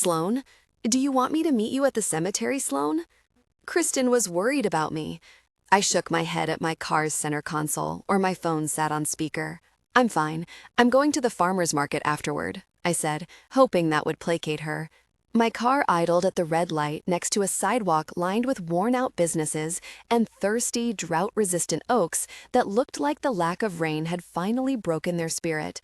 Sloan, do you want me to meet you at the cemetery, Sloan? Kristen was worried about me. I shook my head at my car's center console, or my phone sat on speaker. I'm fine. I'm going to the farmer's market afterward, I said, hoping that would placate her. My car idled at the red light next to a sidewalk lined with worn-out businesses and thirsty, drought-resistant oaks that looked like the lack of rain had finally broken their spirit.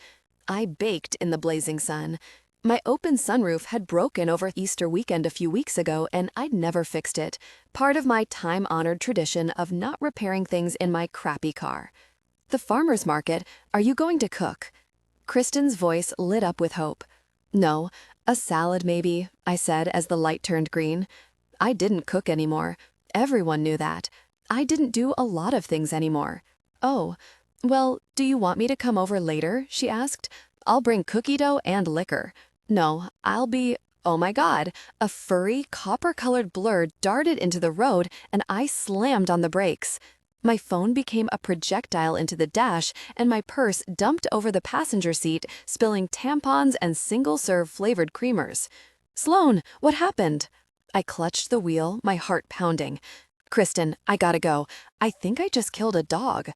I baked in the blazing sun. My open sunroof had broken over Easter weekend a few weeks ago, and I'd never fixed it, part of my time-honored tradition of not repairing things in my crappy car. The farmer's market, are you going to cook? Kristen's voice lit up with hope. No, a salad maybe, I said as the light turned green. I didn't cook anymore. Everyone knew that. I didn't do a lot of things anymore. Oh, well, do you want me to come over later? She asked. I'll bring cookie dough and liquor. No, I'll be... Oh my God, a furry, copper-colored blur darted into the road and I slammed on the brakes. My phone became a projectile into the dash and my purse dumped over the passenger seat, spilling tampons and single-serve flavored creamers. Sloan, what happened? I clutched the wheel, my heart pounding. Kristen, I gotta go. I think I just killed a dog.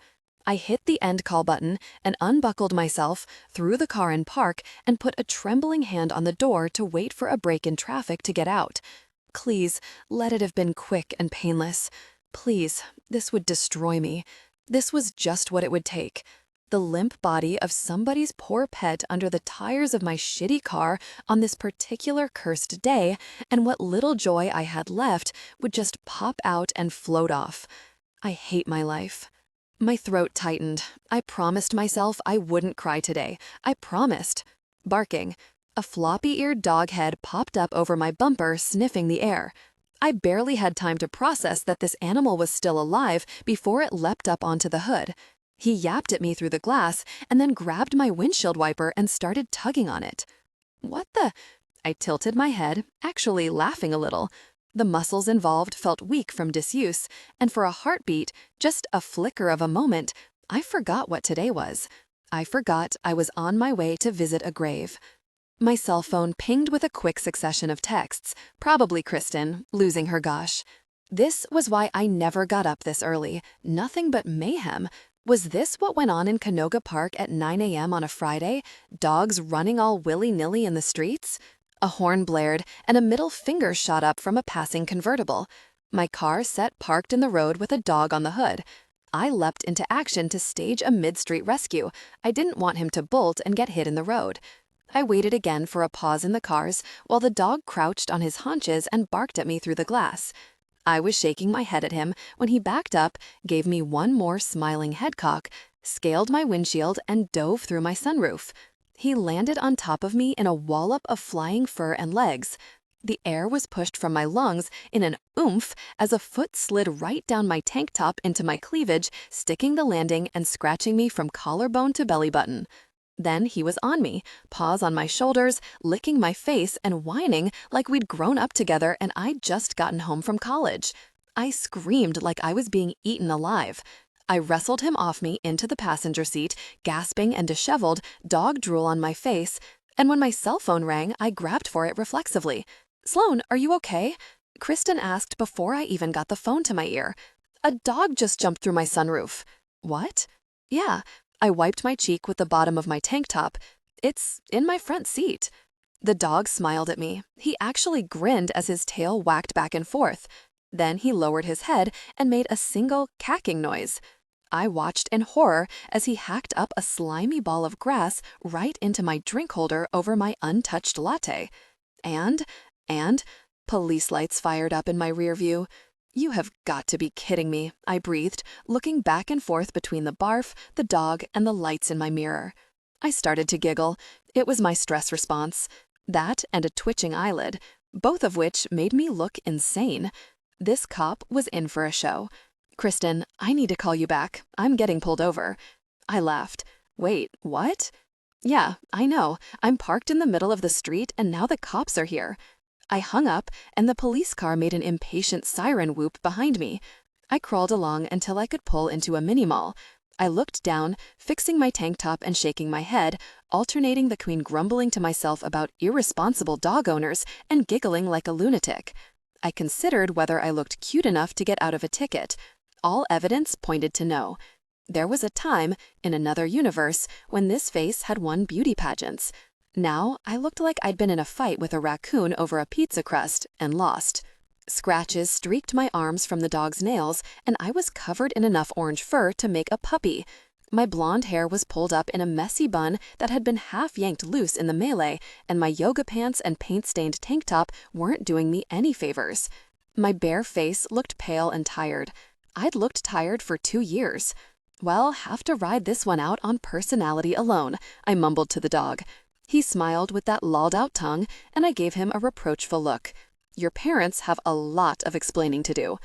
I hit the end call button and unbuckled myself, threw the car in park, and put a trembling hand on the door to wait for a break in traffic to get out. Please, let it have been quick and painless. Please, this would destroy me. This was just what it would take. The limp body of somebody's poor pet under the tires of my shitty car on this particular cursed day, and what little joy I had left would just pop out and float off. I hate my life. My throat tightened. I promised myself I wouldn't cry today. I promised. Barking. A floppy-eared dog head popped up over my bumper, sniffing the air. I barely had time to process that this animal was still alive before it leapt up onto the hood. He yapped at me through the glass and then grabbed my windshield wiper and started tugging on it. What the? I tilted my head, actually laughing a little. The muscles involved felt weak from disuse, and for a heartbeat, just a flicker of a moment, I forgot what today was. I forgot I was on my way to visit a grave. My cell phone pinged with a quick succession of texts, probably Kristen, losing her gosh. This was why I never got up this early. Nothing but mayhem. Was this what went on in Canoga Park at 9 a.m. on a Friday? Dogs running all willy-nilly in the streets? A horn blared, and a middle finger shot up from a passing convertible. My car sat parked in the road with a dog on the hood. I leapt into action to stage a mid-street rescue. I didn't want him to bolt and get hit in the road. I waited again for a pause in the cars while the dog crouched on his haunches and barked at me through the glass. I was shaking my head at him when he backed up, gave me one more smiling head cock, scaled my windshield, and dove through my sunroof. He landed on top of me in a wallop of flying fur and legs. The air was pushed from my lungs in an oomph as a foot slid right down my tank top into my cleavage, sticking the landing and scratching me from collarbone to belly button. Then he was on me, paws on my shoulders, licking my face and whining like we'd grown up together and I'd just gotten home from college. I screamed like I was being eaten alive. I wrestled him off me into the passenger seat, gasping and disheveled, dog drool on my face, and when my cell phone rang, I grabbed for it reflexively. Sloan, are you okay? Kristen asked before I even got the phone to my ear. A dog just jumped through my sunroof. What? Yeah. I wiped my cheek with the bottom of my tank top. It's in my front seat. The dog smiled at me. He actually grinned as his tail whacked back and forth. Then he lowered his head and made a single cacking noise. I watched in horror as he hacked up a slimy ball of grass right into my drink holder over my untouched latte. And, police lights fired up in my rear view. You have got to be kidding me, I breathed, looking back and forth between the barf, the dog, and the lights in my mirror. I started to giggle. It was my stress response. That and a twitching eyelid, both of which made me look insane. This cop was in for a show. Kristen, I need to call you back. I'm getting pulled over. I laughed. Wait, what? Yeah, I know. I'm parked in the middle of the street and now the cops are here. I hung up, and the police car made an impatient siren whoop behind me. I crawled along until I could pull into a mini-mall. I looked down, fixing my tank top and shaking my head, alternating between grumbling to myself about irresponsible dog owners and giggling like a lunatic. I considered whether I looked cute enough to get out of a ticket. All evidence pointed to no. There was a time, in another universe, when this face had won beauty pageants. Now, I looked like I'd been in a fight with a raccoon over a pizza crust and lost. Scratches streaked my arms from the dog's nails, and I was covered in enough orange fur to make a puppy. My blonde hair was pulled up in a messy bun that had been half yanked loose in the melee, and my yoga pants and paint-stained tank top weren't doing me any favors. My bare face looked pale and tired. I'd looked tired for 2 years. Well, have to ride this one out on personality alone, I mumbled to the dog. He smiled with that lolled-out tongue, and I gave him a reproachful look. Your parents have a lot of explaining to do.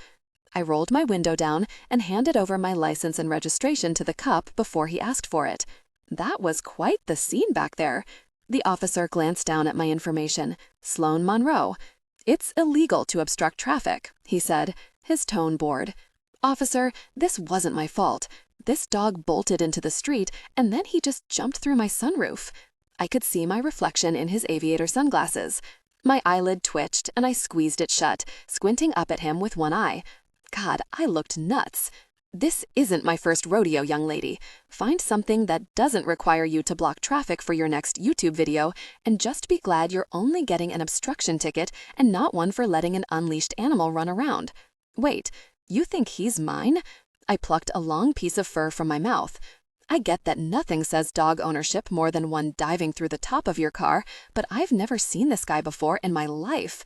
I rolled my window down and handed over my license and registration to the cop before he asked for it. That was quite the scene back there. The officer glanced down at my information. Sloan Monroe. It's illegal to obstruct traffic, he said, his tone bored. Officer, this wasn't my fault. This dog bolted into the street, and then he just jumped through my sunroof. I could see my reflection in his aviator sunglasses. My eyelid twitched, and I squeezed it shut, squinting up at him with one eye. God, I looked nuts. This isn't my first rodeo, young lady. Find something that doesn't require you to block traffic for your next YouTube video, and just be glad you're only getting an obstruction ticket and not one for letting an unleashed animal run around. Wait, you think he's mine? I plucked a long piece of fur from my mouth. I get that nothing says dog ownership more than one diving through the top of your car, but I've never seen this guy before in my life.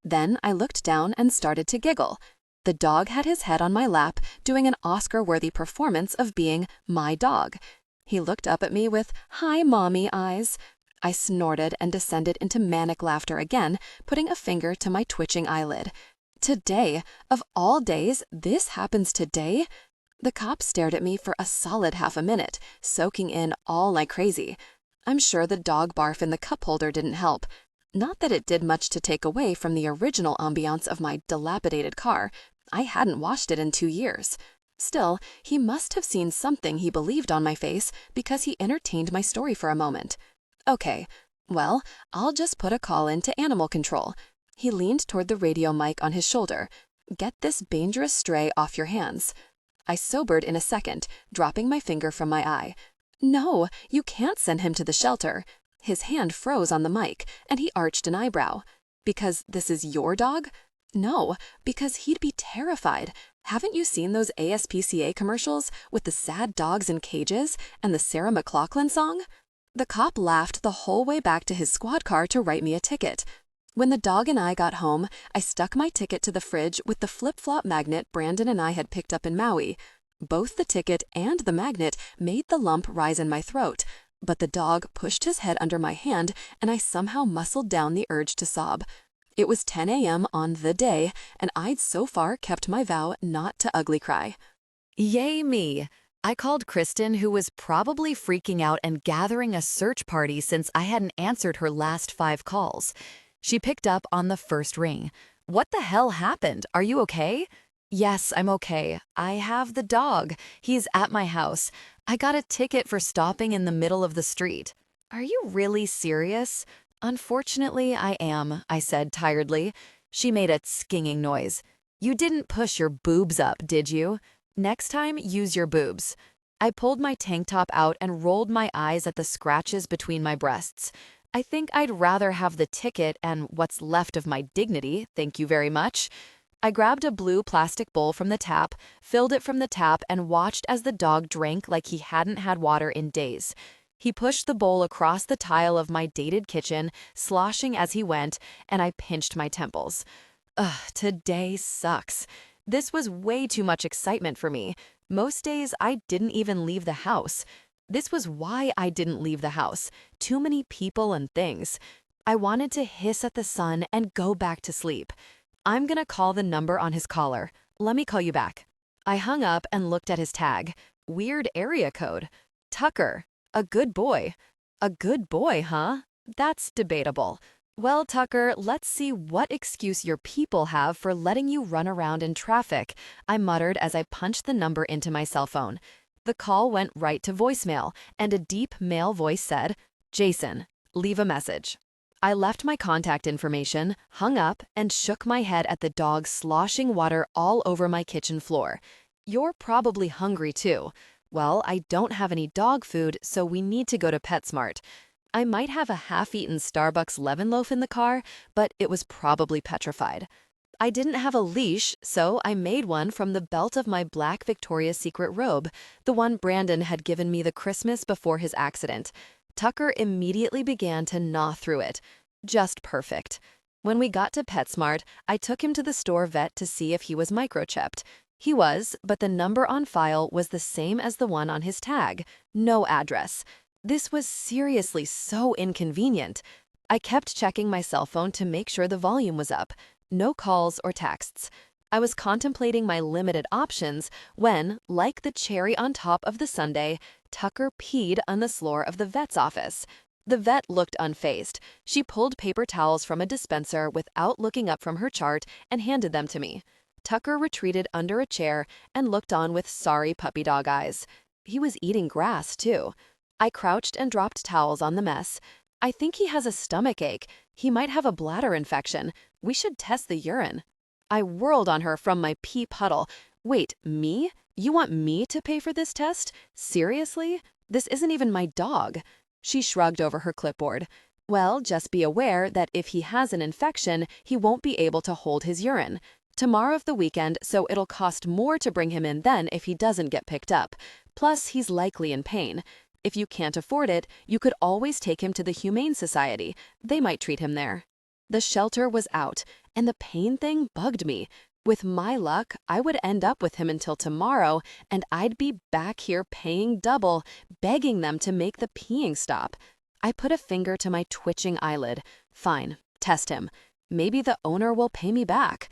Then I looked down and started to giggle. The dog had his head on my lap, doing an Oscar-worthy performance of being my dog. He looked up at me with "Hi, Mommy" eyes. I snorted and descended into manic laughter again, putting a finger to my twitching eyelid. Today, of all days, this happens today? The cop stared at me for a solid half a minute, soaking in all like crazy. I'm sure the dog barf in the cup holder didn't help. Not that it did much to take away from the original ambiance of my dilapidated car. I hadn't washed it in 2 years. Still, he must have seen something he believed on my face because he entertained my story for a moment. Okay, well, I'll just put a call in to animal control. He leaned toward the radio mic on his shoulder. Get this dangerous stray off your hands. I sobered in a second, dropping my finger from my eye. No, you can't send him to the shelter. His hand froze on the mic, and he arched an eyebrow. Because this is your dog? No, because he'd be terrified. Haven't you seen those ASPCA commercials with the sad dogs in cages and the Sarah McLachlan song? The cop laughed the whole way back to his squad car to write me a ticket. When the dog and I got home, I stuck my ticket to the fridge with the flip-flop magnet Brandon and I had picked up in Maui. Both the ticket and the magnet made the lump rise in my throat, but the dog pushed his head under my hand and I somehow muscled down the urge to sob. It was 10 a.m. on the day, and I'd so far kept my vow not to ugly cry. Yay me! I called Kristen, who was probably freaking out and gathering a search party since I hadn't answered her last 5 calls. She picked up on the first ring. What the hell happened? Are you okay? Yes, I'm okay. I have the dog. He's at my house. I got a ticket for stopping in the middle of the street. Are you really serious? Unfortunately, I am, I said tiredly. She made a skinging noise. You didn't push your boobs up, did you? Next time, use your boobs. I pulled my tank top out and rolled my eyes at the scratches between my breasts. I think I'd rather have the ticket and what's left of my dignity, thank you very much. I grabbed a blue plastic bowl from the tap, filled it from the tap, and watched as the dog drank like he hadn't had water in days. He pushed the bowl across the tile of my dated kitchen, sloshing as he went, and I pinched my temples. Ugh, today sucks. This was way too much excitement for me. Most days, I didn't even leave the house. This was why I didn't leave the house. Too many people and things. I wanted to hiss at the sun and go back to sleep. I'm gonna call the number on his collar. Let me call you back. I hung up and looked at his tag. Weird area code. Tucker. A good boy. A good boy, huh? That's debatable. Well, Tucker, let's see what excuse your people have for letting you run around in traffic, I muttered as I punched the number into my cell phone. The call went right to voicemail, and a deep male voice said, "Jason, leave a message." I left my contact information, hung up, and shook my head at the dog sloshing water all over my kitchen floor. "You're probably hungry too." "Well, I don't have any dog food, so we need to go to PetSmart." I might have a half-eaten Starbucks lemon loaf in the car, but it was probably petrified. I didn't have a leash, so I made one from the belt of my black Victoria's Secret robe, the one Brandon had given me the Christmas before his accident. Tucker immediately began to gnaw through it. Just perfect. When we got to PetSmart, I took him to the store vet to see if he was microchipped. He was, but the number on file was the same as the one on his tag. No address. This was seriously so inconvenient. I kept checking my cell phone to make sure the volume was up. No calls or texts. I was contemplating my limited options when, like the cherry on top of the sundae, Tucker peed on the floor of the vet's office. The vet looked unfazed. She pulled paper towels from a dispenser without looking up from her chart and handed them to me. Tucker retreated under a chair and looked on with sorry puppy dog eyes. He was eating grass, too. I crouched and dropped towels on the mess. "I think he has a stomach ache. He might have a bladder infection. We should test the urine." I whirled on her from my pee puddle. "Wait, me? You want me to pay for this test? Seriously? This isn't even my dog." She shrugged over her clipboard. "Well, just be aware that if he has an infection, he won't be able to hold his urine. Tomorrow's the weekend, so it'll cost more to bring him in then if he doesn't get picked up. Plus, he's likely in pain. If you can't afford it, you could always take him to the Humane Society. They might treat him there." The shelter was out, and the pain thing bugged me. With my luck, I would end up with him until tomorrow, and I'd be back here paying double, begging them to make the peeing stop. I put a finger to my twitching eyelid. Fine, test him. Maybe the owner will pay me back.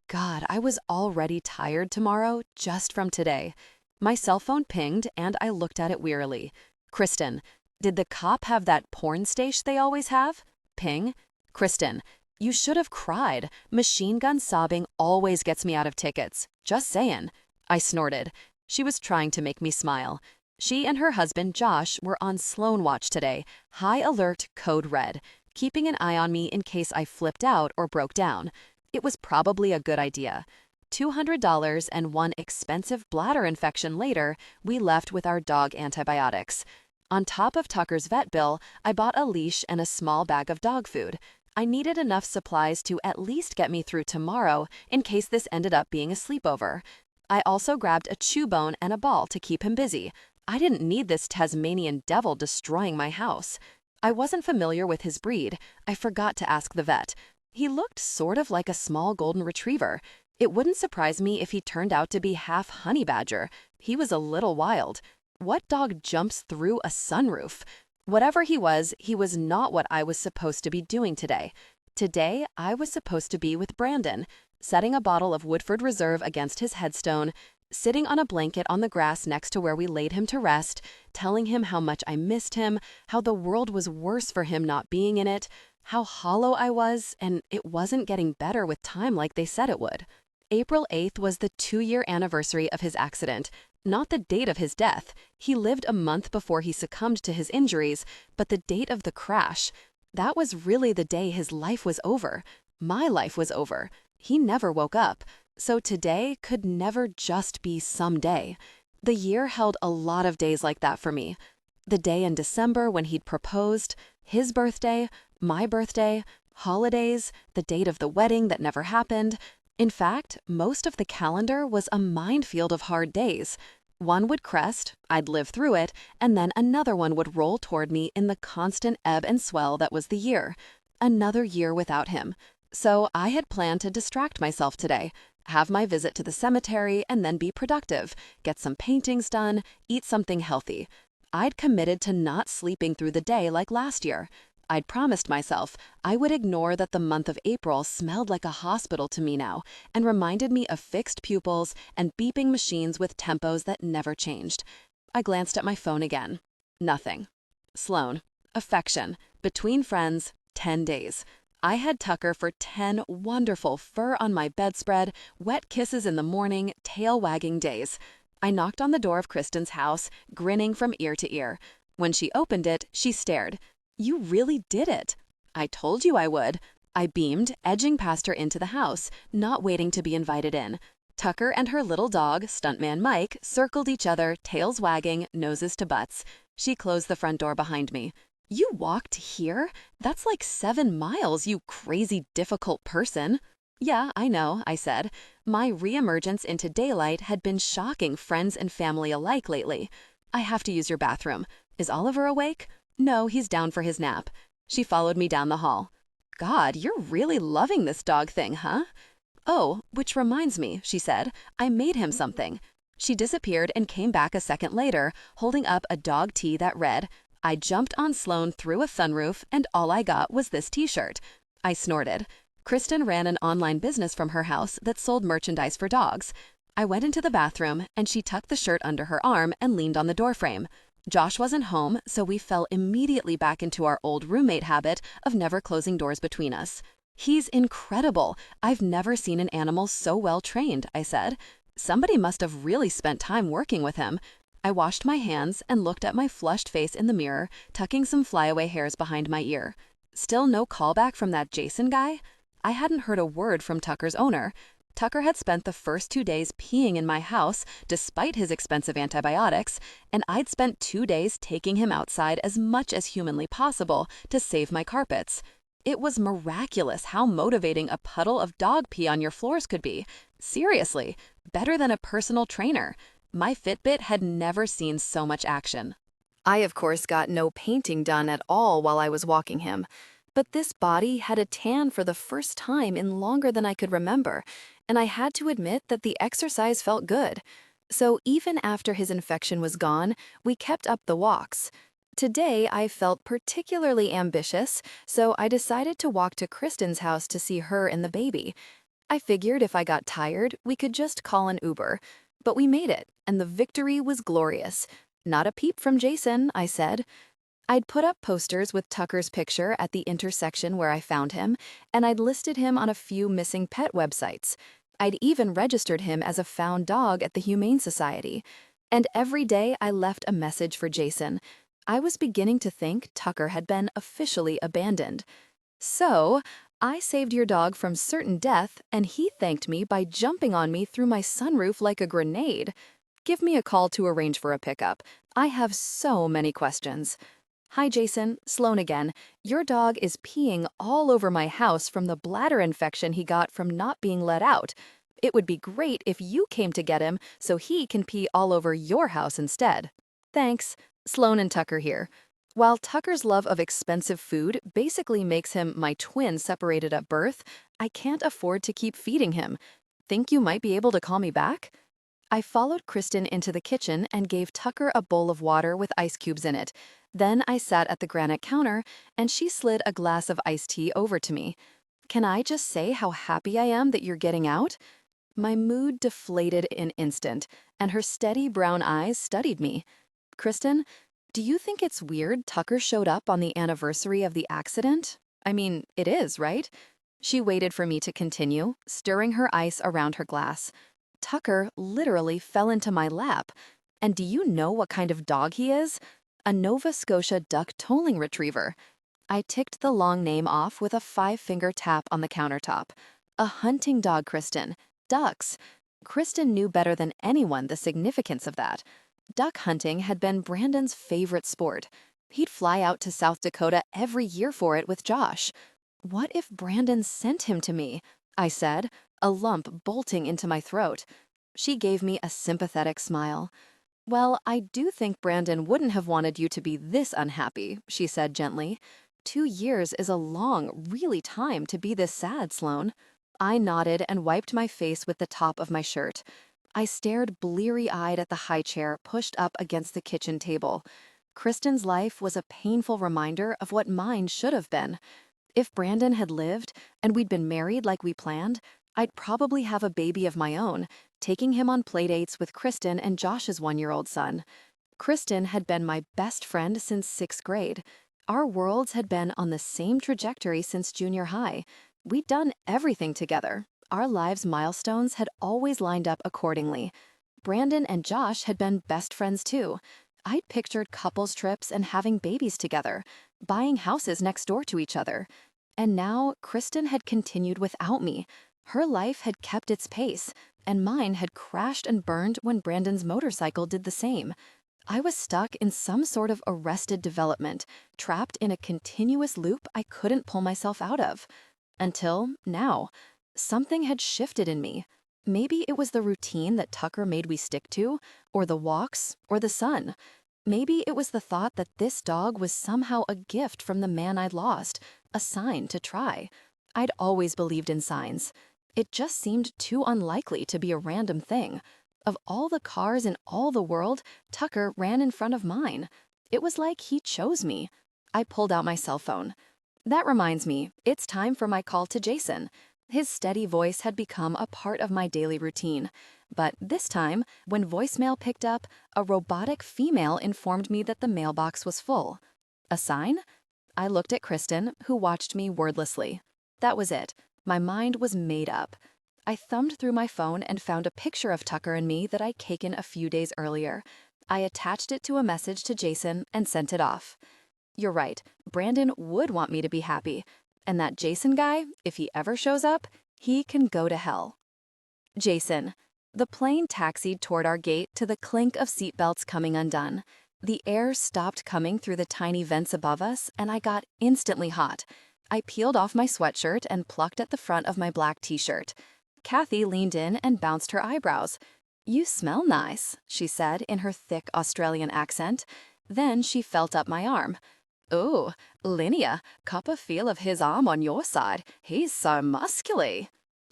God, I was already tired tomorrow just from today. My cell phone pinged, and I looked at it wearily. "Kristen, did the cop have that porn stash they always have?" Ping. "Kristen, you should have cried. Machine gun sobbing always gets me out of tickets. Just saying." I snorted. She was trying to make me smile. She and her husband, Josh, were on Sloan watch today, high alert, code red, keeping an eye on me in case I flipped out or broke down. It was probably a good idea. $200 and one expensive bladder infection later, we left with our dog antibiotics. On top of Tucker's vet bill, I bought a leash and a small bag of dog food. I needed enough supplies to at least get me through tomorrow in case this ended up being a sleepover. I also grabbed a chew bone and a ball to keep him busy. I didn't need this Tasmanian devil destroying my house. I wasn't familiar with his breed. I forgot to ask the vet. He looked sort of like a small golden retriever. It wouldn't surprise me if he turned out to be half honey badger. He was a little wild. What dog jumps through a sunroof? Whatever he was not what I was supposed to be doing today. Today, I was supposed to be with Brandon, setting a bottle of Woodford Reserve against his headstone, sitting on a blanket on the grass next to where we laid him to rest, telling him how much I missed him, how the world was worse for him not being in it, how hollow I was, and it wasn't getting better with time like they said it would. April 8th was the 2-year anniversary of his accident, not the date of his death. He lived a month before he succumbed to his injuries, but the date of the crash. That was really the day his life was over. My life was over. He never woke up. So today could never just be some day. The year held a lot of days like that for me. The day in December when he'd proposed, his birthday, my birthday, holidays, the date of the wedding that never happened. In fact, most of the calendar was a minefield of hard days. One would crest, I'd live through it, and then another one would roll toward me in the constant ebb and swell that was the year. Another year without him. So I had planned to distract myself today, have my visit to the cemetery, and then be productive, get some paintings done, eat something healthy. I'd committed to not sleeping through the day like last year. I'd promised myself I would ignore that the month of April smelled like a hospital to me now and reminded me of fixed pupils and beeping machines with tempos that never changed. I glanced at my phone again. Nothing. Sloan. Affection. Between friends. 10 days. I had Tucker for 10 wonderful fur on my bedspread, wet kisses in the morning, tail wagging days. I knocked on the door of Kristen's house, grinning from ear to ear. When she opened it, she stared. "You really did it." "I told you I would." I beamed, edging past her into the house, not waiting to be invited in. Tucker and her little dog, Stuntman Mike, circled each other, tails wagging, noses to butts. She closed the front door behind me. "You walked here? That's like 7 miles, you crazy difficult person." "Yeah, I know," I said. My reemergence into daylight had been shocking friends and family alike lately. "I have to use your bathroom. Is Oliver awake?" "No, he's down for his nap." She followed me down the hall. "God, you're really loving this dog thing, huh?" "Oh, which reminds me," she said, "I made him something." She disappeared and came back a second later, holding up a dog tee that read, "I jumped on Sloan through a sunroof, and all I got was this t-shirt." I snorted. Kristen ran an online business from her house that sold merchandise for dogs. I went into the bathroom, and she tucked the shirt under her arm and leaned on the doorframe. Josh wasn't home, so we fell immediately back into our old roommate habit of never closing doors between us. "He's incredible. I've never seen an animal so well trained," I said. "Somebody must have really spent time working with him." I washed my hands and looked at my flushed face in the mirror, tucking some flyaway hairs behind my ear. Still no callback from that Jason guy? I hadn't heard a word from Tucker's owner. Tucker had spent the first 2 days peeing in my house despite his expensive antibiotics, and I'd spent 2 days taking him outside as much as humanly possible to save my carpets. It was miraculous how motivating a puddle of dog pee on your floors could be. Seriously, better than a personal trainer. My Fitbit had never seen so much action. I, of course, got no painting done at all while I was walking him. But this body had a tan for the first time in longer than I could remember, and I had to admit that the exercise felt good. So even after his infection was gone, we kept up the walks. Today, I felt particularly ambitious, so I decided to walk to Kristen's house to see her and the baby. I figured if I got tired, we could just call an Uber. But we made it, and the victory was glorious. "Not a peep from Jason," I said. I'd put up posters with Tucker's picture at the intersection where I found him, and I'd listed him on a few missing pet websites. I'd even registered him as a found dog at the Humane Society. And every day I left a message for Jason. I was beginning to think Tucker had been officially abandoned. "So, I saved your dog from certain death, and he thanked me by jumping on me through my sunroof like a grenade. Give me a call to arrange for a pickup. I have so many questions." "Hi, Jason. Sloan again. Your dog is peeing all over my house from the bladder infection he got from not being let out. It would be great if you came to get him so he can pee all over your house instead. Thanks. Sloan and Tucker here." While Tucker's love of expensive food basically makes him my twin separated at birth, I can't afford to keep feeding him. Think you might be able to call me back? I followed Kristen into the kitchen and gave Tucker a bowl of water with ice cubes in it. Then I sat at the granite counter, and she slid a glass of iced tea over to me. "Can I just say how happy I am that you're getting out?" My mood deflated in an instant, and her steady brown eyes studied me. "Kristen, do you think it's weird Tucker showed up on the anniversary of the accident? I mean, it is, right?" She waited for me to continue, stirring her ice around her glass. "Tucker literally fell into my lap. And do you know what kind of dog he is? A Nova Scotia duck tolling retriever." I ticked the long name off with a 5-finger tap on the countertop. "A hunting dog, Kristen. Ducks." Kristen knew better than anyone the significance of that. Duck hunting had been Brandon's favorite sport. He'd fly out to South Dakota every year for it with Josh. "What if Brandon sent him to me?" I said, a lump bolting into my throat. She gave me a sympathetic smile. "Well, I do think Brandon wouldn't have wanted you to be this unhappy," she said gently. 2 years is a long, really time to be this sad, Sloan." I nodded and wiped my face with the top of my shirt. I stared bleary-eyed at the high chair pushed up against the kitchen table. Kristen's life was a painful reminder of what mine should have been. If Brandon had lived, and we'd been married like we planned, I'd probably have a baby of my own, taking him on playdates with Kristen and Josh's 1-year-old son. Kristen had been my best friend since 6th grade. Our worlds had been on the same trajectory since junior high. We'd done everything together. Our lives' milestones had always lined up accordingly. Brandon and Josh had been best friends too. I'd pictured couples trips and having babies together, buying houses next door to each other. And now Kristen had continued without me. Her life had kept its pace, and mine had crashed and burned when Brandon's motorcycle did the same. I was stuck in some sort of arrested development, trapped in a continuous loop I couldn't pull myself out of. Until now, something had shifted in me. Maybe it was the routine that Tucker made we stick to, or the walks, or the sun. Maybe it was the thought that this dog was somehow a gift from the man I'd lost, a sign to try. I'd always believed in signs. It just seemed too unlikely to be a random thing. Of all the cars in all the world, Tucker ran in front of mine. It was like he chose me. I pulled out my cell phone. That reminds me, it's time for my call to Jason. His steady voice had become a part of my daily routine. But this time, when voicemail picked up, a robotic female informed me that the mailbox was full. A sign? I looked at Kristen, who watched me wordlessly. That was it. My mind was made up. I thumbed through my phone and found a picture of Tucker and me that I'd taken a few days earlier. I attached it to a message to Jason and sent it off. You're right, Brandon would want me to be happy. And that Jason guy, if he ever shows up, he can go to hell. Jason. The plane taxied toward our gate to the clink of seatbelts coming undone. The air stopped coming through the tiny vents above us, and I got instantly hot. I peeled off my sweatshirt and plucked at the front of my black t-shirt. Kathy leaned in and bounced her eyebrows. "You smell nice," she said in her thick Australian accent. Then she felt up my arm. "Ooh, Linnea, cop a feel of his arm on your side. He's so muscular."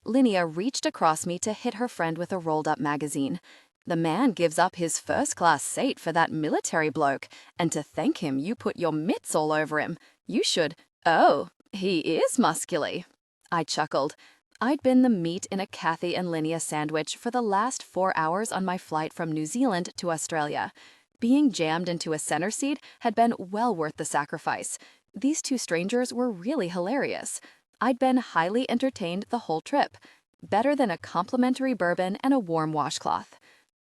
Linnea reached across me to hit her friend with a rolled-up magazine. "The man gives up his first-class seat for that military bloke, and to thank him you put your mitts all over him. You should— Oh, he is muscular." I chuckled. I'd been the meat in a Kathy and Linnea sandwich for the last 4 hours on my flight from New Zealand to Australia. Being jammed into a center seat had been well worth the sacrifice. These two strangers were really hilarious. I'd been highly entertained the whole trip. Better than a complimentary bourbon and a warm washcloth.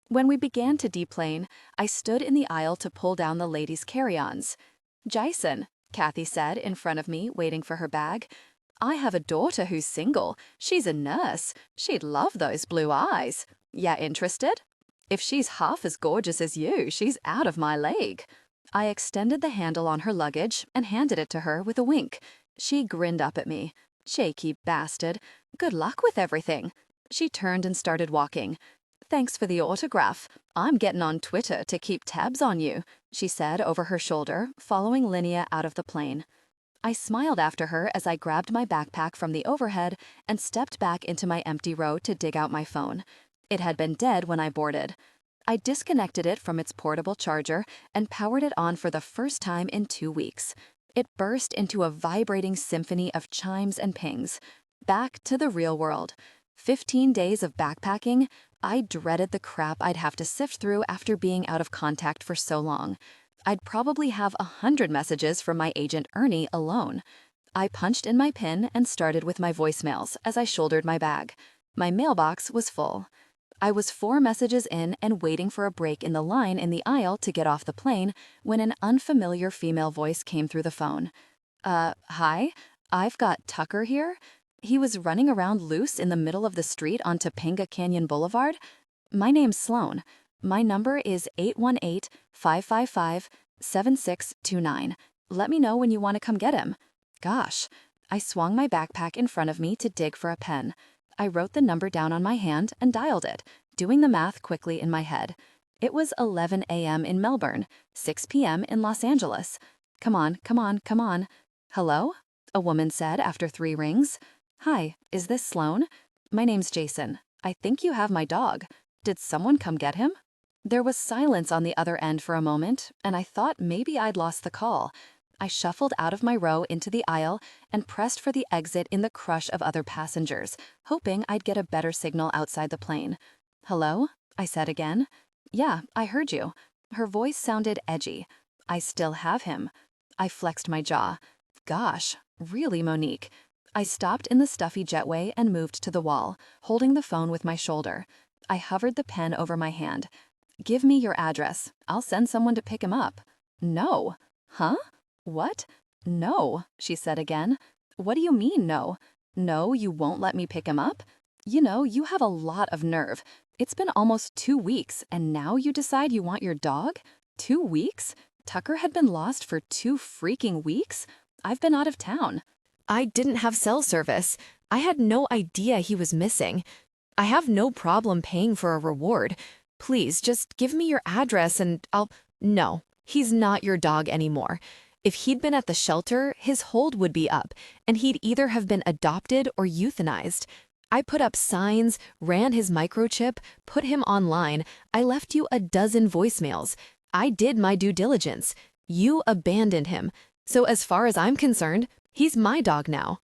When we began to deplane, I stood in the aisle to pull down the ladies' carry-ons. "Jason," Kathy said in front of me, waiting for her bag. "I have a daughter who's single. She's a nurse. She'd love those blue eyes. Yeah, interested? If she's half as gorgeous as you, she's out of my league." I extended the handle on her luggage and handed it to her with a wink. She grinned up at me. "Cheeky bastard. Good luck with everything." She turned and started walking. "Thanks for the autograph. I'm getting on Twitter to keep tabs on you," she said over her shoulder, following Linnea out of the plane. I smiled after her as I grabbed my backpack from the overhead and stepped back into my empty row to dig out my phone. It had been dead when I boarded. I disconnected it from its portable charger and powered it on for the first time in 2 weeks. It burst into a vibrating symphony of chimes and pings. Back to the real world. 15 days of backpacking, I dreaded the crap I'd have to sift through after being out of contact for so long. I'd probably have 100 messages from my agent Ernie alone. I punched in my PIN and started with my voicemails as I shouldered my bag. My mailbox was full. I was 4 messages in and waiting for a break in the line in the aisle to get off the plane when an unfamiliar female voice came through the phone. Hi, I've got Tucker here. He was running around loose in the middle of the street on Topanga Canyon Boulevard. My name's Sloan. My number is 818-555-7629. Let me know when you want to come get him." Gosh. I swung my backpack in front of me to dig for a pen. I wrote the number down on my hand and dialed it, doing the math quickly in my head. It was 11 a.m. in Melbourne, 6 p.m. in Los Angeles. Come on, come on, come on. "Hello?" a woman said after 3 rings. "Hi, is this Sloan? My name's Jason. I think you have my dog. Did someone come get him?" There was silence on the other end for a moment, and I thought maybe I'd lost the call. I shuffled out of my row into the aisle and pressed for the exit in the crush of other passengers, hoping I'd get a better signal outside the plane. "Hello?" I said again. "Yeah, I heard you." Her voice sounded edgy. "I still have him." I flexed my jaw. Gosh, really, Monique. I stopped in the stuffy jetway and moved to the wall, holding the phone with my shoulder. I hovered the pen over my hand. "Give me your address. I'll send someone to pick him up." "No." "Huh? What?" "No," she said again. "What do you mean, no? No, you won't let me pick him up? You know, you have a lot of nerve. It's been almost 2 weeks, and now you decide you want your dog? 2 weeks? Tucker had been lost for 2 freaking weeks? I've been out of town." I didn't have cell service. I had no idea he was missing. I have no problem paying for a reward. Please, just give me your address and I'll... No, he's not your dog anymore. If he'd been at the shelter, his hold would be up, and he'd either have been adopted or euthanized. I put up signs, ran his microchip, put him online. I left you a dozen voicemails. I did my due diligence. You abandoned him. So as far as I'm concerned, he's my dog now.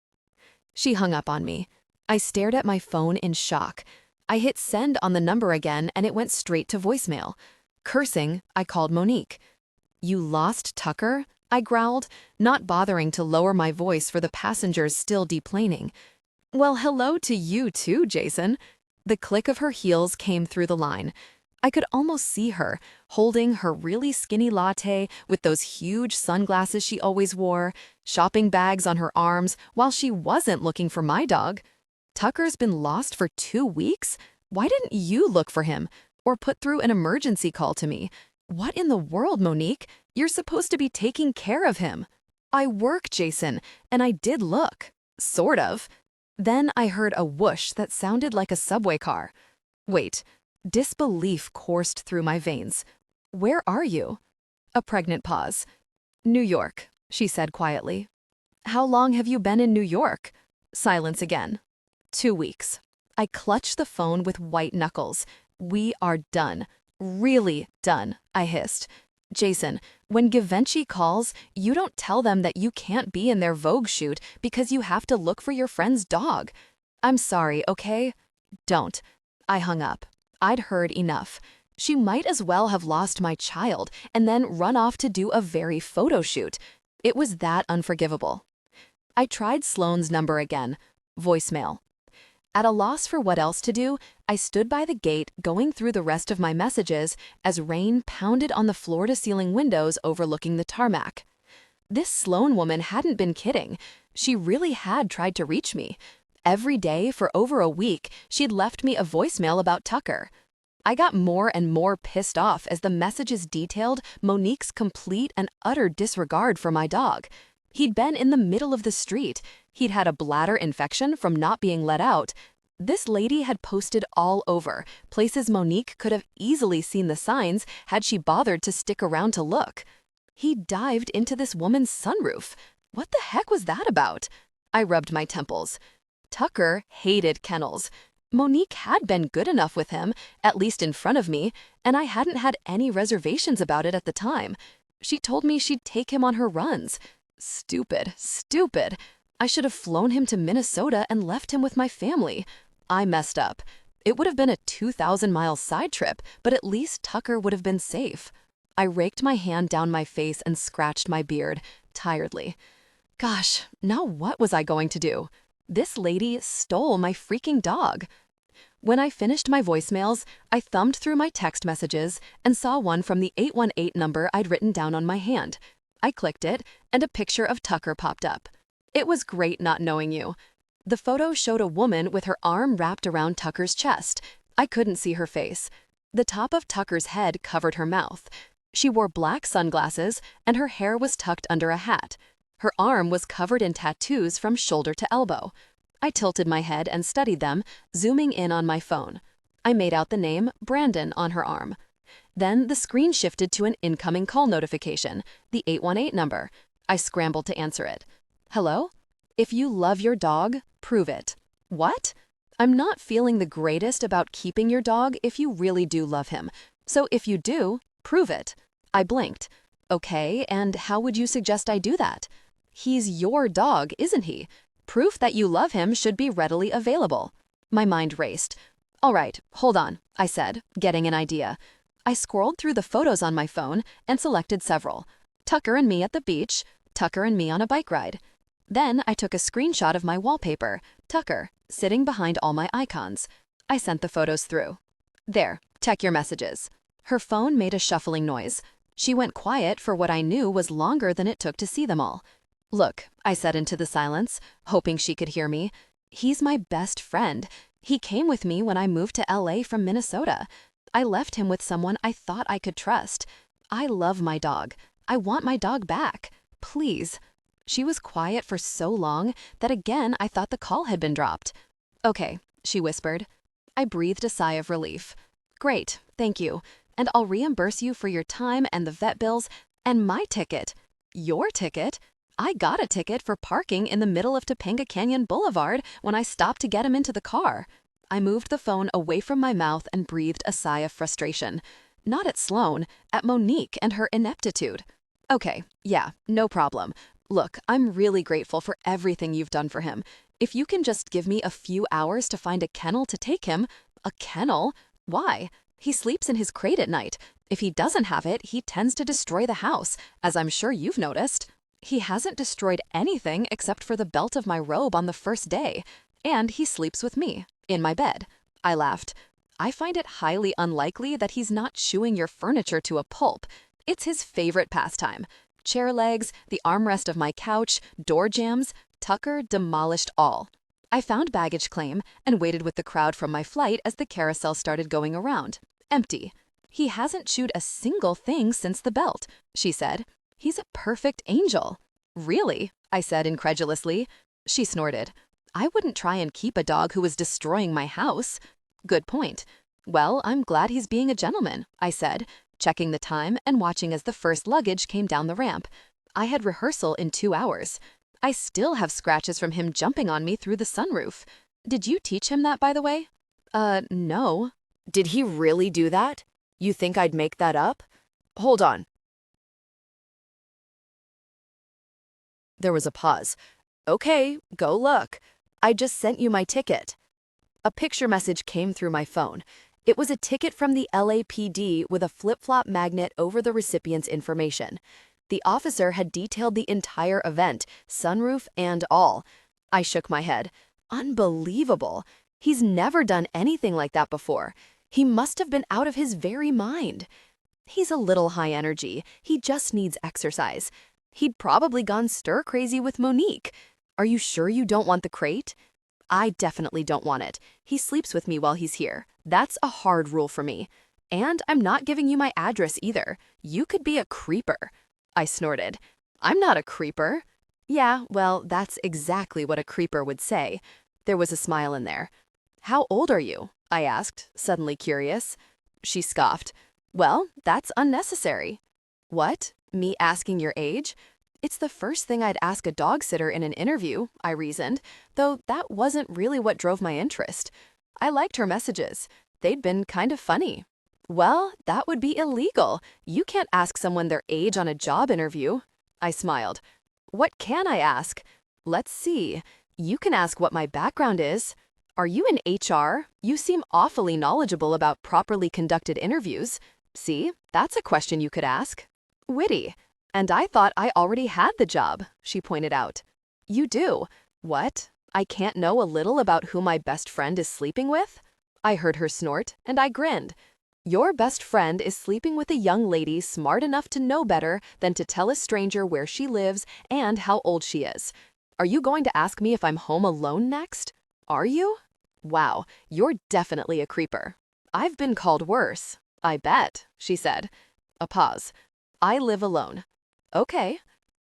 She hung up on me. I stared at my phone in shock. I hit send on the number again and it went straight to voicemail. Cursing, I called Monique. "You lost Tucker?" I growled, not bothering to lower my voice for the passengers still deplaning. "Well, hello to you too, Jason." The click of her heels came through the line. I could almost see her, holding her really skinny latte with those huge sunglasses she always wore, shopping bags on her arms while she wasn't looking for my dog. "Tucker's been lost for 2 weeks? Why didn't you look for him? Or put through an emergency call to me? What in the world, Monique? You're supposed to be taking care of him." "I work, Jason, and I did look. Sort of." Then I heard a whoosh that sounded like a subway car. Wait, disbelief coursed through my veins. "Where are you?" A pregnant pause. "New York," she said quietly. "How long have you been in New York?" Silence again. 2 weeks. I clutched the phone with white knuckles. "We are done. Really done," I hissed. "Jason, when Givenchy calls, you don't tell them that you can't be in their Vogue shoot because you have to look for your friend's dog. I'm sorry, okay? Don't." I hung up. I'd heard enough. She might as well have lost my child and then run off to do a very photo shoot. It was that unforgivable. I tried Sloan's number again. Voicemail. At a loss for what else to do, I stood by the gate going through the rest of my messages as rain pounded on the floor-to-ceiling windows overlooking the tarmac. This Sloan woman hadn't been kidding. She really had tried to reach me. Every day for over a week, she'd left me a voicemail about Tucker. I got more and more pissed off as the messages detailed Monique's complete and utter disregard for my dog. He'd been in the middle of the street. He'd had a bladder infection from not being let out. This lady had posted all over, places Monique could have easily seen the signs had she bothered to stick around to look. He dived into this woman's sunroof. What the heck was that about? I rubbed my temples. Tucker hated kennels. Monique had been good enough with him, at least in front of me, and I hadn't had any reservations about it at the time. She told me she'd take him on her runs. Stupid, stupid. I should have flown him to Minnesota and left him with my family. I messed up. It would have been a 2,000-mile side trip, but at least Tucker would have been safe. I raked my hand down my face and scratched my beard, tiredly. Gosh, now what was I going to do? This lady stole my freaking dog. When I finished my voicemails, I thumbed through my text messages and saw one from the 818 number I'd written down on my hand. I clicked it, and a picture of Tucker popped up. It was great not knowing you. The photo showed a woman with her arm wrapped around Tucker's chest. I couldn't see her face. The top of Tucker's head covered her mouth. She wore black sunglasses, and her hair was tucked under a hat. Her arm was covered in tattoos from shoulder to elbow. I tilted my head and studied them, zooming in on my phone. I made out the name Brandon on her arm. Then the screen shifted to an incoming call notification, the 818 number. I scrambled to answer it. "Hello? If you love your dog, prove it." What? I'm not feeling the greatest about keeping your dog if you really do love him. So if you do, prove it. I blinked. Okay, and how would you suggest I do that? He's your dog, isn't he? Proof that you love him should be readily available. My mind raced. All right, hold on, I said, getting an idea. I scrolled through the photos on my phone and selected several. Tucker and me at the beach, Tucker and me on a bike ride. Then I took a screenshot of my wallpaper, Tucker, sitting behind all my icons. I sent the photos through. There, check your messages. Her phone made a shuffling noise. She went quiet for what I knew was longer than it took to see them all. Look, I said into the silence, hoping she could hear me. He's my best friend. He came with me when I moved to LA from Minnesota. I left him with someone I thought I could trust. I love my dog. I want my dog back. Please. She was quiet for so long that again I thought the call had been dropped. Okay, she whispered. I breathed a sigh of relief. Great, thank you. And I'll reimburse you for your time and the vet bills and my ticket. Your ticket? I got a ticket for parking in the middle of Topanga Canyon Boulevard when I stopped to get him into the car. I moved the phone away from my mouth and breathed a sigh of frustration. Not at Sloan, at Monique and her ineptitude. Okay, yeah, no problem. Look, I'm really grateful for everything you've done for him. If you can just give me a few hours to find a kennel to take him. A kennel? Why? He sleeps in his crate at night. If he doesn't have it, he tends to destroy the house, as I'm sure you've noticed. He hasn't destroyed anything except for the belt of my robe on the first day. And he sleeps with me, in my bed. I laughed. I find it highly unlikely that he's not chewing your furniture to a pulp. It's his favorite pastime. Chair legs, the armrest of my couch, door jambs, Tucker demolished all. I found baggage claim and waited with the crowd from my flight as the carousel started going around. Empty. He hasn't chewed a single thing since the belt, she said. He's a perfect angel. Really? I said incredulously. She snorted. I wouldn't try and keep a dog who was destroying my house. Good point. Well, I'm glad he's being a gentleman, I said, checking the time and watching as the first luggage came down the ramp. I had rehearsal in 2 hours. I still have scratches from him jumping on me through the sunroof. Did you teach him that, by the way? No. Did he really do that? You think I'd make that up? Hold on. There was a pause. Okay, go look. I just sent you my ticket. A picture message came through my phone. It was a ticket from the LAPD with a flip-flop magnet over the recipient's information. The officer had detailed the entire event, sunroof and all. I shook my head. Unbelievable. He's never done anything like that before. He must have been out of his very mind. He's a little high energy. He just needs exercise. He'd probably gone stir-crazy with Monique. Are you sure you don't want the crate? I definitely don't want it. He sleeps with me while he's here. That's a hard rule for me. And I'm not giving you my address either. You could be a creeper. I snorted. I'm not a creeper. Yeah, well, that's exactly what a creeper would say. There was a smile in there. How old are you? I asked, suddenly curious. She scoffed. Well, that's unnecessary. What? Me asking your age? It's the first thing I'd ask a dog sitter in an interview, I reasoned, though that wasn't really what drove my interest. I liked her messages. They'd been kind of funny. Well, that would be illegal. You can't ask someone their age on a job interview. I smiled. What can I ask? Let's see. You can ask what my background is. Are you in HR? You seem awfully knowledgeable about properly conducted interviews. See, that's a question you could ask. Witty. And I thought I already had the job, she pointed out. You do. What? I can't know a little about who my best friend is sleeping with? I heard her snort, and I grinned. Your best friend is sleeping with a young lady smart enough to know better than to tell a stranger where she lives and how old she is. Are you going to ask me if I'm home alone next? Are you? Wow, you're definitely a creeper. I've been called worse. I bet, she said. A pause. I live alone. Okay.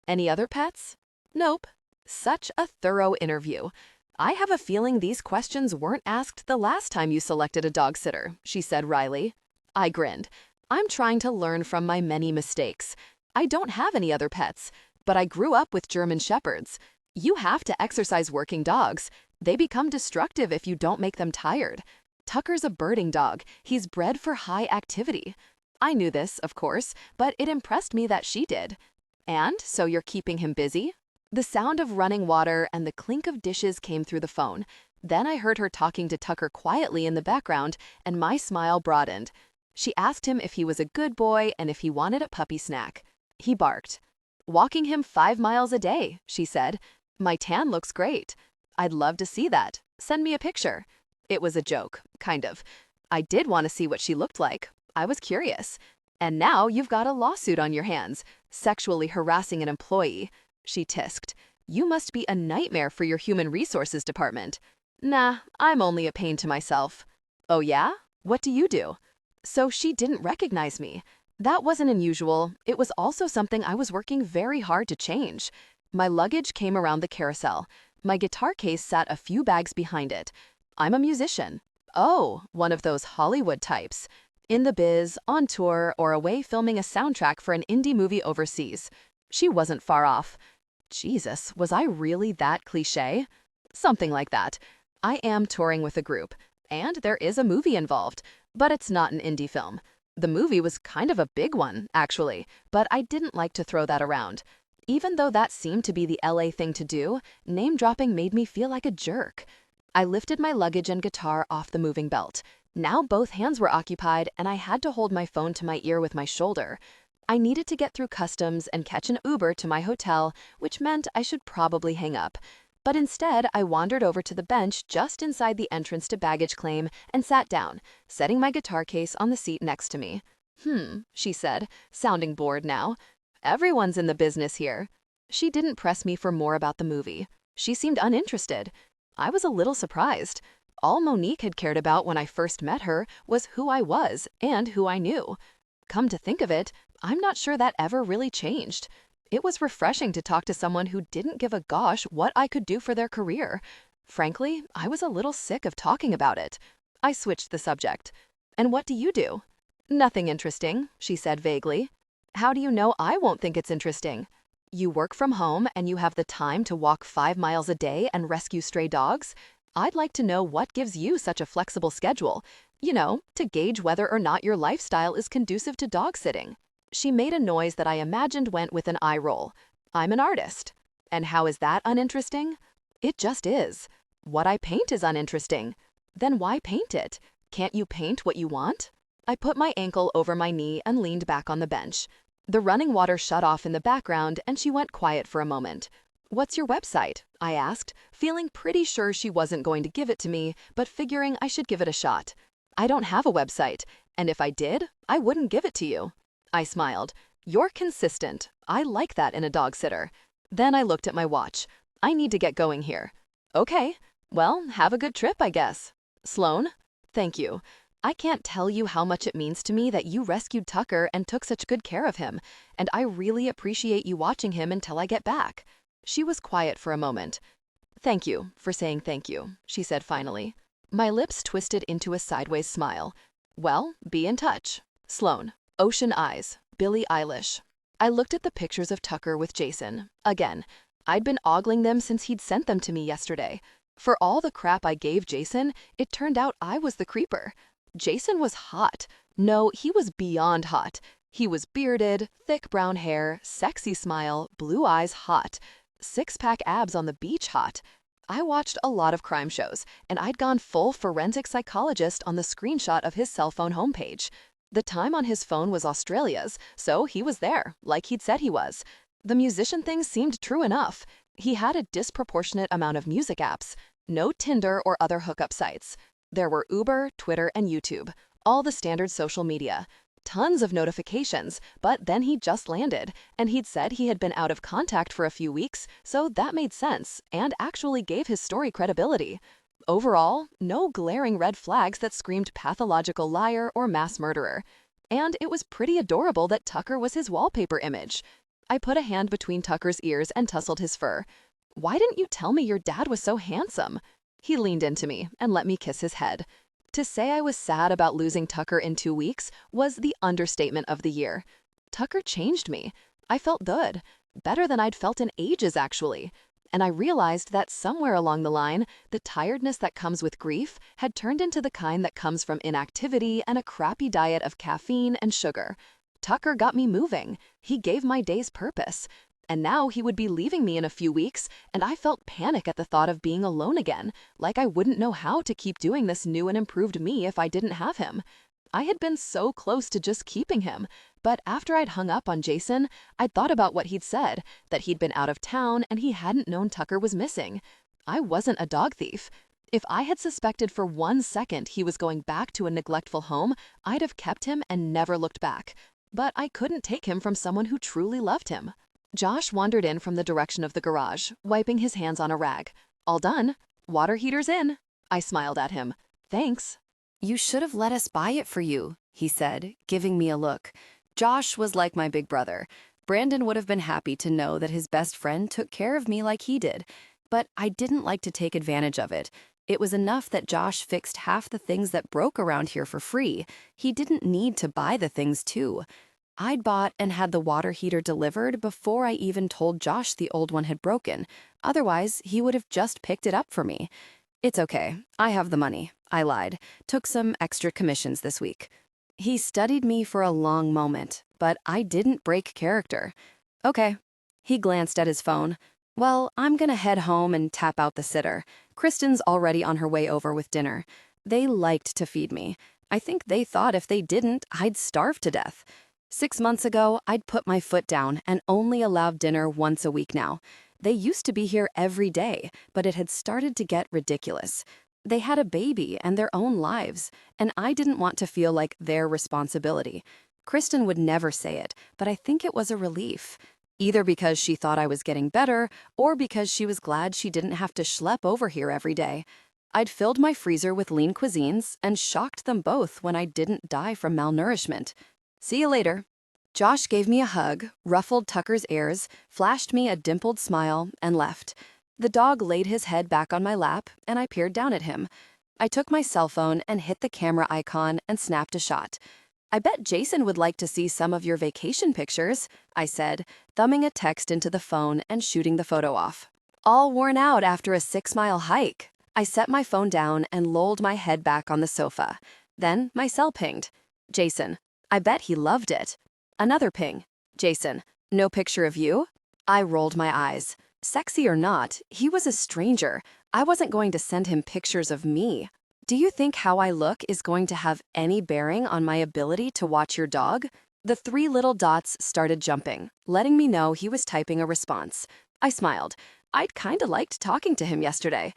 Any other pets? Nope. Such a thorough interview. I have a feeling these questions weren't asked the last time you selected a dog sitter, she said wryly. I grinned. I'm trying to learn from my many mistakes. I don't have any other pets, but I grew up with German Shepherds. You have to exercise working dogs. They become destructive if you don't make them tired. Tucker's a birding dog. He's bred for high activity. I knew this, of course, but it impressed me that she did. And so you're keeping him busy? The sound of running water and the clink of dishes came through the phone. Then I heard her talking to Tucker quietly in the background, and my smile broadened. She asked him if he was a good boy and if he wanted a puppy snack. He barked. Walking him 5 miles a day, she said. My tan looks great. I'd love to see that. Send me a picture. It was a joke, kind of. I did want to see what she looked like. I was curious. And now you've got a lawsuit on your hands, sexually harassing an employee. She tisked. You must be a nightmare for your human resources department. Nah, I'm only a pain to myself. Oh yeah? What do you do? So she didn't recognize me. That wasn't unusual. It was also something I was working very hard to change. My luggage came around the carousel. My guitar case sat a few bags behind it. I'm a musician. Oh, one of those Hollywood types. In the biz, on tour, or away filming a soundtrack for an indie movie overseas. She wasn't far off. Jesus, was I really that cliché? Something like that. I am touring with a group, and there is a movie involved, but it's not an indie film. The movie was kind of a big one, actually, but I didn't like to throw that around. Even though that seemed to be the LA thing to do, name-dropping made me feel like a jerk. I lifted my luggage and guitar off the moving belt. Now both hands were occupied, and I had to hold my phone to my ear with my shoulder. I needed to get through customs and catch an Uber to my hotel, which meant I should probably hang up. But instead, I wandered over to the bench just inside the entrance to baggage claim and sat down, setting my guitar case on the seat next to me. She said, sounding bored now. Everyone's in the business here. She didn't press me for more about the movie. She seemed uninterested. I was a little surprised. All Monique had cared about when I first met her was who I was and who I knew. Come to think of it, I'm not sure that ever really changed. It was refreshing to talk to someone who didn't give a gosh what I could do for their career. Frankly, I was a little sick of talking about it. I switched the subject. And what do you do? Nothing interesting, she said vaguely. How do you know I won't think it's interesting? You work from home and you have the time to walk 5 miles a day and rescue stray dogs? I'd like to know what gives you such a flexible schedule, to gauge whether or not your lifestyle is conducive to dog sitting. She made a noise that I imagined went with an eye roll. I'm an artist. And how is that uninteresting? It just is. What I paint is uninteresting. Then why paint it? Can't you paint what you want? I put my ankle over my knee and leaned back on the bench. The running water shut off in the background and she went quiet for a moment. What's your website? I asked, feeling pretty sure she wasn't going to give it to me, but figuring I should give it a shot. I don't have a website, and if I did, I wouldn't give it to you. I smiled. You're consistent. I like that in a dog sitter. Then I looked at my watch. I need to get going here. Okay. Well, have a good trip, I guess. Sloan? Thank you. I can't tell you how much it means to me that you rescued Tucker and took such good care of him, and I really appreciate you watching him until I get back. She was quiet for a moment. Thank you for saying thank you, she said finally. My lips twisted into a sideways smile. Well, be in touch. Sloan. Ocean eyes. Billie Eilish. I looked at the pictures of Tucker with Jason. Again, I'd been ogling them since he'd sent them to me yesterday. For all the crap I gave Jason, it turned out I was the creeper. Jason was hot. No, he was beyond hot. He was bearded, thick brown hair, sexy smile, blue eyes hot. Six-pack abs on the beach hot. I watched a lot of crime shows, and I'd gone full forensic psychologist on the screenshot of his cell phone homepage. The time on his phone was Australia's, so he was there, like he'd said he was. The musician thing seemed true enough. He had a disproportionate amount of music apps. No Tinder or other hookup sites. There were Uber, Twitter, and YouTube, all the standard social media. Tons of notifications, but then he just landed, and he'd said he had been out of contact for a few weeks, so that made sense, and actually gave his story credibility. Overall, no glaring red flags that screamed pathological liar or mass murderer. And it was pretty adorable that Tucker was his wallpaper image. I put a hand between Tucker's ears and tousled his fur. Why didn't you tell me your dad was so handsome? He leaned into me and let me kiss his head. To say I was sad about losing Tucker in 2 weeks was the understatement of the year. Tucker changed me. I felt good. Better than I'd felt in ages, actually. And I realized that somewhere along the line, the tiredness that comes with grief had turned into the kind that comes from inactivity and a crappy diet of caffeine and sugar. Tucker got me moving. He gave my days purpose. And now he would be leaving me in a few weeks, and I felt panic at the thought of being alone again, like I wouldn't know how to keep doing this new and improved me if I didn't have him. I had been so close to just keeping him, but after I'd hung up on Jason, I'd thought about what he'd said, that he'd been out of town and he hadn't known Tucker was missing. I wasn't a dog thief. If I had suspected for 1 second he was going back to a neglectful home, I'd have kept him and never looked back. But I couldn't take him from someone who truly loved him. Josh wandered in from the direction of the garage, wiping his hands on a rag. All done. Water heater's in. I smiled at him. Thanks. You should have let us buy it for you, he said, giving me a look. Josh was like my big brother. Brandon would have been happy to know that his best friend took care of me like he did. But I didn't like to take advantage of it. It was enough that Josh fixed half the things that broke around here for free. He didn't need to buy the things too. I'd bought and had the water heater delivered before I even told Josh the old one had broken. Otherwise, he would have just picked it up for me. It's okay. I have the money. I lied. Took some extra commissions this week. He studied me for a long moment, but I didn't break character. Okay. He glanced at his phone. Well, I'm gonna head home and tap out the sitter. Kristen's already on her way over with dinner. They liked to feed me. I think they thought if they didn't, I'd starve to death. 6 months ago, I'd put my foot down and only allowed dinner once a week now. They used to be here every day, but it had started to get ridiculous. They had a baby and their own lives, and I didn't want to feel like their responsibility. Kristen would never say it, but I think it was a relief. Either because she thought I was getting better, or because she was glad she didn't have to schlep over here every day. I'd filled my freezer with lean cuisines and shocked them both when I didn't die from malnourishment. See you later. Josh gave me a hug, ruffled Tucker's ears, flashed me a dimpled smile, and left. The dog laid his head back on my lap, and I peered down at him. I took my cell phone and hit the camera icon and snapped a shot. I bet Jason would like to see some of your vacation pictures, I said, thumbing a text into the phone and shooting the photo off. All worn out after a 6-mile hike. I set my phone down and lolled my head back on the sofa. Then my cell pinged. Jason. I bet he loved it. Another ping. Jason. No picture of you? I rolled my eyes. Sexy or not, he was a stranger. I wasn't going to send him pictures of me. Do you think how I look is going to have any bearing on my ability to watch your dog? The 3 little dots started jumping, letting me know he was typing a response. I smiled. I'd kinda liked talking to him yesterday.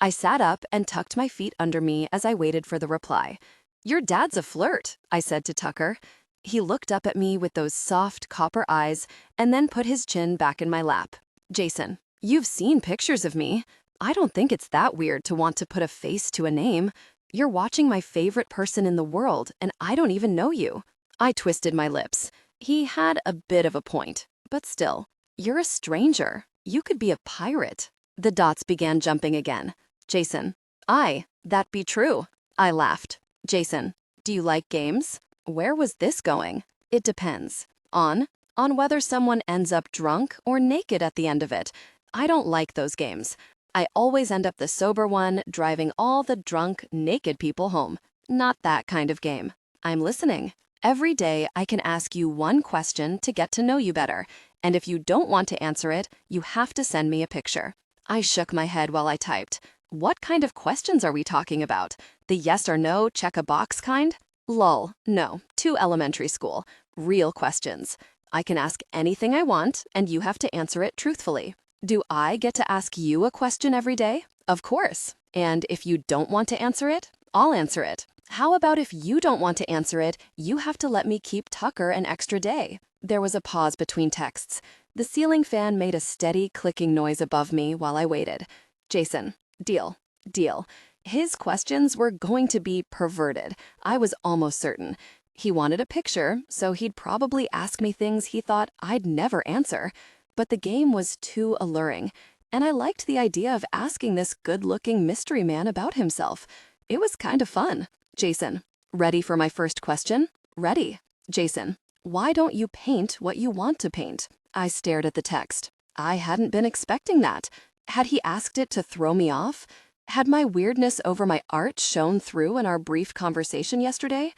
I sat up and tucked my feet under me as I waited for the reply. Your dad's a flirt, I said to Tucker. He looked up at me with those soft copper eyes and then put his chin back in my lap. Jason, you've seen pictures of me. I don't think it's that weird to want to put a face to a name. You're watching my favorite person in the world, and I don't even know you. I twisted my lips. He had a bit of a point, but still, you're a stranger. You could be a pirate. The dots began jumping again. Jason, that be true. I laughed. Jason, do you like games? Where was this going? It depends. On whether someone ends up drunk or naked at the end of it. I don't like those games. I always end up the sober one, driving all the drunk, naked people home. Not that kind of game. I'm listening. Every day I can ask you one question to get to know you better, and if you don't want to answer it, you have to send me a picture. I shook my head while I typed. What kind of questions are we talking about? The yes or no, check a box kind? Lol, no, too elementary school. Real questions. I can ask anything I want, and you have to answer it truthfully. Do I get to ask you a question every day? Of course. And if you don't want to answer it, I'll answer it. How about if you don't want to answer it, you have to let me keep Tucker an extra day? There was a pause between texts. The ceiling fan made a steady clicking noise above me while I waited. Jason, deal. His questions were going to be perverted. I was almost certain. He wanted a picture, so he'd probably ask me things he thought I'd never answer. But the game was too alluring, and I liked the idea of asking this good-looking mystery man about himself. It was kind of fun. Jason, ready for my first question? Ready. Jason, why don't you paint what you want to paint? I stared at the text. I hadn't been expecting that. Had he asked it to throw me off? Had my weirdness over my art shown through in our brief conversation yesterday?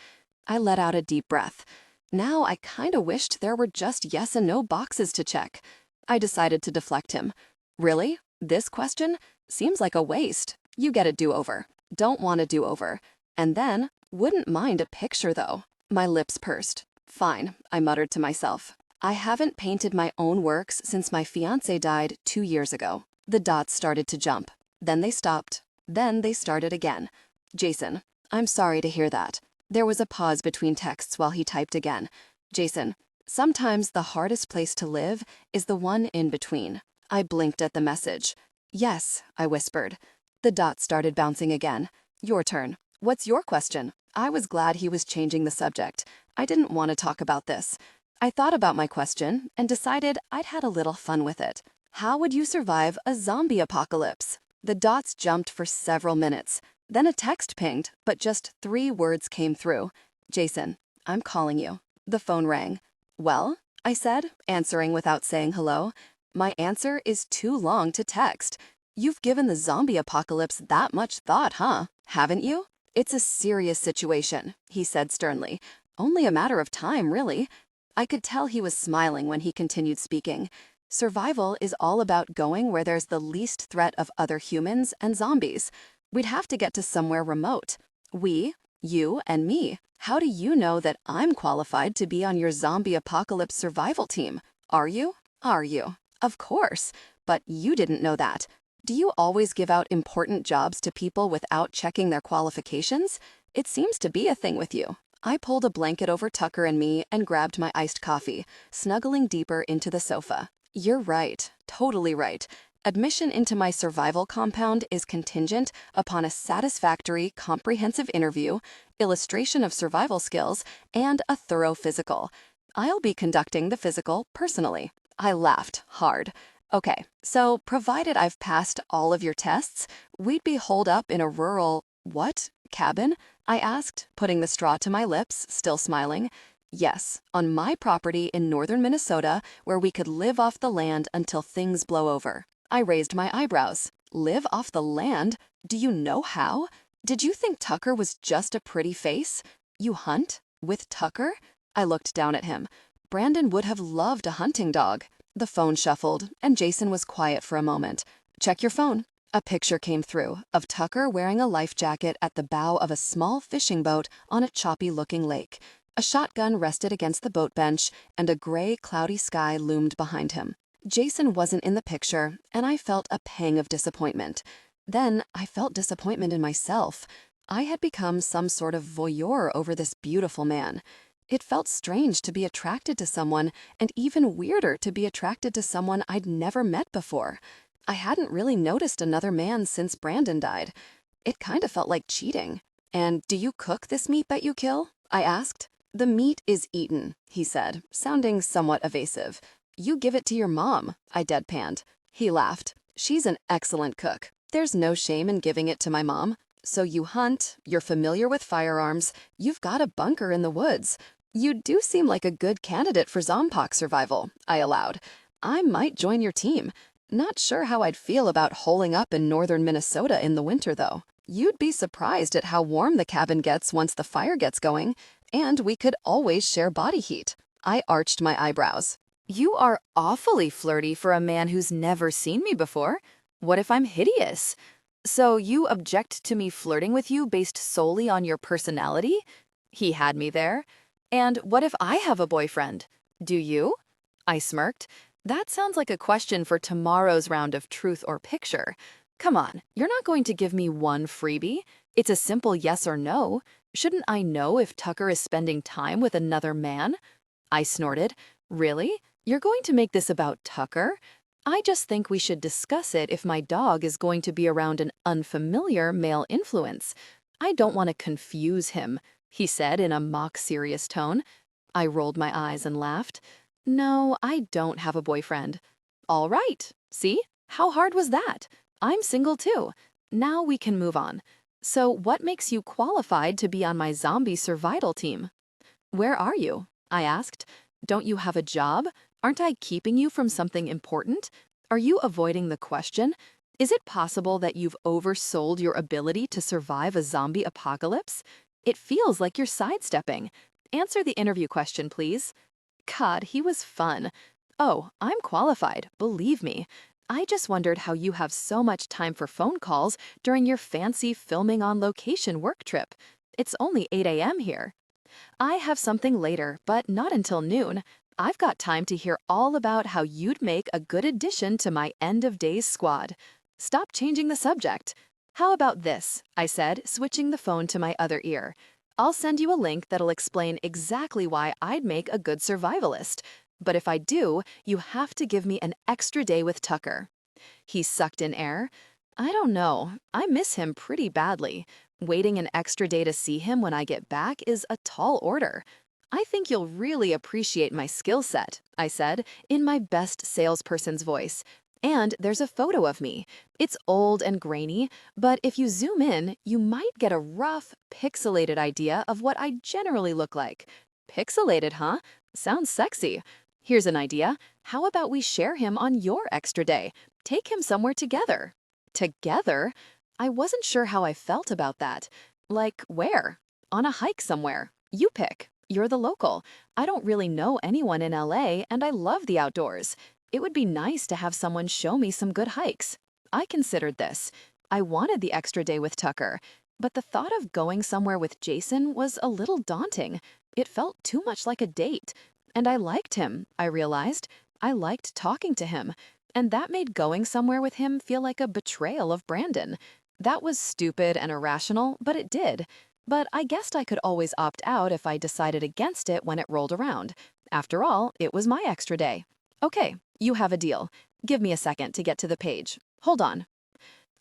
I let out a deep breath. Now I kinda wished there were just yes and no boxes to check. I decided to deflect him. Really? This question? Seems like a waste. You get a do-over. Don't want a do-over. And then, wouldn't mind a picture though. My lips pursed. Fine, I muttered to myself. I haven't painted my own works since my fiancé died 2 years ago. The dots started to jump. Then they stopped. Then they started again. Jason, I'm sorry to hear that. There was a pause between texts while he typed again. Jason, sometimes the hardest place to live is the one in between. I blinked at the message. Yes, I whispered. The dots started bouncing again. Your turn. What's your question? I was glad he was changing the subject. I didn't want to talk about this. I thought about my question and decided I'd had a little fun with it. How would you survive a zombie apocalypse? The dots jumped for several minutes. Then a text pinged, but just 3 words came through. Jason, I'm calling you. The phone rang. Well, I said, answering without saying hello. My answer is too long to text. You've given the zombie apocalypse that much thought, huh? Haven't you? It's a serious situation, he said sternly. Only a matter of time, really. I could tell he was smiling when he continued speaking. Survival is all about going where there's the least threat of other humans and zombies. We'd have to get to somewhere remote. We, you, and me. How do you know that I'm qualified to be on your zombie apocalypse survival team? Are you? Are you? Of course. But you didn't know that. Do you always give out important jobs to people without checking their qualifications? It seems to be a thing with you. I pulled a blanket over Tucker and me and grabbed my iced coffee, snuggling deeper into the sofa. You're right. Totally right. Admission into my survival compound is contingent upon a satisfactory, comprehensive interview, illustration of survival skills, and a thorough physical. I'll be conducting the physical personally. I laughed hard. Okay, so provided I've passed all of your tests, we'd be holed up in a rural, what, cabin? I asked, putting the straw to my lips, still smiling. Yes, on my property in northern Minnesota, where we could live off the land until things blow over. I raised my eyebrows. Live off the land? Do you know how? Did you think Tucker was just a pretty face? You hunt? With Tucker? I looked down at him. Brandon would have loved a hunting dog. The phone shuffled, and Jason was quiet for a moment. Check your phone. A picture came through of Tucker wearing a life jacket at the bow of a small fishing boat on a choppy-looking lake. A shotgun rested against the boat bench, and a gray, cloudy sky loomed behind him. Jason wasn't in the picture, and I felt a pang of disappointment. Then I felt disappointment in myself. I had become some sort of voyeur over this beautiful man. It felt strange to be attracted to someone, and even weirder to be attracted to someone I'd never met before. I hadn't really noticed another man since Brandon died. It kind of felt like cheating. And do you cook this meat that you kill? I asked. The meat is eaten, he said, sounding somewhat evasive. You give it to your mom, I deadpanned. He laughed. She's an excellent cook. There's no shame in giving it to my mom. So you hunt, you're familiar with firearms, you've got a bunker in the woods. You do seem like a good candidate for Zompox survival, I allowed. I might join your team. Not sure how I'd feel about holing up in northern Minnesota in the winter, though. You'd be surprised at how warm the cabin gets once the fire gets going, and we could always share body heat. I arched my eyebrows. You are awfully flirty for a man who's never seen me before. What if I'm hideous? So you object to me flirting with you based solely on your personality? He had me there. And what if I have a boyfriend? Do you? I smirked. That sounds like a question for tomorrow's round of Truth or Picture. Come on, you're not going to give me one freebie. It's a simple yes or no. Shouldn't I know if Tucker is spending time with another man? I snorted. Really? You're going to make this about Tucker? I just think we should discuss it if my dog is going to be around an unfamiliar male influence. I don't want to confuse him, he said in a mock-serious tone. I rolled my eyes and laughed. No, I don't have a boyfriend. All right. See? How hard was that? I'm single too. Now we can move on. So what makes you qualified to be on my zombie survival team? Where are you? I asked. Don't you have a job? Aren't I keeping you from something important? Are you avoiding the question? Is it possible that you've oversold your ability to survive a zombie apocalypse? It feels like you're sidestepping. Answer the interview question, please. God, he was fun. Oh, I'm qualified, believe me. I just wondered how you have so much time for phone calls during your fancy filming on location work trip. It's only 8 a.m. here. I have something later, but not until noon. I've got time to hear all about how you'd make a good addition to my end-of-days squad. Stop changing the subject. How about this? I said, switching the phone to my other ear. I'll send you a link that'll explain exactly why I'd make a good survivalist. But if I do, you have to give me an extra day with Tucker. He sucked in air. I don't know. I miss him pretty badly. Waiting an extra day to see him when I get back is a tall order. I think you'll really appreciate my skill set, I said, in my best salesperson's voice. And there's a photo of me. It's old and grainy, but if you zoom in, you might get a rough, pixelated idea of what I generally look like. Pixelated, huh? Sounds sexy. Here's an idea. How about we share him on your extra day? Take him somewhere together. Together? I wasn't sure how I felt about that. Like, where? On a hike somewhere. You pick. You're the local. I don't really know anyone in LA, and I love the outdoors. It would be nice to have someone show me some good hikes. I considered this. I wanted the extra day with Tucker, but the thought of going somewhere with Jason was a little daunting. It felt too much like a date. And I liked him, I realized. I liked talking to him. And that made going somewhere with him feel like a betrayal of Brandon. That was stupid and irrational, but it did. But I guessed I could always opt out if I decided against it when it rolled around. After all, it was my extra day. Okay, you have a deal. Give me a second to get to the page. Hold on.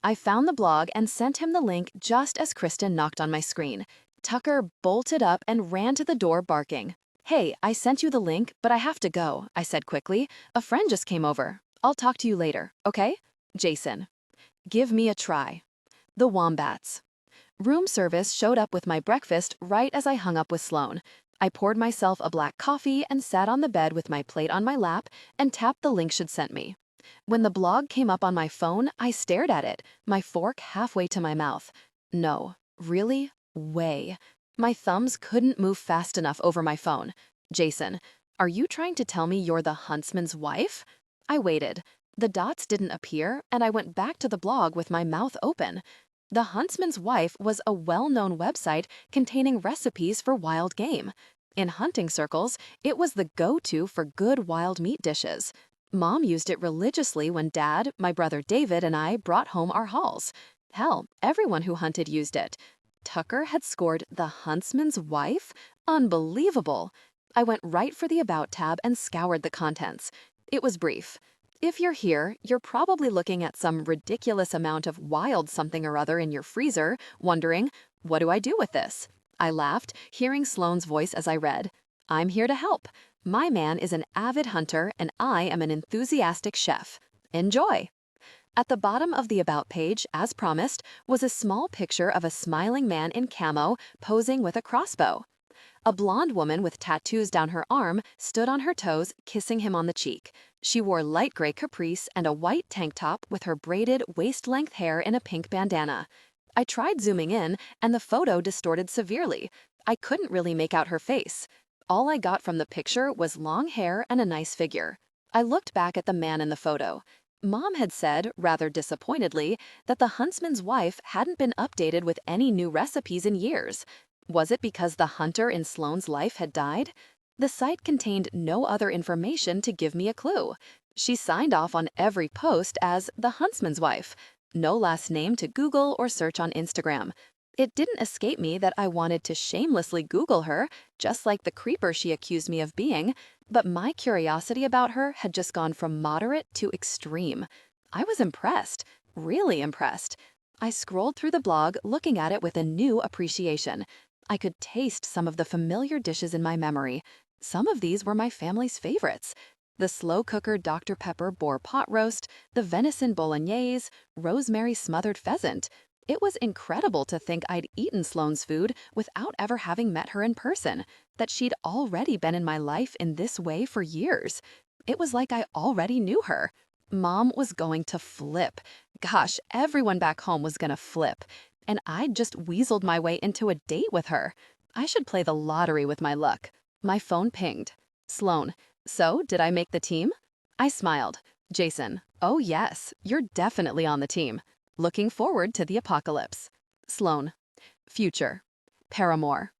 I found the blog and sent him the link just as Kristen knocked on my screen. Tucker bolted up and ran to the door barking. Hey, I sent you the link, but I have to go, I said quickly. A friend just came over. I'll talk to you later, okay? Jason. Give me a try. The Wombats. Room service showed up with my breakfast right as I hung up with Sloan. I poured myself a black coffee and sat on the bed with my plate on my lap and tapped the link she'd sent me. When the blog came up on my phone, I stared at it, my fork halfway to my mouth. No, really? Way. My thumbs couldn't move fast enough over my phone. Jason, are you trying to tell me you're the huntsman's wife? I waited. The dots didn't appear, and I went back to the blog with my mouth open. The Huntsman's Wife was a well-known website containing recipes for wild game. In hunting circles, it was the go-to for good wild meat dishes. Mom used it religiously when Dad, my brother David, and I brought home our hauls. Hell, everyone who hunted used it. Tucker had scored the Huntsman's Wife? Unbelievable. I went right for the About tab and scoured the contents. It was brief. If you're here, you're probably looking at some ridiculous amount of wild something or other in your freezer, wondering, what do I do with this? I laughed, hearing Sloan's voice as I read. I'm here to help. My man is an avid hunter, and I am an enthusiastic chef. Enjoy. At the bottom of the About page, as promised, was a small picture of a smiling man in camo posing with a crossbow. A blonde woman with tattoos down her arm stood on her toes, kissing him on the cheek. She wore light gray caprice and a white tank top with her braided, waist-length hair in a pink bandana. I tried zooming in, and the photo distorted severely. I couldn't really make out her face. All I got from the picture was long hair and a nice figure. I looked back at the man in the photo. Mom had said, rather disappointedly, that the Huntsman's Wife hadn't been updated with any new recipes in years. Was it because the hunter in Sloan's life had died? The site contained no other information to give me a clue. She signed off on every post as the Huntsman's Wife. No last name to Google or search on Instagram. It didn't escape me that I wanted to shamelessly Google her, just like the creeper she accused me of being, but my curiosity about her had just gone from moderate to extreme. I was impressed, really impressed. I scrolled through the blog, looking at it with a new appreciation. I could taste some of the familiar dishes in my memory. Some of these were my family's favorites. The slow cooker Dr. Pepper boar pot roast, the venison bolognese, rosemary smothered pheasant. It was incredible to think I'd eaten Sloan's food without ever having met her in person, that she'd already been in my life in this way for years. It was like I already knew her. Mom was going to flip. Gosh, everyone back home was gonna flip. And I'd just weaseled my way into a date with her. I should play the lottery with my luck. My phone pinged. Sloan, so did I make the team? I smiled. Jason, oh yes, you're definitely on the team. Looking forward to the apocalypse. Sloan, future. Paramore.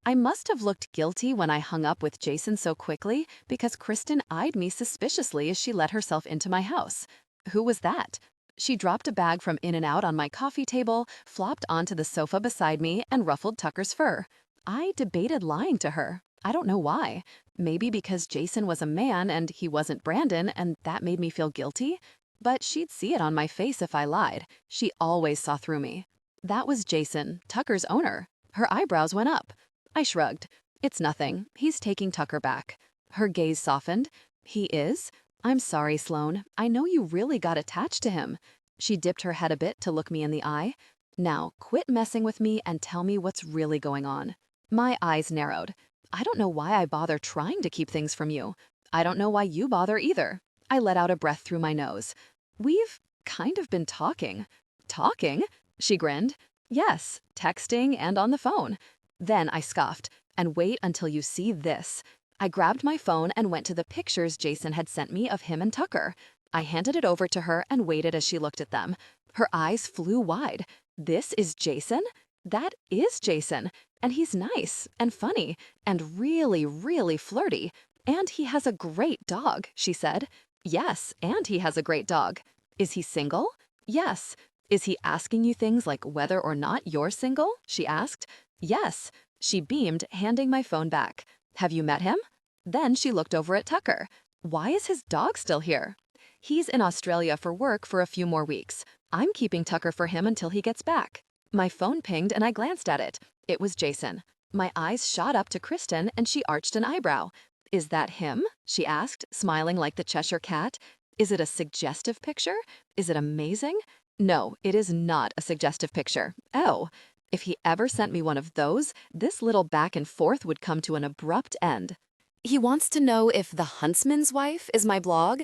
I must have looked guilty when I hung up with Jason so quickly because Kristen eyed me suspiciously as she let herself into my house. Who was that? She dropped a bag from In-N-Out on my coffee table, flopped onto the sofa beside me, and ruffled Tucker's fur. I debated lying to her. I don't know why. Maybe because Jason was a man and he wasn't Brandon, and that made me feel guilty? But she'd see it on my face if I lied. She always saw through me. That was Jason, Tucker's owner. Her eyebrows went up. I shrugged. It's nothing. He's taking Tucker back. Her gaze softened. He is? I'm sorry, Sloan. I know you really got attached to him. She dipped her head a bit to look me in the eye. Now, quit messing with me and tell me what's really going on. My eyes narrowed. I don't know why I bother trying to keep things from you. I don't know why you bother either. I let out a breath through my nose. We've kind of been talking. Talking? She grinned. Yes, texting and on the phone. Then I scoffed. And wait until you see this. I grabbed my phone and went to the pictures Jason had sent me of him and Tucker. I handed it over to her and waited as she looked at them. Her eyes flew wide. This is Jason? That is Jason. And he's nice and funny and really, really flirty. And he has a great dog, she said. Yes, and he has a great dog. Is he single? Yes. Is he asking you things like whether or not you're single? She asked. Yes. She beamed, handing my phone back. Have you met him? Then she looked over at Tucker. Why is his dog still here? He's in Australia for work for a few more weeks. I'm keeping Tucker for him until he gets back. My phone pinged and I glanced at it. It was Jason. My eyes shot up to Kristen and she arched an eyebrow. Is that him? She asked, smiling like the Cheshire Cat. Is it a suggestive picture? Is it amazing? No, it is not a suggestive picture. Oh. If he ever sent me one of those, this little back and forth would come to an abrupt end. He wants to know if The Huntsman's Wife is my blog.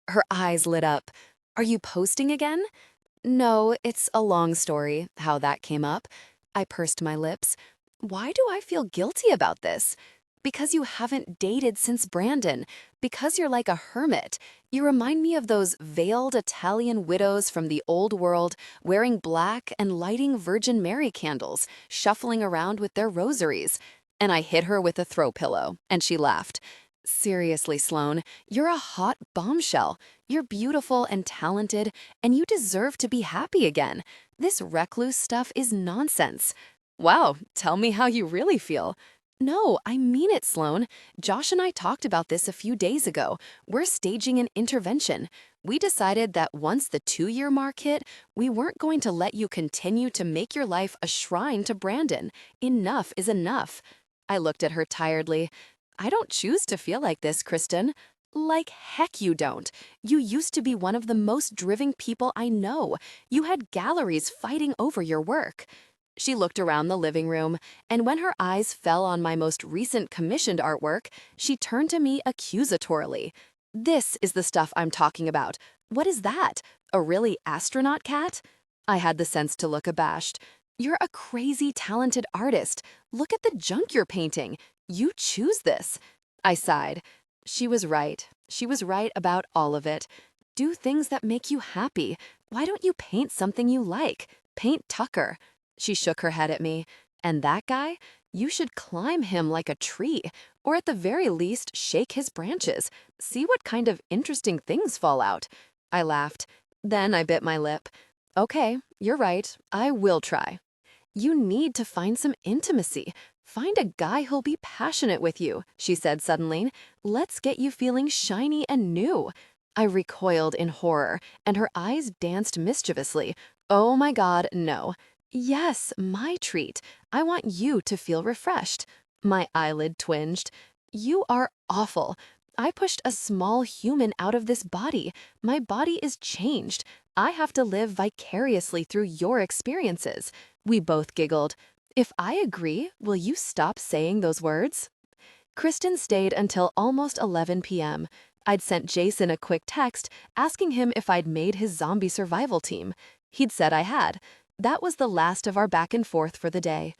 Her eyes lit up. Are you posting again? No, it's a long story, how that came up. I pursed my lips. Why do I feel guilty about this? Because you haven't dated since Brandon. Because you're like a hermit. You remind me of those veiled Italian widows from the old world, wearing black and lighting Virgin Mary candles, shuffling around with their rosaries. And I hit her with a throw pillow, and she laughed. Seriously, Sloan, you're a hot bombshell. You're beautiful and talented, and you deserve to be happy again. This recluse stuff is nonsense. Wow, tell me how you really feel. No, I mean it, Sloan. Josh and I talked about this a few days ago. We're staging an intervention. We decided that once the 2-year mark hit, we weren't going to let you continue to make your life a shrine to Brandon. Enough is enough. I looked at her tiredly. I don't choose to feel like this, Kristen. Like heck you don't. You used to be one of the most driven people I know. You had galleries fighting over your work. She looked around the living room, and when her eyes fell on my most recent commissioned artwork, she turned to me accusatorily. This is the stuff I'm talking about. What is that? A really astronaut cat? I had the sense to look abashed. You're a crazy talented artist. Look at the junk you're painting. You choose this. I sighed. She was right. She was right about all of it. Do things that make you happy. Why don't you paint something you like? Paint Tucker. She shook her head at me. And that guy? You should climb him like a tree, or at the very least shake his branches. See what kind of interesting things fall out. I laughed. Then I bit my lip. Okay, you're right. I will try. You need to find some intimacy. Find a guy who'll be passionate with you, she said suddenly. Let's get you feeling shiny and new. I recoiled in horror, and her eyes danced mischievously. Oh my God, no. Yes, my treat. I want you to feel refreshed. My eyelid twinged. You are awful. I pushed a small human out of this body. My body is changed. I have to live vicariously through your experiences. We both giggled. If I agree, will you stop saying those words? Kristen stayed until almost 11 p.m. I'd sent Jason a quick text asking him if I'd made his zombie survival team. He'd said I had. That was the last of our back and forth for the day.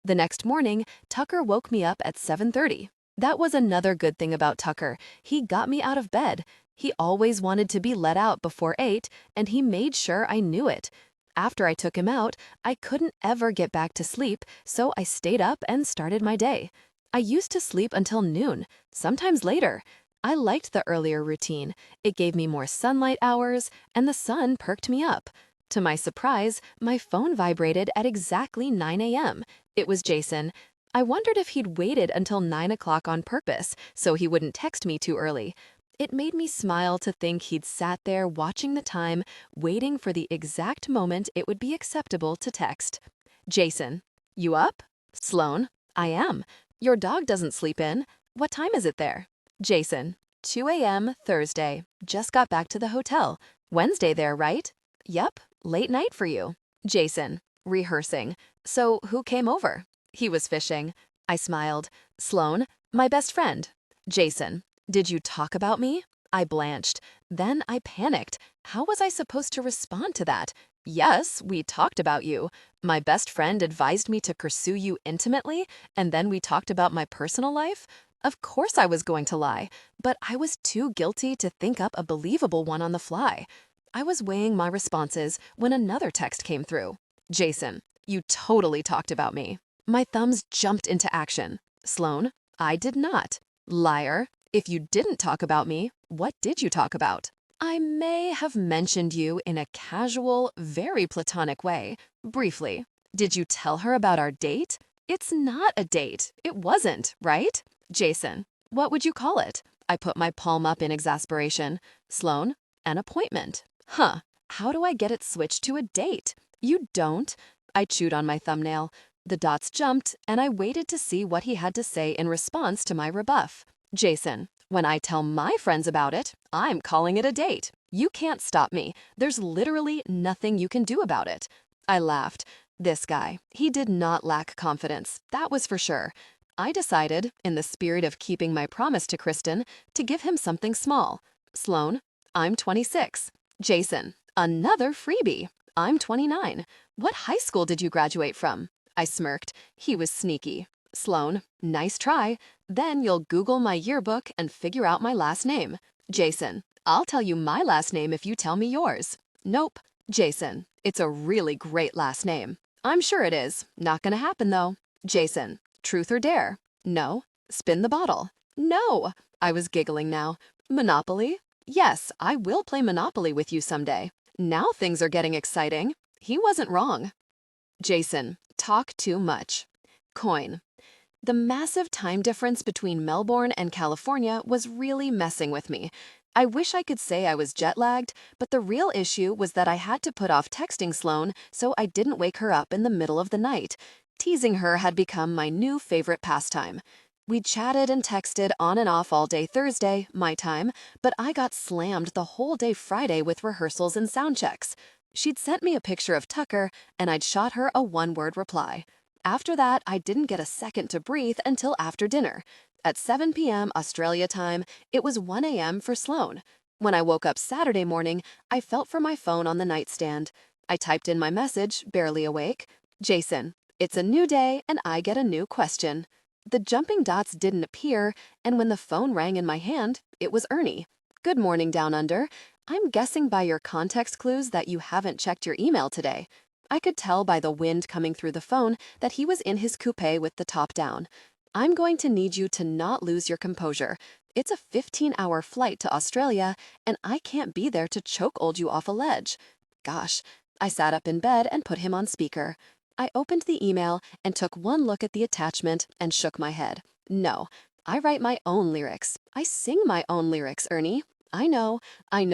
The next morning, Tucker woke me up at 7:30. That was another good thing about Tucker. He got me out of bed. He always wanted to be let out before 8, and he made sure I knew it. After I took him out, I couldn't ever get back to sleep, so I stayed up and started my day. I used to sleep until noon, sometimes later. I liked the earlier routine. It gave me more sunlight hours, and the sun perked me up. To my surprise, my phone vibrated at exactly 9 a.m. It was Jason. I wondered if he'd waited until 9 o'clock on purpose so he wouldn't text me too early. It made me smile to think he'd sat there watching the time, waiting for the exact moment it would be acceptable to text. Jason, you up? Sloan, I am. Your dog doesn't sleep in. What time is it there? Jason, 2 a.m. Thursday. Just got back to the hotel. Wednesday there, right? Yep, late night for you. Jason, rehearsing. So who came over? He was fishing. I smiled. Sloan, my best friend. Jason, did you talk about me? I blanched. Then I panicked. How was I supposed to respond to that? Yes, we talked about you. My best friend advised me to pursue you intimately, and then we talked about my personal life? Of course I was going to lie, but I was too guilty to think up a believable one on the fly. I was weighing my responses when another text came through. Jason, you totally talked about me. My thumbs jumped into action. Sloan, I did not. Liar. If you didn't talk about me, what did you talk about? I may have mentioned you in a casual, very platonic way, briefly. Did you tell her about our date? It's not a date. It wasn't, right? Jason, what would you call it? I put my palm up in exasperation. Sloan, an appointment. Huh, how do I get it switched to a date? You don't. I chewed on my thumbnail. The dots jumped, and I waited to see what he had to say in response to my rebuff. Jason, when I tell my friends about it, I'm calling it a date. You can't stop me. There's literally nothing you can do about it. I laughed. This guy, he did not lack confidence, that was for sure. I decided, in the spirit of keeping my promise to Kristen, to give him something small. Sloan, I'm 26. Jason, another freebie. I'm 29. What high school did you graduate from? I smirked. He was sneaky. Sloan, nice try. Then you'll Google my yearbook and figure out my last name. Jason, I'll tell you my last name if you tell me yours. Nope. Jason, it's a really great last name. I'm sure it is. Not gonna happen though. Jason, truth or dare? No. Spin the bottle? No. I was giggling now. Monopoly? Yes, I will play Monopoly with you someday. Now things are getting exciting. He wasn't wrong. Jason, talk too much. Coin. The massive time difference between Melbourne and California was really messing with me. I wish I could say I was jet-lagged, but the real issue was that I had to put off texting Sloan so I didn't wake her up in the middle of the night. Teasing her had become my new favorite pastime. We chatted and texted on and off all day Thursday, my time, but I got slammed the whole day Friday with rehearsals and sound checks. She'd sent me a picture of Tucker, and I'd shot her a one-word reply. After that, I didn't get a second to breathe until after dinner. At 7 p.m. Australia time, it was 1 a.m. for Sloan. When I woke up Saturday morning, I felt for my phone on the nightstand. I typed in my message, barely awake. Jason, it's a new day and I get a new question. The jumping dots didn't appear, and when the phone rang in my hand, it was Ernie. Good morning, Down Under. I'm guessing by your context clues that you haven't checked your email today. I could tell by the wind coming through the phone that he was in his coupe with the top down. I'm going to need you to not lose your composure. It's a 15-hour flight to Australia, and I can't be there to chokehold you off a ledge. Gosh, I sat up in bed and put him on speaker. I opened the email and took one look at the attachment and shook my head. No, I write my own lyrics. I sing my own lyrics, Ernie. I know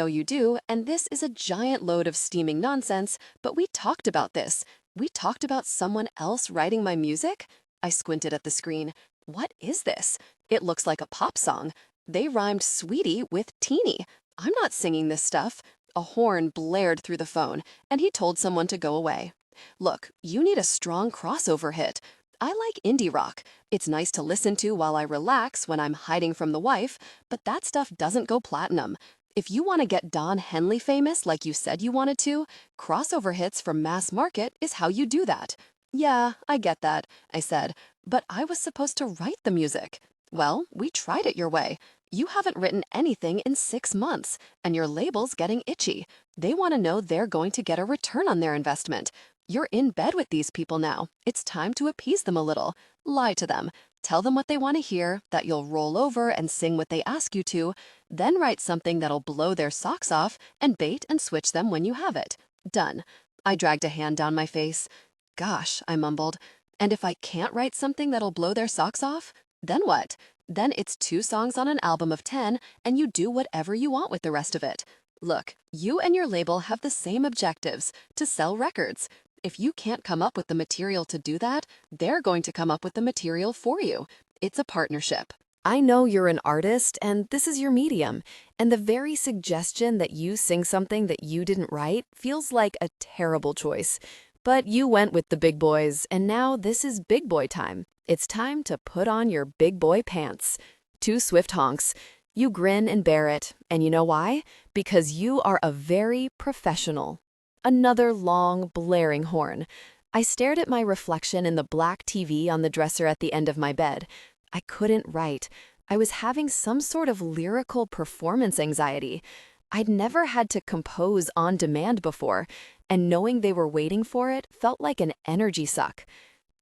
you do, and this is a giant load of steaming nonsense, but we talked about this. We talked about someone else writing my music? I squinted at the screen. What is this? It looks like a pop song. They rhymed sweetie with teeny. I'm not singing this stuff. A horn blared through the phone, and he told someone to go away. Look, you need a strong crossover hit. I like indie rock. It's nice to listen to while I relax when I'm hiding from the wife, but that stuff doesn't go platinum. If you want to get Don Henley famous like you said you wanted to, crossover hits from mass market is how you do that. Yeah, I get that, I said, but I was supposed to write the music. Well, we tried it your way. You haven't written anything in 6 months, and your label's getting itchy. They want to know they're going to get a return on their investment. You're in bed with these people now. It's time to appease them a little. Lie to them. Tell them what they want to hear, that you'll roll over and sing what they ask you to, then write something that'll blow their socks off and bait and switch them when you have it. Done. I dragged a hand down my face. Gosh, I mumbled. And if I can't write something that'll blow their socks off? Then what? Then it's 2 songs on an album of 10, and you do whatever you want with the rest of it. Look, you and your label have the same objectives, to sell records. If you can't come up with the material to do that, they're going to come up with the material for you. It's a partnership. I know you're an artist and this is your medium, and the very suggestion that you sing something that you didn't write feels like a terrible choice. But you went with the big boys, and now this is big boy time. It's time to put on your big boy pants. 2 swift honks. You grin and bear it, and you know why? Because you are a very professional. Another long, blaring horn. I stared at my reflection in the black TV on the dresser at the end of my bed. I couldn't write. I was having some sort of lyrical performance anxiety. I'd never had to compose on demand before, and knowing they were waiting for it felt like an energy suck.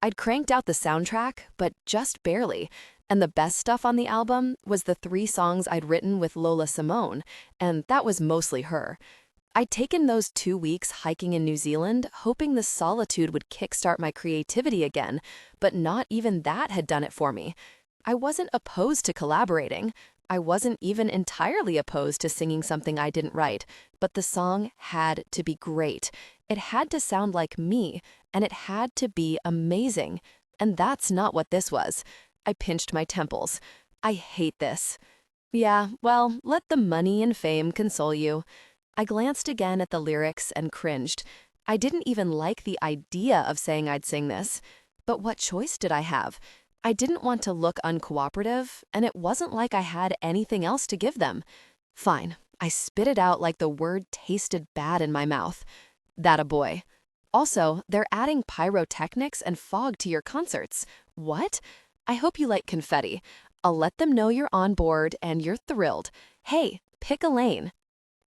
I'd cranked out the soundtrack, but just barely, and the best stuff on the album was the 3 songs I'd written with Lola Simone, and that was mostly her. I'd taken those 2 weeks hiking in New Zealand, hoping the solitude would kickstart my creativity again, but not even that had done it for me. I wasn't opposed to collaborating. I wasn't even entirely opposed to singing something I didn't write, but the song had to be great. It had to sound like me, and it had to be amazing. And that's not what this was. I pinched my temples. I hate this. Yeah, well, let the money and fame console you. I glanced again at the lyrics and cringed. I didn't even like the idea of saying I'd sing this. But what choice did I have? I didn't want to look uncooperative, and it wasn't like I had anything else to give them. Fine, I spit it out like the word tasted bad in my mouth. That a boy. Also, they're adding pyrotechnics and fog to your concerts. What? I hope you like confetti. I'll let them know you're on board and you're thrilled. Hey, pick a lane.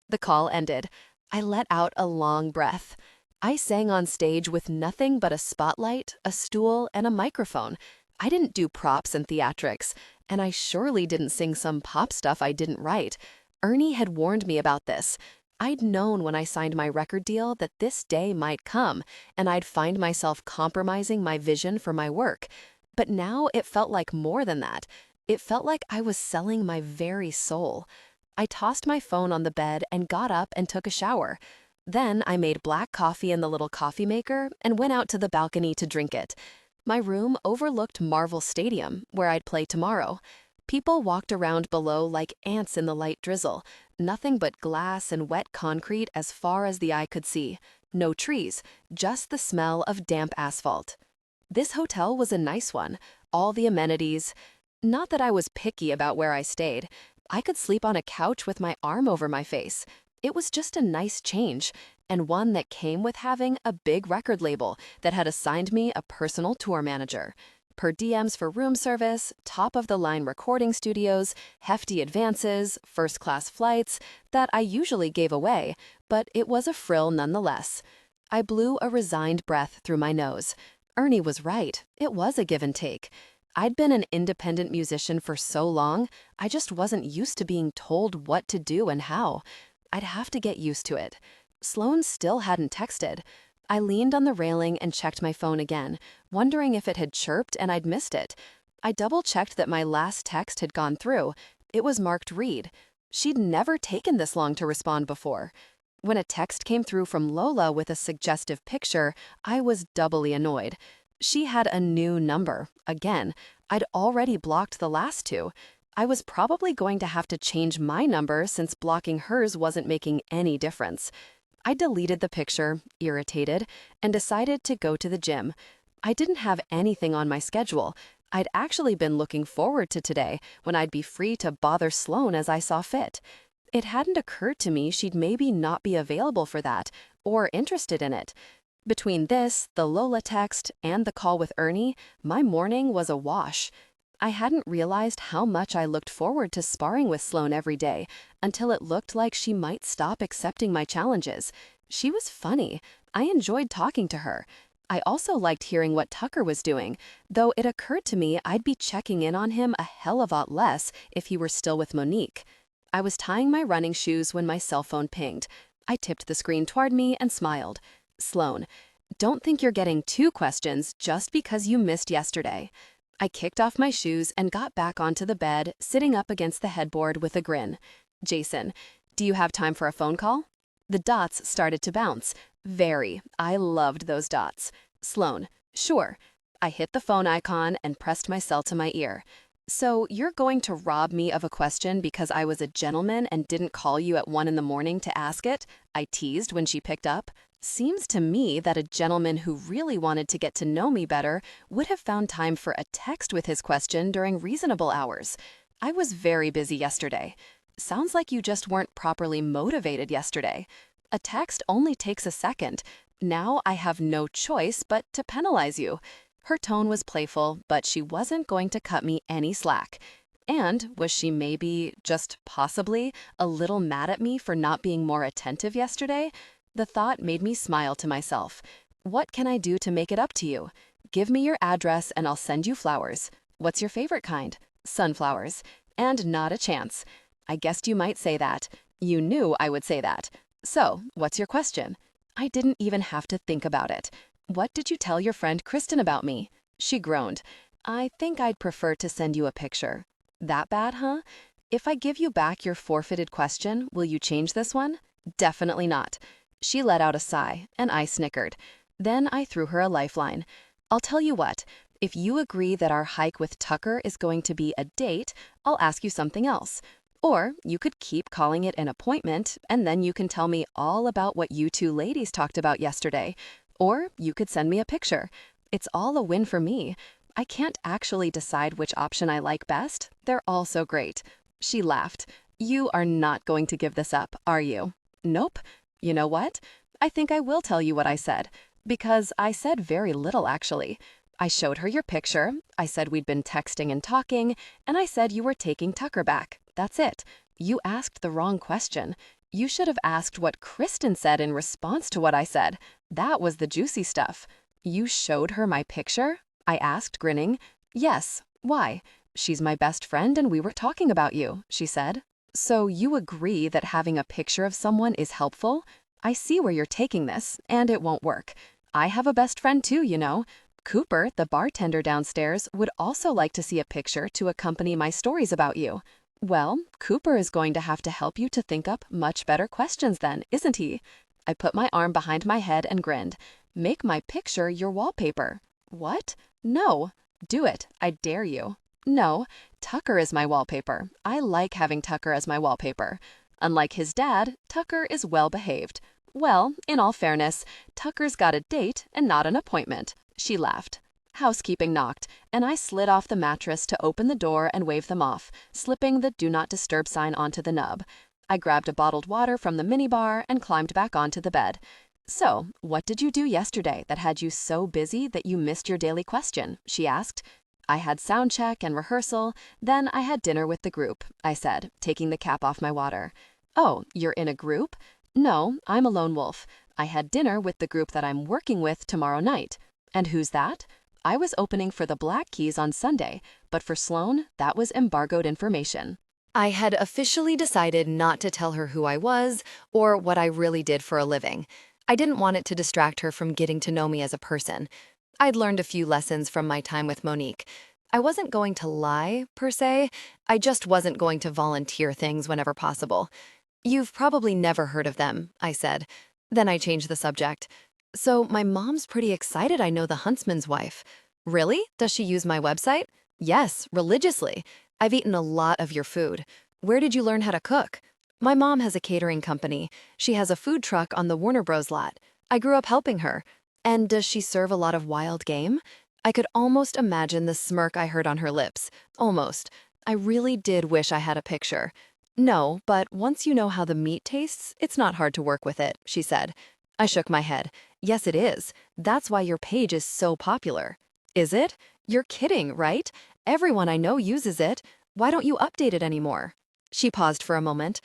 The call ended. I let out a long breath. I sang on stage with nothing but a spotlight, a stool, and a microphone. I didn't do props and theatrics, and I surely didn't sing some pop stuff I didn't write. Ernie had warned me about this. I'd known when I signed my record deal that this day might come, and I'd find myself compromising my vision for my work. But now it felt like more than that. It felt like I was selling my very soul. I tossed my phone on the bed and got up and took a shower. Then I made black coffee in the little coffee maker and went out to the balcony to drink it. My room overlooked Marvel Stadium, where I'd play tomorrow. People walked around below like ants in the light drizzle. Nothing but glass and wet concrete as far as the eye could see. No trees, just the smell of damp asphalt. This hotel was a nice one. All the amenities. Not that I was picky about where I stayed. I could sleep on a couch with my arm over my face. It was just a nice change, and one that came with having a big record label that had assigned me a personal tour manager. Per diems for room service, top-of-the-line recording studios, hefty advances, first-class flights that I usually gave away, but it was a frill nonetheless. I blew a resigned breath through my nose. Ernie was right. It was a give and take. I'd been an independent musician for so long, I just wasn't used to being told what to do and how. I'd have to get used to it. Sloan still hadn't texted. I leaned on the railing and checked my phone again, wondering if it had chirped and I'd missed it. I double-checked that my last text had gone through. It was marked read. She'd never taken this long to respond before. When a text came through from Lola with a suggestive picture, I was doubly annoyed. She had a new number. Again, I'd already blocked the last 2. I was probably going to have to change my number since blocking hers wasn't making any difference. I deleted the picture, irritated, and decided to go to the gym. I didn't have anything on my schedule. I'd actually been looking forward to today when I'd be free to bother Sloan as I saw fit. It hadn't occurred to me she'd maybe not be available for that or interested in it. Between this, the Lola text, and the call with Ernie, my morning was a wash. I hadn't realized how much I looked forward to sparring with Sloan every day until it looked like she might stop accepting my challenges. She was funny. I enjoyed talking to her. I also liked hearing what Tucker was doing, though it occurred to me I'd be checking in on him a hell of a lot less if he were still with Monique. I was tying my running shoes when my cell phone pinged. I tipped the screen toward me and smiled. Sloan, don't think you're getting 2 questions just because you missed yesterday. I kicked off my shoes and got back onto the bed, sitting up against the headboard with a grin. Jason, do you have time for a phone call? The dots started to bounce. Very. I loved those dots. Sloan, sure. I hit the phone icon and pressed my cell to my ear. So you're going to rob me of a question because I was a gentleman and didn't call you at 1 in the morning to ask it? I teased when she picked up. Seems to me that a gentleman who really wanted to get to know me better would have found time for a text with his question during reasonable hours. I was very busy yesterday. Sounds like you just weren't properly motivated yesterday. A text only takes a second. Now I have no choice but to penalize you. Her tone was playful, but she wasn't going to cut me any slack. And was she maybe, just possibly, a little mad at me for not being more attentive yesterday? The thought made me smile to myself. What can I do to make it up to you? Give me your address and I'll send you flowers. What's your favorite kind? Sunflowers. And not a chance. I guessed you might say that. You knew I would say that. So, what's your question? I didn't even have to think about it. What did you tell your friend Kristen about me? She groaned. I think I'd prefer to send you a picture. That bad, huh? If I give you back your forfeited question, will you change this one? Definitely not. She let out a sigh, and I snickered. Then I threw her a lifeline. I'll tell you what, if you agree that our hike with Tucker is going to be a date, I'll ask you something else. Or you could keep calling it an appointment, and then you can tell me all about what you 2 ladies talked about yesterday. Or you could send me a picture. It's all a win for me. I can't actually decide which option I like best. They're all so great. She laughed. You are not going to give this up, are you? Nope. You know what? I think I will tell you what I said, because I said very little actually. I showed her your picture, I said we'd been texting and talking, and I said you were taking Tucker back. That's it. You asked the wrong question. You should have asked what Kristen said in response to what I said. That was the juicy stuff. You showed her my picture? I asked, grinning. Yes. Why? She's my best friend and we were talking about you, she said. So you agree that having a picture of someone is helpful? I see where you're taking this, and it won't work. I have a best friend too, you know. Cooper, the bartender downstairs, would also like to see a picture to accompany my stories about you. Well, Cooper is going to have to help you to think up much better questions then, isn't he? I put my arm behind my head and grinned. Make my picture your wallpaper. What? No. Do it. I dare you. No, Tucker is my wallpaper. I like having Tucker as my wallpaper. Unlike his dad, Tucker is well behaved. Well, in all fairness, Tucker's got a date and not an appointment. She laughed. Housekeeping knocked, and I slid off the mattress to open the door and wave them off, slipping the Do Not Disturb sign onto the nub. I grabbed a bottled water from the minibar and climbed back onto the bed. So, what did you do yesterday that had you so busy that you missed your daily question? She asked. I had sound check and rehearsal, then I had dinner with the group, I said, taking the cap off my water. Oh, you're in a group? No, I'm a lone wolf. I had dinner with the group that I'm working with tomorrow night. And who's that? I was opening for the Black Keys on Sunday, but for Sloan, that was embargoed information. I had officially decided not to tell her who I was or what I really did for a living. I didn't want it to distract her from getting to know me as a person. I'd learned a few lessons from my time with Monique. I wasn't going to lie, per se. I just wasn't going to volunteer things whenever possible. You've probably never heard of them, I said. Then I changed the subject. So my mom's pretty excited I know the huntsman's wife. Really? Does she use my website? Yes, religiously. I've eaten a lot of your food. Where did you learn how to cook? My mom has a catering company. She has a food truck on the Warner Bros. Lot. I grew up helping her. And does she serve a lot of wild game? I could almost imagine the smirk I heard on her lips. Almost. I really did wish I had a picture. No, but once you know how the meat tastes, it's not hard to work with it, she said. I shook my head. Yes, it is. That's why your page is so popular. Is it? You're kidding, right? Everyone I know uses it. Why don't you update it anymore? She paused for a moment.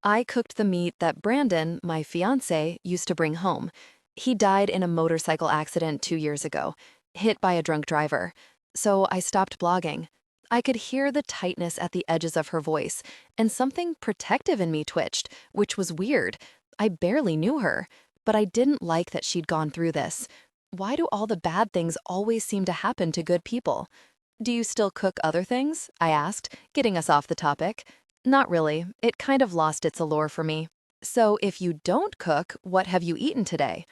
I cooked the meat that Brandon, my fiancé, used to bring home. He died in a motorcycle accident 2 years ago, hit by a drunk driver. So I stopped blogging. I could hear the tightness at the edges of her voice, and something protective in me twitched, which was weird. I barely knew her, but I didn't like that she'd gone through this. Why do all the bad things always seem to happen to good people? Do you still cook other things? I asked, getting us off the topic. Not really. It kind of lost its allure for me. So if you don't cook, what have you eaten today?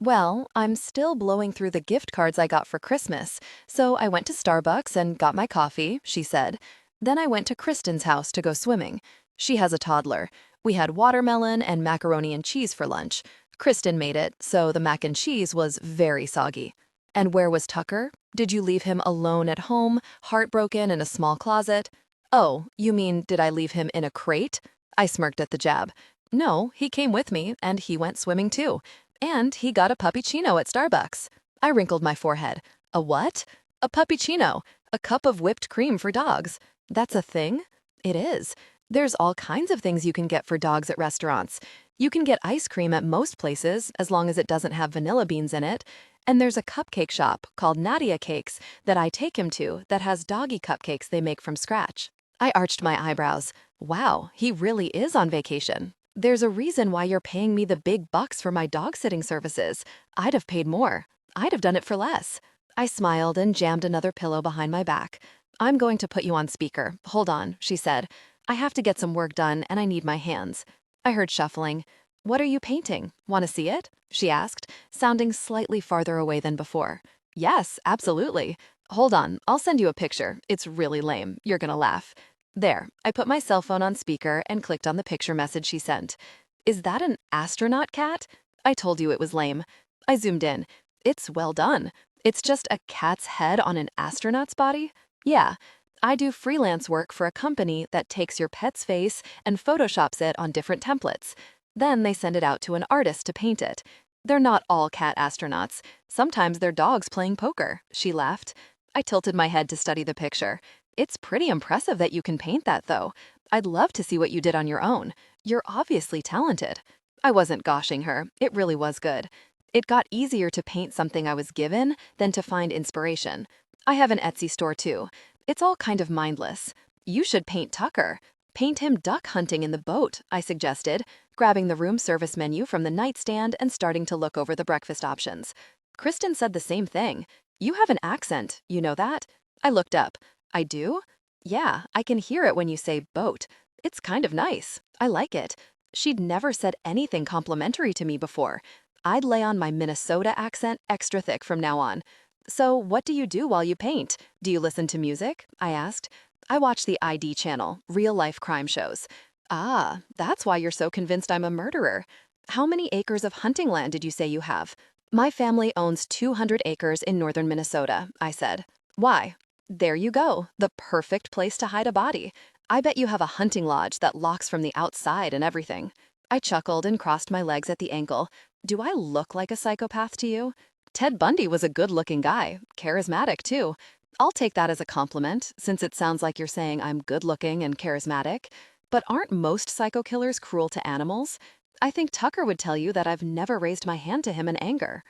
Well, I'm still blowing through the gift cards I got for Christmas, so I went to Starbucks and got my coffee, she said. Then I went to Kristen's house to go swimming. She has a toddler. We had watermelon and macaroni and cheese for lunch. Kristen made it, so the mac and cheese was very soggy. And where was Tucker? Did you leave him alone at home, heartbroken in a small closet? Oh, you mean did I leave him in a crate? I smirked at the jab. No, he came with me, and he went swimming too. And he got a puppuccino at Starbucks. I wrinkled my forehead. A what? A puppuccino, a cup of whipped cream for dogs. That's a thing? It is. There's all kinds of things you can get for dogs at restaurants. You can get ice cream at most places, as long as it doesn't have vanilla beans in it. And there's a cupcake shop called Nadia Cakes that I take him to that has doggy cupcakes they make from scratch. I arched my eyebrows. Wow, he really is on vacation. There's a reason why you're paying me the big bucks for my dog-sitting services. I'd have paid more. I'd have done it for less. I smiled and jammed another pillow behind my back. I'm going to put you on speaker. Hold on, she said. I have to get some work done and I need my hands. I heard shuffling. What are you painting? Want to see it? She asked, sounding slightly farther away than before. Yes, absolutely. Hold on, I'll send you a picture. It's really lame. You're gonna laugh. There, I put my cell phone on speaker and clicked on the picture message she sent. Is that an astronaut cat? I told you it was lame. I zoomed in. It's well done. It's just a cat's head on an astronaut's body? Yeah. I do freelance work for a company that takes your pet's face and photoshops it on different templates. Then they send it out to an artist to paint it. They're not all cat astronauts. Sometimes they're dogs playing poker, she laughed. I tilted my head to study the picture. It's pretty impressive that you can paint that, though. I'd love to see what you did on your own. You're obviously talented. I wasn't gawshing her. It really was good. It got easier to paint something I was given than to find inspiration. I have an Etsy store, too. It's all kind of mindless. You should paint Tucker. Paint him duck hunting in the boat, I suggested, grabbing the room service menu from the nightstand and starting to look over the breakfast options. Kristen said the same thing. You have an accent, you know that? I looked up. I do? Yeah, I can hear it when you say boat. It's kind of nice. I like it. She'd never said anything complimentary to me before. I'd lay on my Minnesota accent extra thick from now on. So what do you do while you paint? Do you listen to music? I asked. I watch the ID channel, real-life crime shows. Ah, that's why you're so convinced I'm a murderer. How many acres of hunting land did you say you have? My family owns 200 acres in northern Minnesota, I said. Why? There you go, the perfect place to hide a body. I bet you have a hunting lodge that locks from the outside and everything. I chuckled and crossed my legs at the ankle. Do I look like a psychopath to you? Ted Bundy was a good-looking guy, charismatic too. I'll take that as a compliment, since it sounds like you're saying I'm good-looking and charismatic. But aren't most psycho killers cruel to animals? I think Tucker would tell you that I've never raised my hand to him in anger.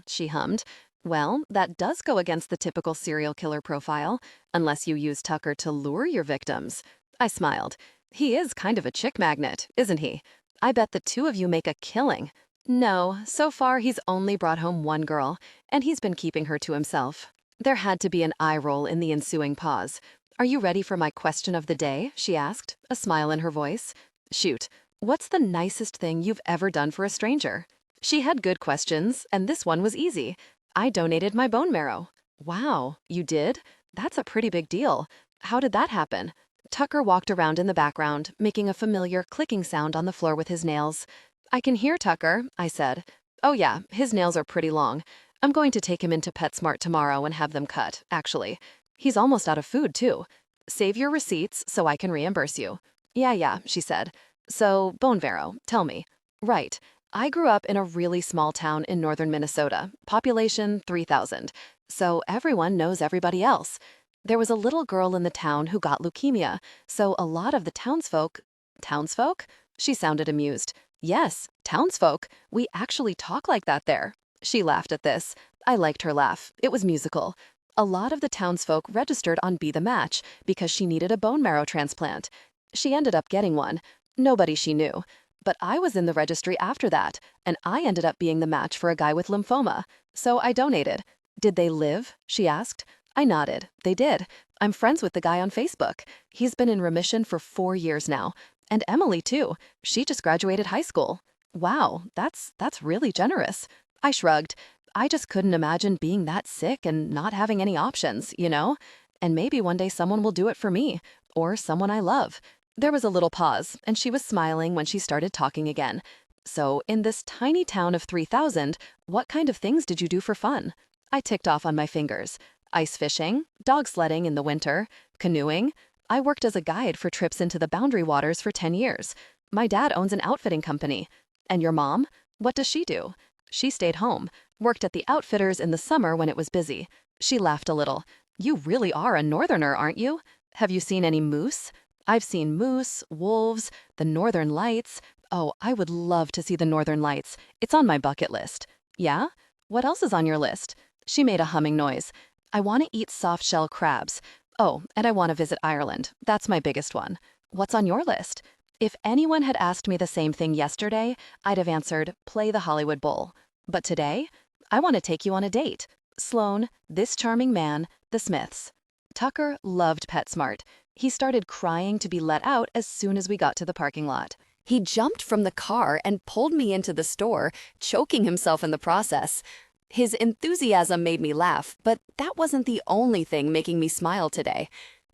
She hummed. Well, that does go against the typical serial killer profile, unless you use Tucker to lure your victims. I smiled. He is kind of a chick magnet, isn't he? I bet the two of you make a killing. No, so far he's only brought home one girl, and he's been keeping her to himself. There had to be an eye roll in the ensuing pause. Are you ready for my question of the day? She asked, a smile in her voice. Shoot, what's the nicest thing you've ever done for a stranger? She had good questions, and this one was easy. I donated my bone marrow. Wow, you did? That's a pretty big deal. How did that happen? Tucker walked around in the background, making a familiar clicking sound on the floor with his nails. I can hear Tucker, I said. Oh yeah, his nails are pretty long. I'm going to take him into PetSmart tomorrow and have them cut, actually. He's almost out of food, too. Save your receipts so I can reimburse you. Yeah, she said. So, bone marrow, tell me. Right. I grew up in a really small town in northern Minnesota, population 3,000, so everyone knows everybody else. There was a little girl in the town who got leukemia, so a lot of the townsfolk... Townsfolk? She sounded amused. Yes, townsfolk. We actually talk like that there. She laughed at this. I liked her laugh. It was musical. A lot of the townsfolk registered on Be the Match because she needed a bone marrow transplant. She ended up getting one. Nobody she knew. But I was in the registry after that, and I ended up being the match for a guy with lymphoma. So I donated. Did they live? She asked. I nodded. They did. I'm friends with the guy on Facebook. He's been in remission for 4 years now. And Emily, too. She just graduated high school. Wow, that's really generous. I shrugged. I just couldn't imagine being that sick and not having any options, you know? And maybe one day someone will do it for me, or someone I love. There was a little pause, and she was smiling when she started talking again. So, in this tiny town of 3,000, what kind of things did you do for fun? I ticked off on my fingers. Ice fishing, dog sledding in the winter, canoeing. I worked as a guide for trips into the Boundary Waters for 10 years. My dad owns an outfitting company. And your mom? What does she do? She stayed home, worked at the outfitters in the summer when it was busy. She laughed a little. You really are a northerner, aren't you? Have you seen any moose? I've seen moose, wolves, the northern lights. Oh, I would love to see the northern lights. It's on my bucket list. Yeah? What else is on your list? She made a humming noise. I want to eat soft-shell crabs. Oh, and I want to visit Ireland. That's my biggest one. What's on your list? If anyone had asked me the same thing yesterday, I'd have answered, play the Hollywood Bowl. But today, I want to take you on a date. Sloan, this charming man, the Smiths. Tucker loved PetSmart. He started crying to be let out as soon as we got to the parking lot. He jumped from the car and pulled me into the store, choking himself in the process. His enthusiasm made me laugh, but that wasn't the only thing making me smile today.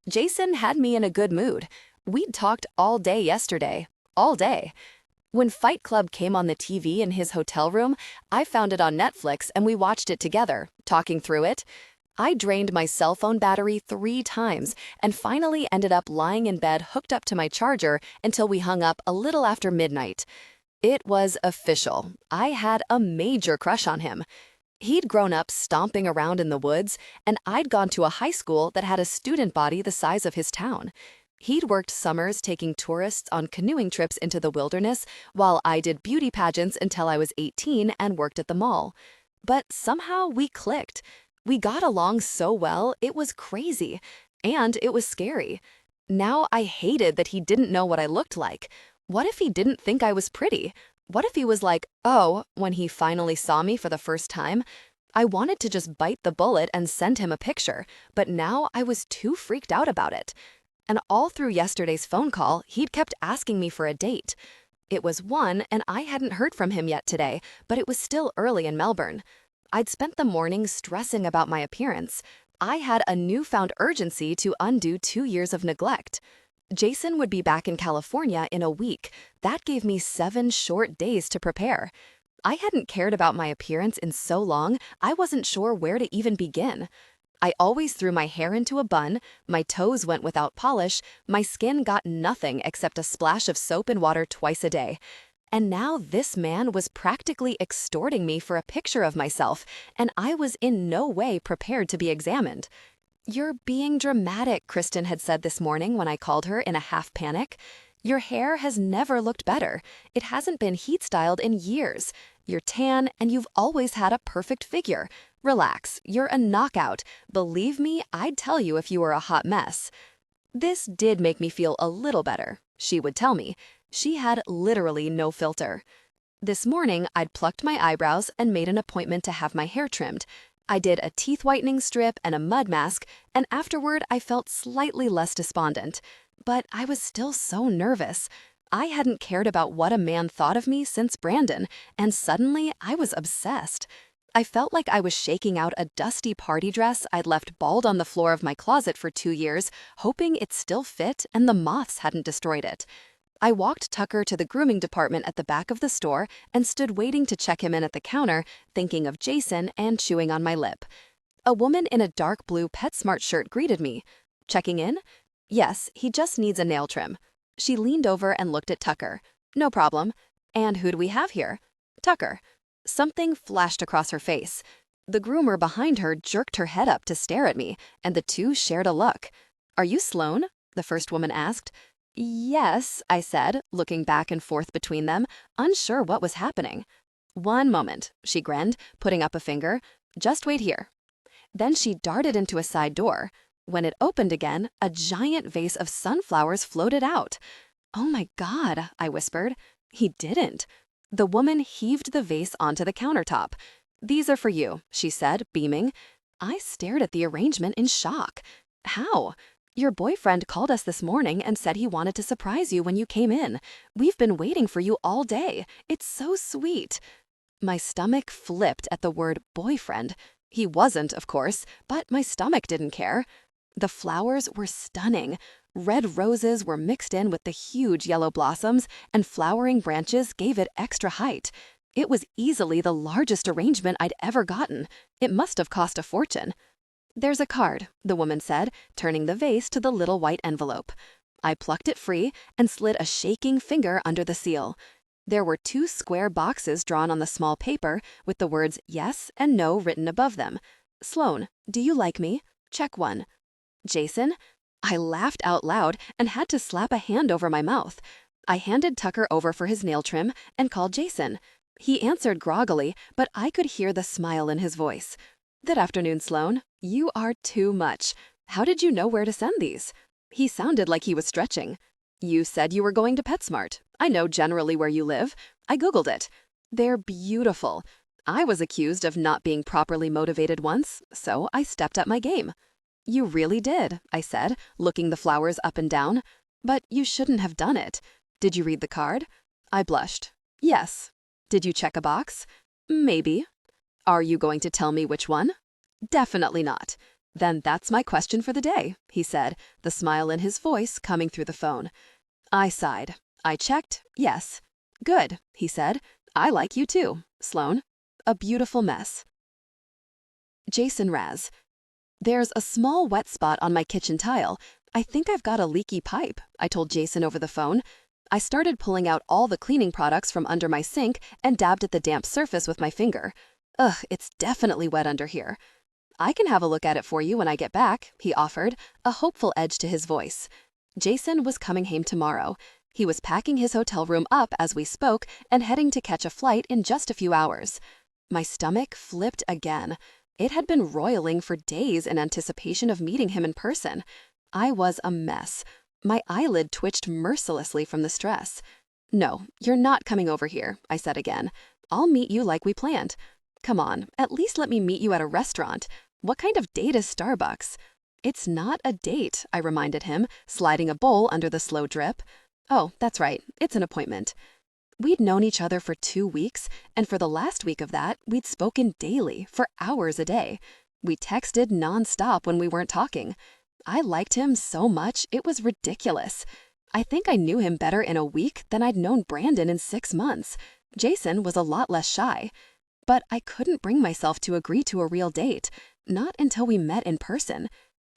Jason had me in a good mood. We'd talked all day yesterday. All day. When Fight Club came on the TV in his hotel room, I found it on Netflix and we watched it together, talking through it. I drained my cell phone battery 3 times and finally ended up lying in bed hooked up to my charger until we hung up a little after midnight. It was official. I had a major crush on him. He'd grown up stomping around in the woods, and I'd gone to a high school that had a student body the size of his town. He'd worked summers taking tourists on canoeing trips into the wilderness, while I did beauty pageants until I was 18 and worked at the mall. But somehow we clicked. We got along so well, it was crazy. And it was scary. Now I hated that he didn't know what I looked like. What if he didn't think I was pretty? What if he was like, oh, when he finally saw me for the first time? I wanted to just bite the bullet and send him a picture, but now I was too freaked out about it. And all through yesterday's phone call, he'd kept asking me for a date. It was 1, and I hadn't heard from him yet today, but it was still early in Melbourne. I'd spent the morning stressing about my appearance. I had a newfound urgency to undo 2 years of neglect. Jason would be back in California in a week. That gave me 7 short days to prepare. I hadn't cared about my appearance in so long, I wasn't sure where to even begin. I always threw my hair into a bun, my toes went without polish, my skin got nothing except a splash of soap and water twice a day. And now this man was practically extorting me for a picture of myself, and I was in no way prepared to be examined. You're being dramatic, Kristen had said this morning when I called her in a half panic. Your hair has never looked better. It hasn't been heat-styled in years. You're tan, and you've always had a perfect figure. Relax, you're a knockout. Believe me, I'd tell you if you were a hot mess. This did make me feel a little better, she would tell me. She had literally no filter. This morning, I'd plucked my eyebrows and made an appointment to have my hair trimmed. I did a teeth whitening strip and a mud mask, and afterward I felt slightly less despondent. But I was still so nervous. I hadn't cared about what a man thought of me since Brandon, and suddenly I was obsessed. I felt like I was shaking out a dusty party dress I'd left balled on the floor of my closet for 2 years, hoping it still fit and the moths hadn't destroyed it. I walked Tucker to the grooming department at the back of the store and stood waiting to check him in at the counter, thinking of Jason and chewing on my lip. A woman in a dark blue PetSmart shirt greeted me. Checking in? Yes, he just needs a nail trim. She leaned over and looked at Tucker. No problem. And who do we have here? Tucker. Something flashed across her face. The groomer behind her jerked her head up to stare at me, and the two shared a look. Are you Sloan? The first woman asked. Yes, I said, looking back and forth between them, unsure what was happening. One moment, she grinned, putting up a finger. Just wait here. Then she darted into a side door. When it opened again, a giant vase of sunflowers floated out. Oh my God, I whispered. He didn't. The woman heaved the vase onto the countertop. These are for you, she said, beaming. I stared at the arrangement in shock. How? Your boyfriend called us this morning and said he wanted to surprise you when you came in. We've been waiting for you all day. It's so sweet. My stomach flipped at the word boyfriend. He wasn't, of course, but my stomach didn't care. The flowers were stunning. Red roses were mixed in with the huge yellow blossoms, and flowering branches gave it extra height. It was easily the largest arrangement I'd ever gotten. It must have cost a fortune. There's a card, the woman said, turning the vase to the little white envelope. I plucked it free and slid a shaking finger under the seal. There were 2 square boxes drawn on the small paper with the words yes and no written above them. Sloan, do you like me? Check 1. Jason? I laughed out loud and had to slap a hand over my mouth. I handed Tucker over for his nail trim and called Jason. He answered groggily, but I could hear the smile in his voice. Good afternoon, Sloan. You are too much. How did you know where to send these? He sounded like he was stretching. You said you were going to PetSmart. I know generally where you live. I Googled it. They're beautiful. I was accused of not being properly motivated once, so I stepped up my game. You really did, I said, looking the flowers up and down. But you shouldn't have done it. Did you read the card? I blushed. Yes. Did you check a box? Maybe. Are you going to tell me which one? Definitely not. Then that's my question for the day, he said, the smile in his voice coming through the phone. I sighed. I checked, yes. Good, he said. I like you too, Sloan. A beautiful mess. Jason Raz. There's a small wet spot on my kitchen tile. I think I've got a leaky pipe, I told Jason over the phone. I started pulling out all the cleaning products from under my sink and dabbed at the damp surface with my finger. Ugh, it's definitely wet under here. I can have a look at it for you when I get back, he offered, a hopeful edge to his voice. Jason was coming home tomorrow. He was packing his hotel room up as we spoke and heading to catch a flight in just a few hours. My stomach flipped again. It had been roiling for days in anticipation of meeting him in person. I was a mess. My eyelid twitched mercilessly from the stress. No, you're not coming over here, I said again. I'll meet you like we planned. Come on, at least let me meet you at a restaurant. What kind of date is Starbucks? It's not a date, I reminded him, sliding a bowl under the slow drip. Oh, that's right, it's an appointment. We'd known each other for 2 weeks, and for the last week of that, we'd spoken daily, for hours a day. We texted nonstop when we weren't talking. I liked him so much, it was ridiculous. I think I knew him better in a week than I'd known Brandon in 6 months. Jason was a lot less shy. But I couldn't bring myself to agree to a real date, not until we met in person.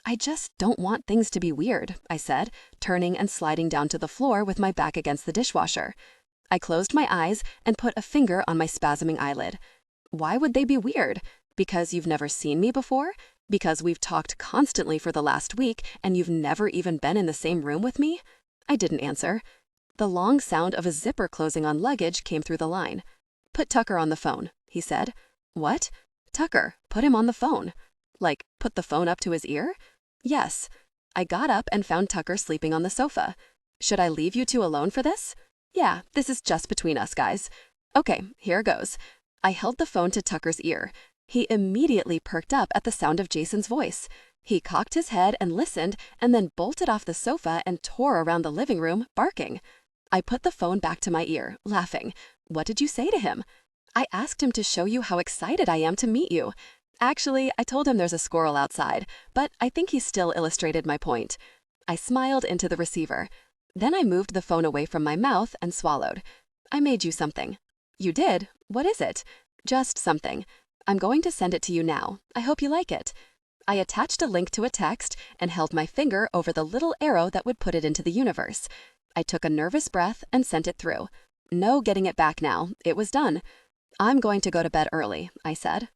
I just don't want things to be weird, I said, turning and sliding down to the floor with my back against the dishwasher. I closed my eyes and put a finger on my spasming eyelid. Why would they be weird? Because you've never seen me before? Because we've talked constantly for the last week and you've never even been in the same room with me? I didn't answer. The long sound of a zipper closing on luggage came through the line. Put Tucker on the phone, he said. What? Tucker, put him on the phone. Like, put the phone up to his ear? Yes. I got up and found Tucker sleeping on the sofa. Should I leave you two alone for this? Yeah, this is just between us, guys. Okay, here goes. I held the phone to Tucker's ear. He immediately perked up at the sound of Jason's voice. He cocked his head and listened, and then bolted off the sofa and tore around the living room, barking. I put the phone back to my ear, laughing. What did you say to him? I asked him to show you how excited I am to meet you. Actually, I told him there's a squirrel outside, but I think he still illustrated my point. I smiled into the receiver. Then I moved the phone away from my mouth and swallowed. I made you something. You did? What is it? Just something. I'm going to send it to you now. I hope you like it. I attached a link to a text and held my finger over the little arrow that would put it into the universe. I took a nervous breath and sent it through. No getting it back now. It was done. I'm going to go to bed early, I said.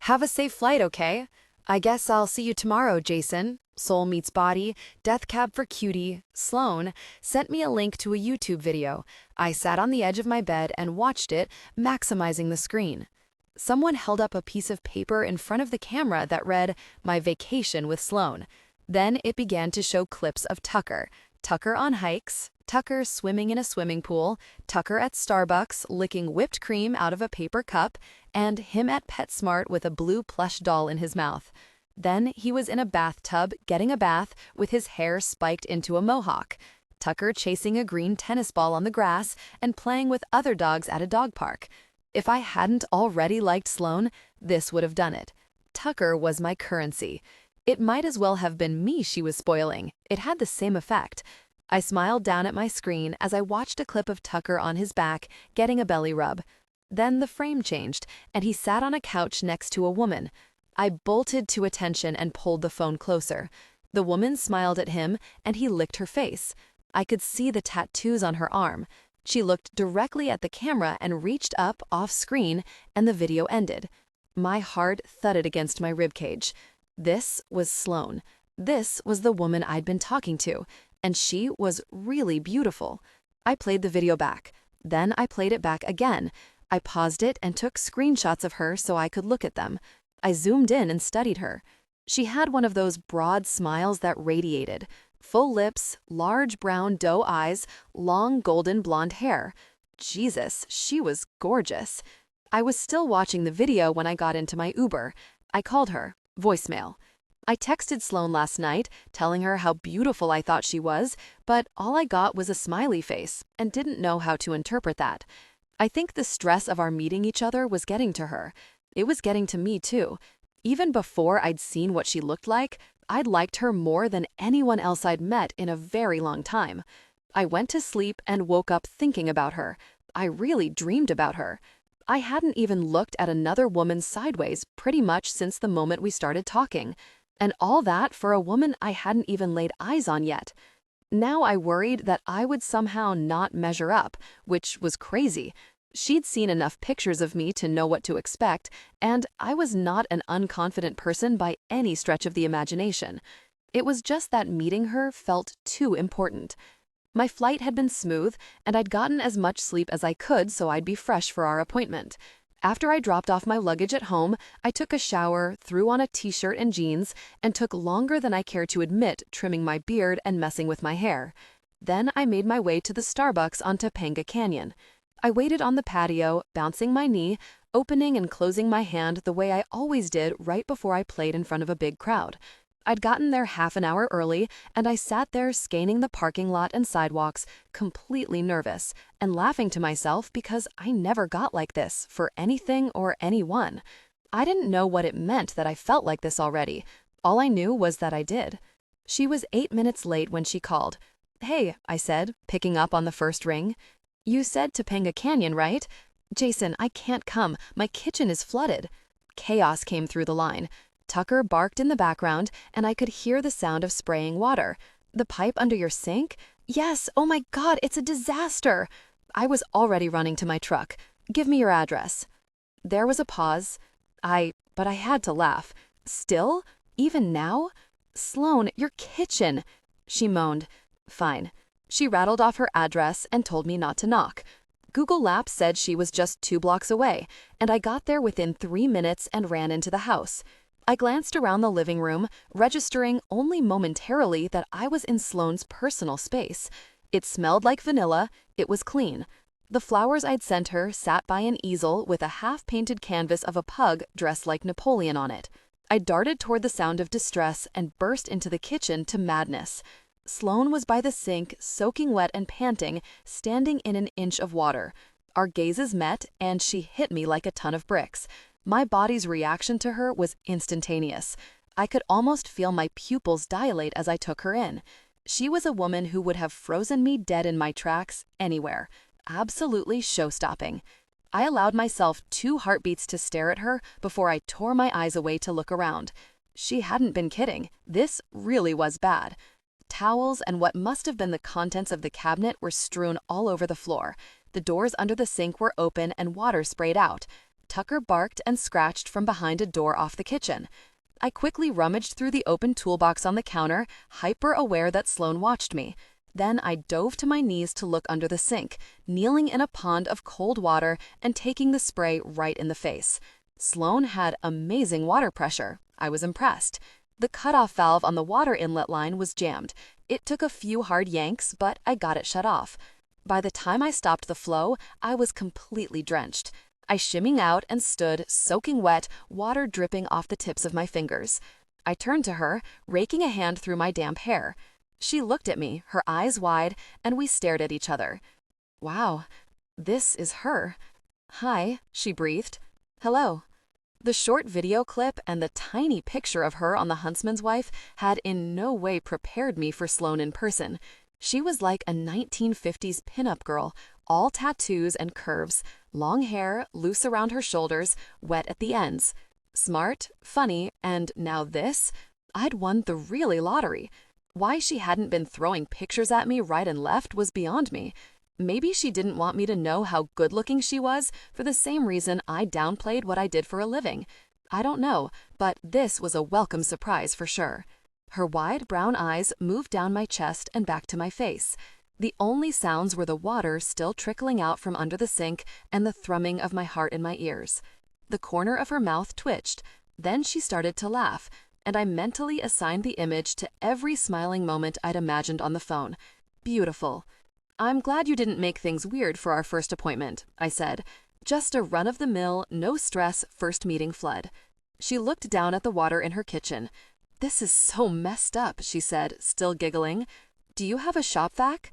Have a safe flight, okay? I guess I'll see you tomorrow, Jason, Soul Meets Body, Death Cab for Cutie, Sloan, sent me a link to a YouTube video. I sat on the edge of my bed and watched it, maximizing the screen. Someone held up a piece of paper in front of the camera that read, "My Vacation with Sloan." Then it began to show clips of Tucker. Tucker on hikes, Tucker swimming in a swimming pool, Tucker at Starbucks licking whipped cream out of a paper cup, and him at PetSmart with a blue plush doll in his mouth. Then he was in a bathtub getting a bath with his hair spiked into a mohawk. Tucker chasing a green tennis ball on the grass and playing with other dogs at a dog park. If I hadn't already liked Sloan, this would have done it. Tucker was my currency. It might as well have been me she was spoiling. It had the same effect. I smiled down at my screen as I watched a clip of Tucker on his back getting a belly rub. Then the frame changed, and he sat on a couch next to a woman. I bolted to attention and pulled the phone closer. The woman smiled at him, and he licked her face. I could see the tattoos on her arm. She looked directly at the camera and reached up off screen, and the video ended. My heart thudded against my ribcage. This was Sloan. This was the woman I'd been talking to, and she was really beautiful. I played the video back. Then I played it back again. I paused it and took screenshots of her so I could look at them. I zoomed in and studied her. She had one of those broad smiles that radiated. Full lips, large brown doe eyes, long golden blonde hair. Jesus, she was gorgeous. I was still watching the video when I got into my Uber. I called her. Voicemail. I texted Sloan last night, telling her how beautiful I thought she was, but all I got was a smiley face and didn't know how to interpret that. I think the stress of our meeting each other was getting to her. It was getting to me too. Even before I'd seen what she looked like, I'd liked her more than anyone else I'd met in a very long time. I went to sleep and woke up thinking about her. I really dreamed about her. I hadn't even looked at another woman sideways pretty much since the moment we started talking. And all that for a woman I hadn't even laid eyes on yet. Now I worried that I would somehow not measure up, which was crazy. She'd seen enough pictures of me to know what to expect, and I was not an unconfident person by any stretch of the imagination. It was just that meeting her felt too important. My flight had been smooth, and I'd gotten as much sleep as I could so I'd be fresh for our appointment. After I dropped off my luggage at home, I took a shower, threw on a t-shirt and jeans, and took longer than I cared to admit trimming my beard and messing with my hair. Then I made my way to the Starbucks on Topanga Canyon. I waited on the patio, bouncing my knee, opening and closing my hand the way I always did right before I played in front of a big crowd. I'd gotten there half an hour early, and I sat there scanning the parking lot and sidewalks, completely nervous, and laughing to myself because I never got like this for anything or anyone. I didn't know what it meant that I felt like this already. All I knew was that I did. She was 8 minutes late when she called. "Hey," I said, picking up on the first ring. "You said Topanga Canyon, right?" "Jason, I can't come. My kitchen is flooded." Chaos came through the line. Tucker barked in the background, and I could hear the sound of spraying water. "The pipe under your sink?" "Yes, oh my God, it's a disaster." I was already running to my truck. "Give me your address." There was a pause. But I had to laugh. "Still? Even now?" "Sloan, your kitchen," she moaned. "Fine." She rattled off her address and told me not to knock. Google Maps said she was just 2 blocks away, and I got there within 3 minutes and ran into the house. I glanced around the living room, registering only momentarily that I was in Sloan's personal space. It smelled like vanilla. It was clean. The flowers I'd sent her sat by an easel with a half-painted canvas of a pug dressed like Napoleon on it. I darted toward the sound of distress and burst into the kitchen to madness. Sloan was by the sink, soaking wet and panting, standing in an inch of water. Our gazes met, and she hit me like a ton of bricks. My body's reaction to her was instantaneous. I could almost feel my pupils dilate as I took her in. She was a woman who would have frozen me dead in my tracks anywhere. Absolutely show-stopping. I allowed myself 2 heartbeats to stare at her before I tore my eyes away to look around. She hadn't been kidding. This really was bad. Towels and what must have been the contents of the cabinet were strewn all over the floor. The doors under the sink were open and water sprayed out. Tucker barked and scratched from behind a door off the kitchen. I quickly rummaged through the open toolbox on the counter, hyper-aware that Sloan watched me. Then I dove to my knees to look under the sink, kneeling in a pond of cold water and taking the spray right in the face. Sloan had amazing water pressure. I was impressed. The cutoff valve on the water inlet line was jammed. It took a few hard yanks, but I got it shut off. By the time I stopped the flow, I was completely drenched. I shimmied out and stood, soaking wet, water dripping off the tips of my fingers. I turned to her, raking a hand through my damp hair. She looked at me, her eyes wide, and we stared at each other. Wow, this is her. Hi, she breathed. Hello. The short video clip and the tiny picture of her on The Huntsman's Wife had in no way prepared me for Sloan in person. She was like a 1950s pinup girl, all tattoos and curves, long hair, loose around her shoulders, wet at the ends. Smart, funny, and now this? I'd won the really lottery. Why she hadn't been throwing pictures at me right and left was beyond me. Maybe she didn't want me to know how good-looking she was for the same reason I downplayed what I did for a living. I don't know, but this was a welcome surprise for sure. Her wide brown eyes moved down my chest and back to my face. The only sounds were the water still trickling out from under the sink and the thrumming of my heart in my ears. The corner of her mouth twitched. Then she started to laugh, and I mentally assigned the image to every smiling moment I'd imagined on the phone. Beautiful. I'm glad you didn't make things weird for our first appointment, I said. Just a run-of-the-mill, no-stress first meeting flood. She looked down at the water in her kitchen. This is so messed up, she said, still giggling. Do you have a shop vac?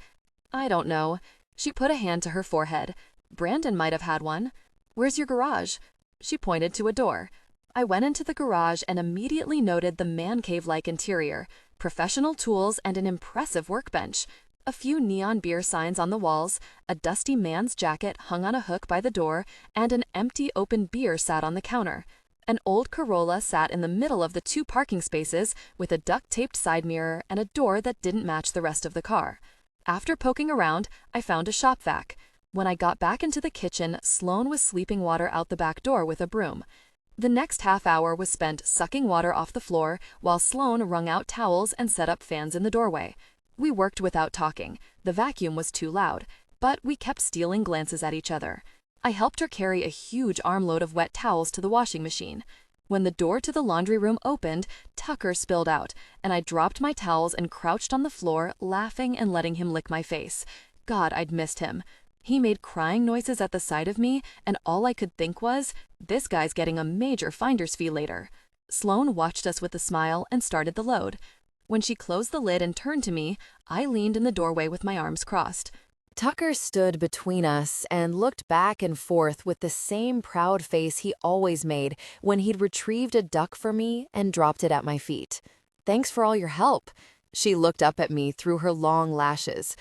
I don't know. She put a hand to her forehead. Brandon might have had one. Where's your garage? She pointed to a door. I went into the garage and immediately noted the man cave-like interior, professional tools and an impressive workbench. A few neon beer signs on the walls, a dusty man's jacket hung on a hook by the door, and an empty open beer sat on the counter. An old Corolla sat in the middle of the 2 parking spaces with a duct-taped side mirror and a door that didn't match the rest of the car. After poking around, I found a shop vac. When I got back into the kitchen, Sloan was sweeping water out the back door with a broom. The next half hour was spent sucking water off the floor while Sloan wrung out towels and set up fans in the doorway. We worked without talking. The vacuum was too loud, but we kept stealing glances at each other. I helped her carry a huge armload of wet towels to the washing machine. When the door to the laundry room opened, Tucker spilled out, and I dropped my towels and crouched on the floor, laughing and letting him lick my face. God, I'd missed him. He made crying noises at the sight of me, and all I could think was, this guy's getting a major finder's fee later. Sloan watched us with a smile and started the load. When she closed the lid and turned to me, I leaned in the doorway with my arms crossed. Tucker stood between us and looked back and forth with the same proud face he always made when he'd retrieved a duck for me and dropped it at my feet. Thanks for all your help. She looked up at me through her long lashes.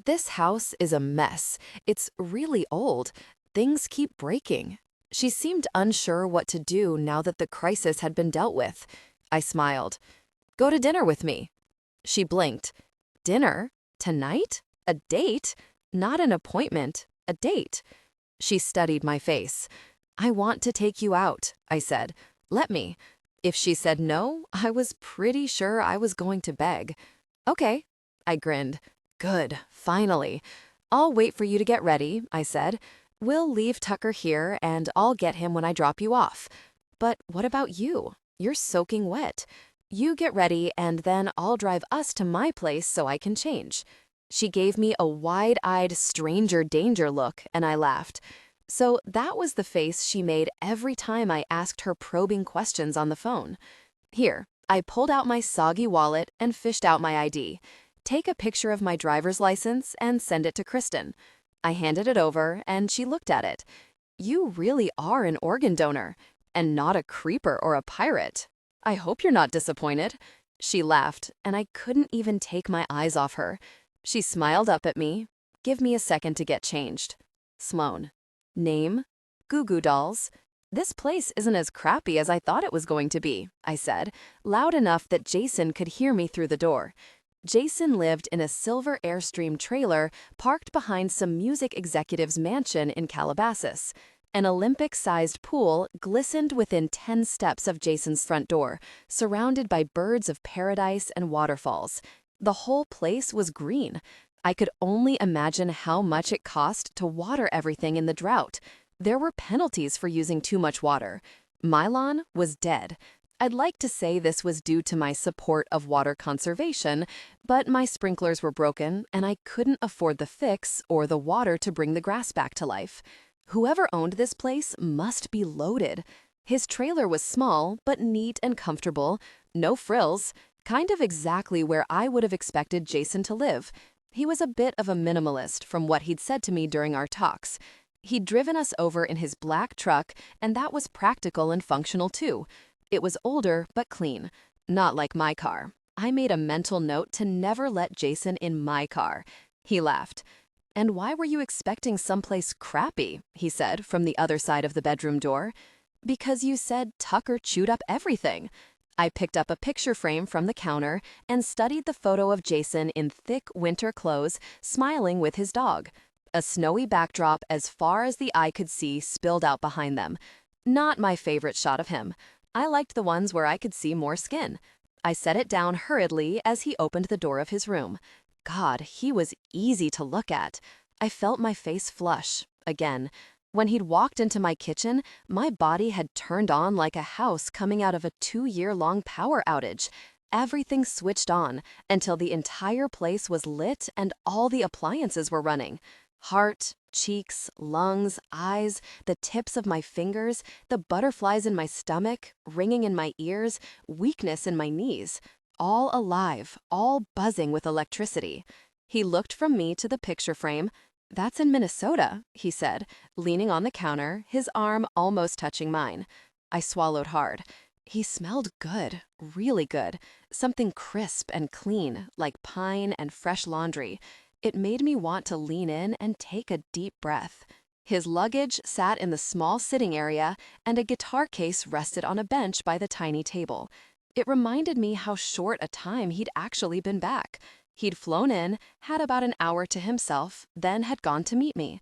This house is a mess. It's really old. Things keep breaking. She seemed unsure what to do now that the crisis had been dealt with. I smiled. Go to dinner with me. She blinked. Dinner? Tonight? A date? Not an appointment, a date. She studied my face. I want to take you out, I said. Let me. If she said no, I was pretty sure I was going to beg. Okay, I grinned. Good, finally. I'll wait for you to get ready, I said. We'll leave Tucker here and I'll get him when I drop you off. But what about you? You're soaking wet. You get ready and then I'll drive us to my place so I can change. She gave me a wide-eyed stranger danger look and I laughed. So that was the face she made every time I asked her probing questions on the phone. Here, I pulled out my soggy wallet and fished out my ID. Take a picture of my driver's license and send it to Kristen. I handed it over and she looked at it. You really are an organ donor and not a creeper or a pirate. I hope you're not disappointed. She laughed, and I couldn't even take my eyes off her. She smiled up at me. Give me a second to get changed. Sloan. Name? Goo Goo Dolls. This place isn't as crappy as I thought it was going to be, I said, loud enough that Jason could hear me through the door. Jason lived in a silver Airstream trailer parked behind some music executive's mansion in Calabasas. An Olympic-sized pool glistened within 10 steps of Jason's front door, surrounded by birds of paradise and waterfalls. The whole place was green. I could only imagine how much it cost to water everything in the drought. There were penalties for using too much water. My lawn was dead. I'd like to say this was due to my support of water conservation, but my sprinklers were broken and I couldn't afford the fix or the water to bring the grass back to life. Whoever owned this place must be loaded. His trailer was small, but neat and comfortable, no frills, kind of exactly where I would have expected Jason to live. He was a bit of a minimalist from what he'd said to me during our talks. He'd driven us over in his black truck, and that was practical and functional too. It was older, but clean. Not like my car. I made a mental note to never let Jason in my car. He laughed. "And why were you expecting someplace crappy?" he said from the other side of the bedroom door. "Because you said Tucker chewed up everything." I picked up a picture frame from the counter and studied the photo of Jason in thick winter clothes, smiling with his dog. A snowy backdrop as far as the eye could see spilled out behind them. Not my favorite shot of him. I liked the ones where I could see more skin. I set it down hurriedly as he opened the door of his room. God, he was easy to look at. I felt my face flush, again. When he'd walked into my kitchen, my body had turned on like a house coming out of a 2-year-long power outage. Everything switched on until the entire place was lit and all the appliances were running. Heart, cheeks, lungs, eyes, the tips of my fingers, the butterflies in my stomach, ringing in my ears, weakness in my knees. All alive, all buzzing with electricity. He looked from me to the picture frame. "That's in Minnesota," he said, leaning on the counter, his arm almost touching mine. I swallowed hard. He smelled good, really good. Something crisp and clean, like pine and fresh laundry. It made me want to lean in and take a deep breath. His luggage sat in the small sitting area, and a guitar case rested on a bench by the tiny table. It reminded me how short a time he'd actually been back. He'd flown in, had about an hour to himself, then had gone to meet me.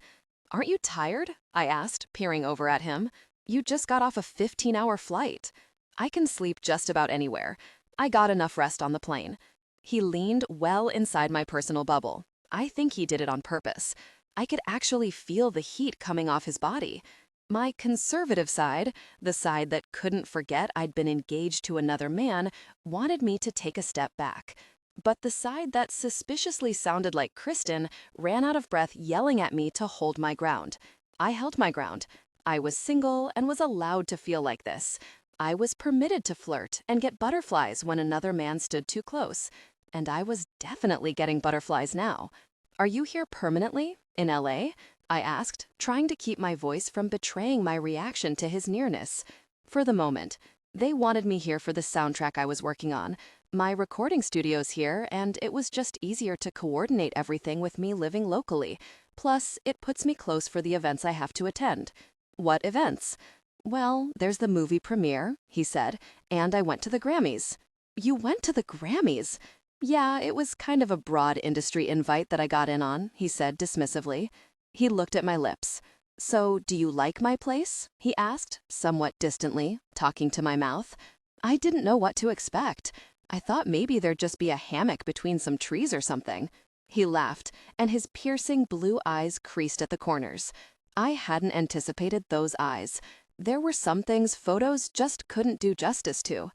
"Aren't you tired?" I asked, peering over at him. "You just got off a 15-hour flight." "I can sleep just about anywhere. I got enough rest on the plane." He leaned well inside my personal bubble. I think he did it on purpose. I could actually feel the heat coming off his body. My conservative side, the side that couldn't forget I'd been engaged to another man, wanted me to take a step back. But the side that suspiciously sounded like Kristen ran out of breath yelling at me to hold my ground. I held my ground. I was single and was allowed to feel like this. I was permitted to flirt and get butterflies when another man stood too close. And I was definitely getting butterflies now. "Are you here permanently? In LA?" I asked, trying to keep my voice from betraying my reaction to his nearness. "For the moment. They wanted me here for the soundtrack I was working on. My recording studio's here, and it was just easier to coordinate everything with me living locally. Plus, it puts me close for the events I have to attend." "What events?" "Well, there's the movie premiere," he said, "and I went to the Grammys." "You went to the Grammys?" "Yeah, it was kind of a broad industry invite that I got in on," he said dismissively. He looked at my lips. "So, do you like my place?" he asked, somewhat distantly, talking to my mouth. I didn't know what to expect. I thought maybe there'd just be a hammock between some trees or something. He laughed, and his piercing blue eyes creased at the corners. I hadn't anticipated those eyes. There were some things photos just couldn't do justice to.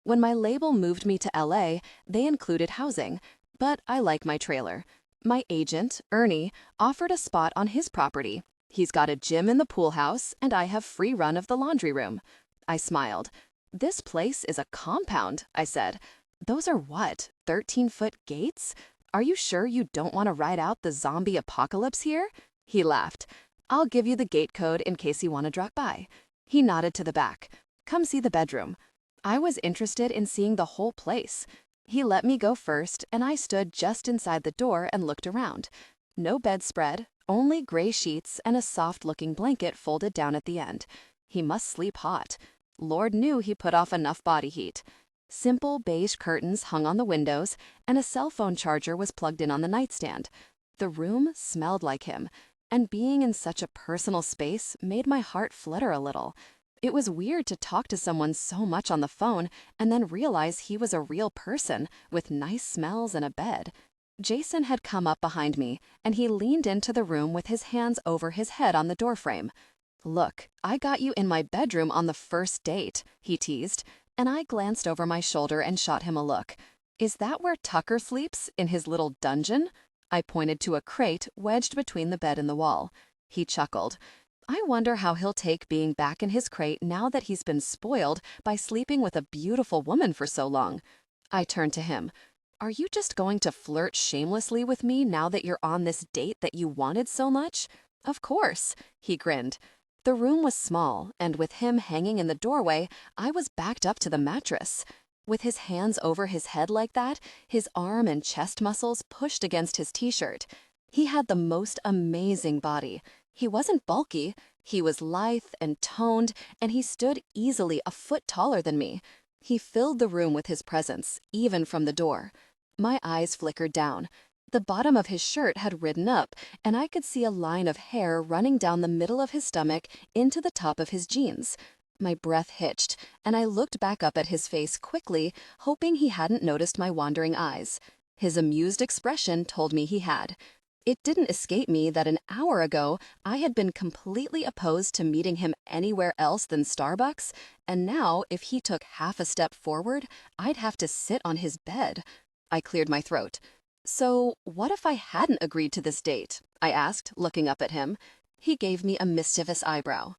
When my label moved me to LA, they included housing, but I like my trailer. My agent, Ernie, offered a spot on his property. He's got a gym in the pool house, and I have free run of the laundry room. I smiled. "This place is a compound," I said. "Those are what, 13-foot gates? Are you sure you don't want to ride out the zombie apocalypse here?" He laughed. "I'll give you the gate code in case you want to drop by." He nodded to the back. "Come see the bedroom." I was interested in seeing the whole place. He let me go first, and I stood just inside the door and looked around. No bedspread, only gray sheets and a soft-looking blanket folded down at the end. He must sleep hot. Lord knew he put off enough body heat. Simple beige curtains hung on the windows, and a cell phone charger was plugged in on the nightstand. The room smelled like him, and being in such a personal space made my heart flutter a little. It was weird to talk to someone so much on the phone and then realize he was a real person with nice smells and a bed. Jason had come up behind me, and he leaned into the room with his hands over his head on the doorframe. "Look, I got you in my bedroom on the first date," he teased, and I glanced over my shoulder and shot him a look. "Is that where Tucker sleeps, in his little dungeon?" I pointed to a crate wedged between the bed and the wall. He chuckled. "I wonder how he'll take being back in his crate now that he's been spoiled by sleeping with a beautiful woman for so long." I turned to him. "Are you just going to flirt shamelessly with me now that you're on this date that you wanted so much?" "Of course," he grinned. The room was small, and with him hanging in the doorway, I was backed up to the mattress. With his hands over his head like that, his arm and chest muscles pushed against his t-shirt. He had the most amazing body. He wasn't bulky, he was lithe and toned, and he stood easily a foot taller than me. He filled the room with his presence, even from the door. My eyes flickered down. The bottom of his shirt had ridden up, and I could see a line of hair running down the middle of his stomach into the top of his jeans. My breath hitched, and I looked back up at his face quickly, hoping he hadn't noticed my wandering eyes. His amused expression told me he had. It didn't escape me that an hour ago I had been completely opposed to meeting him anywhere else than Starbucks, and now if he took half a step forward, I'd have to sit on his bed. I cleared my throat. "So, what if I hadn't agreed to this date?" I asked, looking up at him. He gave me a mischievous eyebrow.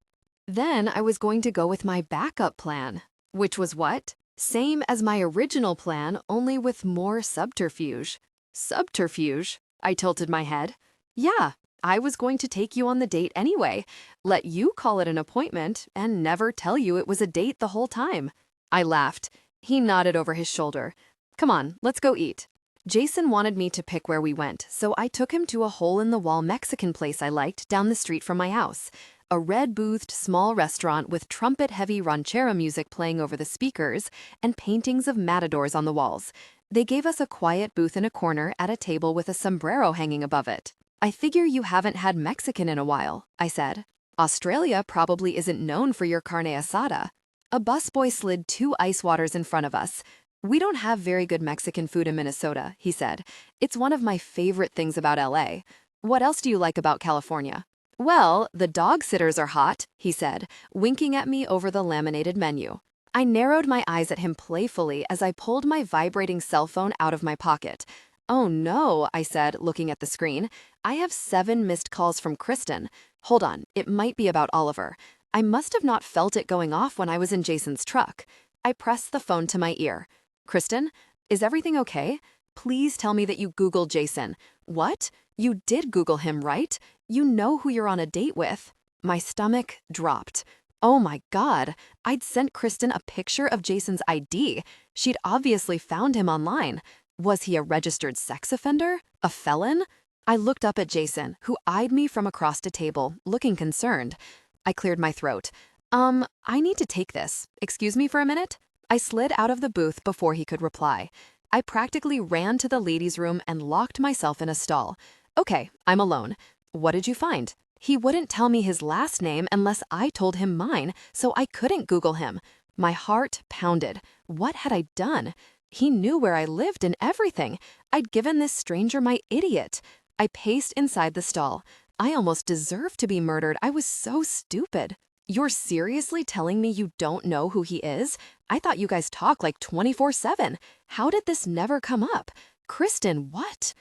"Then I was going to go with my backup plan." "Which was what?" "Same as my original plan, only with more subterfuge." "Subterfuge?" I tilted my head. "Yeah, I was going to take you on the date anyway, let you call it an appointment, and never tell you it was a date the whole time." I laughed. He nodded over his shoulder. "Come on, let's go eat." Jason wanted me to pick where we went, so I took him to a hole-in-the-wall Mexican place I liked down the street from my house. A red-boothed small restaurant with trumpet-heavy ranchera music playing over the speakers and paintings of matadors on the walls. They gave us a quiet booth in a corner at a table with a sombrero hanging above it. "I figure you haven't had Mexican in a while," I said. "Australia probably isn't known for your carne asada." A busboy slid 2 ice waters in front of us. "We don't have very good Mexican food in Minnesota," he said. "It's one of my favorite things about LA. What else do you like about California?" "Well, the dog sitters are hot," he said, winking at me over the laminated menu. I narrowed my eyes at him playfully as I pulled my vibrating cell phone out of my pocket. "Oh no," I said, looking at the screen. "I have 7 missed calls from Kristen. Hold on, it might be about Oliver. I must have not felt it going off when I was in Jason's truck." I pressed the phone to my ear. "Kristen, is everything okay? Please tell me that you Googled Jason." "What? You did Google him, right? You know who you're on a date with." My stomach dropped. Oh my God, I'd sent Kristen a picture of Jason's ID. She'd obviously found him online. Was he a registered sex offender? A felon? I looked up at Jason, who eyed me from across the table, looking concerned. I cleared my throat. I need to take this. Excuse me for a minute?" I slid out of the booth before he could reply. I practically ran to the ladies' room and locked myself in a stall. "Okay, I'm alone. What did you find?" He wouldn't tell me his last name unless I told him mine, so I couldn't Google him. My heart pounded. What had I done? He knew where I lived and everything. I'd given this stranger my idiot. I paced inside the stall. I almost deserved to be murdered. I was so stupid. "You're seriously telling me you don't know who he is? I thought you guys talk like 24/7. How did this never come up?" "Kristen, what?"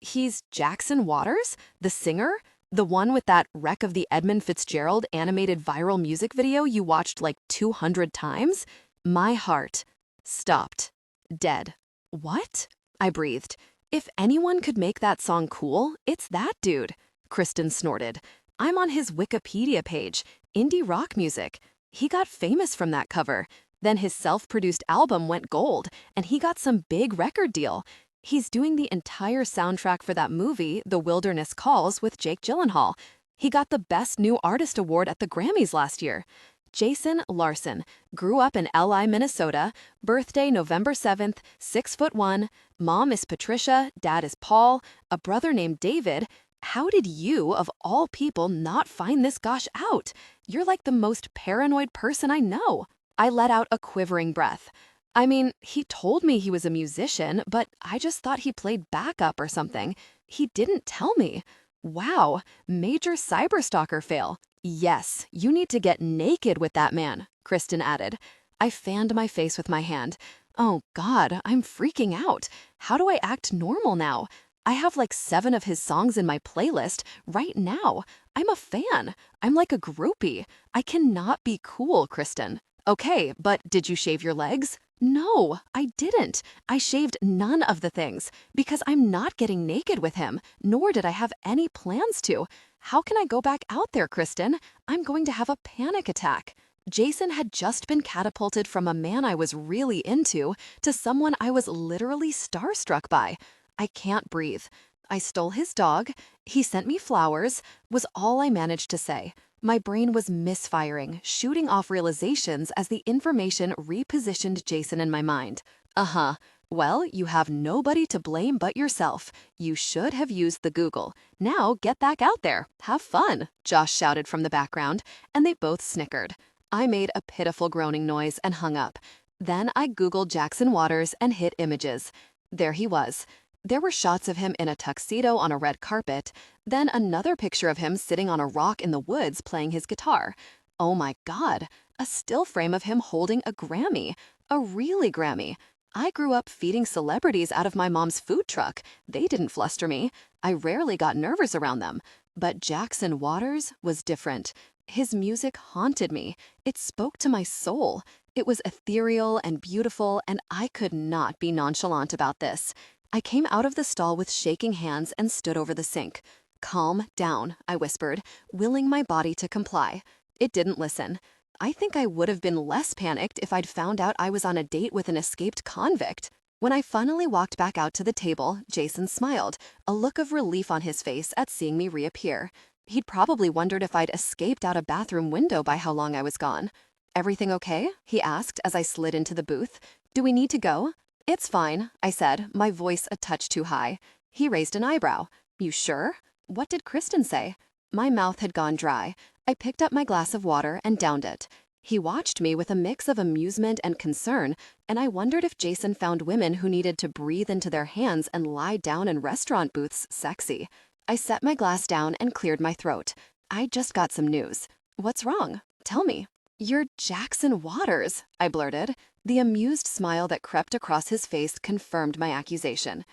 He's Jackson Waters? The singer? The one with that Wreck of the Edmund Fitzgerald animated viral music video you watched like 200 times? My heart stopped. Dead. "What?" I breathed. "If anyone could make that song cool, it's that dude." Kristen snorted. "I'm on his Wikipedia page. Indie rock music. He got famous from that cover. Then his self-produced album went gold, and he got some big record deal. He's doing the entire soundtrack for that movie, The Wilderness Calls, with Jake Gyllenhaal. He got the Best New Artist award at the Grammys last year." Jason Larson grew up in LI, Minnesota, birthday November 7th, 6'1", mom is Patricia, dad is Paul, a brother named David, How did you, of all people, not find this gosh out? You're like the most paranoid person I know. I let out a quivering breath. I mean, he told me he was a musician, but I just thought he played backup or something. He didn't tell me. Wow, major cyberstalker fail. Yes, you need to get naked with that man, Kristen added. I fanned my face with my hand. Oh God, I'm freaking out. How do I act normal now? I have like 7 of his songs in my playlist right now. I'm a fan. I'm like a groupie. I cannot be cool, Kristen. Okay, but did you shave your legs? No, I didn't. I shaved none of the things because I'm not getting naked with him, nor did I have any plans to. How can I go back out there, Kristen? I'm going to have a panic attack. Jason had just been catapulted from a man I was really into to someone I was literally starstruck by. I can't breathe. I stole his dog. He sent me flowers, was all I managed to say. My brain was misfiring, shooting off realizations as the information repositioned Jason in my mind. Uh-huh. Well, you have nobody to blame but yourself. You should have used the Google. Now get back out there. Have fun, Josh shouted from the background, and they both snickered. I made a pitiful groaning noise and hung up. Then I Googled Jackson Waters and hit images. There he was. There were shots of him in a tuxedo on a red carpet, then another picture of him sitting on a rock in the woods playing his guitar. Oh my God, a still frame of him holding a Grammy, a really Grammy. I grew up feeding celebrities out of my mom's food truck. They didn't fluster me. I rarely got nervous around them. But Jackson Waters was different. His music haunted me. It spoke to my soul. It was ethereal and beautiful, and I could not be nonchalant about this. I came out of the stall with shaking hands and stood over the sink. Calm down, I whispered, willing my body to comply. It didn't listen. I think I would have been less panicked if I'd found out I was on a date with an escaped convict. When I finally walked back out to the table, Jason smiled, a look of relief on his face at seeing me reappear. He'd probably wondered if I'd escaped out a bathroom window by how long I was gone. "Everything okay?" he asked as I slid into the booth. "Do we need to go?" "It's fine," I said, my voice a touch too high. He raised an eyebrow. "You sure? What did Kristen say?" My mouth had gone dry. I picked up my glass of water and downed it. He watched me with a mix of amusement and concern, and I wondered if Jason found women who needed to breathe into their hands and lie down in restaurant booths sexy. I set my glass down and cleared my throat. "I just got some news." "What's wrong? Tell me." "You're Jackson Waters," I blurted. The amused smile that crept across his face confirmed my accusation.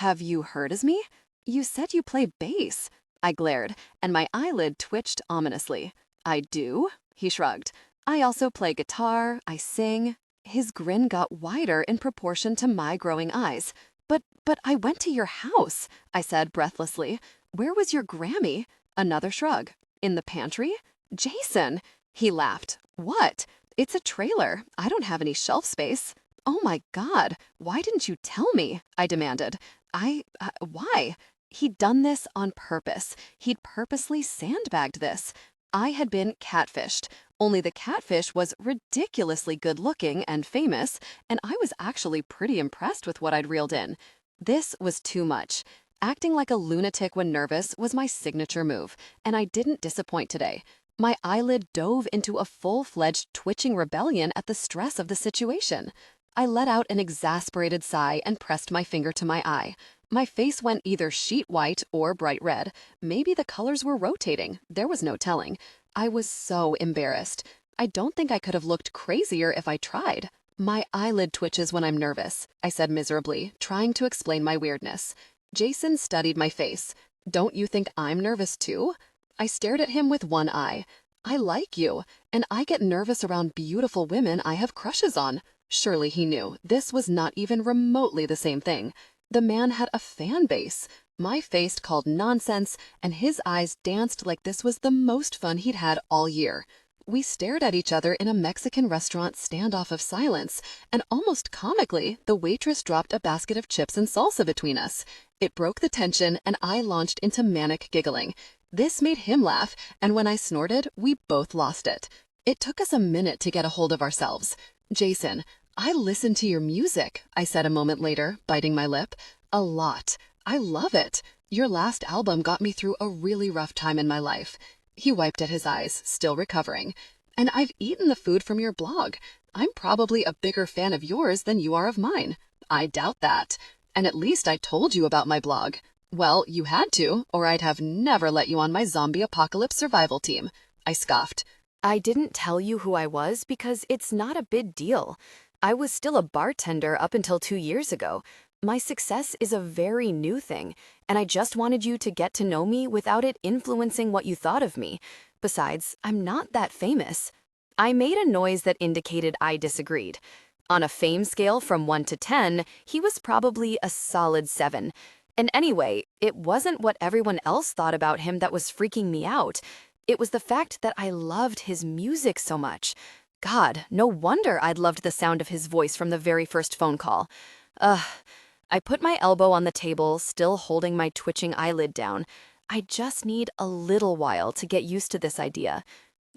"Have you heard of me? You said you play bass." I glared, and my eyelid twitched ominously. "I do?" He shrugged. "I also play guitar, I sing." His grin got wider in proportion to my growing eyes. But I went to your house," I said breathlessly. "Where was your Grammy?" Another shrug. "In the pantry?" "Jason!" He laughed. "What? It's a trailer. I don't have any shelf space." "Oh my God, why didn't you tell me?" I demanded. Why? He'd done this on purpose. He'd purposely sandbagged this. I had been catfished, only the catfish was ridiculously good-looking and famous, and I was actually pretty impressed with what I'd reeled in. This was too much. Acting like a lunatic when nervous was my signature move, and I didn't disappoint today. My eyelid dove into a full-fledged twitching rebellion at the stress of the situation. I let out an exasperated sigh and pressed my finger to my eye. My face went either sheet white or bright red. Maybe the colors were rotating. There was no telling. I was so embarrassed. I don't think I could have looked crazier if I tried. "My eyelid twitches when I'm nervous," I said miserably, trying to explain my weirdness. Jason studied my face. "Don't you think I'm nervous too?" I stared at him with one eye. "I like you, and I get nervous around beautiful women I have crushes on." Surely he knew this was not even remotely the same thing. The man had a fan base. My face called nonsense, and his eyes danced like this was the most fun he'd had all year. We stared at each other in a Mexican restaurant standoff of silence, and almost comically, the waitress dropped a basket of chips and salsa between us. It broke the tension, and I launched into manic giggling. This made him laugh, and when I snorted, we both lost it. It took us a minute to get a hold of ourselves. "Jason, I listen to your music," I said a moment later, biting my lip. "A lot. I love it. Your last album got me through a really rough time in my life. He wiped at his eyes, still recovering. And I've eaten the food from your blog. I'm probably a bigger fan of yours than you are of mine. I doubt that. And at least I told you about my blog. Well, you had to, or I'd have never let you on my zombie apocalypse survival team. I scoffed. I didn't tell you who I was because it's not a big deal. I was still a bartender up until 2 years ago. My success is a very new thing, and I just wanted you to get to know me without it influencing what you thought of me. Besides, I'm not that famous. I made a noise that indicated I disagreed. On a fame scale from 1 to 10, he was probably a solid 7. And anyway, it wasn't what everyone else thought about him that was freaking me out. It was the fact that I loved his music so much. God, no wonder I'd loved the sound of his voice from the very first phone call. Ugh. I put my elbow on the table, still holding my twitching eyelid down. I just need a little while to get used to this idea.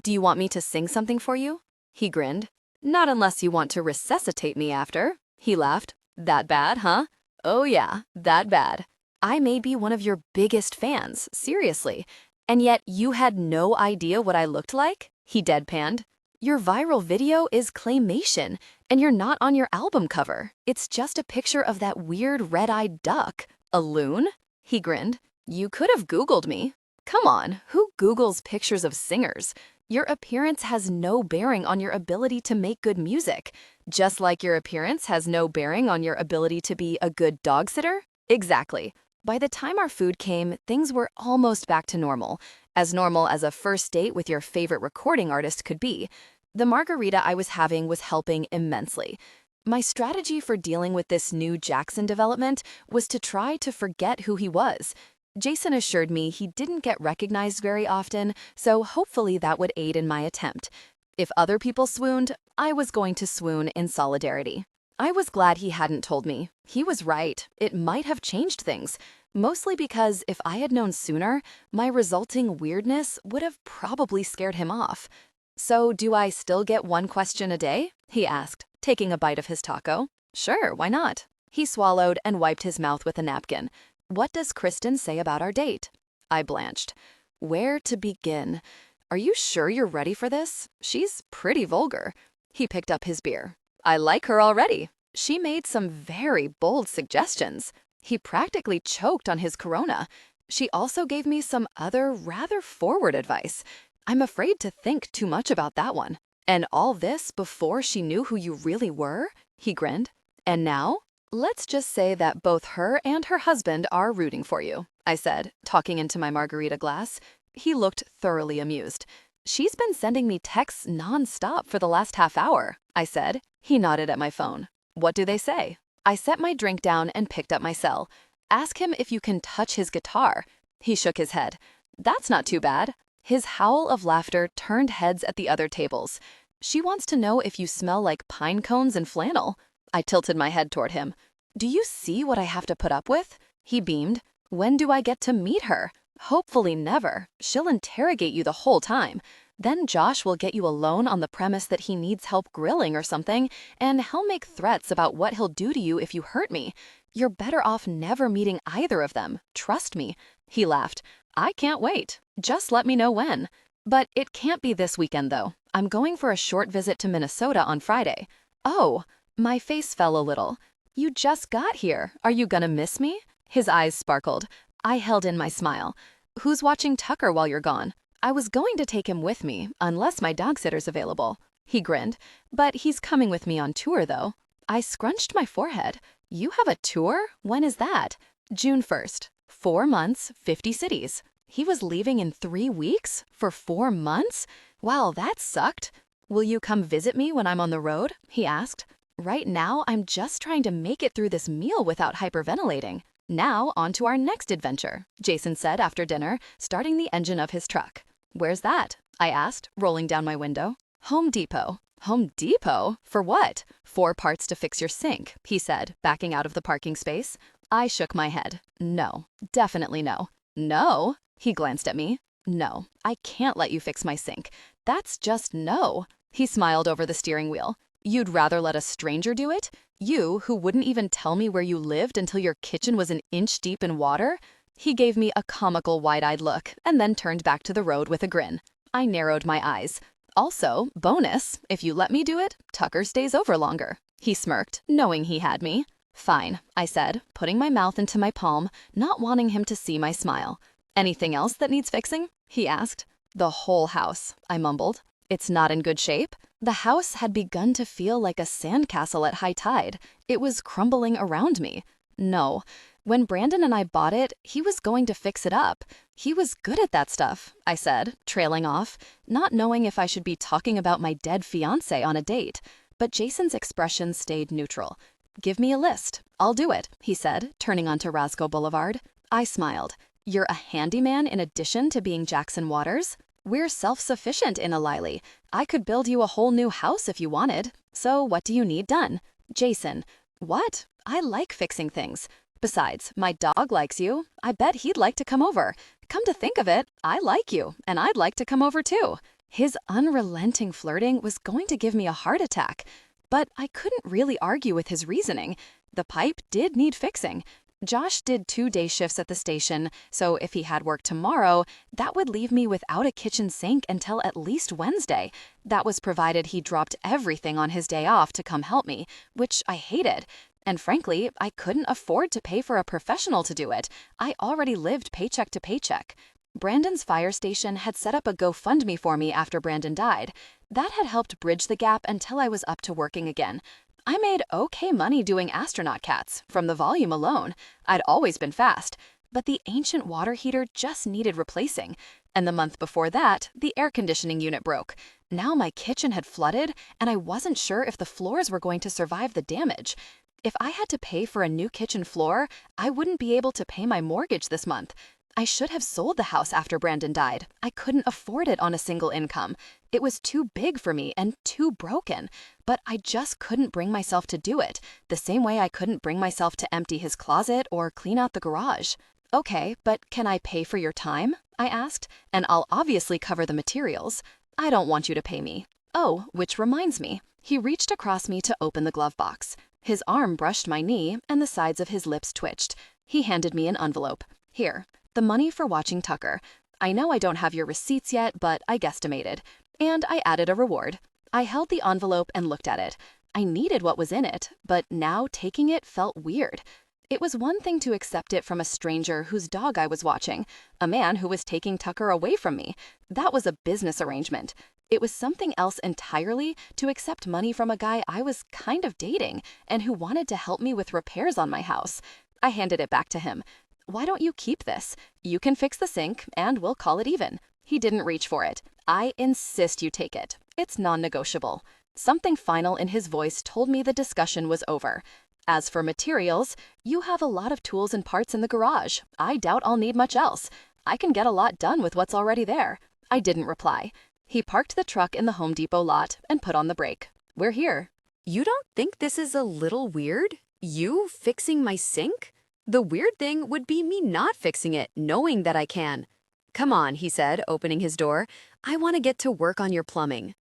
Do you want me to sing something for you? He grinned. Not unless you want to resuscitate me after. He laughed. That bad, huh? Oh yeah, that bad. I may be one of your biggest fans, seriously. And yet you had no idea what I looked like? He deadpanned. Your viral video is claymation, and you're not on your album cover. It's just a picture of that weird red-eyed duck. A loon? He grinned. You could have Googled me. Come on, who Googles pictures of singers? Your appearance has no bearing on your ability to make good music, just like your appearance has no bearing on your ability to be a good dog sitter. Exactly. By the time our food came, things were almost back to normal as a first date with your favorite recording artist could be. The margarita I was having was helping immensely. My strategy for dealing with this new Jackson development was to try to forget who he was. Jason assured me he didn't get recognized very often, so hopefully that would aid in my attempt. If other people swooned, I was going to swoon in solidarity. I was glad he hadn't told me. He was right. It might have changed things. Mostly because if I had known sooner, my resulting weirdness would have probably scared him off. So do I still get one question a day? He asked, taking a bite of his taco. Sure, why not? He swallowed and wiped his mouth with a napkin. What does Kristen say about our date? I blanched. Where to begin? Are you sure you're ready for this? She's pretty vulgar. He picked up his beer. I like her already. She made some very bold suggestions. He practically choked on his Corona. She also gave me some other rather forward advice. I'm afraid to think too much about that one. And all this before she knew who you really were? He grinned. And now? Let's just say that both her and her husband are rooting for you, I said, talking into my margarita glass. He looked thoroughly amused. She's been sending me texts nonstop for the last half hour, I said. He nodded at my phone. What do they say? I set my drink down and picked up my cell. Ask him if you can touch his guitar. He shook his head. That's not too bad. His howl of laughter turned heads at the other tables. She wants to know if you smell like pine cones and flannel. I tilted my head toward him. Do you see what I have to put up with? He beamed. When do I get to meet her? Hopefully never. She'll interrogate you the whole time. Then Josh will get you alone on the premise that he needs help grilling or something, and he'll make threats about what he'll do to you if you hurt me. You're better off never meeting either of them. Trust me. He laughed. I can't wait. Just let me know when. But it can't be this weekend, though. I'm going for a short visit to Minnesota on Friday. Oh, my face fell a little. You just got here. Are you gonna miss me? His eyes sparkled. I held in my smile. Who's watching Tucker while you're gone? I was going to take him with me, unless my dog sitter's available. He grinned. But he's coming with me on tour, though. I scrunched my forehead. You have a tour? When is that? June 1st. 4 months, 50 cities. He was leaving in 3 weeks? For 4 months? Wow, that sucked. Will you come visit me when I'm on the road? He asked. Right now, I'm just trying to make it through this meal without hyperventilating. Now, on to our next adventure, Jason said after dinner, starting the engine of his truck. Where's that? I asked, rolling down my window. Home Depot. Home Depot? For what? 4 parts to fix your sink, he said, backing out of the parking space. I shook my head. No, definitely no. No? He glanced at me. No, I can't let you fix my sink. That's just no. He smiled over the steering wheel. You'd rather let a stranger do it? You, who wouldn't even tell me where you lived until your kitchen was an inch deep in water? He gave me a comical wide-eyed look and then turned back to the road with a grin. I narrowed my eyes. Also, bonus, if you let me do it, Tucker stays over longer. He smirked, knowing he had me. Fine, I said, putting my mouth into my palm, not wanting him to see my smile. Anything else that needs fixing? He asked. The whole house, I mumbled. It's not in good shape. The house had begun to feel like a sandcastle at high tide. It was crumbling around me. No. When Brandon and I bought it, he was going to fix it up. He was good at that stuff, I said, trailing off, not knowing if I should be talking about my dead fiancé on a date. But Jason's expression stayed neutral. Give me a list. I'll do it, he said, turning onto Roscoe Boulevard. I smiled. You're a handyman in addition to being Jackson Waters? We're self-sufficient in Alili. I could build you a whole new house if you wanted. So what do you need done? Jason. What? I like fixing things. Besides, my dog likes you. I bet he'd like to come over. Come to think of it, I like you, and I'd like to come over too. His unrelenting flirting was going to give me a heart attack. But I couldn't really argue with his reasoning. The pipe did need fixing. Josh did 2-day shifts at the station, so if he had work tomorrow, that would leave me without a kitchen sink until at least Wednesday. That was provided he dropped everything on his day off to come help me, which I hated. And frankly, I couldn't afford to pay for a professional to do it. I already lived paycheck to paycheck. Brandon's fire station had set up a GoFundMe for me after Brandon died. That had helped bridge the gap until I was up to working again. I made okay money doing astronaut cats, from the volume alone. I'd always been fast, but the ancient water heater just needed replacing. And the month before that, the air conditioning unit broke. Now my kitchen had flooded, and I wasn't sure if the floors were going to survive the damage. If I had to pay for a new kitchen floor, I wouldn't be able to pay my mortgage this month. I should have sold the house after Brandon died. I couldn't afford it on a single income. It was too big for me and too broken. But I just couldn't bring myself to do it, the same way I couldn't bring myself to empty his closet or clean out the garage. Okay, but can I pay for your time? I asked, and I'll obviously cover the materials. I don't want you to pay me. Oh, which reminds me. He reached across me to open the glove box. His arm brushed my knee, and the sides of his lips twitched. He handed me an envelope. Here. The money for watching Tucker. I know I don't have your receipts yet, but I guesstimated. And I added a reward. I held the envelope and looked at it. I needed what was in it, but now taking it felt weird. It was one thing to accept it from a stranger whose dog I was watching, a man who was taking Tucker away from me. That was a business arrangement. It was something else entirely to accept money from a guy I was kind of dating and who wanted to help me with repairs on my house. I handed it back to him. Why don't you keep this? You can fix the sink, and we'll call it even. He didn't reach for it. I insist you take it. It's non-negotiable. Something final in his voice told me the discussion was over. As for materials, you have a lot of tools and parts in the garage. I doubt I'll need much else. I can get a lot done with what's already there. I didn't reply. He parked the truck in the Home Depot lot and put on the brake. We're here. You don't think this is a little weird? You fixing my sink? The weird thing would be me not fixing it, knowing that I can. Come on, he said, opening his door. I want to get to work on your plumbing.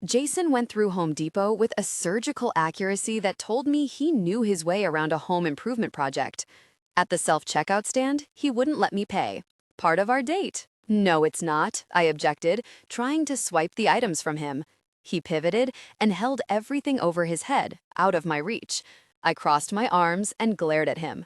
Jason went through Home Depot with a surgical accuracy that told me he knew his way around a home improvement project. At the self-checkout stand, he wouldn't let me pay. Part of our date. No, it's not, I objected, trying to swipe the items from him. He pivoted and held everything over his head, out of my reach. I crossed my arms and glared at him.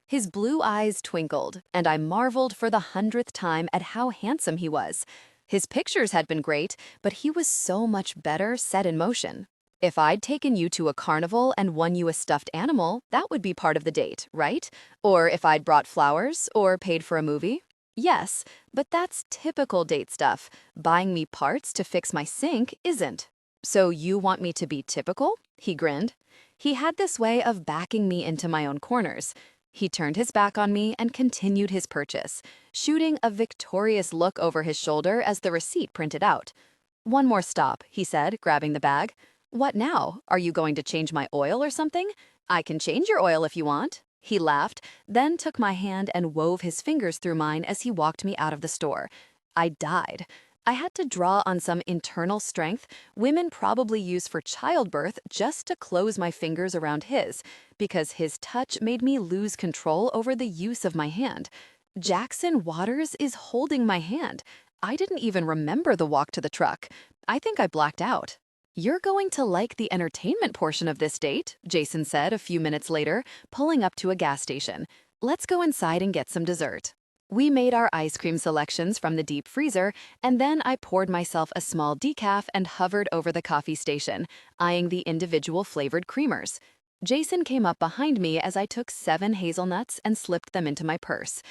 His blue eyes twinkled, and I marveled for the 100th time at how handsome he was. His pictures had been great, but he was so much better set in motion. If I'd taken you to a carnival and won you a stuffed animal, that would be part of the date, right? Or if I'd brought flowers or paid for a movie? Yes, but that's typical date stuff. Buying me parts to fix my sink isn't. So you want me to be typical? He grinned. He had this way of backing me into my own corners. He turned his back on me and continued his purchase, shooting a victorious look over his shoulder as the receipt printed out. One more stop, he said, grabbing the bag. What now? Are you going to change my oil or something? I can change your oil if you want. He laughed, then took my hand and wove his fingers through mine as he walked me out of the store. I died. I had to draw on some internal strength women probably use for childbirth just to close my fingers around his, because his touch made me lose control over the use of my hand. Jackson Waters is holding my hand. I didn't even remember the walk to the truck. I think I blacked out. You're going to like the entertainment portion of this date, Jason said a few minutes later, pulling up to a gas station. Let's go inside and get some dessert. We made our ice cream selections from the deep freezer, and then I poured myself a small decaf and hovered over the coffee station, eyeing the individual flavored creamers. Jason came up behind me as I took 7 hazelnuts and slipped them into my purse.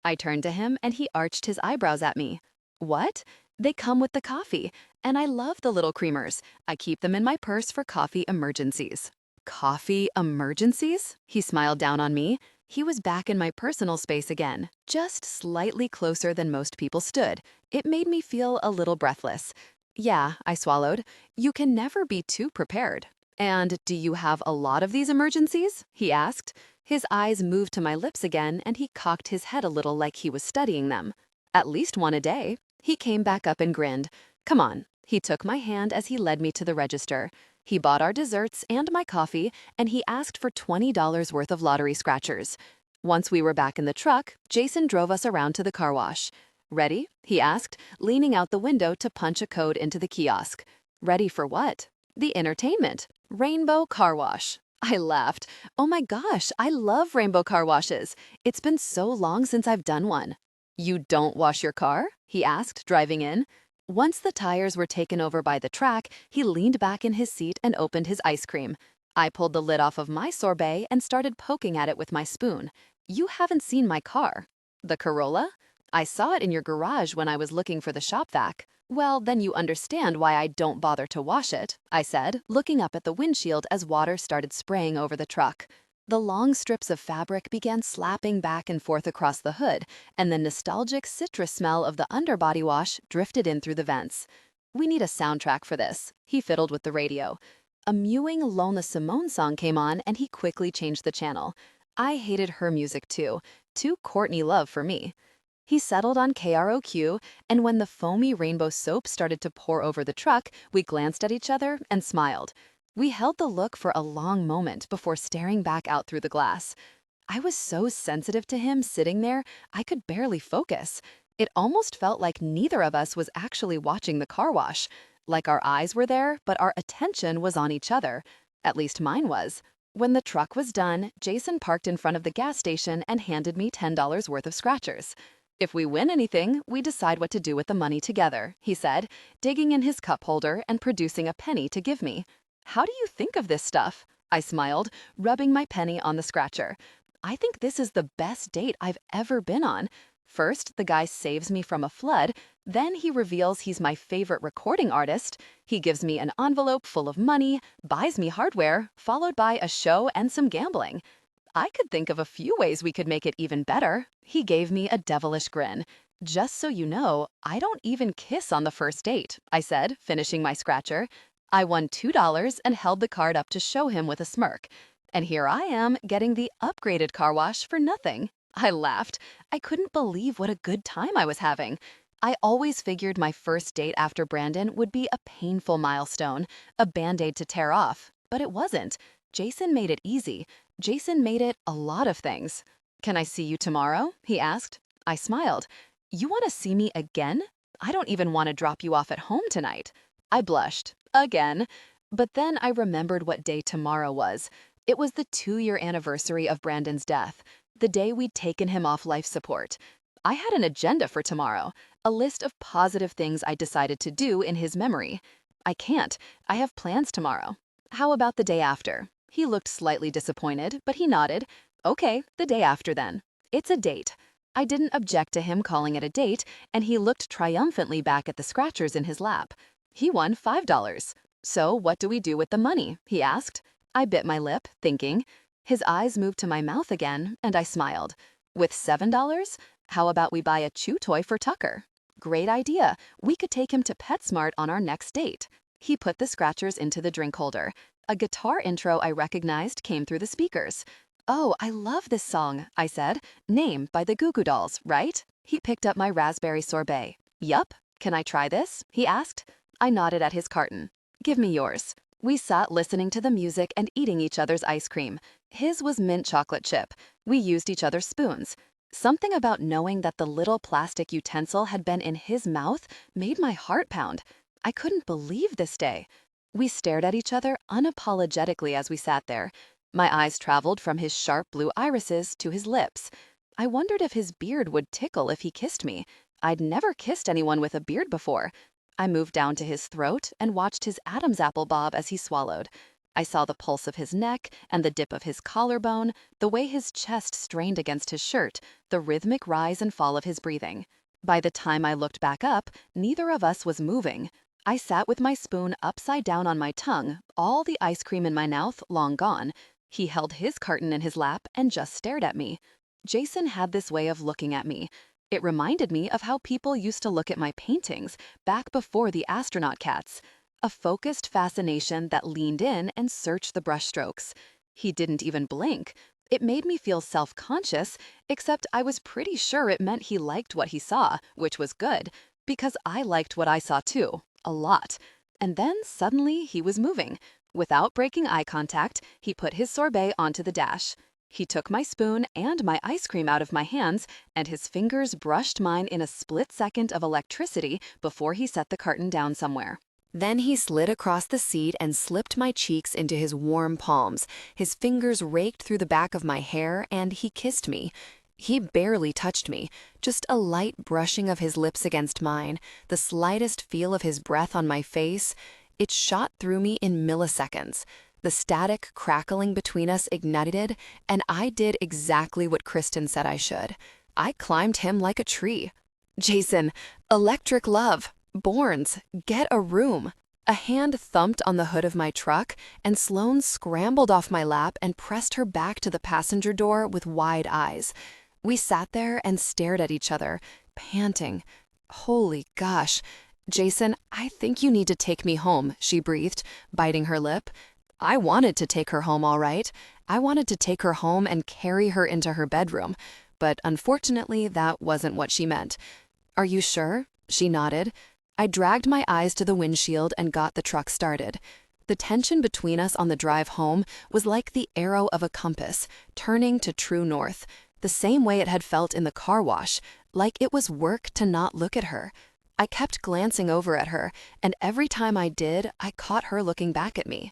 I turned to him and he arched his eyebrows at me. What? They come with the coffee, and I love the little creamers. I keep them in my purse for coffee emergencies. Coffee emergencies? He smiled down on me. He was back in my personal space again, just slightly closer than most people stood. It made me feel a little breathless. Yeah, I swallowed. You can never be too prepared. And do you have a lot of these emergencies? He asked. His eyes moved to my lips again, and he cocked his head a little like he was studying them. At least one a day. He came back up and grinned. Come on. He took my hand as he led me to the register. He bought our desserts and my coffee, and he asked for $20 worth of lottery scratchers. Once we were back in the truck, Jason drove us around to the car wash. Ready? He asked, leaning out the window to punch a code into the kiosk. Ready for what? The entertainment. Rainbow car wash. I laughed. Oh my gosh, I love rainbow car washes. It's been so long since I've done one. You don't wash your car? He asked, driving in. Once the tires were taken over by the track, he leaned back in his seat and opened his ice cream. I pulled the lid off of my sorbet and started poking at it with my spoon. You haven't seen my car. The Corolla? I saw it in your garage when I was looking for the shop vac. Well, then you understand why I don't bother to wash it, I said, looking up at the windshield as water started spraying over the truck. The long strips of fabric began slapping back and forth across the hood, and the nostalgic citrus smell of the underbody wash drifted in through the vents. We need a soundtrack for this. He fiddled with the radio. A mewing Lona Simone song came on, and he quickly changed the channel. I hated her music too Courtney Love for me. He settled on KROQ, and when the foamy rainbow soap started to pour over the truck, we glanced at each other and smiled. We held the look for a long moment before staring back out through the glass. I was so sensitive to him sitting there, I could barely focus. It almost felt like neither of us was actually watching the car wash. Like our eyes were there, but our attention was on each other. At least mine was. When the truck was done, Jason parked in front of the gas station and handed me $10 worth of scratchers. If we win anything, we decide what to do with the money together, he said, digging in his cup holder and producing a penny to give me. How do you think of this stuff? I smiled, rubbing my penny on the scratcher. I think this is the best date I've ever been on. First, the guy saves me from a flood. Then he reveals he's my favorite recording artist. He gives me an envelope full of money, buys me hardware, followed by a show and some gambling. I could think of a few ways we could make it even better. He gave me a devilish grin. Just so you know, I don't even kiss on the first date, I said, finishing my scratcher. I won $2 and held the card up to show him with a smirk. And here I am getting the upgraded car wash for nothing. I laughed. I couldn't believe what a good time I was having. I always figured my first date after Brandon would be a painful milestone, a band-aid to tear off. But it wasn't. Jason made it easy. Jason made it a lot of things. Can I see you tomorrow? He asked. I smiled. You want to see me again? I don't even want to drop you off at home tonight. I blushed. Again. But then I remembered what day tomorrow was. It was the 2-year anniversary of Brandon's death, the day we'd taken him off life support. I had an agenda for tomorrow, a list of positive things I decided to do in his memory. I can't. I have plans tomorrow. How about the day after? He looked slightly disappointed, but he nodded. Okay, the day after then. It's a date. I didn't object to him calling it a date, and he looked triumphantly back at the scratchers in his lap. He won $5. So what do we do with the money? He asked. I bit my lip, thinking. His eyes moved to my mouth again, and I smiled. With $7? How about we buy a chew toy for Tucker? Great idea. We could take him to PetSmart on our next date. He put the scratchers into the drink holder. A guitar intro I recognized came through the speakers. Oh, I love this song, I said. Name by the Goo Goo Dolls, right? He picked up my raspberry sorbet. Yup. Can I try this? He asked. I nodded at his carton. Give me yours. We sat listening to the music and eating each other's ice cream. His was mint chocolate chip. We used each other's spoons. Something about knowing that the little plastic utensil had been in his mouth made my heart pound. I couldn't believe this day. We stared at each other unapologetically as we sat there. My eyes traveled from his sharp blue irises to his lips. I wondered if his beard would tickle if he kissed me. I'd never kissed anyone with a beard before. I moved down to his throat and watched his Adam's apple bob as he swallowed. I saw the pulse of his neck and the dip of his collarbone, the way his chest strained against his shirt, the rhythmic rise and fall of his breathing. By the time I looked back up, neither of us was moving. I sat with my spoon upside down on my tongue, all the ice cream in my mouth long gone. He held his carton in his lap and just stared at me. Jason had this way of looking at me. It reminded me of how people used to look at my paintings back before the astronaut cats. A focused fascination that leaned in and searched the brushstrokes. He didn't even blink. It made me feel self-conscious, except I was pretty sure it meant he liked what he saw, which was good, because I liked what I saw too, a lot. And then suddenly he was moving. Without breaking eye contact, he put his sorbet onto the dash. He took my spoon and my ice cream out of my hands, and his fingers brushed mine in a split second of electricity before he set the carton down somewhere. Then he slid across the seat and slipped my cheeks into his warm palms. His fingers raked through the back of my hair, and he kissed me. He barely touched me, just a light brushing of his lips against mine, the slightest feel of his breath on my face. It shot through me in milliseconds. The static crackling between us ignited, and I did exactly what Kristen said I should. I climbed him like a tree. Jason, electric love. Borns, get a room. A hand thumped on the hood of my truck, and Sloan scrambled off my lap and pressed her back to the passenger door with wide eyes. We sat there and stared at each other, panting. Holy gosh. Jason, I think you need to take me home, she breathed, biting her lip. I wanted to take her home, all right. I wanted to take her home and carry her into her bedroom. But unfortunately, that wasn't what she meant. Are you sure? She nodded. I dragged my eyes to the windshield and got the truck started. The tension between us on the drive home was like the arrow of a compass, turning to true north, the same way it had felt in the car wash, like it was work to not look at her. I kept glancing over at her, and every time I did, I caught her looking back at me.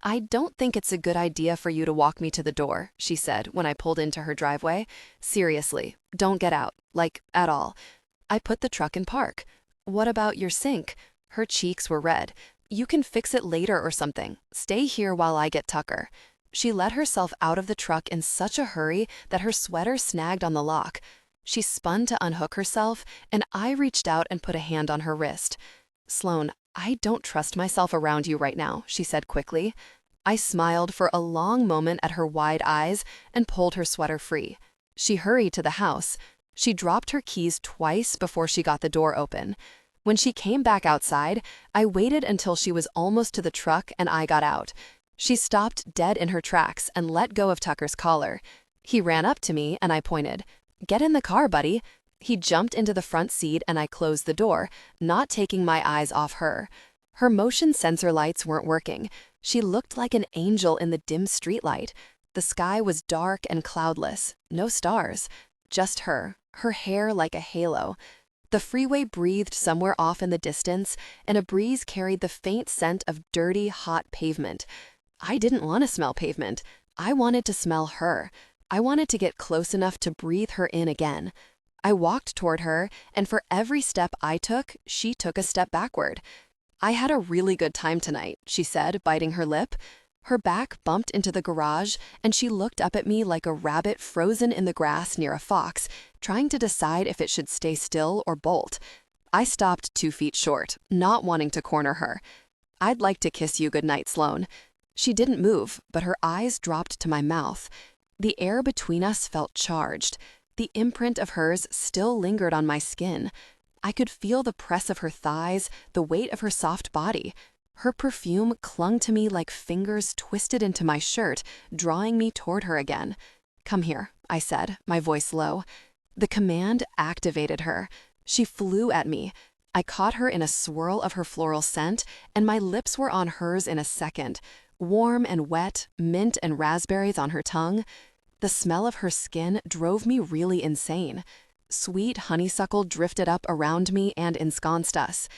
I don't think it's a good idea for you to walk me to the door, she said when I pulled into her driveway. Seriously, don't get out, like, at all. I put the truck in park. What about your sink? Her cheeks were red. You can fix it later or something. Stay here while I get Tucker. She let herself out of the truck in such a hurry that her sweater snagged on the lock. She spun to unhook herself, and I reached out and put a hand on her wrist. Sloan, I don't trust myself around you right now, she said quickly. I smiled for a long moment at her wide eyes and pulled her sweater free. She hurried to the house. She dropped her keys twice before she got the door open. When she came back outside, I waited until she was almost to the truck and I got out. She stopped dead in her tracks and let go of Tucker's collar. He ran up to me and I pointed. Get in the car, buddy. He jumped into the front seat and I closed the door, not taking my eyes off her. Her motion sensor lights weren't working. She looked like an angel in the dim streetlight. The sky was dark and cloudless, no stars, just her hair like a halo. The freeway breathed somewhere off in the distance, and a breeze carried the faint scent of dirty, hot pavement. I didn't want to smell pavement. I wanted to smell her. I wanted to get close enough to breathe her in again. I walked toward her, and for every step I took, she took a step backward. I had a really good time tonight, she said, biting her lip. Her back bumped into the garage, and she looked up at me like a rabbit frozen in the grass near a fox, trying to decide if it should stay still or bolt. I stopped 2 feet short, not wanting to corner her. I'd like to kiss you goodnight, Sloan. She didn't move, but her eyes dropped to my mouth. The air between us felt charged. The imprint of hers still lingered on my skin. I could feel the press of her thighs, the weight of her soft body. Her perfume clung to me like fingers twisted into my shirt, drawing me toward her again. Come here, I said, my voice low. The command activated her. She flew at me. I caught her in a swirl of her floral scent, and my lips were on hers in a second, warm and wet, mint and raspberries on her tongue. The smell of her skin drove me really insane. Sweet honeysuckle drifted up around me and ensconced us.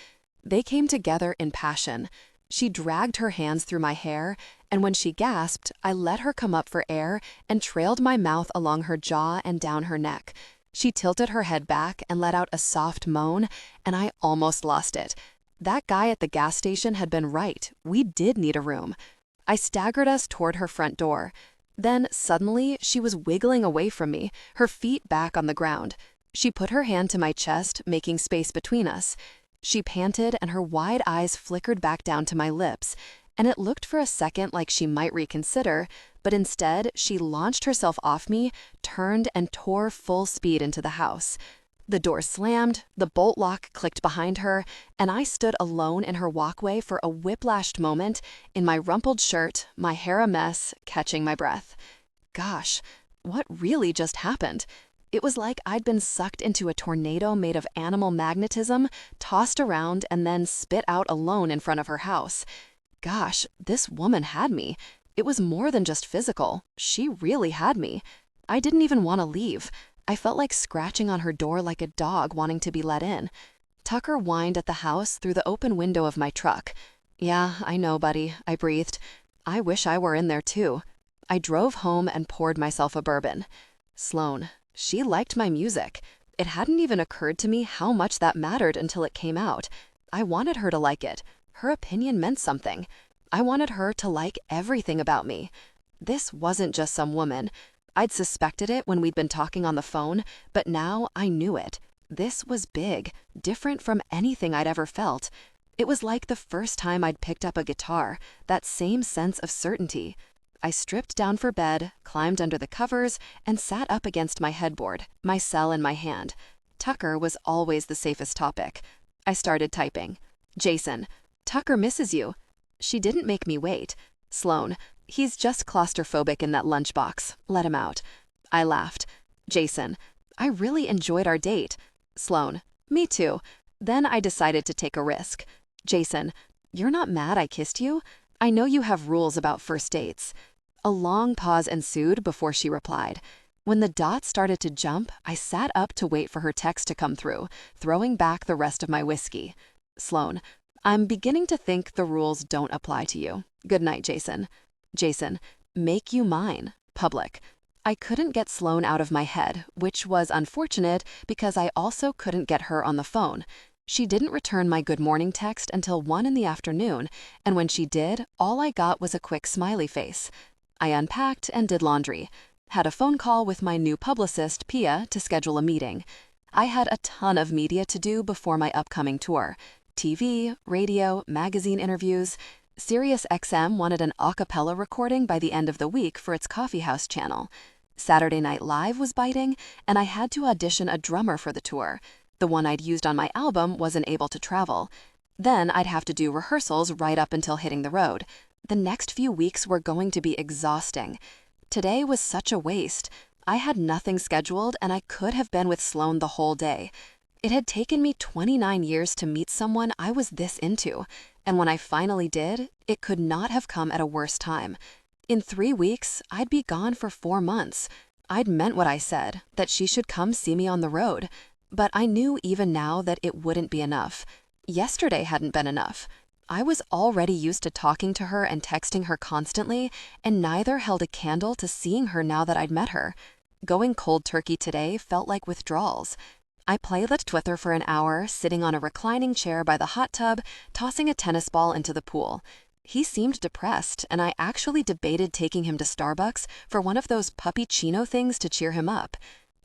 They came together in passion. She dragged her hands through my hair, and when she gasped, I let her come up for air and trailed my mouth along her jaw and down her neck. She tilted her head back and let out a soft moan, and I almost lost it. That guy at the gas station had been right. We did need a room. I staggered us toward her front door. Then, suddenly, she was wiggling away from me, her feet back on the ground. She put her hand to my chest, making space between us. She panted, and her wide eyes flickered back down to my lips, and it looked for a second like she might reconsider, but instead, she launched herself off me, turned, and tore full speed into the house. The door slammed, the bolt lock clicked behind her, and I stood alone in her walkway for a whiplashed moment, in my rumpled shirt, my hair a mess, catching my breath. Gosh, what really just happened? It was like I'd been sucked into a tornado made of animal magnetism, tossed around, and then spit out alone in front of her house. Gosh, this woman had me. It was more than just physical. She really had me. I didn't even want to leave. I felt like scratching on her door like a dog wanting to be let in. Tucker whined at the house through the open window of my truck. "Yeah, I know, buddy," I breathed. I wish I were in there too. I drove home and poured myself a bourbon. Sloan. She liked my music. It hadn't even occurred to me how much that mattered until it came out. I wanted her to like it. Her opinion meant something. I wanted her to like everything about me. This wasn't just some woman. I'd suspected it when we'd been talking on the phone, but now I knew it. This was big, different from anything I'd ever felt. It was like the first time I'd picked up a guitar, that same sense of certainty. I stripped down for bed, climbed under the covers, and sat up against my headboard, my cell in my hand. Tucker was always the safest topic. I started typing. "Jason, Tucker misses you." She didn't make me wait. "Sloan, he's just claustrophobic in that lunchbox. Let him out." I laughed. "Jason, I really enjoyed our date." Sloan, "Me too." Then I decided to take a risk. "Jason, you're not mad I kissed you? I know you have rules about first dates." A long pause ensued before she replied. When the dots started to jump, I sat up to wait for her text to come through, throwing back the rest of my whiskey. Sloan, "I'm beginning to think the rules don't apply to you. Good night, Jason." Jason, "Make you mine." Public. I couldn't get Sloan out of my head, which was unfortunate because I also couldn't get her on the phone. She didn't return my good morning text until 1 in the afternoon, and when she did, all I got was a quick smiley face. I unpacked and did laundry. Had a phone call with my new publicist, Pia, to schedule a meeting. I had a ton of media to do before my upcoming tour. TV, radio, magazine interviews. SiriusXM wanted an a cappella recording by the end of the week for its coffeehouse channel. Saturday Night Live was biting, and I had to audition a drummer for the tour. The one I'd used on my album wasn't able to travel. Then I'd have to do rehearsals right up until hitting the road. The next few weeks were going to be exhausting. Today was such a waste. I had nothing scheduled, and I could have been with Sloan the whole day. It had taken me 29 years to meet someone I was this into, and when I finally did, it could not have come at a worse time. In 3 weeks, I'd be gone for 4 months. I'd meant what I said, that she should come see me on the road. But I knew even now that it wouldn't be enough. Yesterday hadn't been enough. I was already used to talking to her and texting her constantly, and neither held a candle to seeing her now that I'd met her. Going cold turkey today felt like withdrawals. I played with her for an hour, sitting on a reclining chair by the hot tub, tossing a tennis ball into the pool. He seemed depressed, and I actually debated taking him to Starbucks for one of those puppuccino things to cheer him up.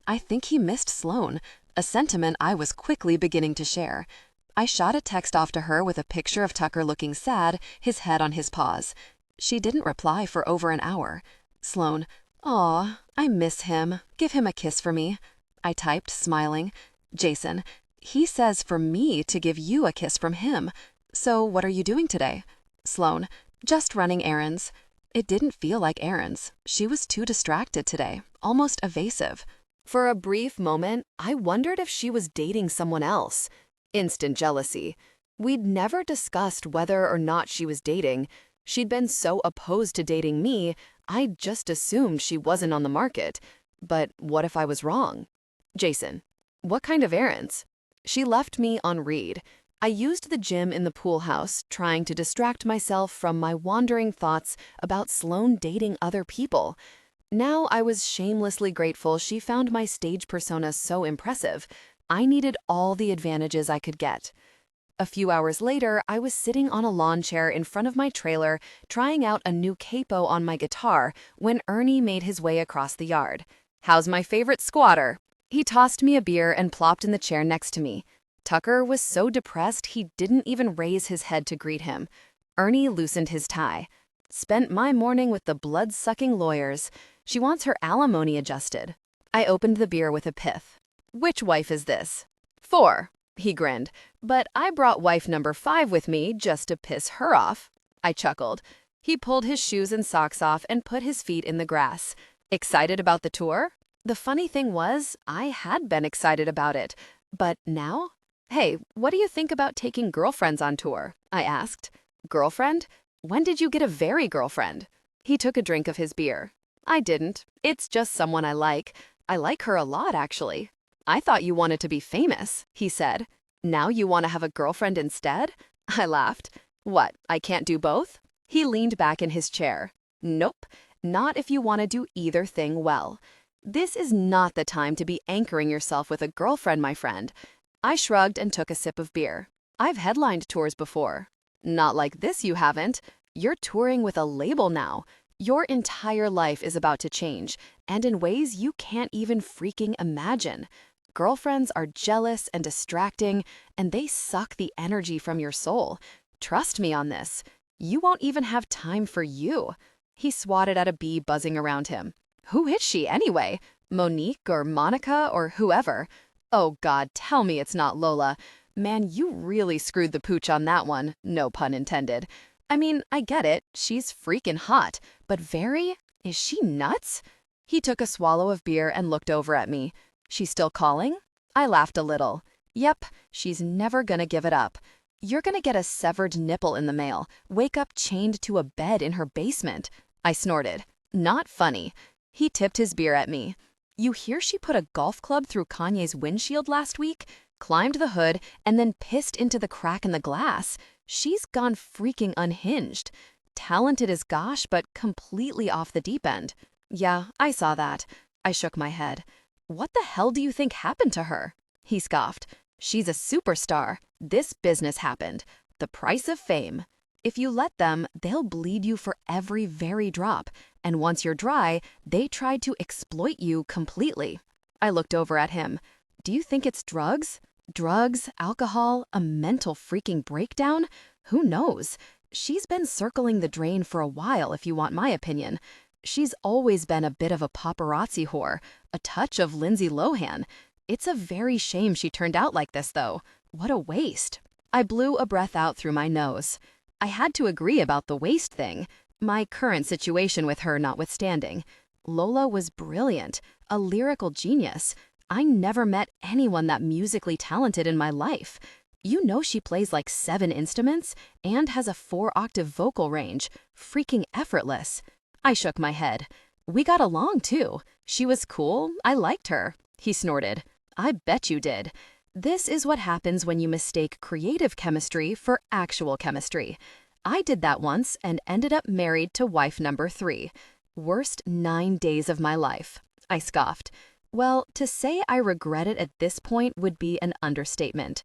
I think he missed Sloan, a sentiment I was quickly beginning to share. I shot a text off to her with a picture of Tucker looking sad, his head on his paws. She didn't reply for over an hour. Sloan, "Aw, I miss him. Give him a kiss for me." I typed, smiling. Jason, "He says for me to give you a kiss from him. So what are you doing today?" Sloan, "Just running errands." It didn't feel like errands. She was too distracted today, almost evasive. For a brief moment, I wondered if she was dating someone else. Instant jealousy. We'd never discussed whether or not she was dating. She'd been so opposed to dating me, I just assumed she wasn't on the market. But what if I was wrong? Jason, what kind of errands? She left me on read. I used the gym in the pool house, trying to distract myself from my wandering thoughts about Sloan dating other people. Now I was shamelessly grateful she found my stage persona so impressive. I needed all the advantages I could get. A few hours later, I was sitting on a lawn chair in front of my trailer, trying out a new capo on my guitar, when Ernie made his way across the yard. "How's my favorite squatter?" He tossed me a beer and plopped in the chair next to me. Tucker was so depressed he didn't even raise his head to greet him. Ernie loosened his tie. "Spent my morning with the blood-sucking lawyers. She wants her alimony adjusted." I opened the beer with a pith. "Which wife is this?" "4." He grinned. "But I brought wife number 5 with me just to piss her off." I chuckled. He pulled his shoes and socks off and put his feet in the grass. "Excited about the tour?" The funny thing was, I had been excited about it. But now? "Hey, what do you think about taking girlfriends on tour?" I asked. "Girlfriend? When did you get a very girlfriend?" He took a drink of his beer. "I didn't. It's just someone I like. I like her a lot, actually." "I thought you wanted to be famous," he said. "Now you want to have a girlfriend instead?" I laughed. "What, I can't do both?" He leaned back in his chair. "Nope, not if you want to do either thing well. This is not the time to be anchoring yourself with a girlfriend, my friend." I shrugged and took a sip of beer. "I've headlined tours before." "Not like this, you haven't. You're touring with a label now. Your entire life is about to change, and in ways you can't even freaking imagine. Girlfriends are jealous and distracting, and they suck the energy from your soul. Trust me on this. You won't even have time for you." He swatted at a bee buzzing around him. "Who is she, anyway? Monique or Monica or whoever? Oh, God, tell me it's not Lola. Man, you really screwed the pooch on that one, no pun intended. I mean, I get it, she's freaking hot, but is she nuts?" He took a swallow of beer and looked over at me. "She's still calling?" I laughed a little. "Yep, she's never gonna give it up. You're gonna get a severed nipple in the mail, wake up chained to a bed in her basement." I snorted. "Not funny." He tipped his beer at me. "You hear she put a golf club through Kanye's windshield last week, climbed the hood, and then pissed into the crack in the glass? She's gone freaking unhinged. Talented as gosh, but completely off the deep end." "Yeah, I saw that." I shook my head. "What the hell do you think happened to her?" He scoffed. "She's a superstar. This business happened. The price of fame. If you let them, they'll bleed you for every very drop. And once you're dry, they try to exploit you completely." I looked over at him. "Do you think it's drugs? Drugs, alcohol, a mental freaking breakdown? Who knows? She's been circling the drain for a while, if you want my opinion. She's always been a bit of a paparazzi whore, a touch of Lindsay Lohan. It's a very shame she turned out like this, though. What a waste." I blew a breath out through my nose. I had to agree about the waste thing, my current situation with her notwithstanding. Lola was brilliant, a lyrical genius. I never met anyone that musically talented in my life. You know she plays like 7 instruments and has a 4-octave vocal range. Freaking effortless. I shook my head. "We got along, too. She was cool. I liked her." He snorted. "I bet you did. This is what happens when you mistake creative chemistry for actual chemistry. I did that once and ended up married to wife number 3. Worst 9 days of my life." I scoffed. "Well, to say I regret it at this point would be an understatement."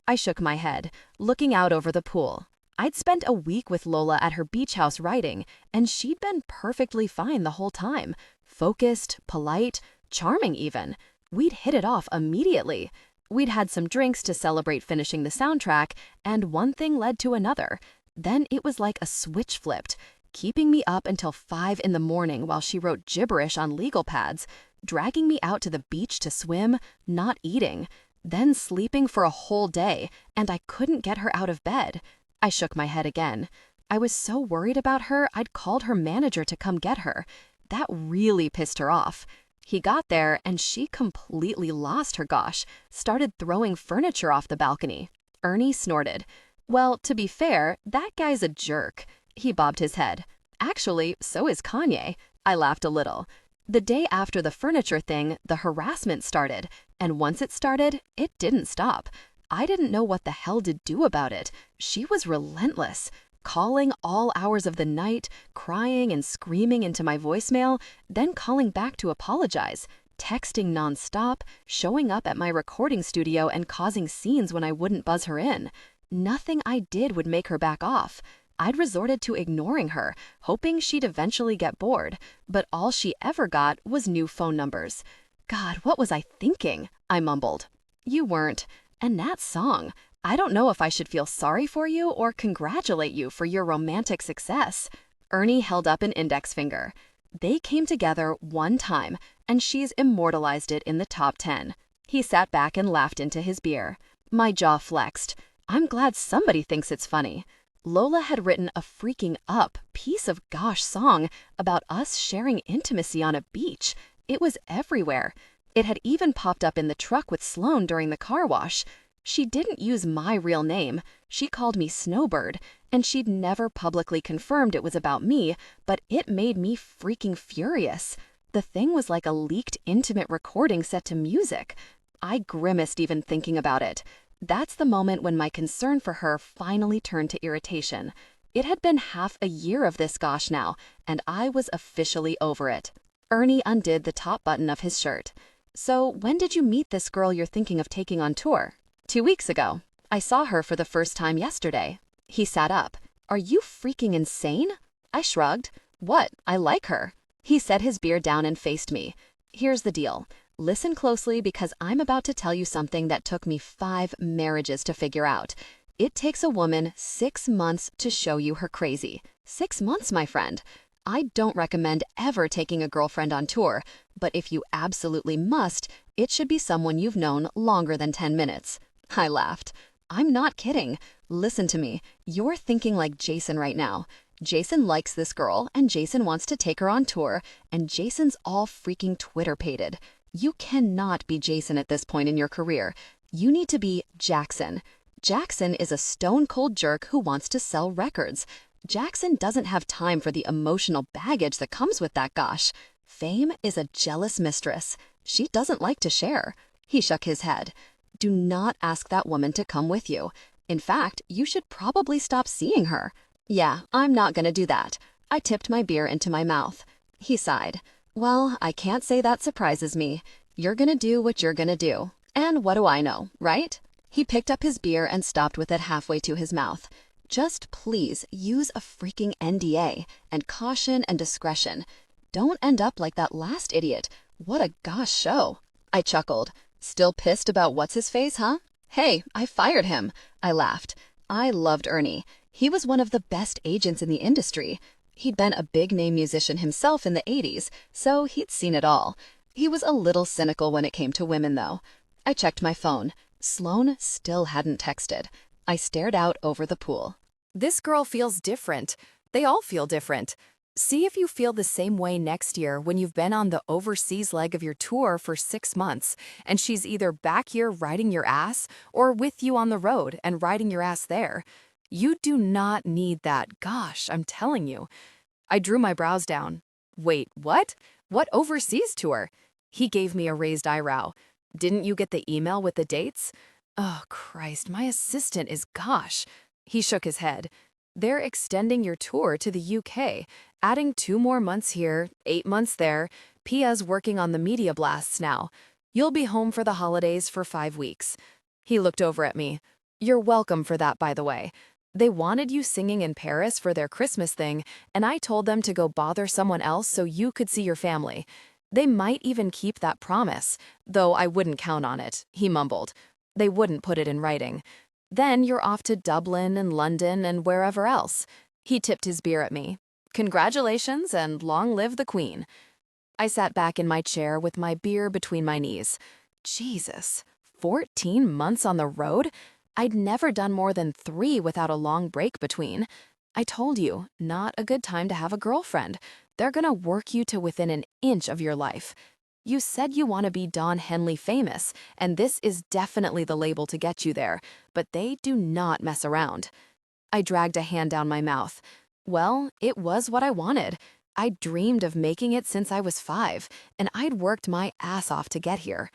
I shook my head, looking out over the pool. I'd spent a week with Lola at her beach house writing, and she'd been perfectly fine the whole time. Focused, polite, charming even. We'd hit it off immediately. We'd had some drinks to celebrate finishing the soundtrack, and one thing led to another. Then it was like a switch flipped, keeping me up until 5 in the morning while she wrote gibberish on legal pads, dragging me out to the beach to swim, not eating, then sleeping for a whole day, and I couldn't get her out of bed. I shook my head again. I was so worried about her, I'd called her manager to come get her. That really pissed her off. He got there, and she completely lost her gosh, started throwing furniture off the balcony. Ernie snorted. "Well, to be fair, that guy's a jerk. He bobbed his head. Actually, so is Kanye. I laughed a little. The day after the furniture thing, the harassment started, and once it started, it didn't stop. I didn't know what the hell to do about it. She was relentless, calling all hours of the night, crying and screaming into my voicemail, then calling back to apologize, texting nonstop, showing up at my recording studio and causing scenes when I wouldn't buzz her in. Nothing I did would make her back off. I'd resorted to ignoring her, hoping she'd eventually get bored, but all she ever got was new phone numbers. God, what was I thinking? I mumbled. You weren't. And that song. I don't know if I should feel sorry for you or congratulate you for your romantic success. Ernie held up an index finger. They came together one time, and she's immortalized it in the top 10. He sat back and laughed into his beer. My jaw flexed. I'm glad somebody thinks it's funny. Lola had written a freaking up piece of gosh song about us sharing intimacy on a beach. It was everywhere. It had even popped up in the truck with Sloan during the car wash. She didn't use my real name. She called me Snowbird, and she'd never publicly confirmed it was about me, but it made me freaking furious. The thing was like a leaked intimate recording set to music. I grimaced even thinking about it. That's the moment when my concern for her finally turned to irritation. It had been half a year of this gosh now, and I was officially over it. Ernie undid the top button of his shirt. So when did you meet this girl you're thinking of taking on tour? 2 weeks ago. I saw her for the first time yesterday. He sat up. Are you freaking insane? I shrugged. What? I like her. He set his beer down and faced me. Here's the deal. Listen closely because I'm about to tell you something that took me 5 marriages to figure out. It takes a woman 6 months to show you her crazy. 6 months, my friend. I don't recommend ever taking a girlfriend on tour, but if you absolutely must, it should be someone you've known longer than 10 minutes. I laughed. I'm not kidding. Listen to me. You're thinking like Jason right now. Jason likes this girl, and Jason wants to take her on tour, and Jason's all freaking Twitter-pated. You cannot be Jason at this point in your career. You need to be Jackson. Jackson is a stone-cold jerk who wants to sell records. Jackson doesn't have time for the emotional baggage that comes with that gosh. Fame is a jealous mistress. She doesn't like to share. He shook his head. Do not ask that woman to come with you. In fact, you should probably stop seeing her. Yeah, I'm not gonna do that. I tipped my beer into my mouth. He sighed. Well, I can't say that surprises me. You're gonna do what you're gonna do. And what do I know, right? He picked up his beer and stopped with it halfway to his mouth. Just please use a freaking NDA and caution and discretion. Don't end up like that last idiot. What a gosh show. I chuckled. Still pissed about what's-his-face, huh? Hey, I fired him. I laughed. I loved Ernie. He was one of the best agents in the industry. He'd been a big-name musician himself in the 80s, so he'd seen it all. He was a little cynical when it came to women, though. I checked my phone. Sloan still hadn't texted. I stared out over the pool. This girl feels different. They all feel different. See if you feel the same way next year when you've been on the overseas leg of your tour for 6 months, and she's either back here riding your ass or with you on the road and riding your ass there. You do not need that, gosh, I'm telling you. I drew my brows down. Wait, what? What overseas tour? He gave me a raised eyebrow. Didn't you get the email with the dates? Oh, Christ, my assistant is gosh. He shook his head. They're extending your tour to the UK, adding 2 more months here, 8 months there. Pia's working on the media blasts now. You'll be home for the holidays for 5 weeks. He looked over at me. You're welcome for that, by the way. They wanted you singing in Paris for their Christmas thing, and I told them to go bother someone else so you could see your family. They might even keep that promise, though I wouldn't count on it, he mumbled. They wouldn't put it in writing. Then you're off to Dublin and London and wherever else. He tipped his beer at me. Congratulations and long live the Queen. I sat back in my chair with my beer between my knees. Jesus, 14 months on the road? I'd never done more than 3 without a long break between. I told you, not a good time to have a girlfriend. They're gonna work you to within an inch of your life. You said you want to be Don Henley famous, and this is definitely the label to get you there, but they do not mess around. I dragged a hand down my mouth. Well, it was what I wanted. I dreamed of making it since I was 5, and I'd worked my ass off to get here.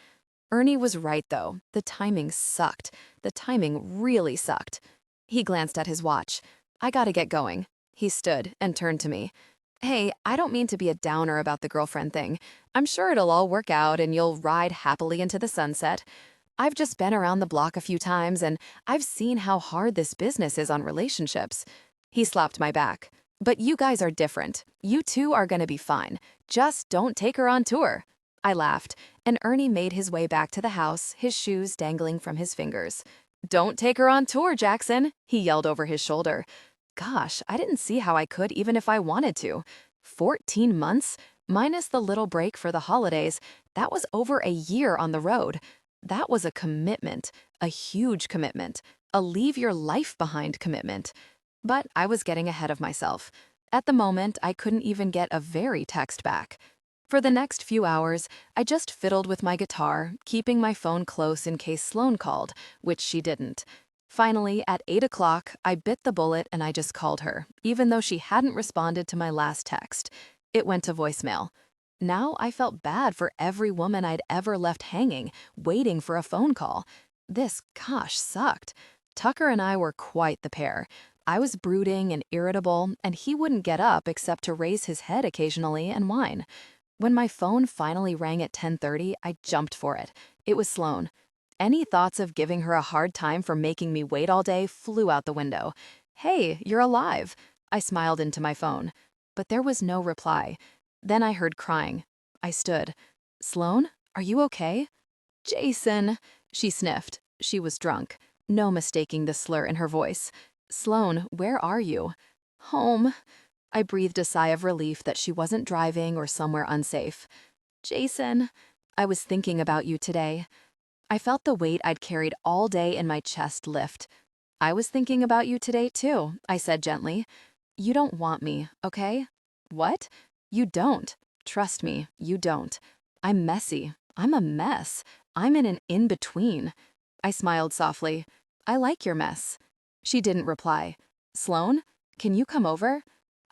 Ernie was right, though. The timing sucked. The timing really sucked. He glanced at his watch. I gotta get going. He stood and turned to me. Hey, I don't mean to be a downer about the girlfriend thing. I'm sure it'll all work out and you'll ride happily into the sunset. I've just been around the block a few times and I've seen how hard this business is on relationships. He slapped my back. But you guys are different. You two are gonna be fine. Just don't take her on tour. I laughed, and Ernie made his way back to the house, his shoes dangling from his fingers. Don't take her on tour, Jackson, he yelled over his shoulder. Gosh, I didn't see how I could even if I wanted to. 14 months, minus the little break for the holidays, that was over a year on the road. That was a commitment, a huge commitment, a leave your life behind commitment. But I was getting ahead of myself. At the moment, I couldn't even get a very text back. For the next few hours, I just fiddled with my guitar, keeping my phone close in case Sloan called, which she didn't. Finally, at 8 o'clock, I bit the bullet and I just called her, even though she hadn't responded to my last text. It went to voicemail. Now I felt bad for every woman I'd ever left hanging, waiting for a phone call. This, gosh, sucked. Tucker and I were quite the pair. I was brooding and irritable, and he wouldn't get up except to raise his head occasionally and whine. When my phone finally rang at 10:30, I jumped for it. It was Sloan. Any thoughts of giving her a hard time for making me wait all day flew out the window. Hey, you're alive. I smiled into my phone. But there was no reply. Then I heard crying. I stood. Sloan, are you okay? Jason, she sniffed. She was drunk. No mistaking the slur in her voice. Sloan, where are you? Home. I breathed a sigh of relief that she wasn't driving or somewhere unsafe. Jason, I was thinking about you today. I felt the weight I'd carried all day in my chest lift. I was thinking about you today too, I said gently. You don't want me, okay? What? You don't. Trust me, you don't. I'm messy. I'm a mess. I'm in an in-between. I smiled softly. I like your mess. She didn't reply. Sloan, can you come over?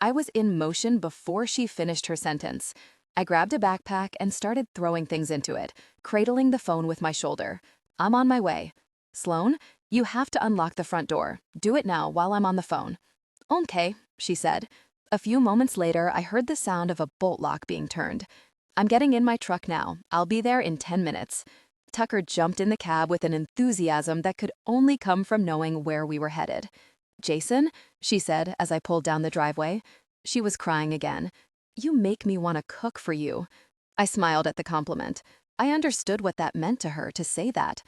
I was in motion before she finished her sentence. I grabbed a backpack and started throwing things into it, cradling the phone with my shoulder. I'm on my way. Sloan, you have to unlock the front door. Do it now while I'm on the phone. Okay, she said. A few moments later, I heard the sound of a bolt lock being turned. I'm getting in my truck now. I'll be there in 10 minutes. Tucker jumped in the cab with an enthusiasm that could only come from knowing where we were headed. Jason, she said as I pulled down the driveway. She was crying again. You make me want to cook for you. I smiled at the compliment. I understood what that meant to her to say that.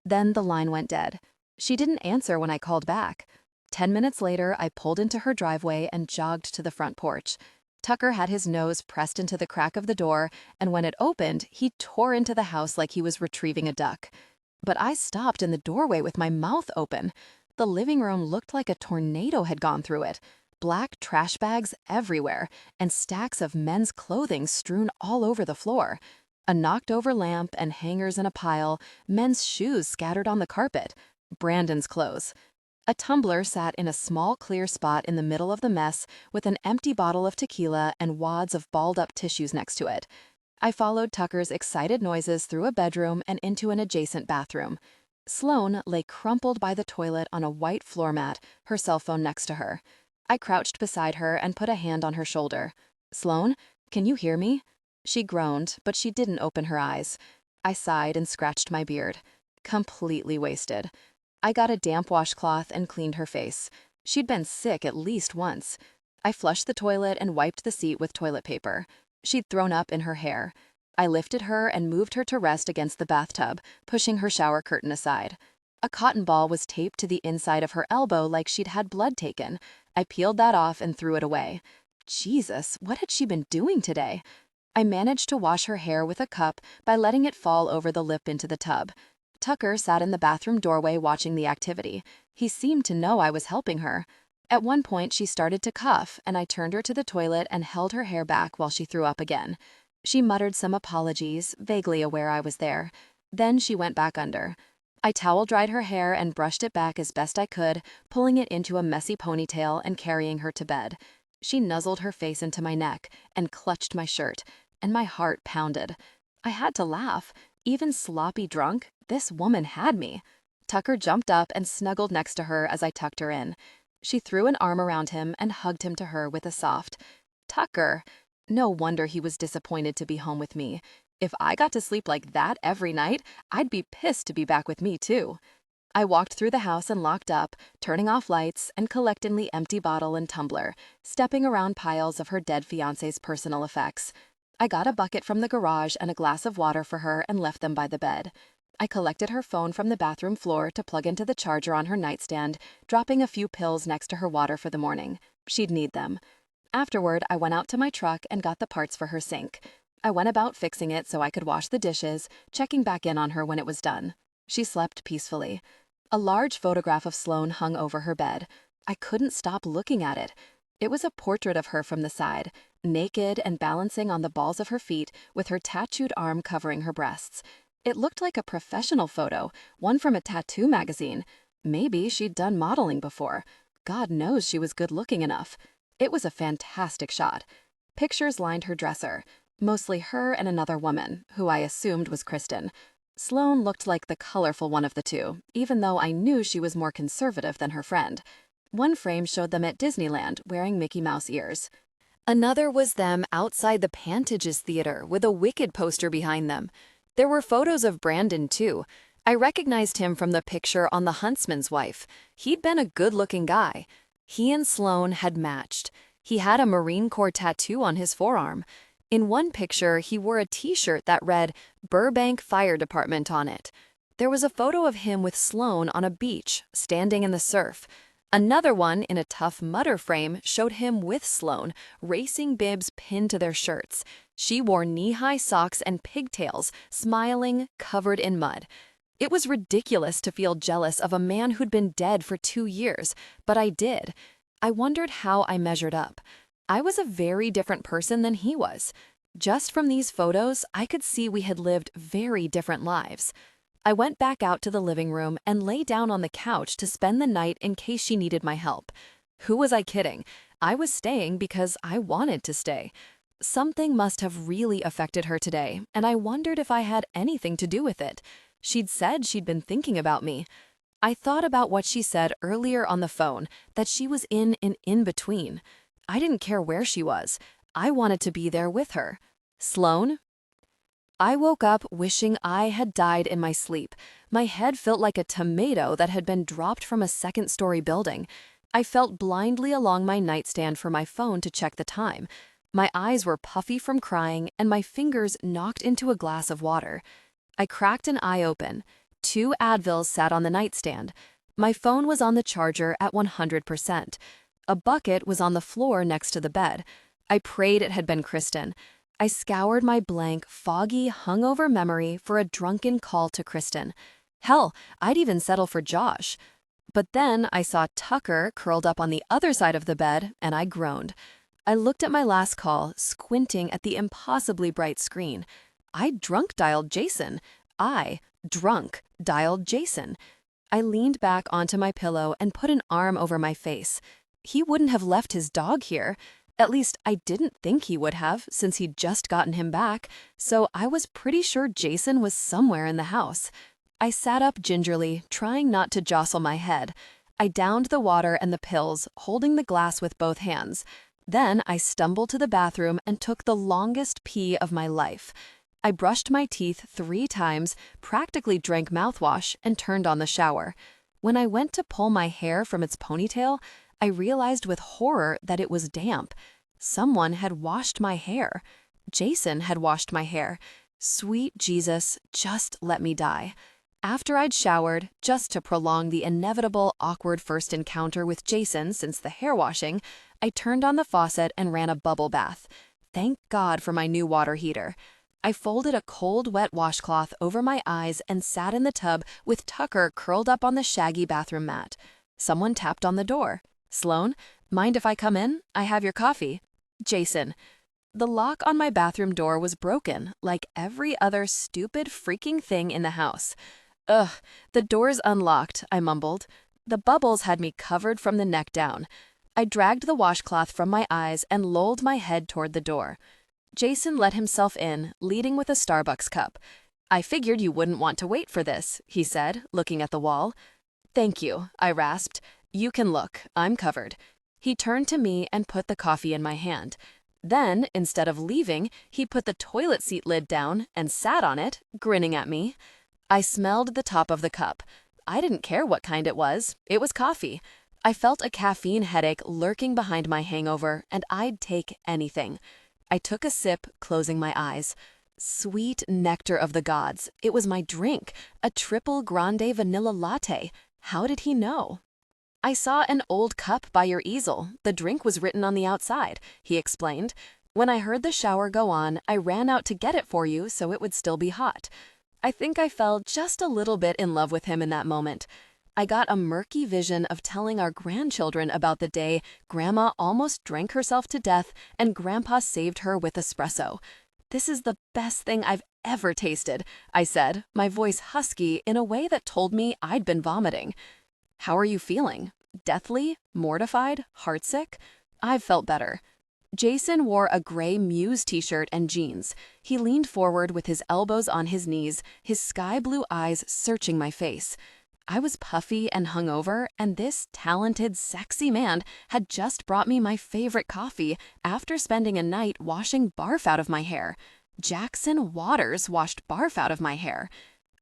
Then the line went dead. She didn't answer when I called back. 10 minutes later, I pulled into her driveway and jogged to the front porch. Tucker had his nose pressed into the crack of the door, and when it opened, he tore into the house like he was retrieving a duck. But I stopped in the doorway with my mouth open. The living room looked like a tornado had gone through it. Black trash bags everywhere, and stacks of men's clothing strewn all over the floor. A knocked-over lamp and hangers in a pile, men's shoes scattered on the carpet. Brandon's clothes. A tumbler sat in a small clear spot in the middle of the mess with an empty bottle of tequila and wads of balled-up tissues next to it. I followed Tucker's excited noises through a bedroom and into an adjacent bathroom. Sloan lay crumpled by the toilet on a white floor mat, her cell phone next to her. I crouched beside her and put a hand on her shoulder. Sloan, can you hear me? She groaned, but she didn't open her eyes. I sighed and scratched my beard. Completely wasted. I got a damp washcloth and cleaned her face. She'd been sick at least once. I flushed the toilet and wiped the seat with toilet paper. She'd thrown up in her hair. I lifted her and moved her to rest against the bathtub, pushing her shower curtain aside. A cotton ball was taped to the inside of her elbow like she'd had blood taken. I peeled that off and threw it away. Jesus, what had she been doing today? I managed to wash her hair with a cup by letting it fall over the lip into the tub. Tucker sat in the bathroom doorway watching the activity. He seemed to know I was helping her. At one point, she started to cough, and I turned her to the toilet and held her hair back while she threw up again. She muttered some apologies, vaguely aware I was there. Then she went back under. I towel-dried her hair and brushed it back as best I could, pulling it into a messy ponytail and carrying her to bed. She nuzzled her face into my neck and clutched my shirt, and my heart pounded. I had to laugh. Even sloppy drunk, this woman had me. Tucker jumped up and snuggled next to her as I tucked her in. She threw an arm around him and hugged him to her with a soft, "Tucker." No wonder he was disappointed to be home with me. If I got to sleep like that every night, I'd be pissed to be back with me too. I walked through the house and locked up, turning off lights and collecting the empty bottle and tumbler, stepping around piles of her dead fiancé's personal effects. I got a bucket from the garage and a glass of water for her and left them by the bed. I collected her phone from the bathroom floor to plug into the charger on her nightstand, dropping a few pills next to her water for the morning. She'd need them. Afterward, I went out to my truck and got the parts for her sink. I went about fixing it so I could wash the dishes, checking back in on her when it was done. She slept peacefully. A large photograph of Sloan hung over her bed. I couldn't stop looking at it. It was a portrait of her from the side, naked and balancing on the balls of her feet with her tattooed arm covering her breasts. It looked like a professional photo, one from a tattoo magazine. Maybe she'd done modeling before. God knows she was good-looking enough. It was a fantastic shot. Pictures lined her dresser, mostly her and another woman, who I assumed was Kristen. Sloan looked like the colorful one of the two, even though I knew she was more conservative than her friend. One frame showed them at Disneyland wearing Mickey Mouse ears. Another was them outside the Pantages Theater with a Wicked poster behind them. There were photos of Brandon, too. I recognized him from the picture on The Huntsman's Wife. He'd been a good-looking guy. He and Sloan had matched. He had a Marine Corps tattoo on his forearm. In one picture, he wore a t-shirt that read Burbank Fire Department on it. There was a photo of him with Sloan on a beach, standing in the surf. Another one in a Tough Mudder frame showed him with Sloan, racing bibs pinned to their shirts. She wore knee-high socks and pigtails, smiling, covered in mud. It was ridiculous to feel jealous of a man who'd been dead for 2 years, but I did. I wondered how I measured up. I was a very different person than he was. Just from these photos, I could see we had lived very different lives. I went back out to the living room and lay down on the couch to spend the night in case she needed my help. Who was I kidding? I was staying because I wanted to stay. Something must have really affected her today, and I wondered if I had anything to do with it. She'd said she'd been thinking about me. I thought about what she said earlier on the phone, that she was in an in-between. I didn't care where she was. I wanted to be there with her. Sloan? I woke up wishing I had died in my sleep. My head felt like a tomato that had been dropped from a second-story building. I felt blindly along my nightstand for my phone to check the time. My eyes were puffy from crying, and my fingers knocked into a glass of water. I cracked an eye open. 2 Advils sat on the nightstand. My phone was on the charger at 100%. A bucket was on the floor next to the bed. I prayed it had been Kristen. I scoured my blank, foggy, hungover memory for a drunken call to Kristen. Hell, I'd even settle for Josh. But then I saw Tucker curled up on the other side of the bed, and I groaned. I looked at my last call, squinting at the impossibly bright screen. I drunk-dialed Jason. I, drunk, dialed Jason. I leaned back onto my pillow and put an arm over my face. He wouldn't have left his dog here. At least, I didn't think he would have, since he'd just gotten him back, so I was pretty sure Jason was somewhere in the house. I sat up gingerly, trying not to jostle my head. I downed the water and the pills, holding the glass with both hands. Then I stumbled to the bathroom and took the longest pee of my life. I brushed my teeth 3 times, practically drank mouthwash, and turned on the shower. When I went to pull my hair from its ponytail, I realized with horror that it was damp. Someone had washed my hair. Jason had washed my hair. Sweet Jesus, just let me die. After I'd showered, just to prolong the inevitable awkward first encounter with Jason since the hair washing, I turned on the faucet and ran a bubble bath. Thank God for my new water heater. I folded a cold, wet washcloth over my eyes and sat in the tub with Tucker curled up on the shaggy bathroom mat. Someone tapped on the door. Sloan, mind if I come in? I have your coffee. Jason. The lock on my bathroom door was broken, like every other stupid freaking thing in the house. Ugh, the door's unlocked, I mumbled. The bubbles had me covered from the neck down. I dragged the washcloth from my eyes and lolled my head toward the door. Jason let himself in, leading with a Starbucks cup. I figured you wouldn't want to wait for this, he said, looking at the wall. Thank you, I rasped. You can look, I'm covered. He turned to me and put the coffee in my hand. Then, instead of leaving, he put the toilet seat lid down and sat on it, grinning at me. I smelled the top of the cup. I didn't care what kind it was coffee. I felt a caffeine headache lurking behind my hangover, and I'd take anything. I took a sip, closing my eyes. Sweet nectar of the gods. It was my drink, a triple grande vanilla latte. How did he know? I saw an old cup by your easel. The drink was written on the outside, he explained. When I heard the shower go on, I ran out to get it for you so it would still be hot. I think I fell just a little bit in love with him in that moment. I got a murky vision of telling our grandchildren about the day Grandma almost drank herself to death and Grandpa saved her with espresso. This is the best thing I've ever tasted, I said, my voice husky in a way that told me I'd been vomiting. How are you feeling? Deathly? Mortified? Heartsick? I've felt better. Jason wore a gray Muse t-shirt and jeans. He leaned forward with his elbows on his knees, his sky-blue eyes searching my face. I was puffy and hungover, and this talented, sexy man had just brought me my favorite coffee after spending a night washing barf out of my hair. Jackson Waters washed barf out of my hair.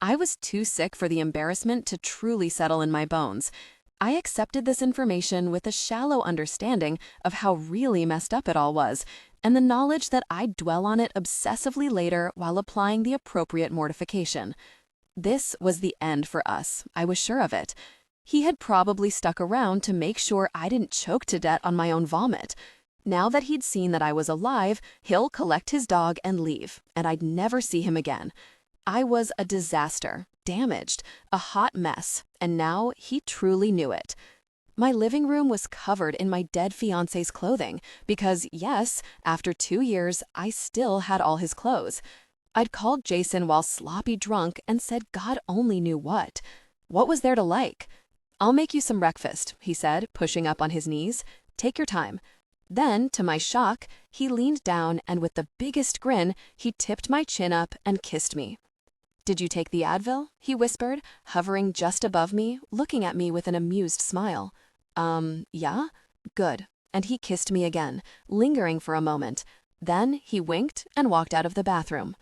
I was too sick for the embarrassment to truly settle in my bones. I accepted this information with a shallow understanding of how really messed up it all was, and the knowledge that I'd dwell on it obsessively later while applying the appropriate mortification. This was the end for us, I was sure of it. He had probably stuck around to make sure I didn't choke to death on my own vomit. Now that he'd seen that I was alive, he'll collect his dog and leave, and I'd never see him again. I was a disaster, damaged, a hot mess, and now he truly knew it. My living room was covered in my dead fiancé's clothing because, yes, after 2 years, I still had all his clothes. I'd called Jason while sloppy drunk and said God only knew what. What was there to like? I'll make you some breakfast, he said, pushing up on his knees. Take your time. Then, to my shock, he leaned down and with the biggest grin, he tipped my chin up and kissed me. Did you take the Advil? He whispered, hovering just above me, looking at me with an amused smile. Yeah? Good. And he kissed me again, lingering for a moment. Then he winked and walked out of the bathroom.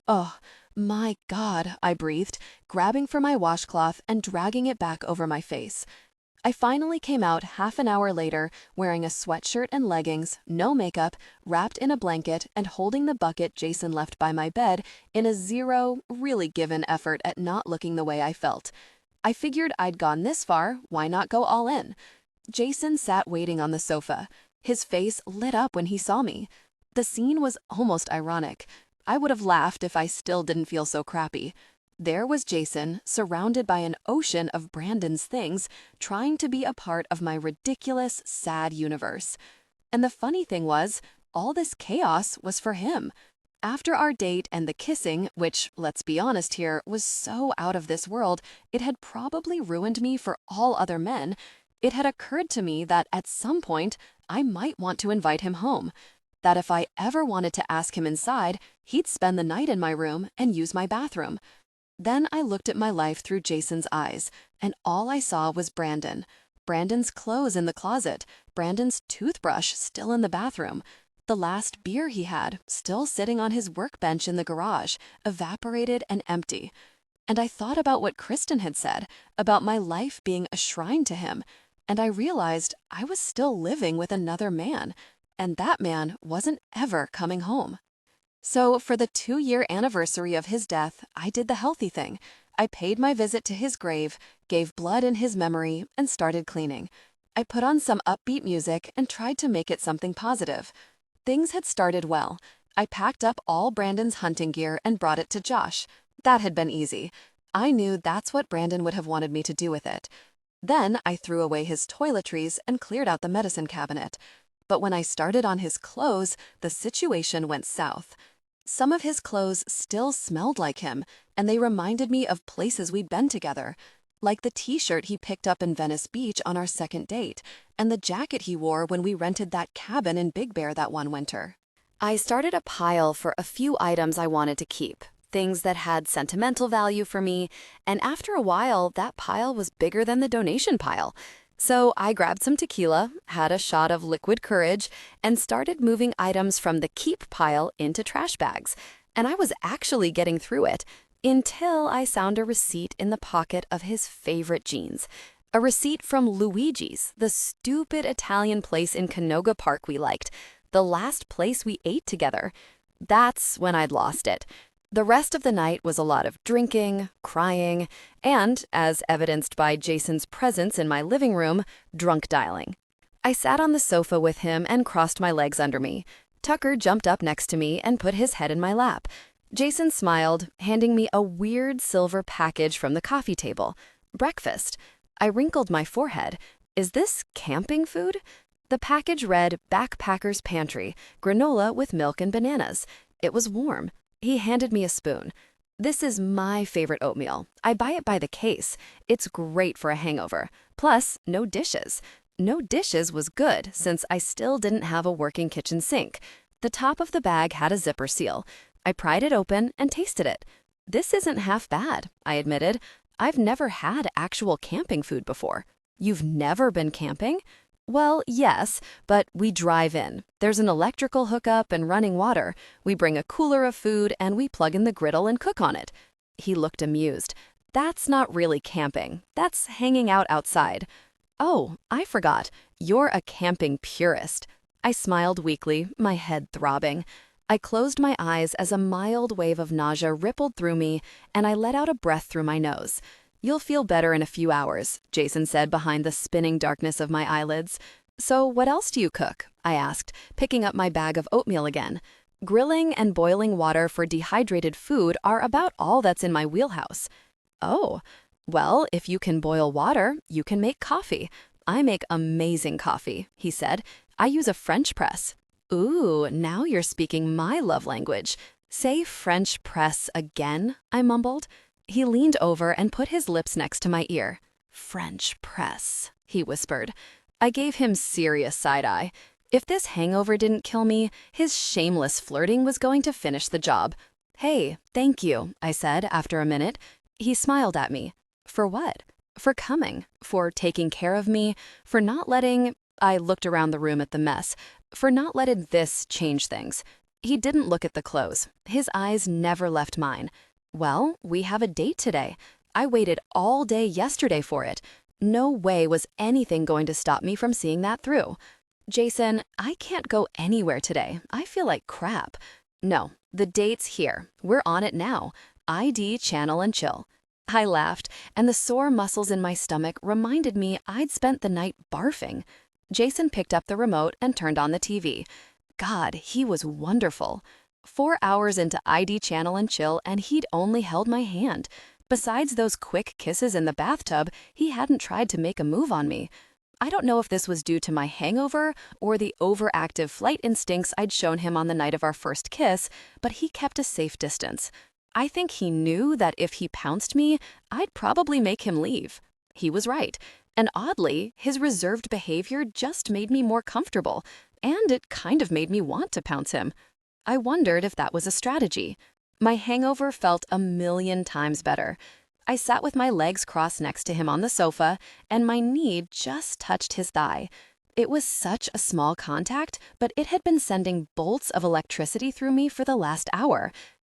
Oh, my God, I breathed, grabbing for my washcloth and dragging it back over my face. I finally came out half an hour later, wearing a sweatshirt and leggings, no makeup, wrapped in a blanket and holding the bucket Jason left by my bed in a zero, really given effort at not looking the way I felt. I figured I'd gone this far, why not go all in? Jason sat waiting on the sofa. His face lit up when he saw me. The scene was almost ironic. I would have laughed if I still didn't feel so crappy. There was Jason, surrounded by an ocean of Brandon's things, trying to be a part of my ridiculous, sad universe. And the funny thing was, all this chaos was for him. After our date and the kissing, which, let's be honest here, was so out of this world, it had probably ruined me for all other men, it had occurred to me that at some point, I might want to invite him home. That if I ever wanted to ask him inside, he'd spend the night in my room and use my bathroom. Then I looked at my life through Jason's eyes, and all I saw was Brandon. Brandon's clothes in the closet, Brandon's toothbrush still in the bathroom, the last beer he had still sitting on his workbench in the garage, evaporated and empty. And I thought about what Kristen had said, about my life being a shrine to him, and I realized I was still living with another man, and that man wasn't ever coming home. So for the 2-year anniversary of his death, I did the healthy thing. I paid my visit to his grave, gave blood in his memory, and started cleaning. I put on some upbeat music and tried to make it something positive. Things had started well. I packed up all Brandon's hunting gear and brought it to Josh. That had been easy. I knew that's what Brandon would have wanted me to do with it. Then I threw away his toiletries and cleared out the medicine cabinet. But when I started on his clothes, the situation went south. Some of his clothes still smelled like him, and they reminded me of places we'd been together, like the t-shirt he picked up in Venice Beach on our second date, and the jacket he wore when we rented that cabin in Big Bear that one winter. I started a pile for a few items I wanted to keep, things that had sentimental value for me, and after a while, that pile was bigger than the donation pile. So I grabbed some tequila, had a shot of liquid courage, and started moving items from the keep pile into trash bags. And I was actually getting through it until I found a receipt in the pocket of his favorite jeans. A receipt from Luigi's, the stupid Italian place in Canoga Park we liked, the last place we ate together. That's when I'd lost it. The rest of the night was a lot of drinking, crying, and, as evidenced by Jason's presence in my living room, drunk dialing. I sat on the sofa with him and crossed my legs under me. Tucker jumped up next to me and put his head in my lap. Jason smiled, handing me a weird silver package from the coffee table. Breakfast. I wrinkled my forehead. Is this camping food? The package read Backpacker's Pantry, granola with milk and bananas. It was warm. He handed me a spoon. This is my favorite oatmeal. I buy it by the case. It's great for a hangover. Plus, no dishes. No dishes was good since I still didn't have a working kitchen sink. The top of the bag had a zipper seal. I pried it open and tasted it. This isn't half bad, I admitted. I've never had actual camping food before. You've never been camping? Well, yes, but we drive in. There's an electrical hookup and running water. We bring a cooler of food and we plug in the griddle and cook on it. He looked amused. That's not really camping. That's hanging out outside. Oh, I forgot. You're a camping purist. I smiled weakly, my head throbbing. I closed my eyes as a mild wave of nausea rippled through me, and I let out a breath through my nose. You'll feel better in a few hours, Jason said behind the spinning darkness of my eyelids. So what else do you cook? I asked, picking up my bag of oatmeal again. Grilling and boiling water for dehydrated food are about all that's in my wheelhouse. Oh, well, if you can boil water, you can make coffee. I make amazing coffee, he said. I use a French press. Ooh, now you're speaking my love language. Say French press again, I mumbled. He leaned over and put his lips next to my ear. French press, he whispered. I gave him serious side-eye. If this hangover didn't kill me, his shameless flirting was going to finish the job. Hey, thank you, I said after a minute. He smiled at me. For what? For coming, for taking care of me, for not letting... I looked around the room at the mess. For not letting this change things. He didn't look at the clothes. His eyes never left mine. Well, we have a date today. I waited all day yesterday for it. No way was anything going to stop me from seeing that through. Jason, I can't go anywhere today. I feel like crap. No, the date's here. We're on it now. ID, channel, and chill. I laughed, and the sore muscles in my stomach reminded me I'd spent the night barfing. Jason picked up the remote and turned on the TV. God, he was wonderful. 4 hours into ID channel and chill, and he'd only held my hand. Besides those quick kisses in the bathtub, he hadn't tried to make a move on me. I don't know if this was due to my hangover or the overactive flight instincts I'd shown him on the night of our first kiss, but he kept a safe distance. I think he knew that if he pounced me, I'd probably make him leave. He was right. And oddly, his reserved behavior just made me more comfortable, and it kind of made me want to pounce him. I wondered if that was a strategy. My hangover felt 1,000,000 times better. I sat with my legs crossed next to him on the sofa, and my knee just touched his thigh. It was such a small contact, but it had been sending bolts of electricity through me for the last hour.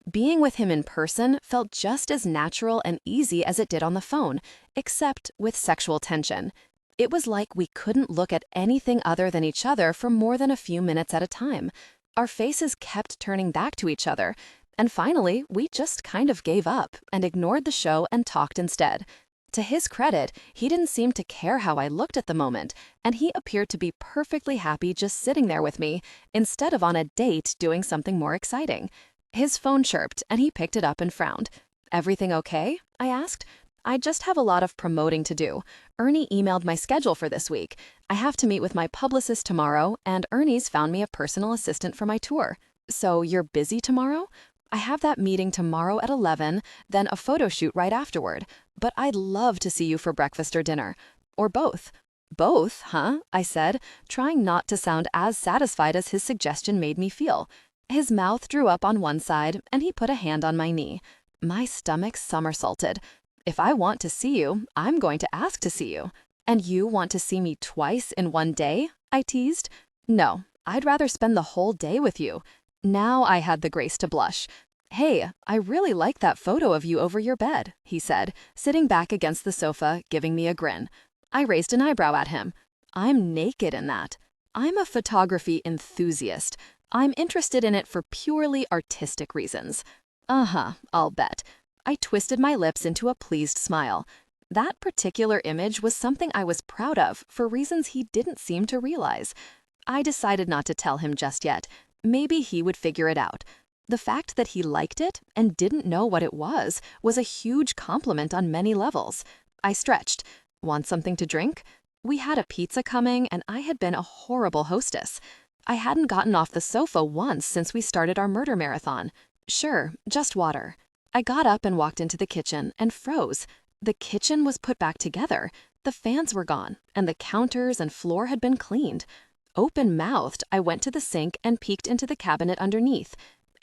Being with him in person felt just as natural and easy as it did on the phone, except with sexual tension. It was like we couldn't look at anything other than each other for more than a few minutes at a time. Our faces kept turning back to each other, and finally, we just kind of gave up and ignored the show and talked instead. To his credit, he didn't seem to care how I looked at the moment, and he appeared to be perfectly happy just sitting there with me, instead of on a date doing something more exciting. His phone chirped, and he picked it up and frowned. "Everything okay?" I asked. "I just have a lot of promoting to do. Ernie emailed my schedule for this week. I have to meet with my publicist tomorrow, and Ernie's found me a personal assistant for my tour." So you're busy tomorrow? I have that meeting tomorrow at 11, then a photo shoot right afterward. But I'd love to see you for breakfast or dinner. Or both. Both, huh? I said, trying not to sound as satisfied as his suggestion made me feel. His mouth drew up on one side, and he put a hand on my knee. My stomach somersaulted. If I want to see you, I'm going to ask to see you. And you want to see me twice in one day? I teased. No, I'd rather spend the whole day with you. Now I had the grace to blush. Hey, I really like that photo of you over your bed, he said, sitting back against the sofa, giving me a grin. I raised an eyebrow at him. I'm naked in that. I'm a photography enthusiast. I'm interested in it for purely artistic reasons. Uh-huh, I'll bet. I twisted my lips into a pleased smile. That particular image was something I was proud of for reasons he didn't seem to realize. I decided not to tell him just yet. Maybe he would figure it out. The fact that he liked it and didn't know what it was a huge compliment on many levels. I stretched. Want something to drink? We had a pizza coming, and I had been a horrible hostess. I hadn't gotten off the sofa once since we started our murder marathon. Sure, just water. I got up and walked into the kitchen and froze. The kitchen was put back together. The fans were gone, and the counters and floor had been cleaned. Open-mouthed, I went to the sink and peeked into the cabinet underneath.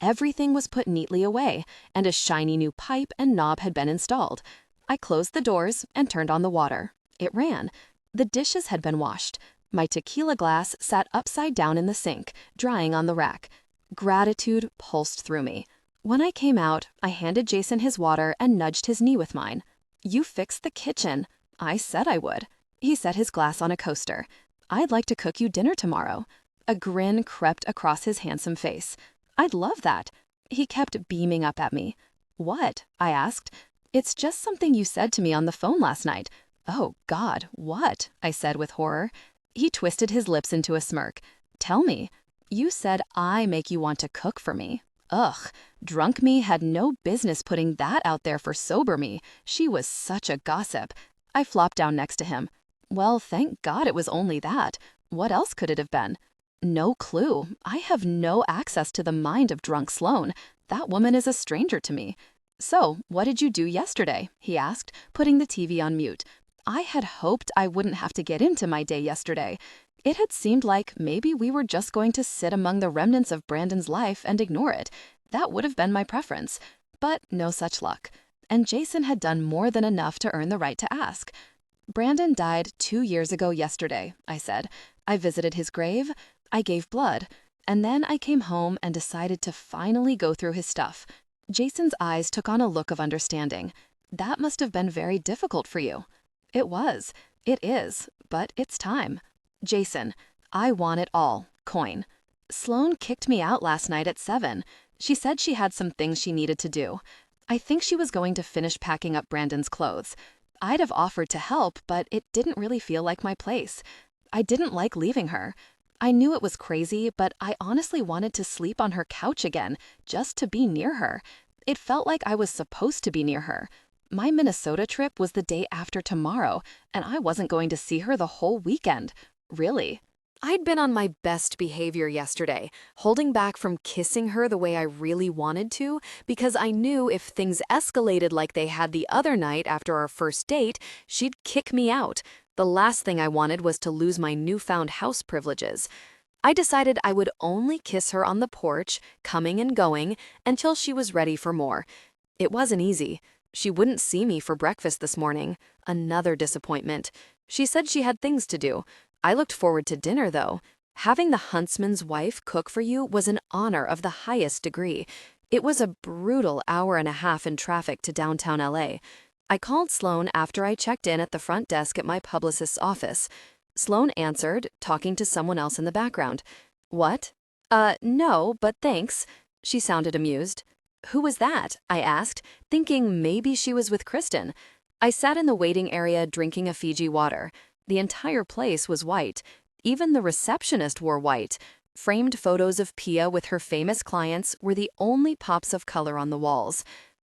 Everything was put neatly away, and a shiny new pipe and knob had been installed. I closed the doors and turned on the water. It ran. The dishes had been washed. My tequila glass sat upside down in the sink, drying on the rack. Gratitude pulsed through me. When I came out, I handed Jason his water and nudged his knee with mine. You fixed the kitchen. I said I would. He set his glass on a coaster. I'd like to cook you dinner tomorrow. A grin crept across his handsome face. I'd love that. He kept beaming up at me. What? I asked. It's just something you said to me on the phone last night. Oh, God, what? I said with horror. He twisted his lips into a smirk. Tell me. You said I make you want to cook for me. Ugh, drunk me had no business putting that out there for sober me. She was such a gossip. I flopped down next to him. Well, thank God it was only that. What else could it have been? No clue. I have no access to the mind of drunk Sloan. That woman is a stranger to me. So, what did you do yesterday? He asked, putting the TV on mute. I had hoped I wouldn't have to get into my day yesterday. It had seemed like maybe we were just going to sit among the remnants of Brandon's life and ignore it. That would have been my preference. But no such luck. And Jason had done more than enough to earn the right to ask. Brandon died 2 years ago yesterday, I said. I visited his grave. I gave blood. And then I came home and decided to finally go through his stuff. Jason's eyes took on a look of understanding. That must have been very difficult for you. It was. It is. But it's time. Jason, I want it all. Coin. Sloan kicked me out last night at 7. She said she had some things she needed to do. I think she was going to finish packing up Brandon's clothes. I'd have offered to help, but it didn't really feel like my place. I didn't like leaving her. I knew it was crazy, but I honestly wanted to sleep on her couch again, just to be near her. It felt like I was supposed to be near her. My Minnesota trip was the day after tomorrow, and I wasn't going to see her the whole weekend. Really. I'd been on my best behavior yesterday, holding back from kissing her the way I really wanted to, because I knew if things escalated like they had the other night after our first date, she'd kick me out. The last thing I wanted was to lose my newfound house privileges. I decided I would only kiss her on the porch, coming and going, until she was ready for more. It wasn't easy. She wouldn't see me for breakfast this morning. Another disappointment. She said she had things to do. I looked forward to dinner, though. Having the huntsman's wife cook for you was an honor of the highest degree. It was a brutal hour and a half in traffic to downtown LA. I called Sloan after I checked in at the front desk at my publicist's office. Sloan answered, talking to someone else in the background. What? No, but thanks. She sounded amused. Who was that? I asked, thinking maybe she was with Kristen. I sat in the waiting area drinking a Fiji water. The entire place was white. Even the receptionist wore white. Framed photos of Pia with her famous clients were the only pops of color on the walls.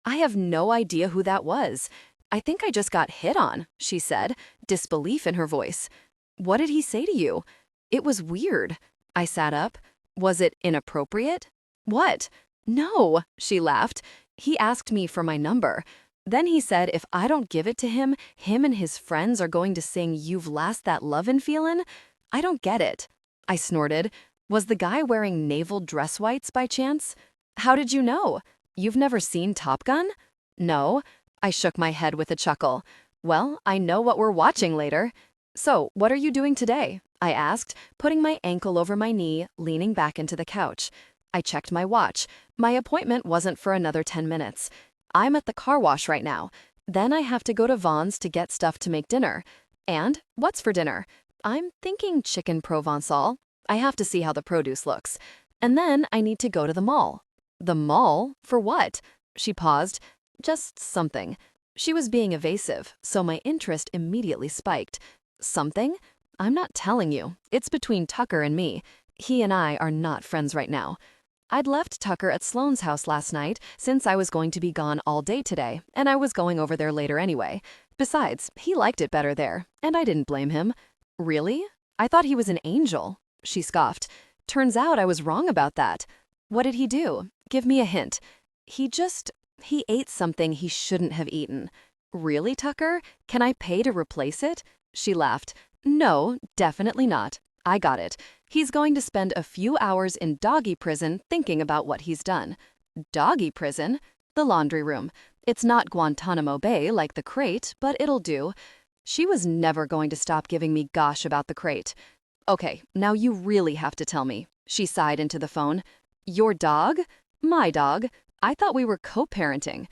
I have no idea who that was. I think I just got hit on, she said, disbelief in her voice. What did he say to you? It was weird. I sat up. Was it inappropriate? What? No, she laughed. He asked me for my number. Then he said if I don't give it to him, him and his friends are going to sing You've Last That Lovin' Feelin'. I don't get it. I snorted. Was the guy wearing naval dress whites by chance? How did you know? You've never seen Top Gun? No. I shook my head with a chuckle. Well, I know what we're watching later. So, what are you doing today? I asked, putting my ankle over my knee, leaning back into the couch. I checked my watch. My appointment wasn't for another 10 minutes. I'm at the car wash right now. Then I have to go to Vaughn's to get stuff to make dinner. And what's for dinner? I'm thinking chicken provençal. I have to see how the produce looks. And then I need to go to the mall. The mall? For what? She paused. Just something. She was being evasive, so my interest immediately spiked. Something? I'm not telling you. It's between Tucker and me. He and I are not friends right now. I'd left Tucker at Sloan's house last night since I was going to be gone all day today, and I was going over there later anyway. Besides, he liked it better there, and I didn't blame him. Really? I thought he was an angel. She scoffed. Turns out I was wrong about that. What did he do? Give me a hint. He ate something he shouldn't have eaten. Really, Tucker? Can I pay to replace it? She laughed. No, definitely not. I got it. He's going to spend a few hours in doggy prison thinking about what he's done. Doggy prison? The laundry room. It's not Guantanamo Bay like the crate, but it'll do. She was never going to stop giving me gosh about the crate. Okay, now you really have to tell me. She sighed into the phone. Your dog? My dog. I thought we were co-parenting.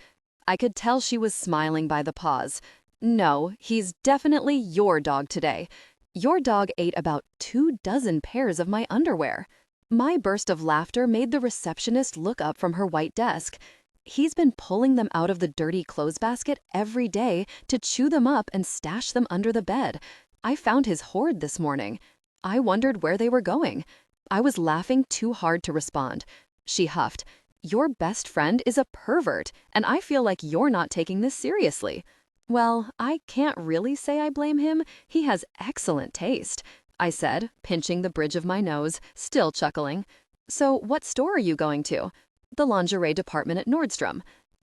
I could tell she was smiling by the pause. No, he's definitely your dog today. Your dog ate about 24 pairs of my underwear. My burst of laughter made the receptionist look up from her white desk. He's been pulling them out of the dirty clothes basket every day to chew them up and stash them under the bed. I found his hoard this morning. I wondered where they were going. I was laughing too hard to respond. She huffed. Your best friend is a pervert, and I feel like you're not taking this seriously. Well, I can't really say I blame him. He has excellent taste, I said, pinching the bridge of my nose, still chuckling. So what store are you going to? The lingerie department at Nordstrom.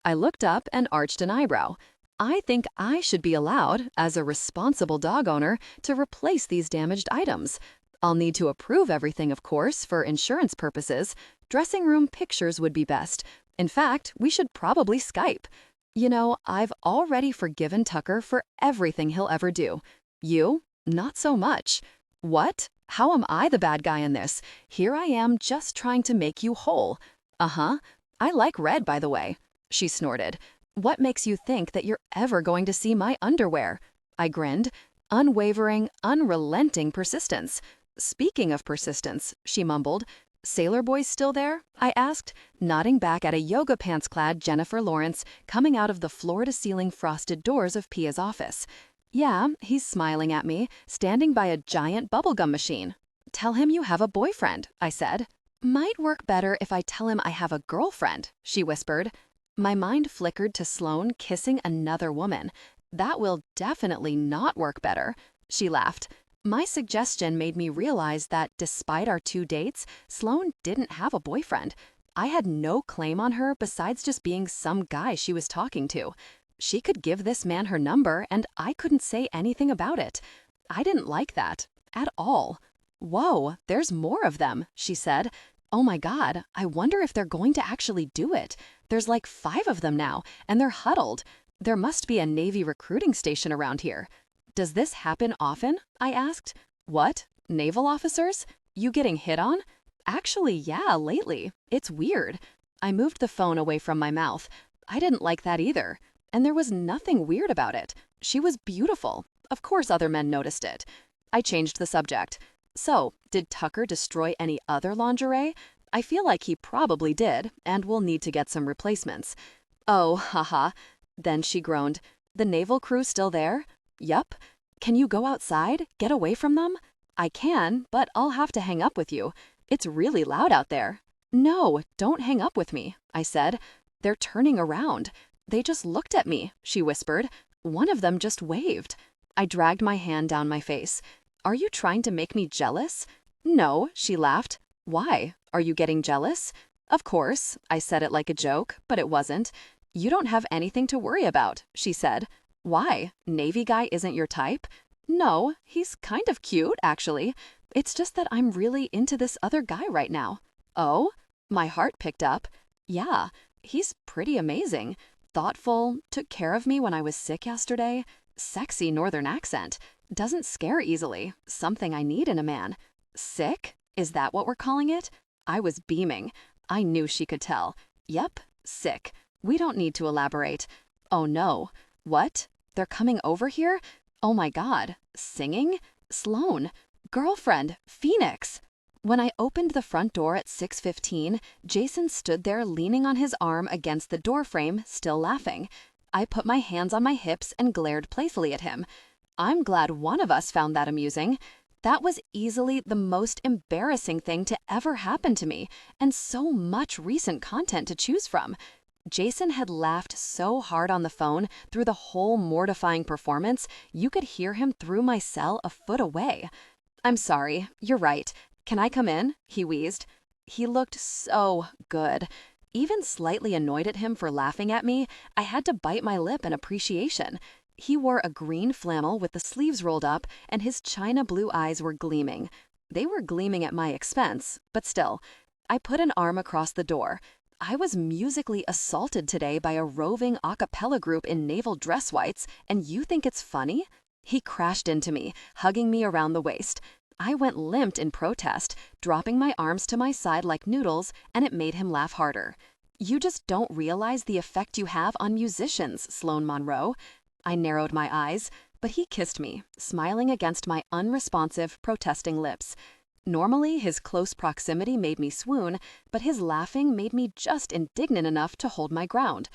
I looked up and arched an eyebrow. I think I should be allowed, as a responsible dog owner, to replace these damaged items. I'll need to approve everything, of course, for insurance purposes. Dressing room pictures would be best. In fact, we should probably Skype. You know, I've already forgiven Tucker for everything he'll ever do. You? Not so much. What? How am I the bad guy in this? Here I am just trying to make you whole. Uh-huh. I like red, by the way. She snorted. What makes you think that you're ever going to see my underwear? I grinned. Unwavering, unrelenting persistence. Speaking of persistence, she mumbled. Sailor Boy's still there? I asked, nodding back at a yoga pants-clad Jennifer Lawrence coming out of the floor-to-ceiling frosted doors of Pia's office. Yeah, he's smiling at me, standing by a giant bubblegum machine. Tell him you have a boyfriend, I said. Might work better if I tell him I have a girlfriend, she whispered. My mind flickered to Sloan kissing another woman. That will definitely not work better, she laughed. My suggestion made me realize that despite our 2 dates, Sloan didn't have a boyfriend. I had no claim on her besides just being some guy she was talking to. She could give this man her number and I couldn't say anything about it. I didn't like that. At all. Whoa, there's more of them, she said. Oh my God, I wonder if they're going to actually do it. There's like 5 of them now, and they're huddled. There must be a Navy recruiting station around here. Does this happen often? I asked. What? Naval officers? You getting hit on? Actually, yeah, lately. It's weird. I moved the phone away from my mouth. I didn't like that either. And there was nothing weird about it. She was beautiful. Of course other men noticed it. I changed the subject. So, did Tucker destroy any other lingerie? I feel like he probably did, and we'll need to get some replacements. Oh, haha. Then she groaned. The naval crew still there? Yup. Can you go outside? Get away from them? I can, but I'll have to hang up with you. It's really loud out there. No, don't hang up with me, I said. They're turning around. They just looked at me, she whispered. One of them just waved. I dragged my hand down my face. Are you trying to make me jealous? No, she laughed. Why? Are you getting jealous? Of course, I said it like a joke, but it wasn't. You don't have anything to worry about, she said. Why? Navy guy isn't your type? No, he's kind of cute, actually. It's just that I'm really into this other guy right now. Oh? My heart picked up. Yeah, he's pretty amazing. Thoughtful, took care of me when I was sick yesterday. Sexy northern accent. Doesn't scare easily. Something I need in a man. Sick? Is that what we're calling it? I was beaming. I knew she could tell. Yep, sick. We don't need to elaborate. Oh no. What? They're coming over here? Oh my God. Singing? Sloan. Girlfriend. Phoenix. When I opened the front door at 6:15, Jason stood there leaning on his arm against the doorframe, still laughing. I put my hands on my hips and glared playfully at him. I'm glad one of us found that amusing. That was easily the most embarrassing thing to ever happen to me, and so much recent content to choose from. Jason had laughed so hard on the phone through the whole mortifying performance, you could hear him through my cell a foot away. I'm sorry, you're right. Can I come in? He wheezed. He looked so good. Even slightly annoyed at him for laughing at me, I had to bite my lip in appreciation. He wore a green flannel with the sleeves rolled up, and his china blue eyes were gleaming. They were gleaming at my expense, but still. I put an arm across the door. I was musically assaulted today by a roving a cappella group in naval dress whites, and you think it's funny? He crashed into me, hugging me around the waist. I went limp in protest, dropping my arms to my side like noodles, and it made him laugh harder. You just don't realize the effect you have on musicians, Sloan Monroe. I narrowed my eyes, but he kissed me, smiling against my unresponsive, protesting lips. Normally, his close proximity made me swoon, but his laughing made me just indignant enough to hold my ground.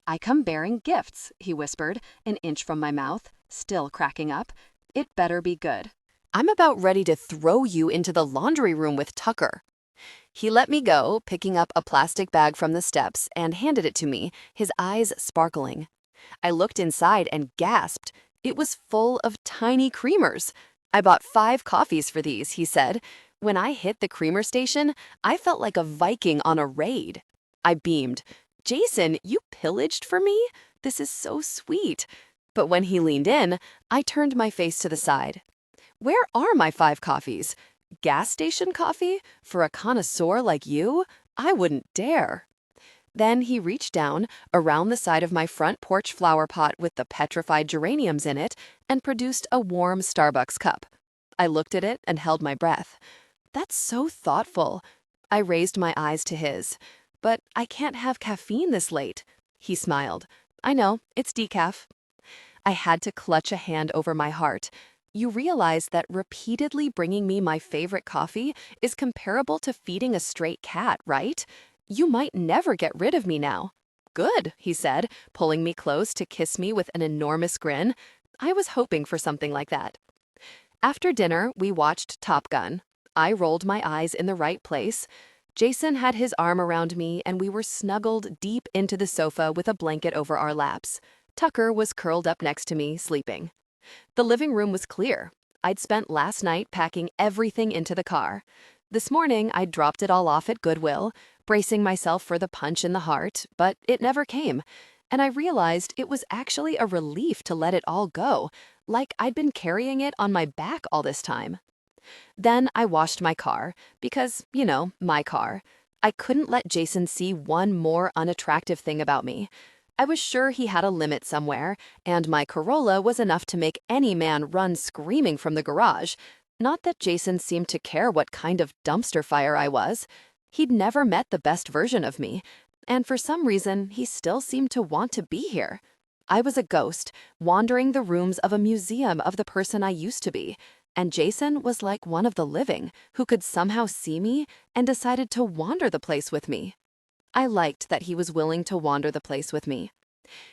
I come bearing gifts, he whispered, an inch from my mouth, still cracking up. It better be good. I'm about ready to throw you into the laundry room with Tucker. He let me go, picking up a plastic bag from the steps and handed it to me, his eyes sparkling. I looked inside and gasped. It was full of tiny creamers. I bought 5 coffees for these, he said. When I hit the creamer station, I felt like a Viking on a raid. I beamed. Jason, you pillaged for me? This is so sweet. But when he leaned in, I turned my face to the side. Where are my 5 coffees? Gas station coffee? For a connoisseur like you? I wouldn't dare. Then he reached down around the side of my front porch flower pot with the petrified geraniums in it and produced a warm Starbucks cup. I looked at it and held my breath. That's so thoughtful. I raised my eyes to his. But I can't have caffeine this late. He smiled. I know, it's decaf. I had to clutch a hand over my heart. You realize that repeatedly bringing me my favorite coffee is comparable to feeding a stray cat, right? You might never get rid of me now. Good, he said, pulling me close to kiss me with an enormous grin. I was hoping for something like that. After dinner, we watched Top Gun. I rolled my eyes in the right place. Jason had his arm around me, and we were snuggled deep into the sofa with a blanket over our laps. Tucker was curled up next to me, sleeping. The living room was clear. I'd spent last night packing everything into the car. This morning, I'd dropped it all off at Goodwill, bracing myself for the punch in the heart, but it never came. And I realized it was actually a relief to let it all go, like I'd been carrying it on my back all this time. Then I washed my car, because, my car. I couldn't let Jason see one more unattractive thing about me. I was sure he had a limit somewhere, and my Corolla was enough to make any man run screaming from the garage. Not that Jason seemed to care what kind of dumpster fire I was. He'd never met the best version of me, and for some reason, he still seemed to want to be here. I was a ghost, wandering the rooms of a museum of the person I used to be, and Jason was like one of the living, who could somehow see me and decided to wander the place with me. I liked that he was willing to wander the place with me.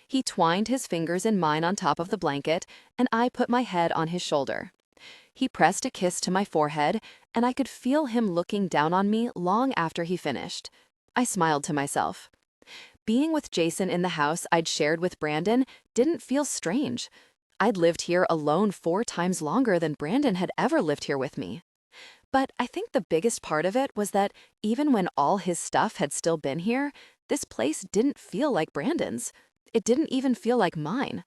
He twined his fingers in mine on top of the blanket, and I put my head on his shoulder. He pressed a kiss to my forehead, and I could feel him looking down on me long after he finished. I smiled to myself. Being with Jason in the house I'd shared with Brandon didn't feel strange. I'd lived here alone 4 times longer than Brandon had ever lived here with me. But I think the biggest part of it was that even when all his stuff had still been here, this place didn't feel like Brandon's. It didn't even feel like mine.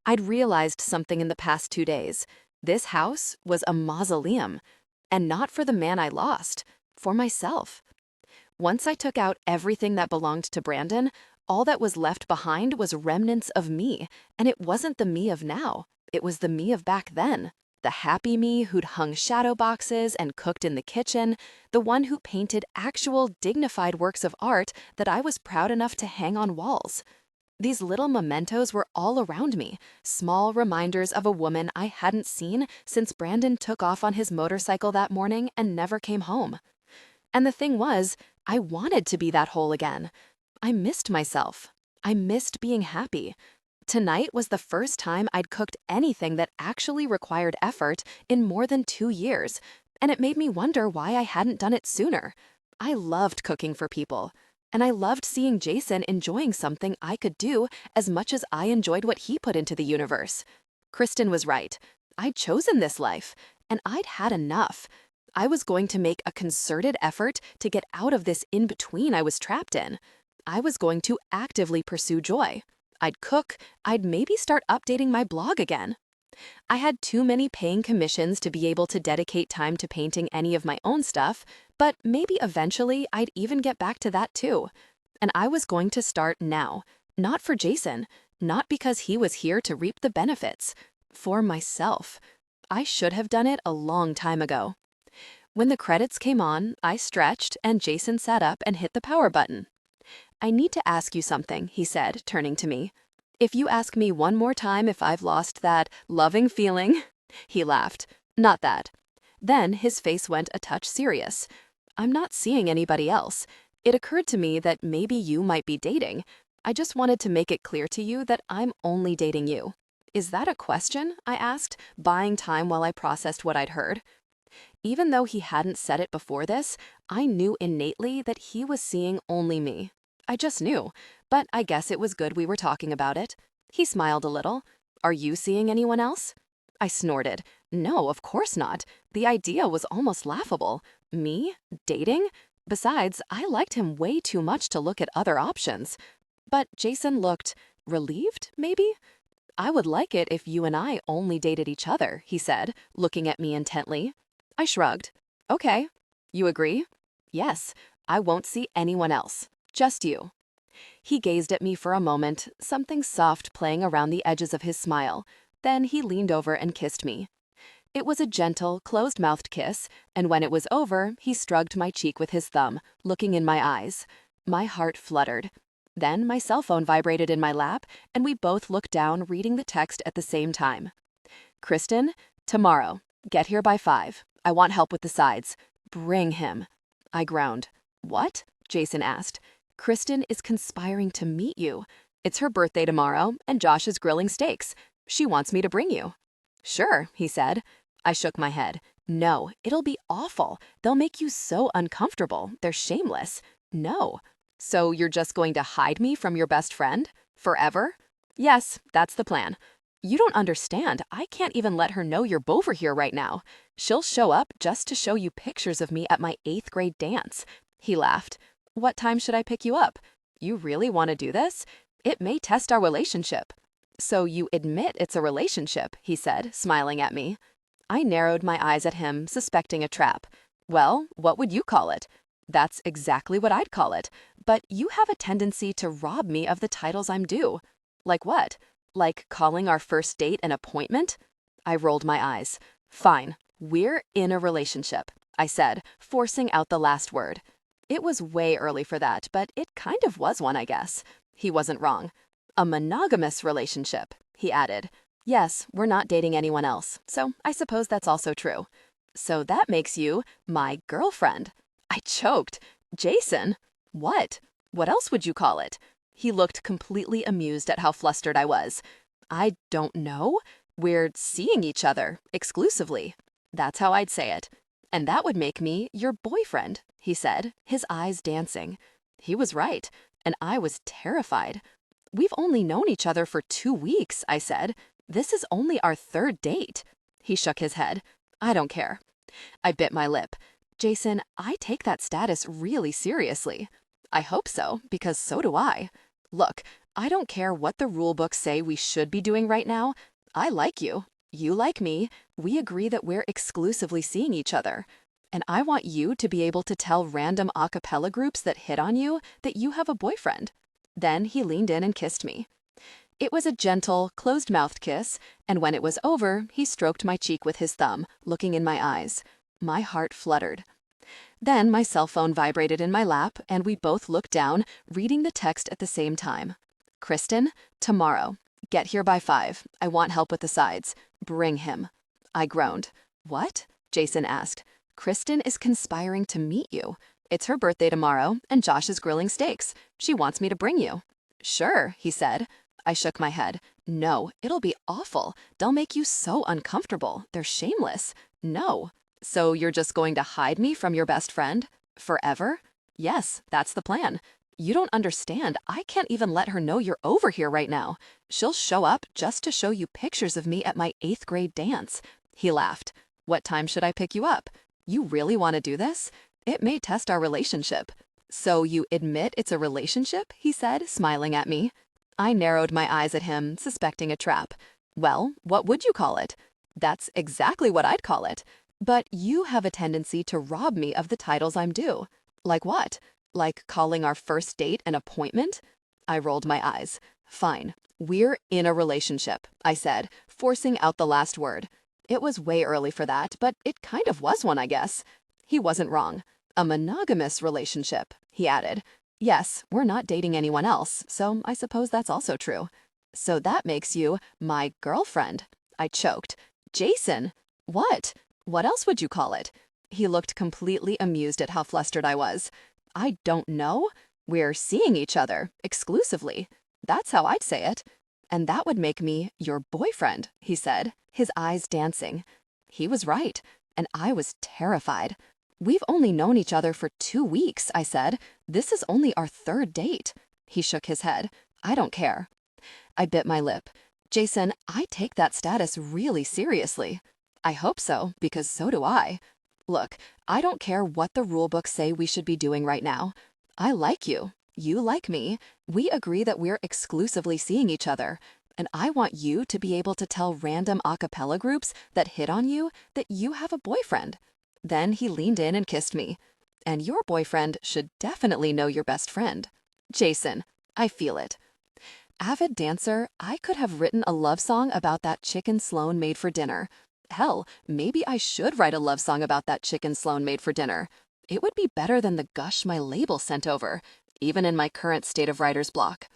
I'd realized something in the past 2 days. This house was a mausoleum, and not for the man I lost, for myself. Once I took out everything that belonged to Brandon, all that was left behind was remnants of me, and it wasn't the me of now. It was the me of back then. The happy me who'd hung shadow boxes and cooked in the kitchen, the one who painted actual dignified works of art that I was proud enough to hang on walls. These little mementos were all around me, small reminders of a woman I hadn't seen since Brandon took off on his motorcycle that morning and never came home. And the thing was, I wanted to be that whole again. I missed myself. I missed being happy. Tonight was the first time I'd cooked anything that actually required effort in more than 2 years, and it made me wonder why I hadn't done it sooner. I loved cooking for people, and I loved seeing Jason enjoying something I could do as much as I enjoyed what he put into the universe. Kristen was right. I'd chosen this life, and I'd had enough. I was going to make a concerted effort to get out of this in-between I was trapped in. I was going to actively pursue joy. I'd cook, I'd maybe start updating my blog again. I had too many paying commissions to be able to dedicate time to painting any of my own stuff, but maybe eventually I'd even get back to that too. And I was going to start now, not for Jason, not because he was here to reap the benefits, for myself. I should have done it a long time ago. When the credits came on, I stretched and Jason sat up and hit the power button. "I need to ask you something," he said, turning to me. "If you ask me one more time if I've lost that loving feeling," he laughed. "Not that." Then his face went a touch serious. "I'm not seeing anybody else. It occurred to me that maybe you might be dating. I just wanted to make it clear to you that I'm only dating you." "Is that a question?" I asked, buying time while I processed what I'd heard. Even though he hadn't said it before this, I knew innately that he was seeing only me. I just knew, but I guess it was good we were talking about it. He smiled a little. "Are you seeing anyone else?" I snorted. No, of course not. The idea was almost laughable. Me? Dating? Besides, I liked him way too much to look at other options. But Jason looked relieved, maybe? "I would like it if you and I only dated each other," he said, looking at me intently. I shrugged. "Okay. You agree?" "Yes. I won't see anyone else. Just you." He gazed at me for a moment, something soft playing around the edges of his smile. Then he leaned over and kissed me. It was a gentle, closed-mouthed kiss, and when it was over, he stroked my cheek with his thumb, looking in my eyes. My heart fluttered. Then my cell phone vibrated in my lap, and we both looked down, reading the text at the same time. "Kristen, tomorrow. Get here by 5. I want help with the sides. Bring him." I groaned. "What?" Jason asked. "Kristen is conspiring to meet you. It's her birthday tomorrow, and Josh is grilling steaks. She wants me to bring you." "Sure," he said. I shook my head. "No, it'll be awful. They'll make you so uncomfortable. They're shameless. No." "So you're just going to hide me from your best friend? Forever?" "Yes, that's the plan." "You don't understand. I can't even let her know you're over here right now. She'll show up just to show you pictures of me at my 8th grade dance." He laughed. "What time should I pick you up? You really want to do this? It may test our relationship." "So you admit it's a relationship," he said, smiling at me. I narrowed my eyes at him, suspecting a trap. "Well, what would you call it?" "That's exactly what I'd call it. But you have a tendency to rob me of the titles I'm due." "Like what? Like calling our first date an appointment?" I rolled my eyes. "Fine, we're in a relationship," I said, forcing out the last word. It was way early for that, but it kind of was one, I guess. He wasn't wrong. "A monogamous relationship," he added. "Yes, we're not dating anyone else, so I suppose that's also true." "So that makes you my girlfriend." I choked. "Jason?" "What? What else would you call it?" He looked completely amused at how flustered I was. "I don't know. We're seeing each other, exclusively." That's how I'd say it. "And that would make me your boyfriend," he said, his eyes dancing. He was right, and I was terrified. "We've only known each other for 2 weeks," I said. "This is only our 3rd date." He shook his head. "I don't care. I bit my lip. Jason, I take that status really seriously. I hope so, because so do I. Look, I don't care what the rule books say we should be doing right now. I like you. You like me. We agree that we're exclusively seeing each other. And I want you to be able to tell random a cappella groups that hit on you that you have a boyfriend. Then he leaned in and kissed me. It was a gentle, closed-mouthed kiss, and when it was over, he stroked my cheek with his thumb, looking in my eyes. My heart fluttered. Then my cell phone vibrated in my lap, and we both looked down, reading the text at the same time. Kristen, tomorrow. Get here by 5. I want help with the sides. Bring him. I groaned. What? Jason asked. Kristen is conspiring to meet you. It's her birthday tomorrow, and Josh is grilling steaks. She wants me to bring you. Sure, he said. I shook my head. No, it'll be awful. They'll make you so uncomfortable. They're shameless. No. So you're just going to hide me from your best friend? Forever? Yes, that's the plan. You don't understand. I can't even let her know you're over here right now. She'll show up just to show you pictures of me at my 8th grade dance. He laughed. What time should I pick you up? You really want to do this? It may test our relationship. So you admit it's a relationship? He said, smiling at me. I narrowed my eyes at him, suspecting a trap. Well, what would you call it? That's exactly what I'd call it. But you have a tendency to rob me of the titles I'm due. Like what? Like calling our first date an appointment? I rolled my eyes. Fine. We're in a relationship, I said, forcing out the last word. It was way early for that, but it kind of was one, I guess. He wasn't wrong. A monogamous relationship, he added. Yes, we're not dating anyone else, so I suppose that's also true. So that makes you my girlfriend. I choked. Jason! What? What else would you call it? He looked completely amused at how flustered I was. I don't know. We're seeing each other, exclusively. That's how I'd say it. And that would make me your boyfriend, he said, his eyes dancing. He was right, and I was terrified. We've only known each other for 2 weeks, I said. This is only our 3rd date. He shook his head. I don't care. I bit my lip. Jason, I take that status really seriously. I hope so, because so do I. Look, I don't care what the rule books say we should be doing right now. I like you. You like me. We agree that we're exclusively seeing each other. And I want you to be able to tell random a cappella groups that hit on you that you have a boyfriend. Then he leaned in and kissed me. And your boyfriend should definitely know your best friend. Jason, I feel it. Avid dancer, I could have written a love song about that chicken Sloan made for dinner. Hell, maybe I should write a love song about that chicken Sloan made for dinner. It would be better than the gush my label sent over, even in my current state of writer's block.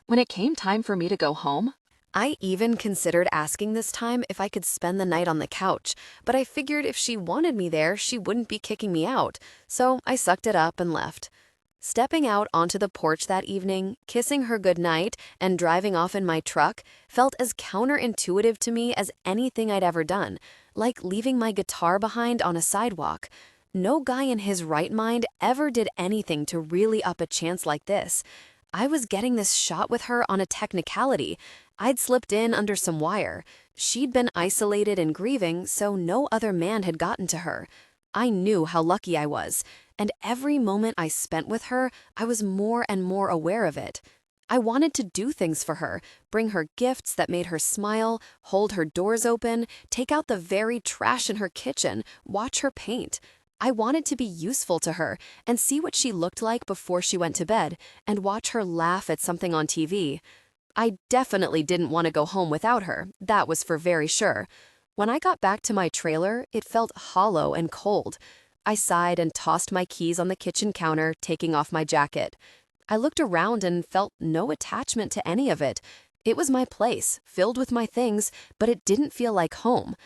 When it came time for me to go home, I even considered asking this time if I could spend the night on the couch, but I figured if she wanted me there, she wouldn't be kicking me out, so I sucked it up and left. Stepping out onto the porch that evening, kissing her goodnight, and driving off in my truck felt as counterintuitive to me as anything I'd ever done, like leaving my guitar behind on a sidewalk. No guy in his right mind ever did anything to really up a chance like this. I was getting this shot with her on a technicality. I'd slipped in under some wire. She'd been isolated and grieving, so no other man had gotten to her. I knew how lucky I was, and every moment I spent with her, I was more and more aware of it. I wanted to do things for her, bring her gifts that made her smile, hold her doors open, take out the very trash in her kitchen, watch her paint. I wanted to be useful to her and see what she looked like before she went to bed and watch her laugh at something on TV. I definitely didn't want to go home without her, that was for very sure. When I got back to my trailer, it felt hollow and cold. I sighed and tossed my keys on the kitchen counter, taking off my jacket. I looked around and felt no attachment to any of it. It was my place, filled with my things, but it didn't feel like home.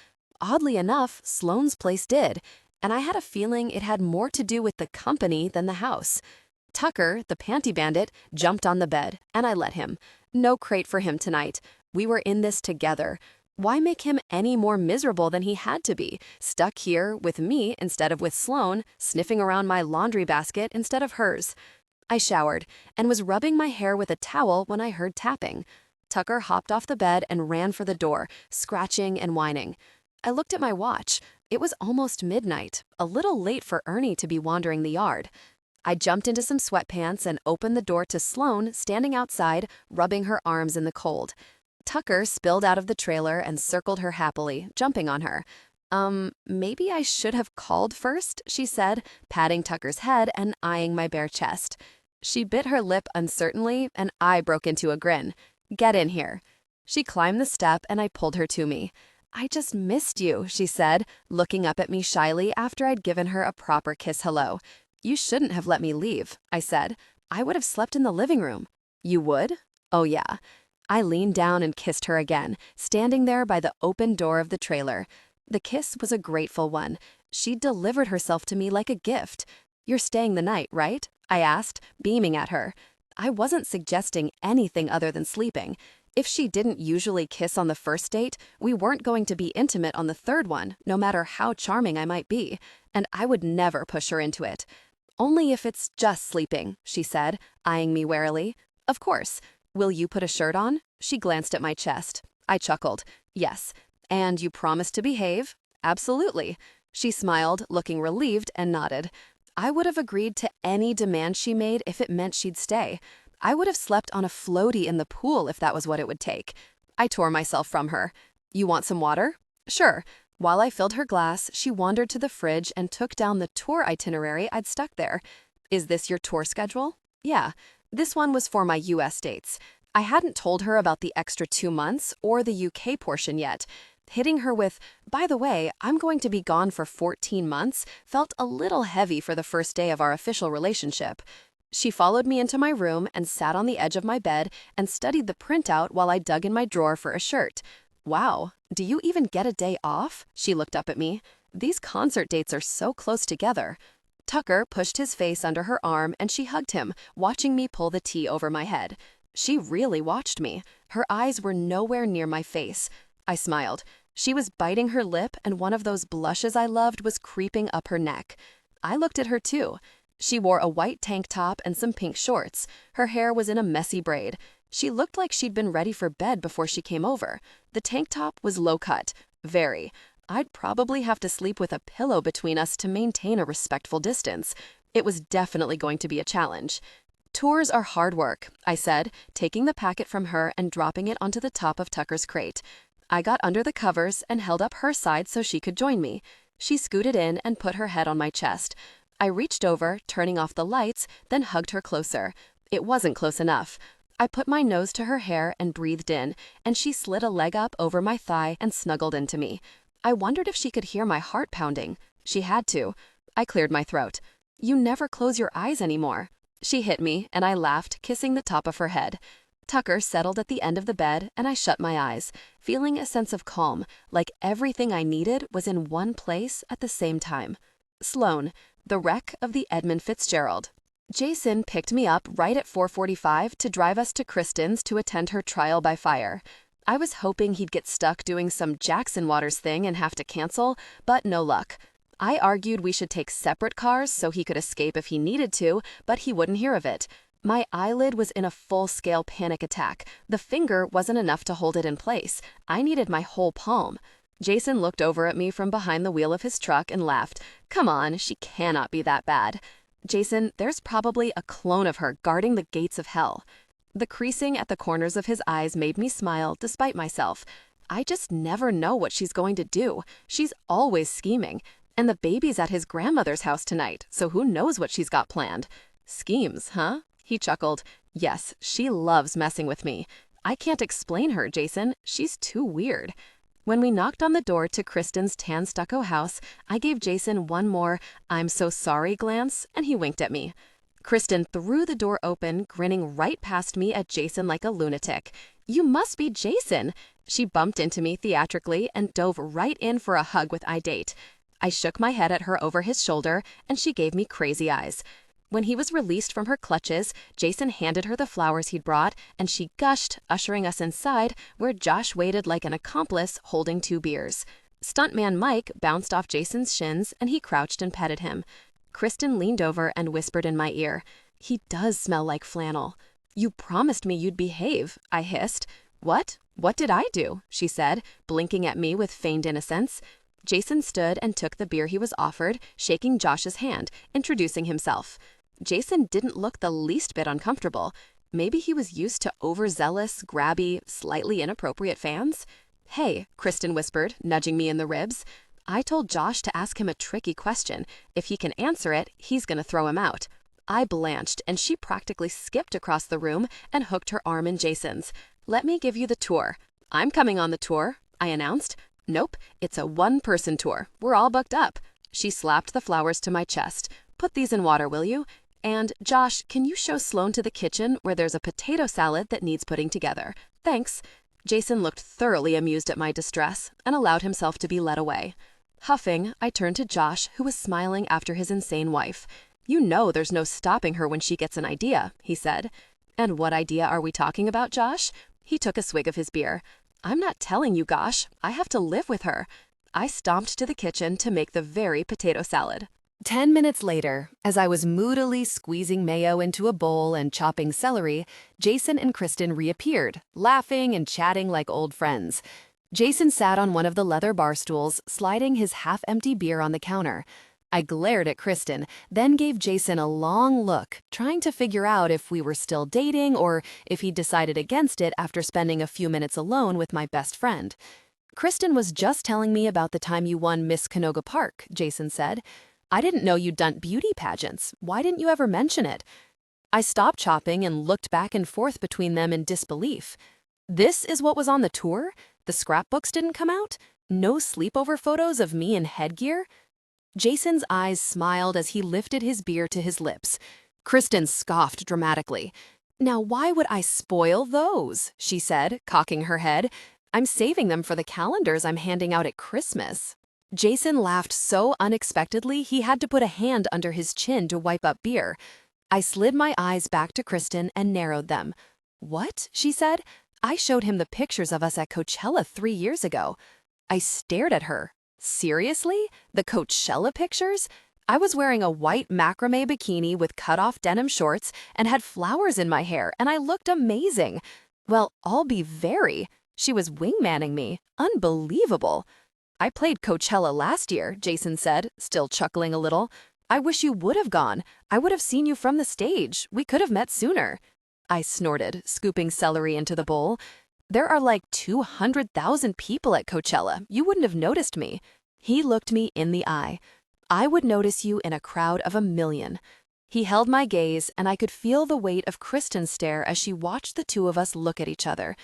Oddly enough, Sloan's place did, and I had a feeling it had more to do with the company than the house. Tucker, the panty bandit, jumped on the bed, and I let him. No crate for him tonight. We were in this together. Why make him any more miserable than he had to be, stuck here with me instead of with Sloan, sniffing around my laundry basket instead of hers? I showered and was rubbing my hair with a towel when I heard tapping. Tucker hopped off the bed and ran for the door, scratching and whining. I looked at my watch. It was almost midnight, a little late for Ernie to be wandering the yard. I jumped into some sweatpants and opened the door to Sloan standing outside, rubbing her arms in the cold. Tucker spilled out of the trailer and circled her happily, jumping on her. Maybe I should have called first, she said, patting Tucker's head and eyeing my bare chest. She bit her lip uncertainly, and I broke into a grin. Get in here. She climbed the step and I pulled her to me. I just missed you, she said, looking up at me shyly after I'd given her a proper kiss hello. You shouldn't have let me leave, I said. I would have slept in the living room. You would? Oh yeah. I leaned down and kissed her again, standing there by the open door of the trailer. The kiss was a grateful one. She delivered herself to me like a gift. You're staying the night, right? I asked, beaming at her. I wasn't suggesting anything other than sleeping. If she didn't usually kiss on the first date, we weren't going to be intimate on the third one, no matter how charming I might be, and I would never push her into it. Only if it's just sleeping, she said, eyeing me warily. Of course. Will you put a shirt on? She glanced at my chest. I chuckled. Yes. And you promise to behave? Absolutely. She smiled, looking relieved, and nodded. I would have agreed to any demand she made if it meant she'd stay. I would have slept on a floaty in the pool if that was what it would take. I tore myself from her. You want some water? Sure. While I filled her glass, she wandered to the fridge and took down the tour itinerary I'd stuck there. Is this your tour schedule? Yeah. This one was for my US dates. I hadn't told her about the extra 2 months or the UK portion yet. Hitting her with, by the way, I'm going to be gone for 14 months, felt a little heavy for the first day of our official relationship. She followed me into my room and sat on the edge of my bed and studied the printout while I dug in my drawer for a shirt. Wow, do you even get a day off? She looked up at me. These concert dates are so close together. Tucker pushed his face under her arm and she hugged him, watching me pull the tea over my head. She really watched me. Her eyes were nowhere near my face. I smiled. She was biting her lip and one of those blushes I loved was creeping up her neck. I looked at her too. She wore a white tank top and some pink shorts. Her hair was in a messy braid. She looked like she'd been ready for bed before she came over. The tank top was low cut. Very. I'd probably have to sleep with a pillow between us to maintain a respectful distance. It was definitely going to be a challenge. Tours are hard work, I said, taking the packet from her and dropping it onto the top of Tucker's crate. I got under the covers and held up her side so she could join me. She scooted in and put her head on my chest. I reached over, turning off the lights, then hugged her closer. It wasn't close enough. I put my nose to her hair and breathed in, and she slid a leg up over my thigh and snuggled into me. I wondered if she could hear my heart pounding. She had to. I cleared my throat. You never close your eyes anymore. She hit me, and I laughed, kissing the top of her head. Tucker settled at the end of the bed, and I shut my eyes, feeling a sense of calm, like everything I needed was in one place at the same time. Sloan, the wreck of the Edmund Fitzgerald. Jason picked me up right at 4:45 to drive us to Kristen's to attend her trial by fire. I was hoping he'd get stuck doing some Jackson Waters thing and have to cancel, but no luck. I argued we should take separate cars so he could escape if he needed to, but he wouldn't hear of it. My eyelid was in a full-scale panic attack. The finger wasn't enough to hold it in place. I needed my whole palm. Jason looked over at me from behind the wheel of his truck and laughed. Come on, she cannot be that bad. Jason, there's probably a clone of her guarding the gates of hell. The creasing at the corners of his eyes made me smile despite myself. I just never know what she's going to do. She's always scheming. And the baby's at his grandmother's house tonight, so who knows what she's got planned. Schemes, huh? He chuckled. Yes, she loves messing with me. I can't explain her, Jason. She's too weird. When we knocked on the door to Kristen's tan stucco house, I gave Jason one more "I'm so sorry" glance, and he winked at me. Kristen threw the door open, grinning right past me at Jason like a lunatic. You must be Jason. She bumped into me theatrically and dove right in for a hug with I date. I shook my head at her over his shoulder, and she gave me crazy eyes. When he was released from her clutches, Jason handed her the flowers he'd brought, and she gushed, ushering us inside, where Josh waited like an accomplice holding 2 beers. Stuntman Mike bounced off Jason's shins, and he crouched and petted him. Kristen leaned over and whispered in my ear, "He does smell like flannel." "You promised me you'd behave," I hissed. "What? "What did I do?" she said, blinking at me with feigned innocence. Jason stood and took the beer he was offered, shaking Josh's hand, introducing himself. Jason didn't look the least bit uncomfortable. Maybe he was used to overzealous, grabby, slightly inappropriate fans? "Hey," Kristen whispered, nudging me in the ribs. "I told Josh to ask him a tricky question. If he can answer it, he's going to throw him out." I blanched, and she practically skipped across the room and hooked her arm in Jason's. "Let me give you the tour." "I'm coming on the tour," I announced. "Nope, it's a one-person tour. We're all booked up." She slapped the flowers to my chest. "Put these in water, will you? And, Josh, can you show Sloan to the kitchen where there's a potato salad that needs putting together? Thanks." Jason looked thoroughly amused at my distress and allowed himself to be led away. Huffing, I turned to Josh, who was smiling after his insane wife. "You know there's no stopping her when she gets an idea," he said. "And what idea are we talking about, Josh?" He took a swig of his beer. "I'm not telling you, gosh. I have to live with her." I stomped to the kitchen to make the very potato salad. 10 minutes later, as I was moodily squeezing mayo into a bowl and chopping celery, Jason and Kristen reappeared, laughing and chatting like old friends. Jason sat on one of the leather bar stools, sliding his half-empty beer on the counter. I glared at Kristen, then gave Jason a long look, trying to figure out if we were still dating or if he'd decided against it after spending a few minutes alone with my best friend. "Kristen was just telling me about the time you won Miss Canoga Park," Jason said. "I didn't know you'd done beauty pageants. Why didn't you ever mention it?" I stopped chopping and looked back and forth between them in disbelief. This is what was on the tour? The scrapbooks didn't come out? No sleepover photos of me in headgear? Jason's eyes smiled as he lifted his beer to his lips. Kristen scoffed dramatically. "Now why would I spoil those?" she said, cocking her head. "I'm saving them for the calendars I'm handing out at Christmas." Jason laughed so unexpectedly he had to put a hand under his chin to wipe up beer. I slid my eyes back to Kristen and narrowed them. "What?" she said. "I showed him the pictures of us at Coachella 3 years ago." I stared at her. Seriously? The Coachella pictures? I was wearing a white macrame bikini with cut-off denim shorts and had flowers in my hair, and I looked amazing. "Well, I'll be very." She was wingmanning me. Unbelievable. "I played Coachella last year," Jason said, still chuckling a little. "I wish you would have gone. I would have seen you from the stage. We could have met sooner." I snorted, scooping celery into the bowl. "There are like 200,000 people at Coachella. You wouldn't have noticed me." He looked me in the eye. "I would notice you in a crowd of 1,000,000. He held my gaze, and I could feel the weight of Kristen's stare as she watched the two of us look at each other.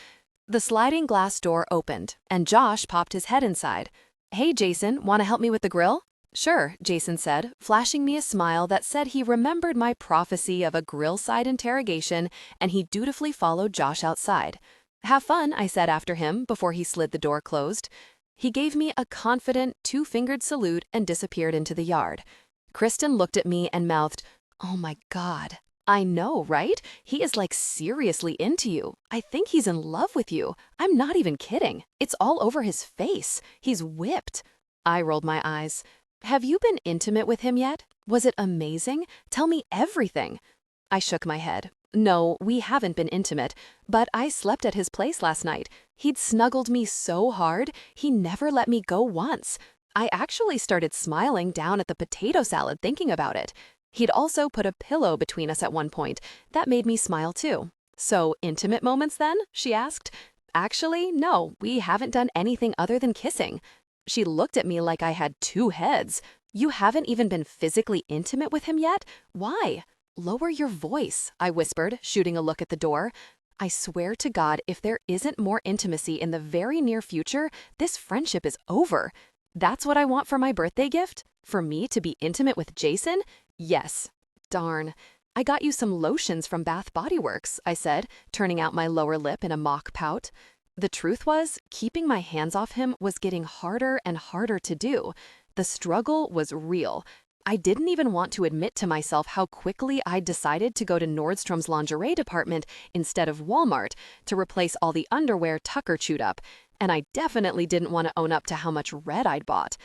The sliding glass door opened, and Josh popped his head inside. "Hey, Jason, want to help me with the grill?" "Sure," Jason said, flashing me a smile that said he remembered my prophecy of a grill-side interrogation, and he dutifully followed Josh outside. "Have fun," I said after him before he slid the door closed. He gave me a confident, two-fingered salute and disappeared into the yard. Kristen looked at me and mouthed, "Oh my God." "I know, right? He is like seriously into you. I think he's in love with you. I'm not even kidding. It's all over his face. He's whipped." I rolled my eyes. "Have you been intimate with him yet? Was it amazing? Tell me everything." I shook my head. "No, we haven't been intimate, but I slept at his place last night. He'd snuggled me so hard, he never let me go once. I actually started smiling down at the potato salad thinking about it. He'd also put a pillow between us at one point. That made me smile too." "So, intimate moments then?" she asked. "Actually, no, we haven't done anything other than kissing." She looked at me like I had 2 heads. "You haven't even been physically intimate with him yet? Why?" "Lower your voice," I whispered, shooting a look at the door. "I swear to God, if there isn't more intimacy in the very near future, this friendship is over. That's what I want for my birthday gift? For me to be intimate with Jason? Yes. Darn. I got you some lotions from Bath Body Works," I said, turning out my lower lip in a mock pout. The truth was, keeping my hands off him was getting harder and harder to do. The struggle was real. I didn't even want to admit to myself how quickly I'd decided to go to Nordstrom's lingerie department instead of Walmart to replace all the underwear Tucker chewed up, and I definitely didn't want to own up to how much red I'd bought.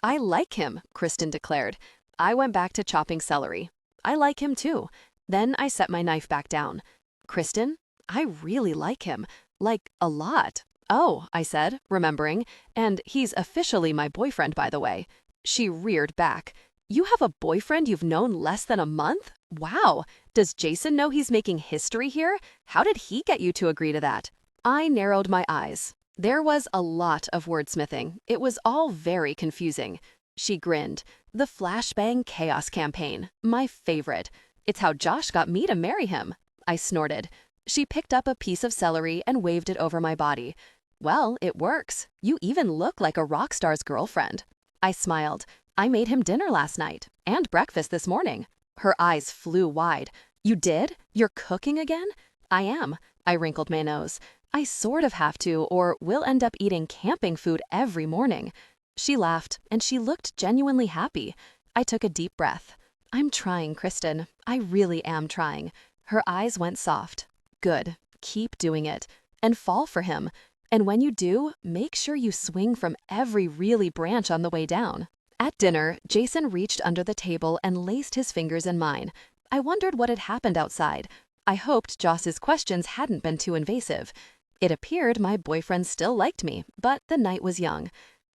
"I like him," Kristen declared. I went back to chopping celery. "I like him too." Then I set my knife back down. "Kristen, I really like him. Like, a lot. Oh, I said, remembering, and he's officially my boyfriend, by the way. She reared back. You have a boyfriend you've known less than a month? Wow. Does Jason know he's making history here? How did he get you to agree to that? I narrowed my eyes. There was a lot of wordsmithing. It was all very confusing. She grinned. The flashbang chaos campaign. My favorite. It's how Josh got me to marry him. I snorted. She picked up a piece of celery and waved it over my body. Well, it works. You even look like a rock star's girlfriend. I smiled. I made him dinner last night and breakfast this morning. Her eyes flew wide. You did? You're cooking again? I am. I wrinkled my nose. I sort of have to, or we'll end up eating camping food every morning. She laughed, and she looked genuinely happy. I took a deep breath. I'm trying, Kristen. I really am trying. Her eyes went soft. Good. Keep doing it. And fall for him. And when you do, make sure you swing from every really branch on the way down. At dinner, Jason reached under the table and laced his fingers in mine. I wondered what had happened outside. I hoped Joss's questions hadn't been too invasive. It appeared my boyfriend still liked me, but the night was young.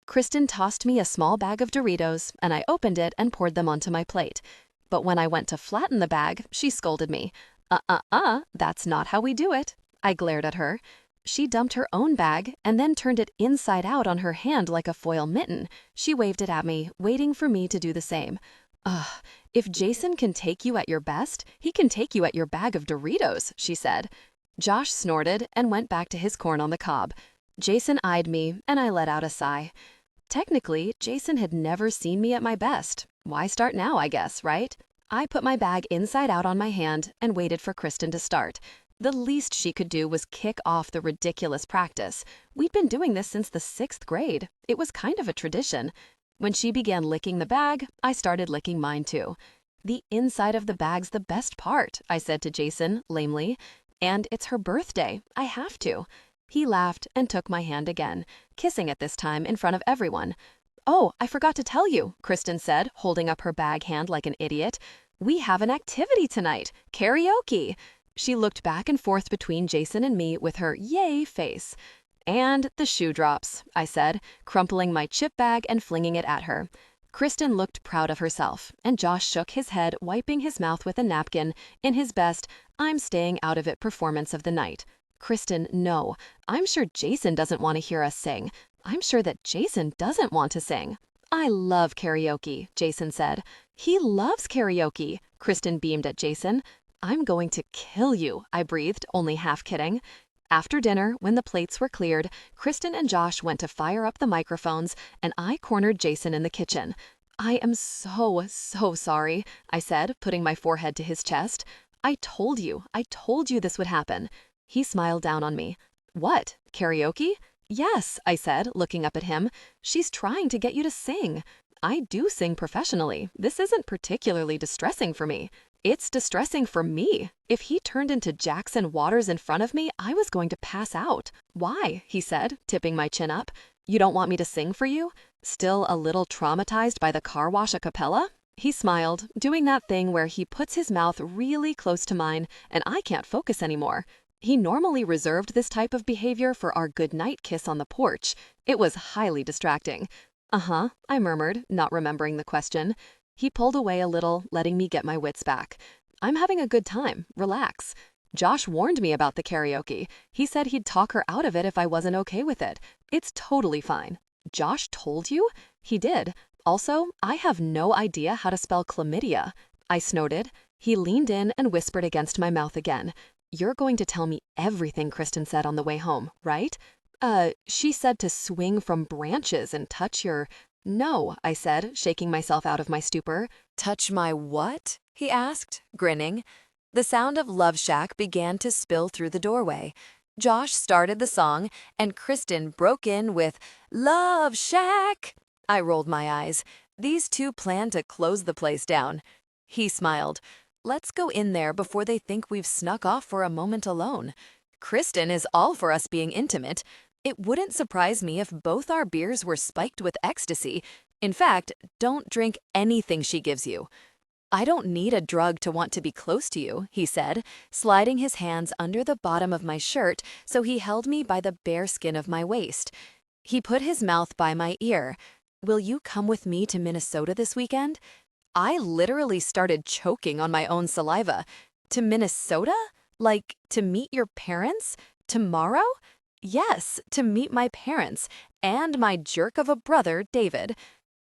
Kristen tossed me a small bag of Doritos, and I opened it and poured them onto my plate. But when I went to flatten the bag, she scolded me. That's not how we do it. I glared at her. She dumped her own bag and then turned it inside out on her hand like a foil mitten. She waved it at me, waiting for me to do the same. Ugh, if Jason can take you at your best, he can take you at your bag of Doritos, she said. Josh snorted and went back to his corn on the cob. Jason eyed me, and I let out a sigh. Technically, Jason had never seen me at my best. Why start now, I guess, right? I put my bag inside out on my hand and waited for Kristen to start. The least she could do was kick off the ridiculous practice. We'd been doing this since the 6th grade. It was kind of a tradition. When she began licking the bag, I started licking mine too. The inside of the bag's the best part, I said to Jason, lamely. And it's her birthday. I have to. He laughed and took my hand again, kissing it this time in front of everyone. Oh, I forgot to tell you, Kristen said, holding up her bag hand like an idiot. We have an activity tonight, karaoke. She looked back and forth between Jason and me with her yay face. And the shoe drops, I said, crumpling my chip bag and flinging it at her. Kristen looked proud of herself, and Josh shook his head, wiping his mouth with a napkin in his best I'm staying out of it performance of the night. Kristen, no. I'm sure Jason doesn't want to hear us sing. I'm sure that Jason doesn't want to sing. I love karaoke, Jason said. He loves karaoke, Kristen beamed at Jason. I'm going to kill you, I breathed, only half kidding. After dinner, when the plates were cleared, Kristen and Josh went to fire up the microphones, and I cornered Jason in the kitchen. I am so sorry, I said, putting my forehead to his chest. I told you this would happen. He smiled down on me. What, karaoke? Yes, I said, looking up at him. She's trying to get you to sing. I do sing professionally. This isn't particularly distressing for me. It's distressing for me. If he turned into Jackson Waters in front of me, I was going to pass out. Why? He said, tipping my chin up. You don't want me to sing for you? Still a little traumatized by the car wash a cappella? He smiled, doing that thing where he puts his mouth really close to mine and I can't focus anymore. He normally reserved this type of behavior for our goodnight kiss on the porch. It was highly distracting. Uh-huh, I murmured, not remembering the question. He pulled away a little, letting me get my wits back. I'm having a good time. Relax. Josh warned me about the karaoke. He said he'd talk her out of it if I wasn't okay with it. It's totally fine. Josh told you? He did. Also, I have no idea how to spell chlamydia. I snorted. He leaned in and whispered against my mouth again. You're going to tell me everything Kristen said on the way home, right? She said to swing from branches and touch your... No, I said, shaking myself out of my stupor. Touch my what? He asked, grinning. The sound of Love Shack began to spill through the doorway. Josh started the song, and Kristen broke in with, Love Shack! I rolled my eyes. These two planned to close the place down. He smiled. Let's go in there before they think we've snuck off for a moment alone. Kristen is all for us being intimate. It wouldn't surprise me if both our beers were spiked with ecstasy. In fact, don't drink anything she gives you. I don't need a drug to want to be close to you, he said, sliding his hands under the bottom of my shirt so he held me by the bare skin of my waist. He put his mouth by my ear. Will you come with me to Minnesota this weekend? I literally started choking on my own saliva. To Minnesota? Like, to meet your parents? Tomorrow? Yes, to meet my parents and my jerk of a brother, David.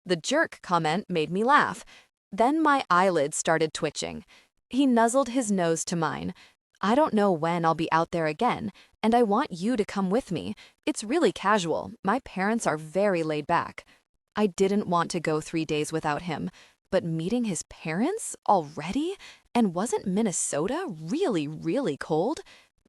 The jerk comment made me laugh. Then my eyelids started twitching. He nuzzled his nose to mine. I don't know when I'll be out there again, and I want you to come with me. It's really casual. My parents are very laid back. I didn't want to go 3 days without him, but meeting his parents already? And wasn't Minnesota really, really cold?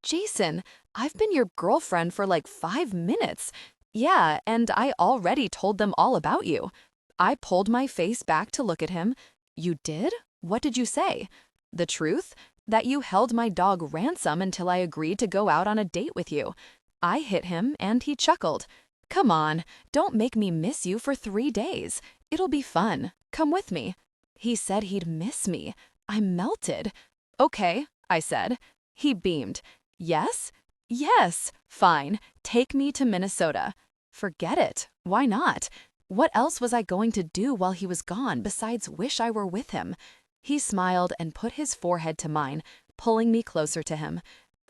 Jason, I've been your girlfriend for like 5 minutes. Yeah, and I already told them all about you. I pulled my face back to look at him. You did? What did you say? The truth? That you held my dog ransom until I agreed to go out on a date with you. I hit him and he chuckled. Come on, don't make me miss you for 3 days. It'll be fun. Come with me. He said he'd miss me. I melted. Okay, I said. He beamed. Yes? Yes. Fine. Take me to Minnesota. Forget it. Why not? What else was I going to do while he was gone besides wish I were with him? He smiled and put his forehead to mine, pulling me closer to him.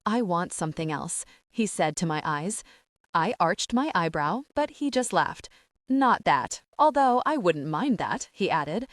I want something else, he said to my eyes. I arched my eyebrow, but he just laughed. Not that, although I wouldn't mind that, he added.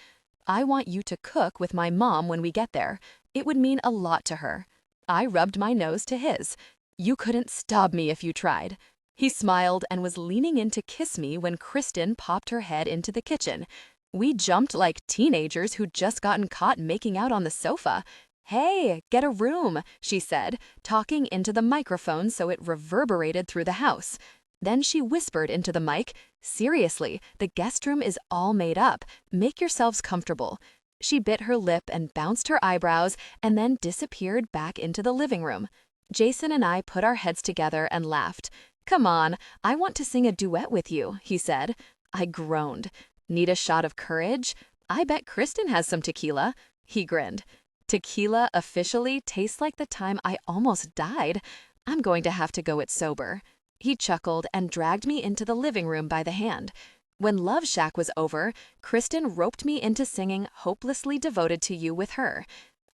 I want you to cook with my mom when we get there. It would mean a lot to her. I rubbed my nose to his. You couldn't stop me if you tried. He smiled and was leaning in to kiss me when Kristen popped her head into the kitchen. We jumped like teenagers who'd just gotten caught making out on the sofa. Hey, get a room, she said, talking into the microphone so it reverberated through the house. Then she whispered into the mic, seriously, the guest room is all made up. Make yourselves comfortable. She bit her lip and bounced her eyebrows and then disappeared back into the living room. Jason and I put our heads together and laughed. Come on, I want to sing a duet with you, he said. I groaned. Need a shot of courage? I bet Kristen has some tequila. He grinned. Tequila officially tastes like the time I almost died. I'm going to have to go it sober. He chuckled and dragged me into the living room by the hand. When Love Shack was over, Kristen roped me into singing Hopelessly Devoted to You with her.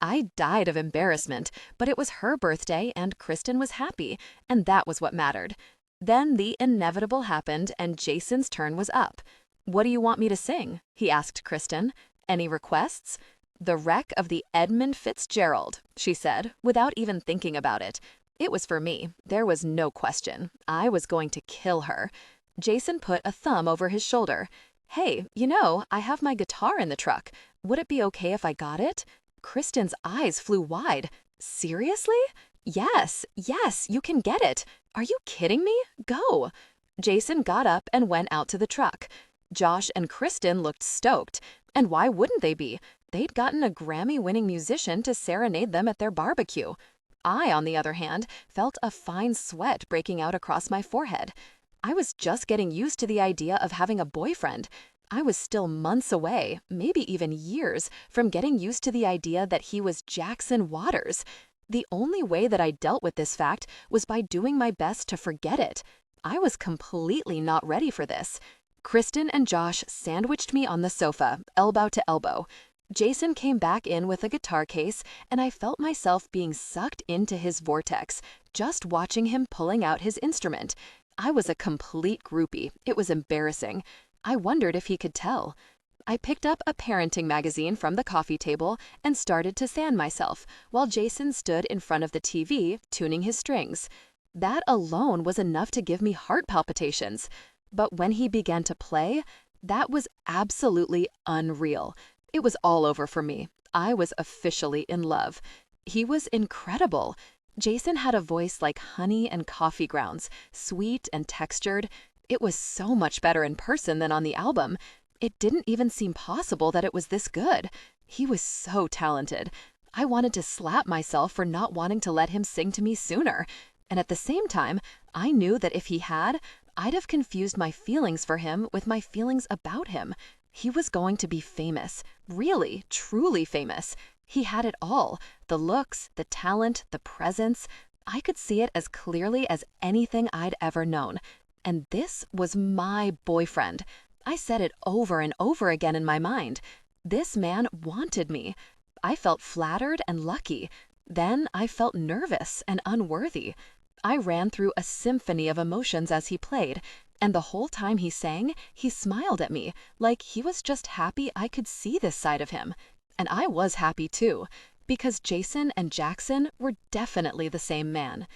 I died of embarrassment, but it was her birthday and Kristen was happy, and that was what mattered. Then the inevitable happened and Jason's turn was up. What do you want me to sing? He asked Kristen. Any requests? The Wreck of the Edmund Fitzgerald, she said, without even thinking about it. It was for me. There was no question. I was going to kill her. Jason put a thumb over his shoulder. Hey, I have my guitar in the truck. Would it be okay if I got it? Kristen's eyes flew wide. Seriously? Yes, you can get it. Are you kidding me? Go. Jason got up and went out to the truck. Josh and Kristen looked stoked. And why wouldn't they be? They'd gotten a Grammy-winning musician to serenade them at their barbecue. I, on the other hand, felt a fine sweat breaking out across my forehead. I was just getting used to the idea of having a boyfriend. I was still months away, maybe even years, from getting used to the idea that he was Jackson Waters. The only way that I dealt with this fact was by doing my best to forget it. I was completely not ready for this. Kristen and Josh sandwiched me on the sofa, elbow to elbow. Jason came back in with a guitar case, and I felt myself being sucked into his vortex, just watching him pulling out his instrument. I was a complete groupie. It was embarrassing. I wondered if he could tell. I picked up a parenting magazine from the coffee table and started to fan myself, while Jason stood in front of the TV, tuning his strings. That alone was enough to give me heart palpitations. But when he began to play, that was absolutely unreal. It was all over for me. I was officially in love. He was incredible. Jason had a voice like honey and coffee grounds, sweet and textured. It was so much better in person than on the album. It didn't even seem possible that it was this good. He was so talented. I wanted to slap myself for not wanting to let him sing to me sooner. And at the same time, I knew that if he had, I'd have confused my feelings for him with my feelings about him. He was going to be famous, really, truly famous. He had it all, the looks, the talent, the presence. I could see it as clearly as anything I'd ever known. And this was my boyfriend. I said it over and over again in my mind. This man wanted me. I felt flattered and lucky. Then I felt nervous and unworthy. I ran through a symphony of emotions as he played, and the whole time he sang, he smiled at me, like he was just happy I could see this side of him. And I was happy too, because Jason and Jackson were definitely the same man.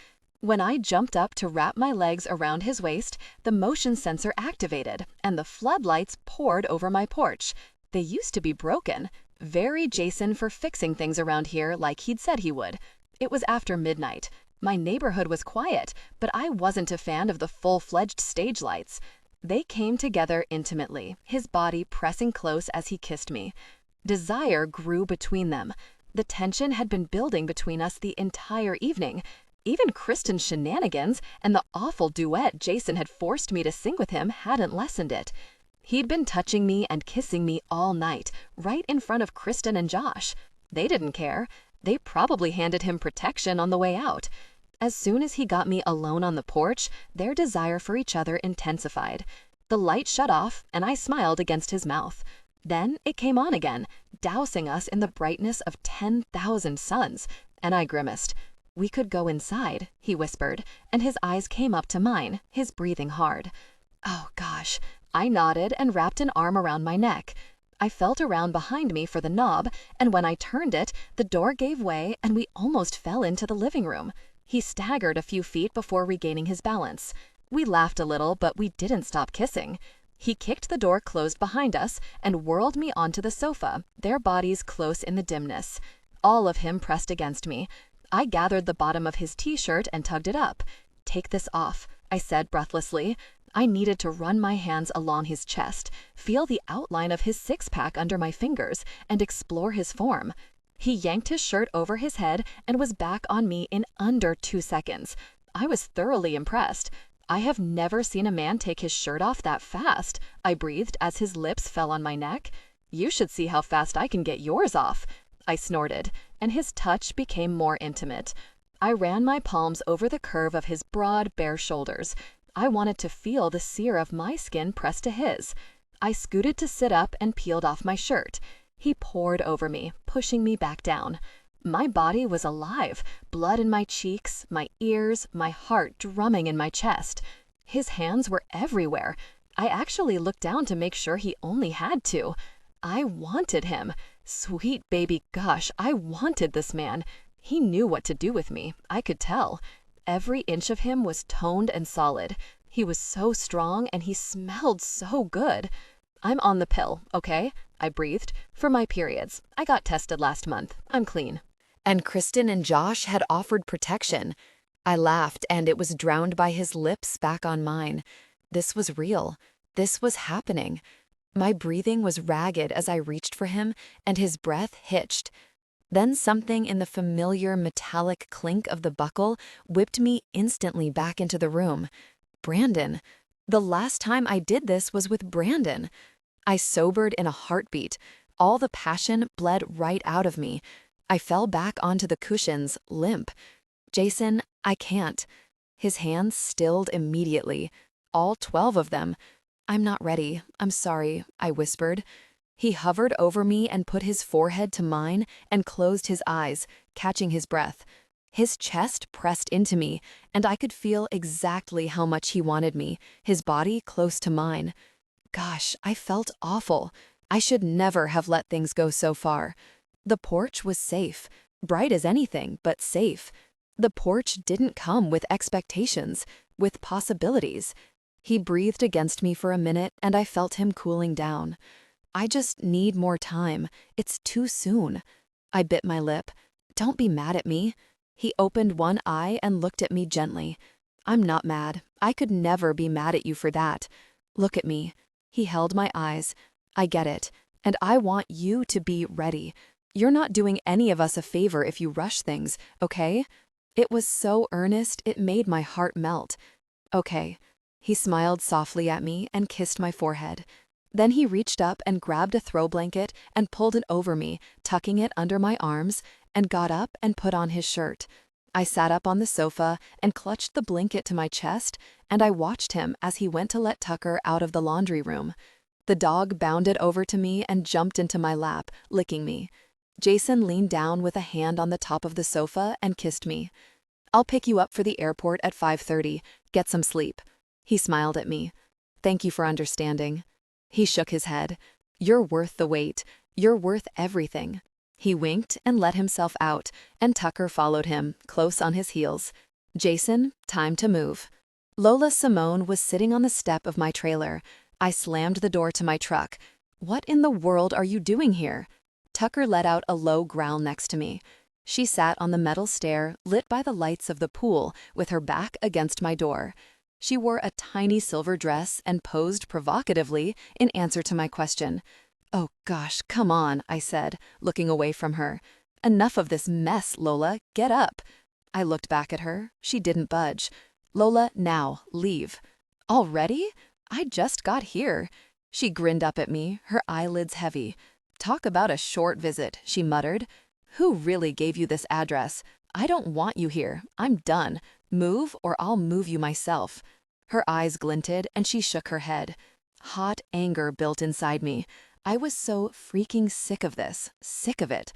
When I jumped up to wrap my legs around his waist, the motion sensor activated, and the floodlights poured over my porch. They used to be broken. Very Jason for fixing things around here like he'd said he would. It was after midnight. My neighborhood was quiet, but I wasn't a fan of the full-fledged stage lights. They came together intimately, his body pressing close as he kissed me. Desire grew between them. The tension had been building between us the entire evening. Even Kristen's shenanigans and the awful duet Jason had forced me to sing with him hadn't lessened it. He'd been touching me and kissing me all night, right in front of Kristen and Josh. They didn't care. They probably handed him protection on the way out. As soon as he got me alone on the porch, their desire for each other intensified. The light shut off, and I smiled against his mouth. Then it came on again, dousing us in the brightness of 10,000 suns, and I grimaced. "We could go inside," he whispered, and his eyes came up to mine, his breathing hard. Oh gosh. I nodded and wrapped an arm around my neck. I felt around behind me for the knob, and when I turned it, the door gave way and we almost fell into the living room. He staggered a few feet before regaining his balance. We laughed a little, but we didn't stop kissing. He kicked the door closed behind us and whirled me onto the sofa, their bodies close in the dimness. All of him pressed against me. I gathered the bottom of his t-shirt and tugged it up. "Take this off," I said breathlessly. I needed to run my hands along his chest, feel the outline of his six-pack under my fingers, and explore his form. He yanked his shirt over his head and was back on me in under 2 seconds. I was thoroughly impressed. "I have never seen a man take his shirt off that fast," I breathed as his lips fell on my neck. "You should see how fast I can get yours off." I snorted, and his touch became more intimate. I ran my palms over the curve of his broad, bare shoulders. I wanted to feel the sear of my skin pressed to his. I scooted to sit up and peeled off my shirt. He poured over me, pushing me back down. My body was alive, blood in my cheeks, my ears, my heart drumming in my chest. His hands were everywhere. I actually looked down to make sure he only had two. I wanted him. Sweet baby gosh, I wanted this man. He knew what to do with me, I could tell. Every inch of him was toned and solid. He was so strong and he smelled so good. "I'm on the pill, okay?" I breathed. "For my periods. I got tested last month. I'm clean." And Kristen and Josh had offered protection. I laughed, and it was drowned by his lips back on mine. This was real. This was happening. My breathing was ragged as I reached for him, and his breath hitched. Then something in the familiar metallic clink of the buckle whipped me instantly back into the room. Brandon. The last time I did this was with Brandon. I sobered in a heartbeat. All the passion bled right out of me. I fell back onto the cushions, limp. "Jason, I can't." His hands stilled immediately. All 12 of them. "I'm not ready. I'm sorry," I whispered. He hovered over me and put his forehead to mine and closed his eyes, catching his breath. His chest pressed into me, and I could feel exactly how much he wanted me, his body close to mine. Gosh, I felt awful. I should never have let things go so far. The porch was safe, bright as anything, but safe. The porch didn't come with expectations, with possibilities. He breathed against me for a minute, and I felt him cooling down. "I just need more time. It's too soon." I bit my lip. "Don't be mad at me." He opened one eye and looked at me gently. "I'm not mad. I could never be mad at you for that. Look at me." He held my eyes. "I get it. And I want you to be ready. You're not doing any of us a favor if you rush things, okay?" It was so earnest, it made my heart melt. "Okay." He smiled softly at me and kissed my forehead. Then he reached up and grabbed a throw blanket and pulled it over me, tucking it under my arms, and got up and put on his shirt. I sat up on the sofa and clutched the blanket to my chest, and I watched him as he went to let Tucker out of the laundry room. The dog bounded over to me and jumped into my lap, licking me. Jason leaned down with a hand on the top of the sofa and kissed me. "I'll pick you up for the airport at 5:30. Get some sleep." He smiled at me. "Thank you for understanding." He shook his head. "You're worth the wait. You're worth everything." He winked and let himself out, and Tucker followed him, close on his heels. "Jason, time to move." Lola Simone was sitting on the step of my trailer. I slammed the door to my truck. "What in the world are you doing here?" Tucker let out a low growl next to me. She sat on the metal stair, lit by the lights of the pool, with her back against my door. She wore a tiny silver dress and posed provocatively in answer to my question. "Oh gosh, come on," I said, looking away from her. "Enough of this mess, Lola. Get up." I looked back at her. She didn't budge. "Lola, now, leave." "Already? I just got here." She grinned up at me, her eyelids heavy. "Talk about a short visit," she muttered. "Who really gave you this address? I don't want you here. I'm done. Move or I'll move you myself." Her eyes glinted and she shook her head. Hot anger built inside me. I was so freaking sick of this, sick of it.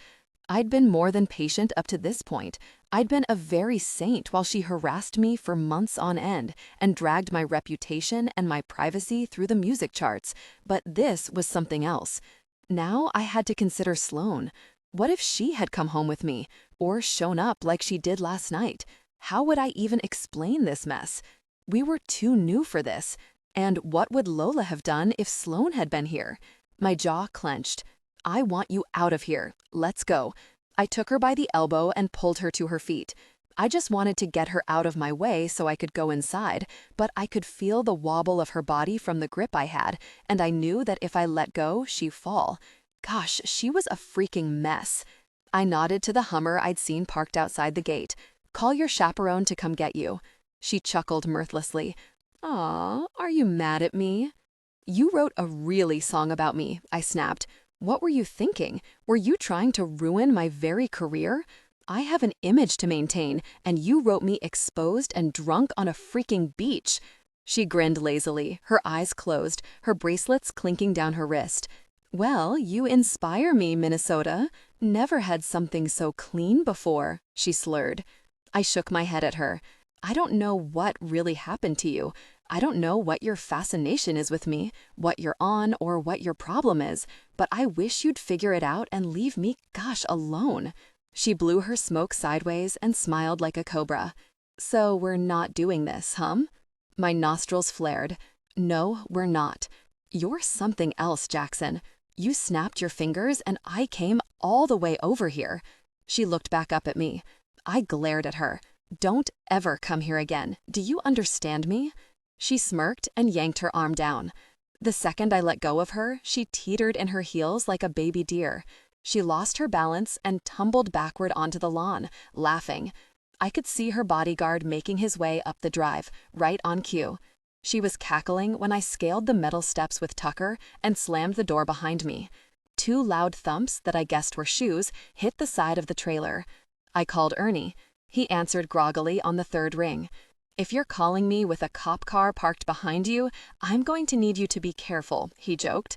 I'd been more than patient up to this point. I'd been a very saint while she harassed me for months on end and dragged my reputation and my privacy through the music charts. But this was something else. Now I had to consider Sloan. What if she had come home with me, or shown up like she did last night? How would I even explain this mess? We were too new for this. And what would Lola have done if Sloan had been here? My jaw clenched. "I want you out of here. Let's go." I took her by the elbow and pulled her to her feet. I just wanted to get her out of my way so I could go inside, but I could feel the wobble of her body from the grip I had, and I knew that if I let go, she'd fall. Gosh, she was a freaking mess. I nodded to the Hummer I'd seen parked outside the gate. "Call your chaperone to come get you." She chuckled mirthlessly. "Aw, are you mad at me?" "You wrote a really song about me," I snapped. "What were you thinking? Were you trying to ruin my very career? I have an image to maintain, and you wrote me exposed and drunk on a freaking beach." She grinned lazily, her eyes closed, her bracelets clinking down her wrist. "Well, you inspire me, Minnesota. Never had something so clean before," she slurred. I shook my head at her. "I don't know what really happened to you. I don't know what your fascination is with me, what you're on, or what your problem is, but I wish you'd figure it out and leave me, gosh, alone." She blew her smoke sideways and smiled like a cobra. "So we're not doing this, hum?" My nostrils flared. "No, we're not. You're something else, Jackson. You snapped your fingers and I came all the way over here." She looked back up at me. I glared at her. "Don't ever come here again. Do you understand me?" She smirked and yanked her arm down. The second I let go of her, she teetered in her heels like a baby deer. She lost her balance and tumbled backward onto the lawn, laughing. I could see her bodyguard making his way up the drive, right on cue. She was cackling when I scaled the metal steps with Tucker and slammed the door behind me. 2 loud thumps that I guessed were shoes hit the side of the trailer. I called Ernie. He answered groggily on the 3rd ring. "If you're calling me with a cop car parked behind you, I'm going to need you to be careful," he joked.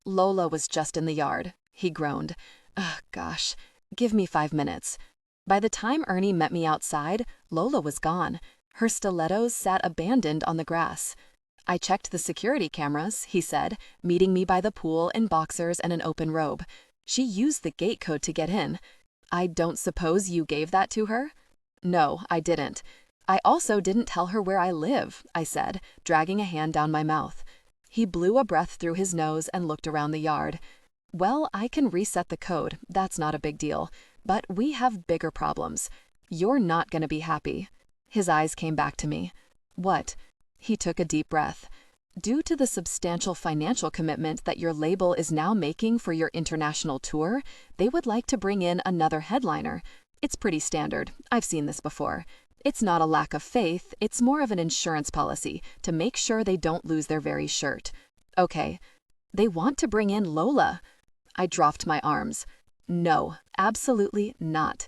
"Lola was just in the yard," he groaned. "Ugh, gosh. Give me 5 minutes." By the time Ernie met me outside, Lola was gone. Her stilettos sat abandoned on the grass. "I checked the security cameras," he said, meeting me by the pool in boxers and an open robe. "She used the gate code to get in." "I don't suppose you gave that to her?" "No, I didn't." "I also didn't tell her where I live," I said, dragging a hand down my mouth. He blew a breath through his nose and looked around the yard. "Well, I can reset the code. That's not a big deal. But we have bigger problems. You're not going to be happy." His eyes came back to me. "What?" He took a deep breath. "Due to the substantial financial commitment that your label is now making for your international tour, they would like to bring in another headliner. It's pretty standard. I've seen this before. It's not a lack of faith, it's more of an insurance policy to make sure they don't lose their very shirt." "Okay." They want to bring in Lola. I dropped my arms. No, absolutely not.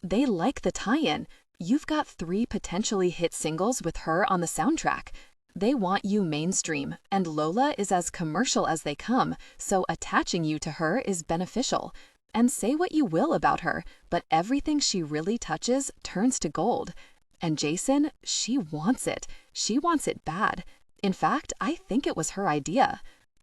They like the tie-in. You've got 3 potentially hit singles with her on the soundtrack. They want you mainstream, and Lola is as commercial as they come, so attaching you to her is beneficial. And say what you will about her, but everything she really touches turns to gold. And Jason, she wants it. She wants it bad. In fact, I think it was her idea.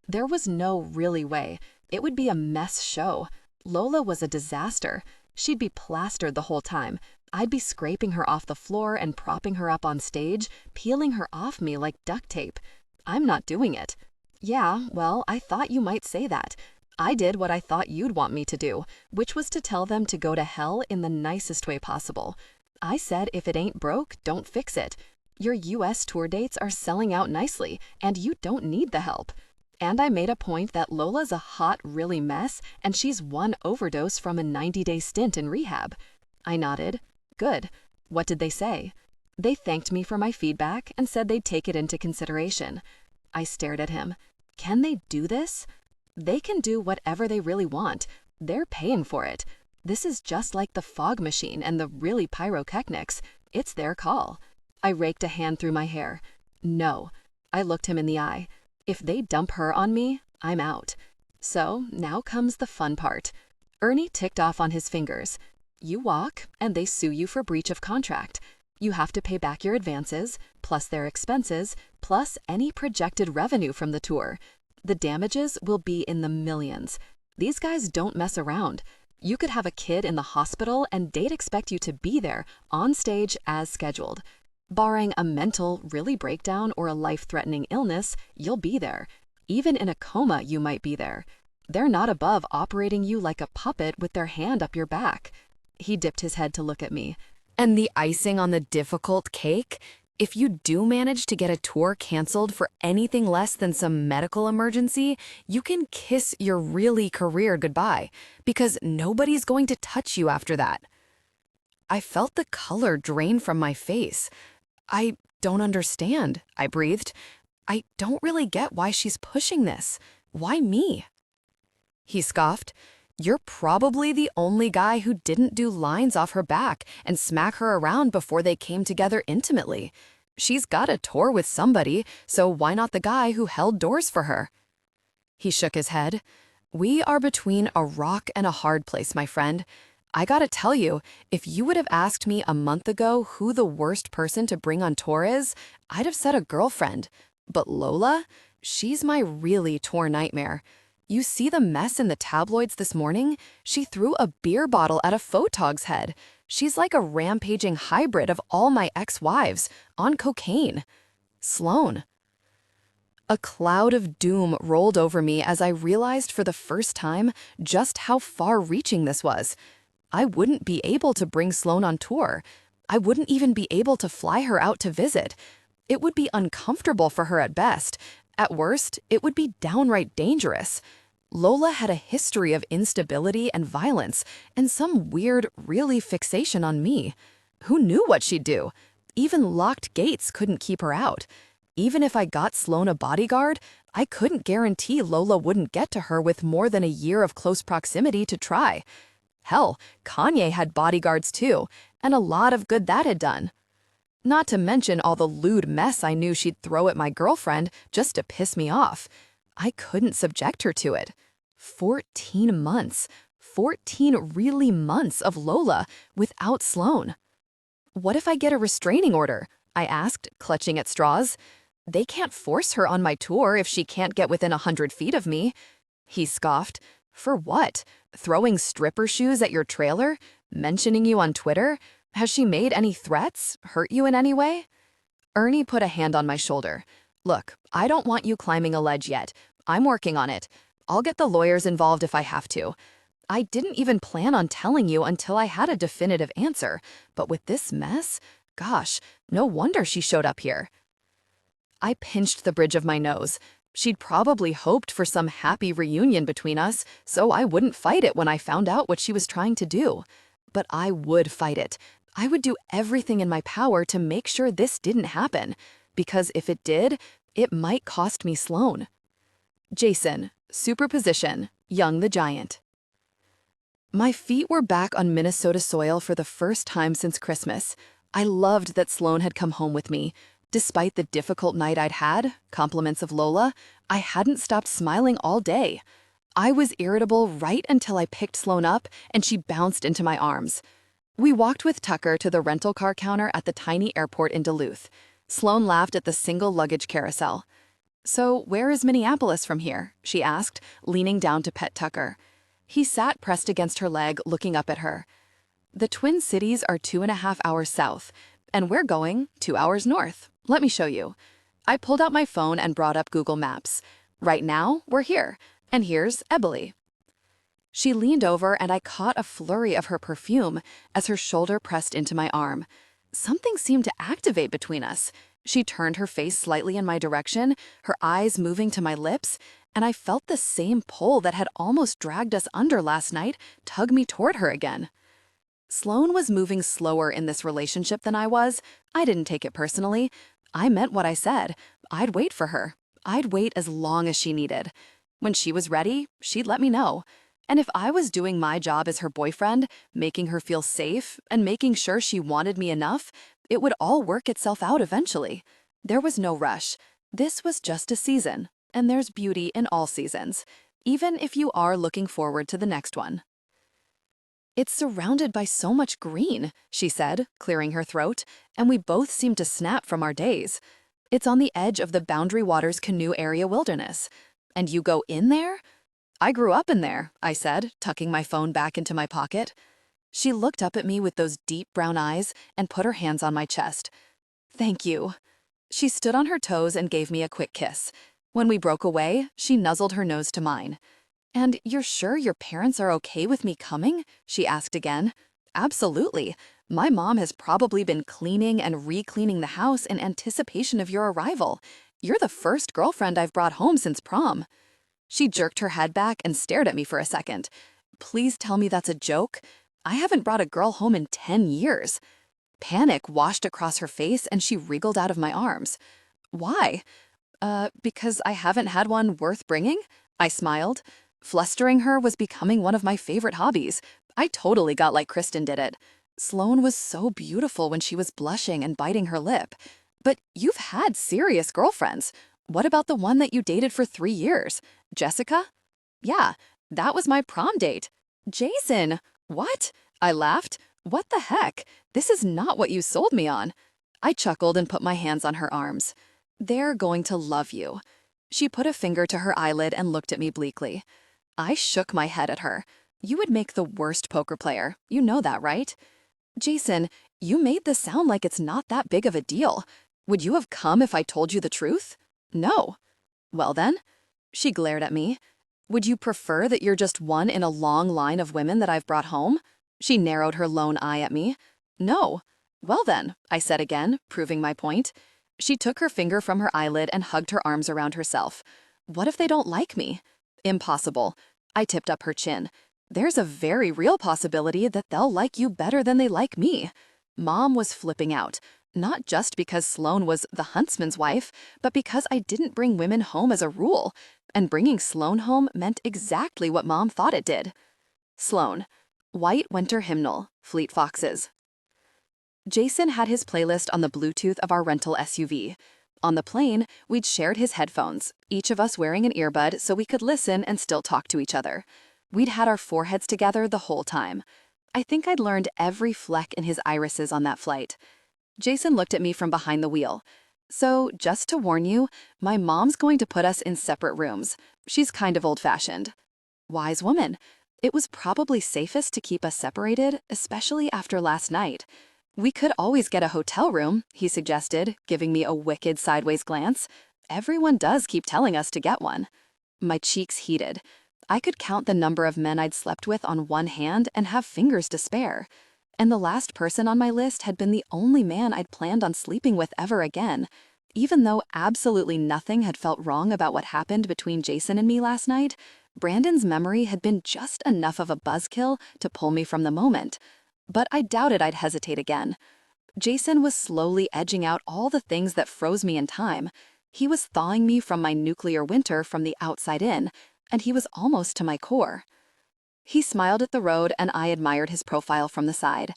There was no really way. It would be a mess show. Lola was a disaster. She'd be plastered the whole time. I'd be scraping her off the floor and propping her up on stage, peeling her off me like duct tape. I'm not doing it. Yeah, well, I thought you might say that. I did what I thought you'd want me to do, which was to tell them to go to hell in the nicest way possible. I said if it ain't broke, don't fix it. Your US tour dates are selling out nicely, and you don't need the help. And I made a point that Lola's a hot, really mess, and she's 1 overdose from a 90-day stint in rehab. I nodded. Good. What did they say? They thanked me for my feedback and said they'd take it into consideration. I stared at him. Can they do this? They can do whatever they really want. They're paying for it. This is just like the fog machine and the really pyrotechnics. It's their call. I raked a hand through my hair. No. I looked him in the eye. If they dump her on me, I'm out. So now comes the fun part. Ernie ticked off on his fingers. You walk, and they sue you for breach of contract. You have to pay back your advances, plus their expenses, plus any projected revenue from the tour. The damages will be in the millions. These guys don't mess around. You could have a kid in the hospital and they'd expect you to be there, on stage as scheduled. Barring a mental really breakdown or a life-threatening illness, you'll be there. Even in a coma, you might be there. They're not above operating you like a puppet with their hand up your back. He dipped his head to look at me. And the icing on the difficult cake? If you do manage to get a tour canceled for anything less than some medical emergency, you can kiss your really career goodbye, because nobody's going to touch you after that. I felt the color drain from my face. I don't understand, I breathed. I don't really get why she's pushing this. Why me? He scoffed. You're probably the only guy who didn't do lines off her back and smack her around before they came together intimately. She's got a tour with somebody, so why not the guy who held doors for her? He shook his head. We are between a rock and a hard place, my friend. I gotta tell you, if you would have asked me a month ago who the worst person to bring on tour is, I'd have said a girlfriend. But Lola? She's my really tour nightmare. You see the mess in the tabloids this morning? She threw a beer bottle at a photog's head. She's like a rampaging hybrid of all my ex-wives, on cocaine. Sloan. A cloud of doom rolled over me as I realized for the first time just how far-reaching this was. I wouldn't be able to bring Sloan on tour. I wouldn't even be able to fly her out to visit. It would be uncomfortable for her at best. At worst, it would be downright dangerous. Lola had a history of instability and violence, and some weird, really fixation on me. Who knew what she'd do? Even locked gates couldn't keep her out. Even if I got Sloan a bodyguard, I couldn't guarantee Lola wouldn't get to her with more than a year of close proximity to try. Hell, Kanye had bodyguards too, and a lot of good that had done. Not to mention all the lewd mess I knew she'd throw at my girlfriend just to piss me off. I couldn't subject her to it. 14 months. 14 really months of Lola without Sloan. What if I get a restraining order? I asked, clutching at straws. They can't force her on my tour if she can't get within 100 feet of me. He scoffed. For what? Throwing stripper shoes at your trailer? Mentioning you on Twitter? Has she made any threats? Hurt you in any way? Ernie put a hand on my shoulder. Look, I don't want you climbing a ledge yet. I'm working on it. I'll get the lawyers involved if I have to. I didn't even plan on telling you until I had a definitive answer, but with this mess, gosh, no wonder she showed up here. I pinched the bridge of my nose. She'd probably hoped for some happy reunion between us, so I wouldn't fight it when I found out what she was trying to do. But I would fight it. I would do everything in my power to make sure this didn't happen, because if it did, it might cost me Sloan. Jason, Superposition, Young the Giant. My feet were back on Minnesota soil for the first time since Christmas. I loved that Sloan had come home with me. Despite the difficult night I'd had, compliments of Lola, I hadn't stopped smiling all day. I was irritable right until I picked Sloan up and she bounced into my arms. We walked with Tucker to the rental car counter at the tiny airport in Duluth. Sloan laughed at the single luggage carousel. "So where is Minneapolis from here?" she asked, leaning down to pet Tucker. He sat pressed against her leg, looking up at her. "The Twin Cities are 2.5 hours south, and we're going 2 hours north. Let me show you." I pulled out my phone and brought up Google Maps. Right now, we're here, and here's Eboli. She leaned over and I caught a flurry of her perfume as her shoulder pressed into my arm. Something seemed to activate between us. She turned her face slightly in my direction, her eyes moving to my lips, and I felt the same pull that had almost dragged us under last night tug me toward her again. Sloan was moving slower in this relationship than I was. I didn't take it personally. I meant what I said. I'd wait for her. I'd wait as long as she needed. When she was ready, she'd let me know. And if I was doing my job as her boyfriend, making her feel safe, and making sure she wanted me enough, it would all work itself out eventually. There was no rush. This was just a season, and there's beauty in all seasons, even if you are looking forward to the next one. "It's surrounded by so much green," she said, clearing her throat, and we both seemed to snap from our daze. "It's on the edge of the Boundary Waters Canoe Area Wilderness. And you go in there?" "I grew up in there," I said, tucking my phone back into my pocket. She looked up at me with those deep brown eyes and put her hands on my chest. "Thank you." She stood on her toes and gave me a quick kiss. When we broke away, she nuzzled her nose to mine. "And you're sure your parents are okay with me coming?" she asked again. "Absolutely. My mom has probably been cleaning and re-cleaning the house in anticipation of your arrival. You're the first girlfriend I've brought home since prom." She jerked her head back and stared at me for a second. "Please tell me that's a joke. I haven't brought a girl home in 10 years. Panic washed across her face and she wriggled out of my arms. "Why?" Because I haven't had one worth bringing?" I smiled. Flustering her was becoming one of my favorite hobbies. I totally got like Kristen did it. Sloan was so beautiful when she was blushing and biting her lip. "But you've had serious girlfriends. What about the one that you dated for 3 years? Jessica?" "Yeah, that was my prom date." "Jason, what?" I laughed. "What the heck? This is not what you sold me on." I chuckled and put my hands on her arms. "They're going to love you." She put a finger to her eyelid and looked at me bleakly. I shook my head at her. "You would make the worst poker player. You know that, right?" "Jason, you made this sound like it's not that big of a deal. Would you have come if I told you the truth?" "No." "Well then?" She glared at me. "Would you prefer that you're just one in a long line of women that I've brought home?" She narrowed her lone eye at me. "No." "Well then," I said again, proving my point. She took her finger from her eyelid and hugged her arms around herself. "What if they don't like me?" "Impossible." I tipped up her chin. "There's a very real possibility that they'll like you better than they like me." Mom was flipping out, not just because Sloan was the huntsman's wife, but because I didn't bring women home as a rule, and bringing Sloan home meant exactly what Mom thought it did. Sloan. White Winter Hymnal, Fleet Foxes. Jason had his playlist on the Bluetooth of our rental SUV. On the plane, we'd shared his headphones, each of us wearing an earbud so we could listen and still talk to each other. We'd had our foreheads together the whole time. I think I'd learned every fleck in his irises on that flight. Jason looked at me from behind the wheel. "So, just to warn you, my mom's going to put us in separate rooms. She's kind of old-fashioned." Wise woman. It was probably safest to keep us separated, especially after last night. "We could always get a hotel room," he suggested, giving me a wicked sideways glance. "Everyone does keep telling us to get one." My cheeks heated. I could count the number of men I'd slept with on one hand and have fingers to spare. And the last person on my list had been the only man I'd planned on sleeping with ever again. Even though absolutely nothing had felt wrong about what happened between Jason and me last night, Brandon's memory had been just enough of a buzzkill to pull me from the moment. But I doubted I'd hesitate again. Jason was slowly edging out all the things that froze me in time. He was thawing me from my nuclear winter from the outside in, and he was almost to my core. He smiled at the road, and I admired his profile from the side.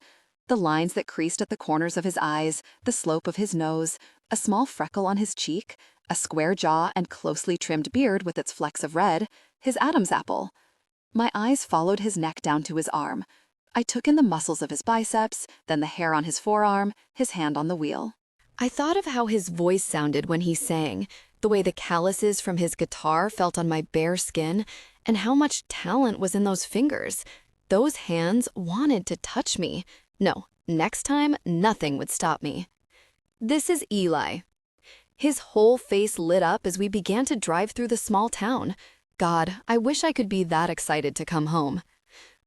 The lines that creased at the corners of his eyes, the slope of his nose, a small freckle on his cheek, a square jaw and closely trimmed beard with its flecks of red, his Adam's apple. My eyes followed his neck down to his arm. I took in the muscles of his biceps, then the hair on his forearm, his hand on the wheel. I thought of how his voice sounded when he sang, the way the calluses from his guitar felt on my bare skin, and how much talent was in those fingers. Those hands wanted to touch me. No, next time, nothing would stop me. This is Eli. His whole face lit up as we began to drive through the small town. God, I wish I could be that excited to come home.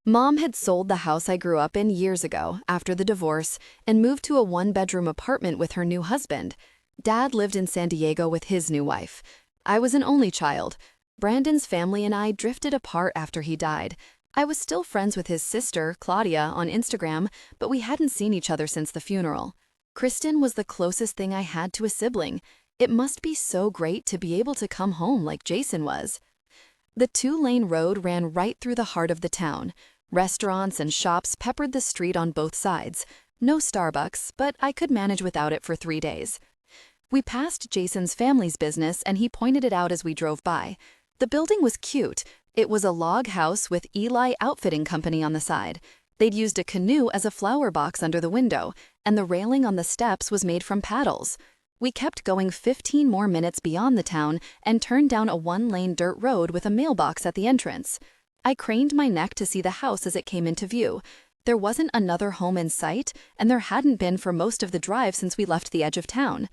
Mom had sold the house I grew up in years ago, after the divorce, and moved to a one-bedroom apartment with her new husband. Dad lived in San Diego with his new wife. I was an only child. Brandon's family and I drifted apart after he died. I was still friends with his sister, Claudia, on Instagram, but we hadn't seen each other since the funeral. Kristen was the closest thing I had to a sibling. It must be so great to be able to come home like Jason was. The two-lane road ran right through the heart of the town. Restaurants and shops peppered the street on both sides. No Starbucks, but I could manage without it for 3 days. We passed Jason's family's business, and he pointed it out as we drove by. The building was cute. It was a log house with Eli Outfitting Company on the side. They'd used a canoe as a flower box under the window, and the railing on the steps was made from paddles. We kept going 15 more minutes beyond the town and turned down a one-lane dirt road with a mailbox at the entrance. I craned my neck to see the house as it came into view. There wasn't another home in sight, and there hadn't been for most of the drive since we left the edge of town.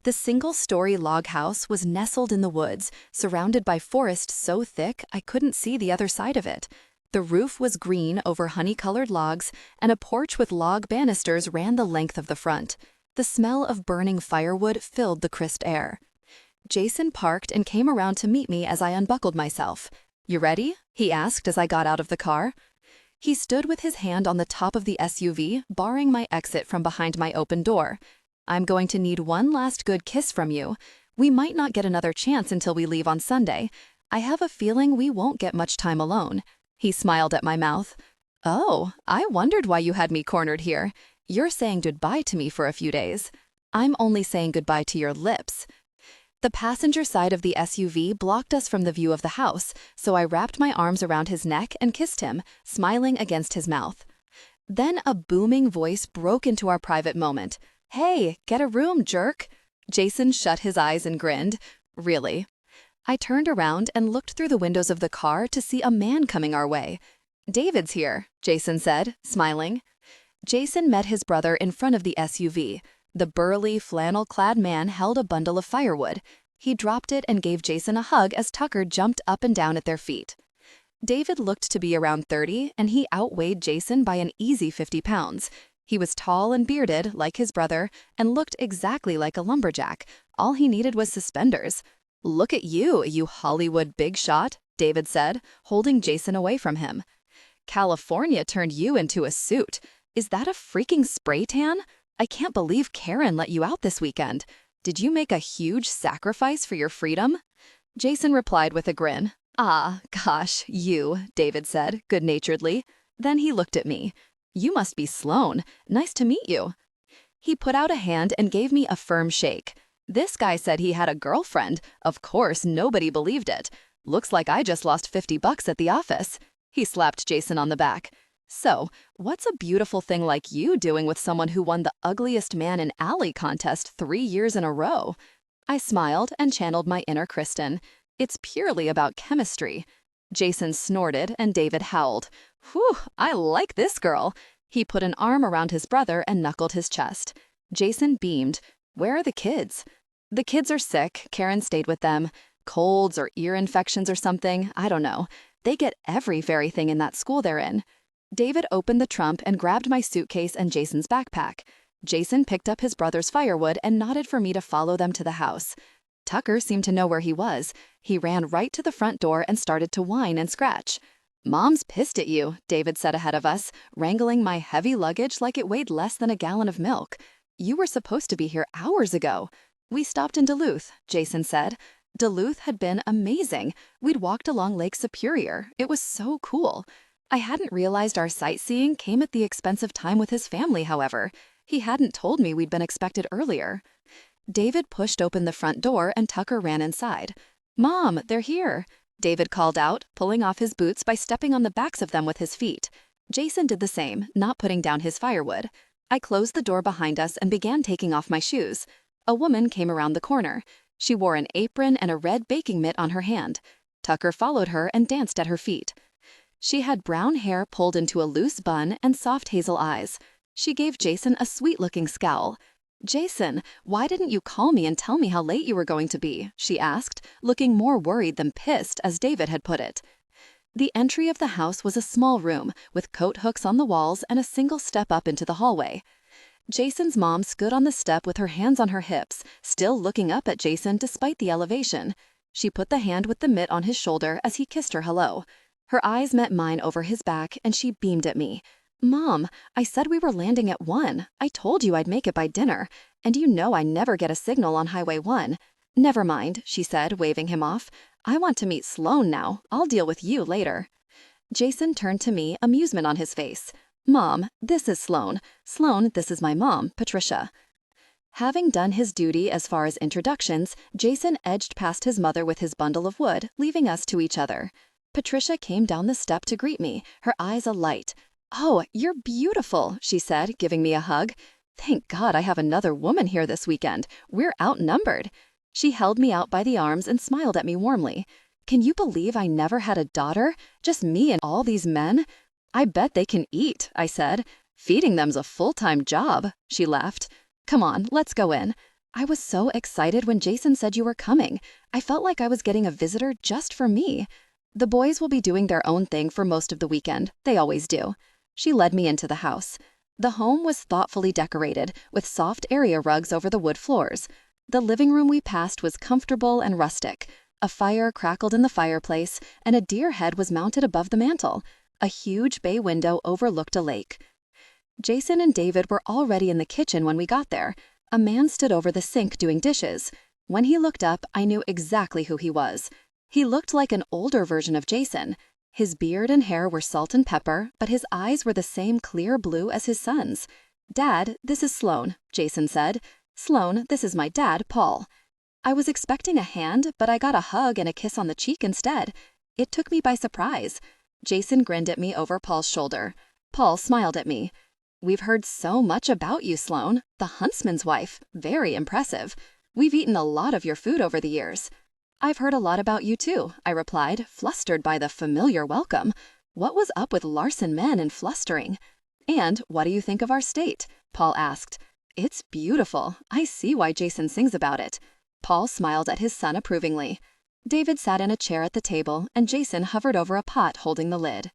The single-story log house was nestled in the woods, surrounded by forest so thick I couldn't see the other side of it. The roof was green over honey-colored logs, and a porch with log banisters ran the length of the front. The smell of burning firewood filled the crisp air. Jason parked and came around to meet me as I unbuckled myself. "You ready?" he asked as I got out of the car. He stood with his hand on the top of the SUV, barring my exit from behind my open door. "I'm going to need one last good kiss from you. We might not get another chance until we leave on Sunday. I have a feeling we won't get much time alone." He smiled at my mouth. "Oh, I wondered why you had me cornered here. You're saying goodbye to me for a few days." "I'm only saying goodbye to your lips." The passenger side of the SUV blocked us from the view of the house, so I wrapped my arms around his neck and kissed him, smiling against his mouth. Then a booming voice broke into our private moment. "Hey, get a room, jerk!" Jason shut his eyes and grinned. "Really?" I turned around and looked through the windows of the car to see a man coming our way. "David's here," Jason said, smiling. Jason met his brother in front of the SUV. The burly, flannel-clad man held a bundle of firewood. He dropped it and gave Jason a hug as Tucker jumped up and down at their feet. David looked to be around 30, and he outweighed Jason by an easy 50 pounds. He was tall and bearded, like his brother, and looked exactly like a lumberjack. All he needed was suspenders. "Look at you, you Hollywood big shot," David said, holding Jason away from him. "California turned you into a suit. Is that a freaking spray tan? I can't believe Karen let you out this weekend. Did you make a huge sacrifice for your freedom?" Jason replied with a grin. "Ah, gosh, you," David said, good-naturedly. Then he looked at me. "You must be Sloan. Nice to meet you." He put out a hand and gave me a firm shake. "This guy said he had a girlfriend. Of course, nobody believed it. Looks like I just lost $50 at the office." He slapped Jason on the back. "So, what's a beautiful thing like you doing with someone who won the Ugliest Man in Alley contest 3 years in a row?" I smiled and channeled my inner Kristen. "It's purely about chemistry." Jason snorted and David howled. "Whew, I like this girl." He put an arm around his brother and knuckled his chest. Jason beamed. "Where are the kids?" "The kids are sick. Karen stayed with them. Colds or ear infections or something, I don't know. They get every very thing in that school they're in." David opened the trunk and grabbed my suitcase and Jason's backpack. Jason picked up his brother's firewood and nodded for me to follow them to the house. Tucker seemed to know where he was. He ran right to the front door and started to whine and scratch. "Mom's pissed at you," David said ahead of us, wrangling my heavy luggage like it weighed less than a gallon of milk. "You were supposed to be here hours ago." "We stopped in Duluth," Jason said. Duluth had been amazing. We'd walked along Lake Superior. It was so cool. I hadn't realized our sightseeing came at the expense of time with his family, however. He hadn't told me we'd been expected earlier. David pushed open the front door and Tucker ran inside. "Mom, they're here," David called out, pulling off his boots by stepping on the backs of them with his feet. Jason did the same, not putting down his firewood. I closed the door behind us and began taking off my shoes. A woman came around the corner. She wore an apron and a red baking mitt on her hand. Tucker followed her and danced at her feet. She had brown hair pulled into a loose bun and soft hazel eyes. She gave Jason a sweet-looking scowl. "Jason, why didn't you call me and tell me how late you were going to be?" she asked, looking more worried than pissed, as David had put it. The entry of the house was a small room, with coat hooks on the walls and a single step up into the hallway. Jason's mom stood on the step with her hands on her hips, still looking up at Jason despite the elevation. She put the hand with the mitt on his shoulder as he kissed her hello. Her eyes met mine over his back, and she beamed at me. "Mom, I said we were landing at 1. I told you I'd make it by dinner. And you know I never get a signal on Highway 1. "Never mind," she said, waving him off. "I want to meet Sloan now. I'll deal with you later." Jason turned to me, amusement on his face. "Mom, this is Sloan. Sloan, this is my mom, Patricia." Having done his duty as far as introductions, Jason edged past his mother with his bundle of wood, leaving us to each other. Patricia came down the step to greet me, her eyes alight. "Oh, you're beautiful," she said, giving me a hug. "Thank God I have another woman here this weekend. We're outnumbered." She held me out by the arms and smiled at me warmly. "Can you believe I never had a daughter? Just me and all these men?" "I bet they can eat," I said. "Feeding them's a full-time job," she laughed. "Come on, let's go in." I was so excited when Jason said you were coming. I felt like I was getting a visitor just for me. "The boys will be doing their own thing for most of the weekend. They always do." She led me into the house. The home was thoughtfully decorated, with soft area rugs over the wood floors. The living room we passed was comfortable and rustic. A fire crackled in the fireplace, and a deer head was mounted above the mantel. A huge bay window overlooked a lake. Jason and David were already in the kitchen when we got there. A man stood over the sink doing dishes. When he looked up, I knew exactly who he was. He looked like an older version of Jason. His beard and hair were salt and pepper, but his eyes were the same clear blue as his son's. "Dad, this is Sloan," Jason said. "Sloan, this is my dad, Paul." I was expecting a hand, but I got a hug and a kiss on the cheek instead. It took me by surprise. Jason grinned at me over Paul's shoulder. Paul smiled at me. "We've heard so much about you, Sloan. The huntsman's wife. Very impressive. We've eaten a lot of your food over the years." "I've heard a lot about you too," I replied, flustered by the familiar welcome. What was up with Larson men and flustering? "And what do you think of our state?" Paul asked. "It's beautiful. I see why Jason sings about it." Paul smiled at his son approvingly. David sat in a chair at the table, and Jason hovered over a pot holding the lid.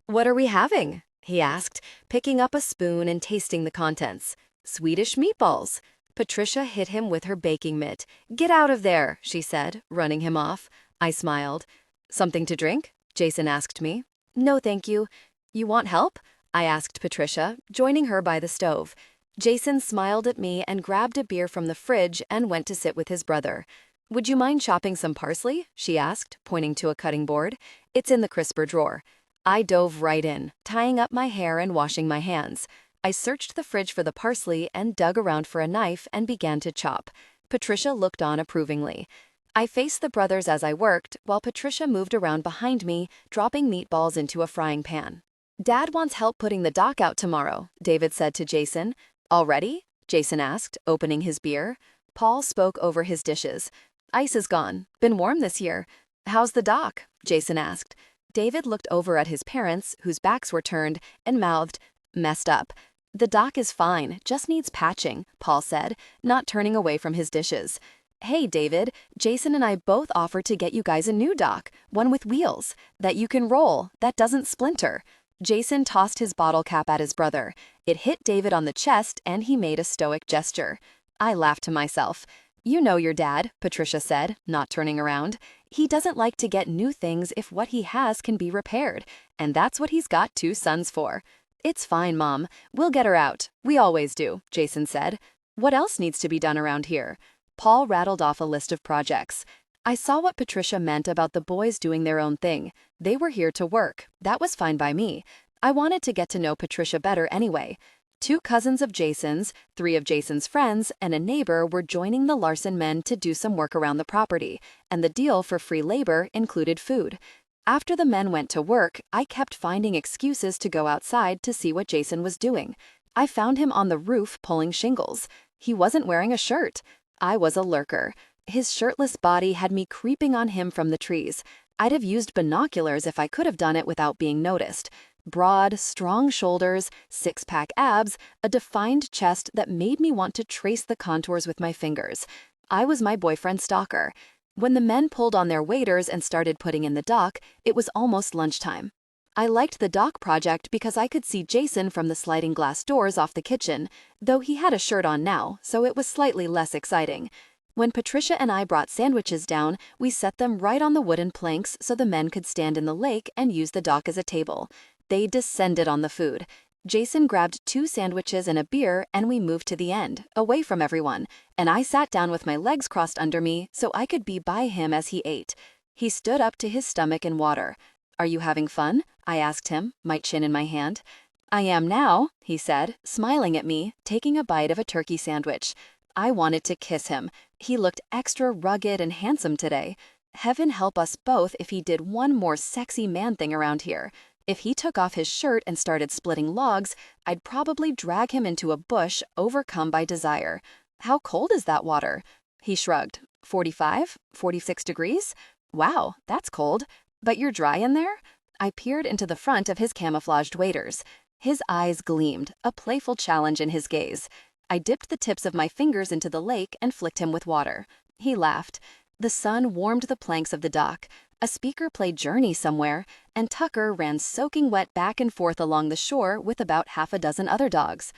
"What are we having?" he asked, picking up a spoon and tasting the contents. "Swedish meatballs." Patricia hit him with her baking mitt. "Get out of there," she said, running him off. I smiled. "Something to drink?" Jason asked me. "No, thank you." "You want help?" I asked Patricia, joining her by the stove. Jason smiled at me and grabbed a beer from the fridge and went to sit with his brother. "Would you mind chopping some parsley?" she asked, pointing to a cutting board. "It's in the crisper drawer." I dove right in, tying up my hair and washing my hands. I searched the fridge for the parsley and dug around for a knife and began to chop. Patricia looked on approvingly. I faced the brothers as I worked, while Patricia moved around behind me, dropping meatballs into a frying pan. "Dad wants help putting the dock out tomorrow," David said to Jason. "Already?" Jason asked, opening his beer. Paul spoke over his dishes. "Ice is gone. Been warm this year." "How's the dock?" Jason asked. David looked over at his parents, whose backs were turned, and mouthed, "Messed up." "The dock is fine, just needs patching," Paul said, not turning away from his dishes. "Hey, David, Jason and I both offered to get you guys a new dock, one with wheels, that you can roll, that doesn't splinter." Jason tossed his bottle cap at his brother. It hit David on the chest, and he made a stoic gesture. I laughed to myself. "You know your dad," Patricia said, not turning around. "He doesn't like to get new things if what he has can be repaired, and that's what he's got 2 sons for." "It's fine, Mom. We'll get her out. We always do," Jason said. "What else needs to be done around here?" Paul rattled off a list of projects. I saw what Patricia meant about the boys doing their own thing. They were here to work. That was fine by me. I wanted to get to know Patricia better anyway. 2 cousins of Jason's, 3 of Jason's friends, and a neighbor were joining the Larson men to do some work around the property, and the deal for free labor included food. After the men went to work, I kept finding excuses to go outside to see what Jason was doing. I found him on the roof pulling shingles. He wasn't wearing a shirt. I was a lurker. His shirtless body had me creeping on him from the trees. I'd have used binoculars if I could have done it without being noticed. Broad, strong shoulders, 6-pack abs, a defined chest that made me want to trace the contours with my fingers. I was my boyfriend's stalker. When the men pulled on their waders and started putting in the dock, it was almost lunchtime. I liked the dock project because I could see Jason from the sliding glass doors off the kitchen, though he had a shirt on now, so it was slightly less exciting. When Patricia and I brought sandwiches down, we set them right on the wooden planks so the men could stand in the lake and use the dock as a table. They descended on the food. Jason grabbed 2 sandwiches and a beer, and we moved to the end, away from everyone, and I sat down with my legs crossed under me so I could be by him as he ate. He stood up to his stomach in water. "Are you having fun?" I asked him, my chin in my hand. "I am now," he said, smiling at me, taking a bite of a turkey sandwich. I wanted to kiss him. He looked extra rugged and handsome today. Heaven help us both if he did one more sexy man thing around here. If he took off his shirt and started splitting logs, I'd probably drag him into a bush, overcome by desire. "How cold is that water?" He shrugged. 45? 46 degrees? Wow, that's cold. But you're dry in there? I peered into the front of his camouflaged waders. His eyes gleamed, a playful challenge in his gaze. I dipped the tips of my fingers into the lake and flicked him with water. He laughed. The sun warmed the planks of the dock. A speaker played Journey somewhere, and Tucker ran soaking wet back and forth along the shore with about half a dozen other dogs.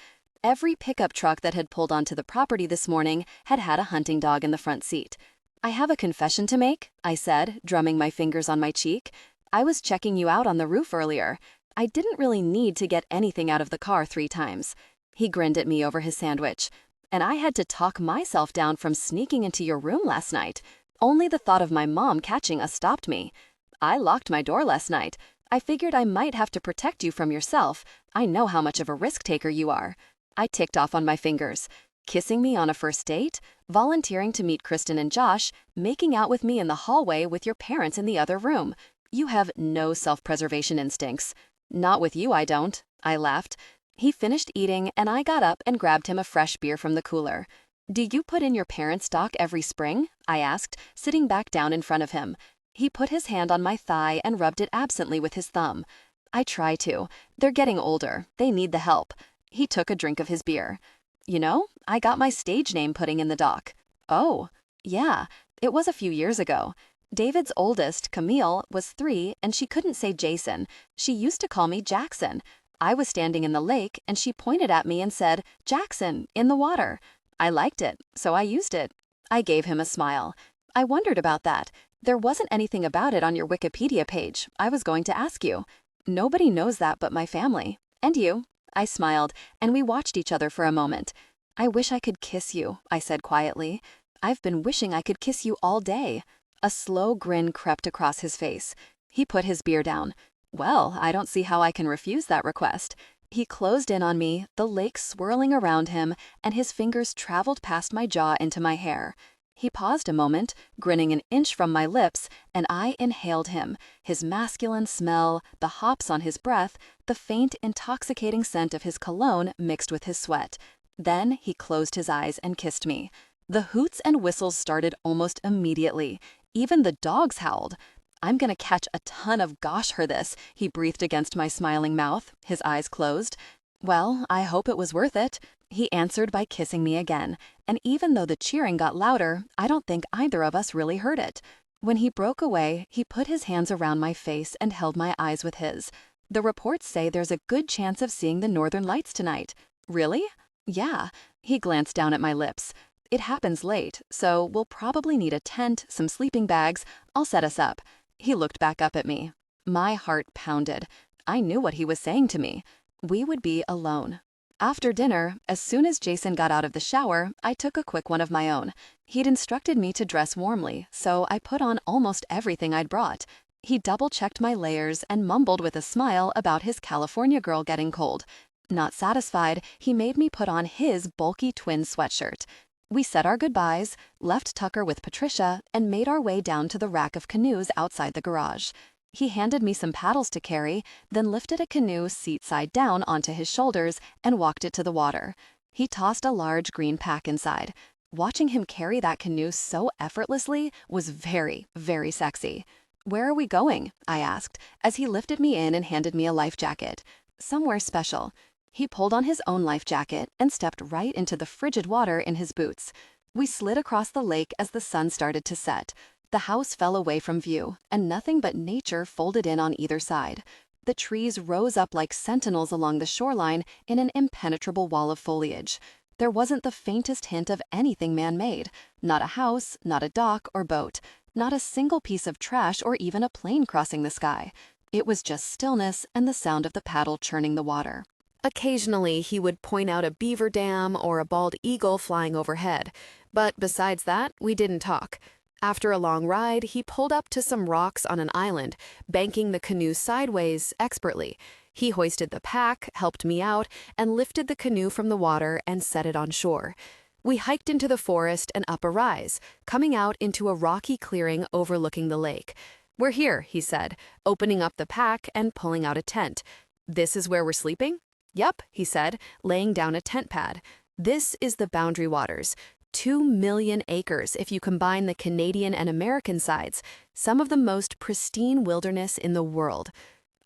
Every pickup truck that had pulled onto the property this morning had had a hunting dog in the front seat. "I have a confession to make," I said, drumming my fingers on my cheek. "I was checking you out on the roof earlier. I didn't really need to get anything out of the car 3 times. He grinned at me over his sandwich. "And I had to talk myself down from sneaking into your room last night. Only the thought of my mom catching us stopped me. I locked my door last night. I figured I might have to protect you from yourself. I know how much of a risk taker you are." I ticked off on my fingers. Kissing me on a first date? Volunteering to meet Kristen and Josh? Making out with me in the hallway with your parents in the other room? You have no self-preservation instincts. "Not with you, I don't," I laughed. He finished eating, and I got up and grabbed him a fresh beer from the cooler. "Do you put in your parents' dock every spring?" I asked, sitting back down in front of him. He put his hand on my thigh and rubbed it absently with his thumb. "I try to. They're getting older. They need the help." He took a drink of his beer. "You know, I got my stage name putting in the dock." "Oh, yeah, it was a few years ago. David's oldest, Camille, was 3, and she couldn't say Jason. She used to call me Jackson. I was standing in the lake, and she pointed at me and said, 'Jackson, in the water.' I liked it, so I used it." I gave him a smile. "I wondered about that. There wasn't anything about it on your Wikipedia page. I was going to ask you." "Nobody knows that but my family. And you." I smiled, and we watched each other for a moment. "I wish I could kiss you," I said quietly. "I've been wishing I could kiss you all day." A slow grin crept across his face. He put his beer down. "Well, I don't see how I can refuse that request." He closed in on me, the lake swirling around him, and his fingers traveled past my jaw into my hair. He paused a moment, grinning an inch from my lips, and I inhaled him, his masculine smell, the hops on his breath, the faint, intoxicating scent of his cologne mixed with his sweat. Then he closed his eyes and kissed me. The hoots and whistles started almost immediately. Even the dogs howled. "I'm gonna catch a ton of gosh for this," he breathed against my smiling mouth, his eyes closed. "Well, I hope it was worth it." He answered by kissing me again, and even though the cheering got louder, I don't think either of us really heard it. When he broke away, he put his hands around my face and held my eyes with his. "The reports say there's a good chance of seeing the northern lights tonight." "Really?" "Yeah." He glanced down at my lips. "It happens late, so we'll probably need a tent, some sleeping bags. I'll set us up." He looked back up at me. My heart pounded. I knew what he was saying to me. We would be alone. After dinner, as soon as Jason got out of the shower, I took a quick one of my own. He'd instructed me to dress warmly, so I put on almost everything I'd brought. He double-checked my layers and mumbled with a smile about his California girl getting cold. Not satisfied, he made me put on his bulky twin sweatshirt. We said our goodbyes, left Tucker with Patricia, and made our way down to the rack of canoes outside the garage. He handed me some paddles to carry, then lifted a canoe seat side down onto his shoulders and walked it to the water. He tossed a large green pack inside. Watching him carry that canoe so effortlessly was very, very sexy. "Where are we going?" I asked, as he lifted me in and handed me a life jacket. "Somewhere special." He pulled on his own life jacket and stepped right into the frigid water in his boots. We slid across the lake as the sun started to set. The house fell away from view, and nothing but nature folded in on either side. The trees rose up like sentinels along the shoreline in an impenetrable wall of foliage. There wasn't the faintest hint of anything man-made. Not a house, not a dock or boat, not a single piece of trash or even a plane crossing the sky. It was just stillness and the sound of the paddle churning the water. Occasionally, he would point out a beaver dam or a bald eagle flying overhead, but besides that, we didn't talk. After a long ride, he pulled up to some rocks on an island, banking the canoe sideways expertly. He hoisted the pack, helped me out, and lifted the canoe from the water and set it on shore. We hiked into the forest and up a rise, coming out into a rocky clearing overlooking the lake. "We're here," he said, opening up the pack and pulling out a tent. "This is where we're sleeping?" "Yep," he said, laying down a tent pad. "This is the Boundary Waters. 2 million acres if you combine the Canadian and American sides, some of the most pristine wilderness in the world."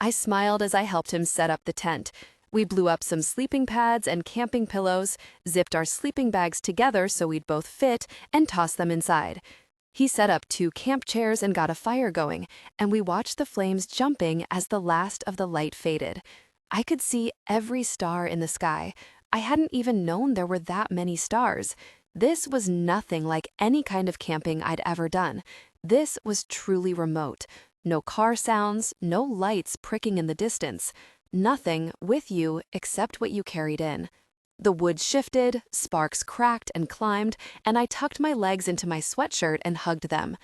I smiled as I helped him set up the tent. We blew up some sleeping pads and camping pillows, zipped our sleeping bags together so we'd both fit, and tossed them inside. He set up 2 camp chairs and got a fire going, and we watched the flames jumping as the last of the light faded. I could see every star in the sky. I hadn't even known there were that many stars. This was nothing like any kind of camping I'd ever done. This was truly remote. No car sounds, no lights pricking in the distance. Nothing with you except what you carried in. The wood shifted, sparks cracked and climbed, and I tucked my legs into my sweatshirt and hugged them.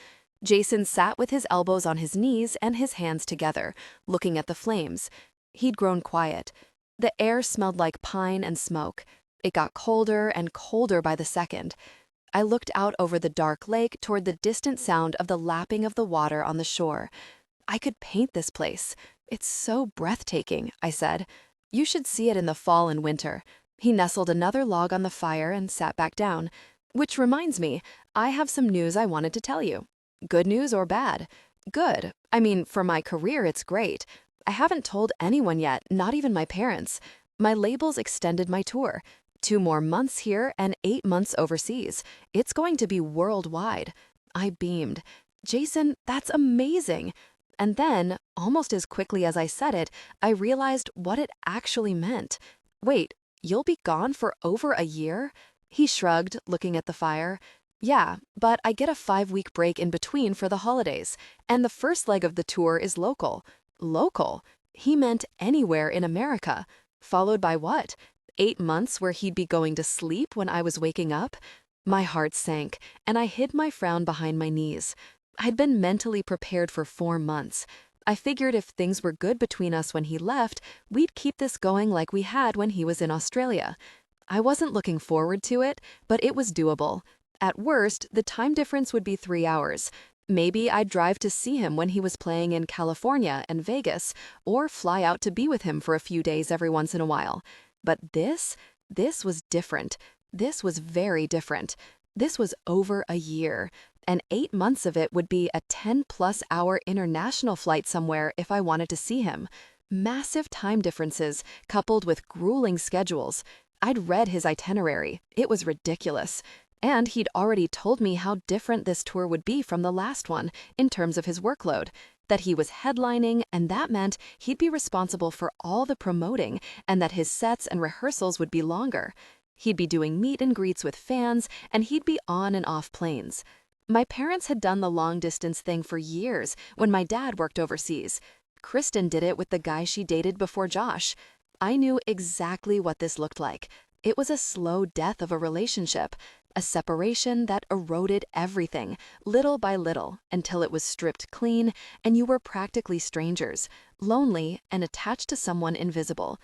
Jason sat with his elbows on his knees and his hands together, looking at the flames. He'd grown quiet. The air smelled like pine and smoke. It got colder and colder by the second. I looked out over the dark lake toward the distant sound of the lapping of the water on the shore. "I could paint this place. It's so breathtaking," I said. "You should see it in the fall and winter." He nestled another log on the fire and sat back down. "Which reminds me, I have some news I wanted to tell you." "Good news or bad?" "Good. I mean, for my career, it's great. I haven't told anyone yet, not even my parents. My labels extended my tour. 2 more months here and 8 months overseas. It's going to be worldwide." I beamed. "Jason, that's amazing." And then, almost as quickly as I said it, I realized what it actually meant. "Wait, you'll be gone for over a year?" He shrugged, looking at the fire. "Yeah, but I get a 5-week break in between for the holidays, and the first leg of the tour is local." Local? He meant anywhere in America. Followed by what? 8 months where he'd be going to sleep when I was waking up? My heart sank, and I hid my frown behind my knees. I'd been mentally prepared for 4 months. I figured if things were good between us when he left, we'd keep this going like we had when he was in Australia. I wasn't looking forward to it, but it was doable. At worst, the time difference would be 3 hours. Maybe I'd drive to see him when he was playing in California and Vegas, or fly out to be with him for a few days every once in a while. But this was different. This was very different. This was over a year, and 8 months of it would be a 10-plus-hour international flight somewhere if I wanted to see him. Massive time differences, coupled with grueling schedules. I'd read his itinerary. It was ridiculous. And he'd already told me how different this tour would be from the last one in terms of his workload, that he was headlining, and that meant he'd be responsible for all the promoting, and that his sets and rehearsals would be longer. He'd be doing meet and greets with fans, and he'd be on and off planes. My parents had done the long-distance thing for years when my dad worked overseas. Kristen did it with the guy she dated before Josh. I knew exactly what this looked like. It was a slow death of a relationship, a separation that eroded everything, little by little, until it was stripped clean and you were practically strangers, lonely and attached to someone invisible.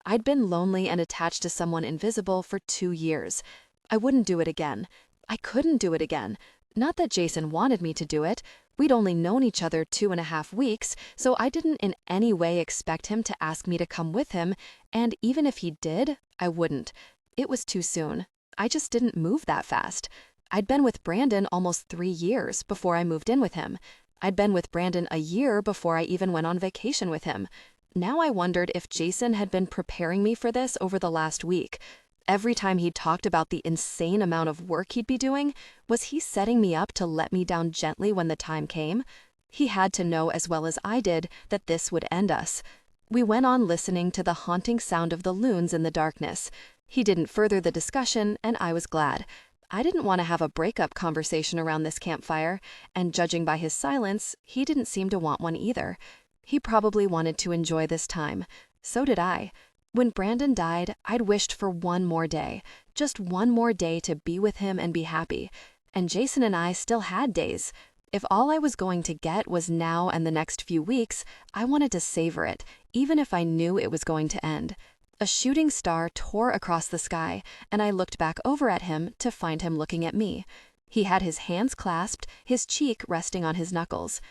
I'd been lonely and attached to someone invisible for 2 years. I wouldn't do it again. I couldn't do it again. Not that Jason wanted me to do it. We'd only known each other 2.5 weeks, so I didn't in any way expect him to ask me to come with him, and even if he did, I wouldn't. It was too soon. I just didn't move that fast. I'd been with Brandon almost 3 years before I moved in with him. I'd been with Brandon a year before I even went on vacation with him. Now I wondered if Jason had been preparing me for this over the last week. Every time he talked about the insane amount of work he'd be doing, was he setting me up to let me down gently when the time came? He had to know as well as I did that this would end us. We went on listening to the haunting sound of the loons in the darkness. He didn't further the discussion, and I was glad. I didn't want to have a breakup conversation around this campfire, and judging by his silence, he didn't seem to want one either. He probably wanted to enjoy this time. So did I. When Brandon died, I'd wished for one more day, just one more day to be with him and be happy. And Jason and I still had days. If all I was going to get was now and the next few weeks, I wanted to savor it, even if I knew it was going to end. A shooting star tore across the sky, and I looked back over at him to find him looking at me. He had his hands clasped, his cheek resting on his knuckles.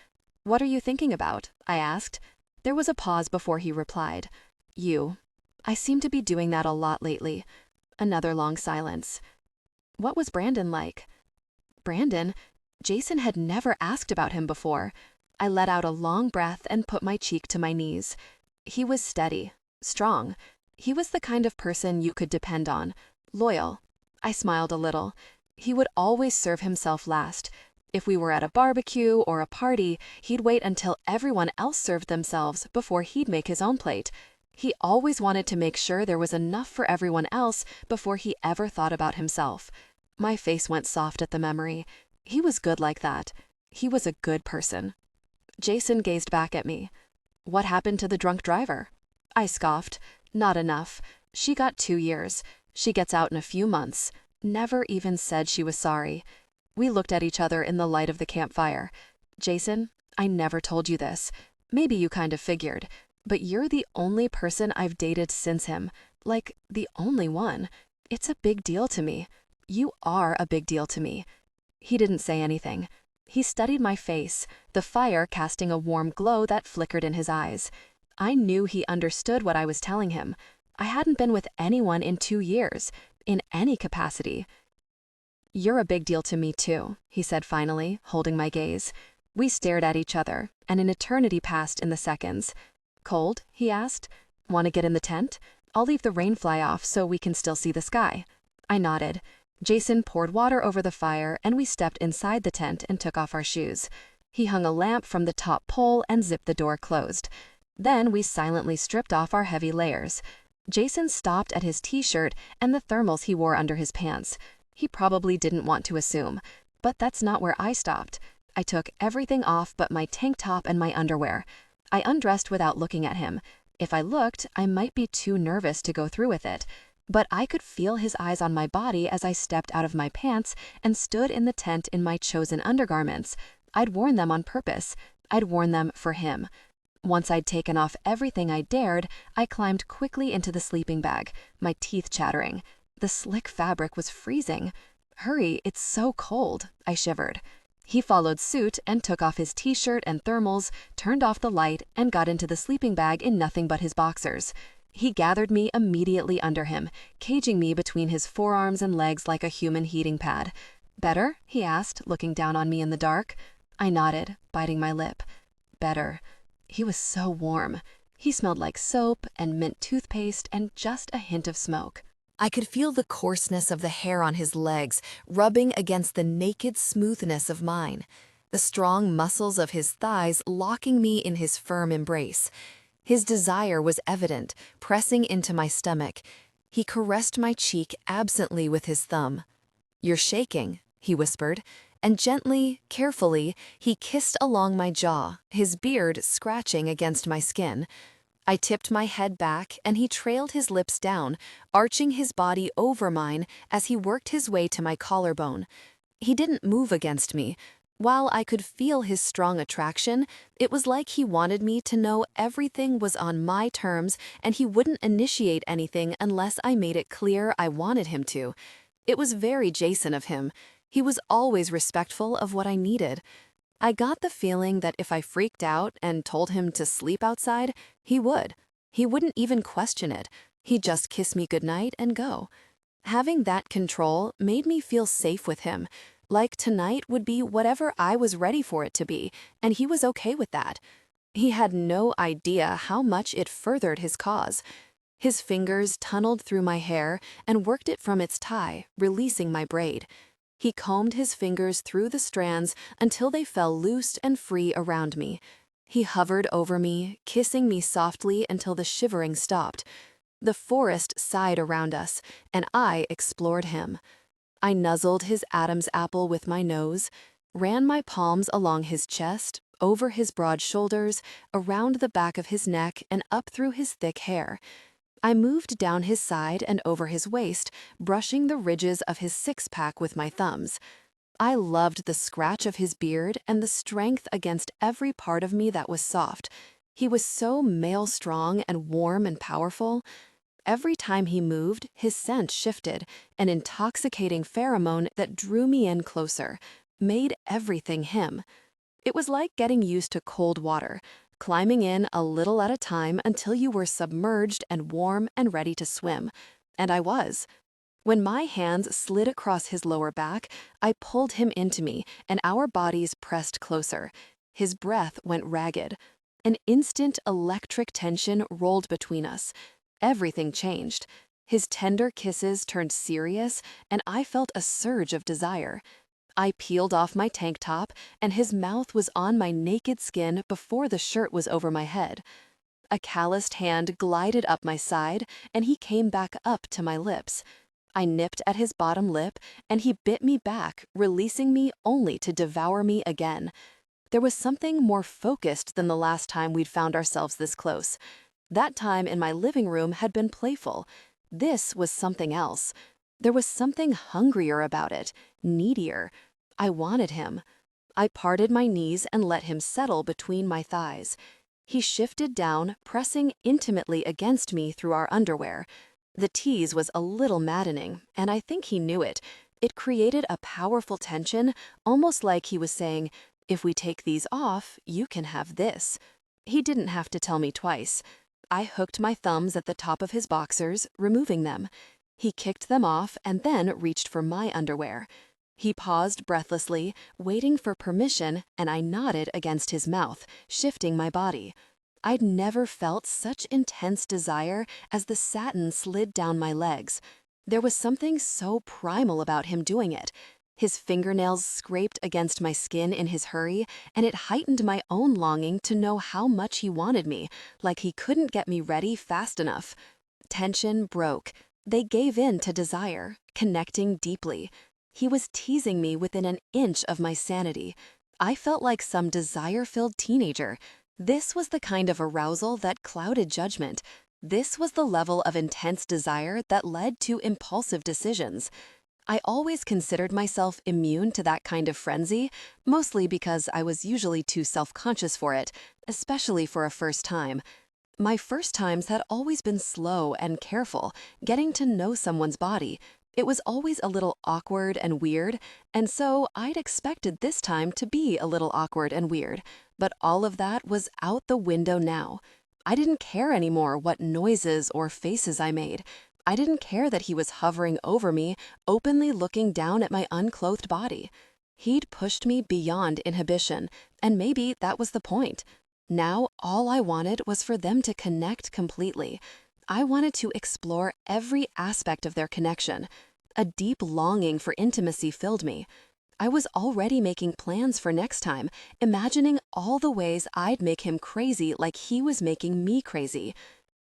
"What are you thinking about?" I asked. There was a pause before he replied. "You. I seem to be doing that a lot lately." Another long silence. What was Brandon like? Brandon? Jason had never asked about him before. I let out a long breath and put my cheek to my knees. He was steady, strong. He was the kind of person you could depend on, loyal. I smiled a little. He would always serve himself last. If we were at a barbecue or a party, he'd wait until everyone else served themselves before he'd make his own plate. He always wanted to make sure there was enough for everyone else before he ever thought about himself. My face went soft at the memory. He was good like that. He was a good person. Jason gazed back at me. "What happened to the drunk driver?" I scoffed. "Not enough. She got 2 years. She gets out in a few months. Never even said she was sorry." We looked at each other in the light of the campfire. "Jason, I never told you this. Maybe you kind of figured. But you're the only person I've dated since him. Like, the only one. It's a big deal to me. You are a big deal to me." He didn't say anything. He studied my face, the fire casting a warm glow that flickered in his eyes. I knew he understood what I was telling him. I hadn't been with anyone in 2 years, in any capacity. "You're a big deal to me too," he said finally, holding my gaze. We stared at each other, and an eternity passed in the seconds. "Cold?" he asked. "Want to get in the tent? I'll leave the rain fly off so we can still see the sky." I nodded. Jason poured water over the fire, and we stepped inside the tent and took off our shoes. He hung a lamp from the top pole and zipped the door closed. Then we silently stripped off our heavy layers. Jason stopped at his t-shirt and the thermals he wore under his pants. He probably didn't want to assume, but that's not where I stopped. I took everything off but my tank top and my underwear. I undressed without looking at him. If I looked, I might be too nervous to go through with it. But I could feel his eyes on my body as I stepped out of my pants and stood in the tent in my chosen undergarments. I'd worn them on purpose. I'd worn them for him. Once I'd taken off everything I dared, I climbed quickly into the sleeping bag, my teeth chattering. The slick fabric was freezing. "Hurry, it's so cold," I shivered. He followed suit and took off his t-shirt and thermals, turned off the light, and got into the sleeping bag in nothing but his boxers. He gathered me immediately under him, caging me between his forearms and legs like a human heating pad. "Better?" he asked, looking down on me in the dark. I nodded, biting my lip. Better. He was so warm. He smelled like soap and mint toothpaste and just a hint of smoke. I could feel the coarseness of the hair on his legs rubbing against the naked smoothness of mine, the strong muscles of his thighs locking me in his firm embrace. His desire was evident, pressing into my stomach. He caressed my cheek absently with his thumb. "You're shaking," he whispered, and gently, carefully, he kissed along my jaw, his beard scratching against my skin. I tipped my head back and he trailed his lips down, arching his body over mine as he worked his way to my collarbone. He didn't move against me. While I could feel his strong attraction, it was like he wanted me to know everything was on my terms and he wouldn't initiate anything unless I made it clear I wanted him to. It was very Jason of him. He was always respectful of what I needed. I got the feeling that if I freaked out and told him to sleep outside, he would. He wouldn't even question it. He'd just kiss me goodnight and go. Having that control made me feel safe with him, like tonight would be whatever I was ready for it to be, and he was okay with that. He had no idea how much it furthered his cause. His fingers tunneled through my hair and worked it from its tie, releasing my braid. He combed his fingers through the strands until they fell loose and free around me. He hovered over me, kissing me softly until the shivering stopped. The forest sighed around us, and I explored him. I nuzzled his Adam's apple with my nose, ran my palms along his chest, over his broad shoulders, around the back of his neck, and up through his thick hair. I moved down his side and over his waist, brushing the ridges of his six-pack with my thumbs. I loved the scratch of his beard and the strength against every part of me that was soft. He was so male-strong and warm and powerful. Every time he moved, his scent shifted, an intoxicating pheromone that drew me in closer, made everything him. It was like getting used to cold water, climbing in a little at a time until you were submerged and warm and ready to swim. And I was. When my hands slid across his lower back, I pulled him into me, and our bodies pressed closer. His breath went ragged. An instant electric tension rolled between us. Everything changed. His tender kisses turned serious, and I felt a surge of desire. I peeled off my tank top, and his mouth was on my naked skin before the shirt was over my head. A calloused hand glided up my side, and he came back up to my lips. I nipped at his bottom lip, and he bit me back, releasing me only to devour me again. There was something more focused than the last time we'd found ourselves this close. That time in my living room had been playful. This was something else. There was something hungrier about it, needier. I wanted him. I parted my knees and let him settle between my thighs. He shifted down, pressing intimately against me through our underwear. The tease was a little maddening, and I think he knew it. It created a powerful tension, almost like he was saying, "If we take these off, you can have this." He didn't have to tell me twice. I hooked my thumbs at the top of his boxers, removing them. He kicked them off and then reached for my underwear. He paused breathlessly, waiting for permission, and I nodded against his mouth, shifting my body. I'd never felt such intense desire as the satin slid down my legs. There was something so primal about him doing it. His fingernails scraped against my skin in his hurry, and it heightened my own longing to know how much he wanted me, like he couldn't get me ready fast enough. Tension broke. They gave in to desire, connecting deeply. He was teasing me within an inch of my sanity. I felt like some desire-filled teenager. This was the kind of arousal that clouded judgment. This was the level of intense desire that led to impulsive decisions. I always considered myself immune to that kind of frenzy, mostly because I was usually too self-conscious for it, especially for a first time. My first times had always been slow and careful, getting to know someone's body. It was always a little awkward and weird, and so I'd expected this time to be a little awkward and weird. But all of that was out the window now. I didn't care anymore what noises or faces I made. I didn't care that he was hovering over me, openly looking down at my unclothed body. He'd pushed me beyond inhibition, and maybe that was the point. Now all I wanted was for them to connect completely. I wanted to explore every aspect of their connection. A deep longing for intimacy filled me. I was already making plans for next time, imagining all the ways I'd make him crazy like he was making me crazy.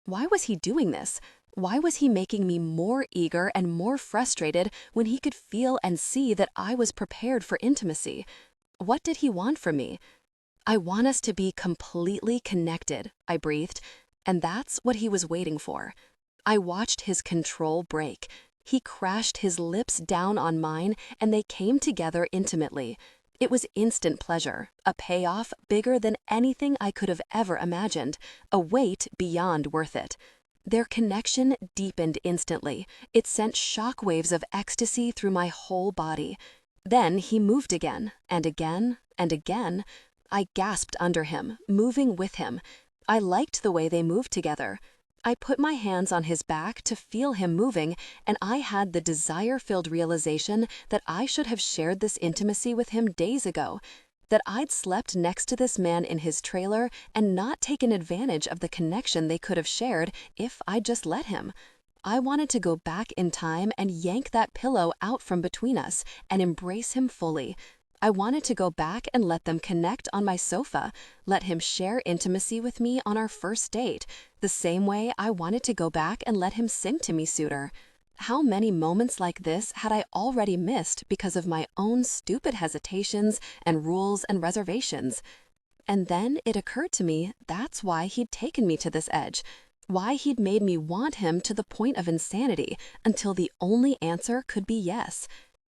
Why was he doing this? Why was he making me more eager and more frustrated when he could feel and see that I was prepared for intimacy? What did he want from me? "I want us to be completely connected," I breathed. And that's what he was waiting for. I watched his control break. He crashed his lips down on mine, and they came together intimately. It was instant pleasure, a payoff bigger than anything I could have ever imagined, a weight beyond worth it. Their connection deepened instantly. It sent shockwaves of ecstasy through my whole body. Then he moved again, and again, and again. I gasped under him, moving with him. I liked the way they moved together. I put my hands on his back to feel him moving, and I had the desire-filled realization that I should have shared this intimacy with him days ago, that I'd slept next to this man in his trailer and not taken advantage of the connection they could have shared if I'd just let him. I wanted to go back in time and yank that pillow out from between us and embrace him fully. I wanted to go back and let them connect on my sofa, let him share intimacy with me on our first date, the same way I wanted to go back and let him sing to me suitor. How many moments like this had I already missed because of my own stupid hesitations and rules and reservations? And then it occurred to me that's why he'd taken me to this edge, why he'd made me want him to the point of insanity until the only answer could be yes.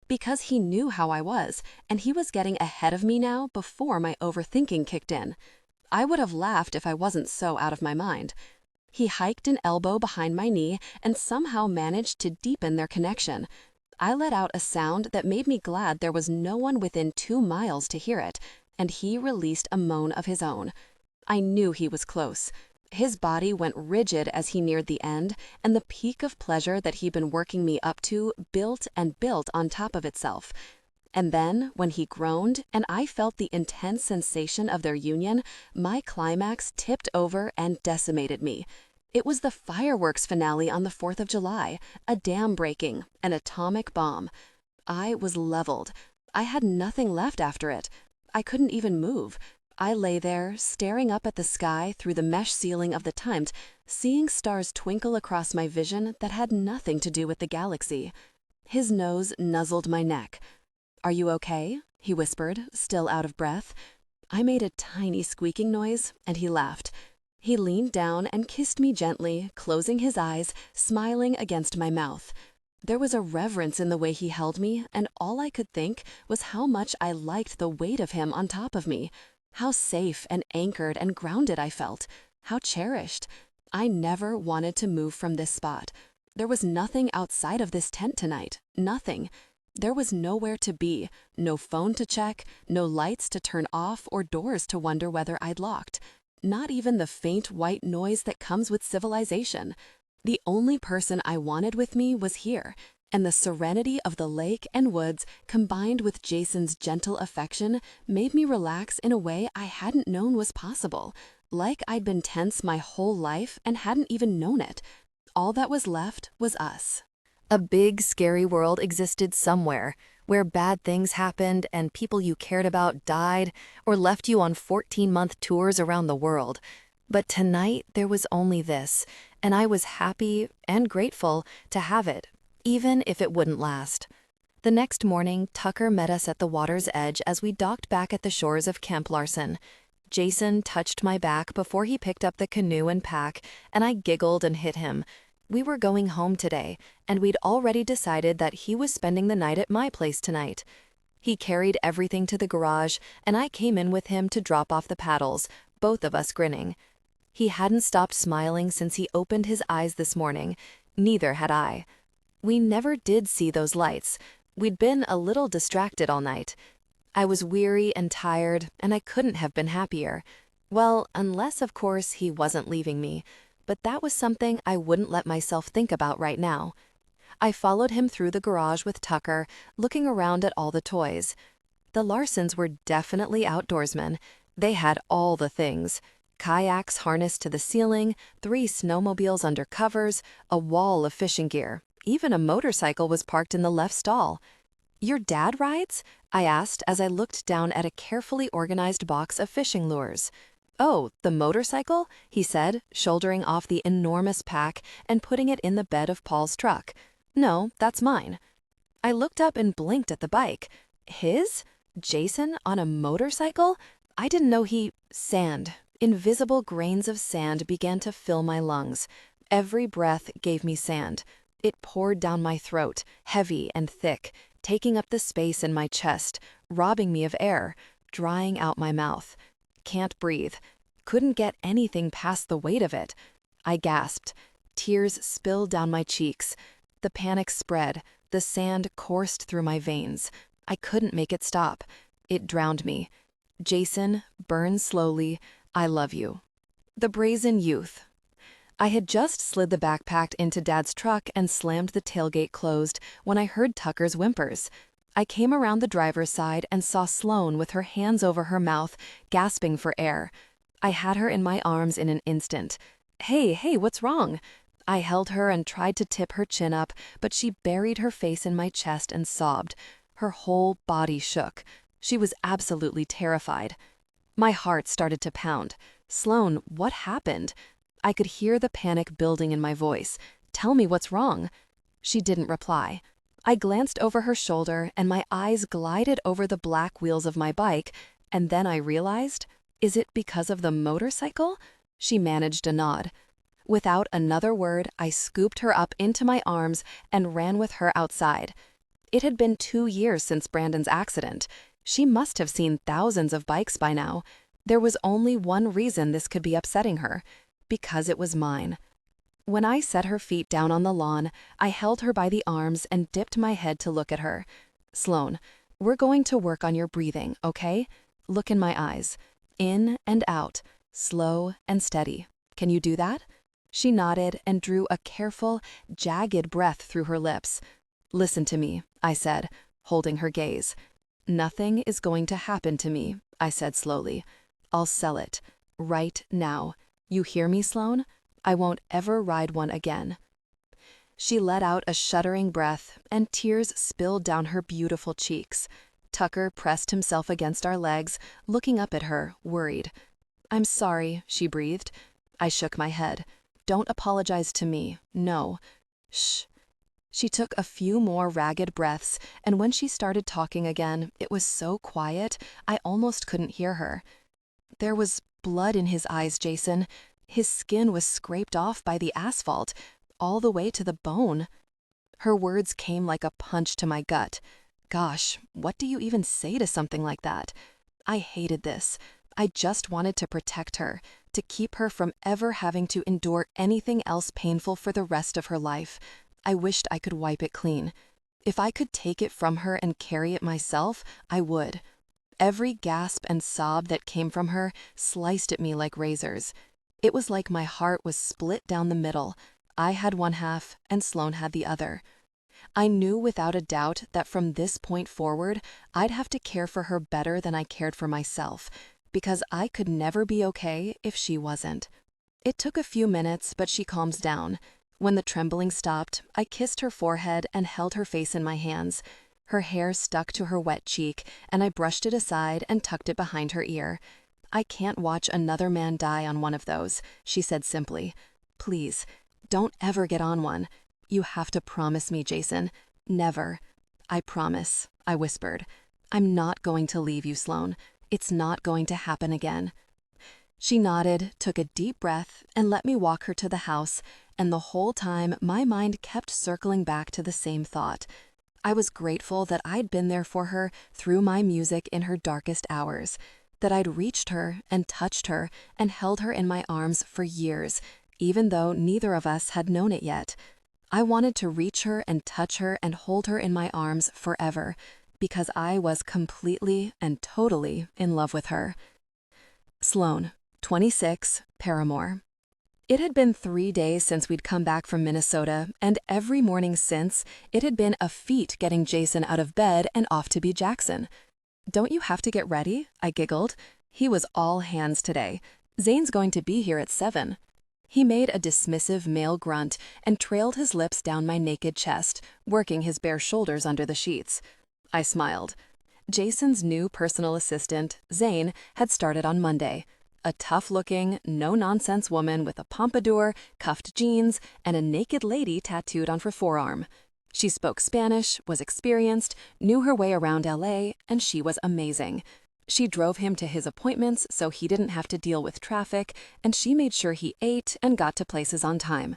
Because he knew how I was, and he was getting ahead of me now before my overthinking kicked in. I would have laughed if I wasn't so out of my mind. He hiked an elbow behind my knee and somehow managed to deepen their connection. I let out a sound that made me glad there was no one within 2 miles to hear it, and he released a moan of his own. I knew he was close. His body went rigid as he neared the end, and the peak of pleasure that he'd been working me up to built and built on top of itself. And then, when he groaned and I felt the intense sensation of their union, my climax tipped over and decimated me. It was the fireworks finale on the 4th of July, a dam breaking, an atomic bomb. I was leveled. I had nothing left after it. I couldn't even move. I lay there, staring up at the sky through the mesh ceiling of the tent, seeing stars twinkle across my vision that had nothing to do with the galaxy. His nose nuzzled my neck. "Are you okay?" he whispered, still out of breath. I made a tiny squeaking noise, and he laughed. He leaned down and kissed me gently, closing his eyes, smiling against my mouth. There was a reverence in the way he held me, and all I could think was how much I liked the weight of him on top of me. How safe and anchored and grounded I felt. How cherished. I never wanted to move from this spot. There was nothing outside of this tent tonight. Nothing. There was nowhere to be, no phone to check, no lights to turn off or doors to wonder whether I'd locked. Not even the faint white noise that comes with civilization. The only person I wanted with me was here, and the serenity of the lake and woods combined with Jason's gentle affection made me relax in a way I hadn't known was possible, like I'd been tense my whole life and hadn't even known it. All that was left was us. A big, scary world existed somewhere, where bad things happened and people you cared about died or left you on 14-month tours around the world. But tonight there was only this, and I was happy and grateful to have it, even if it wouldn't last. The next morning, Tucker met us at the water's edge as we docked back at the shores of Camp Larson. Jason touched my back before he picked up the canoe and pack, and I giggled and hit him. We were going home today, and we'd already decided that he was spending the night at my place tonight. He carried everything to the garage, and I came in with him to drop off the paddles, both of us grinning. He hadn't stopped smiling since he opened his eyes this morning. Neither had I. We never did see those lights. We'd been a little distracted all night. I was weary and tired, and I couldn't have been happier. Well, unless, of course, he wasn't leaving me. But that was something I wouldn't let myself think about right now. I followed him through the garage with Tucker, looking around at all the toys. The Larsons were definitely outdoorsmen. They had all the things. Kayaks harnessed to the ceiling, 3 snowmobiles under covers, a wall of fishing gear. Even a motorcycle was parked in the left stall. "Your dad rides?" I asked as I looked down at a carefully organized box of fishing lures. "Oh, the motorcycle?" he said, shouldering off the enormous pack and putting it in the bed of Paul's truck. "No, that's mine." I looked up and blinked at the bike. His? Jason on a motorcycle? I didn't know he... Sand. Invisible grains of sand began to fill my lungs. Every breath gave me sand. It poured down my throat, heavy and thick, taking up the space in my chest, robbing me of air, drying out my mouth. Can't breathe. Couldn't get anything past the weight of it. I gasped. Tears spilled down my cheeks. The panic spread. The sand coursed through my veins. I couldn't make it stop. It drowned me. Jason, burn slowly. I love you. The brazen youth. I had just slid the backpack into Dad's truck and slammed the tailgate closed when I heard Tucker's whimpers. I came around the driver's side and saw Sloan with her hands over her mouth, gasping for air. I had her in my arms in an instant. Hey, what's wrong? I held her and tried to tip her chin up, but she buried her face in my chest and sobbed. Her whole body shook. She was absolutely terrified. My heart started to pound. Sloan, what happened? I could hear the panic building in my voice. Tell me what's wrong. She didn't reply. I glanced over her shoulder and my eyes glided over the black wheels of my bike, and then I realized, is it because of the motorcycle? She managed a nod. Without another word, I scooped her up into my arms and ran with her outside. It had been 2 years since Brandon's accident. She must have seen thousands of bikes by now. There was only one reason this could be upsetting her. Because it was mine. When I set her feet down on the lawn, I held her by the arms and dipped my head to look at her. Sloan, we're going to work on your breathing, okay? Look in my eyes. In and out. Slow and steady. Can you do that? She nodded and drew a careful, jagged breath through her lips. Listen to me, I said, holding her gaze. Nothing is going to happen to me, I said slowly. I'll sell it. Right now. You hear me, Sloan? I won't ever ride one again. She let out a shuddering breath, and tears spilled down her beautiful cheeks. Tucker pressed himself against our legs, looking up at her, worried. I'm sorry, she breathed. I shook my head. Don't apologize to me. No. Shh. She took a few more ragged breaths, and when she started talking again, it was so quiet, I almost couldn't hear her. There was blood in his eyes, Jason. His skin was scraped off by the asphalt, all the way to the bone. Her words came like a punch to my gut. Gosh, what do you even say to something like that? I hated this. I just wanted to protect her, to keep her from ever having to endure anything else painful for the rest of her life. I wished I could wipe it clean. If I could take it from her and carry it myself, I would. Every gasp and sob that came from her sliced at me like razors. It was like my heart was split down the middle. I had one half and Sloan had the other. I knew without a doubt that from this point forward, I'd have to care for her better than I cared for myself, because I could never be okay if she wasn't. It took a few minutes, but she calms down. When the trembling stopped, I kissed her forehead and held her face in my hands. Her hair stuck to her wet cheek, and I brushed it aside and tucked it behind her ear. I can't watch another man die on one of those, she said simply. Please, don't ever get on one. You have to promise me, Jason. Never. I promise, I whispered. I'm not going to leave you, Sloan. It's not going to happen again. She nodded, took a deep breath, and let me walk her to the house, and the whole time my mind kept circling back to the same thought. I was grateful that I'd been there for her through my music in her darkest hours, that I'd reached her and touched her and held her in my arms for years, even though neither of us had known it yet. I wanted to reach her and touch her and hold her in my arms forever, because I was completely and totally in love with her. Sloan, 26, Paramore. It had been 3 days since we'd come back from Minnesota, and every morning since, it had been a feat getting Jason out of bed and off to be Jackson. Don't you have to get ready? I giggled. He was all hands today. Zane's going to be here at 7. He made a dismissive male grunt and trailed his lips down my naked chest, working his bare shoulders under the sheets. I smiled. Jason's new personal assistant, Zane, had started on Monday. A tough-looking, no-nonsense woman with a pompadour, cuffed jeans, and a naked lady tattooed on her forearm. She spoke Spanish, was experienced, knew her way around LA, and she was amazing. She drove him to his appointments so he didn't have to deal with traffic, and she made sure he ate and got to places on time.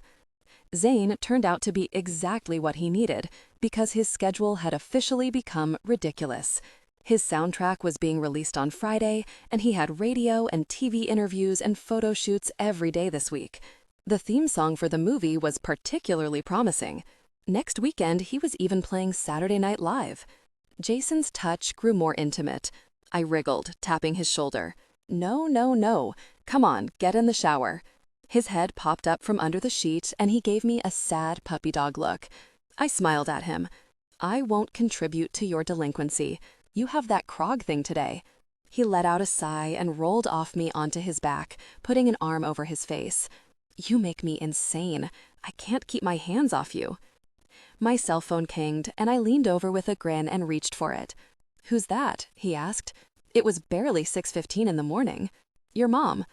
Zane turned out to be exactly what he needed because his schedule had officially become ridiculous. His soundtrack was being released on Friday, and he had radio and TV interviews and photo shoots every day this week. The theme song for the movie was particularly promising. Next weekend, he was even playing Saturday Night Live. Jason's touch grew more intimate. I wriggled, tapping his shoulder. No, no, no. Come on, get in the shower. His head popped up from under the sheet, and he gave me a sad puppy dog look. I smiled at him. I won't contribute to your delinquency. You have that Krog thing today. He let out a sigh and rolled off me onto his back, putting an arm over his face. You make me insane. I can't keep my hands off you. My cell phone pinged, and I leaned over with a grin and reached for it. Who's that? He asked. It was barely 6:15 in the morning. Your mom.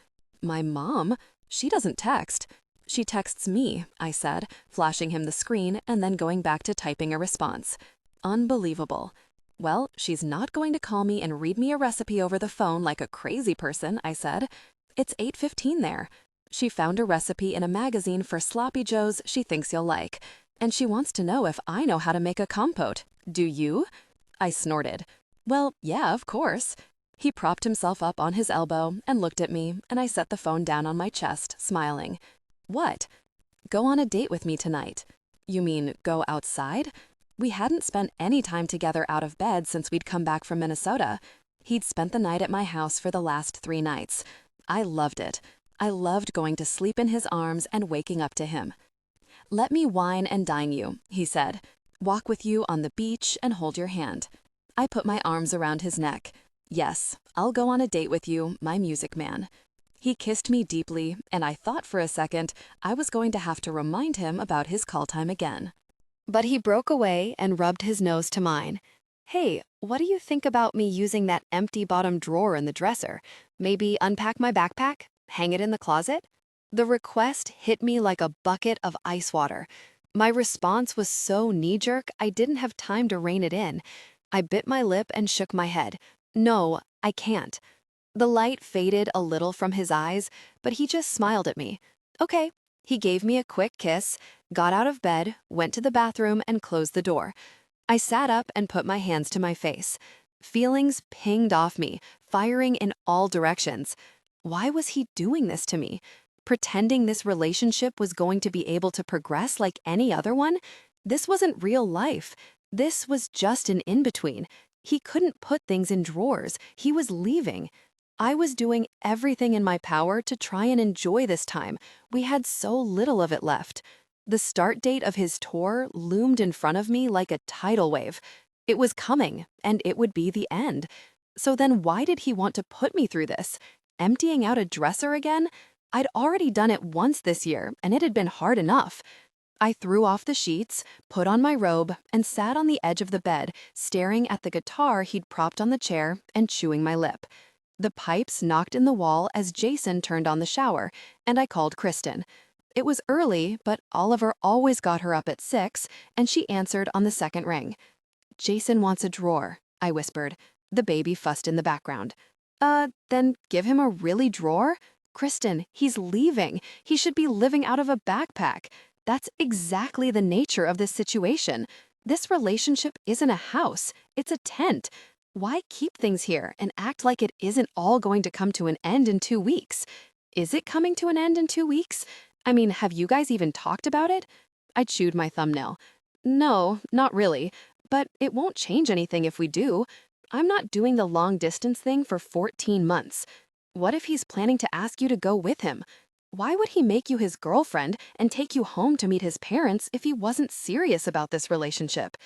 My mom? She doesn't text. She texts me, I said, flashing him the screen and then going back to typing a response. Unbelievable. Well, she's not going to call me and read me a recipe over the phone like a crazy person, I said. It's 8:15 there. She found a recipe in a magazine for sloppy joes she thinks you'll like, and she wants to know if I know how to make a compote. Do you? I snorted. Well, yeah, of course. He propped himself up on his elbow and looked at me, and I set the phone down on my chest, smiling. What? Go on a date with me tonight. You mean go outside? We hadn't spent any time together out of bed since we'd come back from Minnesota. He'd spent the night at my house for the last 3 nights. I loved it. I loved going to sleep in his arms and waking up to him. Let me wine and dine you, he said. Walk with you on the beach and hold your hand. I put my arms around his neck. Yes, I'll go on a date with you, my music man. He kissed me deeply, and I thought for a second I was going to have to remind him about his call time again. But he broke away and rubbed his nose to mine. Hey, what do you think about me using that empty bottom drawer in the dresser? Maybe unpack my backpack? Hang it in the closet? The request hit me like a bucket of ice water. My response was so knee-jerk I didn't have time to rein it in. I bit my lip and shook my head. No, I can't. The light faded a little from his eyes, but he just smiled at me. Okay. He gave me a quick kiss, got out of bed, went to the bathroom, and closed the door. I sat up and put my hands to my face. Feelings pinged off me, firing in all directions. Why was he doing this to me? Pretending this relationship was going to be able to progress like any other one? This wasn't real life. This was just an in-between. He couldn't put things in drawers. He was leaving. I was doing everything in my power to try and enjoy this time. We had so little of it left. The start date of his tour loomed in front of me like a tidal wave. It was coming, and it would be the end. So then why did he want to put me through this? Emptying out a dresser again? I'd already done it once this year, and it had been hard enough. I threw off the sheets, put on my robe, and sat on the edge of the bed, staring at the guitar he'd propped on the chair and chewing my lip. The pipes knocked in the wall as Jason turned on the shower, and I called Kristen. It was early, but Oliver always got her up at 6, and she answered on the second ring. Jason wants a drawer, I whispered. The baby fussed in the background. Then give him a really drawer? Kristen, he's leaving. He should be living out of a backpack. That's exactly the nature of this situation. This relationship isn't a house, it's a tent. Why keep things here and act like it isn't all going to come to an end in 2 weeks? Is it coming to an end in 2 weeks? I mean, have you guys even talked about it? I chewed my thumbnail. No, not really, but it won't change anything if we do. I'm not doing the long-distance thing for 14 months. What if he's planning to ask you to go with him? Why would he make you his girlfriend and take you home to meet his parents if he wasn't serious about this relationship?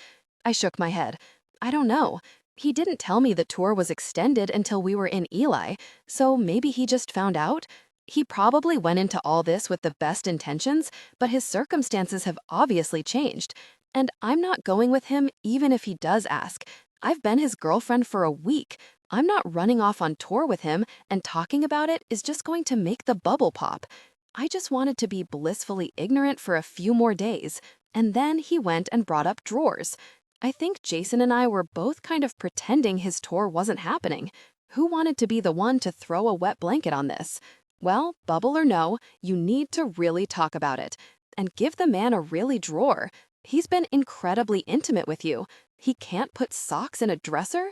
I shook my head. I don't know. He didn't tell me the tour was extended until we were in Eli, so maybe he just found out. He probably went into all this with the best intentions, but his circumstances have obviously changed. And I'm not going with him even if he does ask. I've been his girlfriend for a week. I'm not running off on tour with him, and talking about it is just going to make the bubble pop. I just wanted to be blissfully ignorant for a few more days, and then he went and brought up drawers. I think Jason and I were both kind of pretending his tour wasn't happening. Who wanted to be the one to throw a wet blanket on this? Well, bubble or no, you need to really talk about it. And give the man a really drawer. He's been incredibly intimate with you. He can't put socks in a dresser?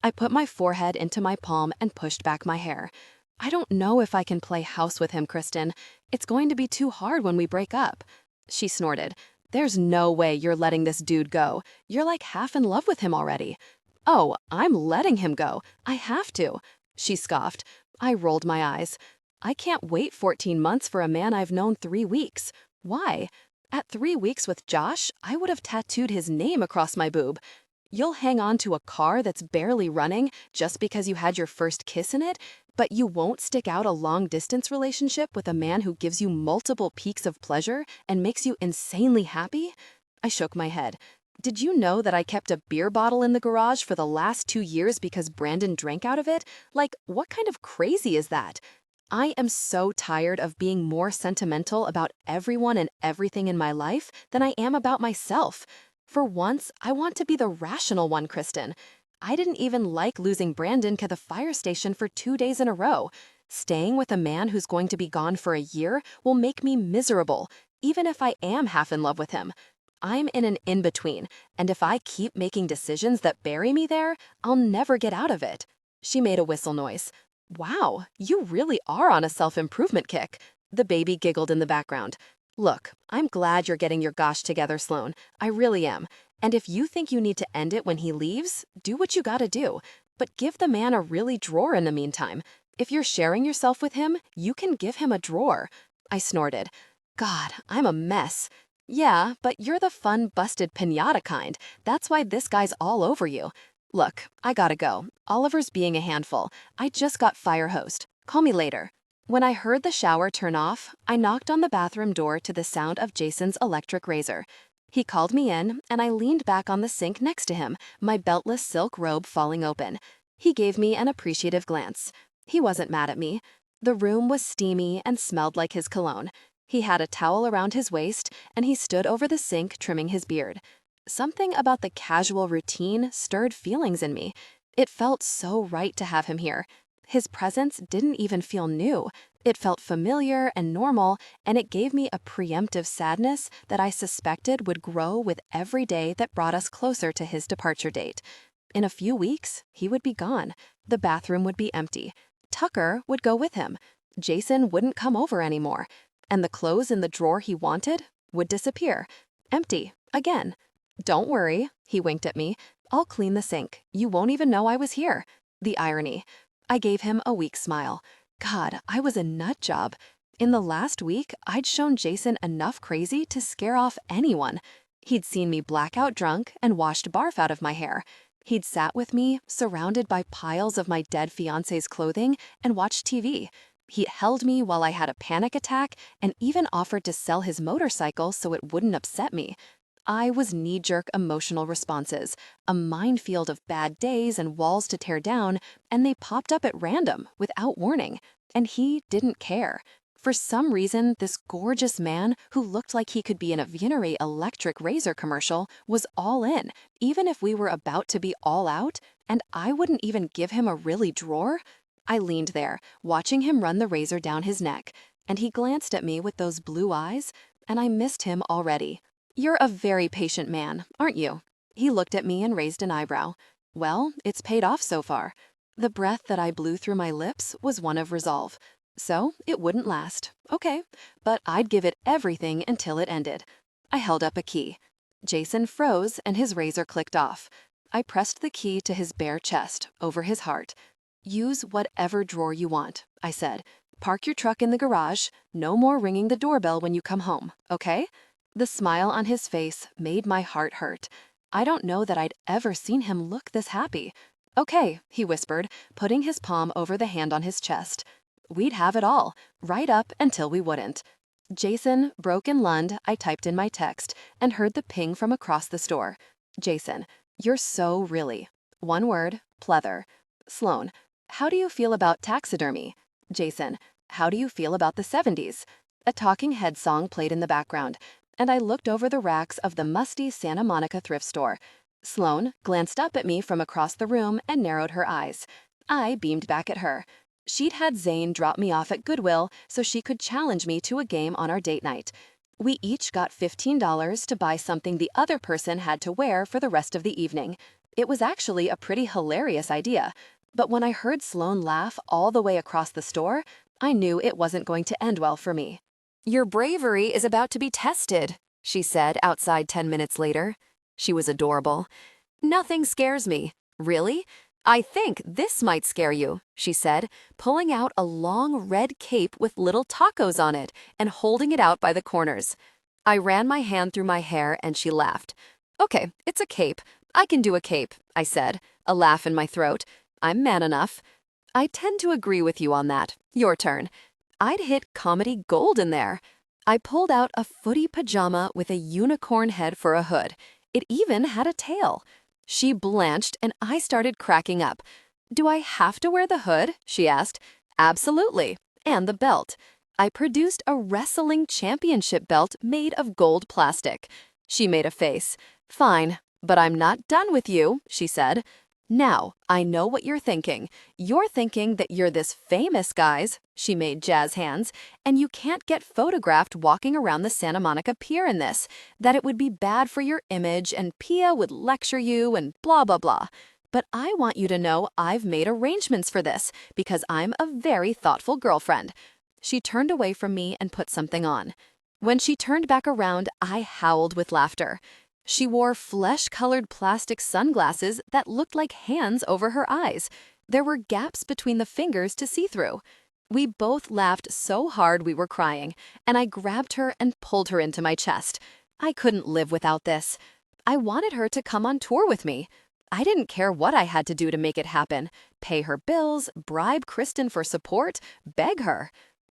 I put my forehead into my palm and pushed back my hair. I don't know if I can play house with him, Kristen. It's going to be too hard when we break up. She snorted. There's no way you're letting this dude go. You're like half in love with him already. Oh, I'm letting him go. I have to. She scoffed. I rolled my eyes. I can't wait 14 months for a man I've known 3 weeks. Why? At 3 weeks with Josh, I would have tattooed his name across my boob. You'll hang on to a car that's barely running just because you had your first kiss in it, but you won't stick out a long-distance relationship with a man who gives you multiple peaks of pleasure and makes you insanely happy? I shook my head. Did you know that I kept a beer bottle in the garage for the last 2 years because Brandon drank out of it? Like, what kind of crazy is that? I am so tired of being more sentimental about everyone and everything in my life than I am about myself. For once, I want to be the rational one, Kristen. I didn't even like losing Brandon to the fire station for 2 days in a row. Staying with a man who's going to be gone for a year will make me miserable, even if I am half in love with him. I'm in an in-between, and if I keep making decisions that bury me there, I'll never get out of it. She made a whistle noise. Wow, you really are on a self-improvement kick. The baby giggled in the background. Look, I'm glad you're getting your gosh together, Sloan. I really am. And if you think you need to end it when he leaves, do what you gotta do. But give the man a really drawer in the meantime. If you're sharing yourself with him, you can give him a drawer. I snorted. God, I'm a mess. Yeah, but you're the fun, busted piñata kind. That's why this guy's all over you. Look, I gotta go. Oliver's being a handful. I just got fire hosed. Call me later. When I heard the shower turn off, I knocked on the bathroom door to the sound of Jason's electric razor. He called me in, and I leaned back on the sink next to him, my beltless silk robe falling open. He gave me an appreciative glance. He wasn't mad at me. The room was steamy and smelled like his cologne. He had a towel around his waist, and he stood over the sink trimming his beard. Something about the casual routine stirred feelings in me. It felt so right to have him here. His presence didn't even feel new. It felt familiar and normal, and it gave me a preemptive sadness that I suspected would grow with every day that brought us closer to his departure date. In a few weeks, he would be gone. The bathroom would be empty. Tucker would go with him. Jason wouldn't come over anymore. And the clothes in the drawer he wanted would disappear. Empty, again. Don't worry, he winked at me. I'll clean the sink. You won't even know I was here. The irony. I gave him a weak smile. God, I was a nut job. In the last week, I'd shown Jason enough crazy to scare off anyone. He'd seen me blackout drunk and washed barf out of my hair. He'd sat with me, surrounded by piles of my dead fiancé's clothing, and watched TV. He held me while I had a panic attack and even offered to sell his motorcycle so it wouldn't upset me. I was knee-jerk emotional responses, a minefield of bad days and walls to tear down, and they popped up at random, without warning. And he didn't care. For some reason, this gorgeous man, who looked like he could be in a Vineray electric razor commercial, was all in, even if we were about to be all out, and I wouldn't even give him a really drawer. I leaned there, watching him run the razor down his neck, and he glanced at me with those blue eyes, and I missed him already. You're a very patient man, aren't you? He looked at me and raised an eyebrow. Well, it's paid off so far. The breath that I blew through my lips was one of resolve. So it wouldn't last. Okay, but I'd give it everything until it ended. I held up a key. Jason froze and his razor clicked off. I pressed the key to his bare chest, over his heart. Use whatever drawer you want, I said. Park your truck in the garage. No more ringing the doorbell when you come home, okay? The smile on his face made my heart hurt. I don't know that I'd ever seen him look this happy. Okay, he whispered, putting his palm over the hand on his chest. We'd have it all, right up until we wouldn't. Jason, broken Lund, I typed in my text and heard the ping from across the store. Jason, you're so really. One word, pleather. Sloan, how do you feel about taxidermy? Jason, how do you feel about the 70s? A Talking Heads song played in the background, and I looked over the racks of the musty Santa Monica thrift store. Sloan glanced up at me from across the room and narrowed her eyes. I beamed back at her. She'd had Zane drop me off at Goodwill so she could challenge me to a game on our date night. We each got $15 to buy something the other person had to wear for the rest of the evening. It was actually a pretty hilarious idea, but when I heard Sloan laugh all the way across the store, I knew it wasn't going to end well for me. "Your bravery is about to be tested," she said outside 10 minutes later. She was adorable. "Nothing scares me." "Really? I think this might scare you," she said, pulling out a long red cape with little tacos on it and holding it out by the corners. I ran my hand through my hair and she laughed. "Okay, it's a cape. I can do a cape," I said, a laugh in my throat. "I'm man enough." "I tend to agree with you on that. Your turn." I'd hit comedy gold in there. I pulled out a footy pajama with a unicorn head for a hood. It even had a tail. She blanched and I started cracking up. "Do I have to wear the hood?" she asked. "Absolutely. And the belt." I produced a wrestling championship belt made of gold plastic. She made a face. "Fine, but I'm not done with you," she said. "Now, I know what you're thinking. You're thinking that you're this famous guy's," she made jazz hands, "and you can't get photographed walking around the Santa Monica Pier in this, that it would be bad for your image and Pia would lecture you and blah, blah, blah. But I want you to know I've made arrangements for this because I'm a very thoughtful girlfriend." She turned away from me and put something on. When she turned back around, I howled with laughter. She wore flesh-colored plastic sunglasses that looked like hands over her eyes. There were gaps between the fingers to see through. We both laughed so hard we were crying, and I grabbed her and pulled her into my chest. I couldn't live without this. I wanted her to come on tour with me. I didn't care what I had to do to make it happen. Pay her bills, bribe Kristen for support, beg her.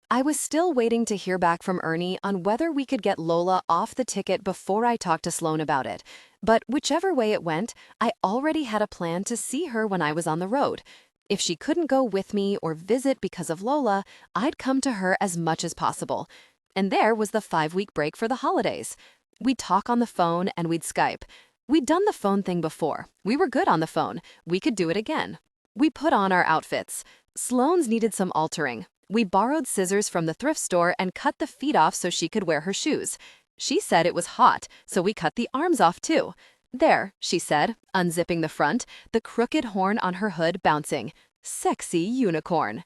I was still waiting to hear back from Ernie on whether we could get Lola off the ticket before I talked to Sloan about it. But whichever way it went, I already had a plan to see her when I was on the road. If she couldn't go with me or visit because of Lola, I'd come to her as much as possible. And there was the 5-week break for the holidays. We'd talk on the phone and we'd Skype. We'd done the phone thing before. We were good on the phone. We could do it again. We put on our outfits. Sloan's needed some altering. We borrowed scissors from the thrift store and cut the feet off so she could wear her shoes. She said it was hot, so we cut the arms off too. "There," she said, unzipping the front, the crooked horn on her hood bouncing. "Sexy unicorn."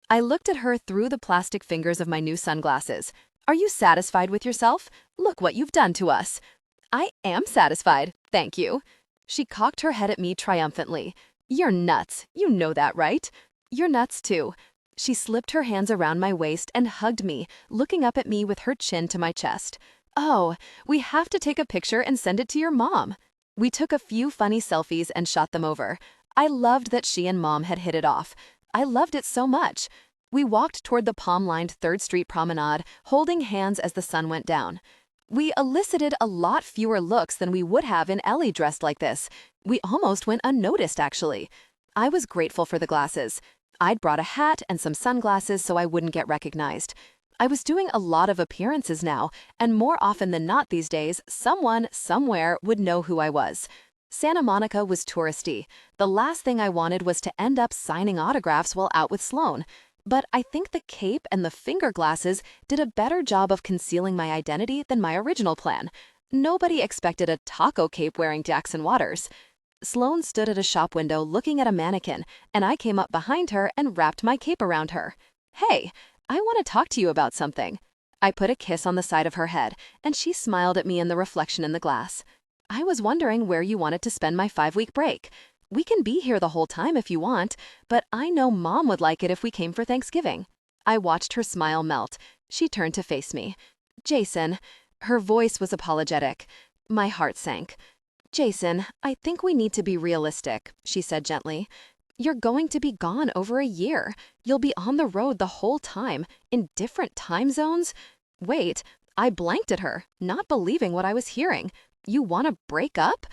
I looked at her through the plastic fingers of my new sunglasses. "Are you satisfied with yourself? Look what you've done to us." "I am satisfied, thank you." She cocked her head at me triumphantly. "You're nuts. You know that, right?" "You're nuts too." She slipped her hands around my waist and hugged me, looking up at me with her chin to my chest. "Oh, we have to take a picture and send it to your mom." We took a few funny selfies and shot them over. I loved that she and Mom had hit it off. I loved it so much. We walked toward the palm-lined 3rd Street promenade, holding hands as the sun went down. We elicited a lot fewer looks than we would have in Ellie dressed like this. We almost went unnoticed, actually. I was grateful for the glasses. I'd brought a hat and some sunglasses so I wouldn't get recognized. I was doing a lot of appearances now, and more often than not these days, someone, somewhere, would know who I was. Santa Monica was touristy. The last thing I wanted was to end up signing autographs while out with Sloan. But I think the cape and the finger glasses did a better job of concealing my identity than my original plan. Nobody expected a taco cape wearing Jackson Waters. Sloan stood at a shop window looking at a mannequin, and I came up behind her and wrapped my cape around her. "Hey, I want to talk to you about something." I put a kiss on the side of her head, and she smiled at me in the reflection in the glass. "I was wondering where you wanted to spend my 5-week break. We can be here the whole time if you want, but I know Mom would like it if we came for Thanksgiving." I watched her smile melt. She turned to face me. "Jason," her voice was apologetic. My heart sank. "Jason, I think we need to be realistic," she said gently. "You're going to be gone over a year. You'll be on the road the whole time, in different time zones." Wait, I blanked at her, not believing what I was hearing. "You want to break up?"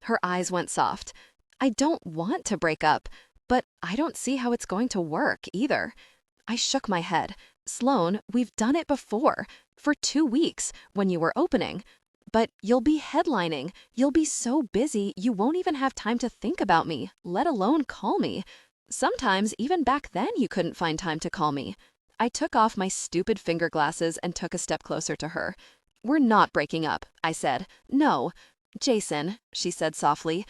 Her eyes went soft. "I don't want to break up, but I don't see how it's going to work either." I shook my head. "Sloan, we've done it before, for 2 weeks, when you were opening. But you'll be headlining. You'll be so busy you won't even have time to think about me, let alone call me." Sometimes, even back then, you couldn't find time to call me. I took off my stupid finger glasses and took a step closer to her. We're not breaking up, I said. No. Jason, she said softly,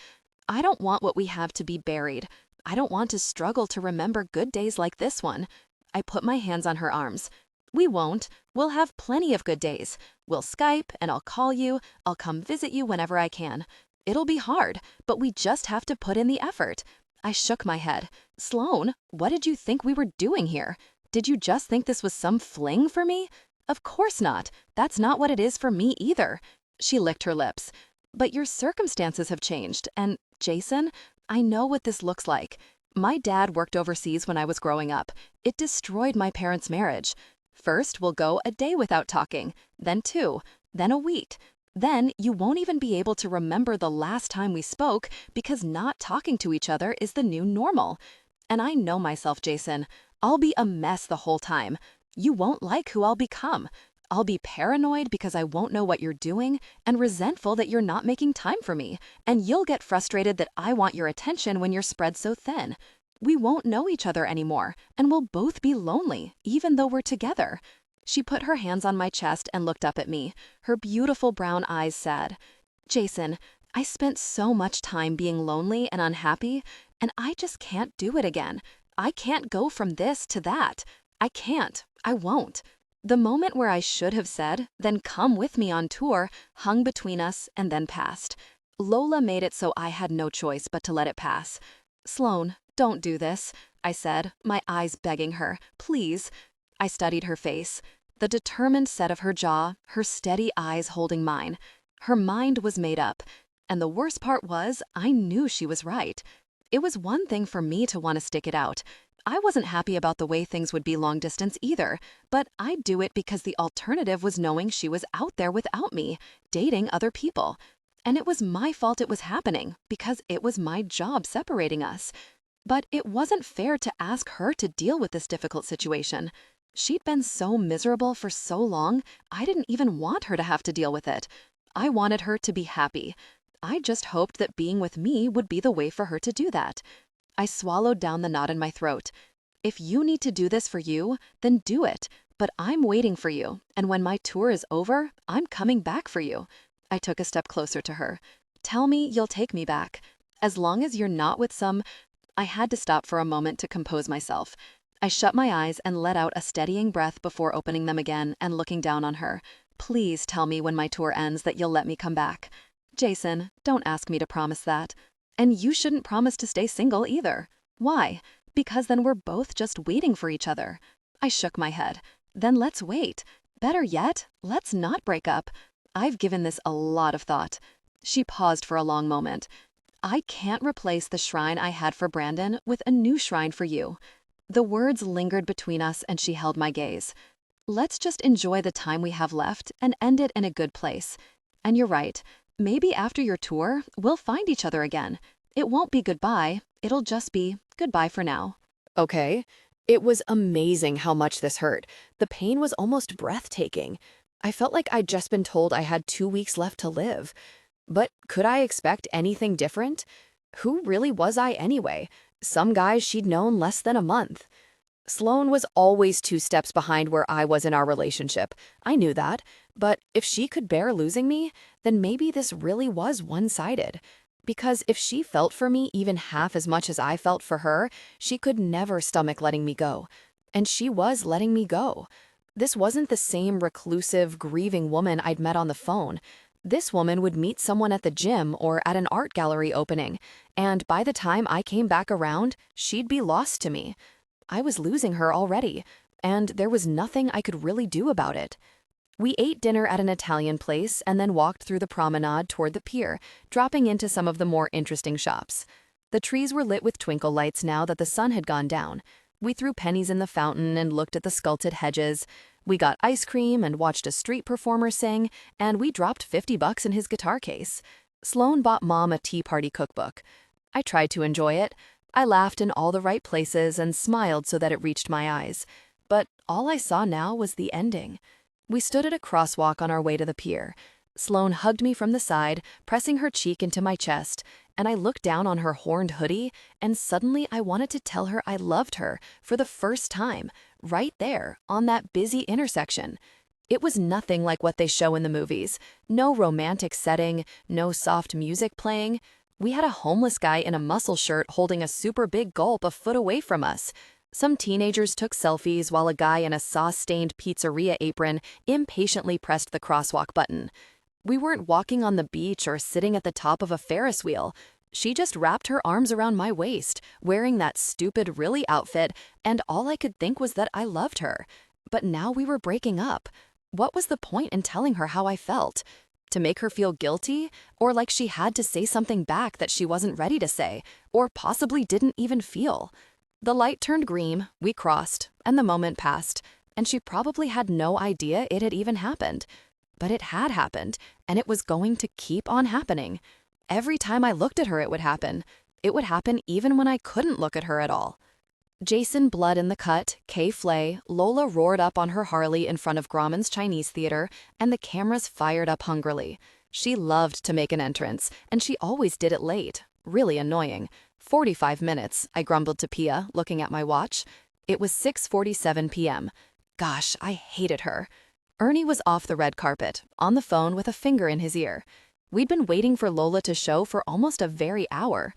I don't want what we have to be buried. I don't want to struggle to remember good days like this one. I put my hands on her arms. We won't. We'll have plenty of good days. We'll Skype and I'll call you. I'll come visit you whenever I can. It'll be hard, but we just have to put in the effort. I shook my head. Sloan, what did you think we were doing here? Did you just think this was some fling for me? Of course not. That's not what it is for me either. She licked her lips. But your circumstances have changed, and Jason, I know what this looks like. My dad worked overseas when I was growing up. It destroyed my parents' marriage. First, we'll go a day without talking, then 2, then a week. Then you won't even be able to remember the last time we spoke because not talking to each other is the new normal. And I know myself, Jason. I'll be a mess the whole time. You won't like who I'll become. I'll be paranoid because I won't know what you're doing and resentful that you're not making time for me. And you'll get frustrated that I want your attention when you're spread so thin. We won't know each other anymore, and we'll both be lonely, even though we're together. She put her hands on my chest and looked up at me, her beautiful brown eyes sad. Jason, I spent so much time being lonely and unhappy, and I just can't do it again. I can't go from this to that. I can't. I won't. The moment where I should have said, then come with me on tour, hung between us and then passed. Lola made it so I had no choice but to let it pass. Sloan, don't do this, I said, my eyes begging her, please. I studied her face, the determined set of her jaw, her steady eyes holding mine. Her mind was made up, and the worst part was I knew she was right. It was one thing for me to want to stick it out. I wasn't happy about the way things would be long distance either, but I'd do it because the alternative was knowing she was out there without me, dating other people. And it was my fault it was happening, because it was my job separating us. But it wasn't fair to ask her to deal with this difficult situation. She'd been so miserable for so long, I didn't even want her to have to deal with it. I wanted her to be happy. I just hoped that being with me would be the way for her to do that. I swallowed down the knot in my throat. If you need to do this for you, then do it. But I'm waiting for you, and when my tour is over, I'm coming back for you. I took a step closer to her. Tell me you'll take me back. As long as you're not with some... I had to stop for a moment to compose myself. I shut my eyes and let out a steadying breath before opening them again and looking down on her. Please tell me when my tour ends that you'll let me come back. Jason, don't ask me to promise that. And you shouldn't promise to stay single either. Why? Because then we're both just waiting for each other. I shook my head. Then let's wait. Better yet, let's not break up. I've given this a lot of thought. She paused for a long moment. I can't replace the shrine I had for Brandon with a new shrine for you. The words lingered between us and she held my gaze. Let's just enjoy the time we have left and end it in a good place. And you're right. Maybe after your tour, we'll find each other again. It won't be goodbye. It'll just be goodbye for now. Okay. It was amazing how much this hurt. The pain was almost breathtaking. I felt like I'd just been told I had 2 weeks left to live. But could I expect anything different? Who really was I anyway? Some guys she'd known less than a month. Sloan was always 2 steps behind where I was in our relationship. I knew that. But if she could bear losing me, then maybe this really was one-sided. Because if she felt for me even half as much as I felt for her, she could never stomach letting me go. And she was letting me go. This wasn't the same reclusive, grieving woman I'd met on the phone. This woman would meet someone at the gym or at an art gallery opening, and by the time I came back around, she'd be lost to me. I was losing her already, and there was nothing I could really do about it. We ate dinner at an Italian place and then walked through the promenade toward the pier, dropping into some of the more interesting shops. The trees were lit with twinkle lights now that the sun had gone down. We threw pennies in the fountain and looked at the sculpted hedges. We got ice cream and watched a street performer sing, and we dropped $50 in his guitar case. Sloan bought Mom a tea party cookbook. I tried to enjoy it. I laughed in all the right places and smiled so that it reached my eyes. But all I saw now was the ending. We stood at a crosswalk on our way to the pier. Sloan hugged me from the side, pressing her cheek into my chest, and I looked down on her horned hoodie, and suddenly I wanted to tell her I loved her for the first time, right there, on that busy intersection. It was nothing like what they show in the movies. No romantic setting, no soft music playing. We had a homeless guy in a muscle shirt holding a super big gulp a foot away from us. Some teenagers took selfies while a guy in a sauce-stained pizzeria apron impatiently pressed the crosswalk button. We weren't walking on the beach or sitting at the top of a Ferris wheel. She just wrapped her arms around my waist, wearing that stupid really outfit, and all I could think was that I loved her. But now we were breaking up. What was the point in telling her how I felt? To make her feel guilty? Or like she had to say something back that she wasn't ready to say, or possibly didn't even feel? The light turned green, we crossed, and the moment passed, and she probably had no idea it had even happened. But it had happened, and it was going to keep on happening. Every time I looked at her, it would happen. It would happen even when I couldn't look at her at all. Jason Blood in the Cut, Kay Flay, Lola roared up on her Harley in front of Grauman's Chinese Theater, and the cameras fired up hungrily. She loved to make an entrance, and she always did it late. Really annoying. 45 minutes, I grumbled to Pia, looking at my watch. It was 6:47 p.m. Gosh, I hated her. Ernie was off the red carpet, on the phone with a finger in his ear. We'd been waiting for Lola to show for almost a very hour.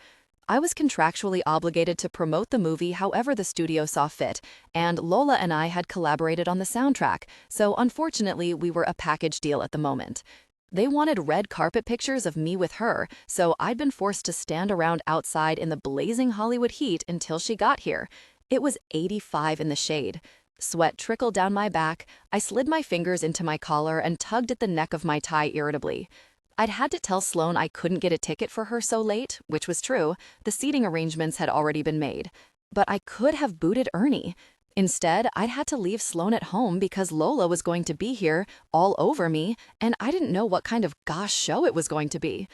I was contractually obligated to promote the movie however the studio saw fit, and Lola and I had collaborated on the soundtrack, so unfortunately we were a package deal at the moment. They wanted red carpet pictures of me with her, so I'd been forced to stand around outside in the blazing Hollywood heat until she got here. It was 85 in the shade. Sweat trickled down my back. I slid my fingers into my collar and tugged at the neck of my tie irritably. I'd had to tell Sloan I couldn't get a ticket for her so late, which was true. The seating arrangements had already been made. But I could have booted Ernie. Instead, I'd had to leave Sloan at home because Lola was going to be here, all over me, and I didn't know what kind of gosh show it was going to be.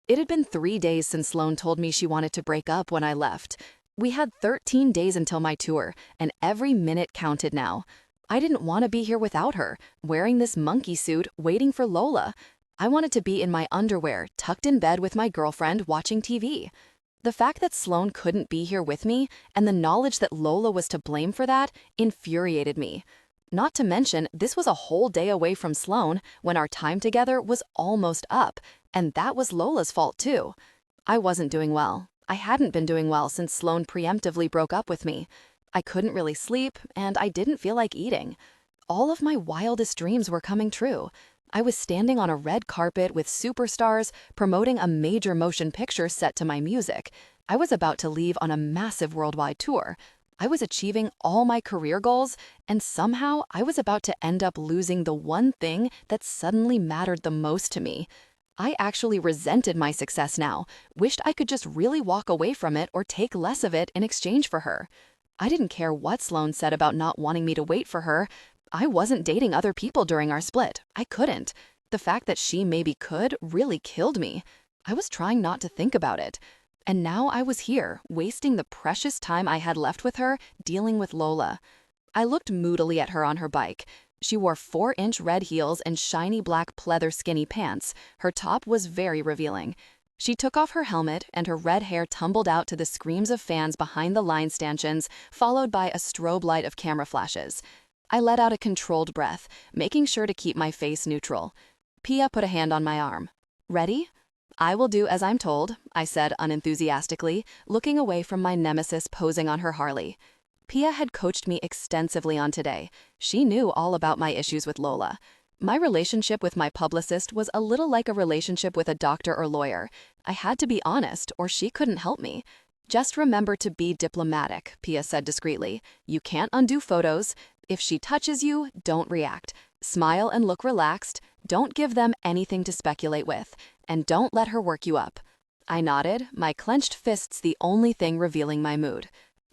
It had been 3 days since Sloan told me she wanted to break up when I left. We had 13 days until my tour, and every minute counted now. I didn't want to be here without her, wearing this monkey suit, waiting for Lola. I wanted to be in my underwear, tucked in bed with my girlfriend, watching TV. The fact that Sloan couldn't be here with me, and the knowledge that Lola was to blame for that, infuriated me. Not to mention, this was a whole day away from Sloan, when our time together was almost up, and that was Lola's fault too. I wasn't doing well. I hadn't been doing well since Sloan preemptively broke up with me. I couldn't really sleep, and I didn't feel like eating. All of my wildest dreams were coming true. I was standing on a red carpet with superstars, promoting a major motion picture set to my music. I was about to leave on a massive worldwide tour. I was achieving all my career goals, and somehow I was about to end up losing the one thing that suddenly mattered the most to me. I actually resented my success now, wished I could just really walk away from it or take less of it in exchange for her. I didn't care what Sloan said about not wanting me to wait for her. I wasn't dating other people during our split. I couldn't. The fact that she maybe could really killed me. I was trying not to think about it. And now I was here, wasting the precious time I had left with her, dealing with Lola. I looked moodily at her on her bike. She wore 4-inch red heels and shiny black pleather skinny pants. Her top was very revealing. She took off her helmet, and her red hair tumbled out to the screams of fans behind the line stanchions, followed by a strobe light of camera flashes. I let out a controlled breath, making sure to keep my face neutral. Pia put a hand on my arm. "Ready?" "I will do as I'm told," I said unenthusiastically, looking away from my nemesis posing on her Harley. Pia had coached me extensively on today. She knew all about my issues with Lola. My relationship with my publicist was a little like a relationship with a doctor or lawyer. I had to be honest, or she couldn't help me. "Just remember to be diplomatic," Pia said discreetly. "You can't undo photos. If she touches you, don't react. Smile and look relaxed. Don't give them anything to speculate with. And don't let her work you up." I nodded, my clenched fists the only thing revealing my mood.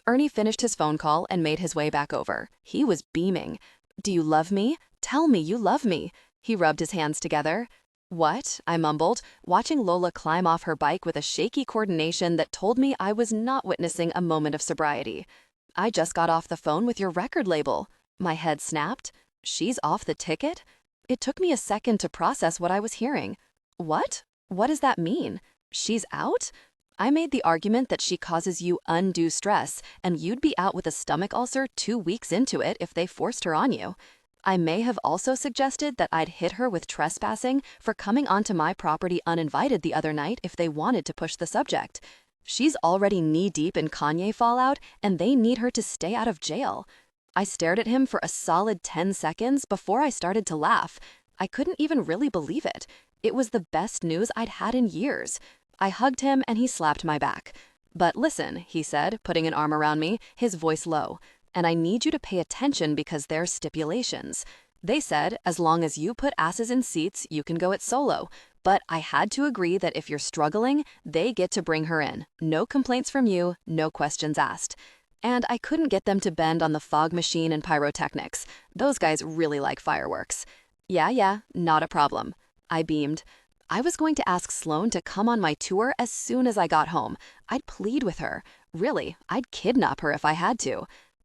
Ernie finished his phone call and made his way back over. He was beaming. "Do you love me? Tell me you love me." He rubbed his hands together. "What?" I mumbled, watching Lola climb off her bike with a shaky coordination that told me I was not witnessing a moment of sobriety. "I just got off the phone with your record label." My head snapped. "She's off the ticket?" It took me a second to process what I was hearing. What? What does that mean? She's out? I made the argument that she causes you undue stress, and you'd be out with a stomach ulcer 2 weeks into it if they forced her on you. I may have also suggested that I'd hit her with trespassing for coming onto my property uninvited the other night if they wanted to push the subject. She's already knee-deep in Kanye fallout, and they need her to stay out of jail. I stared at him for a solid 10 seconds before I started to laugh. I couldn't even really believe it. It was the best news I'd had in years. I hugged him and he slapped my back. "But listen," he said, putting an arm around me, his voice low, "and I need you to pay attention because there's stipulations. They said, as long as you put asses in seats, you can go it solo. But I had to agree that if you're struggling, they get to bring her in. No complaints from you, no questions asked." And I couldn't get them to bend on the fog machine and pyrotechnics. Those guys really like fireworks. Yeah, not a problem. I beamed. I was going to ask Sloan to come on my tour as soon as I got home. I'd plead with her. Really, I'd kidnap her if I had to.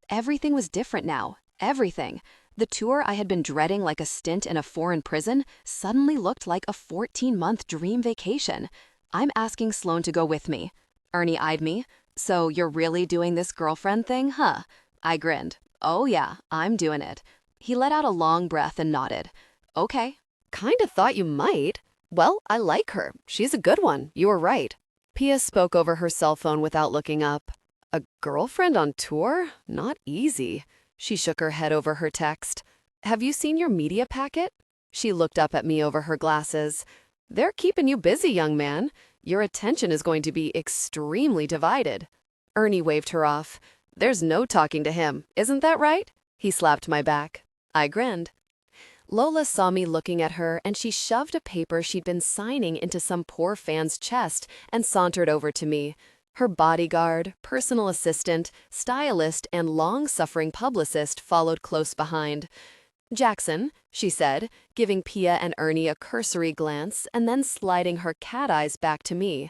Everything was different now. Everything. The tour I had been dreading like a stint in a foreign prison suddenly looked like a 14-month dream vacation. I'm asking Sloan to go with me. Ernie eyed me. "So you're really doing this girlfriend thing, huh?" I grinned. "Oh yeah, I'm doing it." He let out a long breath and nodded. "Okay. Kinda thought you might. Well, I like her. She's a good one. You were right." Pia spoke over her cell phone without looking up. "A girlfriend on tour? Not easy." She shook her head over her text. "Have you seen your media packet?" She looked up at me over her glasses. "They're keeping you busy, young man. Your attention is going to be extremely divided." Ernie waved her off. "There's no talking to him, isn't that right?" He slapped my back. I grinned. Lola saw me looking at her, and she shoved a paper she'd been signing into some poor fan's chest and sauntered over to me. Her bodyguard, personal assistant, stylist, and long-suffering publicist followed close behind. "Jackson," she said, giving Pia and Ernie a cursory glance and then sliding her cat eyes back to me.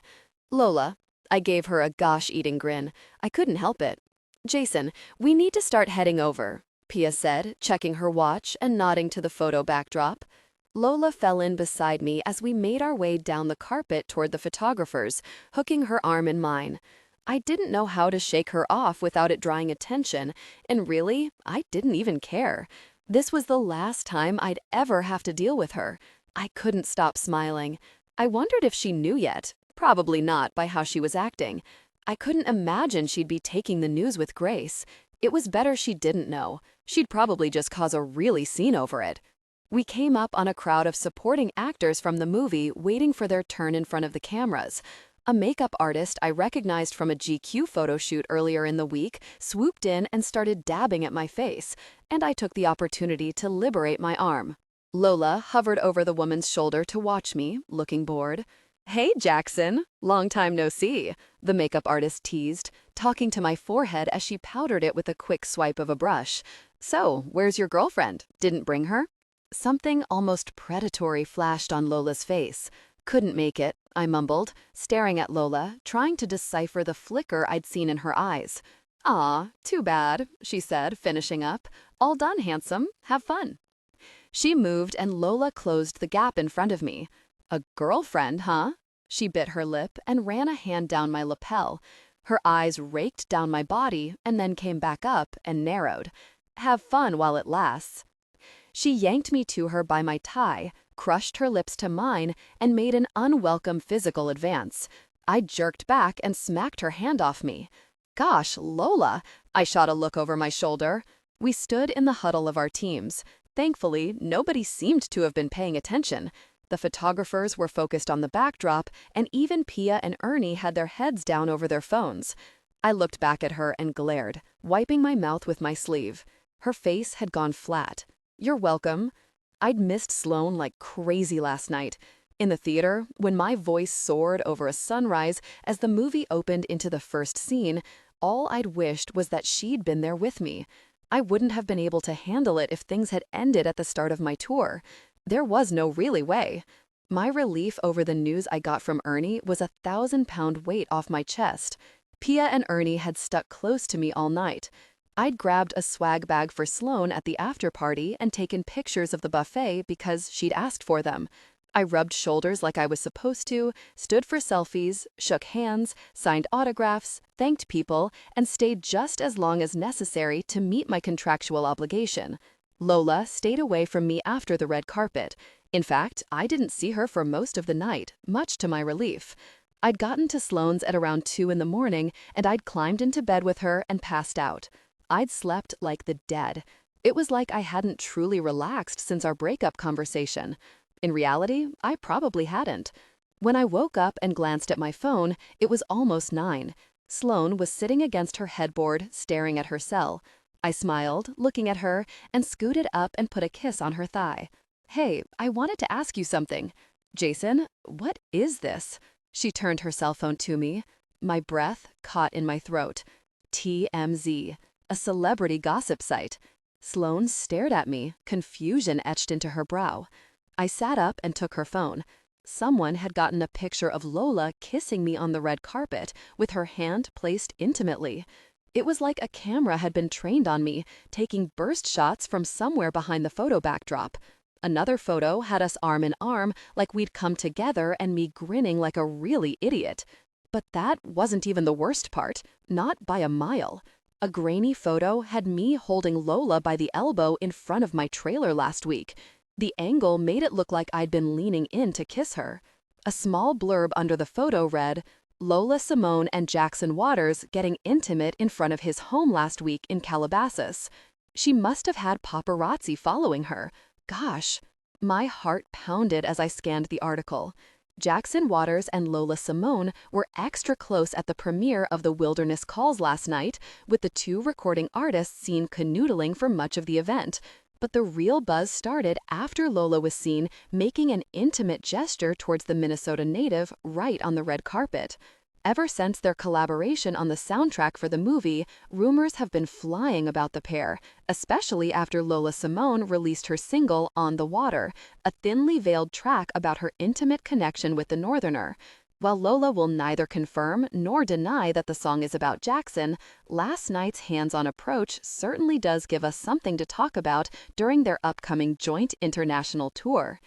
"Lola." I gave her a gosh-eating grin. I couldn't help it. "Jason, we need to start heading over," Pia said, checking her watch and nodding to the photo backdrop. Lola fell in beside me as we made our way down the carpet toward the photographers, hooking her arm in mine. I didn't know how to shake her off without it drawing attention, and really, I didn't even care. This was the last time I'd ever have to deal with her. I couldn't stop smiling. I wondered if she knew yet. Probably not by how she was acting. I couldn't imagine she'd be taking the news with grace. It was better she didn't know. She'd probably just cause a really scene over it. We came up on a crowd of supporting actors from the movie waiting for their turn in front of the cameras. A makeup artist I recognized from a GQ photo shoot earlier in the week swooped in and started dabbing at my face, and I took the opportunity to liberate my arm. Lola hovered over the woman's shoulder to watch me, looking bored. "Hey, Jackson, long time no see," the makeup artist teased, talking to my forehead as she powdered it with a quick swipe of a brush. "So, where's your girlfriend? Didn't bring her?" Something almost predatory flashed on Lola's face. "Couldn't make it," I mumbled, staring at Lola, trying to decipher the flicker I'd seen in her eyes. "Aw, too bad," she said, finishing up. "All done, handsome. Have fun." She moved and Lola closed the gap in front of me. "A girlfriend, huh?" She bit her lip and ran a hand down my lapel. Her eyes raked down my body and then came back up and narrowed. "Have fun while it lasts." She yanked me to her by my tie, crushed her lips to mine, and made an unwelcome physical advance. I jerked back and smacked her hand off me. "Gosh, Lola!" I shot a look over my shoulder. We stood in the huddle of our teams. Thankfully, nobody seemed to have been paying attention. The photographers were focused on the backdrop, and even Pia and Ernie had their heads down over their phones. I looked back at her and glared, wiping my mouth with my sleeve. Her face had gone flat. "You're welcome." I'd missed Sloan like crazy last night. In the theater, when my voice soared over a sunrise as the movie opened into the first scene, all I'd wished was that she'd been there with me. I wouldn't have been able to handle it if things had ended at the start of my tour. There was no really way. My relief over the news I got from Ernie was 1,000-pound weight off my chest. Pia and Ernie had stuck close to me all night. I'd grabbed a swag bag for Sloan at the after party and taken pictures of the buffet because she'd asked for them. I rubbed shoulders like I was supposed to, stood for selfies, shook hands, signed autographs, thanked people, and stayed just as long as necessary to meet my contractual obligation. Lola stayed away from me after the red carpet. In fact, I didn't see her for most of the night, much to my relief. I'd gotten to Sloan's at around 2 in the morning, and I'd climbed into bed with her and passed out. I'd slept like the dead. It was like I hadn't truly relaxed since our breakup conversation. In reality, I probably hadn't. When I woke up and glanced at my phone, it was almost 9. Sloan was sitting against her headboard, staring at her cell. I smiled, looking at her, and scooted up and put a kiss on her thigh. "Hey, I wanted to ask you something." "Jason, what is this?" She turned her cell phone to me. My breath caught in my throat. TMZ, a celebrity gossip site. Sloan stared at me, confusion etched into her brow. I sat up and took her phone. Someone had gotten a picture of Lola kissing me on the red carpet with her hand placed intimately. It was like a camera had been trained on me, taking burst shots from somewhere behind the photo backdrop. Another photo had us arm in arm, like we'd come together and me grinning like a really idiot. But that wasn't even the worst part, not by a mile. A grainy photo had me holding Lola by the elbow in front of my trailer last week. The angle made it look like I'd been leaning in to kiss her. A small blurb under the photo read, "Lola Simone and Jackson Waters getting intimate in front of his home last week in Calabasas." She must have had paparazzi following her. Gosh, my heart pounded as I scanned the article. Jackson Waters and Lola Simone were extra close at the premiere of The Wilderness Calls last night, with the two recording artists seen canoodling for much of the event. But the real buzz started after Lola was seen making an intimate gesture towards the Minnesota native right on the red carpet. Ever since their collaboration on the soundtrack for the movie, rumors have been flying about the pair, especially after Lola Simone released her single On the Water, a thinly veiled track about her intimate connection with the Northerner. While Lola will neither confirm nor deny that the song is about Jackson, last night's hands-on approach certainly does give us something to talk about during their upcoming joint international tour.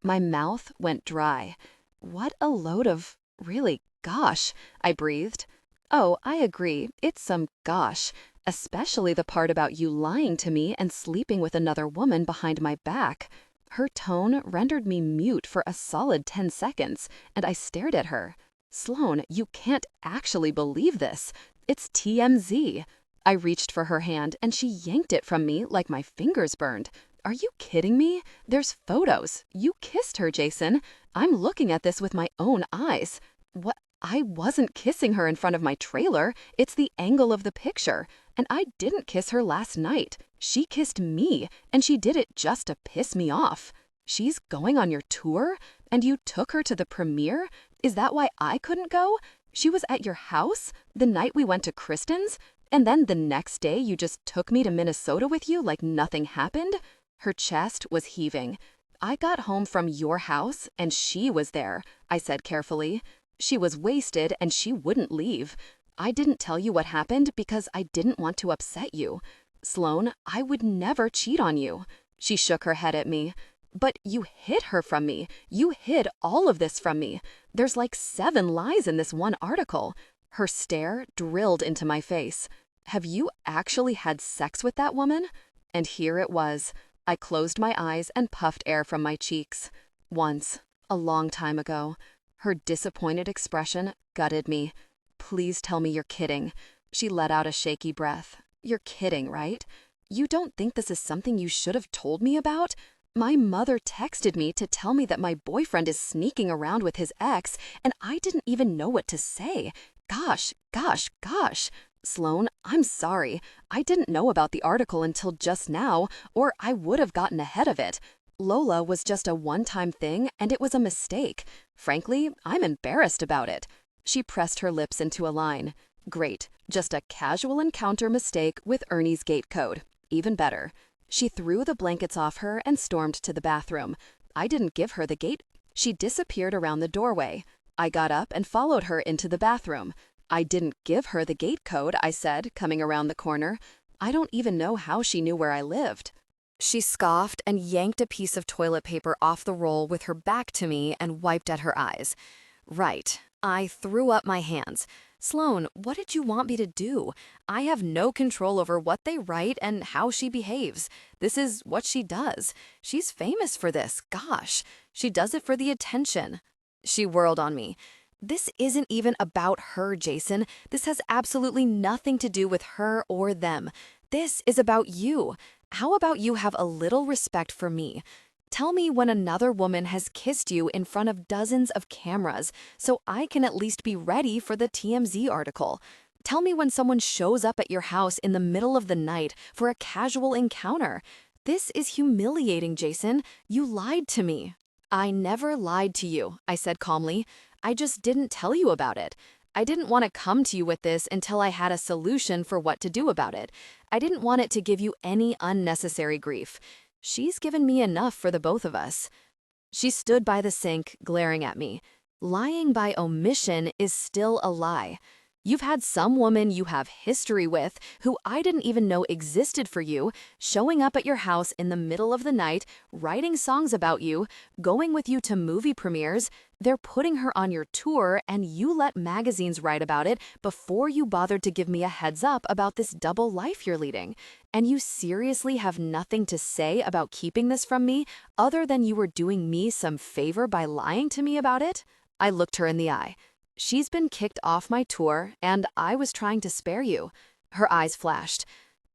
My mouth went dry. What a load of, really, gosh, I breathed. Oh, I agree, it's some gosh, especially the part about you lying to me and sleeping with another woman behind my back. Her tone rendered me mute for a solid 10 seconds, and I stared at her. "Sloan, you can't actually believe this. It's TMZ." I reached for her hand, and she yanked it from me like my fingers burned. "Are you kidding me? There's photos. You kissed her, Jason. I'm looking at this with my own eyes." "What? I wasn't kissing her in front of my trailer. It's the angle of the picture. And I didn't kiss her last night. She kissed me, and she did it just to piss me off." "She's going on your tour? And you took her to the premiere? Is that why I couldn't go? She was at your house the night we went to Kristen's? And then the next day you just took me to Minnesota with you like nothing happened?" Her chest was heaving. "I got home from your house, and she was there," I said carefully. "She was wasted, and she wouldn't leave. I didn't tell you what happened because I didn't want to upset you. Sloan, I would never cheat on you." She shook her head at me. "But you hid her from me. You hid all of this from me. There's like 7 lies in this one article." Her stare drilled into my face. "Have you actually had sex with that woman?" And here it was. I closed my eyes and puffed air from my cheeks. "Once. A long time ago." Her disappointed expression gutted me. "Please tell me you're kidding." She let out a shaky breath. "You're kidding, right? You don't think this is something you should have told me about? My mother texted me to tell me that my boyfriend is sneaking around with his ex, and I didn't even know what to say. Gosh, gosh, gosh. Sloan, I'm sorry. I didn't know about the article until just now, or I would have gotten ahead of it. Lola was just a one-time thing, and it was a mistake. Frankly, I'm embarrassed about it." She pressed her lips into a line. "Great. Just a casual encounter mistake with Ernie's gate code. Even better." She threw the blankets off her and stormed to the bathroom. I didn't give her the gate. She disappeared around the doorway. I got up and followed her into the bathroom. "I didn't give her the gate code," I said, coming around the corner. I don't even know how she knew where I lived." She scoffed and yanked a piece of toilet paper off the roll with her back to me and wiped at her eyes. Right. I threw up my hands. "Sloan, what did you want me to do? I have no control over what they write and how she behaves. This is what she does. She's famous for this. Gosh, she does it for the attention." She whirled on me. "This isn't even about her, Jason. This has absolutely nothing to do with her or them. This is about you. How about you have a little respect for me? Tell me when another woman has kissed you in front of dozens of cameras, so I can at least be ready for the TMZ article. Tell me when someone shows up at your house in the middle of the night for a casual encounter. This is humiliating, Jason. You lied to me." "I never lied to you," I said calmly. "I just didn't tell you about it. I didn't want to come to you with this until I had a solution for what to do about it. I didn't want it to give you any unnecessary grief. She's given me enough for the both of us." She stood by the sink, glaring at me. Lying by omission is still a lie. You've had some woman you have history with, who I didn't even know existed for you, showing up at your house in the middle of the night, writing songs about you, going with you to movie premieres. They're putting her on your tour, and you let magazines write about it before you bothered to give me a heads up about this double life you're leading. And you seriously have nothing to say about keeping this from me, other than you were doing me some favor by lying to me about it? I looked her in the eye. "She's been kicked off my tour, and I was trying to spare you." Her eyes flashed.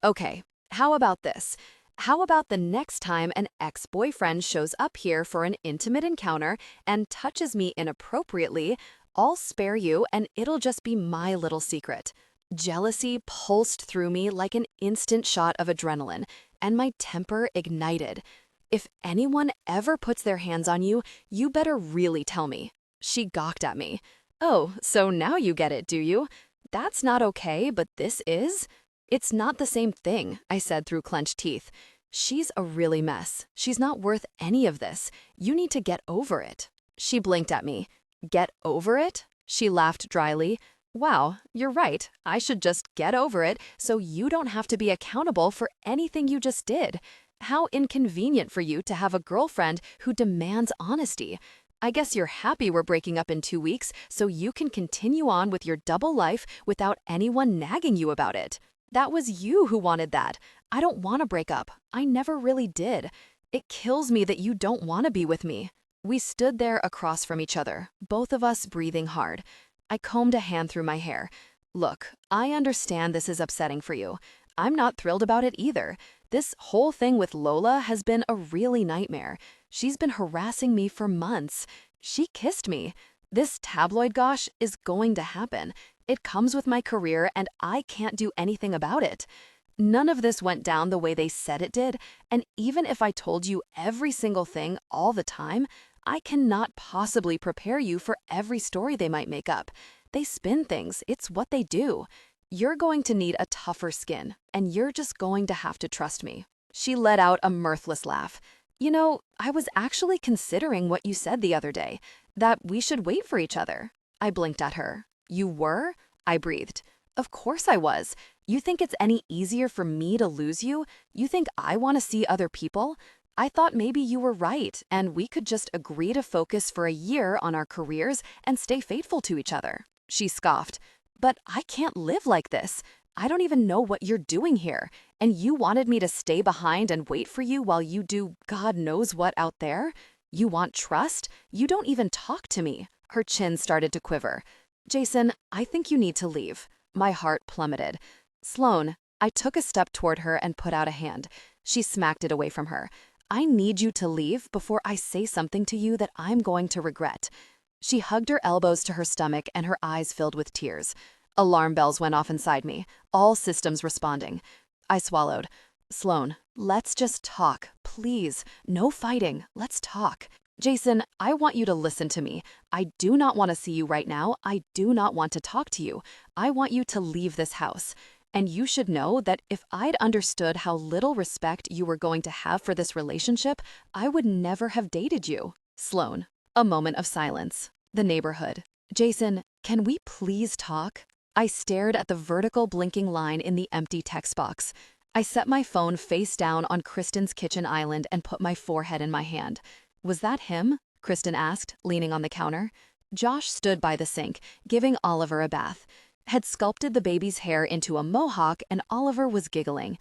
"Okay, how about this? How about the next time an ex-boyfriend shows up here for an intimate encounter and touches me inappropriately, I'll spare you and it'll just be my little secret." Jealousy pulsed through me like an instant shot of adrenaline, and my temper ignited. "If anyone ever puts their hands on you, you better really tell me." She gawked at me. "Oh, so now you get it, do you? That's not okay, but this is?" "It's not the same thing," I said through clenched teeth. "She's a really mess. She's not worth any of this. You need to get over it." She blinked at me. "Get over it?" She laughed dryly. "Wow, you're right. I should just get over it so you don't have to be accountable for anything you just did. How inconvenient for you to have a girlfriend who demands honesty. I guess you're happy we're breaking up in 2 weeks so you can continue on with your double life without anyone nagging you about it. That was you who wanted that. I don't want to break up. I never really did. It kills me that you don't want to be with me." We stood there across from each other, both of us breathing hard. I combed a hand through my hair. "Look, I understand this is upsetting for you. I'm not thrilled about it either. This whole thing with Lola has been a really nightmare. She's been harassing me for months. She kissed me. This tabloid gosh is going to happen. It comes with my career, and I can't do anything about it. None of this went down the way they said it did, and even if I told you every single thing all the time, I cannot possibly prepare you for every story they might make up. They spin things. It's what they do. You're going to need a tougher skin, and you're just going to have to trust me." She let out a mirthless laugh. "You know, I was actually considering what you said the other day, that we should wait for each other." I blinked at her. "You were?" I breathed. "Of course I was. You think it's any easier for me to lose you? You think I want to see other people? I thought maybe you were right, and we could just agree to focus for a year on our careers and stay faithful to each other." She scoffed. "But I can't live like this. I don't even know what you're doing here, and you wanted me to stay behind and wait for you while you do God knows what out there? You want trust? You don't even talk to me." Her chin started to quiver. "Jason, I think you need to leave." My heart plummeted. "Sloan," I took a step toward her and put out a hand. She smacked it away from her. "I need you to leave before I say something to you that I'm going to regret." She hugged her elbows to her stomach and her eyes filled with tears. Alarm bells went off inside me, all systems responding. I swallowed. "Sloan, let's just talk, please. No fighting. Let's talk." "Jason, I want you to listen to me. I do not want to see you right now. I do not want to talk to you. I want you to leave this house. And you should know that if I'd understood how little respect you were going to have for this relationship, I would never have dated you." Sloan. A moment of silence. The neighborhood. "Jason, can we please talk?" I stared at the vertical blinking line in the empty text box. I set my phone face down on Kristen's kitchen island and put my forehead in my hand. Was that him? Kristen asked, leaning on the counter. Josh stood by the sink, giving Oliver a bath. Had sculpted the baby's hair into a mohawk, and Oliver was giggling.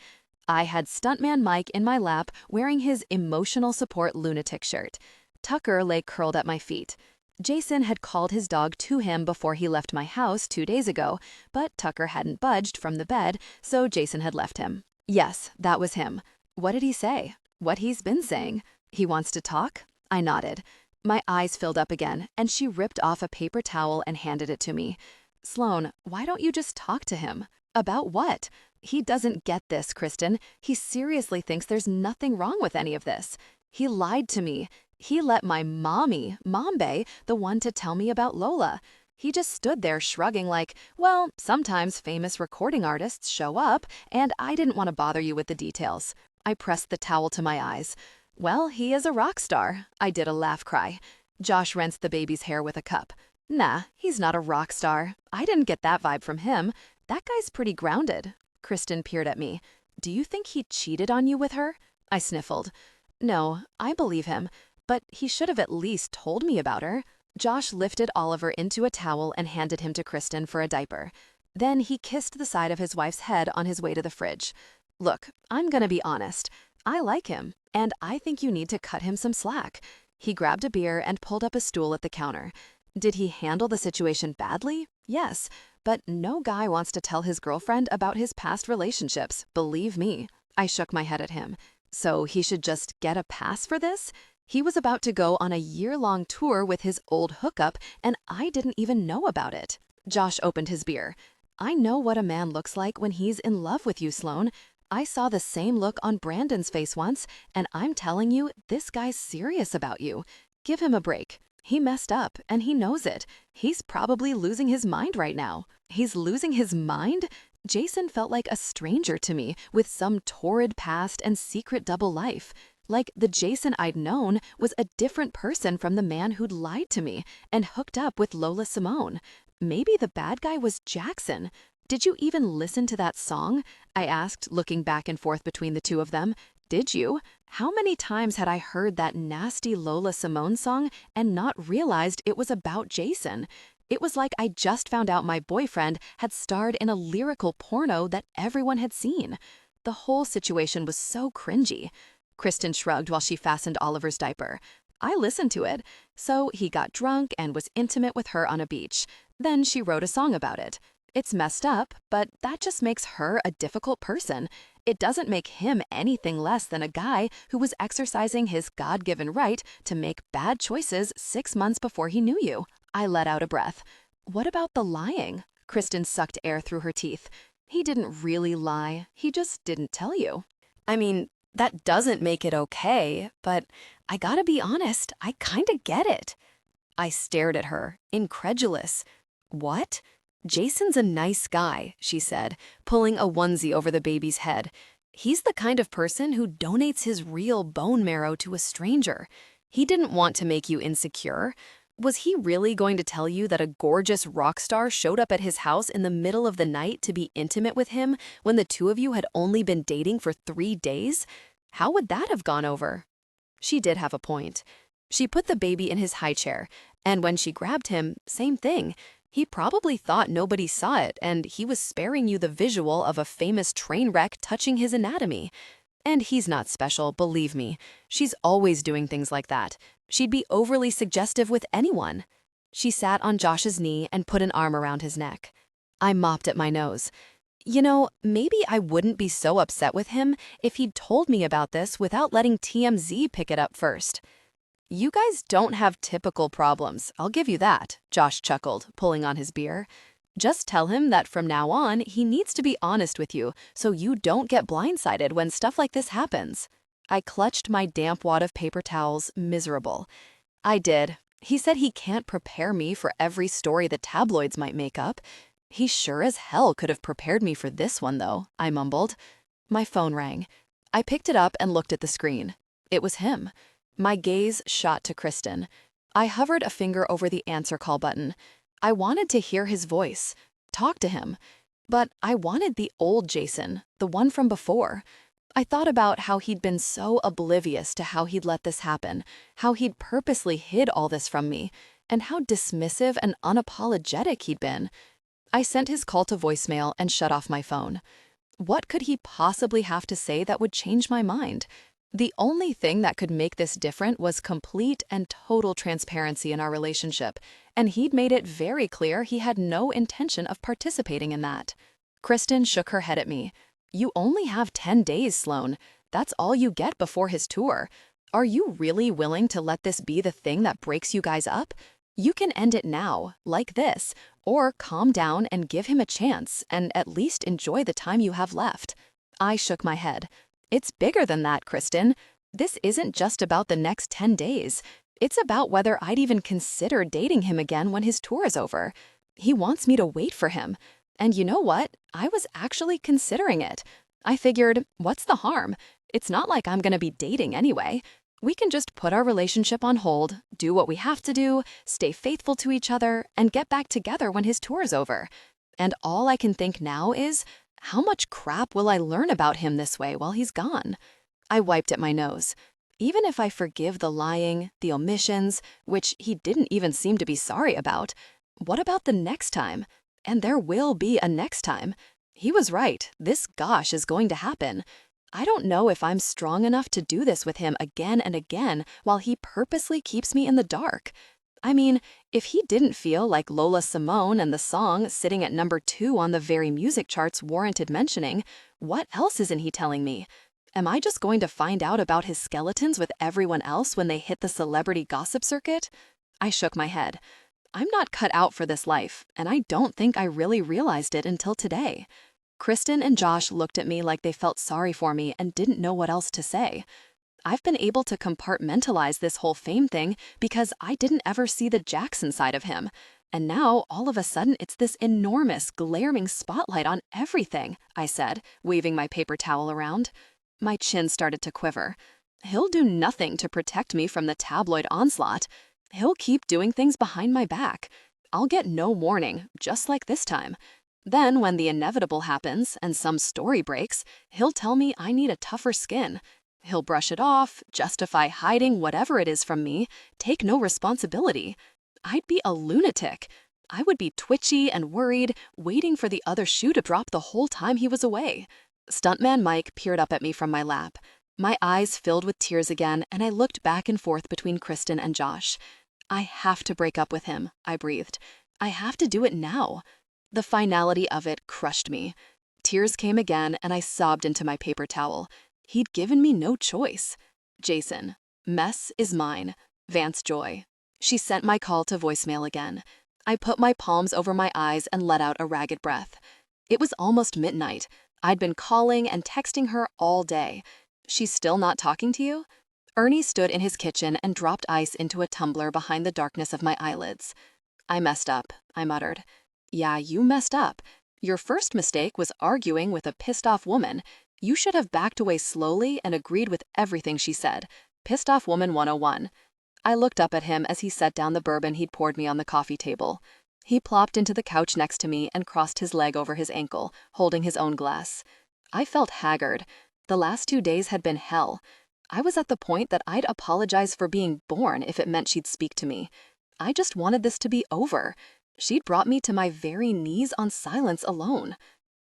I had Stuntman Mike in my lap, wearing his emotional support lunatic shirt. Tucker lay curled at my feet. Jason had called his dog to him before he left my house 2 days ago, but Tucker hadn't budged from the bed, so Jason had left him. Yes, that was him. What did he say? What he's been saying. He wants to talk? I nodded. My eyes filled up again, and she ripped off a paper towel and handed it to me. Sloan, why don't you just talk to him? About what? He doesn't get this, Kristen. He seriously thinks there's nothing wrong with any of this. He lied to me. He let my mommy, Mombe, the one to tell me about Lola. He just stood there shrugging like, well, sometimes famous recording artists show up, and I didn't want to bother you with the details. I pressed the towel to my eyes. Well, he is a rock star. I did a laugh cry. Josh rinsed the baby's hair with a cup. Nah, he's not a rock star. I didn't get that vibe from him. That guy's pretty grounded. Kristen peered at me. Do you think he cheated on you with her? I sniffled. No, I believe him, but he should have at least told me about her. Josh lifted Oliver into a towel and handed him to Kristen for a diaper. Then he kissed the side of his wife's head on his way to the fridge. Look, I'm gonna be honest. I like him, and I think you need to cut him some slack. He grabbed a beer and pulled up a stool at the counter. Did he handle the situation badly? Yes, but no guy wants to tell his girlfriend about his past relationships, believe me. I shook my head at him. So he should just get a pass for this? He was about to go on a year-long tour with his old hookup, and I didn't even know about it. Josh opened his beer. I know what a man looks like when he's in love with you, Sloan. I saw the same look on Brandon's face once, and I'm telling you, this guy's serious about you. Give him a break. He messed up, and he knows it. He's probably losing his mind right now. He's losing his mind? Jason felt like a stranger to me, with some torrid past and secret double life. Like the Jason I'd known was a different person from the man who'd lied to me and hooked up with Lola Simone. Maybe the bad guy was Jackson. Did you even listen to that song? I asked, looking back and forth between the two of them. Did you? How many times had I heard that nasty Lola Simone song and not realized it was about Jason? It was like I just found out my boyfriend had starred in a lyrical porno that everyone had seen. The whole situation was so cringy. Kristen shrugged while she fastened Oliver's diaper. I listened to it. So he got drunk and was intimate with her on a beach. Then she wrote a song about it. It's messed up, but that just makes her a difficult person. It doesn't make him anything less than a guy who was exercising his God-given right to make bad choices 6 months before he knew you. I let out a breath. What about the lying? Kristen sucked air through her teeth. He didn't really lie. He just didn't tell you. I mean, that doesn't make it okay, but I gotta be honest, I kinda get it. I stared at her, incredulous. What? Jason's a nice guy, she said, pulling a onesie over the baby's head. He's the kind of person who donates his real bone marrow to a stranger. He didn't want to make you insecure. Was he really going to tell you that a gorgeous rock star showed up at his house in the middle of the night to be intimate with him when the two of you had only been dating for 3 days? How would that have gone over? She did have a point. She put the baby in his high chair, and when she grabbed him, same thing. He probably thought nobody saw it, and he was sparing you the visual of a famous train wreck touching his anatomy. And he's not special, believe me. She's always doing things like that. She'd be overly suggestive with anyone. She sat on Josh's knee and put an arm around his neck. I mopped at my nose. You know, maybe I wouldn't be so upset with him if he'd told me about this without letting TMZ pick it up first. You guys don't have typical problems, I'll give you that, Josh chuckled, pulling on his beer. Just tell him that from now on, he needs to be honest with you so you don't get blindsided when stuff like this happens. I clutched my damp wad of paper towels, miserable. I did. He said he can't prepare me for every story the tabloids might make up. He sure as hell could have prepared me for this one, though, I mumbled. My phone rang. I picked it up and looked at the screen. It was him. My gaze shot to Kristen. I hovered a finger over the answer call button. I wanted to hear his voice, talk to him. But I wanted the old Jason, the one from before. I thought about how he'd been so oblivious to how he'd let this happen, how he'd purposely hid all this from me, and how dismissive and unapologetic he'd been. I sent his call to voicemail and shut off my phone. What could he possibly have to say that would change my mind? The only thing that could make this different was complete and total transparency in our relationship, and he'd made it very clear he had no intention of participating in that. Kristen shook her head at me. "You only have 10 days, Sloan. That's all you get before his tour. Are you really willing to let this be the thing that breaks you guys up? You can end it now, like this, or calm down and give him a chance and at least enjoy the time you have left." I shook my head. "It's bigger than that, Kristen. This isn't just about the next 10 days. It's about whether I'd even consider dating him again when his tour is over. He wants me to wait for him. And you know what? I was actually considering it. I figured, what's the harm? It's not like I'm gonna be dating anyway. We can just put our relationship on hold, do what we have to do, stay faithful to each other, and get back together when his tour is over. And all I can think now is, how much crap will I learn about him this way while he's gone?" I wiped at my nose. Even if I forgive the lying, the omissions, which he didn't even seem to be sorry about, what about the next time? And there will be a next time. He was right. This gosh is going to happen. I don't know if I'm strong enough to do this with him again and again while he purposely keeps me in the dark. I mean, if he didn't feel like Lola Simone and the song sitting at #2 on the very music charts warranted mentioning, what else isn't he telling me? Am I just going to find out about his skeletons with everyone else when they hit the celebrity gossip circuit? I shook my head. I'm not cut out for this life, and I don't think I really realized it until today. Kristen and Josh looked at me like they felt sorry for me and didn't know what else to say. I've been able to compartmentalize this whole fame thing because I didn't ever see the Jackson side of him. And now, all of a sudden, it's this enormous, glaring spotlight on everything, I said, waving my paper towel around. My chin started to quiver. He'll do nothing to protect me from the tabloid onslaught. He'll keep doing things behind my back. I'll get no warning, just like this time. Then, when the inevitable happens and some story breaks, he'll tell me I need a tougher skin. He'll brush it off, justify hiding whatever it is from me, take no responsibility. I'd be a lunatic. I would be twitchy and worried, waiting for the other shoe to drop the whole time he was away. Stuntman Mike peered up at me from my lap. My eyes filled with tears again, and I looked back and forth between Kristen and Josh. I have to break up with him, I breathed. I have to do it now. The finality of it crushed me. Tears came again, and I sobbed into my paper towel. He'd given me no choice. Jason. Mess is mine. Vance Joy. She sent my call to voicemail again. I put my palms over my eyes and let out a ragged breath. It was almost midnight. I'd been calling and texting her all day. She's still not talking to you? Ernie stood in his kitchen and dropped ice into a tumbler behind the darkness of my eyelids. I messed up, I muttered. Yeah, you messed up. Your first mistake was arguing with a pissed-off woman. You should have backed away slowly and agreed with everything she said. Pissed Off Woman 101. I looked up at him as he set down the bourbon he'd poured me on the coffee table. He plopped into the couch next to me and crossed his leg over his ankle, holding his own glass. I felt haggard. The last 2 days had been hell. I was at the point that I'd apologize for being born if it meant she'd speak to me. I just wanted this to be over. She'd brought me to my very knees on silence alone.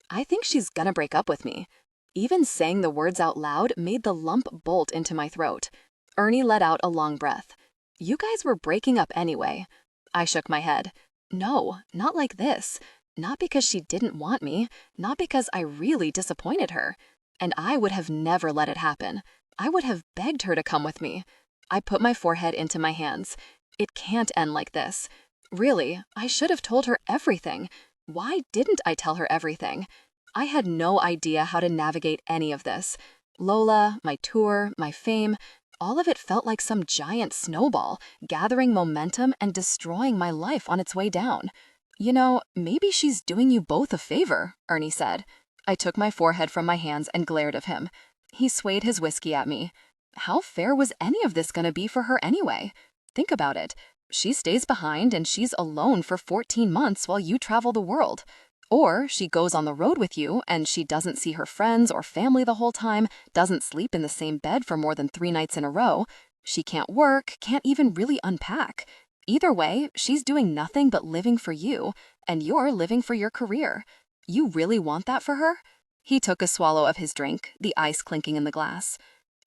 I think she's gonna break up with me. Even saying the words out loud made the lump bolt into my throat. Ernie let out a long breath. You guys were breaking up anyway. I shook my head. No, not like this. Not because she didn't want me. Not because I really disappointed her. And I would have never let it happen. I would have begged her to come with me. I put my forehead into my hands. It can't end like this. Really, I should have told her everything. Why didn't I tell her everything? I had no idea how to navigate any of this. Lola, my tour, my fame, all of it felt like some giant snowball, gathering momentum and destroying my life on its way down. You know, maybe she's doing you both a favor, Ernie said. I took my forehead from my hands and glared at him. He swayed his whiskey at me. How fair was any of this gonna be for her anyway? Think about it. She stays behind and she's alone for 14 months while you travel the world. Or she goes on the road with you and she doesn't see her friends or family the whole time, doesn't sleep in the same bed for more than 3 nights in a row. She can't work, can't even really unpack. Either way, she's doing nothing but living for you, and you're living for your career. You really want that for her? He took a swallow of his drink, the ice clinking in the glass.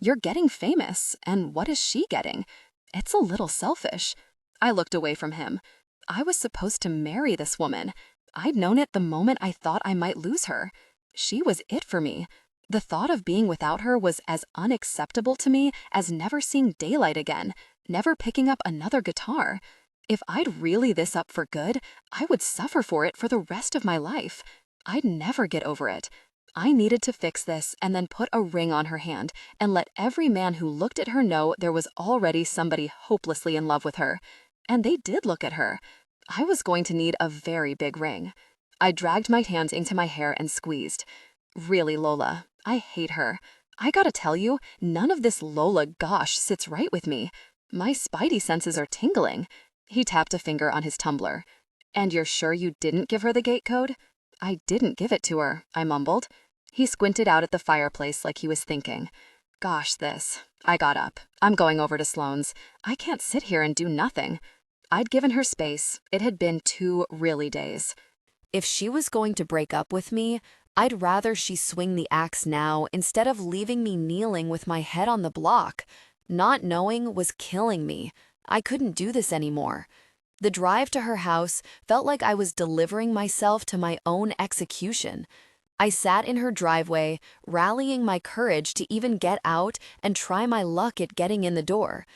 You're getting famous, and what is she getting? It's a little selfish. I looked away from him. I was supposed to marry this woman. I'd known it the moment I thought I might lose her. She was it for me. The thought of being without her was as unacceptable to me as never seeing daylight again, never picking up another guitar. If I'd really this up for good, I would suffer for it for the rest of my life. I'd never get over it. I needed to fix this and then put a ring on her hand and let every man who looked at her know there was already somebody hopelessly in love with her. And they did look at her. I was going to need a very big ring. I dragged my hands into my hair and squeezed. Really, Lola, I hate her. I gotta tell you, none of this Lola gosh sits right with me. My spidey senses are tingling. He tapped a finger on his tumbler. And you're sure you didn't give her the gate code? I didn't give it to her, I mumbled. He squinted out at the fireplace like he was thinking. Gosh, this. I got up. I'm going over to Sloan's. I can't sit here and do nothing. I'd given her space. It had been 2 really days. If she was going to break up with me, I'd rather she swing the axe now instead of leaving me kneeling with my head on the block. Not knowing was killing me. I couldn't do this anymore. The drive to her house felt like I was delivering myself to my own execution. I sat in her driveway, rallying my courage to even get out and try my luck at getting in the door.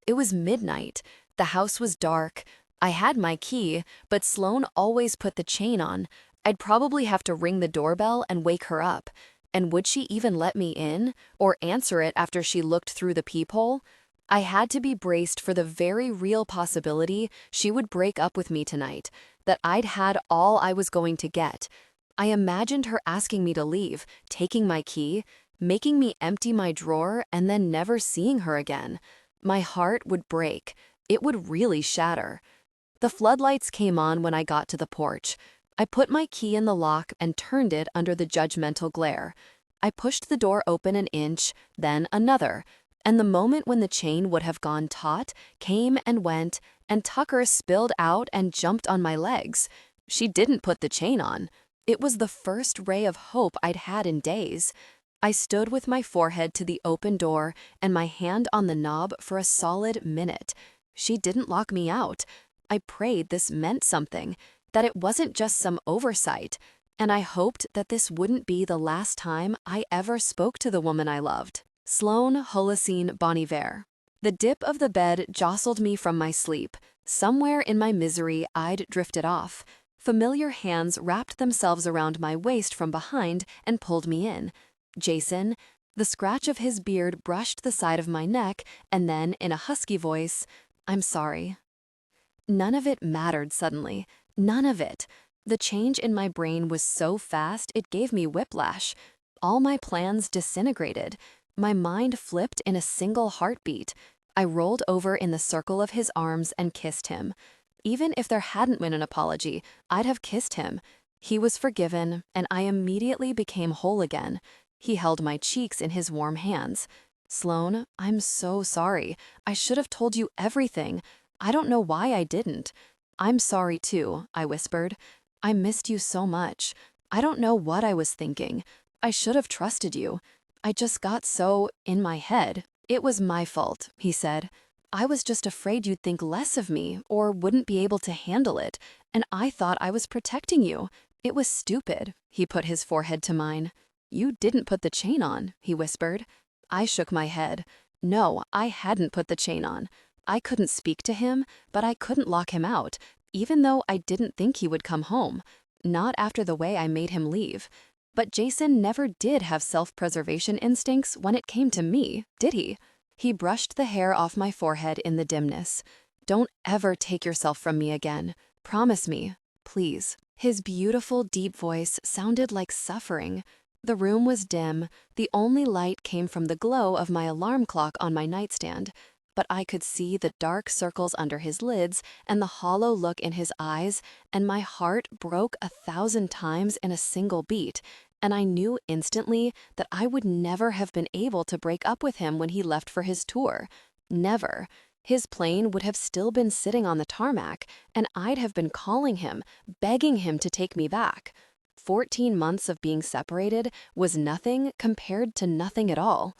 It was midnight. The house was dark. I had my key, but Sloan always put the chain on. I'd probably have to ring the doorbell and wake her up. And would she even let me in, or answer it after she looked through the peephole? I had to be braced for the very real possibility she would break up with me tonight, that I'd had all I was going to get. I imagined her asking me to leave, taking my key, making me empty my drawer, and then never seeing her again. My heart would break. It would really shatter. The floodlights came on when I got to the porch. I put my key in the lock and turned it under the judgmental glare. I pushed the door open an inch, then another, and the moment when the chain would have gone taut came and went, and Tucker spilled out and jumped on my legs. She didn't put the chain on. It was the first ray of hope I'd had in days. I stood with my forehead to the open door and my hand on the knob for a solid minute. She didn't lock me out. I prayed this meant something, that it wasn't just some oversight, and I hoped that this wouldn't be the last time I ever spoke to the woman I loved. Sloan Holocene Bon Iver. The dip of the bed jostled me from my sleep. Somewhere in my misery, I'd drifted off. Familiar hands wrapped themselves around my waist from behind and pulled me in. Jason, the scratch of his beard brushed the side of my neck, and then, in a husky voice, I'm sorry. None of it mattered suddenly. None of it. The change in my brain was so fast it gave me whiplash. All my plans disintegrated. My mind flipped in a single heartbeat. I rolled over in the circle of his arms and kissed him. Even if there hadn't been an apology, I'd have kissed him. He was forgiven, and I immediately became whole again. He held my cheeks in his warm hands. Sloan, I'm so sorry. I should have told you everything. I don't know why I didn't. I'm sorry too, I whispered. I missed you so much. I don't know what I was thinking. I should have trusted you. I just got so in my head. It was my fault, he said. I was just afraid you'd think less of me or wouldn't be able to handle it, and I thought I was protecting you. It was stupid. He put his forehead to mine. You didn't put the chain on, he whispered. I shook my head. No, I hadn't put the chain on. I couldn't speak to him, but I couldn't lock him out, even though I didn't think he would come home. Not after the way I made him leave. But Jason never did have self-preservation instincts when it came to me, did he? He brushed the hair off my forehead in the dimness. Don't ever take yourself from me again. Promise me, please. His beautiful, deep voice sounded like suffering. The room was dim. The only light came from the glow of my alarm clock on my nightstand. but I could see the dark circles under his lids and the hollow look in his eyes, and my heart broke 1,000 times in a single beat, and I knew instantly that I would never have been able to break up with him when he left for his tour. Never. His plane would have still been sitting on the tarmac, and I'd have been calling him, begging him to take me back. 14 months of being separated was nothing compared to nothing at all.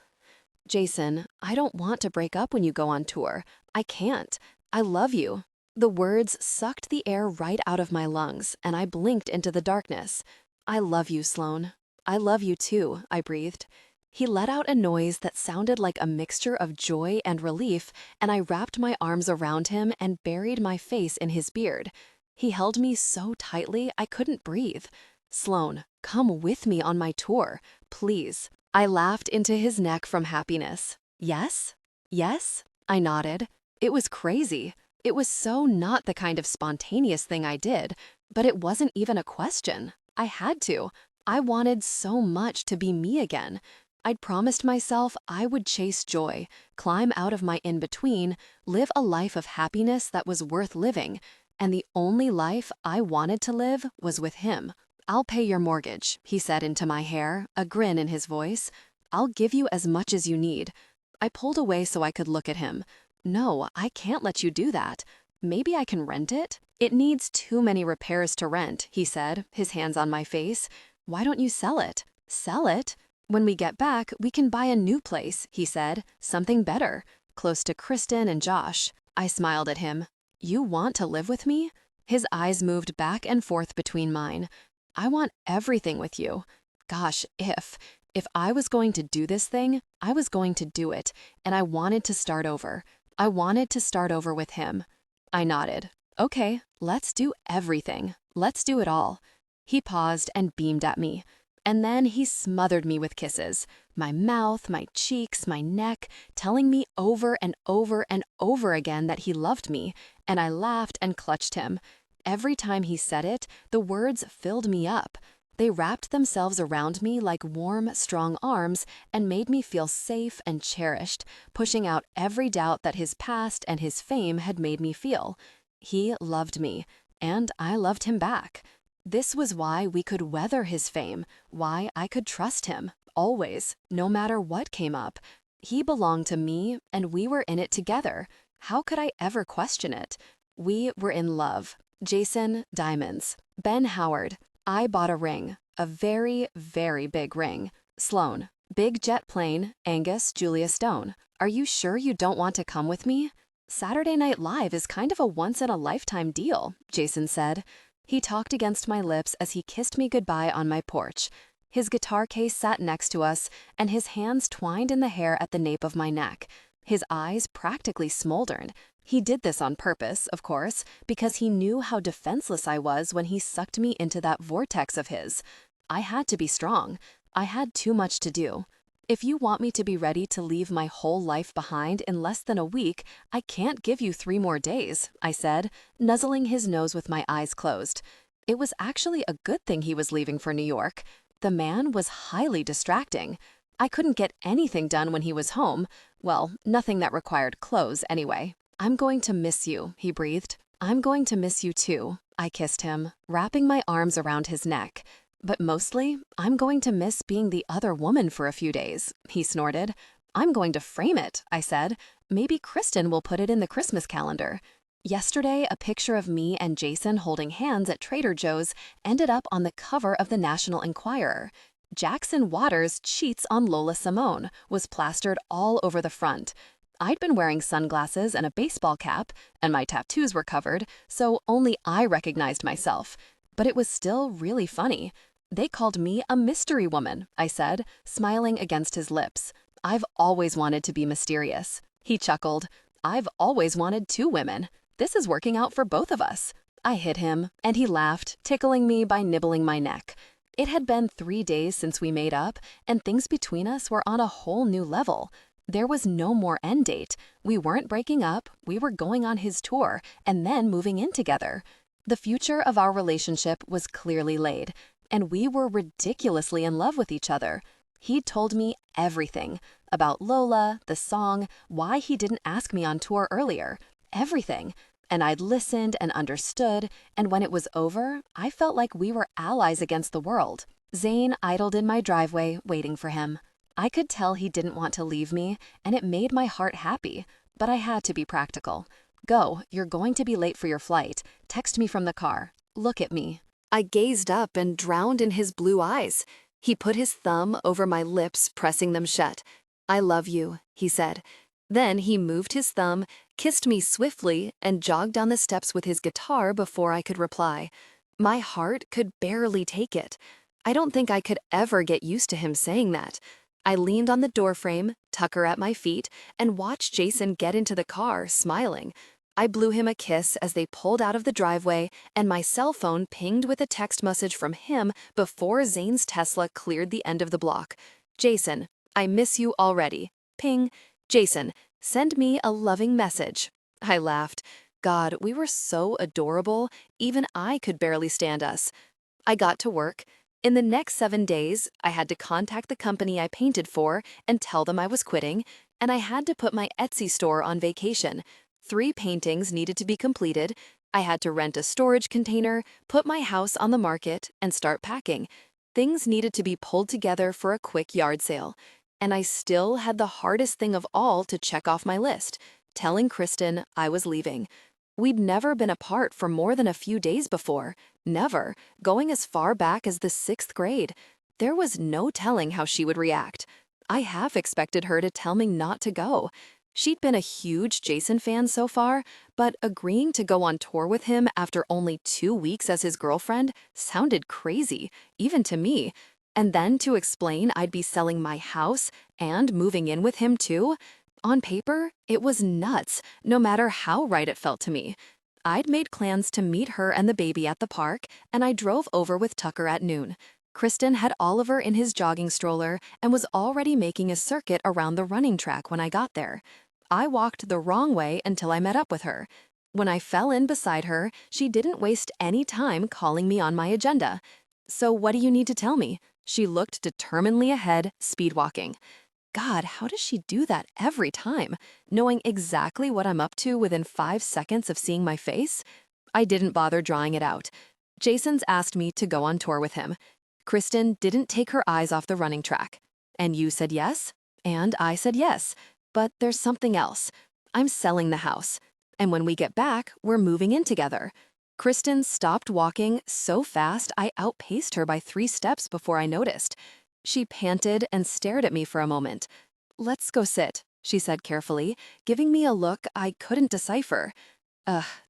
Jason, I don't want to break up when you go on tour. I can't. I love you. The words sucked the air right out of my lungs, and I blinked into the darkness. I love you, Sloan. I love you too, I breathed. He let out a noise that sounded like a mixture of joy and relief, and I wrapped my arms around him and buried my face in his beard. He held me so tightly I couldn't breathe. Sloan, come with me on my tour, please. I laughed into his neck from happiness. Yes? Yes? I nodded. It was crazy. It was so not the kind of spontaneous thing I did, but it wasn't even a question. I had to. I wanted so much to be me again. I'd promised myself I would chase joy, climb out of my in-between, live a life of happiness that was worth living, and the only life I wanted to live was with him. I'll pay your mortgage, he said into my hair, a grin in his voice. I'll give you as much as you need. I pulled away so I could look at him. No, I can't let you do that. Maybe I can rent it? It needs too many repairs to rent, he said, his hands on my face. Why don't you sell it? Sell it? When we get back, we can buy a new place, he said, something better, close to Kristen and Josh. I smiled at him. You want to live with me? His eyes moved back and forth between mine. I want everything with you. Gosh, if I was going to do this thing, I was going to do it, and I wanted to start over. I wanted to start over with him. I nodded. Okay, let's do everything. Let's do it all. He paused and beamed at me. And then he smothered me with kisses. My mouth, my cheeks, my neck, telling me over and over and over again that he loved me, and I laughed and clutched him. Every time he said it, the words filled me up. They wrapped themselves around me like warm, strong arms and made me feel safe and cherished, pushing out every doubt that his past and his fame had made me feel. He loved me, and I loved him back. This was why we could weather his fame, why I could trust him, always, no matter what came up. He belonged to me, and we were in it together. How could I ever question it? We were in love. Jason, diamonds. Ben Howard. I bought a ring. A very, very big ring. Sloan. Big jet plane. Angus, Julia Stone. Are you sure you don't want to come with me? Saturday Night Live is kind of a once-in-a-lifetime deal, Jason said. He talked against my lips as he kissed me goodbye on my porch. His guitar case sat next to us, and his hands twined in the hair at the nape of my neck. His eyes practically smoldered. He did this on purpose, of course, because he knew how defenseless I was when he sucked me into that vortex of his. I had to be strong. I had too much to do. If you want me to be ready to leave my whole life behind in less than a week, I can't give you 3 more days, I said, nuzzling his nose with my eyes closed. It was actually a good thing he was leaving for New York. The man was highly distracting. I couldn't get anything done when he was home. Well, nothing that required clothes anyway. I'm going to miss you, he breathed. I'm going to miss you too, I kissed him, wrapping my arms around his neck. But mostly, I'm going to miss being the other woman for a few days, he snorted. I'm going to frame it, I said. Maybe Kristen will put it in the Christmas calendar. Yesterday, a picture of me and Jason holding hands at Trader Joe's ended up on the cover of the National Enquirer. Jackson Waters cheats on Lola Simone was plastered all over the front. I'd been wearing sunglasses and a baseball cap, and my tattoos were covered, so only I recognized myself. But it was still really funny. They called me a mystery woman, I said, smiling against his lips. I've always wanted to be mysterious. He chuckled. I've always wanted 2 women. This is working out for both of us. I hit him, and he laughed, tickling me by nibbling my neck. It had been 3 days since we made up, and things between us were on a whole new level. There was no more end date. We weren't breaking up, we were going on his tour, and then moving in together. The future of our relationship was clearly laid, and we were ridiculously in love with each other. He'd told me everything. About Lola, the song, why he didn't ask me on tour earlier, everything. And I'd listened and understood, and when it was over, I felt like we were allies against the world. Zane idled in my driveway, waiting for him. I could tell he didn't want to leave me, and it made my heart happy, but I had to be practical. Go, you're going to be late for your flight. Text me from the car. Look at me. I gazed up and drowned in his blue eyes. He put his thumb over my lips, pressing them shut. I love you, he said. Then he moved his thumb, kissed me swiftly, and jogged down the steps with his guitar before I could reply. My heart could barely take it. I don't think I could ever get used to him saying that. I leaned on the doorframe, Tucker at my feet, and watched Jason get into the car, smiling. I blew him a kiss as they pulled out of the driveway, and my cell phone pinged with a text message from him before Zane's Tesla cleared the end of the block. Jason, I miss you already. Ping. Jason, send me a loving message. I laughed. God, we were so adorable, even I could barely stand us. I got to work. In the next 7 days, I had to contact the company I painted for and tell them I was quitting, and I had to put my Etsy store on vacation. 3 paintings needed to be completed. I had to rent a storage container, put my house on the market, and start packing. Things needed to be pulled together for a quick yard sale. And I still had the hardest thing of all to check off my list, telling Kristen I was leaving. We'd never been apart for more than a few days before. Never, going as far back as the 6th grade. There was no telling how she would react. I half expected her to tell me not to go. She'd been a huge Jason fan so far, but agreeing to go on tour with him after only 2 weeks as his girlfriend sounded crazy, even to me. And then to explain I'd be selling my house and moving in with him too? On paper, it was nuts, no matter how right it felt to me. I'd made plans to meet her and the baby at the park, and I drove over with Tucker at noon. Kristen had Oliver in his jogging stroller and was already making a circuit around the running track when I got there. I walked the wrong way until I met up with her. When I fell in beside her, she didn't waste any time calling me on my agenda. So what do you need to tell me? She looked determinedly ahead, speedwalking. God, how does she do that every time, knowing exactly what I'm up to within 5 seconds of seeing my face? I didn't bother drawing it out. Jason's asked me to go on tour with him. Kristen didn't take her eyes off the running track. And you said yes? And I said yes. But there's something else. I'm selling the house. And when we get back, we're moving in together. Kristen stopped walking so fast I outpaced her by 3 steps before I noticed. She panted and stared at me for a moment. Let's go sit, she said carefully, giving me a look I couldn't decipher.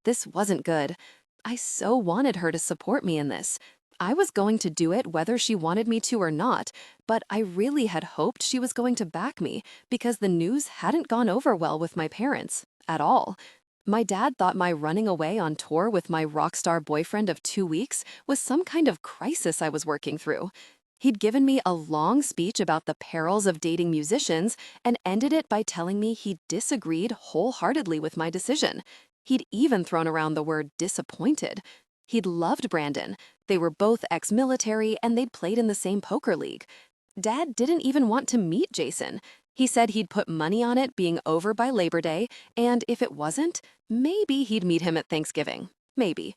This wasn't good. I so wanted her to support me in this. I was going to do it whether she wanted me to or not, but I really had hoped she was going to back me because the news hadn't gone over well with my parents, at all. My dad thought my running away on tour with my rock star boyfriend of 2 weeks was some kind of crisis I was working through. He'd given me a long speech about the perils of dating musicians and ended it by telling me he disagreed wholeheartedly with my decision. He'd even thrown around the word disappointed. He'd loved Brandon. They were both ex-military and they'd played in the same poker league. Dad didn't even want to meet Jason. He said he'd put money on it being over by Labor Day, and if it wasn't, maybe he'd meet him at Thanksgiving. Maybe.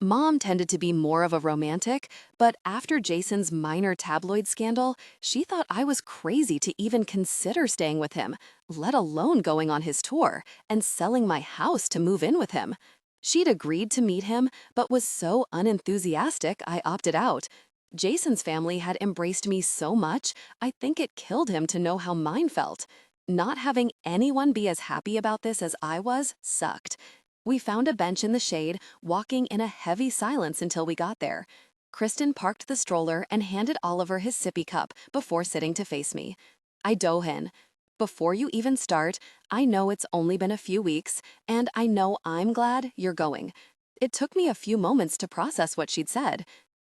Mom tended to be more of a romantic, but after Jason's minor tabloid scandal, she thought I was crazy to even consider staying with him, let alone going on his tour and selling my house to move in with him. She'd agreed to meet him, but was so unenthusiastic I opted out. Jason's family had embraced me so much, I think it killed him to know how mine felt. Not having anyone be as happy about this as I was sucked. We found a bench in the shade, walking in a heavy silence until we got there. Kristen parked the stroller and handed Oliver his sippy cup before sitting to face me. I dove in. Before you even start, I know it's only been a few weeks, and I know I'm glad you're going. It took me a few moments to process what she'd said.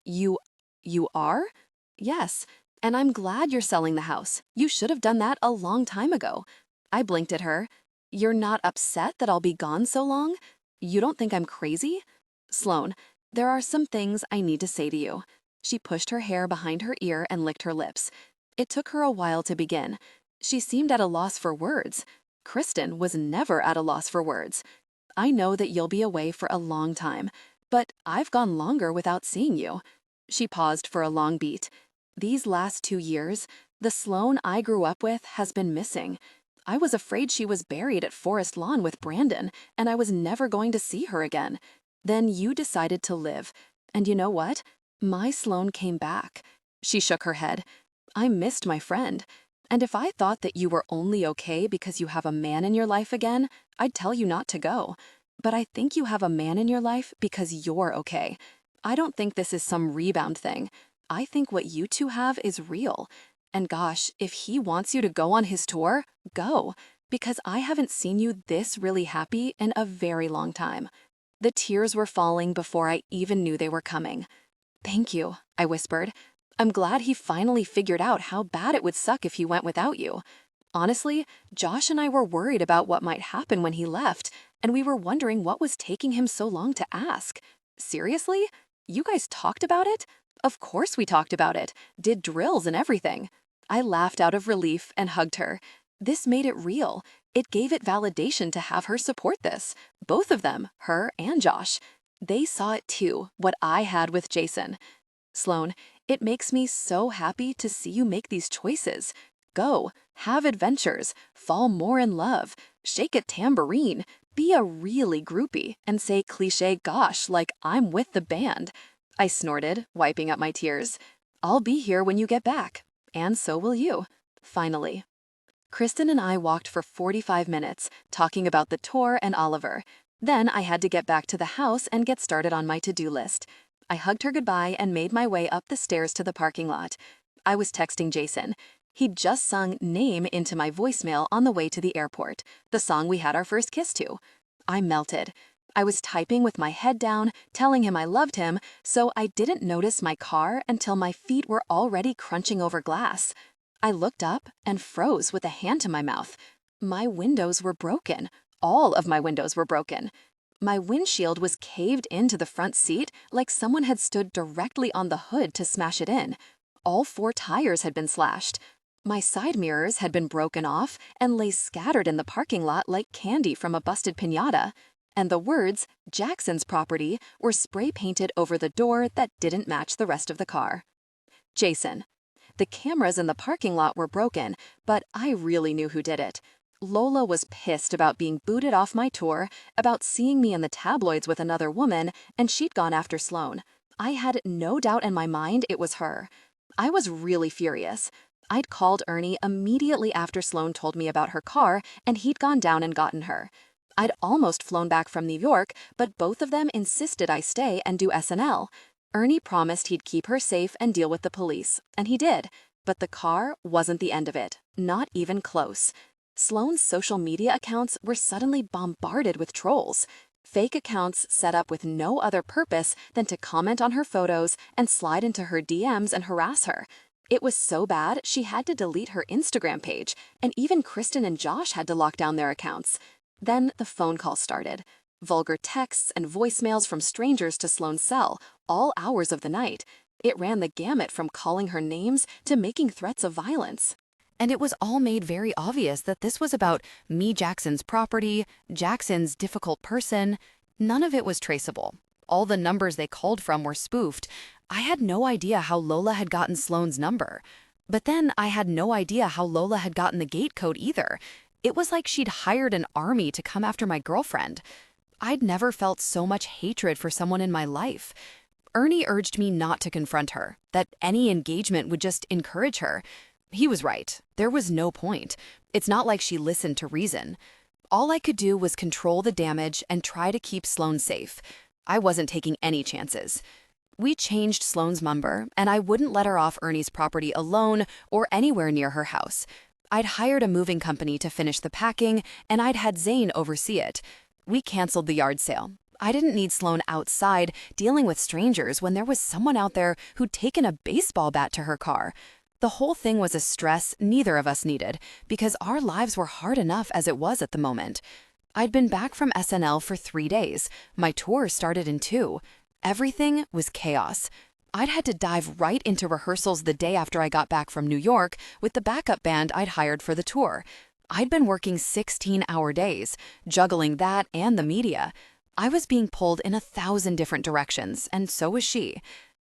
You are? Yes, and I'm glad you're selling the house. You should have done that a long time ago. I blinked at her. You're not upset that I'll be gone so long? You don't think I'm crazy? Sloan, there are some things I need to say to you. She pushed her hair behind her ear and licked her lips. It took her a while to begin. She seemed at a loss for words. Kristen was never at a loss for words. I know that you'll be away for a long time, but I've gone longer without seeing you. She paused for a long beat. These last 2 years, the Sloan I grew up with has been missing. I was afraid she was buried at Forest Lawn with Brandon, and I was never going to see her again. Then you decided to live. And you know what? My Sloan came back. She shook her head. I missed my friend. And if I thought that you were only okay because you have a man in your life again, I'd tell you not to go. But I think you have a man in your life because you're okay. I don't think this is some rebound thing. I think what you two have is real. And gosh, if he wants you to go on his tour, go. Because I haven't seen you this really happy in a very long time. The tears were falling before I even knew they were coming. Thank you, I whispered. I'm glad he finally figured out how bad it would suck if he went without you. Honestly, Josh and I were worried about what might happen when he left, and we were wondering what was taking him so long to ask. Seriously? You guys talked about it? Of course we talked about it, did drills and everything. I laughed out of relief and hugged her. This made it real. It gave it validation to have her support this. Both of them, her and Josh. They saw it too, what I had with Jason. Sloan, it makes me so happy to see you make these choices. Go, have adventures, fall more in love, shake a tambourine, be a really groupie, and say cliché gosh like I'm with the band. I snorted, wiping up my tears. I'll be here when you get back. And so will you. Finally. Kristen and I walked for 45 minutes, talking about the tour and Oliver. Then I had to get back to the house and get started on my to-do list. I hugged her goodbye and made my way up the stairs to the parking lot. I was texting Jason. He'd just sung Name into my voicemail on the way to the airport, the song we had our first kiss to. I melted. I was typing with my head down, telling him I loved him, so I didn't notice my car until my feet were already crunching over glass. I looked up and froze with a hand to my mouth. My windows were broken. All of my windows were broken. My windshield was caved into the front seat like someone had stood directly on the hood to smash it in. All 4 tires had been slashed. My side mirrors had been broken off and lay scattered in the parking lot like candy from a busted piñata. And the words, Jackson's property, were spray painted over the door that didn't match the rest of the car. Jason. The cameras in the parking lot were broken, but I really knew who did it. Lola was pissed about being booted off my tour, about seeing me in the tabloids with another woman, and she'd gone after Sloan. I had no doubt in my mind it was her. I was really furious. I'd called Ernie immediately after Sloan told me about her car, and he'd gone down and gotten her. I'd almost flown back from New York, but both of them insisted I stay and do SNL. Ernie promised he'd keep her safe and deal with the police, and he did. But the car wasn't the end of it, not even close. Sloan's social media accounts were suddenly bombarded with trolls. Fake accounts set up with no other purpose than to comment on her photos and slide into her DMs and harass her. It was so bad she had to delete her Instagram page, and even Kristen and Josh had to lock down their accounts. Then the phone call started. Vulgar texts and voicemails from strangers to Sloan's cell, all hours of the night. It ran the gamut from calling her names to making threats of violence. And it was all made very obvious that this was about me, Jackson's property, Jackson's difficult person. None of it was traceable. All the numbers they called from were spoofed. I had no idea how Lola had gotten Sloan's number. But then I had no idea how Lola had gotten the gate code either. It was like she'd hired an army to come after my girlfriend. I'd never felt so much hatred for someone in my life. Ernie urged me not to confront her, that any engagement would just encourage her. He was right. There was no point. It's not like she listened to reason. All I could do was control the damage and try to keep Sloan safe. I wasn't taking any chances. We changed Sloan's number, and I wouldn't let her off Ernie's property alone or anywhere near her house. I'd hired a moving company to finish the packing, and I'd had Zane oversee it. We canceled the yard sale. I didn't need Sloan outside dealing with strangers when there was someone out there who'd taken a baseball bat to her car. The whole thing was a stress neither of us needed, because our lives were hard enough as it was at the moment. I'd been back from SNL for 3 days. My tour started in 2. Everything was chaos. I'd had to dive right into rehearsals the day after I got back from New York with the backup band I'd hired for the tour. I'd been working 16-hour days, juggling that and the media. I was being pulled in 1,000 different directions, and so was she.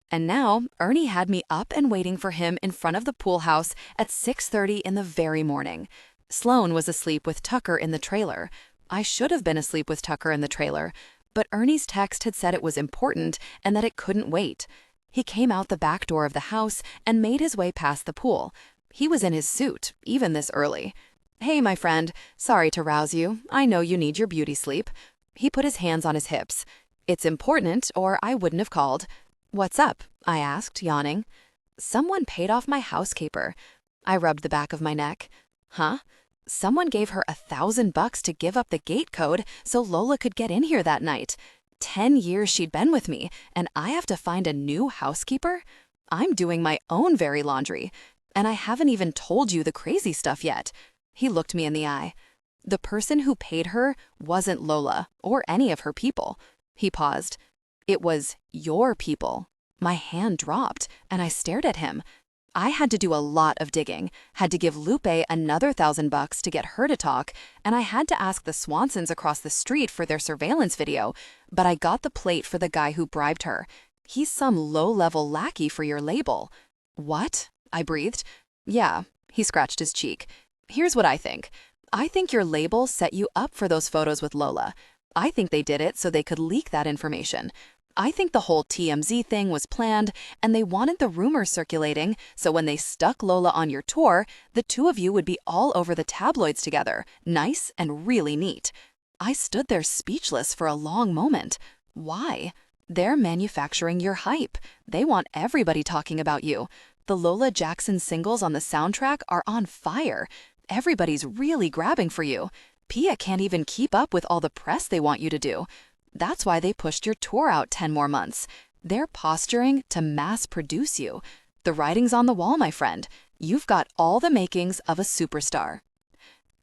And now, Ernie had me up and waiting for him in front of the pool house at 6:30 in the very morning. Sloan was asleep with Tucker in the trailer. I should have been asleep with Tucker in the trailer, but Ernie's text had said it was important and that it couldn't wait. He came out the back door of the house and made his way past the pool. He was in his suit, even this early. "Hey, my friend, sorry to rouse you. I know you need your beauty sleep." He put his hands on his hips. "It's important, or I wouldn't have called." "What's up?" I asked, yawning. "Someone paid off my housekeeper." I rubbed the back of my neck. "Huh?" "Someone gave her $1,000 to give up the gate code so Lola could get in here that night. 10 years she'd been with me, and I have to find a new housekeeper? I'm doing my own very laundry, and I haven't even told you the crazy stuff yet." He looked me in the eye. "The person who paid her wasn't Lola or any of her people." He paused. "It was your people." My hand dropped, and I stared at him. I had to do a lot of digging, had to give Lupe another $1,000 to get her to talk, and I had to ask the Swansons across the street for their surveillance video, but I got the plate for the guy who bribed her. "He's some low-level lackey for your label." "What?" I breathed. "Yeah," he scratched his cheek. "Here's what I think. I think your label set you up for those photos with Lola. I think they did it so they could leak that information. I think the whole TMZ thing was planned, and they wanted the rumors circulating, so when they stuck Lola on your tour, the two of you would be all over the tabloids together, nice and really neat." I stood there speechless for a long moment. Why? They're manufacturing your hype. They want everybody talking about you. The Lola Jackson singles on the soundtrack are on fire. Everybody's really grabbing for you. Pia can't even keep up with all the press they want you to do. That's why they pushed your tour out 10 more months. They're posturing to mass produce you. The writing's on the wall, my friend. You've got all the makings of a superstar.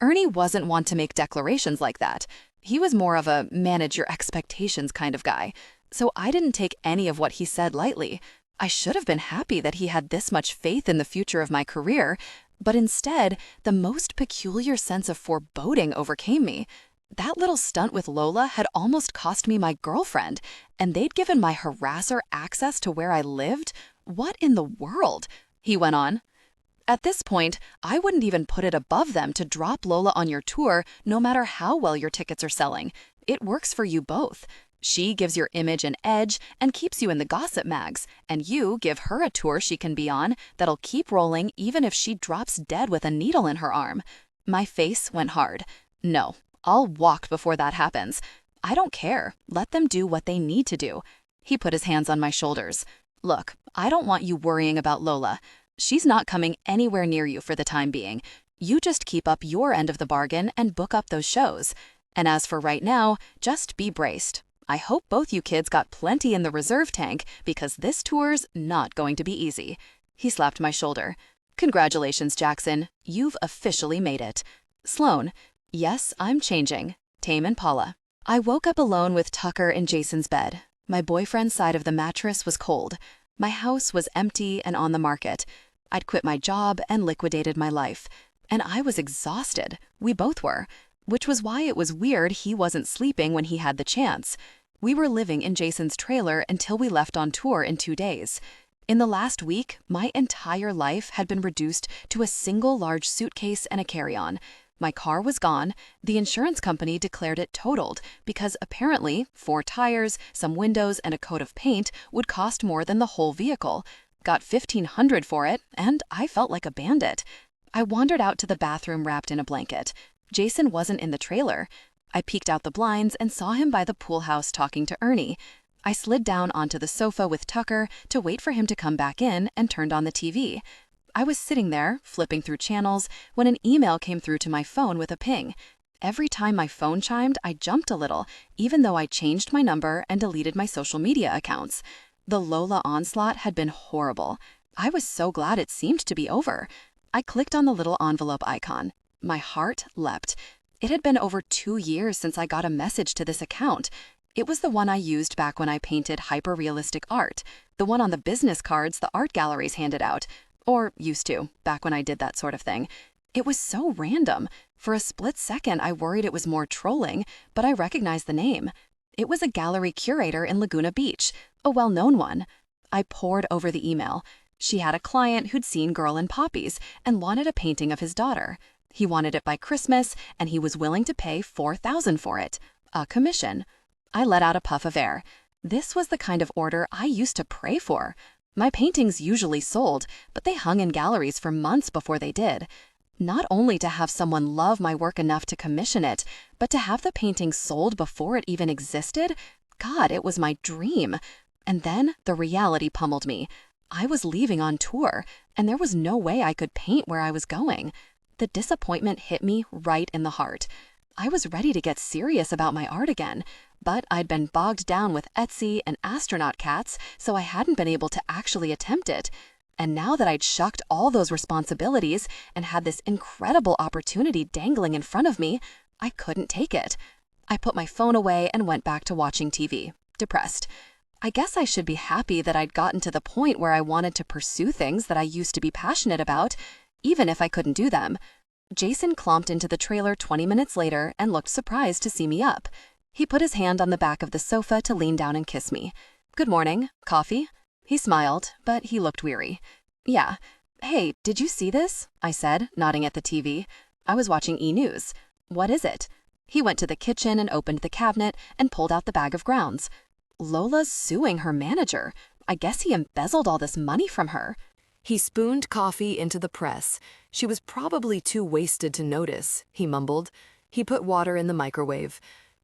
Ernie wasn't one to make declarations like that. He was more of a manage your expectations kind of guy. So I didn't take any of what he said lightly. I should have been happy that he had this much faith in the future of my career, but instead, the most peculiar sense of foreboding overcame me. That little stunt with Lola had almost cost me my girlfriend, and they'd given my harasser access to where I lived? What in the world? He went on. "At this point, I wouldn't even put it above them to drop Lola on your tour no matter how well your tickets are selling. It works for you both. She gives your image an edge and keeps you in the gossip mags, and you give her a tour she can be on that'll keep rolling even if she drops dead with a needle in her arm." My face went hard. "No, I'll walk before that happens. I don't care. Let them do what they need to do." He put his hands on my shoulders. "Look, I don't want you worrying about Lola. She's not coming anywhere near you for the time being. You just keep up your end of the bargain and book up those shows. And as for right now, just be braced. I hope both you kids got plenty in the reserve tank because this tour's not going to be easy." He slapped my shoulder. "Congratulations, Jackson. You've officially made it." "Sloan." "Yes, I'm changing. Tame and Paula." I woke up alone with Tucker in Jason's bed. My boyfriend's side of the mattress was cold. My house was empty and on the market. I'd quit my job and liquidated my life. And I was exhausted. We both were. Which was why it was weird he wasn't sleeping when he had the chance. We were living in Jason's trailer until we left on tour in 2 days. In the last week, my entire life had been reduced to a single large suitcase and a carry-on. My car was gone. The insurance company declared it totaled because apparently 4 tires, some windows, and a coat of paint would cost more than the whole vehicle. Got $1,500 for it, and I felt like a bandit. I wandered out to the bathroom wrapped in a blanket. Jason wasn't in the trailer. I peeked out the blinds and saw him by the pool house talking to Ernie. I slid down onto the sofa with Tucker to wait for him to come back in and turned on the TV. I was sitting there, flipping through channels, when an email came through to my phone with a ping. Every time my phone chimed, I jumped a little, even though I changed my number and deleted my social media accounts. The Lola onslaught had been horrible. I was so glad it seemed to be over. I clicked on the little envelope icon. My heart leapt. It had been over 2 years since I got a message to this account. It was the one I used back when I painted hyper-realistic art, the one on the business cards the art galleries handed out, or used to, back when I did that sort of thing. It was so random. For a split second, I worried it was more trolling, but I recognized the name. It was a gallery curator in Laguna Beach, a well-known one. I pored over the email. She had a client who'd seen Girl in Poppies and wanted a painting of his daughter. He wanted it by Christmas, and he was willing to pay $4,000 for it, a commission. I let out a puff of air. This was the kind of order I used to pray for. My paintings usually sold, but they hung in galleries for months before they did. Not only to have someone love my work enough to commission it, but to have the painting sold before it even existed? God, it was my dream. And then the reality pummeled me. I was leaving on tour, and there was no way I could paint where I was going. The disappointment hit me right in the heart. I was ready to get serious about my art again, but I'd been bogged down with Etsy and astronaut cats, so I hadn't been able to actually attempt it. And now that I'd shucked all those responsibilities and had this incredible opportunity dangling in front of me, I couldn't take it. I put my phone away and went back to watching TV, depressed. I guess I should be happy that I'd gotten to the point where I wanted to pursue things that I used to be passionate about, even if I couldn't do them. Jason clomped into the trailer 20 minutes later and looked surprised to see me up. He put his hand on the back of the sofa to lean down and kiss me. "Good morning. Coffee?" He smiled, but he looked weary. "Yeah. Hey, did you see this?" I said, nodding at the TV. I was watching E! News. "What is it?" He went to the kitchen and opened the cabinet and pulled out the bag of grounds. "Lola's suing her manager. I guess he embezzled all this money from her." He spooned coffee into the press. She was probably too wasted to notice, he mumbled. He put water in the microwave.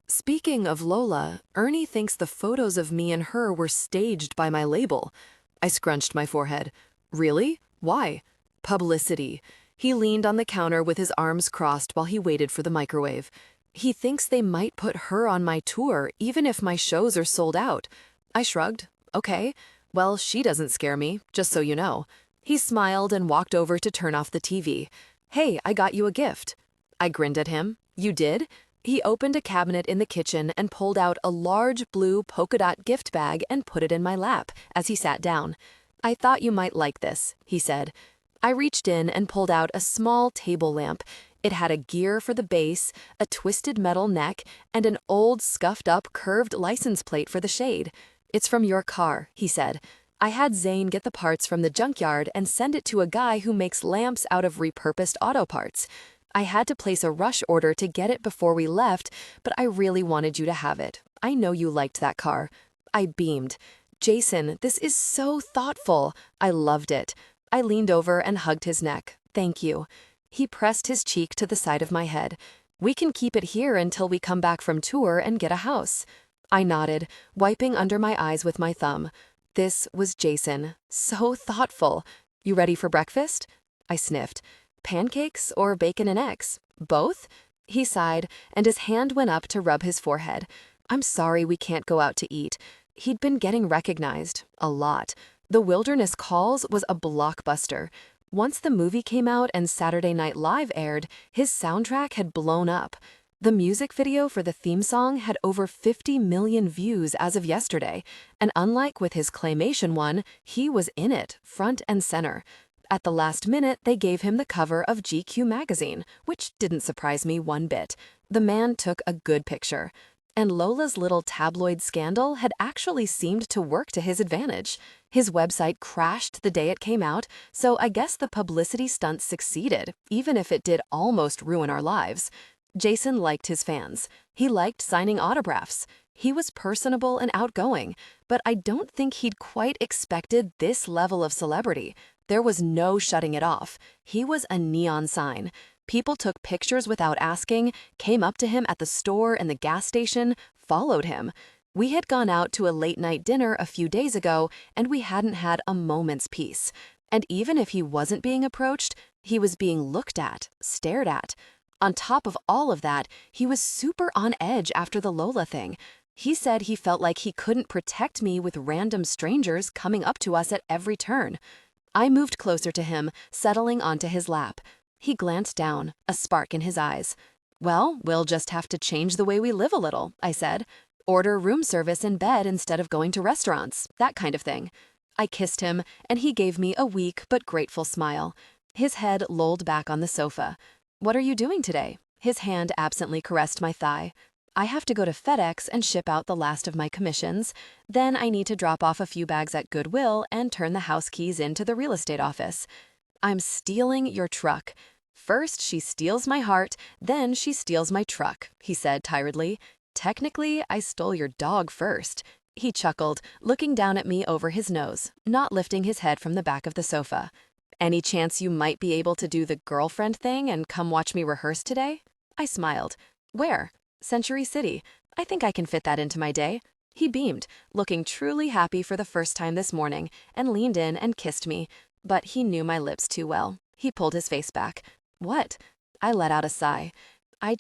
Speaking of Lola, Ernie thinks the photos of me and her were staged by my label. I scrunched my forehead. Really? Why? Publicity. He leaned on the counter with his arms crossed while he waited for the microwave. He thinks they might put her on my tour, even if my shows are sold out. I shrugged. Okay. Well, she doesn't scare me, just so you know. He smiled and walked over to turn off the TV. Hey, I got you a gift. I grinned at him. You did? He opened a cabinet in the kitchen and pulled out a large blue polka dot gift bag and put it in my lap as he sat down. I thought you might like this, he said. I reached in and pulled out a small table lamp. It had a gear for the base, a twisted metal neck, and an old scuffed-up curved license plate for the shade. It's from your car, he said. I had Zane get the parts from the junkyard and send it to a guy who makes lamps out of repurposed auto parts. I had to place a rush order to get it before we left, but I really wanted you to have it. I know you liked that car. I beamed. Jason, this is so thoughtful. I loved it. I leaned over and hugged his neck. Thank you. He pressed his cheek to the side of my head. We can keep it here until we come back from tour and get a house. I nodded, wiping under my eyes with my thumb. This was Jason. So thoughtful. You ready for breakfast? I sniffed. Pancakes or bacon and eggs? Both? He sighed, and his hand went up to rub his forehead. I'm sorry we can't go out to eat. He'd been getting recognized. A lot. The Wilderness Calls was a blockbuster. Once the movie came out and Saturday Night Live aired, his soundtrack had blown up. The music video for the theme song had over 50 million views as of yesterday, and unlike with his claymation one, he was in it, front and center. At the last minute, they gave him the cover of GQ magazine, which didn't surprise me one bit. The man took a good picture. And Lola's little tabloid scandal had actually seemed to work to his advantage. His website crashed the day it came out, so I guess the publicity stunt succeeded, even if it did almost ruin our lives. Jason liked his fans. He liked signing autographs. He was personable and outgoing, but I don't think he'd quite expected this level of celebrity. There was no shutting it off. He was a neon sign. People took pictures without asking, came up to him at the store and the gas station, followed him. We had gone out to a late-night dinner a few days ago, and we hadn't had a moment's peace. And even if he wasn't being approached, he was being looked at, stared at. On top of all of that, he was super on edge after the Lola thing. He said he felt like he couldn't protect me with random strangers coming up to us at every turn. I moved closer to him, settling onto his lap. He glanced down, a spark in his eyes. Well, we'll just have to change the way we live a little, I said. Order room service in bed instead of going to restaurants, that kind of thing. I kissed him, and he gave me a weak but grateful smile. His head lolled back on the sofa. What are you doing today? His hand absently caressed my thigh. I have to go to FedEx and ship out the last of my commissions. Then I need to drop off a few bags at Goodwill and turn the house keys into the real estate office. I'm stealing your truck. First, she steals my heart, then she steals my truck, he said tiredly. Technically, I stole your dog first. He chuckled, looking down at me over his nose, not lifting his head from the back of the sofa. Any chance you might be able to do the girlfriend thing and come watch me rehearse today? I smiled. Where? Century City. I think I can fit that into my day. He beamed, looking truly happy for the first time this morning, and leaned in and kissed me. But he knew my lips too well. He pulled his face back. What? I let out a sigh. I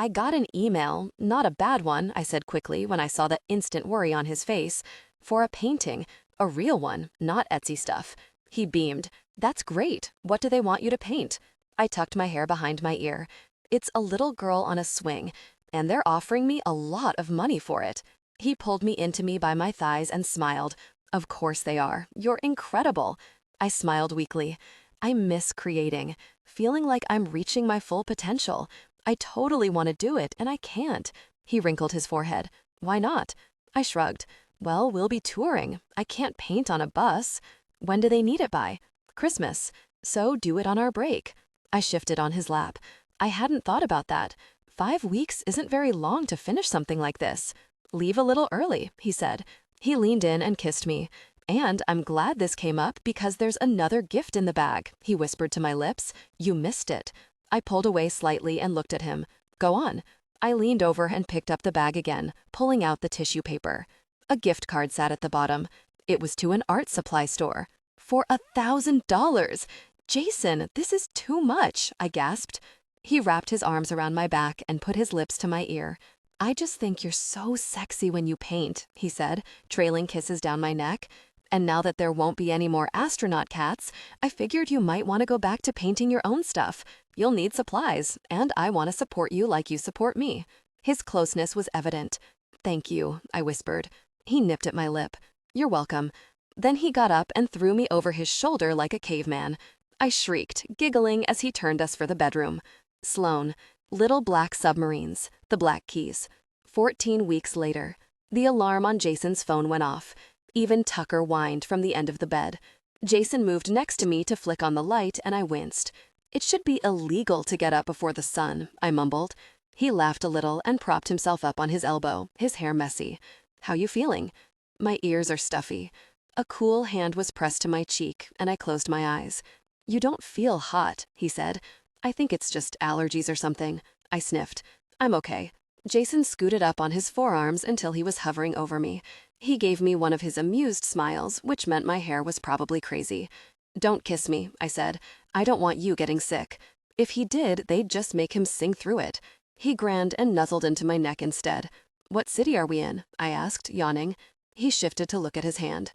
got an email, not a bad one, I said quickly when I saw the instant worry on his face, for a painting, a real one, not Etsy stuff. He beamed. That's great. What do they want you to paint? I tucked my hair behind my ear. It's a little girl on a swing, and they're offering me a lot of money for it. He pulled me into me by my thighs and smiled. Of course they are. You're incredible. I smiled weakly. I miss creating, feeling like I'm reaching my full potential. I totally want to do it, and I can't. He wrinkled his forehead. Why not? I shrugged. Well, we'll be touring. I can't paint on a bus. When do they need it by? Christmas. So do it on our break. I shifted on his lap. I hadn't thought about that. 5 weeks isn't very long to finish something like this. Leave a little early, he said. He leaned in and kissed me. And I'm glad this came up because there's another gift in the bag, he whispered to my lips. You missed it. I pulled away slightly and looked at him. Go on. I leaned over and picked up the bag again, pulling out the tissue paper. A gift card sat at the bottom. It was to an art supply store. For $1,000! Jason, this is too much, I gasped. He wrapped his arms around my back and put his lips to my ear. I just think you're so sexy when you paint, he said, trailing kisses down my neck. And now that there won't be any more astronaut cats, I figured you might want to go back to painting your own stuff. You'll need supplies, and I want to support you like you support me. His closeness was evident. Thank you, I whispered. He nipped at my lip. You're welcome. Then he got up and threw me over his shoulder like a caveman. I shrieked, giggling as he turned us for the bedroom. Sloan. Little black submarines. The black keys. 14 weeks later. The alarm on Jason's phone went off. Even Tucker whined from the end of the bed. Jason moved next to me to flick on the light, and I winced. It should be illegal to get up before the sun, I mumbled. He laughed a little and propped himself up on his elbow, his hair messy. How you feeling? My ears are stuffy. A cool hand was pressed to my cheek, and I closed my eyes. You don't feel hot, he said. I think it's just allergies or something. I sniffed. I'm okay. Jason scooted up on his forearms until he was hovering over me. He gave me one of his amused smiles, which meant my hair was probably crazy. Don't kiss me, I said. I don't want you getting sick. If he did, they'd just make him sing through it. He grinned and nuzzled into my neck instead. What city are we in? I asked, yawning. He shifted to look at his hand.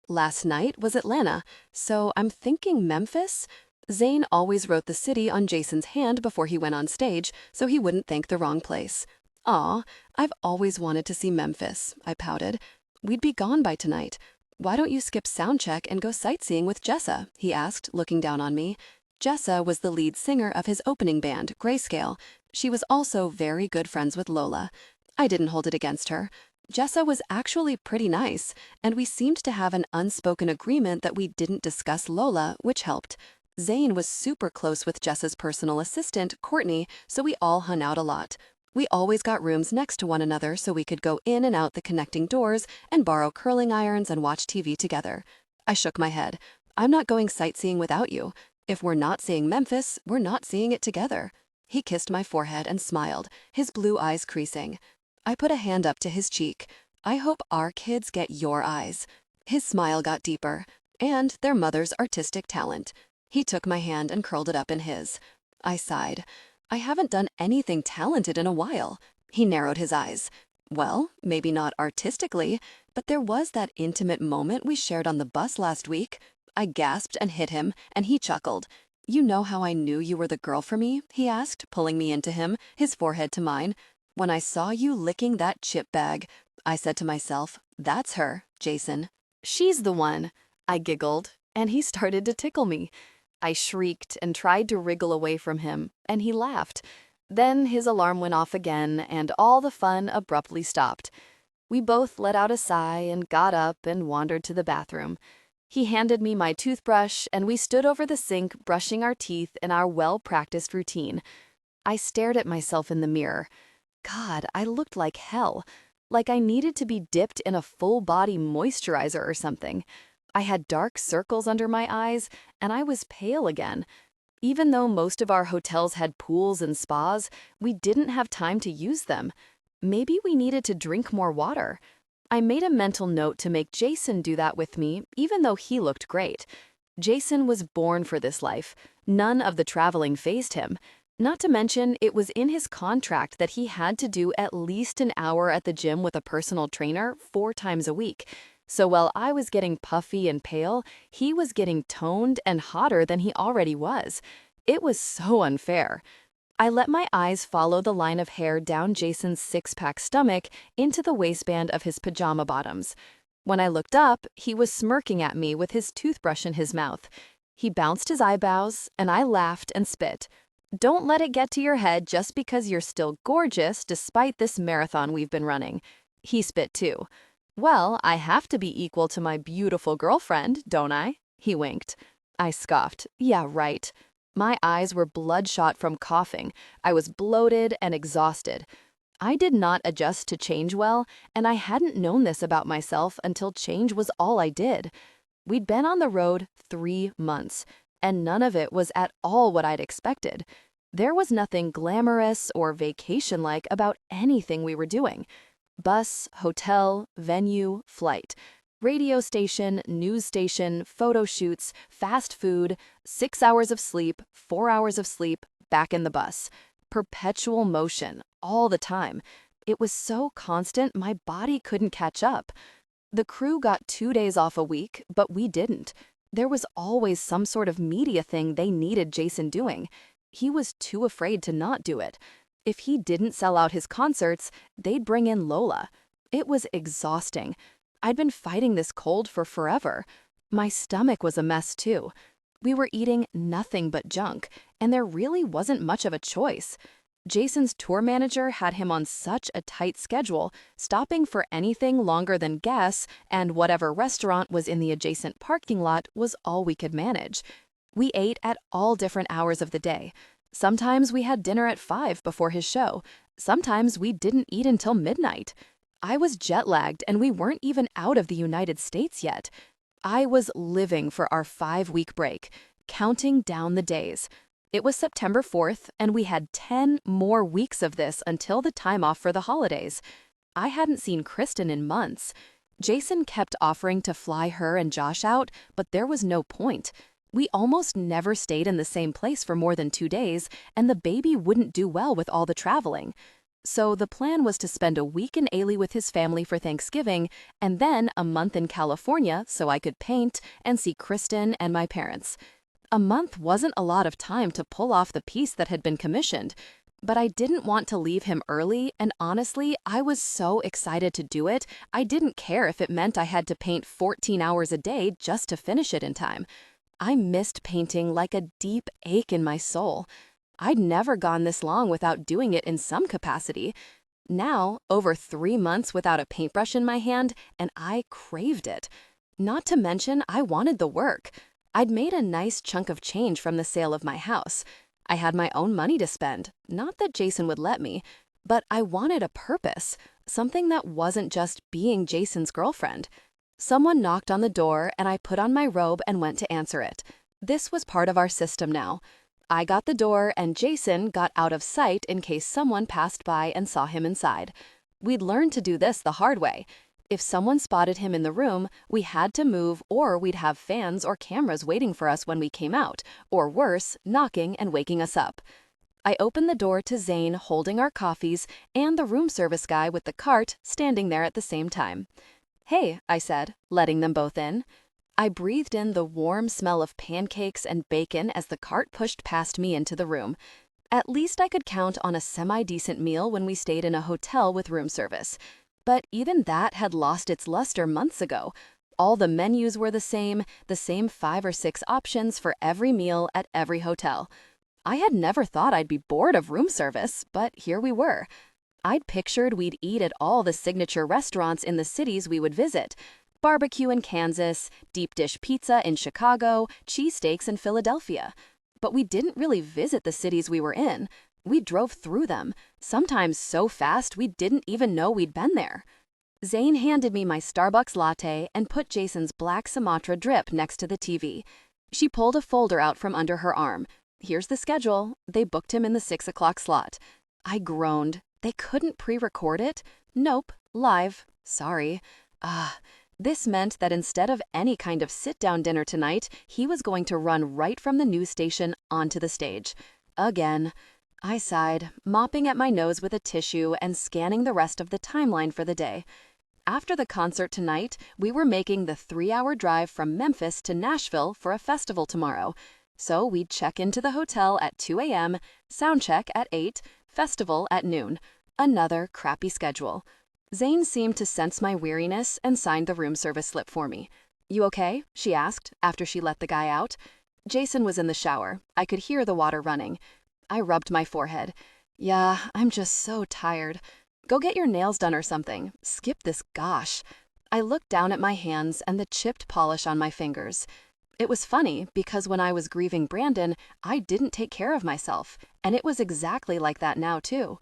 Last night was Atlanta, so I'm thinking Memphis? Zane always wrote the city on Jason's hand before he went on stage, so he wouldn't think the wrong place. Aw, I've always wanted to see Memphis, I pouted. We'd be gone by tonight. Why don't you skip sound check and go sightseeing with Jessa? He asked, looking down on me. Jessa was the lead singer of his opening band, Grayscale. She was also very good friends with Lola. I didn't hold it against her. Jessa was actually pretty nice, and we seemed to have an unspoken agreement that we didn't discuss Lola, which helped. Zane was super close with Jessa's personal assistant, Courtney, so we all hung out a lot. We always got rooms next to one another so we could go in and out the connecting doors and borrow curling irons and watch TV together. I shook my head. I'm not going sightseeing without you. If we're not seeing Memphis, we're not seeing it together. He kissed my forehead and smiled, his blue eyes creasing. I put a hand up to his cheek. I hope our kids get your eyes. His smile got deeper, and their mother's artistic talent. He took my hand and curled it up in his. I sighed. I haven't done anything talented in a while. He narrowed his eyes. Well, maybe not artistically, but there was that intimate moment we shared on the bus last week. I gasped and hit him, and he chuckled. You know how I knew you were the girl for me? He asked, pulling me into him, his forehead to mine. When I saw you licking that chip bag, I said to myself, that's her, Jason. She's the one. I giggled, and he started to tickle me. I shrieked and tried to wriggle away from him, and he laughed. Then his alarm went off again, and all the fun abruptly stopped. We both let out a sigh and got up and wandered to the bathroom. He handed me my toothbrush, and we stood over the sink brushing our teeth in our well-practiced routine. I stared at myself in the mirror. God, I looked like hell. Like I needed to be dipped in a full-body moisturizer or something. I had dark circles under my eyes, and I was pale again. Even though most of our hotels had pools and spas, we didn't have time to use them. Maybe we needed to drink more water. I made a mental note to make Jason do that with me, even though he looked great. Jason was born for this life. None of the traveling fazed him. Not to mention, it was in his contract that he had to do at least an hour at the gym with a personal trainer 4 times a week. So while I was getting puffy and pale, he was getting toned and hotter than he already was. It was so unfair. I let my eyes follow the line of hair down Jason's six-pack stomach into the waistband of his pajama bottoms. When I looked up, he was smirking at me with his toothbrush in his mouth. He bounced his eyebrows, and I laughed and spit. Don't let it get to your head just because you're still gorgeous despite this marathon we've been running. He spit too. Well, I have to be equal to my beautiful girlfriend, don't I? He winked. I scoffed. Yeah, right. My eyes were bloodshot from coughing. I was bloated and exhausted. I did not adjust to change well, and I hadn't known this about myself until change was all I did. We'd been on the road 3 months, and none of it was at all what I'd expected. There was nothing glamorous or vacation-like about anything we were doing. Bus, hotel, venue, flight. Radio station, news station, photo shoots, fast food, 6 hours of sleep, 4 hours of sleep, back in the bus. Perpetual motion, all the time. It was so constant my body couldn't catch up. The crew got 2 days off a week, but we didn't. There was always some sort of media thing they needed Jason doing. He was too afraid to not do it. If he didn't sell out his concerts, they'd bring in Lola. It was exhausting. I'd been fighting this cold for forever. My stomach was a mess too. We were eating nothing but junk, and there really wasn't much of a choice. Jason's tour manager had him on such a tight schedule, stopping for anything longer than gas, and whatever restaurant was in the adjacent parking lot was all we could manage. We ate at all different hours of the day. Sometimes we had dinner at 5 before his show. Sometimes we didn't eat until midnight. I was jet-lagged, and we weren't even out of the United States yet. I was living for our 5-week break, counting down the days. It was September 4th, and we had 10 more weeks of this until the time off for the holidays. I hadn't seen Kristen in months. Jason kept offering to fly her and Josh out, but there was no point. We almost never stayed in the same place for more than 2 days, and the baby wouldn't do well with all the traveling. So the plan was to spend a week in Ailey with his family for Thanksgiving, and then a month in California so I could paint and see Kristen and my parents. A month wasn't a lot of time to pull off the piece that had been commissioned, but I didn't want to leave him early, and honestly, I was so excited to do it, I didn't care if it meant I had to paint 14 hours a day just to finish it in time. I missed painting like a deep ache in my soul. I'd never gone this long without doing it in some capacity. Now, over 3 months without a paintbrush in my hand, and I craved it. Not to mention, I wanted the work. I'd made a nice chunk of change from the sale of my house. I had my own money to spend, not that Jason would let me, but I wanted a purpose, something that wasn't just being Jason's girlfriend. Someone knocked on the door, and I put on my robe and went to answer it. This was part of our system now. I got the door, and Jason got out of sight in case someone passed by and saw him inside. We'd learned to do this the hard way. If someone spotted him in the room, we had to move, or we'd have fans or cameras waiting for us when we came out, or worse, knocking and waking us up. I opened the door to Zane holding our coffees and the room service guy with the cart standing there at the same time. "Hey," I said, letting them both in. I breathed in the warm smell of pancakes and bacon as the cart pushed past me into the room. At least I could count on a semi-decent meal when we stayed in a hotel with room service. But even that had lost its luster months ago. All the menus were the same 5 or 6 options for every meal at every hotel. I had never thought I'd be bored of room service, but here we were. I'd pictured we'd eat at all the signature restaurants in the cities we would visit. Barbecue in Kansas, deep dish pizza in Chicago, cheesesteaks in Philadelphia. But we didn't really visit the cities we were in. We drove through them, sometimes so fast we didn't even know we'd been there. Zane handed me my Starbucks latte and put Jason's black Sumatra drip next to the TV. She pulled a folder out from under her arm. Here's the schedule. They booked him in the 6 o'clock slot. I groaned. They couldn't pre-record it? Nope, live. Sorry. This meant that instead of any kind of sit-down dinner tonight, he was going to run right from the news station onto the stage. Again. I sighed, mopping at my nose with a tissue and scanning the rest of the timeline for the day. After the concert tonight, we were making the 3-hour drive from Memphis to Nashville for a festival tomorrow. So we'd check into the hotel at 2 a.m., sound check at 8, festival at noon. Another crappy schedule. Zane seemed to sense my weariness and signed the room service slip for me. "You okay?" she asked after she let the guy out. Jason was in the shower. I could hear the water running. I rubbed my forehead. "Yeah, I'm just so tired. Go get your nails done or something. Skip this gosh." I looked down at my hands and the chipped polish on my fingers. It was funny because when I was grieving Brandon, I didn't take care of myself, and it was exactly like that now too.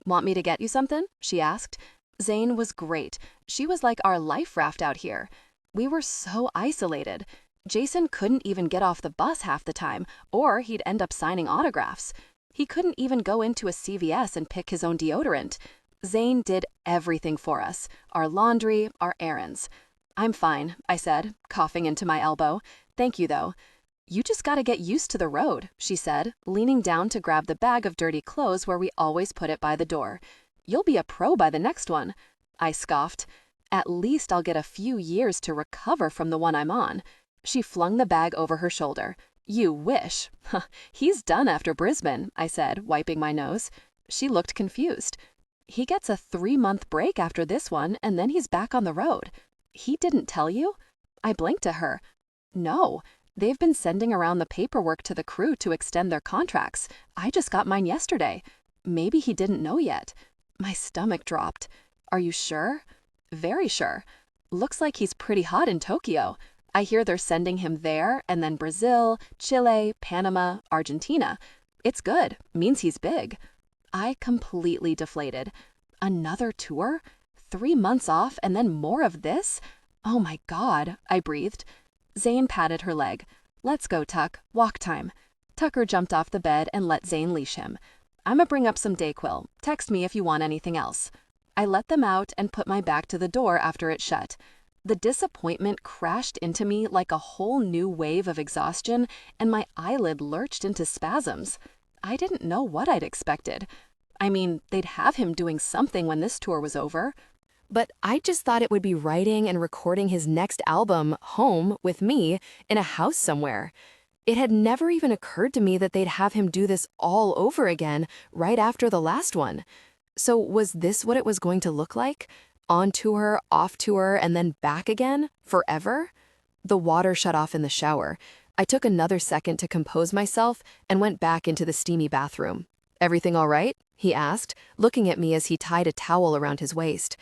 "Want me to get you something?" she asked. Zane was great. She was like our life raft out here. We were so isolated. Jason couldn't even get off the bus half the time, or he'd end up signing autographs. He couldn't even go into a CVS and pick his own deodorant. Zane did everything for us, our laundry, our errands. "I'm fine," I said, coughing into my elbow. "Thank you, though." "You just gotta get used to the road," she said, leaning down to grab the bag of dirty clothes where we always put it by the door. "You'll be a pro by the next one." I scoffed. "At least I'll get a few years to recover from the one I'm on." She flung the bag over her shoulder. "You wish." "He's done after Brisbane," I said, wiping my nose. She looked confused. "He gets a 3-month break after this one, and then he's back on the road." "He didn't tell you?" I blinked at her. "No. They've been sending around the paperwork to the crew to extend their contracts. I just got mine yesterday. Maybe he didn't know yet." My stomach dropped. "Are you sure?" "Very sure. Looks like he's pretty hot in Tokyo. I hear they're sending him there, and then Brazil, Chile, Panama, Argentina. It's good. Means he's big." I completely deflated. Another tour? 3 months off and then more of this? "Oh my God," I breathed. Zane patted her leg. "Let's go, Tuck. Walk time." Tucker jumped off the bed and let Zane leash him. "I'ma bring up some Dayquil. Text me if you want anything else." I let them out and put my back to the door after it shut. The disappointment crashed into me like a whole new wave of exhaustion, and my eyelid lurched into spasms. I didn't know what I'd expected. I mean, they'd have him doing something when this tour was over. But I just thought it would be writing and recording his next album, home, with me, in a house somewhere. It had never even occurred to me that they'd have him do this all over again right after the last one. So was this what it was going to look like? On tour, off tour, and then back again? Forever? The water shut off in the shower. I took another second to compose myself and went back into the steamy bathroom. "Everything all right?" he asked, looking at me as he tied a towel around his waist.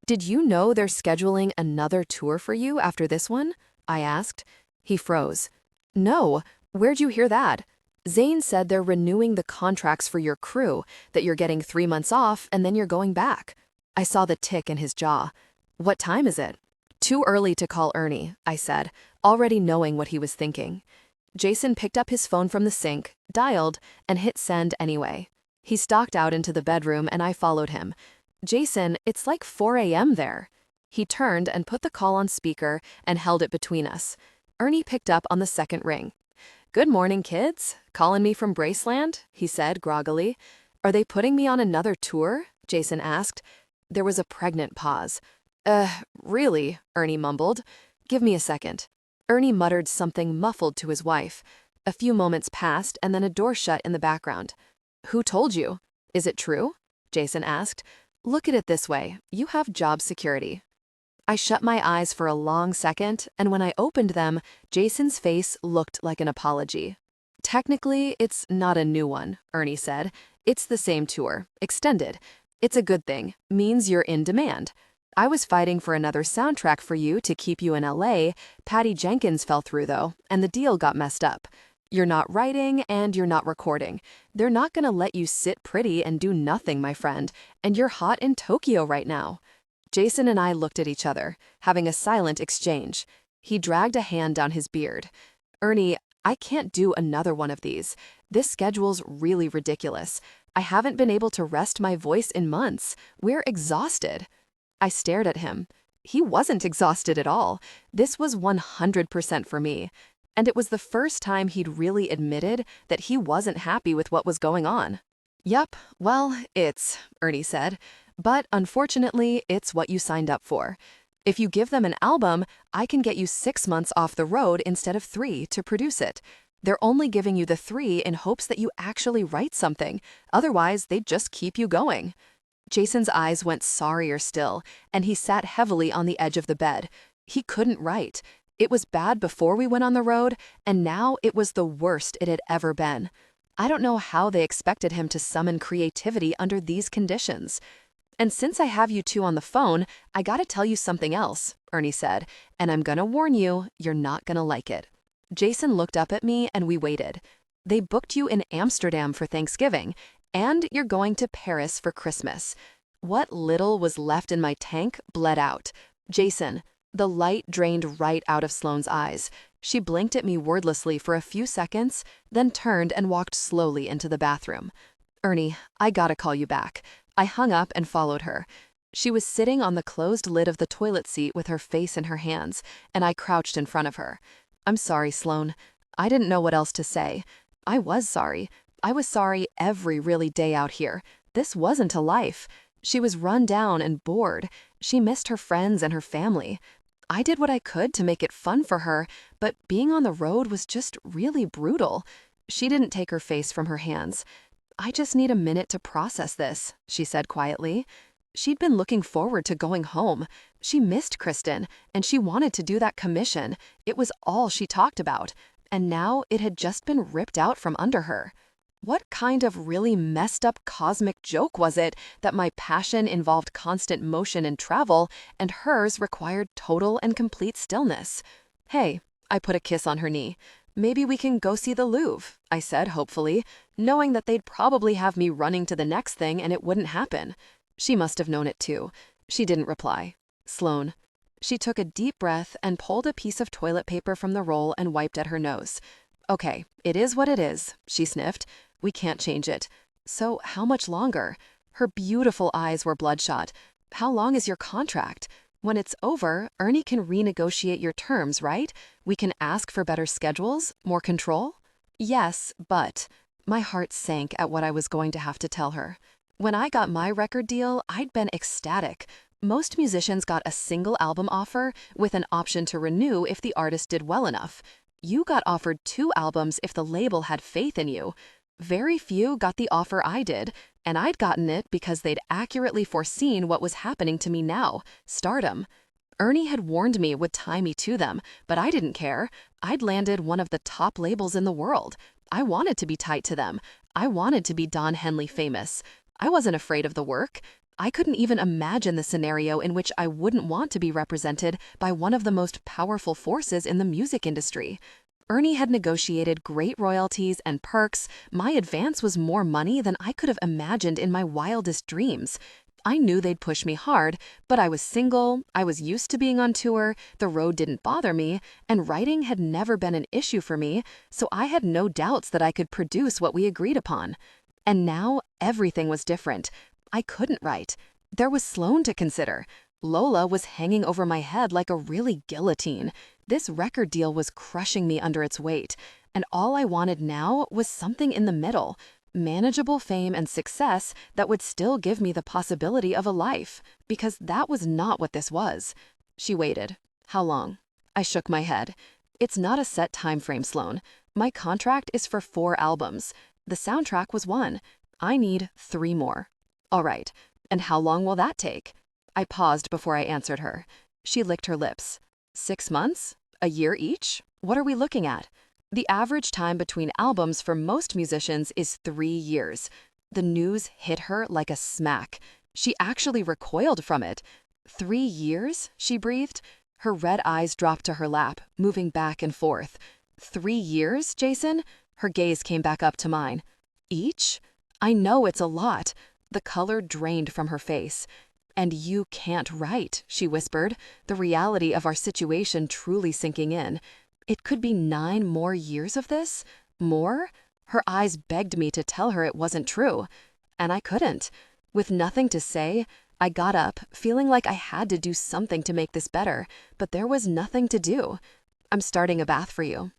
"Did you know they're scheduling another tour for you after this one?" I asked. He froze. "No, where'd you hear that?" "Zane said they're renewing the contracts for your crew, that you're getting 3 months off and then you're going back." I saw the tick in his jaw. "What time is it?" "Too early to call Ernie," I said, already knowing what he was thinking. Jason picked up his phone from the sink, dialed, and hit send anyway. He stalked out into the bedroom and I followed him. "Jason, it's like 4 a.m. there." He turned and put the call on speaker and held it between us. Ernie picked up on the second ring. "Good morning, kids. Calling me from Braceland?" he said groggily. "Are they putting me on another tour?" Jason asked. There was a pregnant pause. Really?" Ernie mumbled. "Give me a second." Ernie muttered something muffled to his wife. A few moments passed and then a door shut in the background. Who told you? Is it true? Jason asked. Look at it this way. You have job security. I shut my eyes for a long second, and when I opened them, Jason's face looked like an apology. Technically, it's not a new one, Ernie said. It's the same tour, extended. It's a good thing, means you're in demand. I was fighting for another soundtrack for you to keep you in LA. Patty Jenkins fell through, though, and the deal got messed up. You're not writing and you're not recording. They're not gonna let you sit pretty and do nothing, my friend, and you're hot in Tokyo right now. Jason and I looked at each other, having a silent exchange. He dragged a hand down his beard. Ernie, I can't do another one of these. This schedule's really ridiculous. I haven't been able to rest my voice in months. We're exhausted. I stared at him. He wasn't exhausted at all. This was 100% for me. And it was the first time he'd really admitted that he wasn't happy with what was going on. Yup, well, Ernie said. But unfortunately, it's what you signed up for. If you give them an album, I can get you 6 months off the road instead of 3 to produce it. They're only giving you the 3 in hopes that you actually write something. Otherwise, they'd just keep you going. Jason's eyes went sorrier still, and he sat heavily on the edge of the bed. He couldn't write. It was bad before we went on the road, and now it was the worst it had ever been. I don't know how they expected him to summon creativity under these conditions. And since I have you two on the phone, I gotta tell you something else, Ernie said, and I'm gonna warn you, you're not gonna like it. Jason looked up at me and we waited. They booked you in Amsterdam for Thanksgiving, and you're going to Paris for Christmas. What little was left in my tank bled out. Jason, the light drained right out of Sloane's eyes. She blinked at me wordlessly for a few seconds, then turned and walked slowly into the bathroom. Ernie, I gotta call you back. I hung up and followed her. She was sitting on the closed lid of the toilet seat with her face in her hands, and I crouched in front of her. I'm sorry, Sloan. I didn't know what else to say. I was sorry. I was sorry every really day out here. This wasn't a life. She was run down and bored. She missed her friends and her family. I did what I could to make it fun for her, but being on the road was just really brutal. She didn't take her face from her hands. I just need a minute to process this, she said quietly. She'd been looking forward to going home. She missed Kristen, and she wanted to do that commission. It was all she talked about, and now it had just been ripped out from under her. What kind of really messed up cosmic joke was it that my passion involved constant motion and travel, and hers required total and complete stillness? Hey, I put a kiss on her knee. Maybe we can go see the Louvre, I said hopefully, knowing that they'd probably have me running to the next thing and it wouldn't happen. She must have known it too. She didn't reply. Sloan. She took a deep breath and pulled a piece of toilet paper from the roll and wiped at her nose. Okay, it is what it is, she sniffed. We can't change it. So how much longer? Her beautiful eyes were bloodshot. How long is your contract? When it's over, Ernie can renegotiate your terms, right? We can ask for better schedules, more control? Yes, but my heart sank at what I was going to have to tell her. When I got my record deal, I'd been ecstatic. Most musicians got a single album offer with an option to renew if the artist did well enough. You got offered 2 albums if the label had faith in you. Very few got the offer I did, and I'd gotten it because they'd accurately foreseen what was happening to me now, stardom. Ernie had warned me it would tie me to them, but I didn't care. I'd landed one of the top labels in the world. I wanted to be tied to them. I wanted to be Don Henley famous. I wasn't afraid of the work. I couldn't even imagine the scenario in which I wouldn't want to be represented by one of the most powerful forces in the music industry. Ernie had negotiated great royalties and perks. My advance was more money than I could have imagined in my wildest dreams. I knew they'd push me hard, but I was single, I was used to being on tour, the road didn't bother me, and writing had never been an issue for me, so I had no doubts that I could produce what we agreed upon. And now everything was different. I couldn't write. There was Sloan to consider. Lola was hanging over my head like a really guillotine. This record deal was crushing me under its weight, and all I wanted now was something in the middle, manageable fame and success that would still give me the possibility of a life, because that was not what this was. She waited. How long? I shook my head. It's not a set time frame, Sloan. My contract is for 4 albums. The soundtrack was 1. I need 3 more. All right, and how long will that take? I paused before I answered her. She licked her lips. 6 months? A year each? What are we looking at? The average time between albums for most musicians is 3 years. The news hit her like a smack. She actually recoiled from it. 3 years? She breathed. Her red eyes dropped to her lap, moving back and forth. 3 years, Jason? Her gaze came back up to mine. Each? I know it's a lot. The color drained from her face. And you can't write, she whispered, the reality of our situation truly sinking in. It could be 9 more years of this? More? Her eyes begged me to tell her it wasn't true. And I couldn't. With nothing to say, I got up, feeling like I had to do something to make this better, but there was nothing to do. I'm starting a bath for you.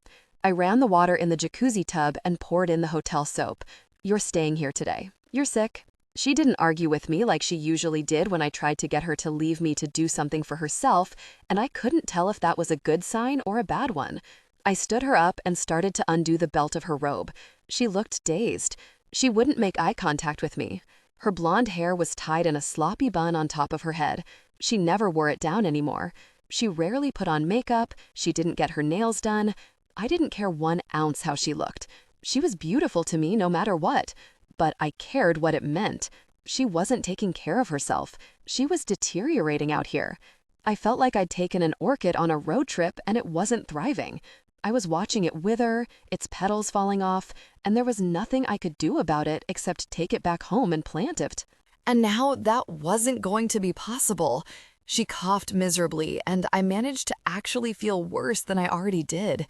I ran the water in the jacuzzi tub and poured in the hotel soap. You're staying here today. You're sick. She didn't argue with me like she usually did when I tried to get her to leave me to do something for herself, and I couldn't tell if that was a good sign or a bad one. I stood her up and started to undo the belt of her robe. She looked dazed. She wouldn't make eye contact with me. Her blonde hair was tied in a sloppy bun on top of her head. She never wore it down anymore. She rarely put on makeup. She didn't get her nails done. I didn't care 1 ounce how she looked. She was beautiful to me no matter what. But I cared what it meant. She wasn't taking care of herself. She was deteriorating out here. I felt like I'd taken an orchid on a road trip and it wasn't thriving. I was watching it wither, its petals falling off, and there was nothing I could do about it except take it back home and plant it. And now that wasn't going to be possible. She coughed miserably, and I managed to actually feel worse than I already did.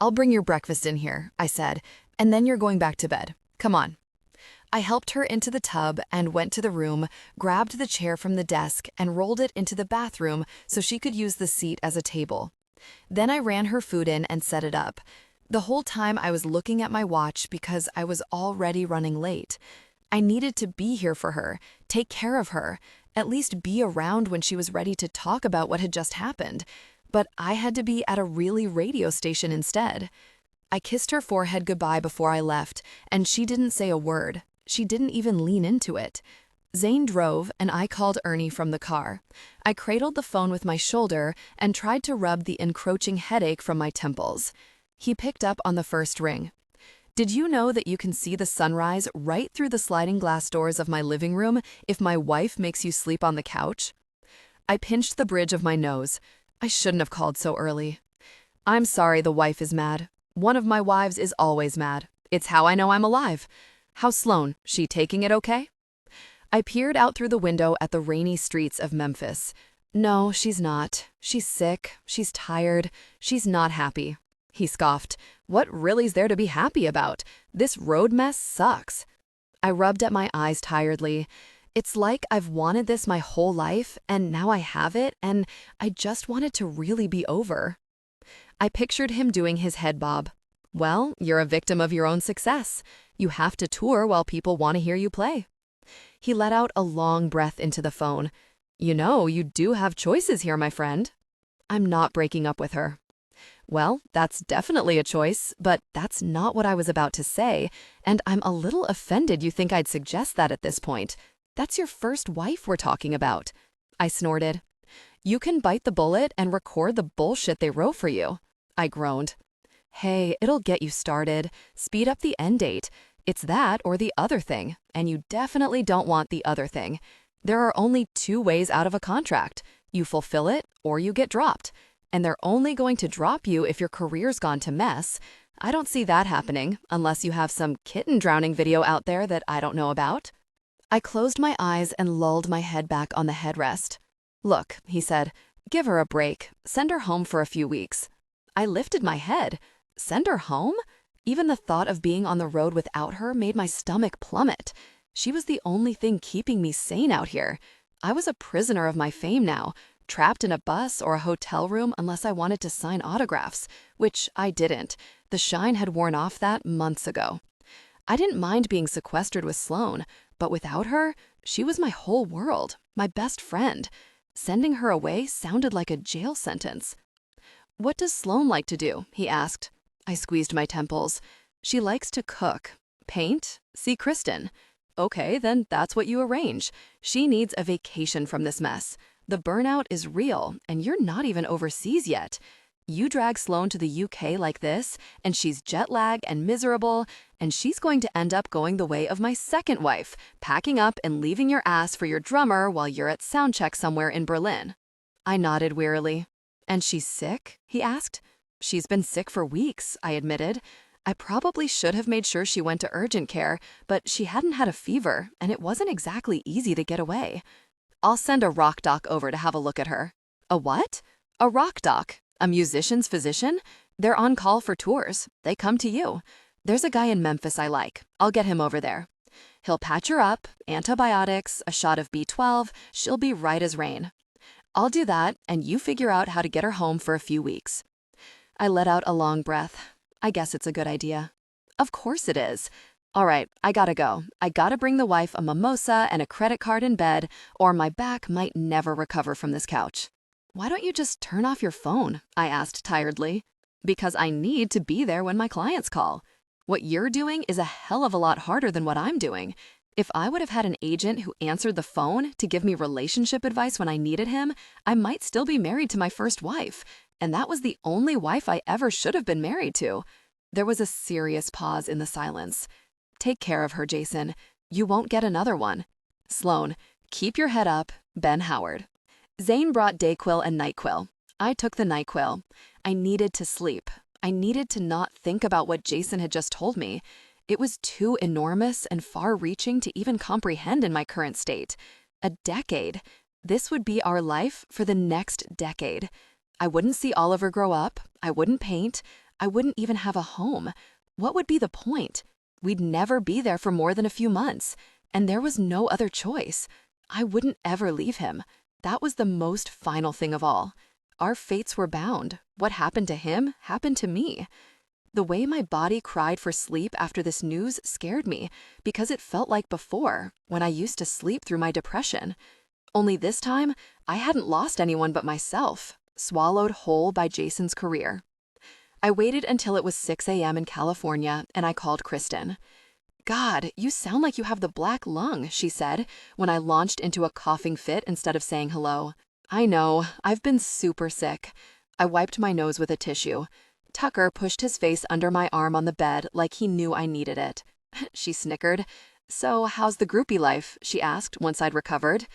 I'll bring your breakfast in here, I said, and then you're going back to bed. Come on. I helped her into the tub and went to the room, grabbed the chair from the desk, and rolled it into the bathroom so she could use the seat as a table. Then I ran her food in and set it up. The whole time I was looking at my watch because I was already running late. I needed to be here for her, take care of her, at least be around when she was ready to talk about what had just happened. But I had to be at a really radio station instead. I kissed her forehead goodbye before I left, and she didn't say a word. She didn't even lean into it. Zane drove, and I called Ernie from the car. I cradled the phone with my shoulder and tried to rub the encroaching headache from my temples. He picked up on the first ring. Did you know that you can see the sunrise right through the sliding glass doors of my living room if my wife makes you sleep on the couch? I pinched the bridge of my nose. I shouldn't have called so early. I'm sorry the wife is mad. One of my wives is always mad. It's how I know I'm alive. How's Sloan? She taking it okay? I peered out through the window at the rainy streets of Memphis. No, she's not. She's sick. She's tired. She's not happy. He scoffed. What really's there to be happy about? This road mess sucks. I rubbed at my eyes tiredly. It's like I've wanted this my whole life, and now I have it, and I just want it to really be over. I pictured him doing his head bob. Well, you're a victim of your own success. You have to tour while people want to hear you play. He let out a long breath into the phone. You know, you do have choices here, my friend. I'm not breaking up with her. Well, that's definitely a choice, but that's not what I was about to say, and I'm a little offended you think I'd suggest that at this point. That's your first wife we're talking about. I snorted. You can bite the bullet and record the bullshit they wrote for you. I groaned. Hey, it'll get you started. Speed up the end date. It's that or the other thing, and you definitely don't want the other thing. There are only 2 ways out of a contract. You fulfill it or you get dropped. And they're only going to drop you if your career's gone to mess. I don't see that happening unless you have some kitten drowning video out there that I don't know about. I closed my eyes and lulled my head back on the headrest. Look, he said, give her a break. Send her home for a few weeks. I lifted my head. Send her home? Even the thought of being on the road without her made my stomach plummet. She was the only thing keeping me sane out here. I was a prisoner of my fame now, trapped in a bus or a hotel room unless I wanted to sign autographs, which I didn't. The shine had worn off that months ago. I didn't mind being sequestered with Sloan, but without her, she was my whole world, my best friend. Sending her away sounded like a jail sentence. What does Sloan like to do? He asked. I squeezed my temples. She likes to cook, paint, see Kristen. Okay, then that's what you arrange. She needs a vacation from this mess. The burnout is real, and you're not even overseas yet. You drag Sloan to the UK like this, and she's jet lagged and miserable, and she's going to end up going the way of my second wife, packing up and leaving your ass for your drummer while you're at soundcheck somewhere in Berlin. I nodded wearily. And she's sick? He asked. She's been sick for weeks, I admitted. I probably should have made sure she went to urgent care, but she hadn't had a fever, and it wasn't exactly easy to get away. I'll send a rock doc over to have a look at her. A what? A rock doc. A musician's physician? They're on call for tours. They come to you. There's a guy in Memphis I like. I'll get him over there. He'll patch her up, antibiotics, a shot of B12. She'll be right as rain. I'll do that, and you figure out how to get her home for a few weeks. I let out a long breath. I guess it's a good idea. Of course it is. All right, I gotta go. I gotta bring the wife a mimosa and a credit card in bed, or my back might never recover from this couch. Why don't you just turn off your phone? I asked tiredly. Because I need to be there when my clients call. What you're doing is a hell of a lot harder than what I'm doing. If I would have had an agent who answered the phone to give me relationship advice when I needed him, I might still be married to my first wife. And that was the only wife I ever should have been married to. There was a serious pause in the silence. Take care of her, Jason. You won't get another one. Sloan, keep your head up. Ben Howard. Zane brought Dayquil and NyQuil. I took the NyQuil. I needed to sleep. I needed to not think about what Jason had just told me. It was too enormous and far-reaching to even comprehend in my current state. A decade. This would be our life for the next decade. I wouldn't see Oliver grow up. I wouldn't paint. I wouldn't even have a home. What would be the point? We'd never be there for more than a few months. And there was no other choice. I wouldn't ever leave him. That was the most final thing of all. Our fates were bound. What happened to him happened to me. The way my body cried for sleep after this news scared me because it felt like before, when I used to sleep through my depression. Only this time, I hadn't lost anyone but myself, swallowed whole by Jason's career. I waited until it was 6 a.m. in California, and I called Kristen. God, you sound like you have the black lung, she said, when I launched into a coughing fit instead of saying hello. I know, I've been super sick. I wiped my nose with a tissue. Tucker pushed his face under my arm on the bed like he knew I needed it. She snickered. So, how's the groupie life? She asked once I'd recovered.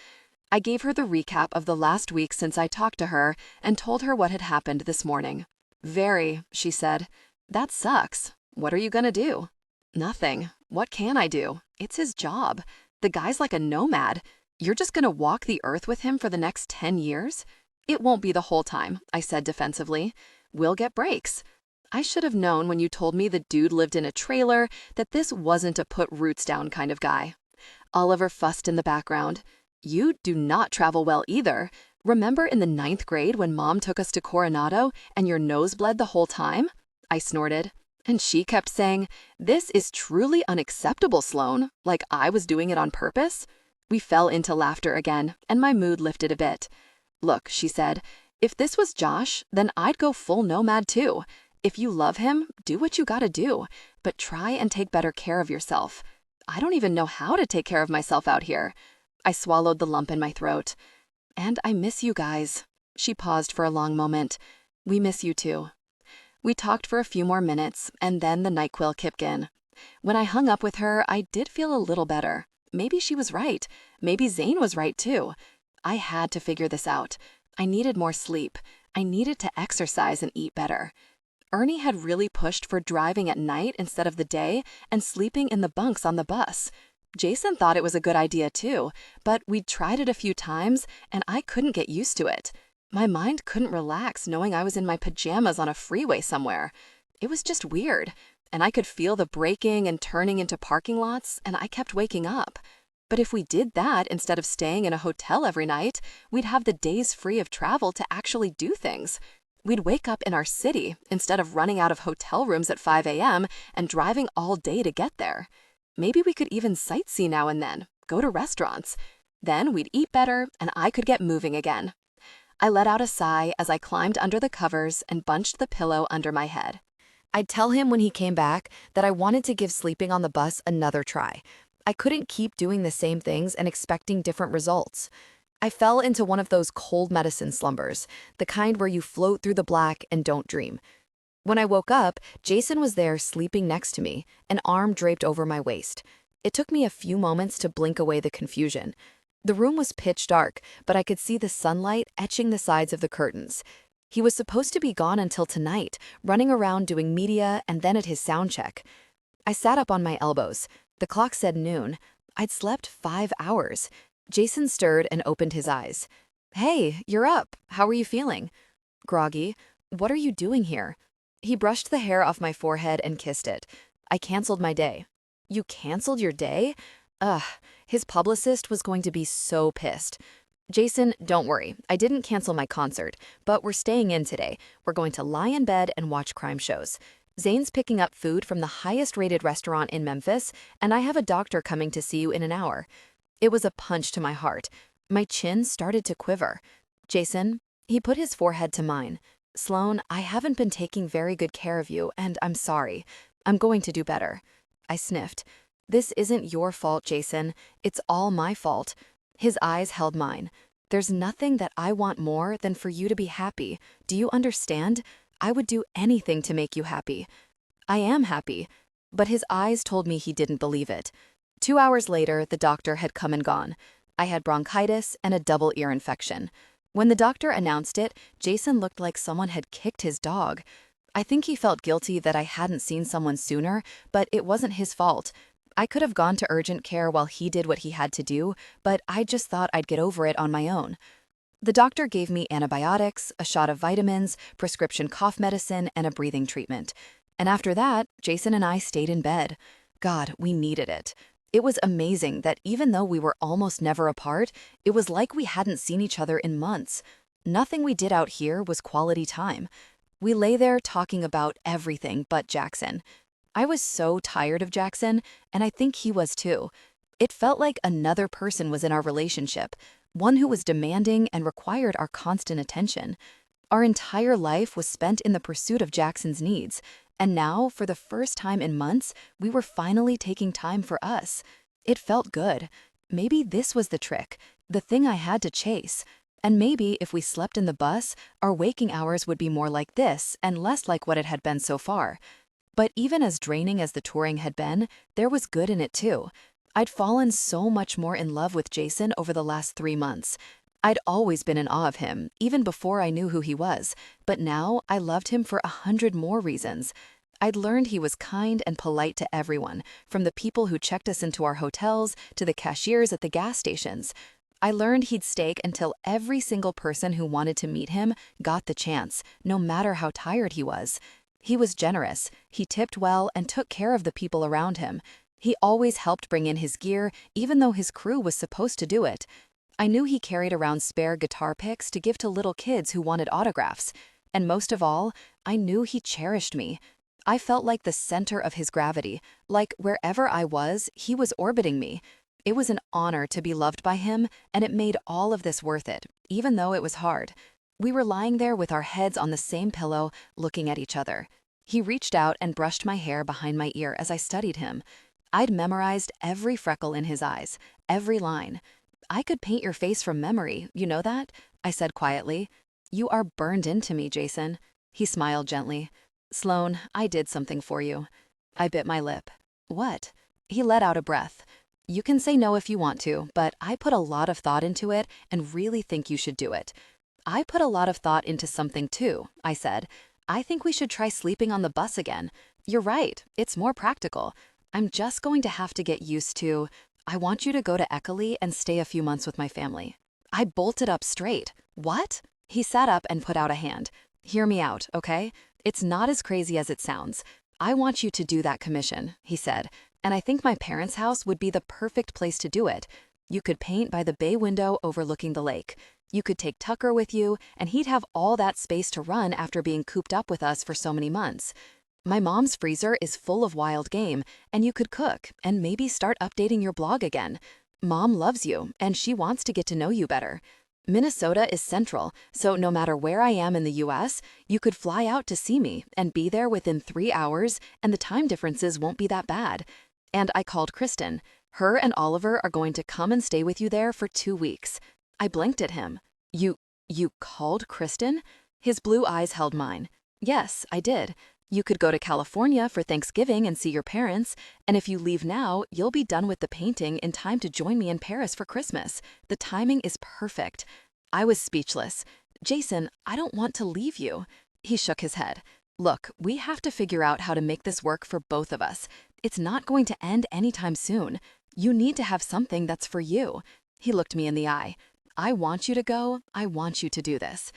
I gave her the recap of the last week since I talked to her and told her what had happened this morning. Very, she said. That sucks. What are you gonna do? Nothing. What can I do? It's his job. The guy's like a nomad. You're just gonna walk the earth with him for the next 10 years? It won't be the whole time, I said defensively. We'll get breaks. I should have known when you told me the dude lived in a trailer that this wasn't a put roots down kind of guy. Oliver fussed in the background. You do not travel well either. Remember in the 9th grade when Mom took us to Coronado and your nose bled the whole time? I snorted. And she kept saying, "This is truly unacceptable, Sloan," like I was doing it on purpose. We fell into laughter again, and my mood lifted a bit. Look, she said, if this was Josh, then I'd go full nomad too. If you love him, do what you gotta do, but try and take better care of yourself. I don't even know how to take care of myself out here. I swallowed the lump in my throat. And I miss you guys. She paused for a long moment. We miss you too. We talked for a few more minutes, and then the NyQuil kicked in. When I hung up with her, I did feel a little better. Maybe she was right. Maybe Zane was right too. I had to figure this out. I needed more sleep. I needed to exercise and eat better. Ernie had really pushed for driving at night instead of the day and sleeping in the bunks on the bus. Jason thought it was a good idea too, but we'd tried it a few times and I couldn't get used to it. My mind couldn't relax knowing I was in my pajamas on a freeway somewhere. It was just weird, and I could feel the braking and turning into parking lots, and I kept waking up. But if we did that instead of staying in a hotel every night, we'd have the days free of travel to actually do things. We'd wake up in our city instead of running out of hotel rooms at 5 a.m. and driving all day to get there. Maybe we could even sightsee now and then, go to restaurants. Then we'd eat better and I could get moving again. I let out a sigh as I climbed under the covers and bunched the pillow under my head. I'd tell him when he came back that I wanted to give sleeping on the bus another try. I couldn't keep doing the same things and expecting different results. I fell into one of those cold medicine slumbers, the kind where you float through the black and don't dream. When I woke up, Jason was there sleeping next to me, an arm draped over my waist. It took me a few moments to blink away the confusion. The room was pitch dark, but I could see the sunlight etching the sides of the curtains. He was supposed to be gone until tonight, running around doing media and then at his sound check. I sat up on my elbows. The clock said noon. I'd slept 5 hours. Jason stirred and opened his eyes. "Hey, you're up. How are you feeling?" "Groggy. What are you doing here?" He brushed the hair off my forehead and kissed it. I canceled my day. "You canceled your day?" Ugh, his publicist was going to be so pissed. "Jason, don't worry. I didn't cancel my concert, but we're staying in today. We're going to lie in bed and watch crime shows. Zane's picking up food from the highest-rated restaurant in Memphis, and I have a doctor coming to see you in an hour." It was a punch to my heart. My chin started to quiver. "Jason," he put his forehead to mine. "Sloan, I haven't been taking very good care of you, and I'm sorry. I'm going to do better." I sniffed. "This isn't your fault, Jason. It's all my fault." His eyes held mine. "There's nothing that I want more than for you to be happy. Do you understand? I would do anything to make you happy." "I am happy." But his eyes told me he didn't believe it. 2 hours later, the doctor had come and gone. I had bronchitis and a double ear infection. When the doctor announced it, Jason looked like someone had kicked his dog. I think he felt guilty that I hadn't seen someone sooner, but it wasn't his fault. I could have gone to urgent care while he did what he had to do, but I just thought I'd get over it on my own. The doctor gave me antibiotics, a shot of vitamins, prescription cough medicine, and a breathing treatment. And after that, Jason and I stayed in bed. God, we needed it. It was amazing that even though we were almost never apart, it was like we hadn't seen each other in months. Nothing we did out here was quality time. We lay there talking about everything but Jackson. I was so tired of Jackson, and I think he was too. It felt like another person was in our relationship, one who was demanding and required our constant attention. Our entire life was spent in the pursuit of Jackson's needs, and now, for the first time in months, we were finally taking time for us. It felt good. Maybe this was the trick, the thing I had to chase. And maybe if we slept in the bus, our waking hours would be more like this and less like what it had been so far. But even as draining as the touring had been, there was good in it too. I'd fallen so much more in love with Jason over the last 3 months. I'd always been in awe of him, even before I knew who he was, but now I loved him for 100 more reasons. I'd learned he was kind and polite to everyone, from the people who checked us into our hotels to the cashiers at the gas stations. I learned he'd stay until every single person who wanted to meet him got the chance, no matter how tired he was. He was generous, he tipped well, and took care of the people around him. He always helped bring in his gear, even though his crew was supposed to do it. I knew he carried around spare guitar picks to give to little kids who wanted autographs. And most of all, I knew he cherished me. I felt like the center of his gravity, like wherever I was, he was orbiting me. It was an honor to be loved by him, and it made all of this worth it, even though it was hard. We were lying there with our heads on the same pillow, looking at each other. He reached out and brushed my hair behind my ear as I studied him. I'd memorized every freckle in his eyes, every line. "I could paint your face from memory, you know that?" I said quietly. "You are burned into me, Jason." He smiled gently. "Sloan, I did something for you." I bit my lip. "What?" He let out a breath. "You can say no if you want to, but I put a lot of thought into it and really think you should do it." "I put a lot of thought into something too," I said. "I think we should try sleeping on the bus again. You're right, it's more practical. I'm just going to have to get used to. I want you to go to Eckerly and stay a few months with my family." I bolted up straight. "What?" He sat up and put out a hand. "Hear me out, okay? It's not as crazy as it sounds. I want you to do that commission," he said, "and I think my parents' house would be the perfect place to do it. You could paint by the bay window overlooking the lake. You could take Tucker with you, and he'd have all that space to run after being cooped up with us for so many months. My mom's freezer is full of wild game, and you could cook and maybe start updating your blog again. Mom loves you, and she wants to get to know you better. Minnesota is central, so no matter where I am in the US, you could fly out to see me and be there within 3 hours, and the time differences won't be that bad." And I called Kristen. Her and Oliver are going to come and stay with you there for 2 weeks. I blinked at him. You called Kristen? His blue eyes held mine. Yes, I did. You could go to California for Thanksgiving and see your parents, and if you leave now, you'll be done with the painting in time to join me in Paris for Christmas. The timing is perfect. I was speechless. Jason, I don't want to leave you. He shook his head. Look, we have to figure out how to make this work for both of us. It's not going to end anytime soon. You need to have something that's for you. He looked me in the eye. I want you to go. I want you to do this.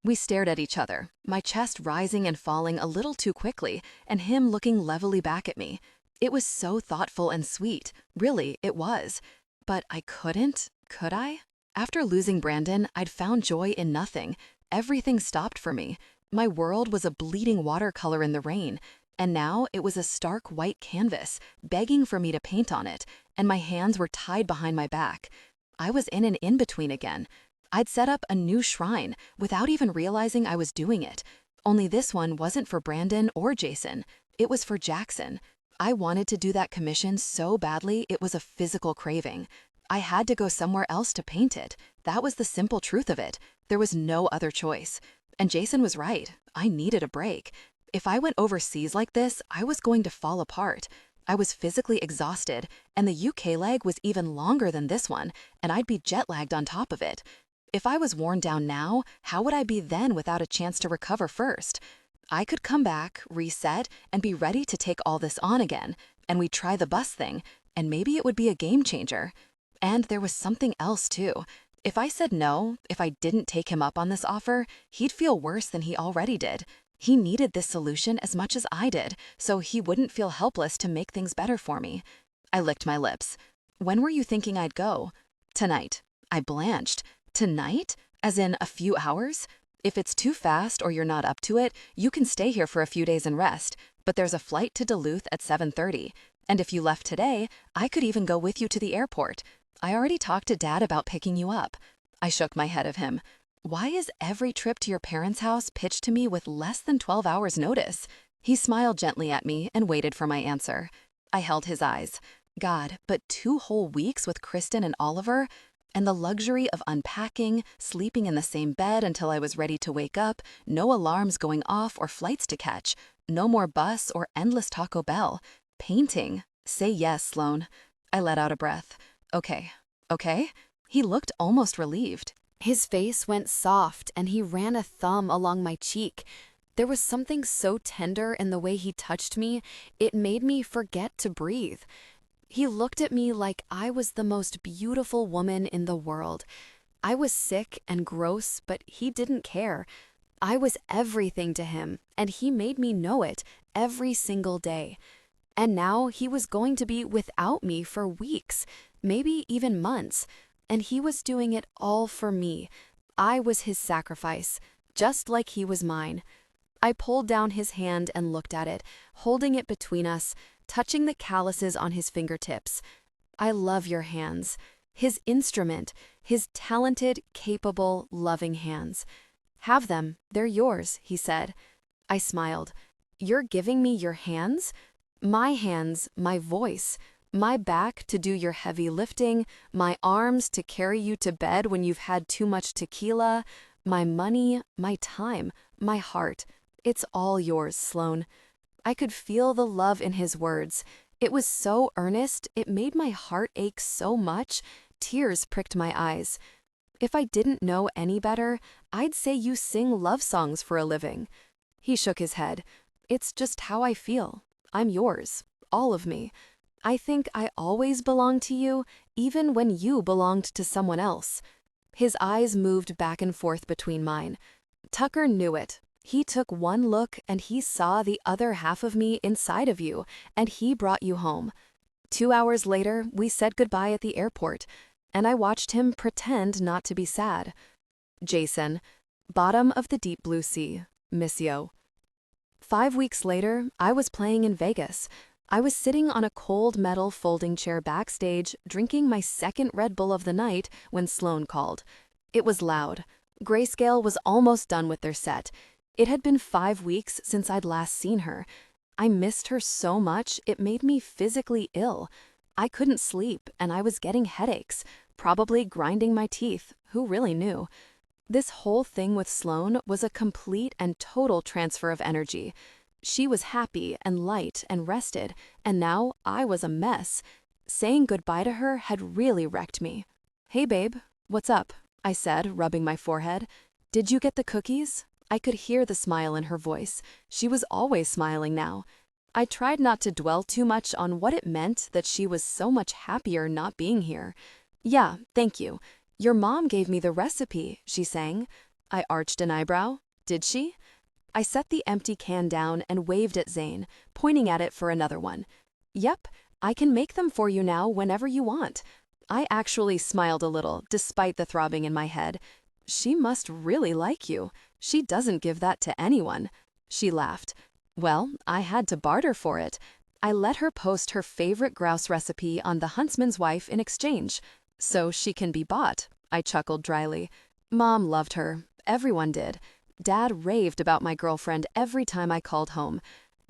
We stared at each other, my chest rising and falling a little too quickly, and him looking levelly back at me. It was so thoughtful and sweet. Really, it was. But I couldn't, could I? After losing Brandon, I'd found joy in nothing. Everything stopped for me. My world was a bleeding watercolor in the rain, and now it was a stark white canvas, begging for me to paint on it, and my hands were tied behind my back. I was in an in-between again. I'd set up a new shrine without even realizing I was doing it. Only this one wasn't for Brandon or Jason. It was for Jackson. I wanted to do that commission so badly it was a physical craving. I had to go somewhere else to paint it. That was the simple truth of it. There was no other choice. And Jason was right. I needed a break. If I went overseas like this, I was going to fall apart. I was physically exhausted, and the UK leg was even longer than this one, and I'd be jet-lagged on top of it. If I was worn down now, how would I be then without a chance to recover first? I could come back, reset, and be ready to take all this on again, and we'd try the bus thing, and maybe it would be a game changer. And there was something else too. If I said no, if I didn't take him up on this offer, he'd feel worse than he already did. He needed this solution as much as I did, so he wouldn't feel helpless to make things better for me. I licked my lips. When were you thinking I'd go? Tonight. I blanched. Tonight? As in a few hours? If it's too fast or you're not up to it, you can stay here for a few days and rest, but there's a flight to Duluth at 7:30. And if you left today, I could even go with you to the airport. I already talked to Dad about picking you up. I shook my head at him. Why is every trip to your parents' house pitched to me with less than 12 hours' notice? He smiled gently at me and waited for my answer. I held his eyes. God, but 2 whole weeks with Kristen and Oliver? And the luxury of unpacking, sleeping in the same bed until I was ready to wake up, no alarms going off or flights to catch, no more bus or endless Taco Bell. Painting. Say yes, Sloan. I let out a breath. Okay. He looked almost relieved. His face went soft, and he ran a thumb along my cheek. There was something so tender in the way he touched me, it made me forget to breathe. He looked at me like I was the most beautiful woman in the world. I was sick and gross, but he didn't care. I was everything to him, and he made me know it every single day. And now he was going to be without me for weeks, maybe even months, and he was doing it all for me. I was his sacrifice, just like he was mine. I pulled down his hand and looked at it, holding it between us, touching the calluses on his fingertips. I love your hands. His instrument, his talented, capable, loving hands. Have them, they're yours, he said. I smiled. You're giving me your hands? My hands, my voice, my back to do your heavy lifting, my arms to carry you to bed when you've had too much tequila, my money, my time, my heart. It's all yours, Sloan. I could feel the love in his words. It was so earnest, it made my heart ache so much, tears pricked my eyes. If I didn't know any better, I'd say you sing love songs for a living. He shook his head. It's just how I feel. I'm yours, all of me. I think I always belonged to you, even when you belonged to someone else. His eyes moved back and forth between mine. Tucker knew it. He took one look and he saw the other half of me inside of you, and he brought you home. 2 hours later, we said goodbye at the airport, and I watched him pretend not to be sad. Jason, bottom of the deep blue sea, Missio. 5 weeks later, I was playing in Vegas. I was sitting on a cold metal folding chair backstage, drinking my second Red Bull of the night when Sloan called. It was loud. Grayscale was almost done with their set. It had been 5 weeks since I'd last seen her. I missed her so much it made me physically ill. I couldn't sleep, and I was getting headaches, probably grinding my teeth. Who really knew? This whole thing with Sloan was a complete and total transfer of energy. She was happy and light and rested, and now I was a mess. Saying goodbye to her had really wrecked me. "Hey, babe, what's up?" I said, rubbing my forehead. "Did you get the cookies?" I could hear the smile in her voice. She was always smiling now. I tried not to dwell too much on what it meant that she was so much happier not being here. "Yeah, thank you. Your mom gave me the recipe," she sang. I arched an eyebrow. "Did she?" I set the empty can down and waved at Zane, pointing at it for another one. "Yep, I can make them for you now whenever you want." I actually smiled a little, despite the throbbing in my head. "She must really like you. She doesn't give that to anyone." She laughed. "Well, I had to barter for it. I let her post her favorite grouse recipe on the huntsman's wife in exchange. So she can be bought." I chuckled dryly. Mom loved her. Everyone did. Dad raved about my girlfriend every time I called home.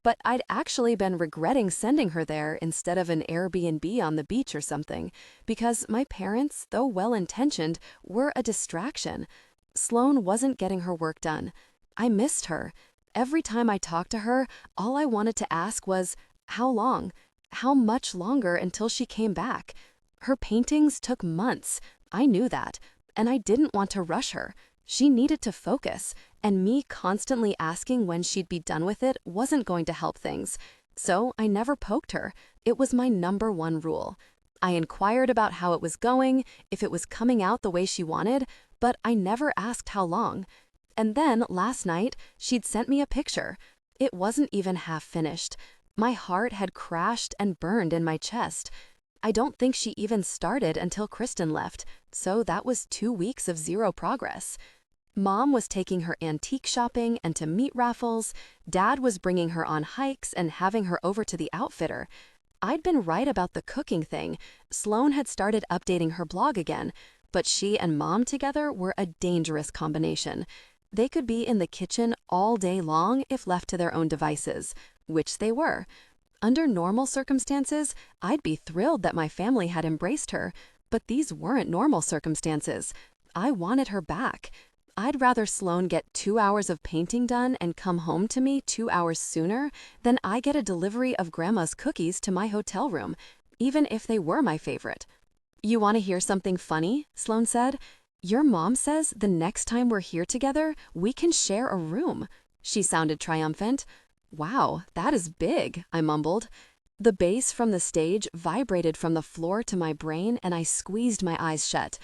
But I'd actually been regretting sending her there instead of an Airbnb on the beach or something, because my parents, though well-intentioned, were a distraction. Sloan wasn't getting her work done. I missed her. Every time I talked to her, all I wanted to ask was, how long? How much longer until she came back? Her paintings took months. I knew that, and I didn't want to rush her. She needed to focus, and me constantly asking when she'd be done with it wasn't going to help things. So I never poked her. It was my #1 rule. I inquired about how it was going, if it was coming out the way she wanted, but I never asked how long. And then, last night, she'd sent me a picture. It wasn't even half finished. My heart had crashed and burned in my chest. I don't think she even started until Kristen left, so that was 2 weeks of zero progress. Mom was taking her antique shopping and to meat raffles. Dad was bringing her on hikes and having her over to the outfitter. I'd been right about the cooking thing. Sloan had started updating her blog again, but she and Mom together were a dangerous combination. They could be in the kitchen all day long if left to their own devices, which they were. Under normal circumstances, I'd be thrilled that my family had embraced her, but these weren't normal circumstances. I wanted her back. I'd rather Sloan get 2 hours of painting done and come home to me 2 hours sooner than I get a delivery of Grandma's cookies to my hotel room, even if they were my favorite. "You want to hear something funny?" Sloan said. "Your mom says the next time we're here together, we can share a room." She sounded triumphant. "Wow, that is big," I mumbled. The bass from the stage vibrated from the floor to my brain, and I squeezed my eyes shut.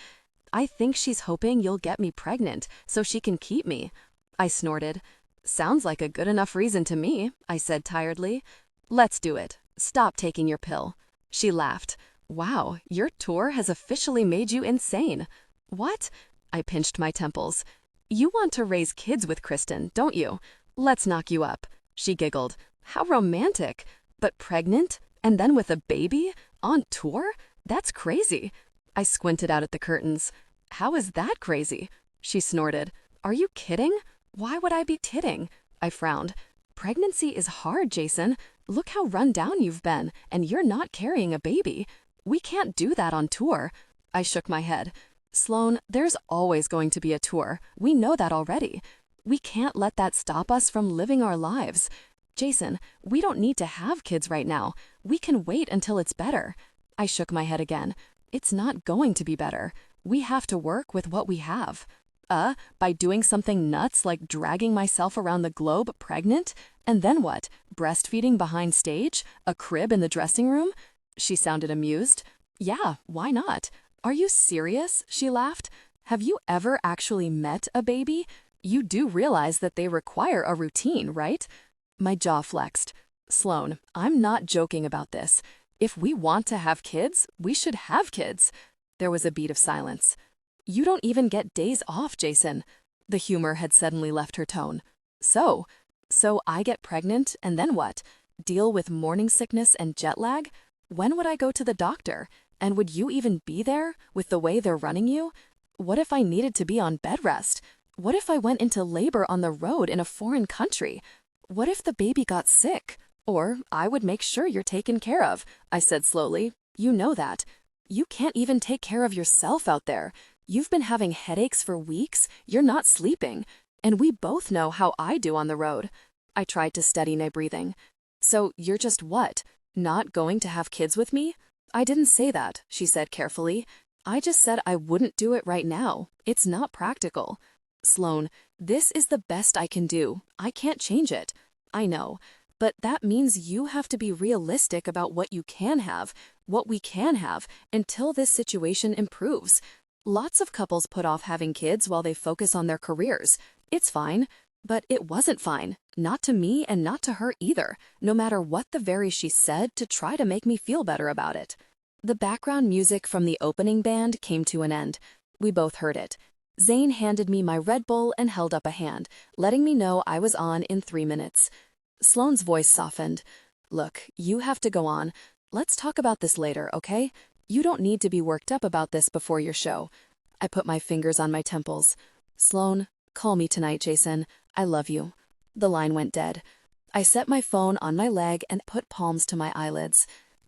"I think she's hoping you'll get me pregnant so she can keep me." I snorted. "Sounds like a good enough reason to me," I said tiredly. "Let's do it. Stop taking your pill." She laughed. "Wow, your tour has officially made you insane." "What?" I pinched my temples. "You want to raise kids with Kristen, don't you? Let's knock you up." She giggled. "How romantic. But pregnant? And then with a baby? On tour? That's crazy." I squinted out at the curtains. "How is that crazy?" She snorted. "Are you kidding? Why would I be kidding?" I frowned. "Pregnancy is hard, Jason. Look how run down you've been, and you're not carrying a baby. We can't do that on tour." I shook my head. "Sloan, there's always going to be a tour. We know that already. We can't let that stop us from living our lives. Jason, we don't need to have kids right now. We can wait until it's better." I shook my head again. "It's not going to be better. We have to work with what we have." By doing something nuts like dragging myself around the globe pregnant? And then what? Breastfeeding behind stage? A crib in the dressing room? She sounded amused. "Yeah, why not?" "Are you serious?" She laughed. "Have you ever actually met a baby? You do realize that they require a routine, right?" My jaw flexed. "Sloan, I'm not joking about this. If we want to have kids, we should have kids." There was a beat of silence. "You don't even get days off, Jason." The humor had suddenly left her tone. So I get pregnant, and then what? Deal with morning sickness and jet lag? When would I go to the doctor? And would you even be there, with the way they're running you? What if I needed to be on bed rest? What if I went into labor on the road in a foreign country? What if the baby got sick? Or I would make sure you're taken care of," I said slowly. You know that. You can't even take care of yourself out there. You've been having headaches for weeks, you're not sleeping. And we both know how I do on the road. I tried to steady my breathing. So you're just what? Not going to have kids with me? I didn't say that, she said carefully. I just said I wouldn't do it right now. It's not practical. Sloan, this is the best I can do. I can't change it. I know. But that means you have to be realistic about what you can have, what we can have, until this situation improves. Lots of couples put off having kids while they focus on their careers. It's fine. But it wasn't fine. Not to me and not to her either, no matter what the very she said to try to make me feel better about it. The background music from the opening band came to an end. We both heard it. Zane handed me my Red Bull and held up a hand, letting me know I was on in 3 minutes. Sloane's voice softened. Look, you have to go on. Let's talk about this later, okay? You don't need to be worked up about this before your show. I put my fingers on my temples. Sloan, call me tonight, Jason. I love you. The line went dead. I set my phone on my leg and put palms to my eyelids.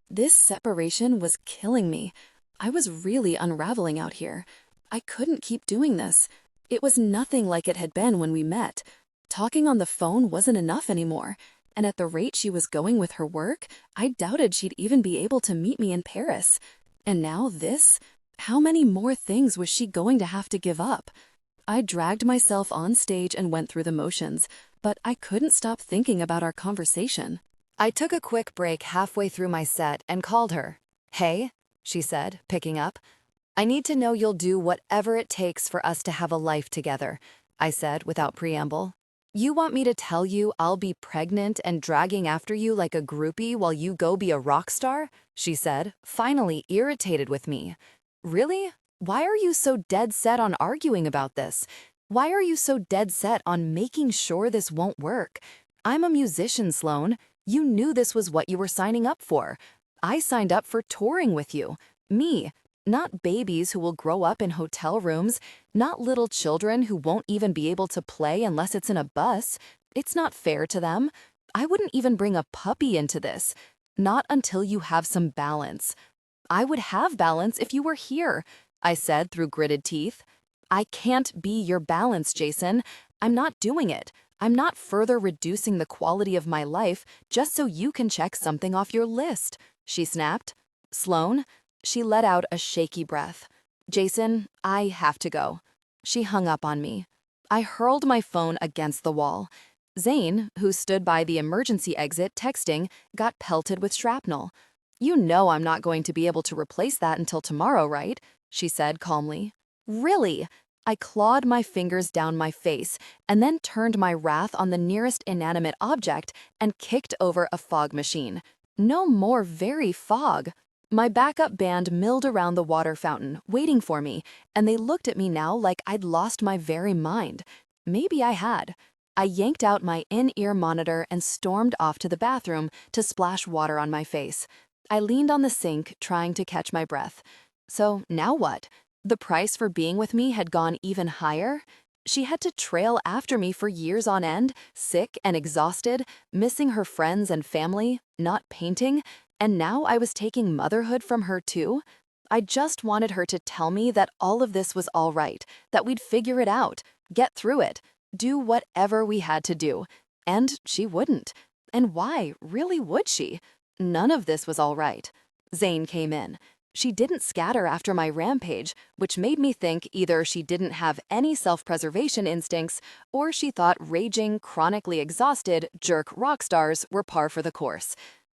This separation was killing me. I was really unraveling out here. I couldn't keep doing this. It was nothing like it had been when we met. Talking on the phone wasn't enough anymore. And at the rate she was going with her work, I doubted she'd even be able to meet me in Paris. And now this? How many more things was she going to have to give up? I dragged myself on stage and went through the motions, but I couldn't stop thinking about our conversation. I took a quick break halfway through my set and called her. Hey, she said, picking up. I need to know you'll do whatever it takes for us to have a life together, I said without preamble. You want me to tell you I'll be pregnant and dragging after you like a groupie while you go be a rock star? She said, finally irritated with me. Really? Why are you so dead set on arguing about this? Why are you so dead set on making sure this won't work? I'm a musician, Sloan. You knew this was what you were signing up for. I signed up for touring with you. Me, not babies who will grow up in hotel rooms, not little children who won't even be able to play unless it's in a bus. It's not fair to them. I wouldn't even bring a puppy into this. Not until you have some balance. I would have balance if you were here, I said through gritted teeth. I can't be your balance, Jason. I'm not doing it. I'm not further reducing the quality of my life just so you can check something off your list, she snapped. Sloan? She let out a shaky breath. Jason, I have to go. She hung up on me. I hurled my phone against the wall. Zane, who stood by the emergency exit texting, got pelted with shrapnel. You know I'm not going to be able to replace that until tomorrow, right? She said calmly. Really? I clawed my fingers down my face and then turned my wrath on the nearest inanimate object and kicked over a fog machine. No more very fog. My backup band milled around the water fountain, waiting for me, and they looked at me now like I'd lost my very mind. Maybe I had. I yanked out my in-ear monitor and stormed off to the bathroom to splash water on my face. I leaned on the sink, trying to catch my breath. So now what? The price for being with me had gone even higher? She had to trail after me for years on end, sick and exhausted, missing her friends and family, not painting, and now I was taking motherhood from her too? I just wanted her to tell me that all of this was all right, that we'd figure it out, get through it, do whatever we had to do. And she wouldn't. And why, really would she? None of this was all right. Zane came in. She didn't scatter after my rampage, which made me think either she didn't have any self-preservation instincts or she thought raging, chronically exhausted, jerk rock stars were par for the course.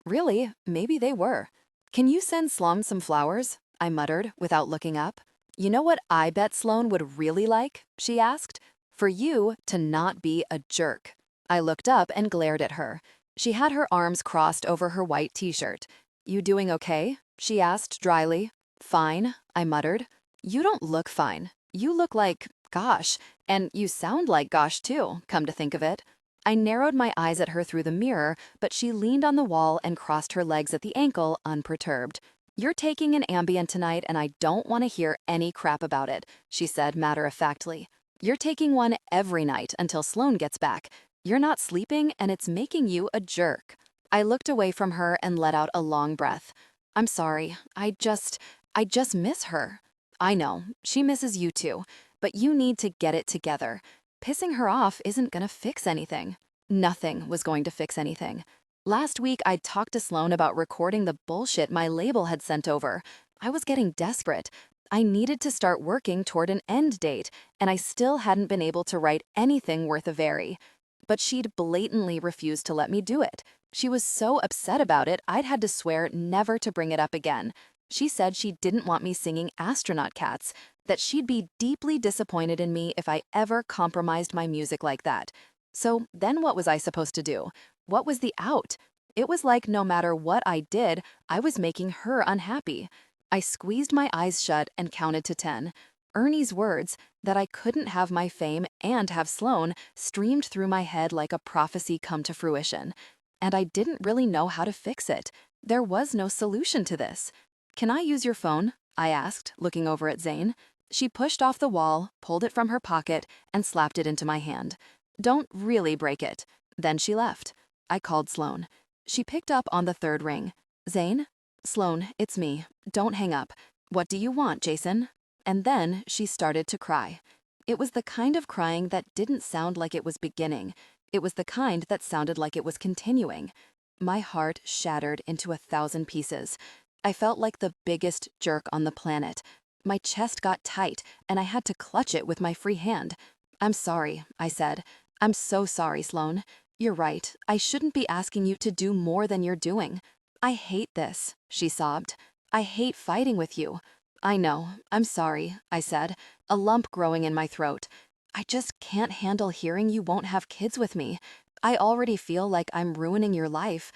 Really, maybe they were. Can you send Sloan some flowers? I muttered without looking up. You know what I bet Sloan would really like? She asked. For you to not be a jerk. I looked up and glared at her. She had her arms crossed over her white t-shirt. You doing okay? She asked dryly. Fine, I muttered. You don't look fine. You look like, gosh, and you sound like gosh too, come to think of it. I narrowed my eyes at her through the mirror, but she leaned on the wall and crossed her legs at the ankle, unperturbed. You're taking an Ambien tonight and I don't want to hear any crap about it, she said matter-of-factly. You're taking one every night until Sloan gets back. You're not sleeping and it's making you a jerk. I looked away from her and let out a long breath. I'm sorry. I just miss her. I know, she misses you too, but you need to get it together. Pissing her off isn't gonna fix anything. Nothing was going to fix anything. Last week, I talked to Sloan about recording the bullshit my label had sent over. I was getting desperate. I needed to start working toward an end date, and I still hadn't been able to write anything worth a very. But she'd blatantly refused to let me do it. She was so upset about it, I'd had to swear never to bring it up again. She said she didn't want me singing astronaut cats, that she'd be deeply disappointed in me if I ever compromised my music like that. So then what was I supposed to do? What was the out? It was like no matter what I did, I was making her unhappy. I squeezed my eyes shut and counted to 10. Ernie's words, that I couldn't have my fame and have Sloan, streamed through my head like a prophecy come to fruition. And I didn't really know how to fix it. There was no solution to this. "Can I use your phone?" I asked, looking over at Zane. She pushed off the wall, pulled it from her pocket, and slapped it into my hand. "Don't really break it." Then she left. I called Sloan. She picked up on the third ring. "Zane?" "Sloan, it's me. Don't hang up. What do you want, Jason?" And then she started to cry. It was the kind of crying that didn't sound like it was beginning. It was the kind that sounded like it was continuing. My heart shattered into 1,000 pieces. I felt like the biggest jerk on the planet. My chest got tight, and I had to clutch it with my free hand. "I'm sorry," I said. "I'm so sorry, Sloan. You're right. I shouldn't be asking you to do more than you're doing. I hate this," she sobbed. "I hate fighting with you." "I know. I'm sorry," I said, a lump growing in my throat. "I just can't handle hearing you won't have kids with me. I already feel like I'm ruining your life.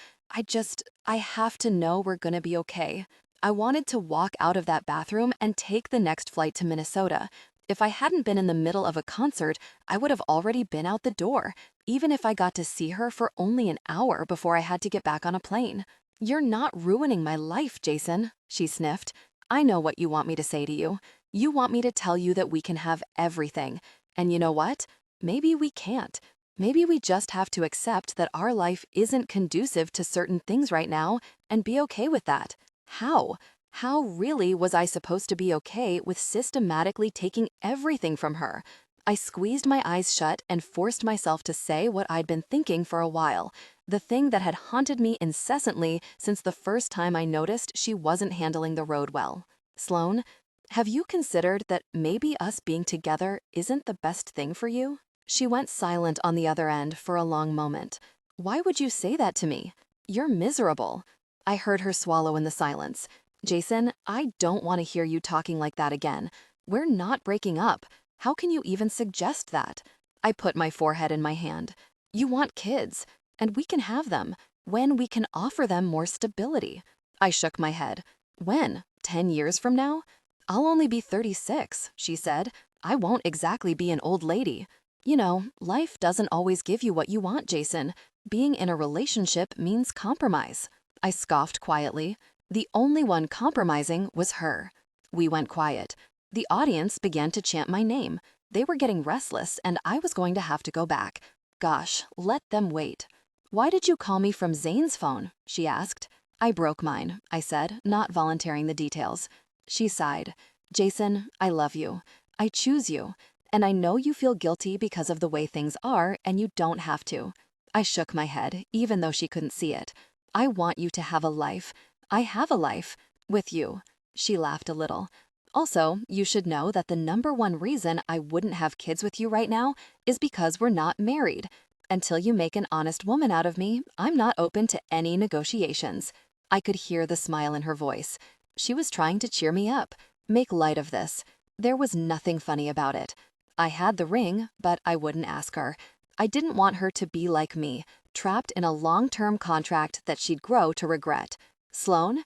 I have to know we're gonna be okay." I wanted to walk out of that bathroom and take the next flight to Minnesota. If I hadn't been in the middle of a concert, I would have already been out the door, even if I got to see her for only an hour before I had to get back on a plane. "You're not ruining my life, Jason," she sniffed. "I know what you want me to say to you. You want me to tell you that we can have everything. And you know what? Maybe we can't. Maybe we just have to accept that our life isn't conducive to certain things right now and be okay with that." How? How really was I supposed to be okay with systematically taking everything from her? I squeezed my eyes shut and forced myself to say what I'd been thinking for a while, the thing that had haunted me incessantly since the first time I noticed she wasn't handling the road well. "Sloan, have you considered that maybe us being together isn't the best thing for you?" She went silent on the other end for a long moment. "Why would you say that to me? You're miserable." I heard her swallow in the silence. "Jason, I don't want to hear you talking like that again. We're not breaking up. How can you even suggest that?" I put my forehead in my hand. "You want kids, and we can have them when we can offer them more stability." I shook my head. "When? 10 years from now?" "I'll only be 36, she said. "I won't exactly be an old lady." "You know, life doesn't always give you what you want, Jason. Being in a relationship means compromise." I scoffed quietly. The only one compromising was her. We went quiet. The audience began to chant my name. They were getting restless, and I was going to have to go back. Gosh, let them wait. "Why did you call me from Zane's phone?" she asked. "I broke mine," I said, not volunteering the details. She sighed. "Jason, I love you. I choose you. And I know you feel guilty because of the way things are, and you don't have to." I shook my head, even though she couldn't see it. "I want you to have a life. I have a life. With you." She laughed a little. "Also, you should know that the #1 reason I wouldn't have kids with you right now is because we're not married. Until you make an honest woman out of me, I'm not open to any negotiations." I could hear the smile in her voice. She was trying to cheer me up, make light of this. There was nothing funny about it. I had the ring, but I wouldn't ask her. I didn't want her to be like me, trapped in a long-term contract that she'd grow to regret. Sloan?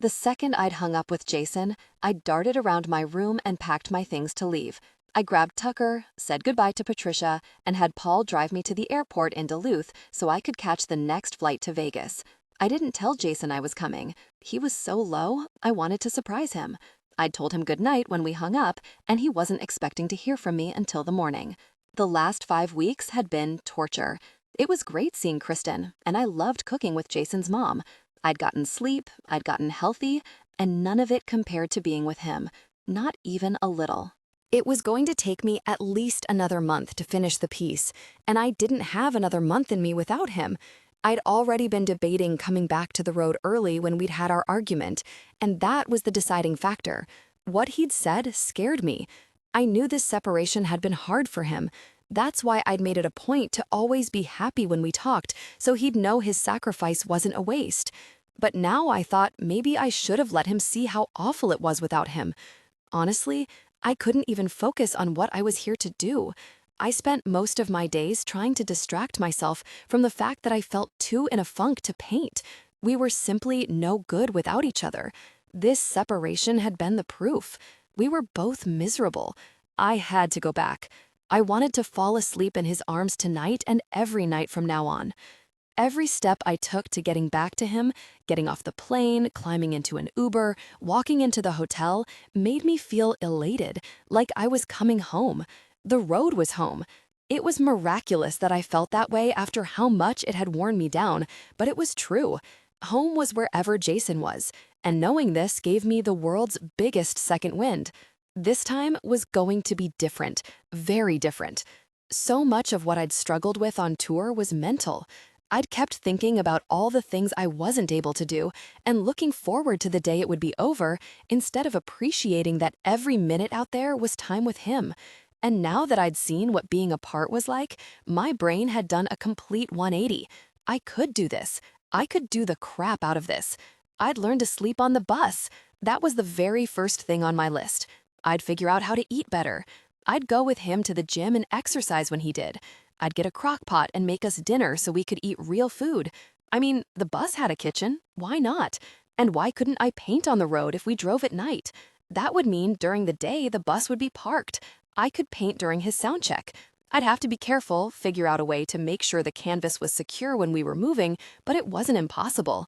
The second I'd hung up with Jason, I darted around my room and packed my things to leave. I grabbed Tucker, said goodbye to Patricia, and had Paul drive me to the airport in Duluth so I could catch the next flight to Vegas. I didn't tell Jason I was coming. He was so low, I wanted to surprise him. I'd told him goodnight when we hung up, and he wasn't expecting to hear from me until the morning. The last 5 weeks had been torture. It was great seeing Kristen, and I loved cooking with Jason's mom. I'd gotten sleep, I'd gotten healthy, and none of it compared to being with him, not even a little. It was going to take me at least another month to finish the piece, and I didn't have another month in me without him. I'd already been debating coming back to the road early when we'd had our argument, and that was the deciding factor. What he'd said scared me. I knew this separation had been hard for him. That's why I'd made it a point to always be happy when we talked, so he'd know his sacrifice wasn't a waste. But now I thought maybe I should have let him see how awful it was without him. Honestly, I couldn't even focus on what I was here to do. I spent most of my days trying to distract myself from the fact that I felt too in a funk to paint. We were simply no good without each other. This separation had been the proof. We were both miserable. I had to go back. I wanted to fall asleep in his arms tonight and every night from now on. Every step I took to getting back to him, getting off the plane, climbing into an Uber, walking into the hotel, made me feel elated, like I was coming home. The road was home. It was miraculous that I felt that way after how much it had worn me down, but it was true. Home was wherever Jason was, and knowing this gave me the world's biggest second wind. This time was going to be different, very different. So much of what I'd struggled with on tour was mental. I'd kept thinking about all the things I wasn't able to do and looking forward to the day it would be over instead of appreciating that every minute out there was time with him. And now that I'd seen what being apart was like, my brain had done a complete 180. I could do this. I could do the crap out of this. I'd learn to sleep on the bus. That was the very first thing on my list. I'd figure out how to eat better. I'd go with him to the gym and exercise when he did. I'd get a crock pot and make us dinner so we could eat real food. I mean, the bus had a kitchen. Why not? And why couldn't I paint on the road if we drove at night? That would mean during the day the bus would be parked. I could paint during his sound check. I'd have to be careful, figure out a way to make sure the canvas was secure when we were moving, but it wasn't impossible.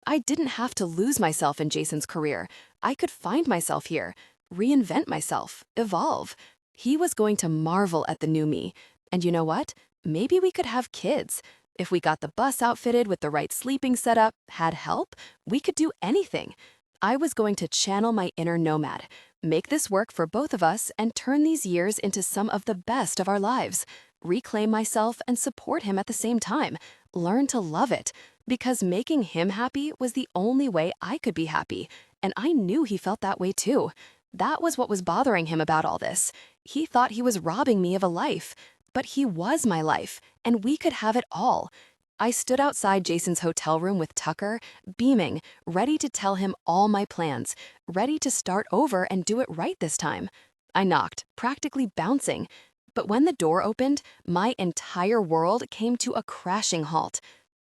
I didn't have to lose myself in Jason's career. I could find myself here, reinvent myself, evolve. He was going to marvel at the new me. And you know what? Maybe we could have kids. If we got the bus outfitted with the right sleeping setup, had help, we could do anything. I was going to channel my inner nomad, make this work for both of us, and turn these years into some of the best of our lives. Reclaim myself and support him at the same time. Learn to love it. Because making him happy was the only way I could be happy. And I knew he felt that way too. That was what was bothering him about all this. He thought he was robbing me of a life. But he was my life, and we could have it all. I stood outside Jason's hotel room with Tucker, beaming, ready to tell him all my plans, ready to start over and do it right this time. I knocked, practically bouncing. But when the door opened, my entire world came to a crashing halt.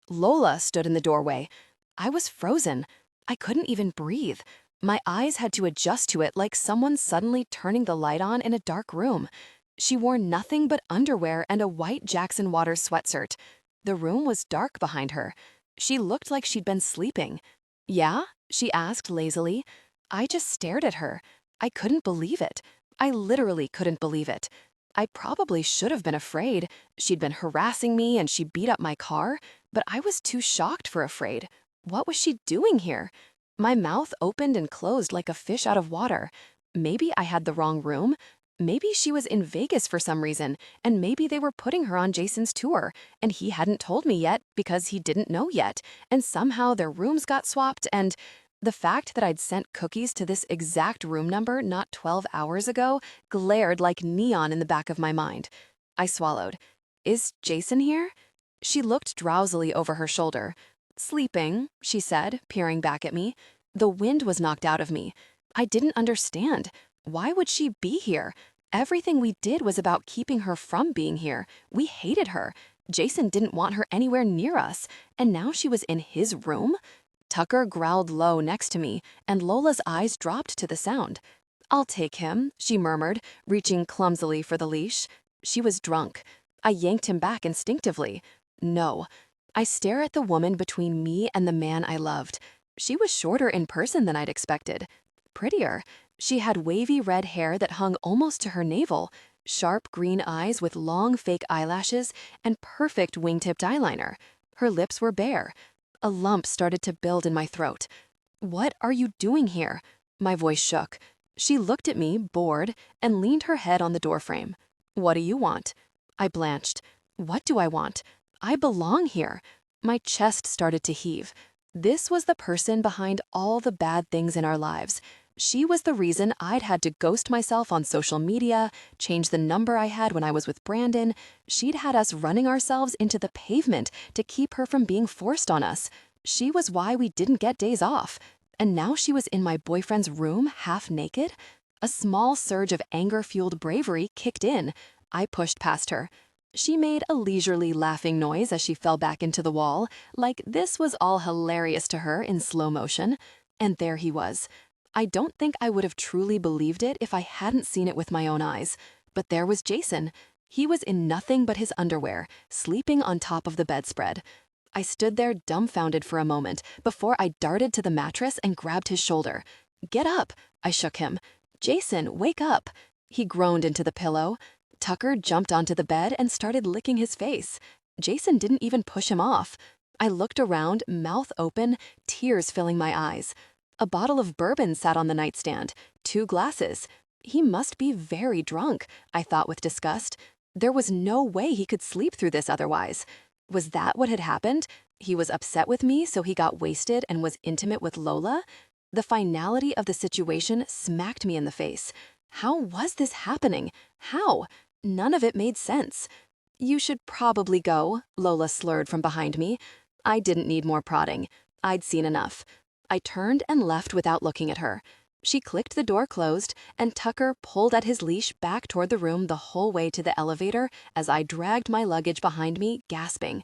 Lola stood in the doorway. I was frozen. I couldn't even breathe. My eyes had to adjust to it like someone suddenly turning the light on in a dark room. She wore nothing but underwear and a white Jackson Waters sweatshirt. The room was dark behind her. She looked like she'd been sleeping. "Yeah?" she asked lazily. I just stared at her. I couldn't believe it. I literally couldn't believe it. I probably should have been afraid. She'd been harassing me and she beat up my car, but I was too shocked for afraid. What was she doing here? My mouth opened and closed like a fish out of water. Maybe I had the wrong room. Maybe she was in Vegas for some reason, and maybe they were putting her on Jason's tour, and he hadn't told me yet because he didn't know yet, and somehow their rooms got swapped, and the fact that I'd sent cookies to this exact room number not 12 hours ago glared like neon in the back of my mind. I swallowed. "Is Jason here?" She looked drowsily over her shoulder. "Sleeping," she said, peering back at me. The wind was knocked out of me. I didn't understand. Why would she be here? Everything we did was about keeping her from being here. We hated her. Jason didn't want her anywhere near us, and now she was in his room? Tucker growled low next to me, and Lola's eyes dropped to the sound. "I'll take him," she murmured, reaching clumsily for the leash. She was drunk. I yanked him back instinctively. No. I stare at the woman between me and the man I loved. She was shorter in person than I'd expected. Prettier. She had wavy red hair that hung almost to her navel, sharp green eyes with long fake eyelashes, and perfect wingtipped eyeliner. Her lips were bare. A lump started to build in my throat. "What are you doing here?" My voice shook. She looked at me, bored, and leaned her head on the doorframe. "What do you want?" I blanched. What do I want? I belong here. My chest started to heave. This was the person behind all the bad things in our lives. She was the reason I'd had to ghost myself on social media, change the number I had when I was with Brandon. She'd had us running ourselves into the pavement to keep her from being forced on us. She was why we didn't get days off. And now she was in my boyfriend's room, half naked? A small surge of anger-fueled bravery kicked in. I pushed past her. She made a leisurely laughing noise as she fell back into the wall, like this was all hilarious to her in slow motion. And there he was. I don't think I would have truly believed it if I hadn't seen it with my own eyes. But there was Jason. He was in nothing but his underwear, sleeping on top of the bedspread. I stood there dumbfounded for a moment before I darted to the mattress and grabbed his shoulder. "Get up!" I shook him. "Jason, wake up!" He groaned into the pillow. Tucker jumped onto the bed and started licking his face. Jason didn't even push him off. I looked around, mouth open, tears filling my eyes. A bottle of bourbon sat on the nightstand, 2 glasses. He must be very drunk, I thought with disgust. There was no way he could sleep through this otherwise. Was that what had happened? He was upset with me, so he got wasted and was intimate with Lola? The finality of the situation smacked me in the face. How was this happening? How? None of it made sense. "You should probably go," Lola slurred from behind me. I didn't need more prodding. I'd seen enough. I turned and left without looking at her. She clicked the door closed, and Tucker pulled at his leash back toward the room the whole way to the elevator as I dragged my luggage behind me, gasping.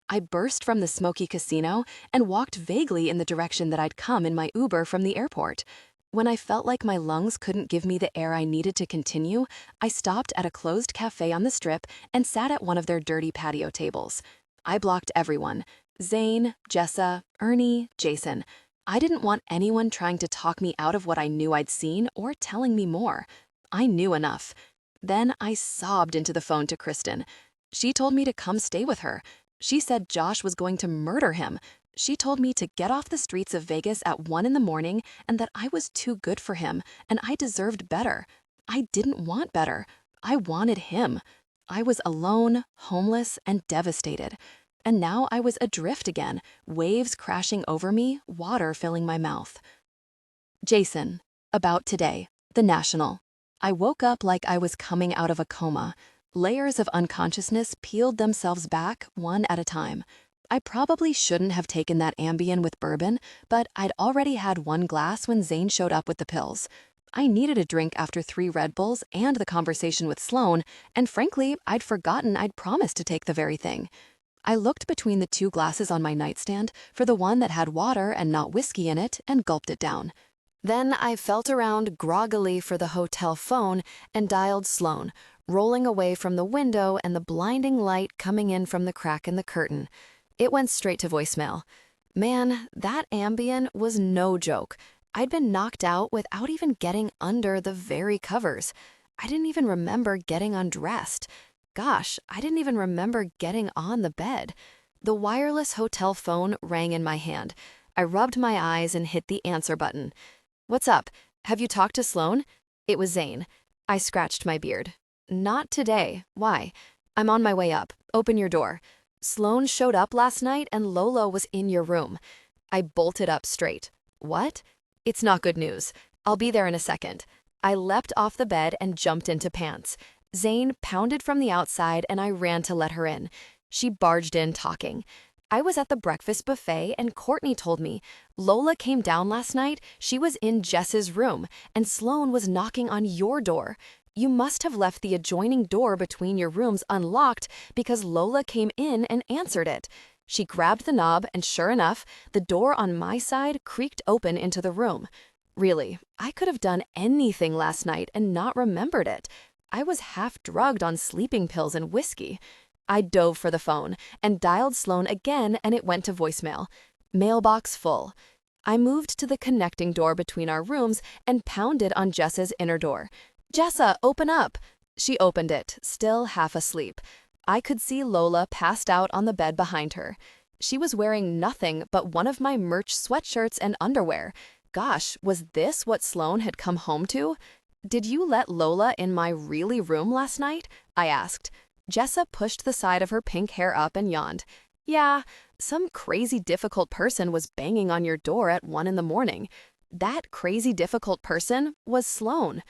I burst from the smoky casino and walked vaguely in the direction that I'd come in my Uber from the airport. When I felt like my lungs couldn't give me the air I needed to continue, I stopped at a closed cafe on the Strip and sat at one of their dirty patio tables. I blocked everyone. Zane, Jessa, Ernie, Jason. I didn't want anyone trying to talk me out of what I knew I'd seen or telling me more. I knew enough. Then I sobbed into the phone to Kristen. She told me to come stay with her. She said Josh was going to murder him. She told me to get off the streets of Vegas at 1 in the morning and that I was too good for him and I deserved better. I didn't want better. I wanted him. I was alone, homeless, and devastated. And now I was adrift again, waves crashing over me, water filling my mouth. Jason, about today, the National. I woke up like I was coming out of a coma. Layers of unconsciousness peeled themselves back one at a time. I probably shouldn't have taken that Ambien with bourbon, but I'd already had 1 glass when Zane showed up with the pills. I needed a drink after 3 Red Bulls and the conversation with Sloan, and frankly, I'd forgotten I'd promised to take the very thing. I looked between the 2 glasses on my nightstand for the one that had water and not whiskey in it and gulped it down. Then I felt around groggily for the hotel phone and dialed Sloan, rolling away from the window and the blinding light coming in from the crack in the curtain. It went straight to voicemail. Man, that Ambien was no joke. I'd been knocked out without even getting under the very covers. I didn't even remember getting undressed. Gosh, I didn't even remember getting on the bed. The wireless hotel phone rang in my hand. I rubbed my eyes and hit the answer button. "What's up? Have you talked to Sloan?" It was Zane. I scratched my beard. "Not today. Why?" "I'm on my way up. Open your door. Sloan showed up last night and Lola was in your room." I bolted up straight. "What?" "It's not good news. I'll be there in a second." I leapt off the bed and jumped into pants. Zane pounded from the outside and I ran to let her in. She barged in talking. "I was at the breakfast buffet and Courtney told me, Lola came down last night, she was in Jess's room, and Sloan was knocking on your door. You must have left the adjoining door between your rooms unlocked because Lola came in and answered it." She grabbed the knob and sure enough, the door on my side creaked open into the room. Really, I could have done anything last night and not remembered it. I was half drugged on sleeping pills and whiskey. I dove for the phone and dialed Sloan again and it went to voicemail. Mailbox full. I moved to the connecting door between our rooms and pounded on Jessa's inner door. "Jessa, open up!" She opened it, still half asleep. I could see Lola passed out on the bed behind her. She was wearing nothing but one of my merch sweatshirts and underwear. Gosh, was this what Sloan had come home to? "Did you let Lola in my really room last night?" I asked. Jessa pushed the side of her pink hair up and yawned. "Yeah, some crazy difficult person was banging on your door at 1 in the morning. That crazy difficult person was Sloan."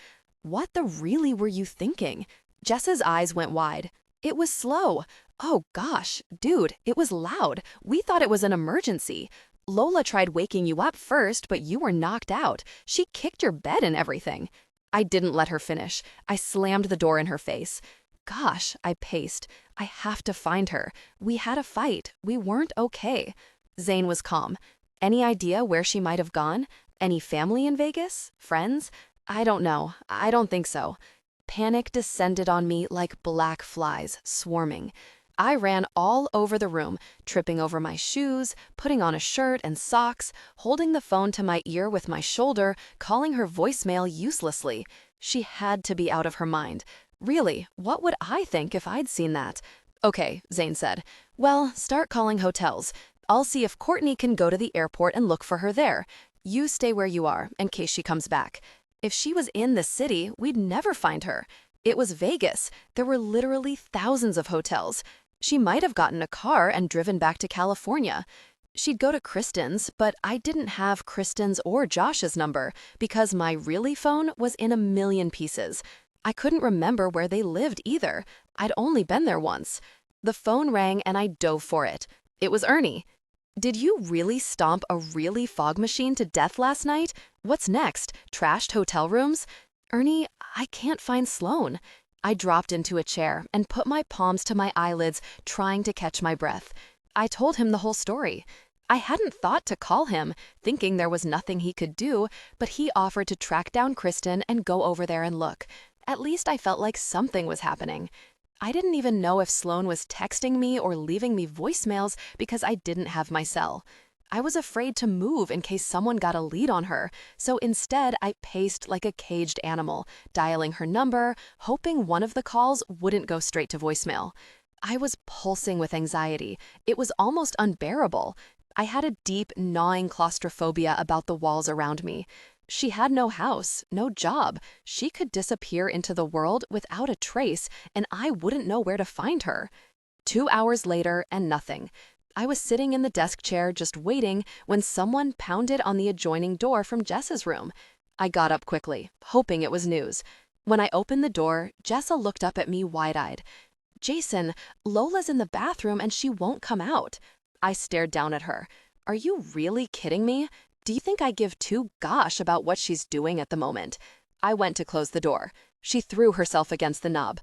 "What the really were you thinking?" Jessa's eyes went wide. "It was slow. Oh gosh, dude, it was loud. We thought it was an emergency. Lola tried waking you up first, but you were knocked out. She kicked your bed and everything." I didn't let her finish. I slammed the door in her face. "Gosh," I paced. "I have to find her. We had a fight. We weren't okay." Zane was calm. "Any idea where she might have gone? Any family in Vegas? Friends?" "I don't know. I don't think so." Panic descended on me like black flies, swarming. I ran all over the room, tripping over my shoes, putting on a shirt and socks, holding the phone to my ear with my shoulder, calling her voicemail uselessly. She had to be out of her mind. Really, what would I think if I'd seen that? "Okay," Zane said. "Well, start calling hotels. I'll see if Courtney can go to the airport and look for her there. You stay where you are, in case she comes back. If she was in the city, we'd never find her. It was Vegas. There were literally thousands of hotels. She might have gotten a car and driven back to California. She'd go to Kristen's, but I didn't have Kristen's or Josh's number because my really phone was in a million pieces. I couldn't remember where they lived either. I'd only been there once. The phone rang and I dove for it. It was Ernie. "Did you really stomp a really fog machine to death last night? What's next? Trashed hotel rooms?" "Ernie, I can't find Sloan." I dropped into a chair and put my palms to my eyelids, trying to catch my breath. I told him the whole story. I hadn't thought to call him, thinking there was nothing he could do, but he offered to track down Kristen and go over there and look. At least I felt like something was happening. I didn't even know if Sloan was texting me or leaving me voicemails because I didn't have my cell. I was afraid to move in case someone got a lead on her, so instead I paced like a caged animal, dialing her number, hoping one of the calls wouldn't go straight to voicemail. I was pulsing with anxiety. It was almost unbearable. I had a deep, gnawing claustrophobia about the walls around me. She had no house, no job. She could disappear into the world without a trace, and I wouldn't know where to find her. 2 hours later, and nothing. I was sitting in the desk chair just waiting when someone pounded on the adjoining door from Jessa's room. I got up quickly, hoping it was news. When I opened the door, Jessa looked up at me wide-eyed. "Jason, Lola's in the bathroom and she won't come out." I stared down at her. "Are you really kidding me? Do you think I give two gosh about what she's doing at the moment?" I went to close the door. She threw herself against the knob.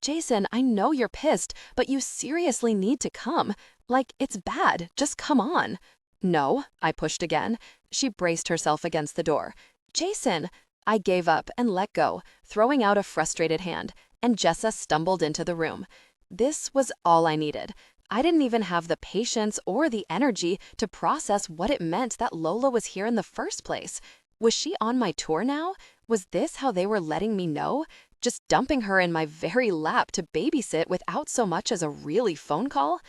"Jason, I know you're pissed, but you seriously need to come. Like, it's bad. Just come on." "No," I pushed again. She braced herself against the door. "Jason." I gave up and let go, throwing out a frustrated hand, and Jessa stumbled into the room. This was all I needed. I didn't even have the patience or the energy to process what it meant that Lola was here in the first place. Was she on my tour now? Was this how they were letting me know? Just dumping her in my very lap to babysit without so much as a really phone call?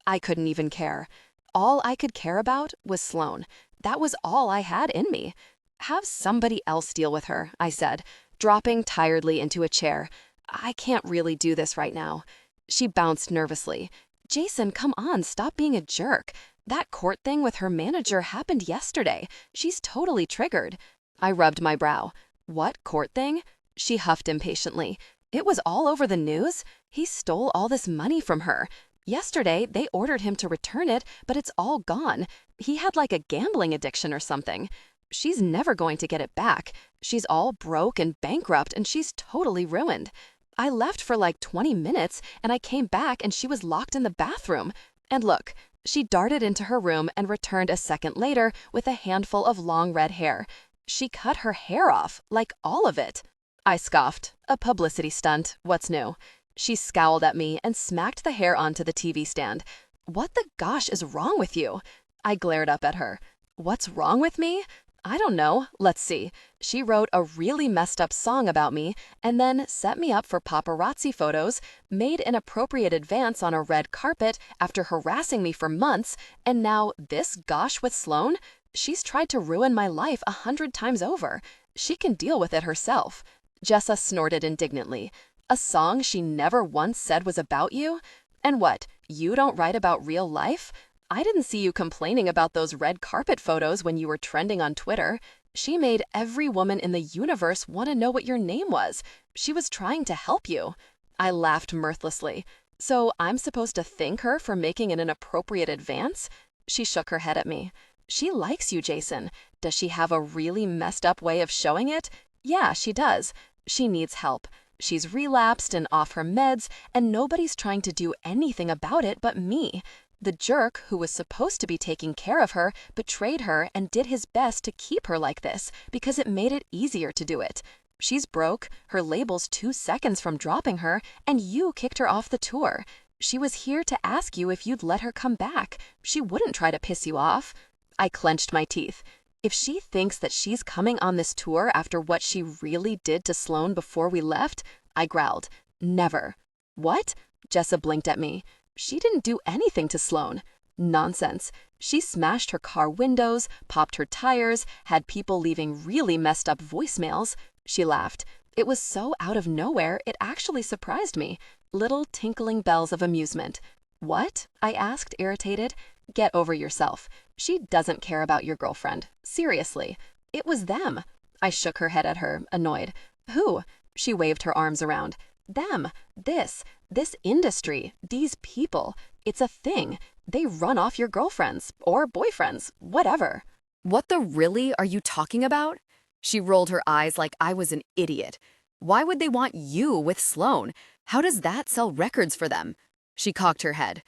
I couldn't even care. All I could care about was Sloan. That was all I had in me. "Have somebody else deal with her," I said, dropping tiredly into a chair. "I can't really do this right now." She bounced nervously. "Jason, come on, stop being a jerk. That court thing with her manager happened yesterday. She's totally triggered." I rubbed my brow. "What court thing?" She huffed impatiently. "It was all over the news. He stole all this money from her. Yesterday, they ordered him to return it, but it's all gone. He had like a gambling addiction or something. She's never going to get it back. She's all broke and bankrupt, and she's totally ruined. I left for like 20 minutes, and I came back and she was locked in the bathroom. And look, she darted into her room and returned a second later with a handful of long red hair. She cut her hair off, like all of it." I scoffed. "A publicity stunt. What's new?" She scowled at me and smacked the hair onto the TV stand. "What the gosh is wrong with you?" I glared up at her. "What's wrong with me?" I don't know. Let's see. She wrote a really messed up song about me and then set me up for paparazzi photos, made an appropriate advance on a red carpet after harassing me for months, and now this gosh with Sloan? She's tried to ruin my life 100 times over. She can deal with it herself. Jessa snorted indignantly. A song she never once said was about you? And what, you don't write about real life? I didn't see you complaining about those red carpet photos when you were trending on Twitter. She made every woman in the universe want to know what your name was. She was trying to help you. I laughed mirthlessly. So I'm supposed to thank her for making an inappropriate advance? She shook her head at me. She likes you, Jason. Does she have a really messed up way of showing it? Yeah, she does. She needs help. She's relapsed and off her meds, and nobody's trying to do anything about it but me. The jerk who was supposed to be taking care of her betrayed her and did his best to keep her like this because it made it easier to do it. She's broke, her label's 2 seconds from dropping her, and you kicked her off the tour. She was here to ask you if you'd let her come back. She wouldn't try to piss you off. I clenched my teeth. If she thinks that she's coming on this tour after what she really did to Sloan before we left, I growled. Never. What? Jessa blinked at me. She didn't do anything to Sloan. Nonsense. She smashed her car windows, popped her tires, had people leaving really messed up voicemails. She laughed. It was so out of nowhere, it actually surprised me. Little tinkling bells of amusement. What? I asked, irritated. Get over yourself. She doesn't care about your girlfriend. Seriously. It was them. I shook her head at her, annoyed. Who? She waved her arms around. Them. This industry. These people. It's a thing. They run off your girlfriends. Or boyfriends. Whatever. What the really are you talking about? She rolled her eyes like I was an idiot. Why would they want you with Sloan? How does that sell records for them? She cocked her head.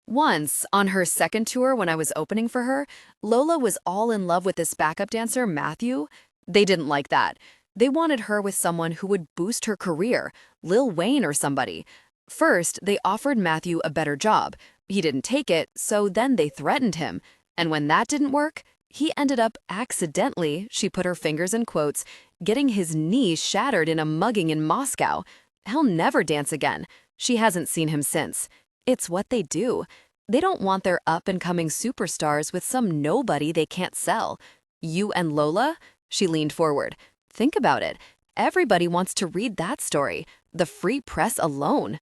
Once, on her second tour when I was opening for her, Lola was all in love with this backup dancer, Matthew. They didn't like that. They wanted her with someone who would boost her career, Lil Wayne or somebody. First, they offered Matthew a better job. He didn't take it, so then they threatened him. And when that didn't work, he ended up accidentally, she put her fingers in quotes, getting his knee shattered in a mugging in Moscow. He'll never dance again. She hasn't seen him since. It's what they do. They don't want their up-and-coming superstars with some nobody they can't sell. You and Lola? She leaned forward. Think about it. Everybody wants to read that story. The free press alone.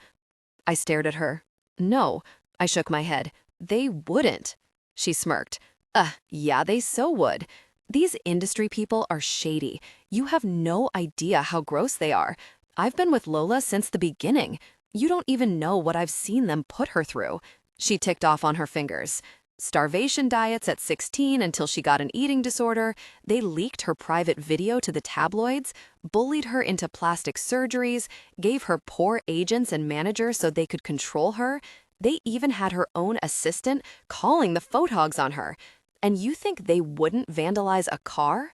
I stared at her. No. I shook my head. They wouldn't. She smirked. Yeah, they so would. These industry people are shady. You have no idea how gross they are. I've been with Lola since the beginning. You don't even know what I've seen them put her through. She ticked off on her fingers. Starvation diets at 16 until she got an eating disorder. They leaked her private video to the tabloids, bullied her into plastic surgeries, gave her poor agents and managers so they could control her. They even had her own assistant calling the photogs on her. And you think they wouldn't vandalize a car?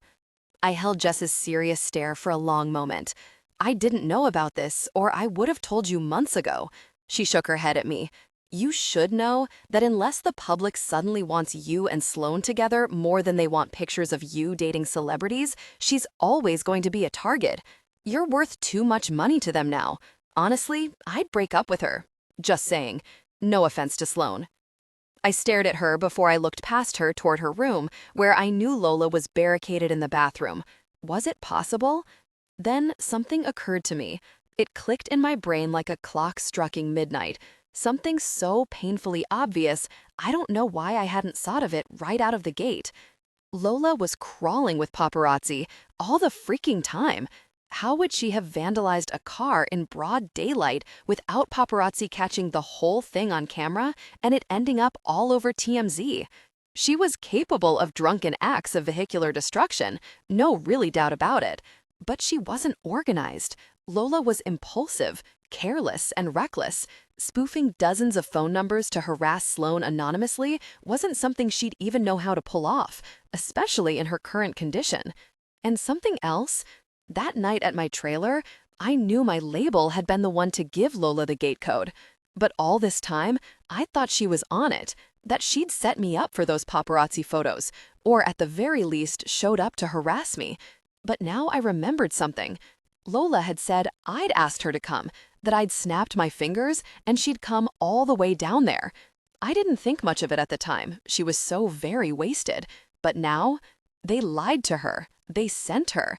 I held Jess's serious stare for a long moment. I didn't know about this, or I would have told you months ago. She shook her head at me. You should know that unless the public suddenly wants you and Sloan together more than they want pictures of you dating celebrities, she's always going to be a target. You're worth too much money to them now. Honestly, I'd break up with her. Just saying. No offense to Sloan. I stared at her before I looked past her toward her room, where I knew Lola was barricaded in the bathroom. Was it possible? Then something occurred to me. It clicked in my brain like a clock striking midnight. Something so painfully obvious, I don't know why I hadn't thought of it right out of the gate. Lola was crawling with paparazzi all the freaking time. How would she have vandalized a car in broad daylight without paparazzi catching the whole thing on camera and it ending up all over TMZ? She was capable of drunken acts of vehicular destruction, no really doubt about it. But she wasn't organized. Lola was impulsive, careless, and reckless. Spoofing dozens of phone numbers to harass Sloan anonymously wasn't something she'd even know how to pull off, especially in her current condition. And something else? That night at my trailer, I knew my label had been the one to give Lola the gate code. But all this time, I thought she was on it. that she'd set me up for those paparazzi photos, or at the very least showed up to harass me. But now I remembered something. Lola had said I'd asked her to come, that I'd snapped my fingers and she'd come all the way down there. I didn't think much of it at the time, she was so very wasted. But now, they lied to her. They sent her.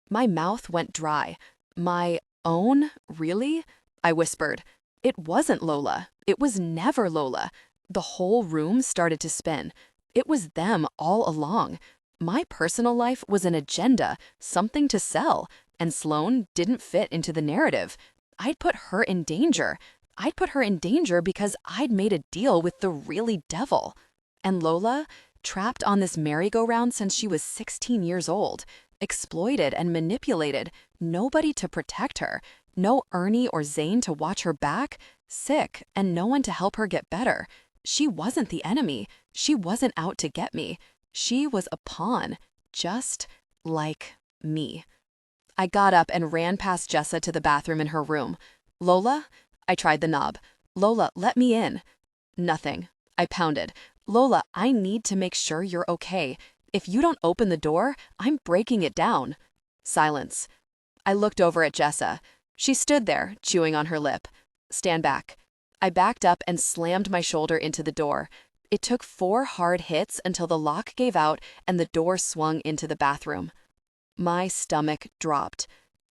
My mouth went dry. My own? Really? I whispered. It wasn't Lola. It was never Lola. The whole room started to spin. It was them all along. My personal life was an agenda, something to sell, and Sloan didn't fit into the narrative. I'd put her in danger. I'd put her in danger because I'd made a deal with the really devil. And Lola, trapped on this merry-go-round since she was 16 years old, exploited and manipulated, nobody to protect her, no Ernie or Zane to watch her back, sick, and no one to help her get better. She wasn't the enemy. She wasn't out to get me. She was a pawn, just like me. I got up and ran past Jessa to the bathroom in her room. Lola? I tried the knob. Lola, let me in. Nothing. I pounded. Lola, I need to make sure you're okay. If you don't open the door, I'm breaking it down. Silence. I looked over at Jessa. She stood there, chewing on her lip. Stand back. I backed up and slammed my shoulder into the door. It took 4 hard hits until the lock gave out and the door swung into the bathroom. My stomach dropped.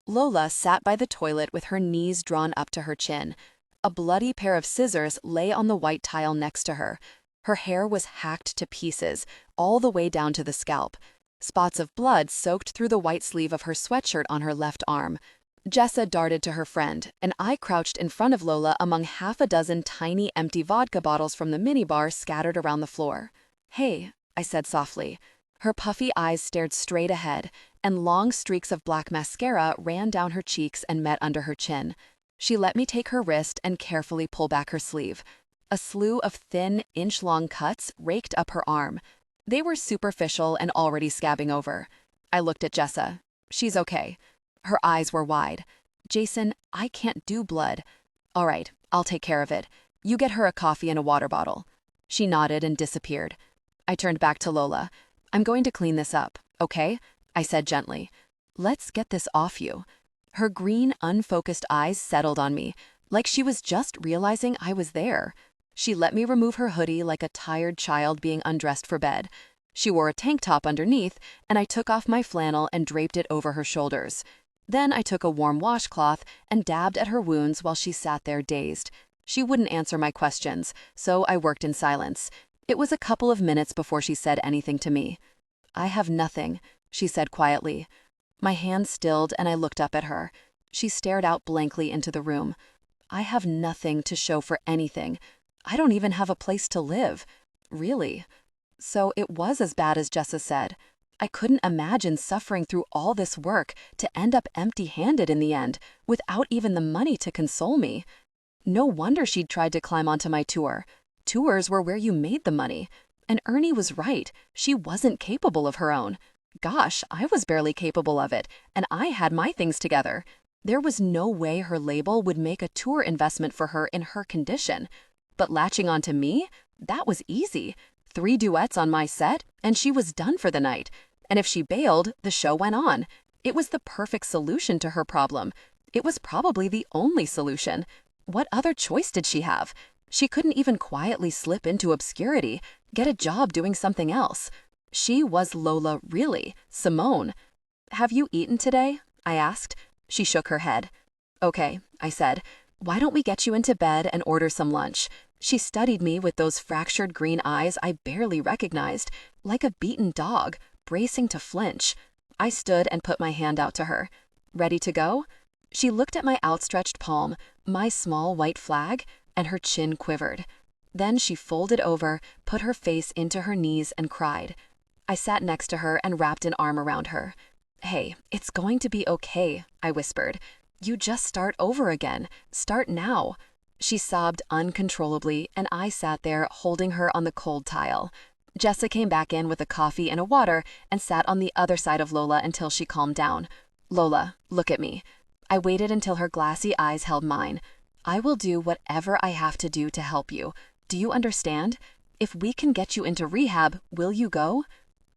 Lola sat by the toilet with her knees drawn up to her chin. A bloody pair of scissors lay on the white tile next to her. Her hair was hacked to pieces, all the way down to the scalp. Spots of blood soaked through the white sleeve of her sweatshirt on her left arm. Jessa darted to her friend, and I crouched in front of Lola among half a dozen tiny empty vodka bottles from the minibar scattered around the floor. Hey, I said softly. Her puffy eyes stared straight ahead, and long streaks of black mascara ran down her cheeks and met under her chin. She let me take her wrist and carefully pull back her sleeve. A slew of thin, inch-long cuts raked up her arm. They were superficial and already scabbing over. I looked at Jessa. She's okay. Her eyes were wide. Jason, I can't do blood. All right, I'll take care of it. You get her a coffee and a water bottle. She nodded and disappeared. I turned back to Lola. I'm going to clean this up, okay? I said gently. Let's get this off you. Her green, unfocused eyes settled on me, like she was just realizing I was there. She let me remove her hoodie like a tired child being undressed for bed. She wore a tank top underneath, and I took off my flannel and draped it over her shoulders. Then I took a warm washcloth and dabbed at her wounds while she sat there dazed. She wouldn't answer my questions, so I worked in silence. It was a couple of minutes before she said anything to me. I have nothing, she said quietly. My hand stilled and I looked up at her. She stared out blankly into the room. I have nothing to show for anything. I don't even have a place to live. Really. So it was as bad as Jessa said. I couldn't imagine suffering through all this work to end up empty-handed in the end, without even the money to console me. No wonder she'd tried to climb onto my tour. Tours were where you made the money. And Ernie was right. She wasn't capable of her own. Gosh, I was barely capable of it, and I had my things together. There was no way her label would make a tour investment for her in her condition. But latching onto me? That was easy. 3 duets on my set, and she was done for the night. And if she bailed, the show went on. It was the perfect solution to her problem. It was probably the only solution. What other choice did she have? She couldn't even quietly slip into obscurity, get a job doing something else. She was Lola, really, Simone. Have you eaten today? I asked. She shook her head. Okay, I said. Why don't we get you into bed and order some lunch? She studied me with those fractured green eyes I barely recognized, like a beaten dog, bracing to flinch. I stood and put my hand out to her. Ready to go? She looked at my outstretched palm, my small white flag, and her chin quivered. Then she folded over, put her face into her knees, and cried. I sat next to her and wrapped an arm around her. Hey, it's going to be okay, I whispered. You just start over again. Start now. She sobbed uncontrollably, and I sat there holding her on the cold tile. Jessa came back in with a coffee and a water and sat on the other side of Lola until she calmed down. Lola, look at me. I waited until her glassy eyes held mine. I will do whatever I have to do to help you. Do you understand? If we can get you into rehab, will you go?"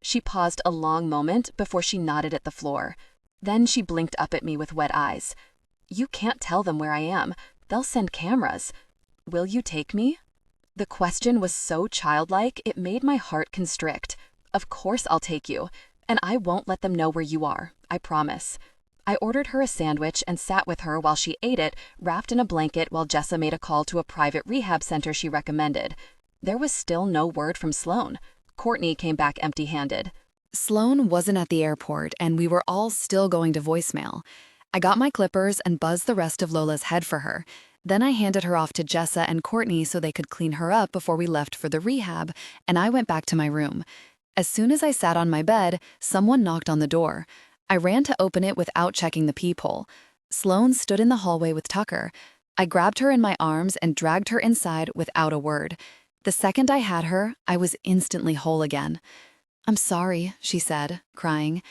She paused a long moment before she nodded at the floor. Then she blinked up at me with wet eyes. "You can't tell them where I am. They'll send cameras. Will you take me?" The question was so childlike, it made my heart constrict. "Of course I'll take you, and I won't let them know where you are, I promise." I ordered her a sandwich and sat with her while she ate it, wrapped in a blanket while Jessa made a call to a private rehab center she recommended. There was still no word from Sloan. Courtney came back empty-handed. Sloan wasn't at the airport, and we were all still going to voicemail. I got my clippers and buzzed the rest of Lola's head for her. Then I handed her off to Jessa and Courtney so they could clean her up before we left for the rehab, and I went back to my room. As soon as I sat on my bed, someone knocked on the door. I ran to open it without checking the peephole. Sloan stood in the hallway with Tucker. I grabbed her in my arms and dragged her inside without a word. The second I had her, I was instantly whole again. "I'm sorry," she said, crying.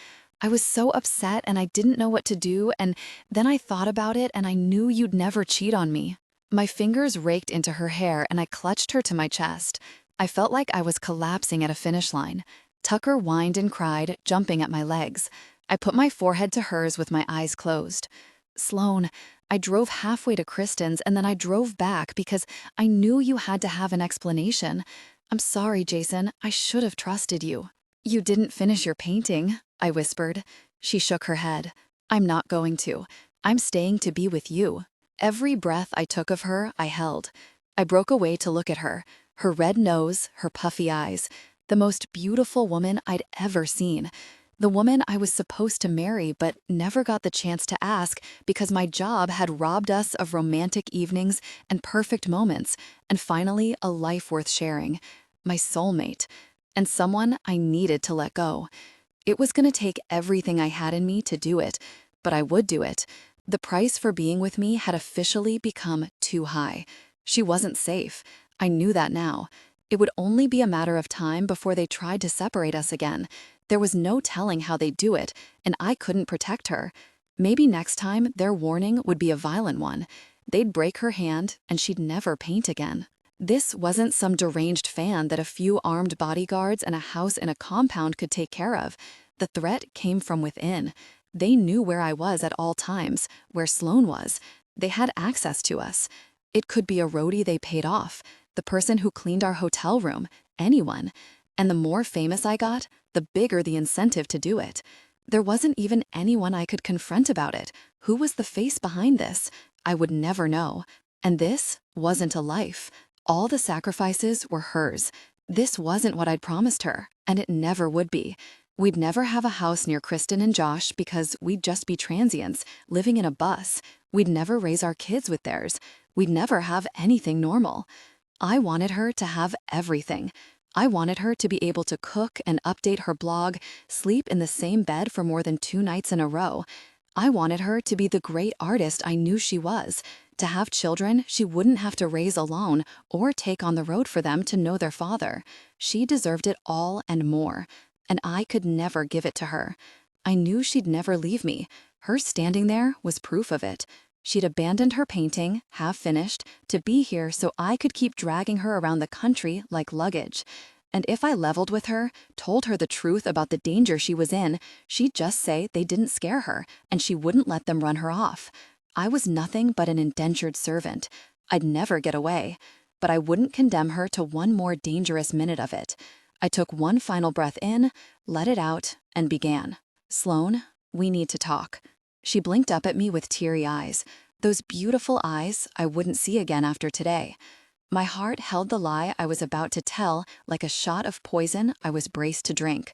"I was so upset and I didn't know what to do, and then I thought about it and I knew you'd never cheat on me." My fingers raked into her hair and I clutched her to my chest. I felt like I was collapsing at a finish line. Tucker whined and cried, jumping at my legs. I put my forehead to hers with my eyes closed. "Sloan, I drove halfway to Kristen's and then I drove back because I knew you had to have an explanation. I'm sorry, Jason. I should have trusted you." "You didn't finish your painting," I whispered. She shook her head. "I'm not going to. I'm staying to be with you." Every breath I took of her, I held. I broke away to look at her. Her red nose, her puffy eyes. The most beautiful woman I'd ever seen. The woman I was supposed to marry but never got the chance to ask because my job had robbed us of romantic evenings and perfect moments, and finally a life worth sharing. My soulmate. And someone I needed to let go. It was going to take everything I had in me to do it, but I would do it. The price for being with me had officially become too high. She wasn't safe. I knew that now. It would only be a matter of time before they tried to separate us again. There was no telling how they'd do it, and I couldn't protect her. Maybe next time their warning would be a violent one. They'd break her hand, and she'd never paint again. This wasn't some deranged fan that a few armed bodyguards and a house in a compound could take care of. The threat came from within. They knew where I was at all times, where Sloan was. They had access to us. It could be a roadie they paid off, the person who cleaned our hotel room, anyone. And the more famous I got, the bigger the incentive to do it. There wasn't even anyone I could confront about it. Who was the face behind this? I would never know. And this wasn't a life. All the sacrifices were hers. This wasn't what I'd promised her, and it never would be. We'd never have a house near Kristen and Josh because we'd just be transients, living in a bus. We'd never raise our kids with theirs. We'd never have anything normal. I wanted her to have everything. I wanted her to be able to cook and update her blog, sleep in the same bed for more than 2 nights in a row. I wanted her to be the great artist I knew she was, to have children she wouldn't have to raise alone or take on the road for them to know their father. She deserved it all and more, and I could never give it to her. I knew she'd never leave me. Her standing there was proof of it. She'd abandoned her painting, half finished, to be here so I could keep dragging her around the country like luggage. And if I leveled with her, told her the truth about the danger she was in, she'd just say they didn't scare her, and she wouldn't let them run her off. I was nothing but an indentured servant. I'd never get away. But I wouldn't condemn her to one more dangerous minute of it. I took one final breath in, let it out, and began. "Sloan, we need to talk." She blinked up at me with teary eyes. Those beautiful eyes I wouldn't see again after today. My heart held the lie I was about to tell like a shot of poison I was braced to drink.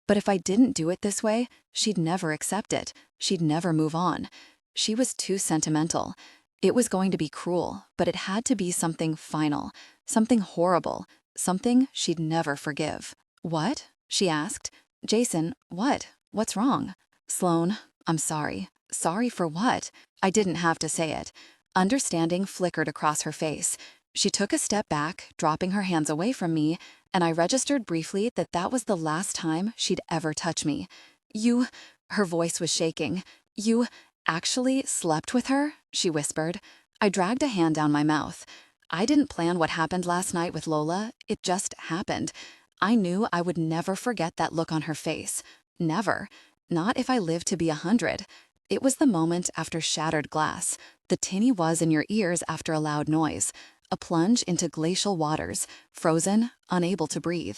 But if I didn't do it this way, she'd never accept it. She'd never move on. She was too sentimental. It was going to be cruel, but it had to be something final, something horrible, something she'd never forgive. "What?" she asked. "Jason, what? What's wrong?" "Sloan, I'm sorry." "Sorry for what?" I didn't have to say it. Understanding flickered across her face. She took a step back, dropping her hands away from me, and I registered briefly that that was the last time she'd ever touch me. "You," her voice was shaking, "you actually slept with her?" she whispered. I dragged a hand down my mouth. I didn't plan what happened last night with Lola, it just happened. I knew I would never forget that look on her face. Never. Not if I lived to be 100. It was the moment after shattered glass, the tinny was in your ears after a loud noise, a plunge into glacial waters, frozen, unable to breathe.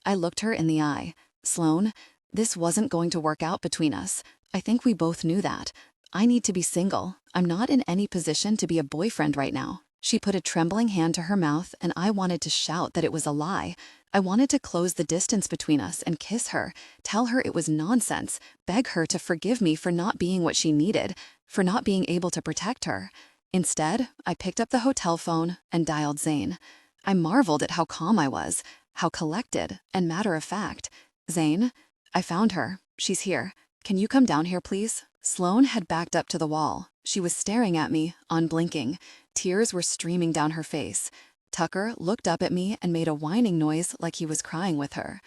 I looked her in the eye. Sloan, this wasn't going to work out between us. I think we both knew that. I need to be single. I'm not in any position to be a boyfriend right now. She put a trembling hand to her mouth, and I wanted to shout that it was a lie. I wanted to close the distance between us and kiss her, tell her it was nonsense, beg her to forgive me for not being what she needed, for not being able to protect her. Instead, I picked up the hotel phone and dialed Zane. I marveled at how calm I was, how collected and matter-of-fact. Zane, I found her. She's here. Can you come down here, please? Sloan had backed up to the wall. She was staring at me, unblinking. Tears were streaming down her face. Tucker looked up at me and made a whining noise like he was crying with her.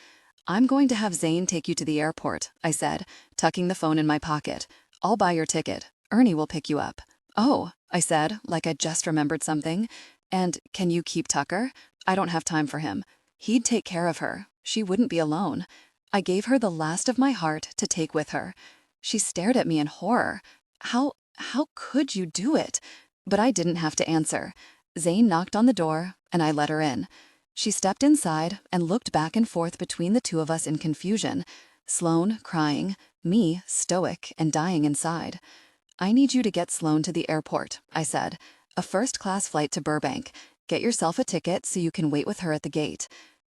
I'm going to have Zane take you to the airport, I said, tucking the phone in my pocket. I'll buy your ticket. Ernie will pick you up. Oh, I said, like I'd just remembered something. And can you keep Tucker? I don't have time for him. He'd take care of her. She wouldn't be alone. I gave her the last of my heart to take with her. She stared at me in horror. How could you do it? But I didn't have to answer. Zane knocked on the door, and I let her in. She stepped inside and looked back and forth between the two of us in confusion. Sloan crying, me stoic and dying inside. I need you to get Sloan to the airport, I said. A first-class flight to Burbank. Get yourself a ticket so you can wait with her at the gate.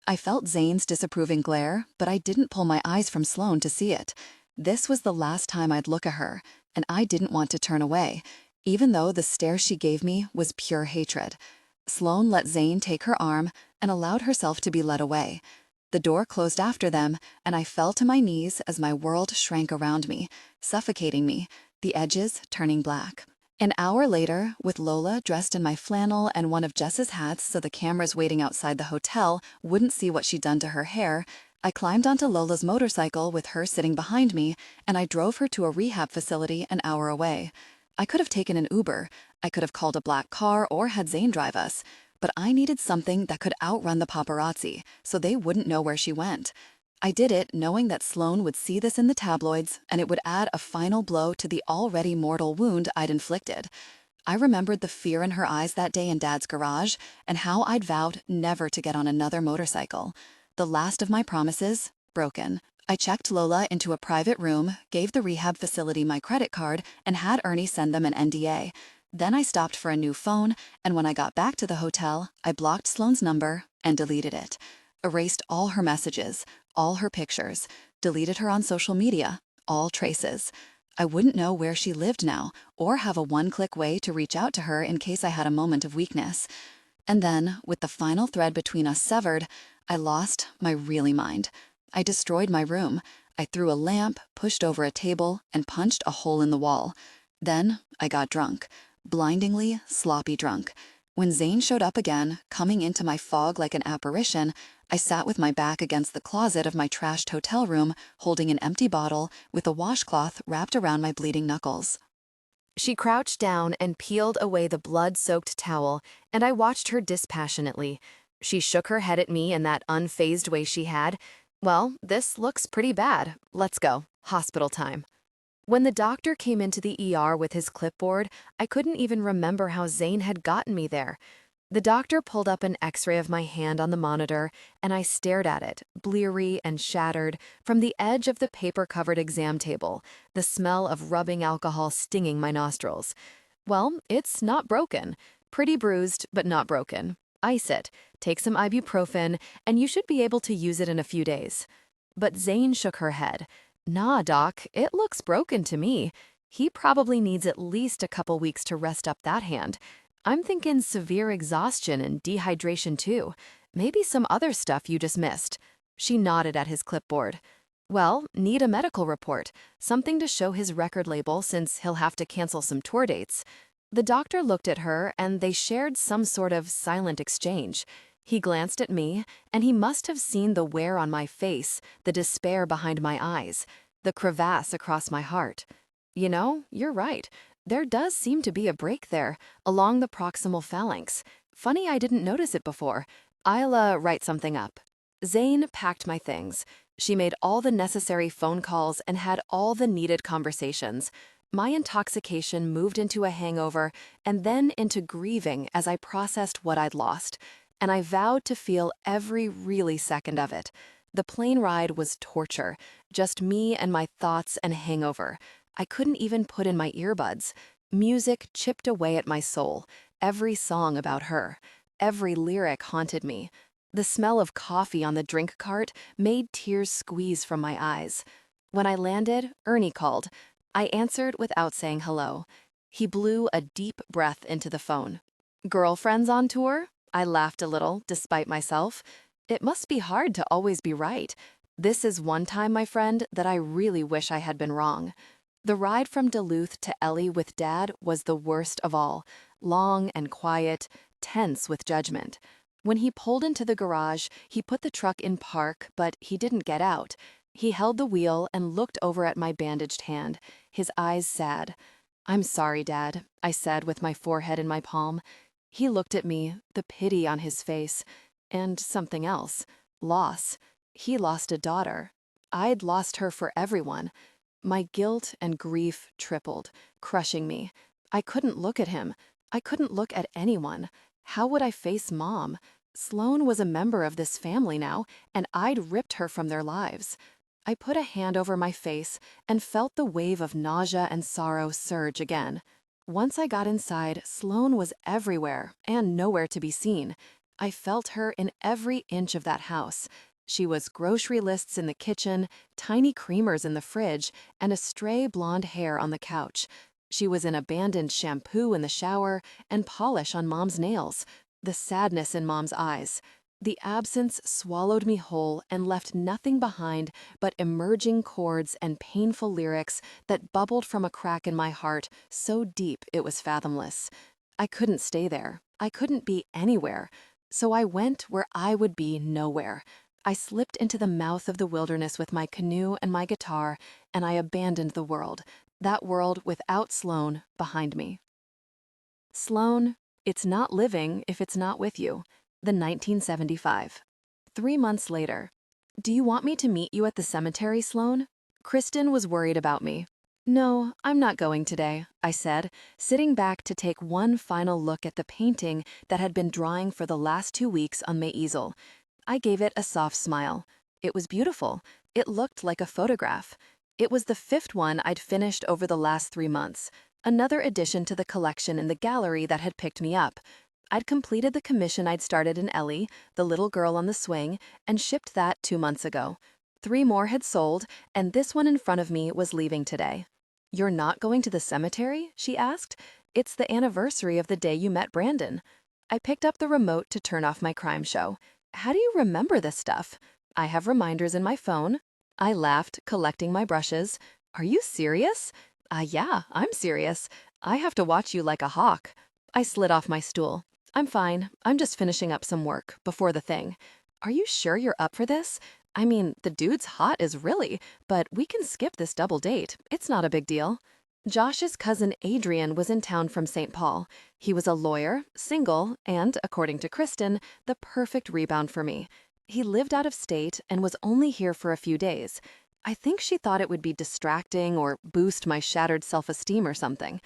I felt Zane's disapproving glare, but I didn't pull my eyes from Sloan to see it. This was the last time I'd look at her, and I didn't want to turn away, even though the stare she gave me was pure hatred. Sloan let Zane take her arm and allowed herself to be led away. The door closed after them, and I fell to my knees as my world shrank around me, suffocating me, the edges turning black. An hour later, with Lola dressed in my flannel and one of Jess's hats so the cameras waiting outside the hotel wouldn't see what she'd done to her hair, I climbed onto Lola's motorcycle with her sitting behind me, and I drove her to a rehab facility an hour away. I could have taken an Uber, I could have called a black car or had Zane drive us, but I needed something that could outrun the paparazzi so they wouldn't know where she went. I did it knowing that Sloan would see this in the tabloids and it would add a final blow to the already mortal wound I'd inflicted. I remembered the fear in her eyes that day in Dad's garage and how I'd vowed never to get on another motorcycle. The last of my promises, broken. I checked Lola into a private room, gave the rehab facility my credit card, and had Ernie send them an NDA. Then I stopped for a new phone, and when I got back to the hotel, I blocked Sloan's number and deleted it. Erased all her messages, all her pictures, deleted her on social media, all traces. I wouldn't know where she lived now, or have a one-click way to reach out to her in case I had a moment of weakness. And then, with the final thread between us severed, I lost my really mind. I destroyed my room. I threw a lamp, pushed over a table, and punched a hole in the wall. Then I got drunk. Blindingly, sloppy drunk. When Zane showed up again, coming into my fog like an apparition, I sat with my back against the closet of my trashed hotel room, holding an empty bottle with a washcloth wrapped around my bleeding knuckles. She crouched down and peeled away the blood-soaked towel, and I watched her dispassionately. She shook her head at me in that unfazed way she had. Well, this looks pretty bad. Let's go. Hospital time. When the doctor came into the ER with his clipboard, I couldn't even remember how Zane had gotten me there. The doctor pulled up an x-ray of my hand on the monitor, and I stared at it, bleary and shattered, from the edge of the paper-covered exam table, the smell of rubbing alcohol stinging my nostrils. Well, it's not broken. Pretty bruised, but not broken. Ice it, take some ibuprofen, and you should be able to use it in a few days. But Zane shook her head. Nah, Doc, it looks broken to me. He probably needs at least a couple weeks to rest up that hand. I'm thinking severe exhaustion and dehydration too. Maybe some other stuff you just missed. She nodded at his clipboard. Well, need a medical report, something to show his record label since he'll have to cancel some tour dates. The doctor looked at her and they shared some sort of silent exchange. He glanced at me, and he must have seen the wear on my face, the despair behind my eyes, the crevasse across my heart. You know, you're right. There does seem to be a break there, along the proximal phalanx. Funny I didn't notice it before. I'll, write something up. Zane packed my things. She made all the necessary phone calls and had all the needed conversations. My intoxication moved into a hangover and then into grieving as I processed what I'd lost. And I vowed to feel every really second of it. The plane ride was torture, just me and my thoughts and hangover. I couldn't even put in my earbuds. Music chipped away at my soul, every song about her. Every lyric haunted me. The smell of coffee on the drink cart made tears squeeze from my eyes. When I landed, Ernie called. I answered without saying hello. He blew a deep breath into the phone. "Girlfriends on tour?" I laughed a little, despite myself. It must be hard to always be right. This is one time, my friend, that I really wish I had been wrong. The ride from Duluth to Ellie with Dad was the worst of all. Long and quiet, tense with judgment. When he pulled into the garage, he put the truck in park, but he didn't get out. He held the wheel and looked over at my bandaged hand, his eyes sad. "I'm sorry, Dad," I said with my forehead in my palm. He looked at me, the pity on his face, and something else, loss. He lost a daughter. I'd lost her for everyone. My guilt and grief tripled, crushing me. I couldn't look at him. I couldn't look at anyone. How would I face Mom? Sloan was a member of this family now, and I'd ripped her from their lives. I put a hand over my face and felt the wave of nausea and sorrow surge again. Once I got inside, Sloan was everywhere and nowhere to be seen. I felt her in every inch of that house. She was grocery lists in the kitchen, tiny creamers in the fridge, and a stray blonde hair on the couch. She was in abandoned shampoo in the shower and polish on Mom's nails. The sadness in Mom's eyes. The absence swallowed me whole and left nothing behind but emerging chords and painful lyrics that bubbled from a crack in my heart so deep it was fathomless. I couldn't stay there. I couldn't be anywhere. So I went where I would be nowhere. I slipped into the mouth of the wilderness with my canoe and my guitar, and I abandoned the world, that world without Sloan, behind me. Sloan, it's not living if it's not with you. The 1975. 3 months later. "Do you want me to meet you at the cemetery, Sloan?" Kristen was worried about me. "No, I'm not going today," I said, sitting back to take one final look at the painting that had been drying for the last 2 weeks on my easel. I gave it a soft smile. It was beautiful. It looked like a photograph. It was the 5th one I'd finished over the last 3 months, another addition to the collection in the gallery that had picked me up. I'd completed the commission I'd started in Ellie, the little girl on the swing, and shipped that 2 months ago. 3 more had sold, and this one in front of me was leaving today. "You're not going to the cemetery?" she asked. "It's the anniversary of the day you met Brandon." I picked up the remote to turn off my crime show. "How do you remember this stuff?" "I have reminders in my phone." I laughed, collecting my brushes. "Are you serious?" Yeah, I'm serious. I have to watch you like a hawk." I slid off my stool. "I'm fine. I'm just finishing up some work before the thing." "Are you sure you're up for this? I mean, the dude's hot as really, but we can skip this double date. It's not a big deal." Josh's cousin Adrian was in town from St. Paul. He was a lawyer, single, and, according to Kristen, the perfect rebound for me. He lived out of state and was only here for a few days. I think she thought it would be distracting or boost my shattered self-esteem or something.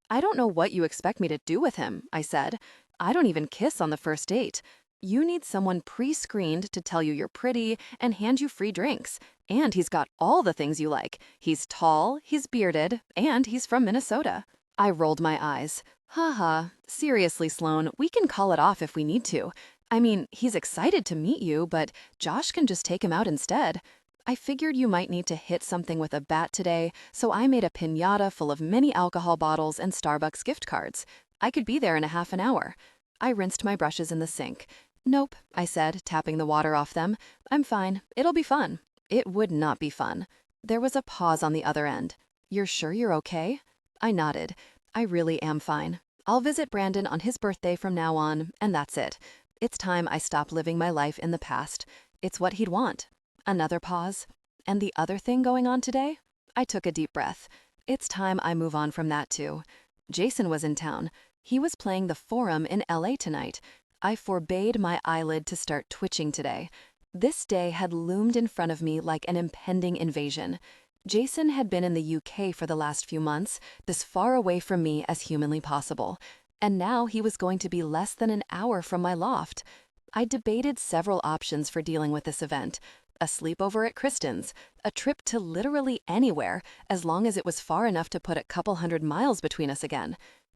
"I don't know what you expect me to do with him," I said. "I don't even kiss on the first date. You need someone pre-screened to tell you you're pretty and hand you free drinks. And he's got all the things you like. He's tall, he's bearded, and he's from Minnesota." I rolled my eyes. Haha, seriously, Sloan, we can call it off if we need to. I mean, he's excited to meet you, but Josh can just take him out instead. I figured you might need to hit something with a bat today, so I made a piñata full of mini alcohol bottles and Starbucks gift cards. I could be there in a half an hour. I rinsed my brushes in the sink. "Nope," I said, tapping the water off them. "I'm fine. It'll be fun." It would not be fun. There was a pause on the other end. "You're sure you're okay?" I nodded. "I really am fine. I'll visit Brandon on his birthday from now on, and that's it. It's time I stop living my life in the past. It's what he'd want." Another pause. "And the other thing going on today?" I took a deep breath. "It's time I move on from that too. Jason was in town. He was playing the Forum in LA tonight. I forbade my eyelid to start twitching today. This day had loomed in front of me like an impending invasion. Jason had been in the UK for the last few months, as far away from me as humanly possible. And now he was going to be less than an hour from my loft. I debated several options for dealing with this event. A sleepover at Kristen's, a trip to literally anywhere, as long as it was far enough to put a couple 100 miles between us again.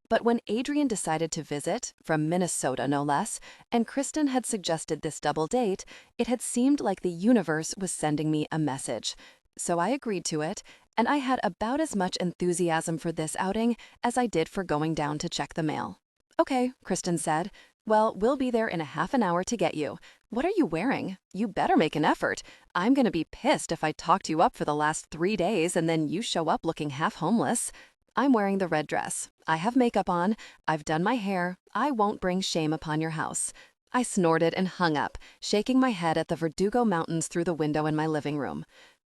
But when Adrian decided to visit, from Minnesota no less, and Kristen had suggested this double date, it had seemed like the universe was sending me a message. So I agreed to it, and I had about as much enthusiasm for this outing as I did for going down to check the mail. "Okay," Kristen said. "Well, we'll be there in a half an hour to get you. What are you wearing? You better make an effort. I'm gonna be pissed if I talked you up for the last 3 days and then you show up looking half homeless." "I'm wearing the red dress. I have makeup on. I've done my hair. I won't bring shame upon your house." I snorted and hung up, shaking my head at the Verdugo Mountains through the window in my living room.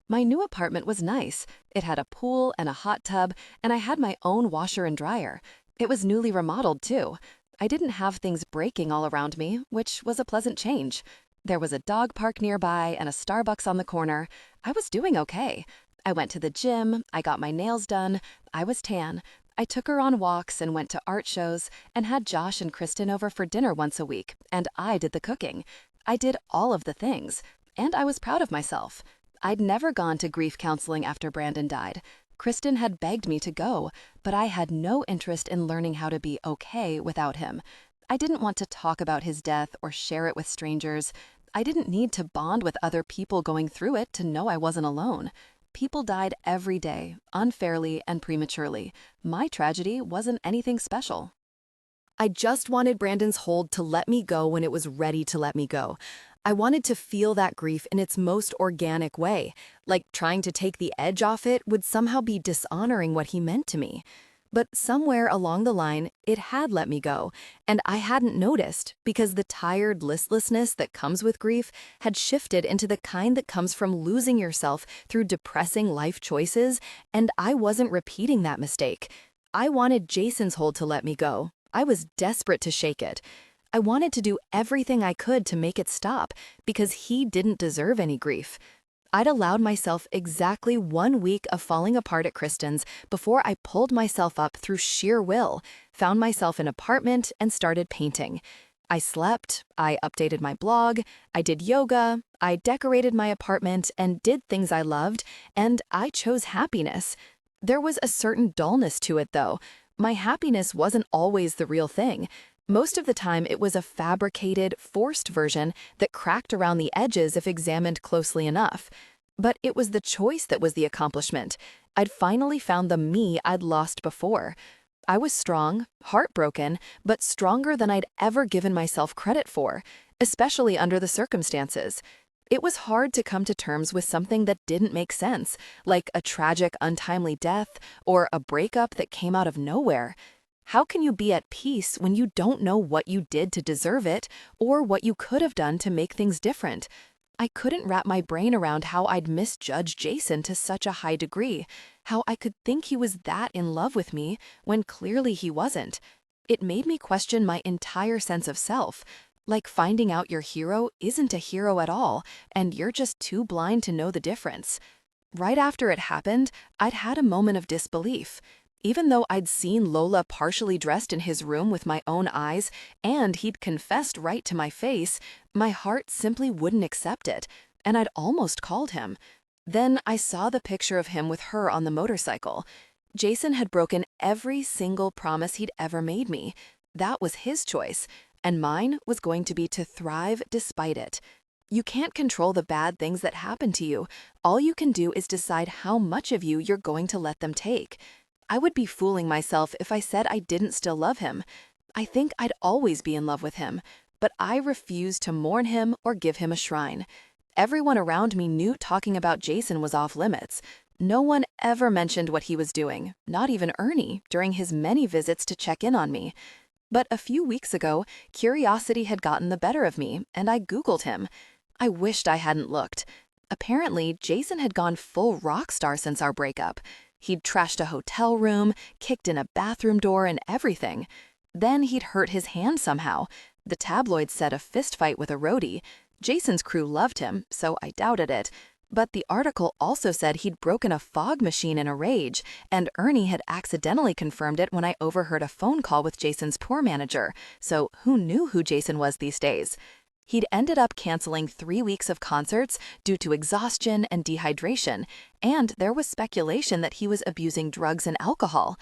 My new apartment was nice. It had a pool and a hot tub, and I had my own washer and dryer. It was newly remodeled, too. I didn't have things breaking all around me, which was a pleasant change. There was a dog park nearby and a Starbucks on the corner. I was doing okay. I went to the gym, I got my nails done, I was tan. I took her on walks and went to art shows and had Josh and Kristen over for dinner once a week, and I did the cooking. I did all of the things, and I was proud of myself. I'd never gone to grief counseling after Brandon died. Kristen had begged me to go, but I had no interest in learning how to be okay without him. I didn't want to talk about his death or share it with strangers. I didn't need to bond with other people going through it to know I wasn't alone. People died every day, unfairly and prematurely. My tragedy wasn't anything special. I just wanted Brandon's hold to let me go when it was ready to let me go. I wanted to feel that grief in its most organic way, like trying to take the edge off it would somehow be dishonoring what he meant to me. But somewhere along the line, it had let me go, and I hadn't noticed because the tired listlessness that comes with grief had shifted into the kind that comes from losing yourself through depressing life choices, and I wasn't repeating that mistake. I wanted Jason's hold to let me go. I was desperate to shake it. I wanted to do everything I could to make it stop because he didn't deserve any grief. I'd allowed myself exactly 1 week of falling apart at Kristen's before I pulled myself up through sheer will, found myself an apartment, and started painting. I slept, I updated my blog, I did yoga, I decorated my apartment and did things I loved, and I chose happiness. There was a certain dullness to it, though. My happiness wasn't always the real thing. Most of the time, it was a fabricated, forced version that cracked around the edges if examined closely enough. But it was the choice that was the accomplishment. I'd finally found the me I'd lost before. I was strong, heartbroken, but stronger than I'd ever given myself credit for, especially under the circumstances. It was hard to come to terms with something that didn't make sense, like a tragic, untimely death or a breakup that came out of nowhere. How can you be at peace when you don't know what you did to deserve it or what you could have done to make things different? I couldn't wrap my brain around how I'd misjudged Jason to such a high degree, how I could think he was that in love with me when clearly he wasn't. It made me question my entire sense of self, like finding out your hero isn't a hero at all and you're just too blind to know the difference. Right after it happened, I'd had a moment of disbelief. Even though I'd seen Lola partially dressed in his room with my own eyes, and he'd confessed right to my face, my heart simply wouldn't accept it, and I'd almost called him. Then I saw the picture of him with her on the motorcycle. Jason had broken every single promise he'd ever made me. That was his choice, and mine was going to be to thrive despite it. You can't control the bad things that happen to you. All you can do is decide how much of you you're going to let them take. I would be fooling myself if I said I didn't still love him. I think I'd always be in love with him, but I refused to mourn him or give him a shrine. Everyone around me knew talking about Jason was off limits. No one ever mentioned what he was doing, not even Ernie, during his many visits to check in on me. But a few weeks ago, curiosity had gotten the better of me, and I Googled him. I wished I hadn't looked. Apparently, Jason had gone full rock star since our breakup. He'd trashed a hotel room, kicked in a bathroom door, and everything. Then he'd hurt his hand somehow. The tabloids said a fistfight with a roadie. Jason's crew loved him, so I doubted it. But the article also said he'd broken a fog machine in a rage, and Ernie had accidentally confirmed it when I overheard a phone call with Jason's tour manager, so who knew who Jason was these days? He'd ended up canceling 3 weeks of concerts due to exhaustion and dehydration, and there was speculation that he was abusing drugs and alcohol.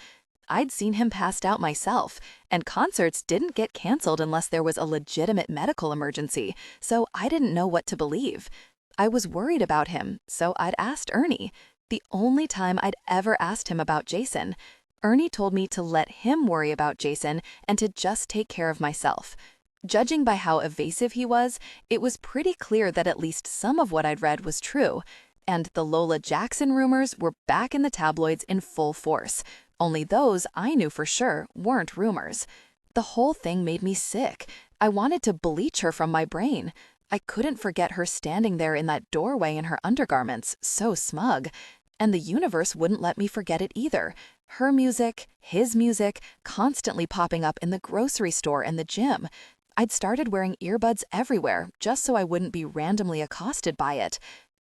I'd seen him passed out myself, and concerts didn't get canceled unless there was a legitimate medical emergency, so I didn't know what to believe. I was worried about him, so I'd asked Ernie. The only time I'd ever asked him about Jason. Ernie told me to let him worry about Jason and to just take care of myself. Judging by how evasive he was, it was pretty clear that at least some of what I'd read was true. And the Lola Jackson rumors were back in the tabloids in full force. Only those I knew for sure weren't rumors. The whole thing made me sick. I wanted to bleach her from my brain. I couldn't forget her standing there in that doorway in her undergarments, so smug. And the universe wouldn't let me forget it either. Her music, his music, constantly popping up in the grocery store and the gym. I'd started wearing earbuds everywhere just so I wouldn't be randomly accosted by it.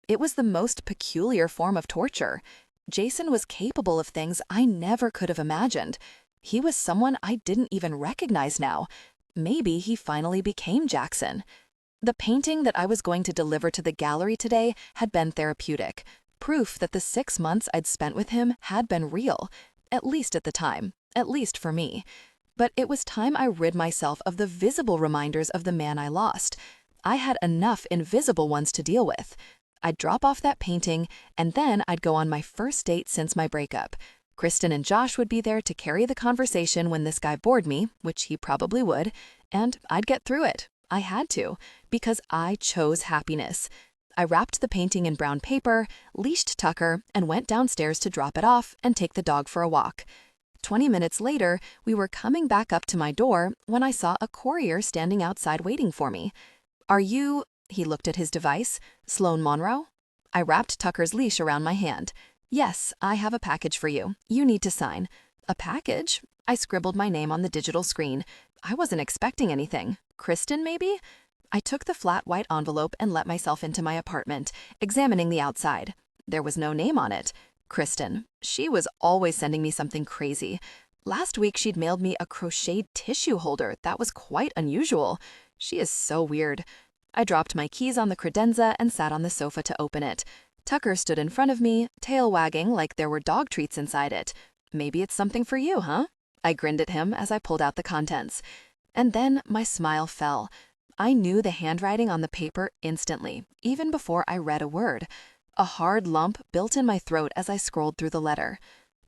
It was the most peculiar form of torture. Jason was capable of things I never could have imagined. He was someone I didn't even recognize now. Maybe he finally became Jackson. The painting that I was going to deliver to the gallery today had been therapeutic, proof that the 6 months I'd spent with him had been real, at least at the time, at least for me. But it was time I rid myself of the visible reminders of the man I lost. I had enough invisible ones to deal with. I'd drop off that painting, and then I'd go on my first date since my breakup. Kristen and Josh would be there to carry the conversation when this guy bored me, which he probably would, and I'd get through it. I had to, because I chose happiness. I wrapped the painting in brown paper, leashed Tucker, and went downstairs to drop it off and take the dog for a walk. 20 minutes later, we were coming back up to my door when I saw a courier standing outside waiting for me. "Are you," he looked at his device, "Sloan Monroe?" I wrapped Tucker's leash around my hand. "Yes, I have a package for you. You need to sign." "A package?" I scribbled my name on the digital screen. I wasn't expecting anything. Kristen, maybe? I took the flat white envelope and let myself into my apartment, examining the outside. There was no name on it. Kristen. She was always sending me something crazy. Last week she'd mailed me a crocheted tissue holder that was quite unusual. She is so weird. I dropped my keys on the credenza and sat on the sofa to open it. Tucker stood in front of me, tail wagging like there were dog treats inside it. "Maybe it's something for you, huh?" I grinned at him as I pulled out the contents. And then my smile fell. I knew the handwriting on the paper instantly, even before I read a word. A hard lump built in my throat as I scrolled through the letter.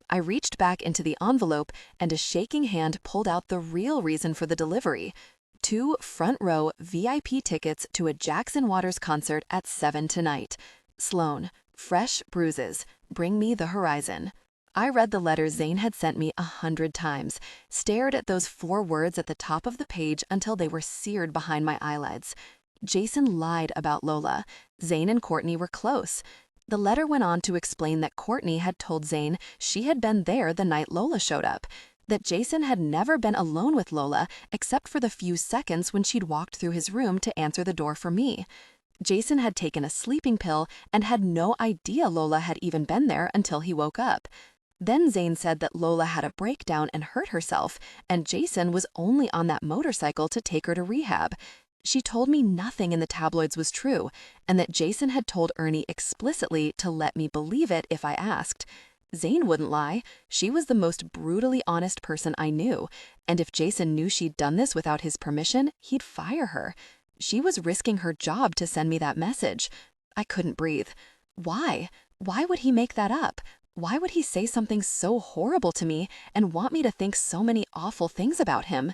I reached back into the envelope, and a shaking hand pulled out the real reason for the delivery. 2 front-row VIP tickets to a Jackson Waters concert at 7 tonight. Sloan, fresh bruises, bring me the horizon. I read the letter Zane had sent me 100 times, stared at those 4 words at the top of the page until they were seared behind my eyelids. Jason lied about Lola. Zane and Courtney were close. The letter went on to explain that Courtney had told Zane she had been there the night Lola showed up, that Jason had never been alone with Lola except for the few seconds when she'd walked through his room to answer the door for me. Jason had taken a sleeping pill and had no idea Lola had even been there until he woke up. Then Zane said that Lola had a breakdown and hurt herself, and Jason was only on that motorcycle to take her to rehab. She told me nothing in the tabloids was true, and that Jason had told Ernie explicitly to let me believe it if I asked. Zane wouldn't lie. She was the most brutally honest person I knew, and if Jason knew she'd done this without his permission, he'd fire her. She was risking her job to send me that message. I couldn't breathe. Why? Why would he make that up? Why would he say something so horrible to me and want me to think so many awful things about him?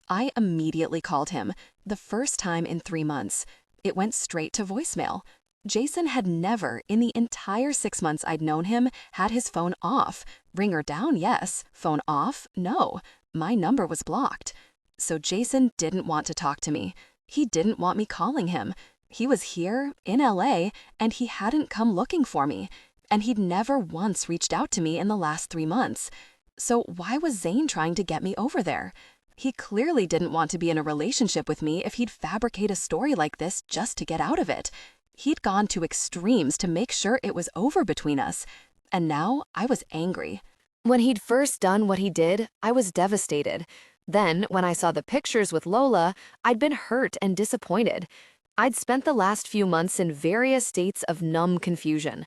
I immediately called him, the first time in 3 months. It went straight to voicemail. Jason had never, in the entire 6 months I'd known him, had his phone off. Ringer down, yes. Phone off, no. My number was blocked. So Jason didn't want to talk to me. He didn't want me calling him. He was here, in LA, and he hadn't come looking for me. And he'd never once reached out to me in the last 3 months. So why was Zane trying to get me over there? He clearly didn't want to be in a relationship with me if he'd fabricate a story like this just to get out of it. He'd gone to extremes to make sure it was over between us. And now I was angry. When he'd first done what he did, I was devastated. Then, when I saw the pictures with Lola, I'd been hurt and disappointed. I'd spent the last few months in various states of numb confusion.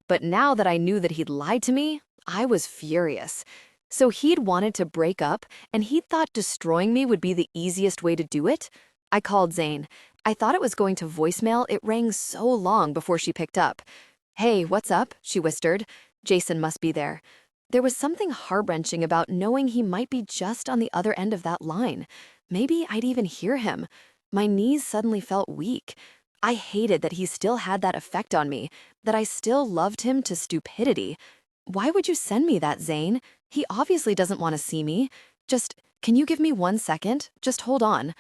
But now that I knew that he'd lied to me, I was furious. So he'd wanted to break up, and he'd thought destroying me would be the easiest way to do it? I called Zane. I thought it was going to voicemail. It rang so long before she picked up. "Hey, what's up?" she whispered. Jason must be there. There was something heart-wrenching about knowing he might be just on the other end of that line. Maybe I'd even hear him. My knees suddenly felt weak. I hated that he still had that effect on me, that I still loved him to stupidity. Why would you send me that, Zane? He obviously doesn't want to see me. Can you give me 1 second? Just hold on.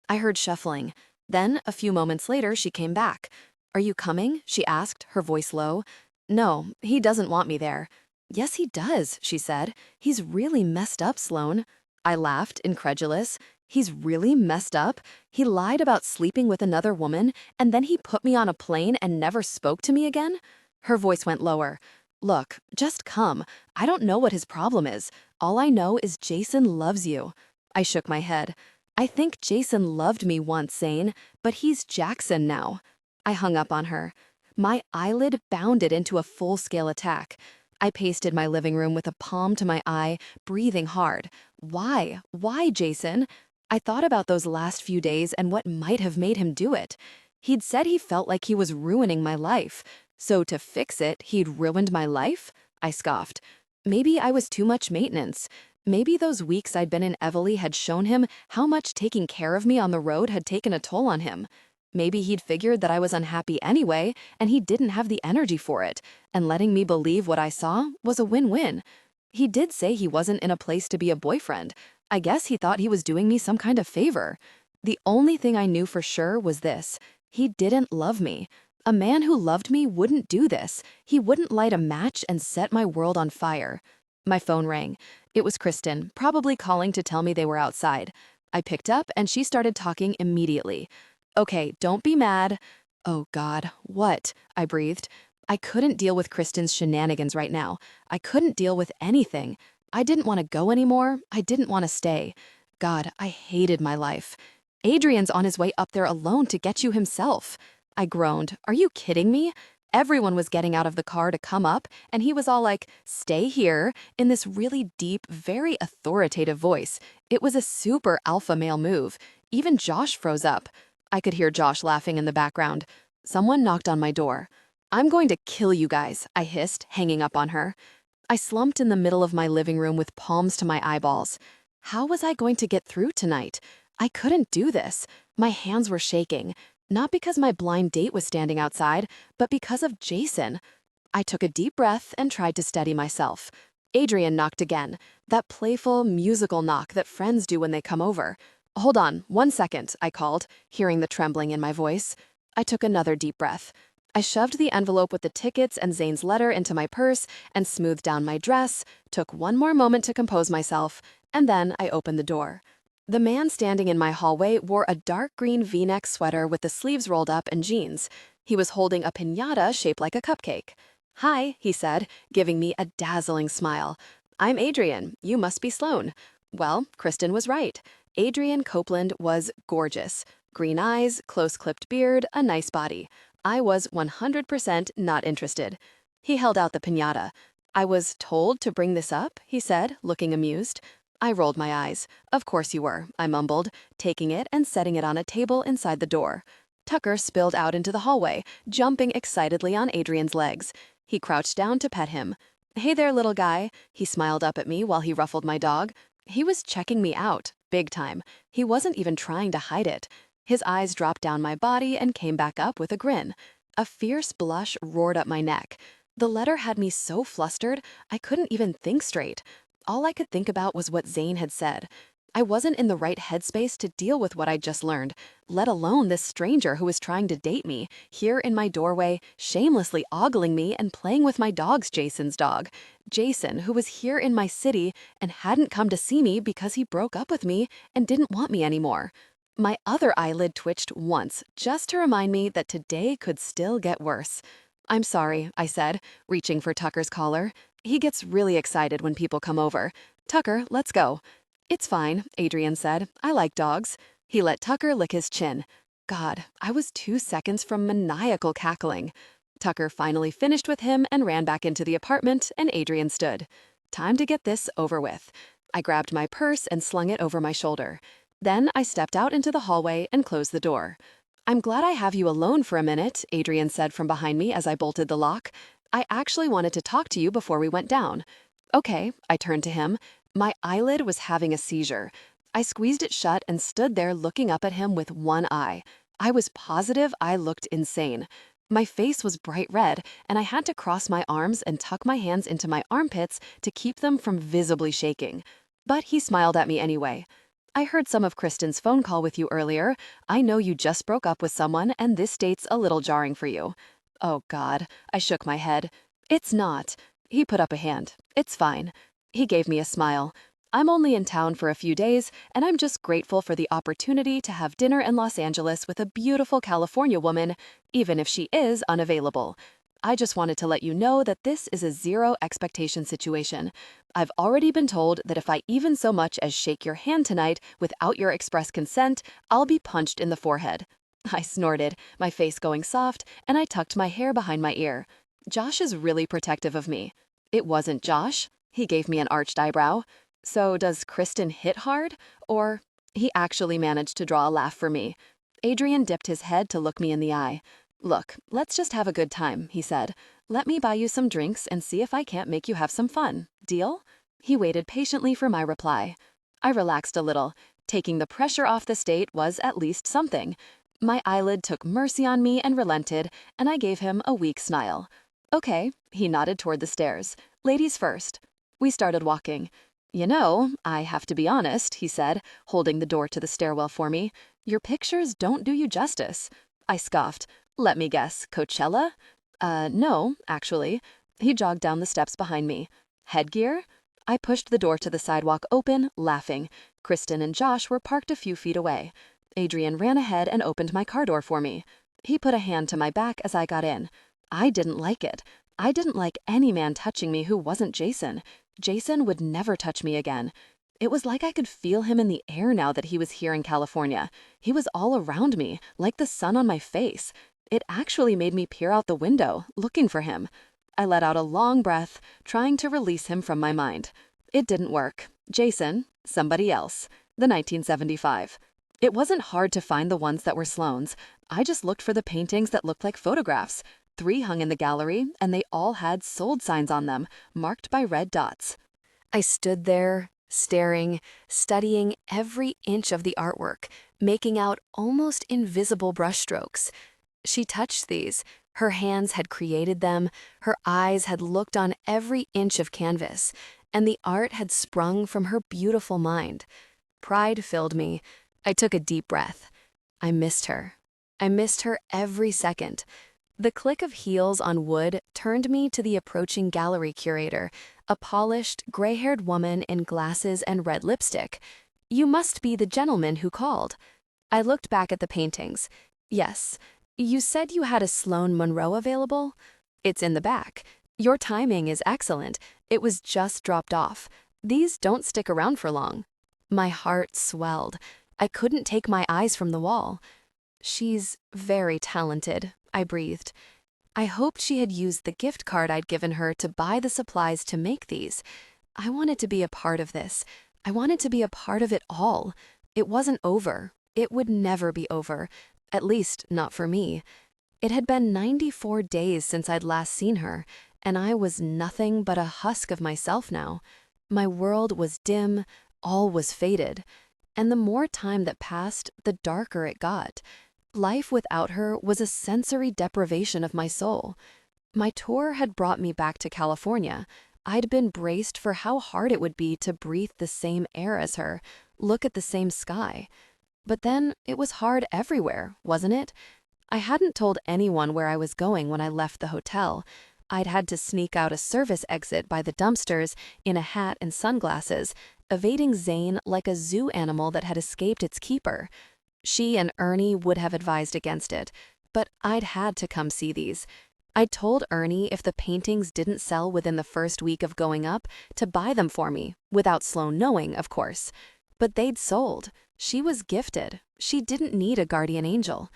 I heard shuffling. Then, a few moments later, she came back. "Are you coming?" she asked, her voice low. "No, he doesn't want me there." "Yes, he does," she said. "He's really messed up, Sloan." I laughed, incredulous. He's really messed up? He lied about sleeping with another woman, and then he put me on a plane and never spoke to me again? Her voice went lower. "Look, just come. I don't know what his problem is. All I know is Jason loves you." I shook my head. "I think Jason loved me once, Zane, but he's Jackson now." I hung up on her. My eyelid bounded into a full-scale attack. I pasted my living room with a palm to my eye, breathing hard. Why? Why, Jason? I thought about those last few days and what might have made him do it. He'd said he felt like he was ruining my life. So to fix it, he'd ruined my life? I scoffed. Maybe I was too much maintenance. Maybe those weeks I'd been in Everly had shown him how much taking care of me on the road had taken a toll on him. Maybe he'd figured that I was unhappy anyway, and he didn't have the energy for it, and letting me believe what I saw was a win-win. He did say he wasn't in a place to be a boyfriend. I guess he thought he was doing me some kind of favor. The only thing I knew for sure was this: he didn't love me. A man who loved me wouldn't do this. He wouldn't light a match and set my world on fire. My phone rang. It was Kristen, probably calling to tell me they were outside. I picked up and she started talking immediately. "Okay, don't be mad." "Oh God, what?" I breathed. I couldn't deal with Kristen's shenanigans right now. I couldn't deal with anything. I didn't want to go anymore. I didn't want to stay. God, I hated my life. "Adrian's on his way up there alone to get you himself." I groaned. "Are you kidding me?" Everyone was getting out of the car to come up, and he was all like, "Stay here," in this really deep, very authoritative voice. It was a super alpha male move. Even Josh froze up. I could hear Josh laughing in the background. Someone knocked on my door. "I'm going to kill you guys," I hissed, hanging up on her. I slumped in the middle of my living room with palms to my eyeballs. How was I going to get through tonight? I couldn't do this. My hands were shaking. Not because my blind date was standing outside, but because of Jason. I took a deep breath and tried to steady myself. Adrian knocked again, that playful, musical knock that friends do when they come over. "Hold on, 1 second," I called, hearing the trembling in my voice. I took another deep breath. I shoved the envelope with the tickets and Zane's letter into my purse and smoothed down my dress, took one more moment to compose myself, and then I opened the door. The man standing in my hallway wore a dark green V-neck sweater with the sleeves rolled up and jeans. He was holding a piñata shaped like a cupcake. "Hi," he said, giving me a dazzling smile. "I'm Adrian. You must be Sloan." Well, Kristen was right. Adrian Copeland was gorgeous. Green eyes, close-clipped beard, a nice body. I was 100% not interested. He held out the piñata. "I was told to bring this up," he said, looking amused. I rolled my eyes. "Of course you were," I mumbled, taking it and setting it on a table inside the door. Tucker spilled out into the hallway, jumping excitedly on Adrian's legs. He crouched down to pet him. "Hey there, little guy." He smiled up at me while he ruffled my dog. He was checking me out, big time. He wasn't even trying to hide it. His eyes dropped down my body and came back up with a grin. A fierce blush roared up my neck. The letter had me so flustered, I couldn't even think straight. All I could think about was what Zane had said. I wasn't in the right headspace to deal with what I'd just learned, let alone this stranger who was trying to date me, here in my doorway, shamelessly ogling me and playing with my dog's Jason's dog. Jason, who was here in my city and hadn't come to see me because he broke up with me and didn't want me anymore. My other eyelid twitched once, just to remind me that today could still get worse. "I'm sorry," I said, reaching for Tucker's collar. He gets really excited when people come over. "Tucker, let's go." "It's fine," Adrian said. "I like dogs." He let Tucker lick his chin. God, I was 2 seconds from maniacal cackling. Tucker finally finished with him and ran back into the apartment, and Adrian stood. Time to get this over with. I grabbed my purse and slung it over my shoulder. Then I stepped out into the hallway and closed the door. "I'm glad I have you alone for a minute," Adrian said from behind me as I bolted the lock. "I actually wanted to talk to you before we went down." "Okay," I turned to him. My eyelid was having a seizure. I squeezed it shut and stood there looking up at him with one eye. I was positive I looked insane. My face was bright red, and I had to cross my arms and tuck my hands into my armpits to keep them from visibly shaking. But he smiled at me anyway. "I heard some of Kristen's phone call with you earlier. I know you just broke up with someone, and this date's a little jarring for you." Oh, God. I shook my head. "It's not." He put up a hand. "It's fine." He gave me a smile. "I'm only in town for a few days, and I'm just grateful for the opportunity to have dinner in Los Angeles with a beautiful California woman, even if she is unavailable. I just wanted to let you know that this is a zero expectation situation. I've already been told that if I even so much as shake your hand tonight without your express consent, I'll be punched in the forehead." I snorted, my face going soft, and I tucked my hair behind my ear. Josh is really protective of me. It wasn't Josh. He gave me an arched eyebrow. "So does Kristen hit hard? Or—" He actually managed to draw a laugh for me. Adrian dipped his head to look me in the eye. "Look, let's just have a good time," he said. "Let me buy you some drinks and see if I can't make you have some fun. Deal?" He waited patiently for my reply. I relaxed a little. Taking the pressure off this date was at least something. My eyelid took mercy on me and relented, and I gave him a weak smile. "Okay," he nodded toward the stairs. "Ladies first." We started walking. "You know, I have to be honest," he said, holding the door to the stairwell for me. "Your pictures don't do you justice." I scoffed. "Let me guess, Coachella?" No, actually." He jogged down the steps behind me. "Headgear?" I pushed the door to the sidewalk open, laughing. Kristen and Josh were parked a few feet away. Adrian ran ahead and opened my car door for me. He put a hand to my back as I got in. I didn't like it. I didn't like any man touching me who wasn't Jason. Jason would never touch me again. It was like I could feel him in the air now that he was here in California. He was all around me, like the sun on my face. It actually made me peer out the window, looking for him. I let out a long breath, trying to release him from my mind. It didn't work. Jason, somebody else. The 1975. It wasn't hard to find the ones that were Sloan's. I just looked for the paintings that looked like photographs. 3 hung in the gallery, and they all had sold signs on them, marked by red dots. I stood there, staring, studying every inch of the artwork, making out almost invisible brushstrokes. She touched these. Her hands had created them, her eyes had looked on every inch of canvas, and the art had sprung from her beautiful mind. Pride filled me. I took a deep breath. I missed her. I missed her every second. The click of heels on wood turned me to the approaching gallery curator, a polished, gray-haired woman in glasses and red lipstick. "You must be the gentleman who called." I looked back at the paintings. "Yes. You said you had a Sloan Monroe available?" "It's in the back. Your timing is excellent. It was just dropped off. These don't stick around for long." My heart swelled. I couldn't take my eyes from the wall. "She's very talented," I breathed. I hoped she had used the gift card I'd given her to buy the supplies to make these. I wanted to be a part of this. I wanted to be a part of it all. It wasn't over. It would never be over. At least, not for me. It had been 94 days since I'd last seen her, and I was nothing but a husk of myself now. My world was dim, all was faded. And the more time that passed, the darker it got. Life without her was a sensory deprivation of my soul. My tour had brought me back to California. I'd been braced for how hard it would be to breathe the same air as her. look at the same sky. But then it was hard everywhere, wasn't it? I hadn't told anyone where I was going when I left the hotel. I'd had to sneak out a service exit by the dumpsters in a hat and sunglasses, evading Zane like a zoo animal that had escaped its keeper. She and Ernie would have advised against it, but I'd had to come see these. I'd told Ernie if the paintings didn't sell within the first week of going up, to buy them for me, without Sloan knowing, of course. But they'd sold. She was gifted. She didn't need a guardian angel.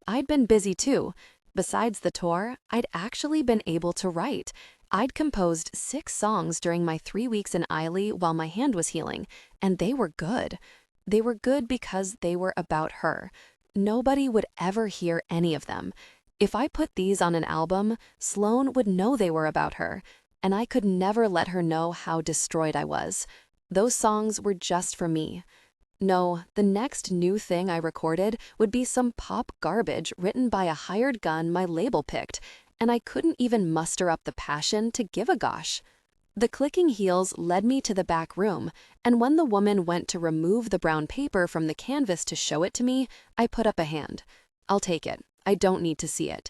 I'd been busy too. Besides the tour, I'd actually been able to write. I'd composed 6 songs during my 3 weeks in Eiley while my hand was healing, and they were good. They were good because they were about her. Nobody would ever hear any of them. If I put these on an album, Sloan would know they were about her, and I could never let her know how destroyed I was. Those songs were just for me. No, the next new thing I recorded would be some pop garbage written by a hired gun my label picked, and I couldn't even muster up the passion to give a gosh. The clicking heels led me to the back room, and when the woman went to remove the brown paper from the canvas to show it to me, I put up a hand. I'll take it. I don't need to see it.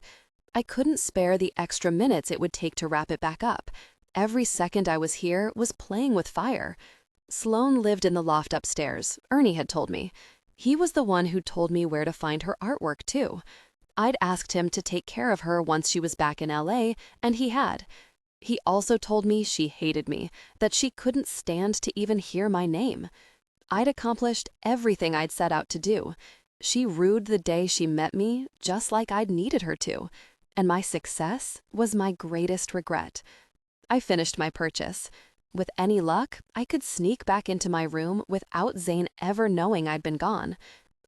I couldn't spare the extra minutes it would take to wrap it back up. Every second I was here was playing with fire. Sloan lived in the loft upstairs, Ernie had told me. He was the one who told me where to find her artwork, too. I'd asked him to take care of her once she was back in LA, and he had. He also told me she hated me, that she couldn't stand to even hear my name. I'd accomplished everything I'd set out to do. She rued the day she met me, just like I'd needed her to. And my success was my greatest regret. I finished my purchase. With any luck, I could sneak back into my room without Zane ever knowing I'd been gone.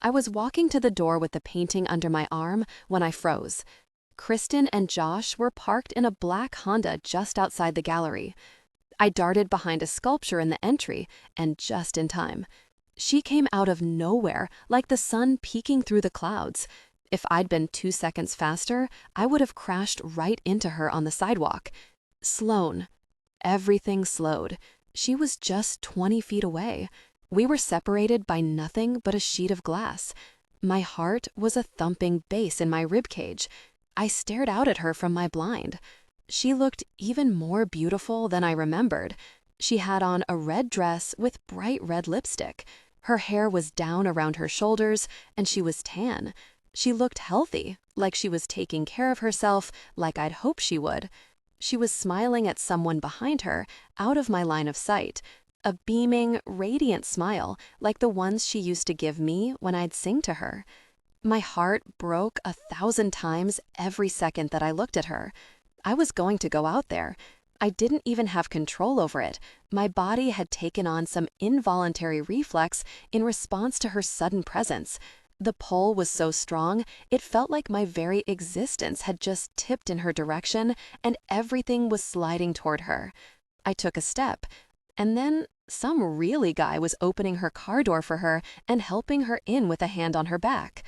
I was walking to the door with the painting under my arm when I froze. Kristen and Josh were parked in a black Honda just outside the gallery. I darted behind a sculpture in the entry, and just in time. She came out of nowhere, like the sun peeking through the clouds. If I'd been 2 seconds faster, I would have crashed right into her on the sidewalk. Sloan. Everything slowed. She was just 20 feet away. We were separated by nothing but a sheet of glass. My heart was a thumping bass in my ribcage. I stared out at her from my blind. She looked even more beautiful than I remembered. She had on a red dress with bright red lipstick. Her hair was down around her shoulders, and she was tan. She looked healthy, like she was taking care of herself, like I'd hoped she would. She was smiling at someone behind her, out of my line of sight. A beaming, radiant smile, like the ones she used to give me when I'd sing to her. My heart broke 1,000 times every second that I looked at her. I was going to go out there. I didn't even have control over it. My body had taken on some involuntary reflex in response to her sudden presence. The pull was so strong, it felt like my very existence had just tipped in her direction, and everything was sliding toward her. I took a step, and then some really guy was opening her car door for her and helping her in with a hand on her back.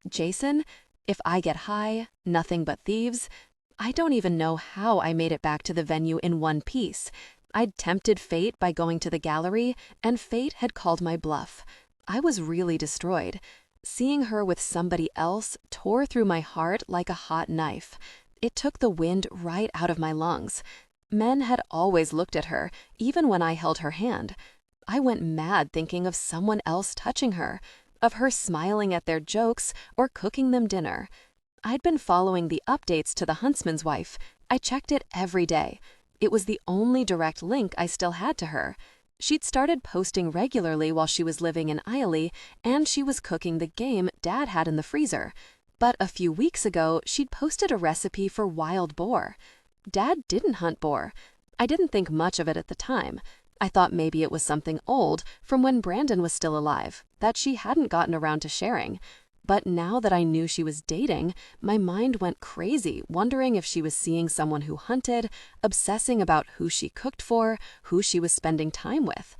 Jason, if I get high, nothing but thieves. I don't even know how I made it back to the venue in one piece. I'd tempted fate by going to the gallery, and fate had called my bluff. I was really destroyed. Seeing her with somebody else tore through my heart like a hot knife. It took the wind right out of my lungs. Men had always looked at her, even when I held her hand. I went mad thinking of someone else touching her, of her smiling at their jokes or cooking them dinner. I'd been following the updates to The Huntsman's Wife. I checked it every day. It was the only direct link I still had to her. She'd started posting regularly while she was living in Eiley, and she was cooking the game Dad had in the freezer. But a few weeks ago, she'd posted a recipe for wild boar. Dad didn't hunt boar. I didn't think much of it at the time. I thought maybe it was something old from when Brandon was still alive, that she hadn't gotten around to sharing. But now that I knew she was dating, my mind went crazy, wondering if she was seeing someone who hunted, obsessing about who she cooked for, who she was spending time with.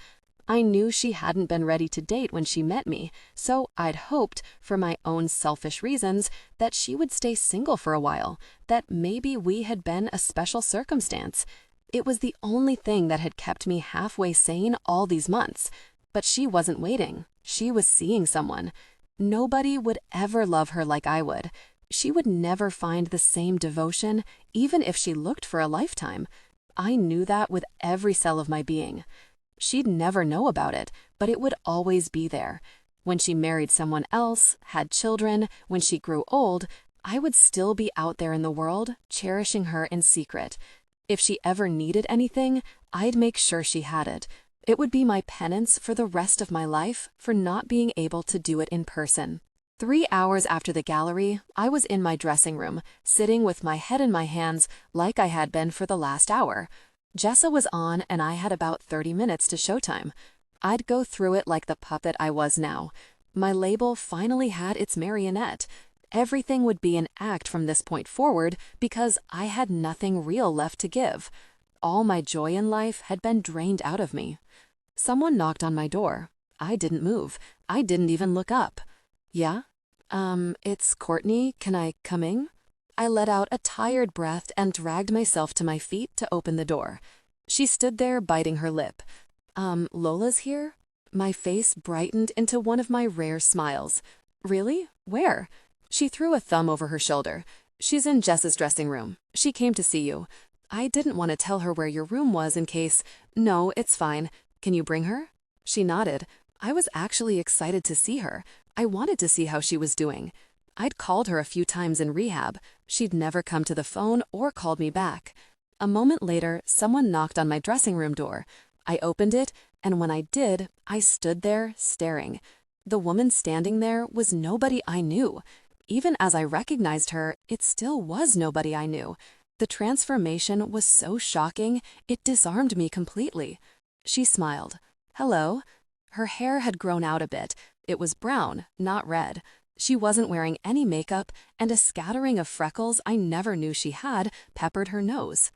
I knew she hadn't been ready to date when she met me, so I'd hoped, for my own selfish reasons, that she would stay single for a while, that maybe we had been a special circumstance. It was the only thing that had kept me halfway sane all these months. But she wasn't waiting. She was seeing someone. Nobody would ever love her like I would. She would never find the same devotion, even if she looked for a lifetime. I knew that with every cell of my being. She'd never know about it, but it would always be there. When she married someone else, had children, when she grew old, I would still be out there in the world, cherishing her in secret. If she ever needed anything, I'd make sure she had it. It would be my penance for the rest of my life for not being able to do it in person. 3 hours after the gallery, I was in my dressing room, sitting with my head in my hands like I had been for the last hour. Jessa was on and I had about 30 minutes to showtime. I'd go through it like the puppet I was now. My label finally had its marionette. Everything would be an act from this point forward because I had nothing real left to give. All my joy in life had been drained out of me. Someone knocked on my door. I didn't move. I didn't even look up. Yeah? It's Courtney. Can I come in? I let out a tired breath and dragged myself to my feet to open the door. She stood there biting her lip. Lola's here? My face brightened into one of my rare smiles. Really? Where? She threw a thumb over her shoulder. She's in Jess's dressing room. She came to see you. I didn't want to tell her where your room was in case... No, it's fine. Can you bring her? She nodded. I was actually excited to see her. I wanted to see how she was doing. I'd called her a few times in rehab. She'd never come to the phone or called me back. A moment later, someone knocked on my dressing room door. I opened it, and when I did, I stood there, staring. The woman standing there was nobody I knew. Even as I recognized her, it still was nobody I knew. The transformation was so shocking, it disarmed me completely. She smiled. Hello. Her hair had grown out a bit. It was brown, not red. She wasn't wearing any makeup, and a scattering of freckles I never knew she had peppered her nose.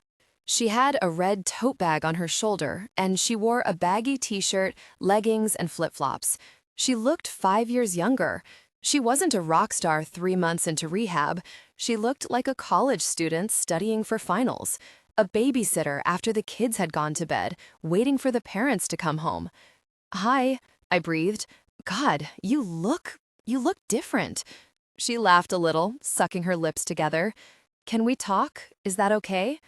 She had a red tote bag on her shoulder, and she wore a baggy t-shirt, leggings, and flip-flops. She looked 5 years younger. She wasn't a rock star 3 months into rehab. She looked like a college student studying for finals, a babysitter after the kids had gone to bed, waiting for the parents to come home. Hi, I breathed. God, you look different. She laughed a little, sucking her lips together. Can we talk? Is that okay?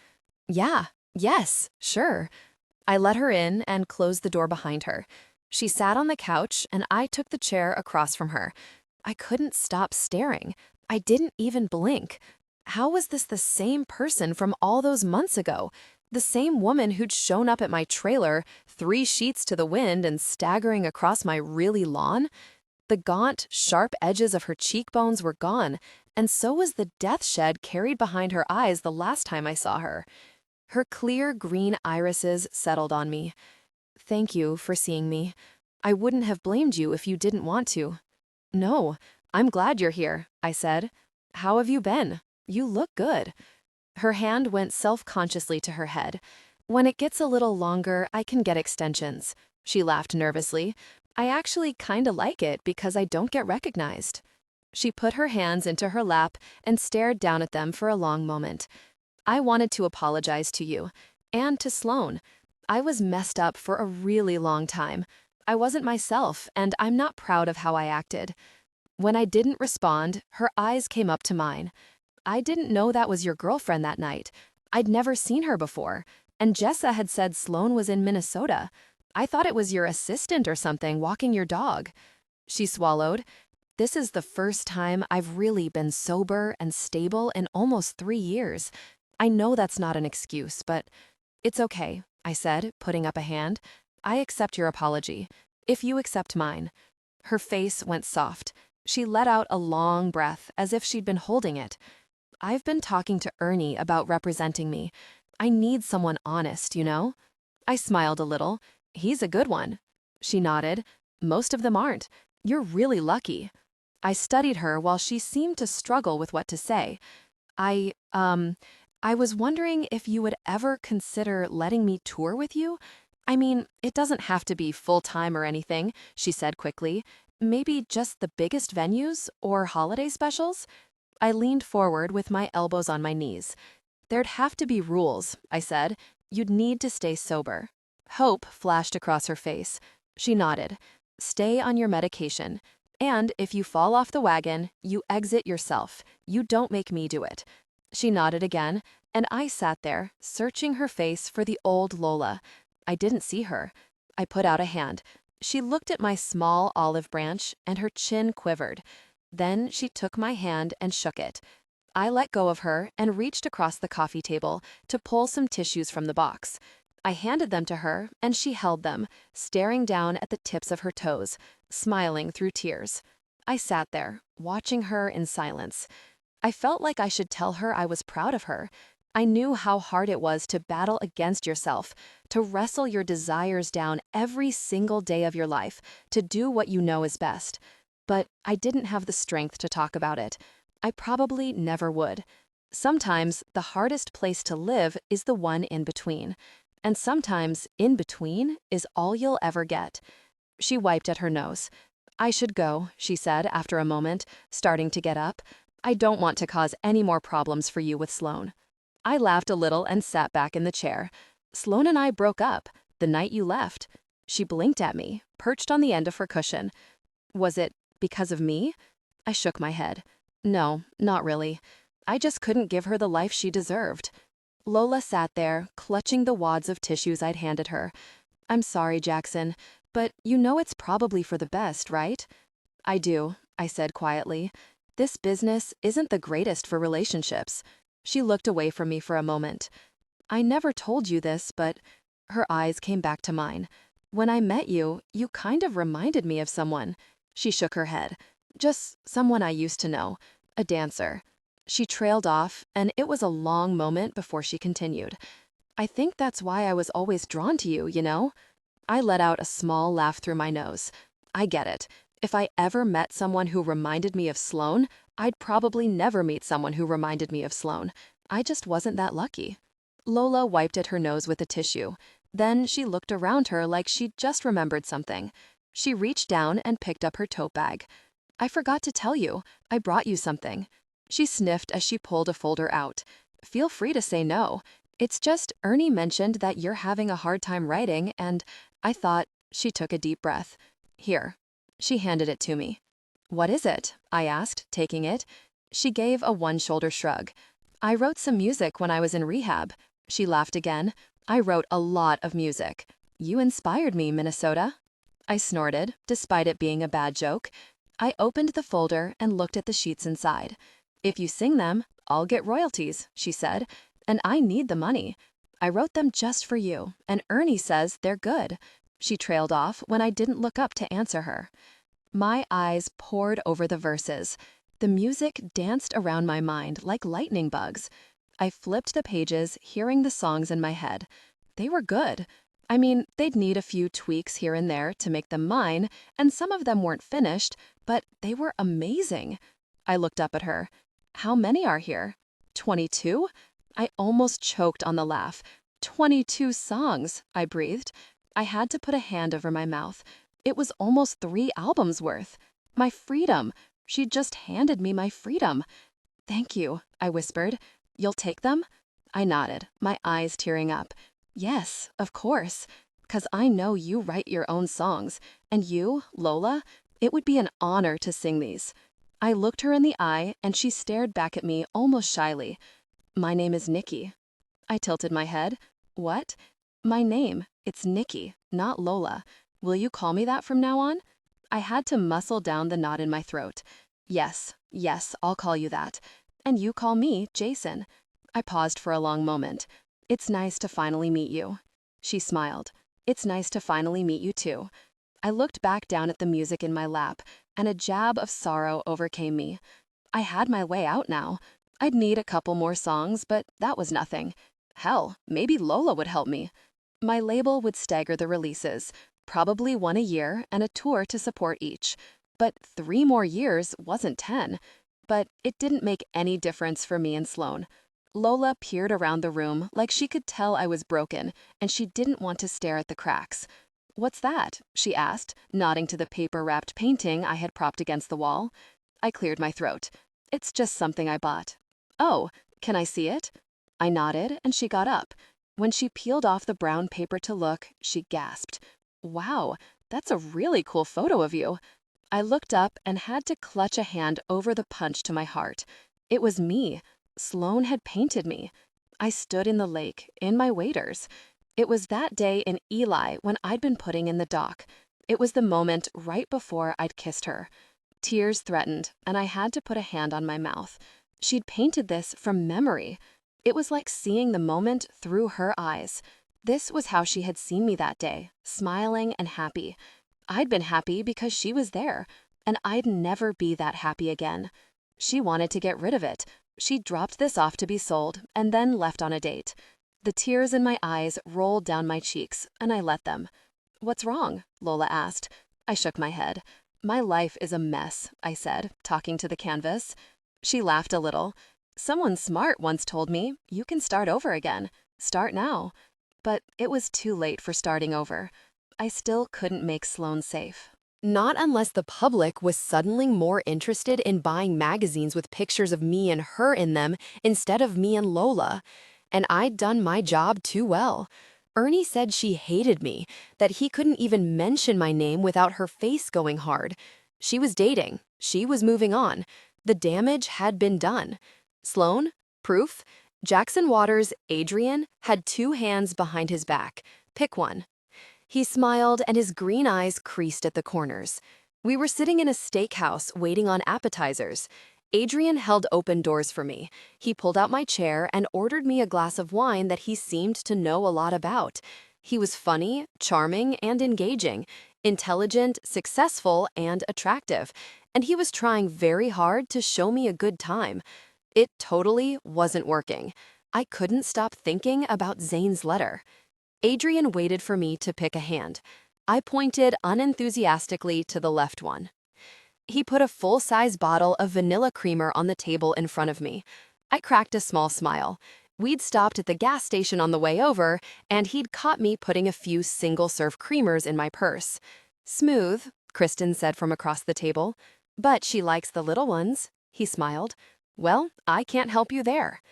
Yeah, yes, sure. I let her in and closed the door behind her. She sat on the couch and I took the chair across from her. I couldn't stop staring. I didn't even blink. How was this the same person from all those months ago? The same woman who'd shown up at my trailer, 3 sheets to the wind and staggering across my really lawn? The gaunt, sharp edges of her cheekbones were gone, and so was the death shed carried behind her eyes the last time I saw her. Her clear green irises settled on me. Thank you for seeing me. I wouldn't have blamed you if you didn't want to. No, I'm glad you're here, I said. How have you been? You look good. Her hand went self-consciously to her head. When it gets a little longer, I can get extensions. She laughed nervously. I actually kinda like it because I don't get recognized. She put her hands into her lap and stared down at them for a long moment. I wanted to apologize to you, and to Sloan. I was messed up for a really long time. I wasn't myself, and I'm not proud of how I acted. When I didn't respond, her eyes came up to mine. I didn't know that was your girlfriend that night. I'd never seen her before, and Jessa had said Sloan was in Minnesota. I thought it was your assistant or something walking your dog. She swallowed. This is the first time I've really been sober and stable in almost 3 years. I know that's not an excuse, but it's okay, I said, putting up a hand. I accept your apology, if you accept mine. Her face went soft. She let out a long breath, as if she'd been holding it. I've been talking to Ernie about representing me. I need someone honest, you know? I smiled a little. He's a good one. She nodded. Most of them aren't. You're really lucky. I studied her while she seemed to struggle with what to say. I was wondering if you would ever consider letting me tour with you? I mean, it doesn't have to be full-time or anything, she said quickly. Maybe just the biggest venues or holiday specials? I leaned forward with my elbows on my knees. There'd have to be rules, I said. You'd need to stay sober. Hope flashed across her face. She nodded. Stay on your medication. And if you fall off the wagon, you exit yourself. You don't make me do it. She nodded again, and I sat there, searching her face for the old Lola. I didn't see her. I put out a hand. She looked at my small olive branch, and her chin quivered. Then she took my hand and shook it. I let go of her and reached across the coffee table to pull some tissues from the box. I handed them to her, and she held them, staring down at the tips of her toes, smiling through tears. I sat there, watching her in silence. I felt like I should tell her I was proud of her. I knew how hard it was to battle against yourself, to wrestle your desires down every single day of your life, to do what you know is best. But I didn't have the strength to talk about it. I probably never would. Sometimes the hardest place to live is the one in between. And sometimes in between is all you'll ever get. She wiped at her nose. I should go, she said after a moment, starting to get up. I don't want to cause any more problems for you with Sloan. I laughed a little and sat back in the chair. Sloan and I broke up the night you left. She blinked at me, perched on the end of her cushion. Was it because of me? I shook my head. No, not really. I just couldn't give her the life she deserved. Lola sat there, clutching the wads of tissues I'd handed her. I'm sorry, Jackson, but you know it's probably for the best, right? I do, I said quietly. This business isn't the greatest for relationships. She looked away from me for a moment. I never told you this, but her eyes came back to mine. When I met you, you kind of reminded me of someone. She shook her head. Just someone I used to know, a dancer. She trailed off, and it was a long moment before she continued. I think that's why I was always drawn to you, you know? I let out a small laugh through my nose. I get it. If I ever met someone who reminded me of Sloan, I'd probably never meet someone who reminded me of Sloan. I just wasn't that lucky. Lola wiped at her nose with a tissue. Then she looked around her like she'd just remembered something. She reached down and picked up her tote bag. I forgot to tell you, I brought you something. She sniffed as she pulled a folder out. Feel free to say no. It's just Ernie mentioned that you're having a hard time writing, and I thought. She took a deep breath. Here. She handed it to me. What is it? I asked, taking it. She gave a one-shoulder shrug. I wrote some music when I was in rehab. She laughed again. I wrote a lot of music. You inspired me, Minnesota. I snorted, despite it being a bad joke. I opened the folder and looked at the sheets inside. If you sing them, I'll get royalties, she said, and I need the money. I wrote them just for you, and Ernie says they're good. She trailed off when I didn't look up to answer her. My eyes pored over the verses. The music danced around my mind like lightning bugs. I flipped the pages, hearing the songs in my head. They were good. I mean, they'd need a few tweaks here and there to make them mine, and some of them weren't finished, but they were amazing. I looked up at her. How many are here? 22? I almost choked on the laugh. 22 songs, I breathed. I had to put a hand over my mouth. It was almost 3 albums worth. My freedom. She'd just handed me my freedom. Thank you, I whispered. You'll take them? I nodded, my eyes tearing up. Yes, of course. 'Cause I know you write your own songs. And you, Lola, it would be an honor to sing these. I looked her in the eye, and she stared back at me almost shyly. My name is Nikki. I tilted my head. What? My name. It's Nikki, not Lola. Will you call me that from now on? I had to muscle down the knot in my throat. Yes, I'll call you that. And you call me Jason. I paused for a long moment. It's nice to finally meet you. She smiled. It's nice to finally meet you too. I looked back down at the music in my lap, and a jab of sorrow overcame me. I had my way out now. I'd need a couple more songs, but that was nothing. Hell, maybe Lola would help me. My label would stagger the releases, probably 1 a year and a tour to support each. But 3 more years wasn't 10. But it didn't make any difference for me and Sloan. Lola peered around the room like she could tell I was broken, and she didn't want to stare at the cracks. What's that? She asked, nodding to the paper-wrapped painting I had propped against the wall. I cleared my throat. It's just something I bought. Oh, can I see it? I nodded, and she got up. When she peeled off the brown paper to look, she gasped. Wow, That's a really cool photo of you." I looked up and had to clutch a hand over the punch to my heart. It was me. Sloan had painted me. I stood in the lake, in my waders. It was that day in Eli when I'd been putting in the dock. It was the moment right before I'd kissed her. Tears threatened, and I had to put a hand on my mouth. She'd painted this from memory. It was like seeing the moment through her eyes. This was how she had seen me that day, smiling and happy. I'd been happy because she was there, and I'd never be that happy again. She wanted to get rid of it. She dropped this off to be sold and then left on a date. The tears in my eyes rolled down my cheeks, and I let them. "What's wrong?" Lola asked. I shook my head. "My life is a mess," I said, talking to the canvas. She laughed a little. "Someone smart once told me, you can start over again. Start now." But it was too late for starting over. I still couldn't make Sloan safe. Not unless the public was suddenly more interested in buying magazines with pictures of me and her in them instead of me and Lola. And I'd done my job too well. Ernie said she hated me, that he couldn't even mention my name without her face going hard. She was dating. She was moving on. The damage had been done. Sloan? Proof? Jackson Waters, Adrian, had 2 hands behind his back. Pick one. He smiled, and his green eyes creased at the corners. We were sitting in a steakhouse waiting on appetizers. Adrian held open doors for me. He pulled out my chair and ordered me a glass of wine that he seemed to know a lot about. He was funny, charming, and engaging, intelligent, successful, and attractive, and he was trying very hard to show me a good time. It totally wasn't working. I couldn't stop thinking about Zane's letter. Adrian waited for me to pick a hand. I pointed unenthusiastically to the left one. He put a full-size bottle of vanilla creamer on the table in front of me. I cracked a small smile. We'd stopped at the gas station on the way over, and he'd caught me putting a few single-serve creamers in my purse. "Smooth," Kristen said from across the table. "But she likes the little ones," he smiled. "Well, I can't help you there."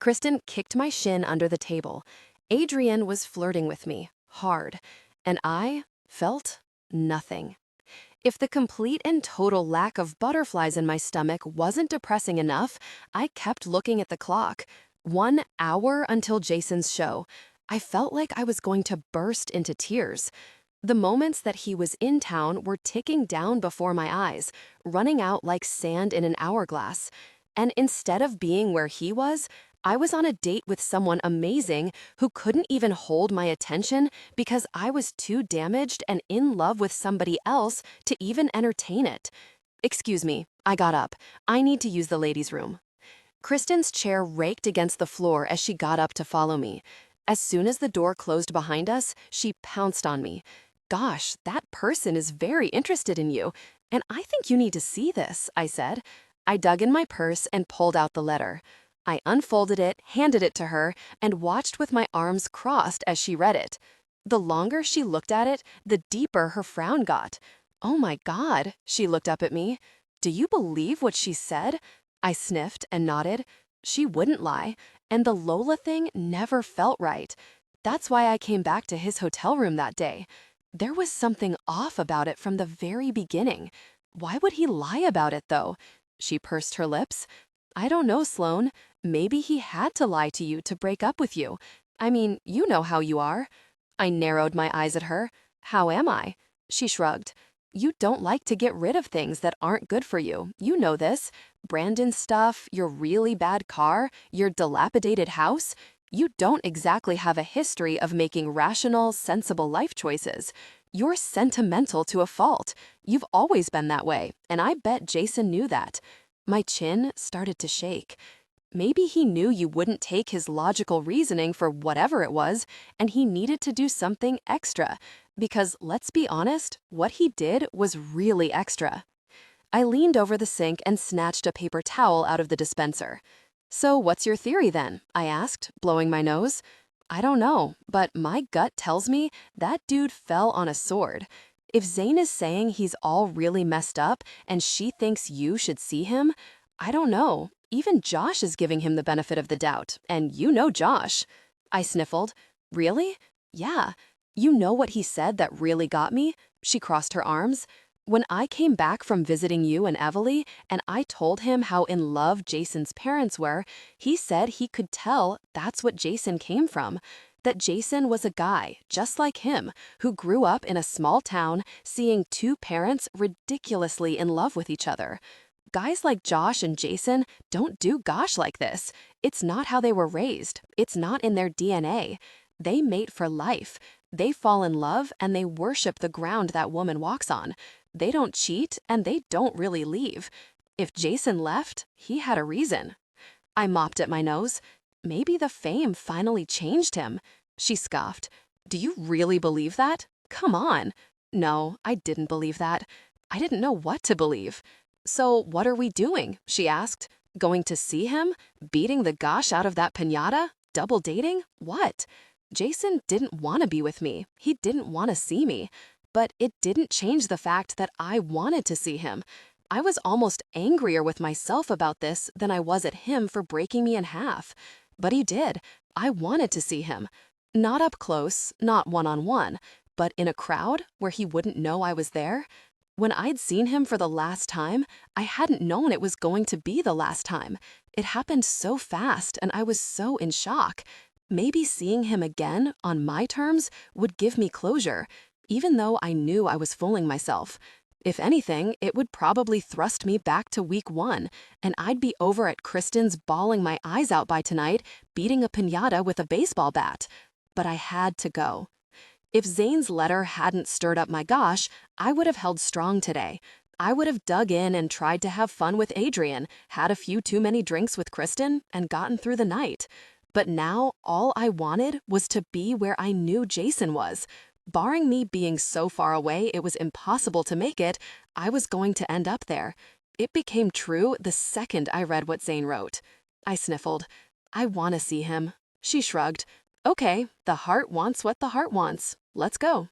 Kristen kicked my shin under the table. Adrian was flirting with me, hard, and I felt nothing. If the complete and total lack of butterflies in my stomach wasn't depressing enough, I kept looking at the clock. 1 hour until Jason's show. I felt like I was going to burst into tears. The moments that he was in town were ticking down before my eyes, running out like sand in an hourglass. And instead of being where he was, I was on a date with someone amazing who couldn't even hold my attention because I was too damaged and in love with somebody else to even entertain it. "Excuse me," I got up. "I need to use the ladies' room." Kristen's chair raked against the floor as she got up to follow me. As soon as the door closed behind us, she pounced on me. "Gosh, that person is very interested in you, and I think you need to see this," I said. I dug in my purse and pulled out the letter. I unfolded it, handed it to her, and watched with my arms crossed as she read it. The longer she looked at it, the deeper her frown got. "Oh my God," she looked up at me. "Do you believe what she said?" I sniffed and nodded. She wouldn't lie, and the Lola thing never felt right. That's why I came back to his hotel room that day. There was something off about it from the very beginning. Why would he lie about it, though? She pursed her lips. "I don't know, Sloan. Maybe he had to lie to you to break up with you. I mean, you know how you are." I narrowed my eyes at her. "How am I?" She shrugged. "You don't like to get rid of things that aren't good for you. You know this. Brandon's stuff, your really bad car, your dilapidated house. You don't exactly have a history of making rational, sensible life choices. You're sentimental to a fault. You've always been that way, and I bet Jason knew that." My chin started to shake. Maybe he knew you wouldn't take his logical reasoning for whatever it was, and he needed to do something extra. Because, let's be honest, what he did was really extra. I leaned over the sink and snatched a paper towel out of the dispenser. "So what's your theory then?" I asked, blowing my nose. "I don't know, but my gut tells me that dude fell on a sword. If Zane is saying he's all really messed up and she thinks you should see him, I don't know. Even Josh is giving him the benefit of the doubt, and you know Josh." I sniffled. "Really?" "Yeah. You know what he said that really got me? She crossed her arms. When I came back from visiting you and Evely, and I told him how in love Jason's parents were, he said he could tell that's what Jason came from. That Jason was a guy, just like him, who grew up in a small town, seeing two parents ridiculously in love with each other. Guys like Josh and Jason don't do gosh like this. It's not how they were raised. It's not in their DNA. They mate for life. They fall in love and they worship the ground that woman walks on. They don't cheat and they don't really leave. If Jason left, he had a reason. I mopped at my nose. Maybe the fame finally changed him. She scoffed. Do you really believe that? Come on. No, I didn't believe that. I didn't know what to believe. So what are we doing? She asked. Going to see him? Beating the gosh out of that piñata? Double dating? What? Jason didn't want to be with me. He didn't want to see me. But it didn't change the fact that I wanted to see him. I was almost angrier with myself about this than I was at him for breaking me in half. But he did. I wanted to see him. Not up close, not one-on-one, but in a crowd where he wouldn't know I was there. When I'd seen him for the last time, I hadn't known it was going to be the last time. It happened so fast and I was so in shock. Maybe seeing him again, on my terms, would give me closure, even though I knew I was fooling myself. If anything, it would probably thrust me back to week 1, and I'd be over at Kristen's bawling my eyes out by tonight, beating a piñata with a baseball bat. But I had to go. If Zane's letter hadn't stirred up my gosh, I would have held strong today. I would have dug in and tried to have fun with Adrian, had a few too many drinks with Kristen, and gotten through the night. But now, all I wanted was to be where I knew Jason was. Barring me being so far away it was impossible to make it, I was going to end up there. It became true the second I read what Zane wrote. I sniffled. I want to see him. She shrugged. Okay, the heart wants what the heart wants. Let's go.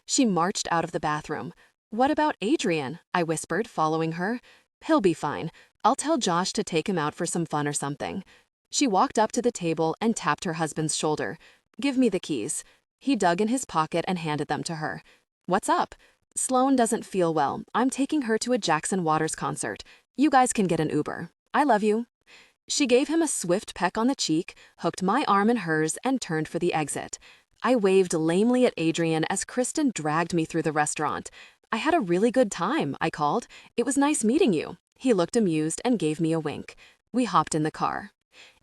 She marched out of the bathroom. What about Adrian? I whispered, following her. He'll be fine. I'll tell Josh to take him out for some fun or something. She walked up to the table and tapped her husband's shoulder. Give me the keys. He dug in his pocket and handed them to her. What's up? Sloan doesn't feel well. I'm taking her to a Jackson Waters concert. You guys can get an Uber. I love you. She gave him a swift peck on the cheek, hooked my arm in hers, and turned for the exit. I waved lamely at Adrian as Kristen dragged me through the restaurant. I had a really good time, I called. It was nice meeting you. He looked amused and gave me a wink. We hopped in the car.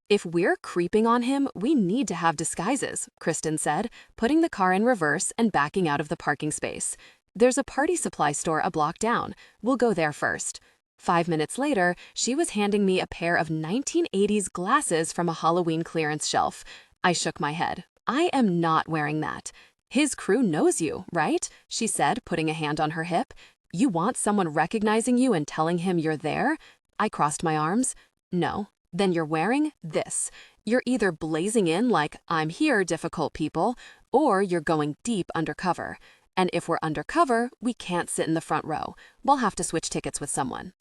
If we're creeping on him, we need to have disguises, Kristen said, putting the car in reverse and backing out of the parking space. There's a party supply store a block down. We'll go there first. 5 minutes later, she was handing me a pair of 1980s glasses from a Halloween clearance shelf. I shook my head. I am not wearing that. His crew knows you, right? She said, putting a hand on her hip. You want someone recognizing you and telling him you're there? I crossed my arms. No. Then you're wearing this. You're either blazing in like, I'm here, difficult people, or you're going deep undercover. And if we're undercover, we can't sit in the front row. We'll have to switch tickets with someone.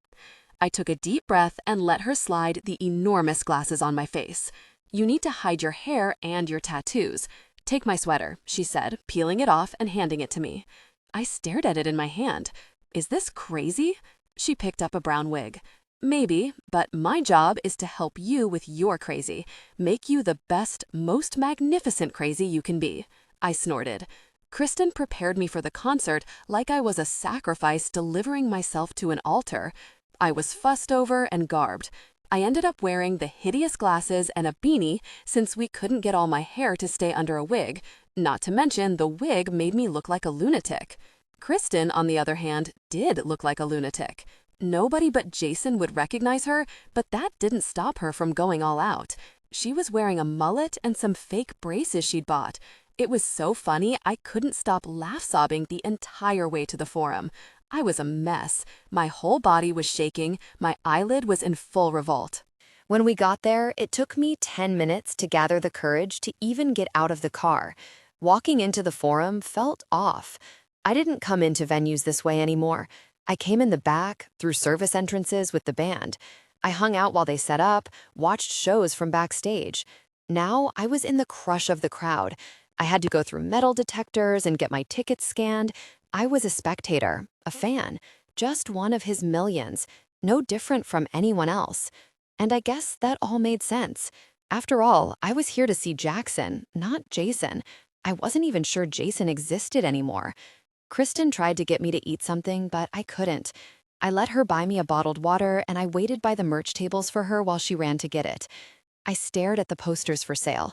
I took a deep breath and let her slide the enormous glasses on my face. You need to hide your hair and your tattoos. Take my sweater, she said, peeling it off and handing it to me. I stared at it in my hand. Is this crazy? She picked up a brown wig. Maybe, but my job is to help you with your crazy. Make you the best, most magnificent crazy you can be. I snorted. Kristen prepared me for the concert like I was a sacrifice delivering myself to an altar. I was fussed over and garbed. I ended up wearing the hideous glasses and a beanie since we couldn't get all my hair to stay under a wig, not to mention the wig made me look like a lunatic. Kristen, on the other hand, did look like a lunatic. Nobody but Jason would recognize her, but that didn't stop her from going all out. She was wearing a mullet and some fake braces she'd bought. It was so funny I couldn't stop laugh-sobbing the entire way to the forum. I was a mess. My whole body was shaking. My eyelid was in full revolt. When we got there, it took me 10 minutes to gather the courage to even get out of the car. Walking into the forum felt off. I didn't come into venues this way anymore. I came in the back, through service entrances with the band. I hung out while they set up, watched shows from backstage. Now I was in the crush of the crowd. I had to go through metal detectors and get my tickets scanned. I was a spectator, a fan, just one of his millions, no different from anyone else. And I guess that all made sense. After all, I was here to see Jackson, not Jason. I wasn't even sure Jason existed anymore. Kristen tried to get me to eat something, but I couldn't. I let her buy me a bottled water, and I waited by the merch tables for her while she ran to get it. I stared at the posters for sale.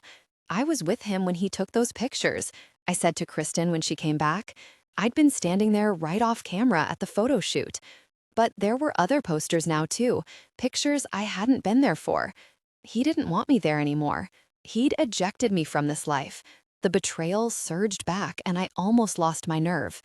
I was with him when he took those pictures, I said to Kristen when she came back. I'd been standing there right off camera at the photo shoot. But there were other posters now, too, pictures I hadn't been there for. He didn't want me there anymore. He'd ejected me from this life. The betrayal surged back, and I almost lost my nerve.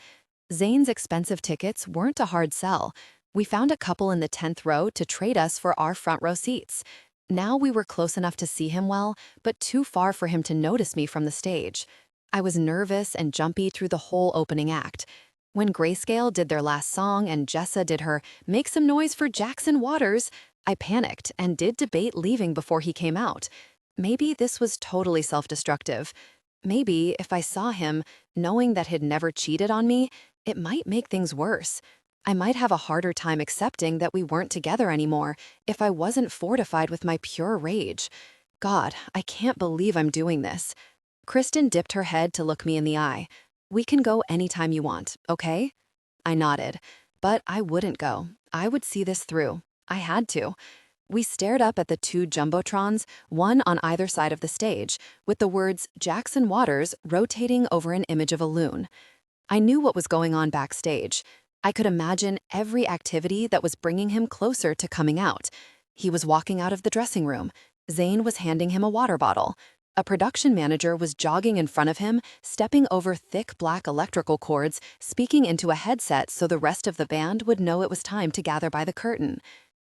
Zane's expensive tickets weren't a hard sell. We found a couple in the 10th row to trade us for our front row seats. Now we were close enough to see him well, but too far for him to notice me from the stage. I was nervous and jumpy through the whole opening act. When Grayscale did their last song and Jessa did her "Make Some Noise for Jackson Waters," I panicked and did debate leaving before he came out. Maybe this was totally self-destructive. Maybe if I saw him, knowing that he'd never cheated on me, it might make things worse. I might have a harder time accepting that we weren't together anymore if I wasn't fortified with my pure rage. God, I can't believe I'm doing this. Kristen dipped her head to look me in the eye. We can go anytime you want, okay? I nodded, but I wouldn't go. I would see this through. I had to. We stared up at the two jumbotrons, one on either side of the stage, with the words Jackson Waters rotating over an image of a loon. I knew what was going on backstage. I could imagine every activity that was bringing him closer to coming out. He was walking out of the dressing room. Zane was handing him a water bottle. A production manager was jogging in front of him, stepping over thick black electrical cords, speaking into a headset so the rest of the band would know it was time to gather by the curtain.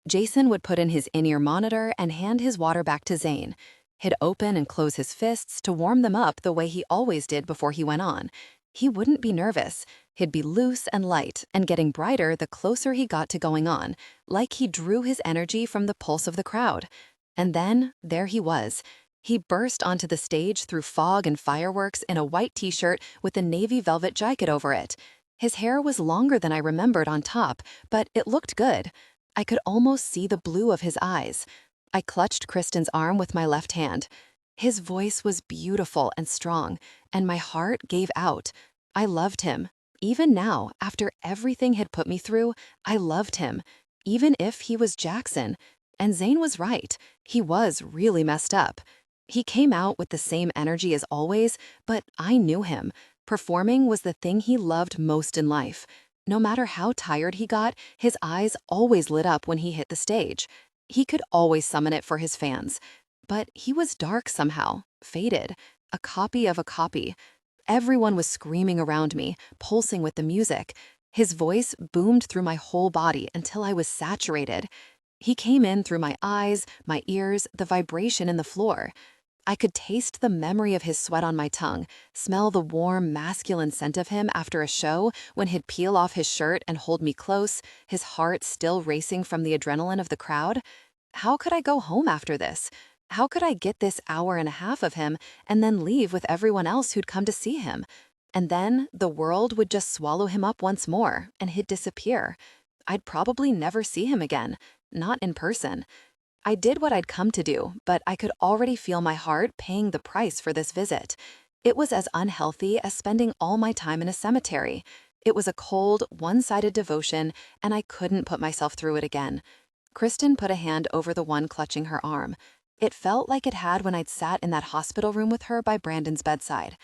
Jason would put in his in-ear monitor and hand his water back to Zane. He'd open and close his fists to warm them up the way he always did before he went on. He wouldn't be nervous. He'd be loose and light and getting brighter the closer he got to going on, like he drew his energy from the pulse of the crowd. And then, there he was. He burst onto the stage through fog and fireworks in a white t-shirt with a navy velvet jacket over it. His hair was longer than I remembered on top, but it looked good. I could almost see the blue of his eyes. I clutched Kristen's arm with my left hand. His voice was beautiful and strong, and my heart gave out. I loved him. Even now, after everything he'd put me through, I loved him, even if he was Jackson. And Zane was right. He was really messed up. He came out with the same energy as always, but I knew him. Performing was the thing he loved most in life. No matter how tired he got, his eyes always lit up when he hit the stage. He could always summon it for his fans. But he was dark somehow, faded, a copy of a copy. Everyone was screaming around me, pulsing with the music. His voice boomed through my whole body until I was saturated. He came in through my eyes, my ears, the vibration in the floor. I could taste the memory of his sweat on my tongue, smell the warm, masculine scent of him after a show when he'd peel off his shirt and hold me close, his heart still racing from the adrenaline of the crowd. How could I go home after this? How could I get this hour and a half of him and then leave with everyone else who'd come to see him? And then the world would just swallow him up once more, and he'd disappear. I'd probably never see him again, not in person. I did what I'd come to do, but I could already feel my heart paying the price for this visit. It was as unhealthy as spending all my time in a cemetery. It was a cold, one-sided devotion, and I couldn't put myself through it again. Kristen put a hand over the one clutching her arm. It felt like it had when I'd sat in that hospital room with her by Brandon's bedside.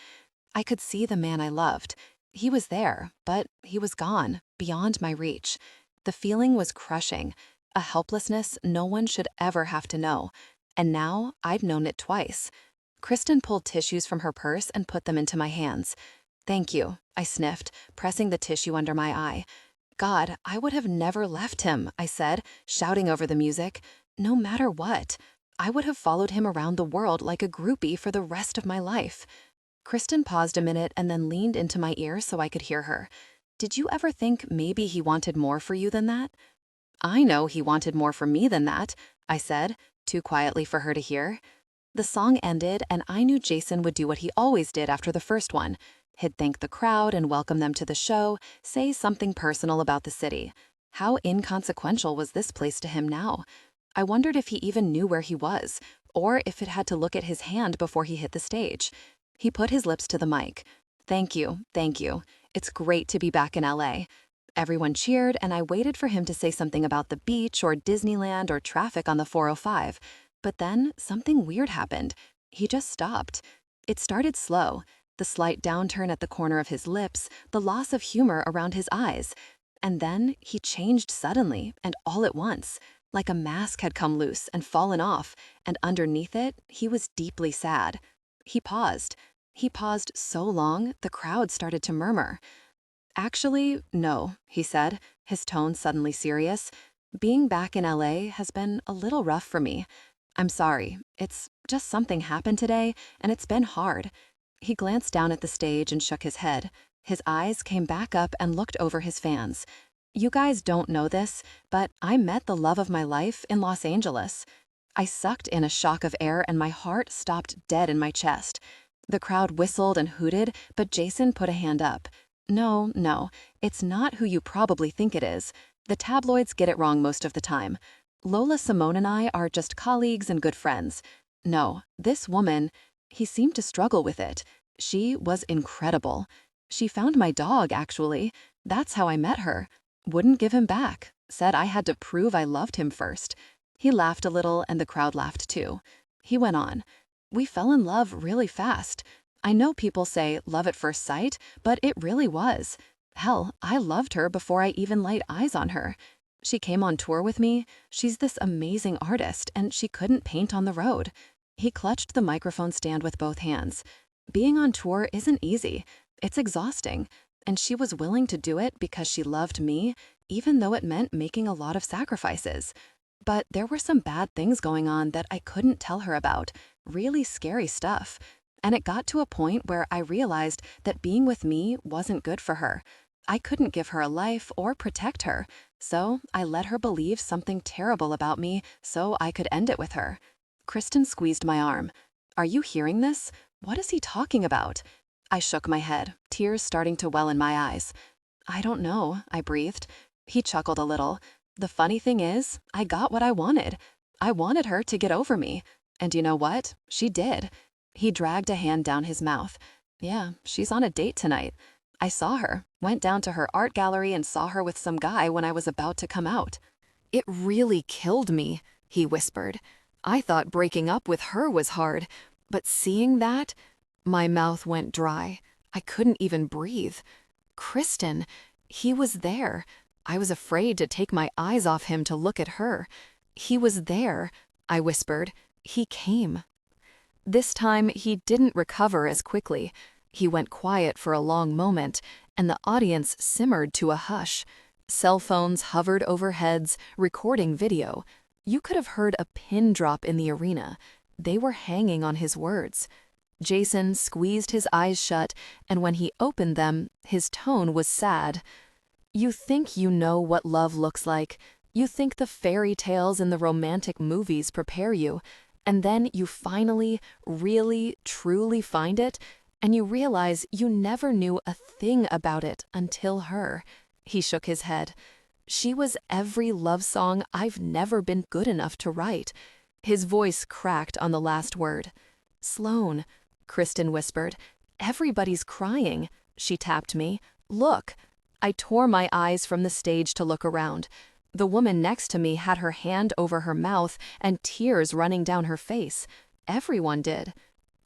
I could see the man I loved. He was there, but he was gone, beyond my reach. The feeling was crushing, a helplessness no one should ever have to know. And now I'd known it twice. Kristen pulled tissues from her purse and put them into my hands. "Thank you," I sniffed, pressing the tissue under my eye. "God, I would have never left him," I said, shouting over the music. "No matter what. I would have followed him around the world like a groupie for the rest of my life." Kristen paused a minute and then leaned into my ear so I could hear her. "Did you ever think maybe he wanted more for you than that?" "I know he wanted more for me than that," I said, too quietly for her to hear. The song ended, and I knew Jason would do what he always did after the first one. He'd thank the crowd and welcome them to the show, say something personal about the city. How inconsequential was this place to him now? I wondered if he even knew where he was, or if it had to look at his hand before he hit the stage. He put his lips to the mic. Thank you, thank you. It's great to be back in LA. Everyone cheered, and I waited for him to say something about the beach or Disneyland or traffic on the 405. But then something weird happened. He just stopped. It started slow, the slight downturn at the corner of his lips, the loss of humor around his eyes. And then he changed suddenly and all at once, like a mask had come loose and fallen off, and underneath it, he was deeply sad. He paused. He paused so long, the crowd started to murmur. Actually, no, he said, his tone suddenly serious. Being back in LA has been a little rough for me. I'm sorry, it's just something happened today, and it's been hard. He glanced down at the stage and shook his head. His eyes came back up and looked over his fans. You guys don't know this, but I met the love of my life in Los Angeles. I sucked in a shock of air and my heart stopped dead in my chest. The crowd whistled and hooted, but Jason put a hand up. No, it's not who you probably think it is. The tabloids get it wrong most of the time. Lola Simone and I are just colleagues and good friends. No, this woman, he seemed to struggle with it. She was incredible. She found my dog, actually. That's how I met her. Wouldn't give him back. Said I had to prove I loved him first. He laughed a little and the crowd laughed too. He went on. We fell in love really fast. I know people say love at first sight, but it really was. Hell, I loved her before I even laid eyes on her. She came on tour with me. She's this amazing artist, and she couldn't paint on the road. He clutched the microphone stand with both hands. Being on tour isn't easy. It's exhausting. And she was willing to do it because she loved me, even though it meant making a lot of sacrifices. But there were some bad things going on that I couldn't tell her about, really scary stuff. And it got to a point where I realized that being with me wasn't good for her. I couldn't give her a life or protect her, so I let her believe something terrible about me so I could end it with her. Kristen squeezed my arm. Are you hearing this? What is he talking about? I shook my head, tears starting to well in my eyes. I don't know, I breathed. He chuckled a little. The funny thing is, I got what I wanted. I wanted her to get over me. And you know what? She did. He dragged a hand down his mouth. Yeah, she's on a date tonight. I saw her, went down to her art gallery and saw her with some guy when I was about to come out. It really killed me, he whispered. I thought breaking up with her was hard, but seeing that, my mouth went dry. I couldn't even breathe. Kristen, he was there. I was afraid to take my eyes off him to look at her. He was there, I whispered. He came. This time, he didn't recover as quickly. He went quiet for a long moment, and the audience simmered to a hush. Cell phones hovered over heads, recording video. You could have heard a pin drop in the arena. They were hanging on his words. Jason squeezed his eyes shut, and when he opened them, his tone was sad. You think you know what love looks like. You think the fairy tales in the romantic movies prepare you. And then you finally, really, truly find it, and you realize you never knew a thing about it until her. He shook his head. She was every love song I've never been good enough to write. His voice cracked on the last word. Sloan, Kristen whispered. Everybody's crying. She tapped me. Look. I tore my eyes from the stage to look around. The woman next to me had her hand over her mouth and tears running down her face. Everyone did.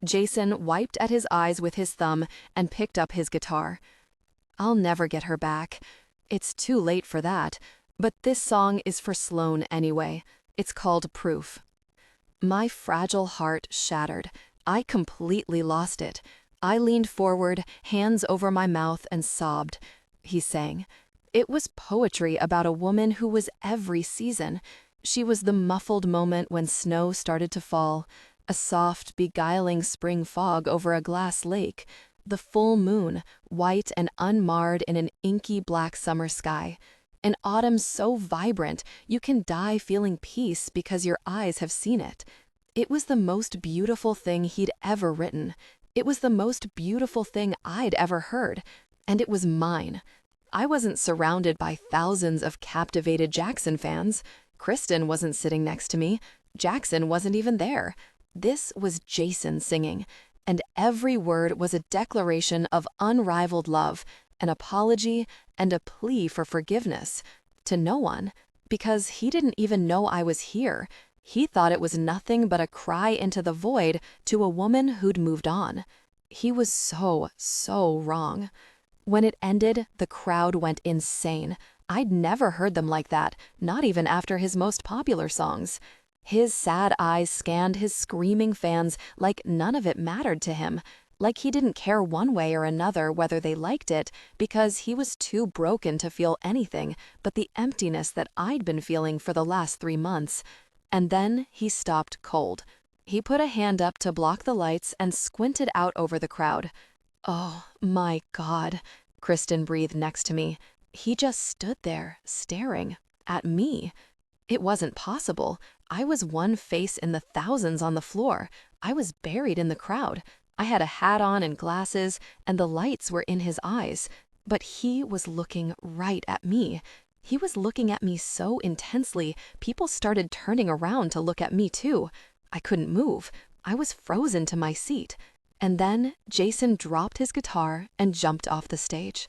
Jason wiped at his eyes with his thumb and picked up his guitar. I'll never get her back. It's too late for that. But this song is for Sloan anyway. It's called Proof. My fragile heart shattered. I completely lost it. I leaned forward, hands over my mouth, and sobbed. He sang. It was poetry about a woman who was every season. She was the muffled moment when snow started to fall, a soft, beguiling spring fog over a glass lake, the full moon, white and unmarred in an inky black summer sky, an autumn so vibrant you can die feeling peace because your eyes have seen it. It was the most beautiful thing he'd ever written, It was the most beautiful thing I'd ever heard, and it was mine. I wasn't surrounded by thousands of captivated Jackson fans. Kristen wasn't sitting next to me. Jackson wasn't even there. This was Jason singing, and every word was a declaration of unrivaled love, an apology, and a plea for forgiveness. To no one, because he didn't even know I was here. He thought it was nothing but a cry into the void to a woman who'd moved on. He was so wrong. When it ended, the crowd went insane. I'd never heard them like that, not even after his most popular songs. His sad eyes scanned his screaming fans like none of it mattered to him, like he didn't care one way or another whether they liked it, because he was too broken to feel anything but the emptiness that I'd been feeling for the last 3 months. And then he stopped cold. He put a hand up to block the lights and squinted out over the crowd. "Oh, my God," Kristen breathed next to me. He just stood there, staring at me. It wasn't possible. I was one face in the thousands on the floor. I was buried in the crowd. I had a hat on and glasses, and the lights were in his eyes. But he was looking right at me. He was looking at me so intensely, people started turning around to look at me too. I couldn't move. I was frozen to my seat. And then Jason dropped his guitar and jumped off the stage.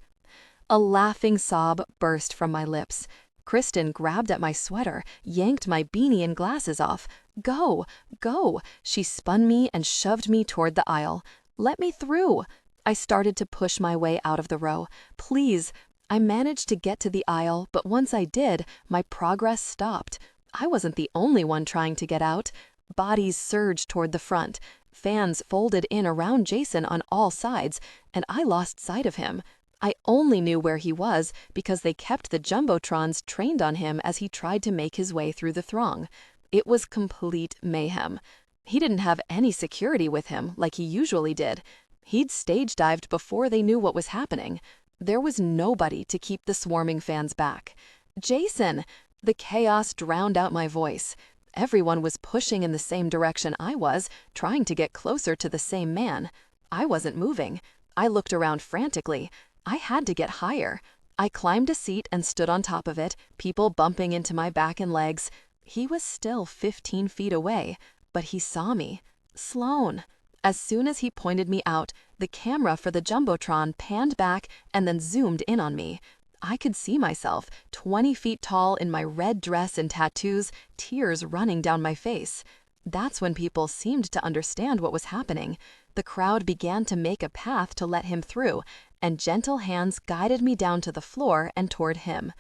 A laughing sob burst from my lips. Kristen grabbed at my sweater, yanked my beanie and glasses off. "Go, go!" She spun me and shoved me toward the aisle. "Let me through!" I started to push my way out of the row. "Please!" I managed to get to the aisle, but once I did, my progress stopped. I wasn't the only one trying to get out. Bodies surged toward the front. Fans folded in around Jason on all sides, and I lost sight of him. I only knew where he was because they kept the jumbotrons trained on him as he tried to make his way through the throng. It was complete mayhem. He didn't have any security with him like he usually did. He'd stage dived before they knew what was happening. There was nobody to keep the swarming fans back. "Jason!" The chaos drowned out my voice. Everyone was pushing in the same direction I was, trying to get closer to the same man. I wasn't moving. I looked around frantically. I had to get higher. I climbed a seat and stood on top of it, people bumping into my back and legs. He was still 15 feet away, but he saw me. Sloan. As soon as he pointed me out, the camera for the jumbotron panned back and then zoomed in on me. I could see myself, 20 feet tall in my red dress and tattoos, tears running down my face. That's when people seemed to understand what was happening. The crowd began to make a path to let him through, and gentle hands guided me down to the floor and toward him.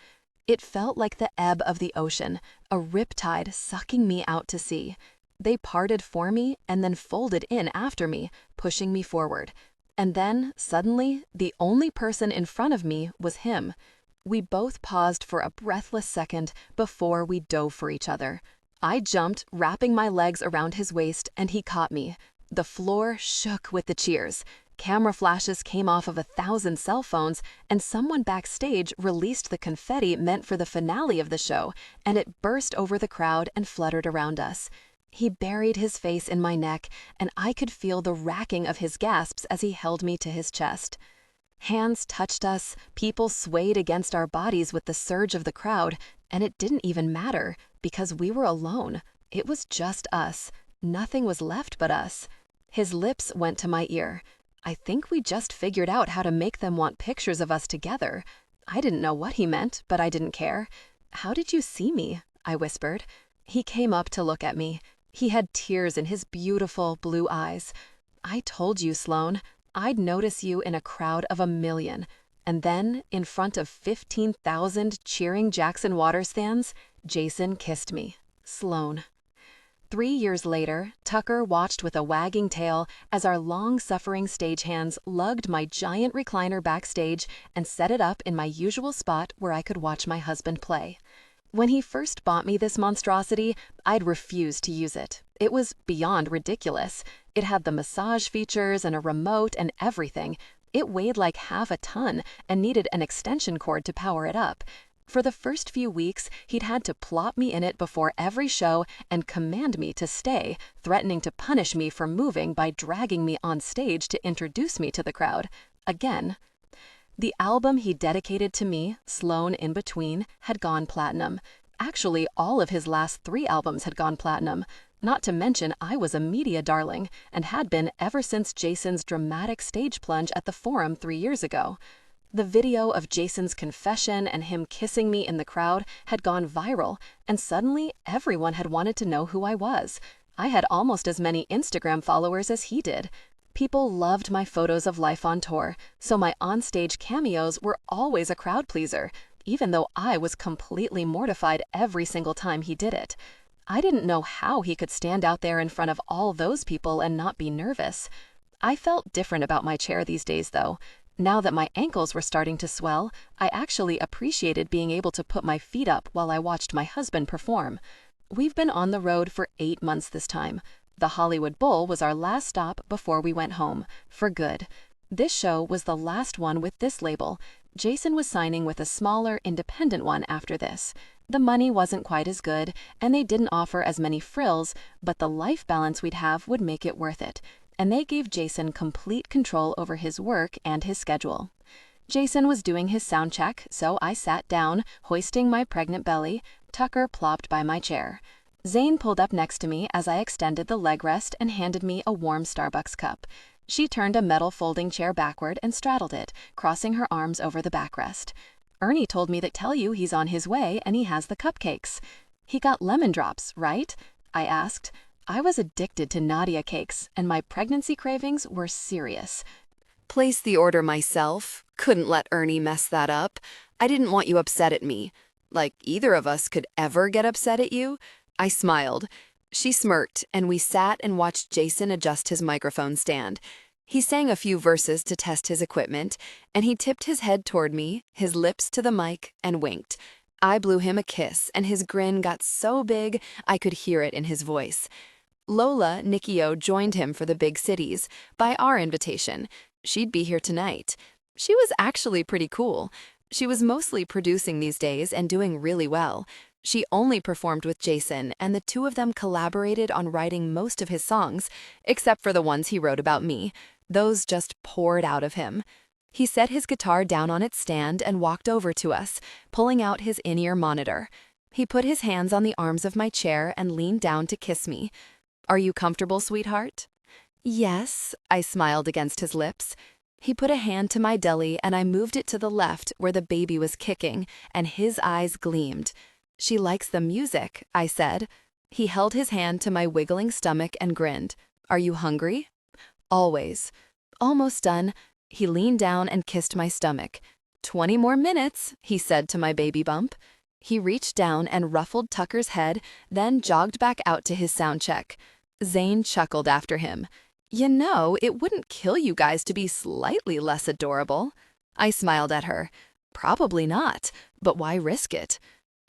It felt like the ebb of the ocean, a riptide sucking me out to sea. They parted for me and then folded in after me, pushing me forward. And then, suddenly, the only person in front of me was him. We both paused for a breathless second before we dove for each other. I jumped, wrapping my legs around his waist, and he caught me. The floor shook with the cheers. Camera flashes came off of 1,000 cell phones, and someone backstage released the confetti meant for the finale of the show, and it burst over the crowd and fluttered around us. He buried his face in my neck, and I could feel the racking of his gasps as he held me to his chest. Hands touched us, people swayed against our bodies with the surge of the crowd, and it didn't even matter, because we were alone. It was just us. Nothing was left but us. His lips went to my ear. I think we just figured out how to make them want pictures of us together. I didn't know what he meant, but I didn't care. "How did you see me?" I whispered. He came up to look at me. He had tears in his beautiful blue eyes. "I told you, Sloan, I'd notice you in a crowd of 1,000,000. And then, in front of 15,000 cheering Jackson Waters fans, Jason kissed me. Sloan." 3 years later, Tucker watched with a wagging tail as our long-suffering stagehands lugged my giant recliner backstage and set it up in my usual spot where I could watch my husband play. When he first bought me this monstrosity, I'd refused to use it. It was beyond ridiculous. It had the massage features and a remote and everything. It weighed like half a ton and needed an extension cord to power it up. For the first few weeks, he'd had to plop me in it before every show and command me to stay, threatening to punish me for moving by dragging me on stage to introduce me to the crowd. Again. The album he dedicated to me, Sloan in Between, had gone platinum. Actually, all of his last 3 albums had gone platinum. Not to mention, I was a media darling, and had been ever since Jason's dramatic stage plunge at the Forum 3 years ago. The video of Jason's confession and him kissing me in the crowd had gone viral, and suddenly everyone had wanted to know who I was. I had almost as many Instagram followers as he did. People loved my photos of life on tour, so my onstage cameos were always a crowd pleaser, even though I was completely mortified every single time he did it. I didn't know how he could stand out there in front of all those people and not be nervous. I felt different about my chair these days, though. Now that my ankles were starting to swell, I actually appreciated being able to put my feet up while I watched my husband perform. We've been on the road for 8 months this time. The Hollywood Bowl was our last stop before we went home, for good. This show was the last one with this label. Jason was signing with a smaller, independent one after this. The money wasn't quite as good, and they didn't offer as many frills, but the life balance we'd have would make it worth it. And they gave Jason complete control over his work and his schedule. Jason was doing his sound check, so I sat down, hoisting my pregnant belly. Tucker plopped by my chair. Zane pulled up next to me as I extended the leg rest and handed me a warm Starbucks cup. She turned a metal folding chair backward and straddled it, crossing her arms over the backrest. Ernie told me to tell you he's on his way and he has the cupcakes. He got lemon drops, right? I asked. I was addicted to Nadia cakes, and my pregnancy cravings were serious. Placed the order myself. Couldn't let Ernie mess that up. I didn't want you upset at me. Like either of us could ever get upset at you. I smiled. She smirked, and we sat and watched Jason adjust his microphone stand. He sang a few verses to test his equipment, and he tipped his head toward me, his lips to the mic, and winked. I blew him a kiss, and his grin got so big I could hear it in his voice. Lola Nikio joined him for the big cities, by our invitation. She'd be here tonight. She was actually pretty cool. She was mostly producing these days and doing really well. She only performed with Jason, and the two of them collaborated on writing most of his songs, except for the ones he wrote about me. Those just poured out of him. He set his guitar down on its stand and walked over to us, pulling out his in-ear monitor. He put his hands on the arms of my chair and leaned down to kiss me. "Are you comfortable, sweetheart?" "Yes," I smiled against his lips. He put a hand to my belly, and I moved it to the left where the baby was kicking, and his eyes gleamed. "She likes the music," I said. He held his hand to my wiggling stomach and grinned. "Are you hungry?" "Always." "Almost done." He leaned down and kissed my stomach. 20 more minutes," he said to my baby bump. He reached down and ruffled Tucker's head, then jogged back out to his sound check. Zane chuckled after him. "You know, it wouldn't kill you guys to be slightly less adorable." I smiled at her. "Probably not, but why risk it?"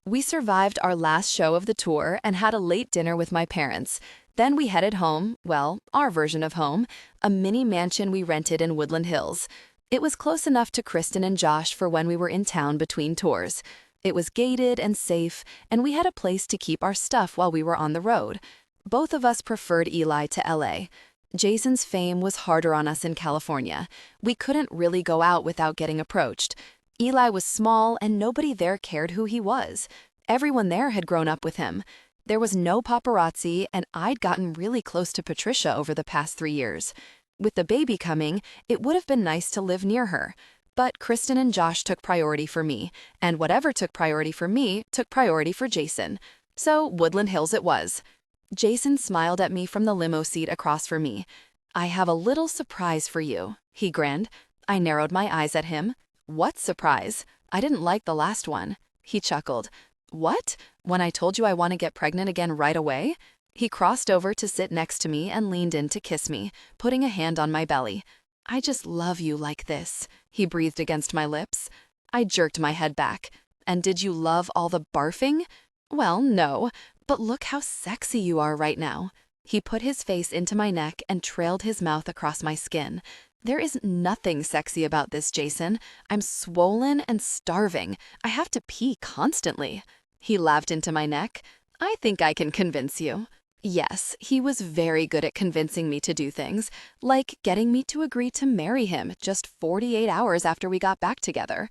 We survived our last show of the tour and had a late dinner with my parents. Then we headed home, well, our version of home, a mini mansion we rented in Woodland Hills. It was close enough to Kristen and Josh for when we were in town between tours. It was gated and safe, and we had a place to keep our stuff while we were on the road. Both of us preferred Eli to LA. Jason's fame was harder on us in California. We couldn't really go out without getting approached. Eli was small, and nobody there cared who he was. Everyone there had grown up with him. There was no paparazzi, and I'd gotten really close to Patricia over the past 3 years. With the baby coming, it would have been nice to live near her. But Kristen and Josh took priority for me, and whatever took priority for me took priority for Jason. So Woodland Hills it was. Jason smiled at me from the limo seat across from me. "I have a little surprise for you," he grinned. I narrowed my eyes at him. "What surprise? I didn't like the last one." He chuckled. "What? When I told you I want to get pregnant again right away?" He crossed over to sit next to me and leaned in to kiss me, putting a hand on my belly. "I just love you like this," he breathed against my lips. I jerked my head back. "And did you love all the barfing?" "Well, no, but look how sexy you are right now." He put his face into my neck and trailed his mouth across my skin. There is nothing sexy about this, Jason. I'm swollen and starving. I have to pee constantly. He laughed into my neck. I think I can convince you. Yes, he was very good at convincing me to do things, like getting me to agree to marry him just 48 hours after we got back together.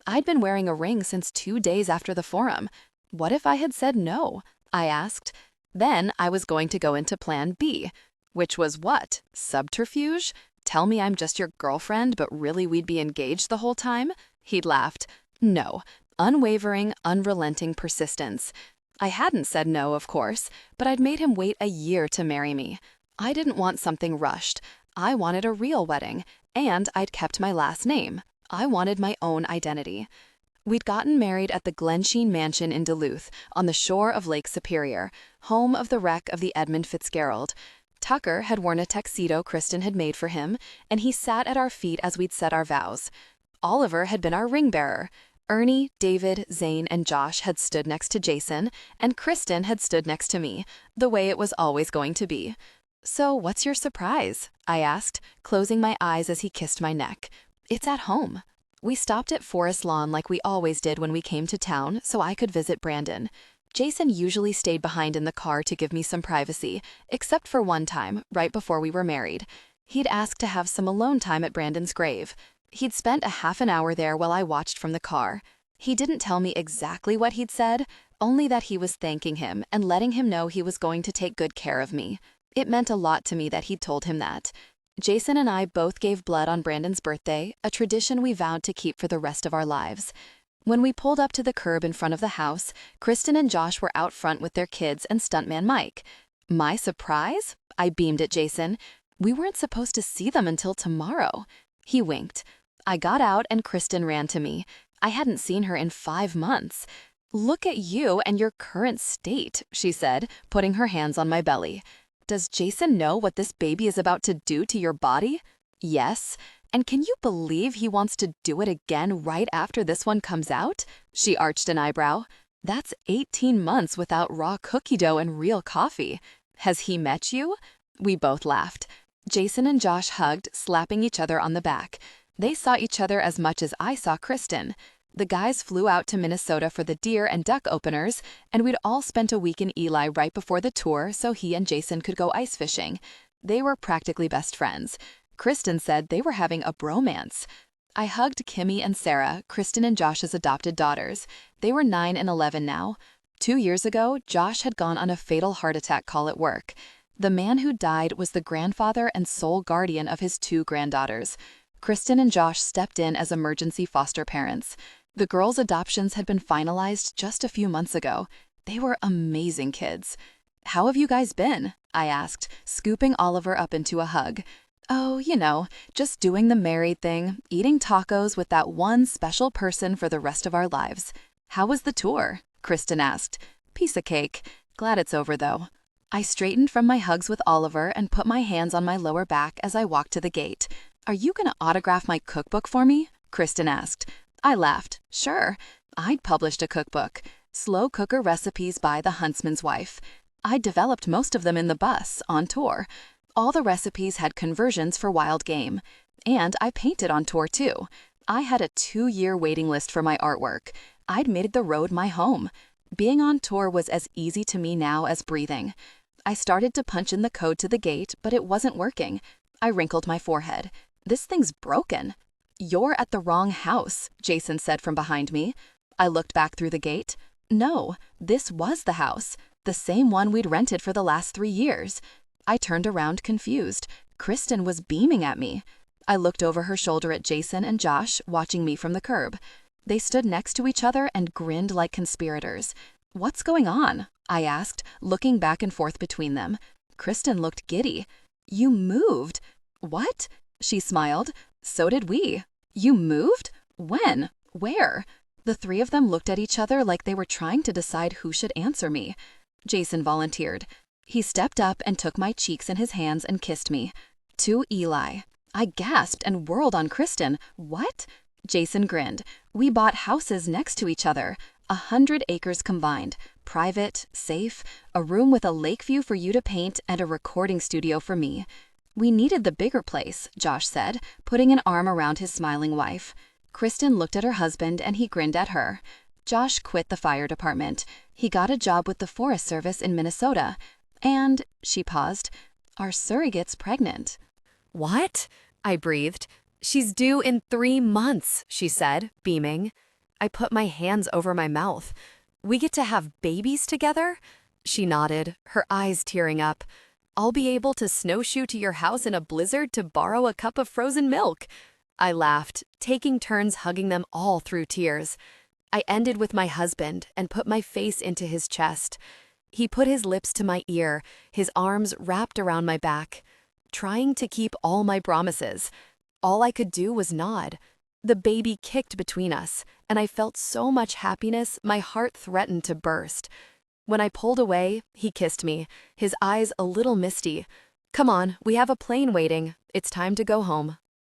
I'd been wearing a ring since 2 days after the forum. What if I had said no? I asked. Then I was going to go into plan B, which was what? Subterfuge? Tell me I'm just your girlfriend, but really we'd be engaged the whole time? He'd laughed. No, unwavering, unrelenting persistence. I hadn't said no, of course, but I'd made him wait a year to marry me. I didn't want something rushed. I wanted a real wedding, and I'd kept my last name. I wanted my own identity. We'd gotten married at the Glensheen Mansion in Duluth, on the shore of Lake Superior, home of the wreck of the Edmund Fitzgerald. Tucker had worn a tuxedo Kristen had made for him, and he sat at our feet as we'd said our vows. Oliver had been our ring bearer. Ernie, David, Zane, and Josh had stood next to Jason, and Kristen had stood next to me, the way it was always going to be. So what's your surprise? I asked, closing my eyes as he kissed my neck. It's at home. We stopped at Forest Lawn like we always did when we came to town, so I could visit Brandon. Jason usually stayed behind in the car to give me some privacy, except for one time, right before we were married. He'd asked to have some alone time at Brandon's grave. He'd spent a half an hour there while I watched from the car. He didn't tell me exactly what he'd said, only that he was thanking him and letting him know he was going to take good care of me. It meant a lot to me that he'd told him that. Jason and I both gave blood on Brandon's birthday, a tradition we vowed to keep for the rest of our lives. When we pulled up to the curb in front of the house, Kristen and Josh were out front with their kids and stuntman Mike. My surprise? I beamed at Jason. We weren't supposed to see them until tomorrow. He winked. I got out and Kristen ran to me. I hadn't seen her in 5 months. Look at you and your current state, she said, putting her hands on my belly. Does Jason know what this baby is about to do to your body? Yes. And can you believe he wants to do it again right after this one comes out? She arched an eyebrow. That's 18 months without raw cookie dough and real coffee. Has he met you? We both laughed. Jason and Josh hugged, slapping each other on the back. They saw each other as much as I saw Kristen. The guys flew out to Minnesota for the deer and duck openers, and we'd all spent a week in Eli right before the tour so he and Jason could go ice fishing. They were practically best friends. Kristen said they were having a bromance. I hugged Kimmy and Sarah, Kristen and Josh's adopted daughters. They were 9 and 11 now. 2 years ago, Josh had gone on a fatal heart attack call at work. The man who died was the grandfather and sole guardian of his 2 granddaughters. Kristen and Josh stepped in as emergency foster parents. The girls' adoptions had been finalized just a few months ago. They were amazing kids. How have you guys been? I asked, scooping Oliver up into a hug. Oh, just doing the married thing, eating tacos with that one special person for the rest of our lives. How was the tour? Kristen asked. Piece of cake. Glad it's over, though. I straightened from my hugs with Oliver and put my hands on my lower back as I walked to the gate. Are you going to autograph my cookbook for me? Kristen asked. I laughed. Sure. I'd published a cookbook, Slow Cooker Recipes by the Huntsman's Wife. I'd developed most of them in the bus, on tour. All the recipes had conversions for wild game. And I painted on tour too. I had a 2-year waiting list for my artwork. I'd made the road my home. Being on tour was as easy to me now as breathing. I started to punch in the code to the gate, but it wasn't working. I wrinkled my forehead. This thing's broken. You're at the wrong house, Jason said from behind me. I looked back through the gate. No, this was the house. The same one we'd rented for the last 3 years. I turned around confused. Kristen was beaming at me. I looked over her shoulder at Jason and Josh, watching me from the curb. They stood next to each other and grinned like conspirators. What's going on? I asked, looking back and forth between them. Kristen looked giddy. You moved. What? She smiled. So did we. You moved? When? Where? The 3 of them looked at each other like they were trying to decide who should answer me. Jason volunteered. He stepped up and took my cheeks in his hands and kissed me. To Eli. I gasped and whirled on Kristen. What? Jason grinned. We bought houses next to each other. 100 acres combined. Private, safe, a room with a lake view for you to paint, and a recording studio for me. We needed the bigger place, Josh said, putting an arm around his smiling wife. Kristen looked at her husband and he grinned at her. Josh quit the fire department. He got a job with the Forest Service in Minnesota. And, she paused, our surrogate's pregnant. What? I breathed. She's due in 3 months, she said, beaming. I put my hands over my mouth. We get to have babies together? She nodded, her eyes tearing up. I'll be able to snowshoe to your house in a blizzard to borrow a cup of frozen milk. I laughed, taking turns hugging them all through tears. I ended with my husband and put my face into his chest. He put his lips to my ear, his arms wrapped around my back, trying to keep all my promises. All I could do was nod. The baby kicked between us, and I felt so much happiness my heart threatened to burst. When I pulled away, he kissed me, his eyes a little misty. Come on, we have a plane waiting. It's time to go home.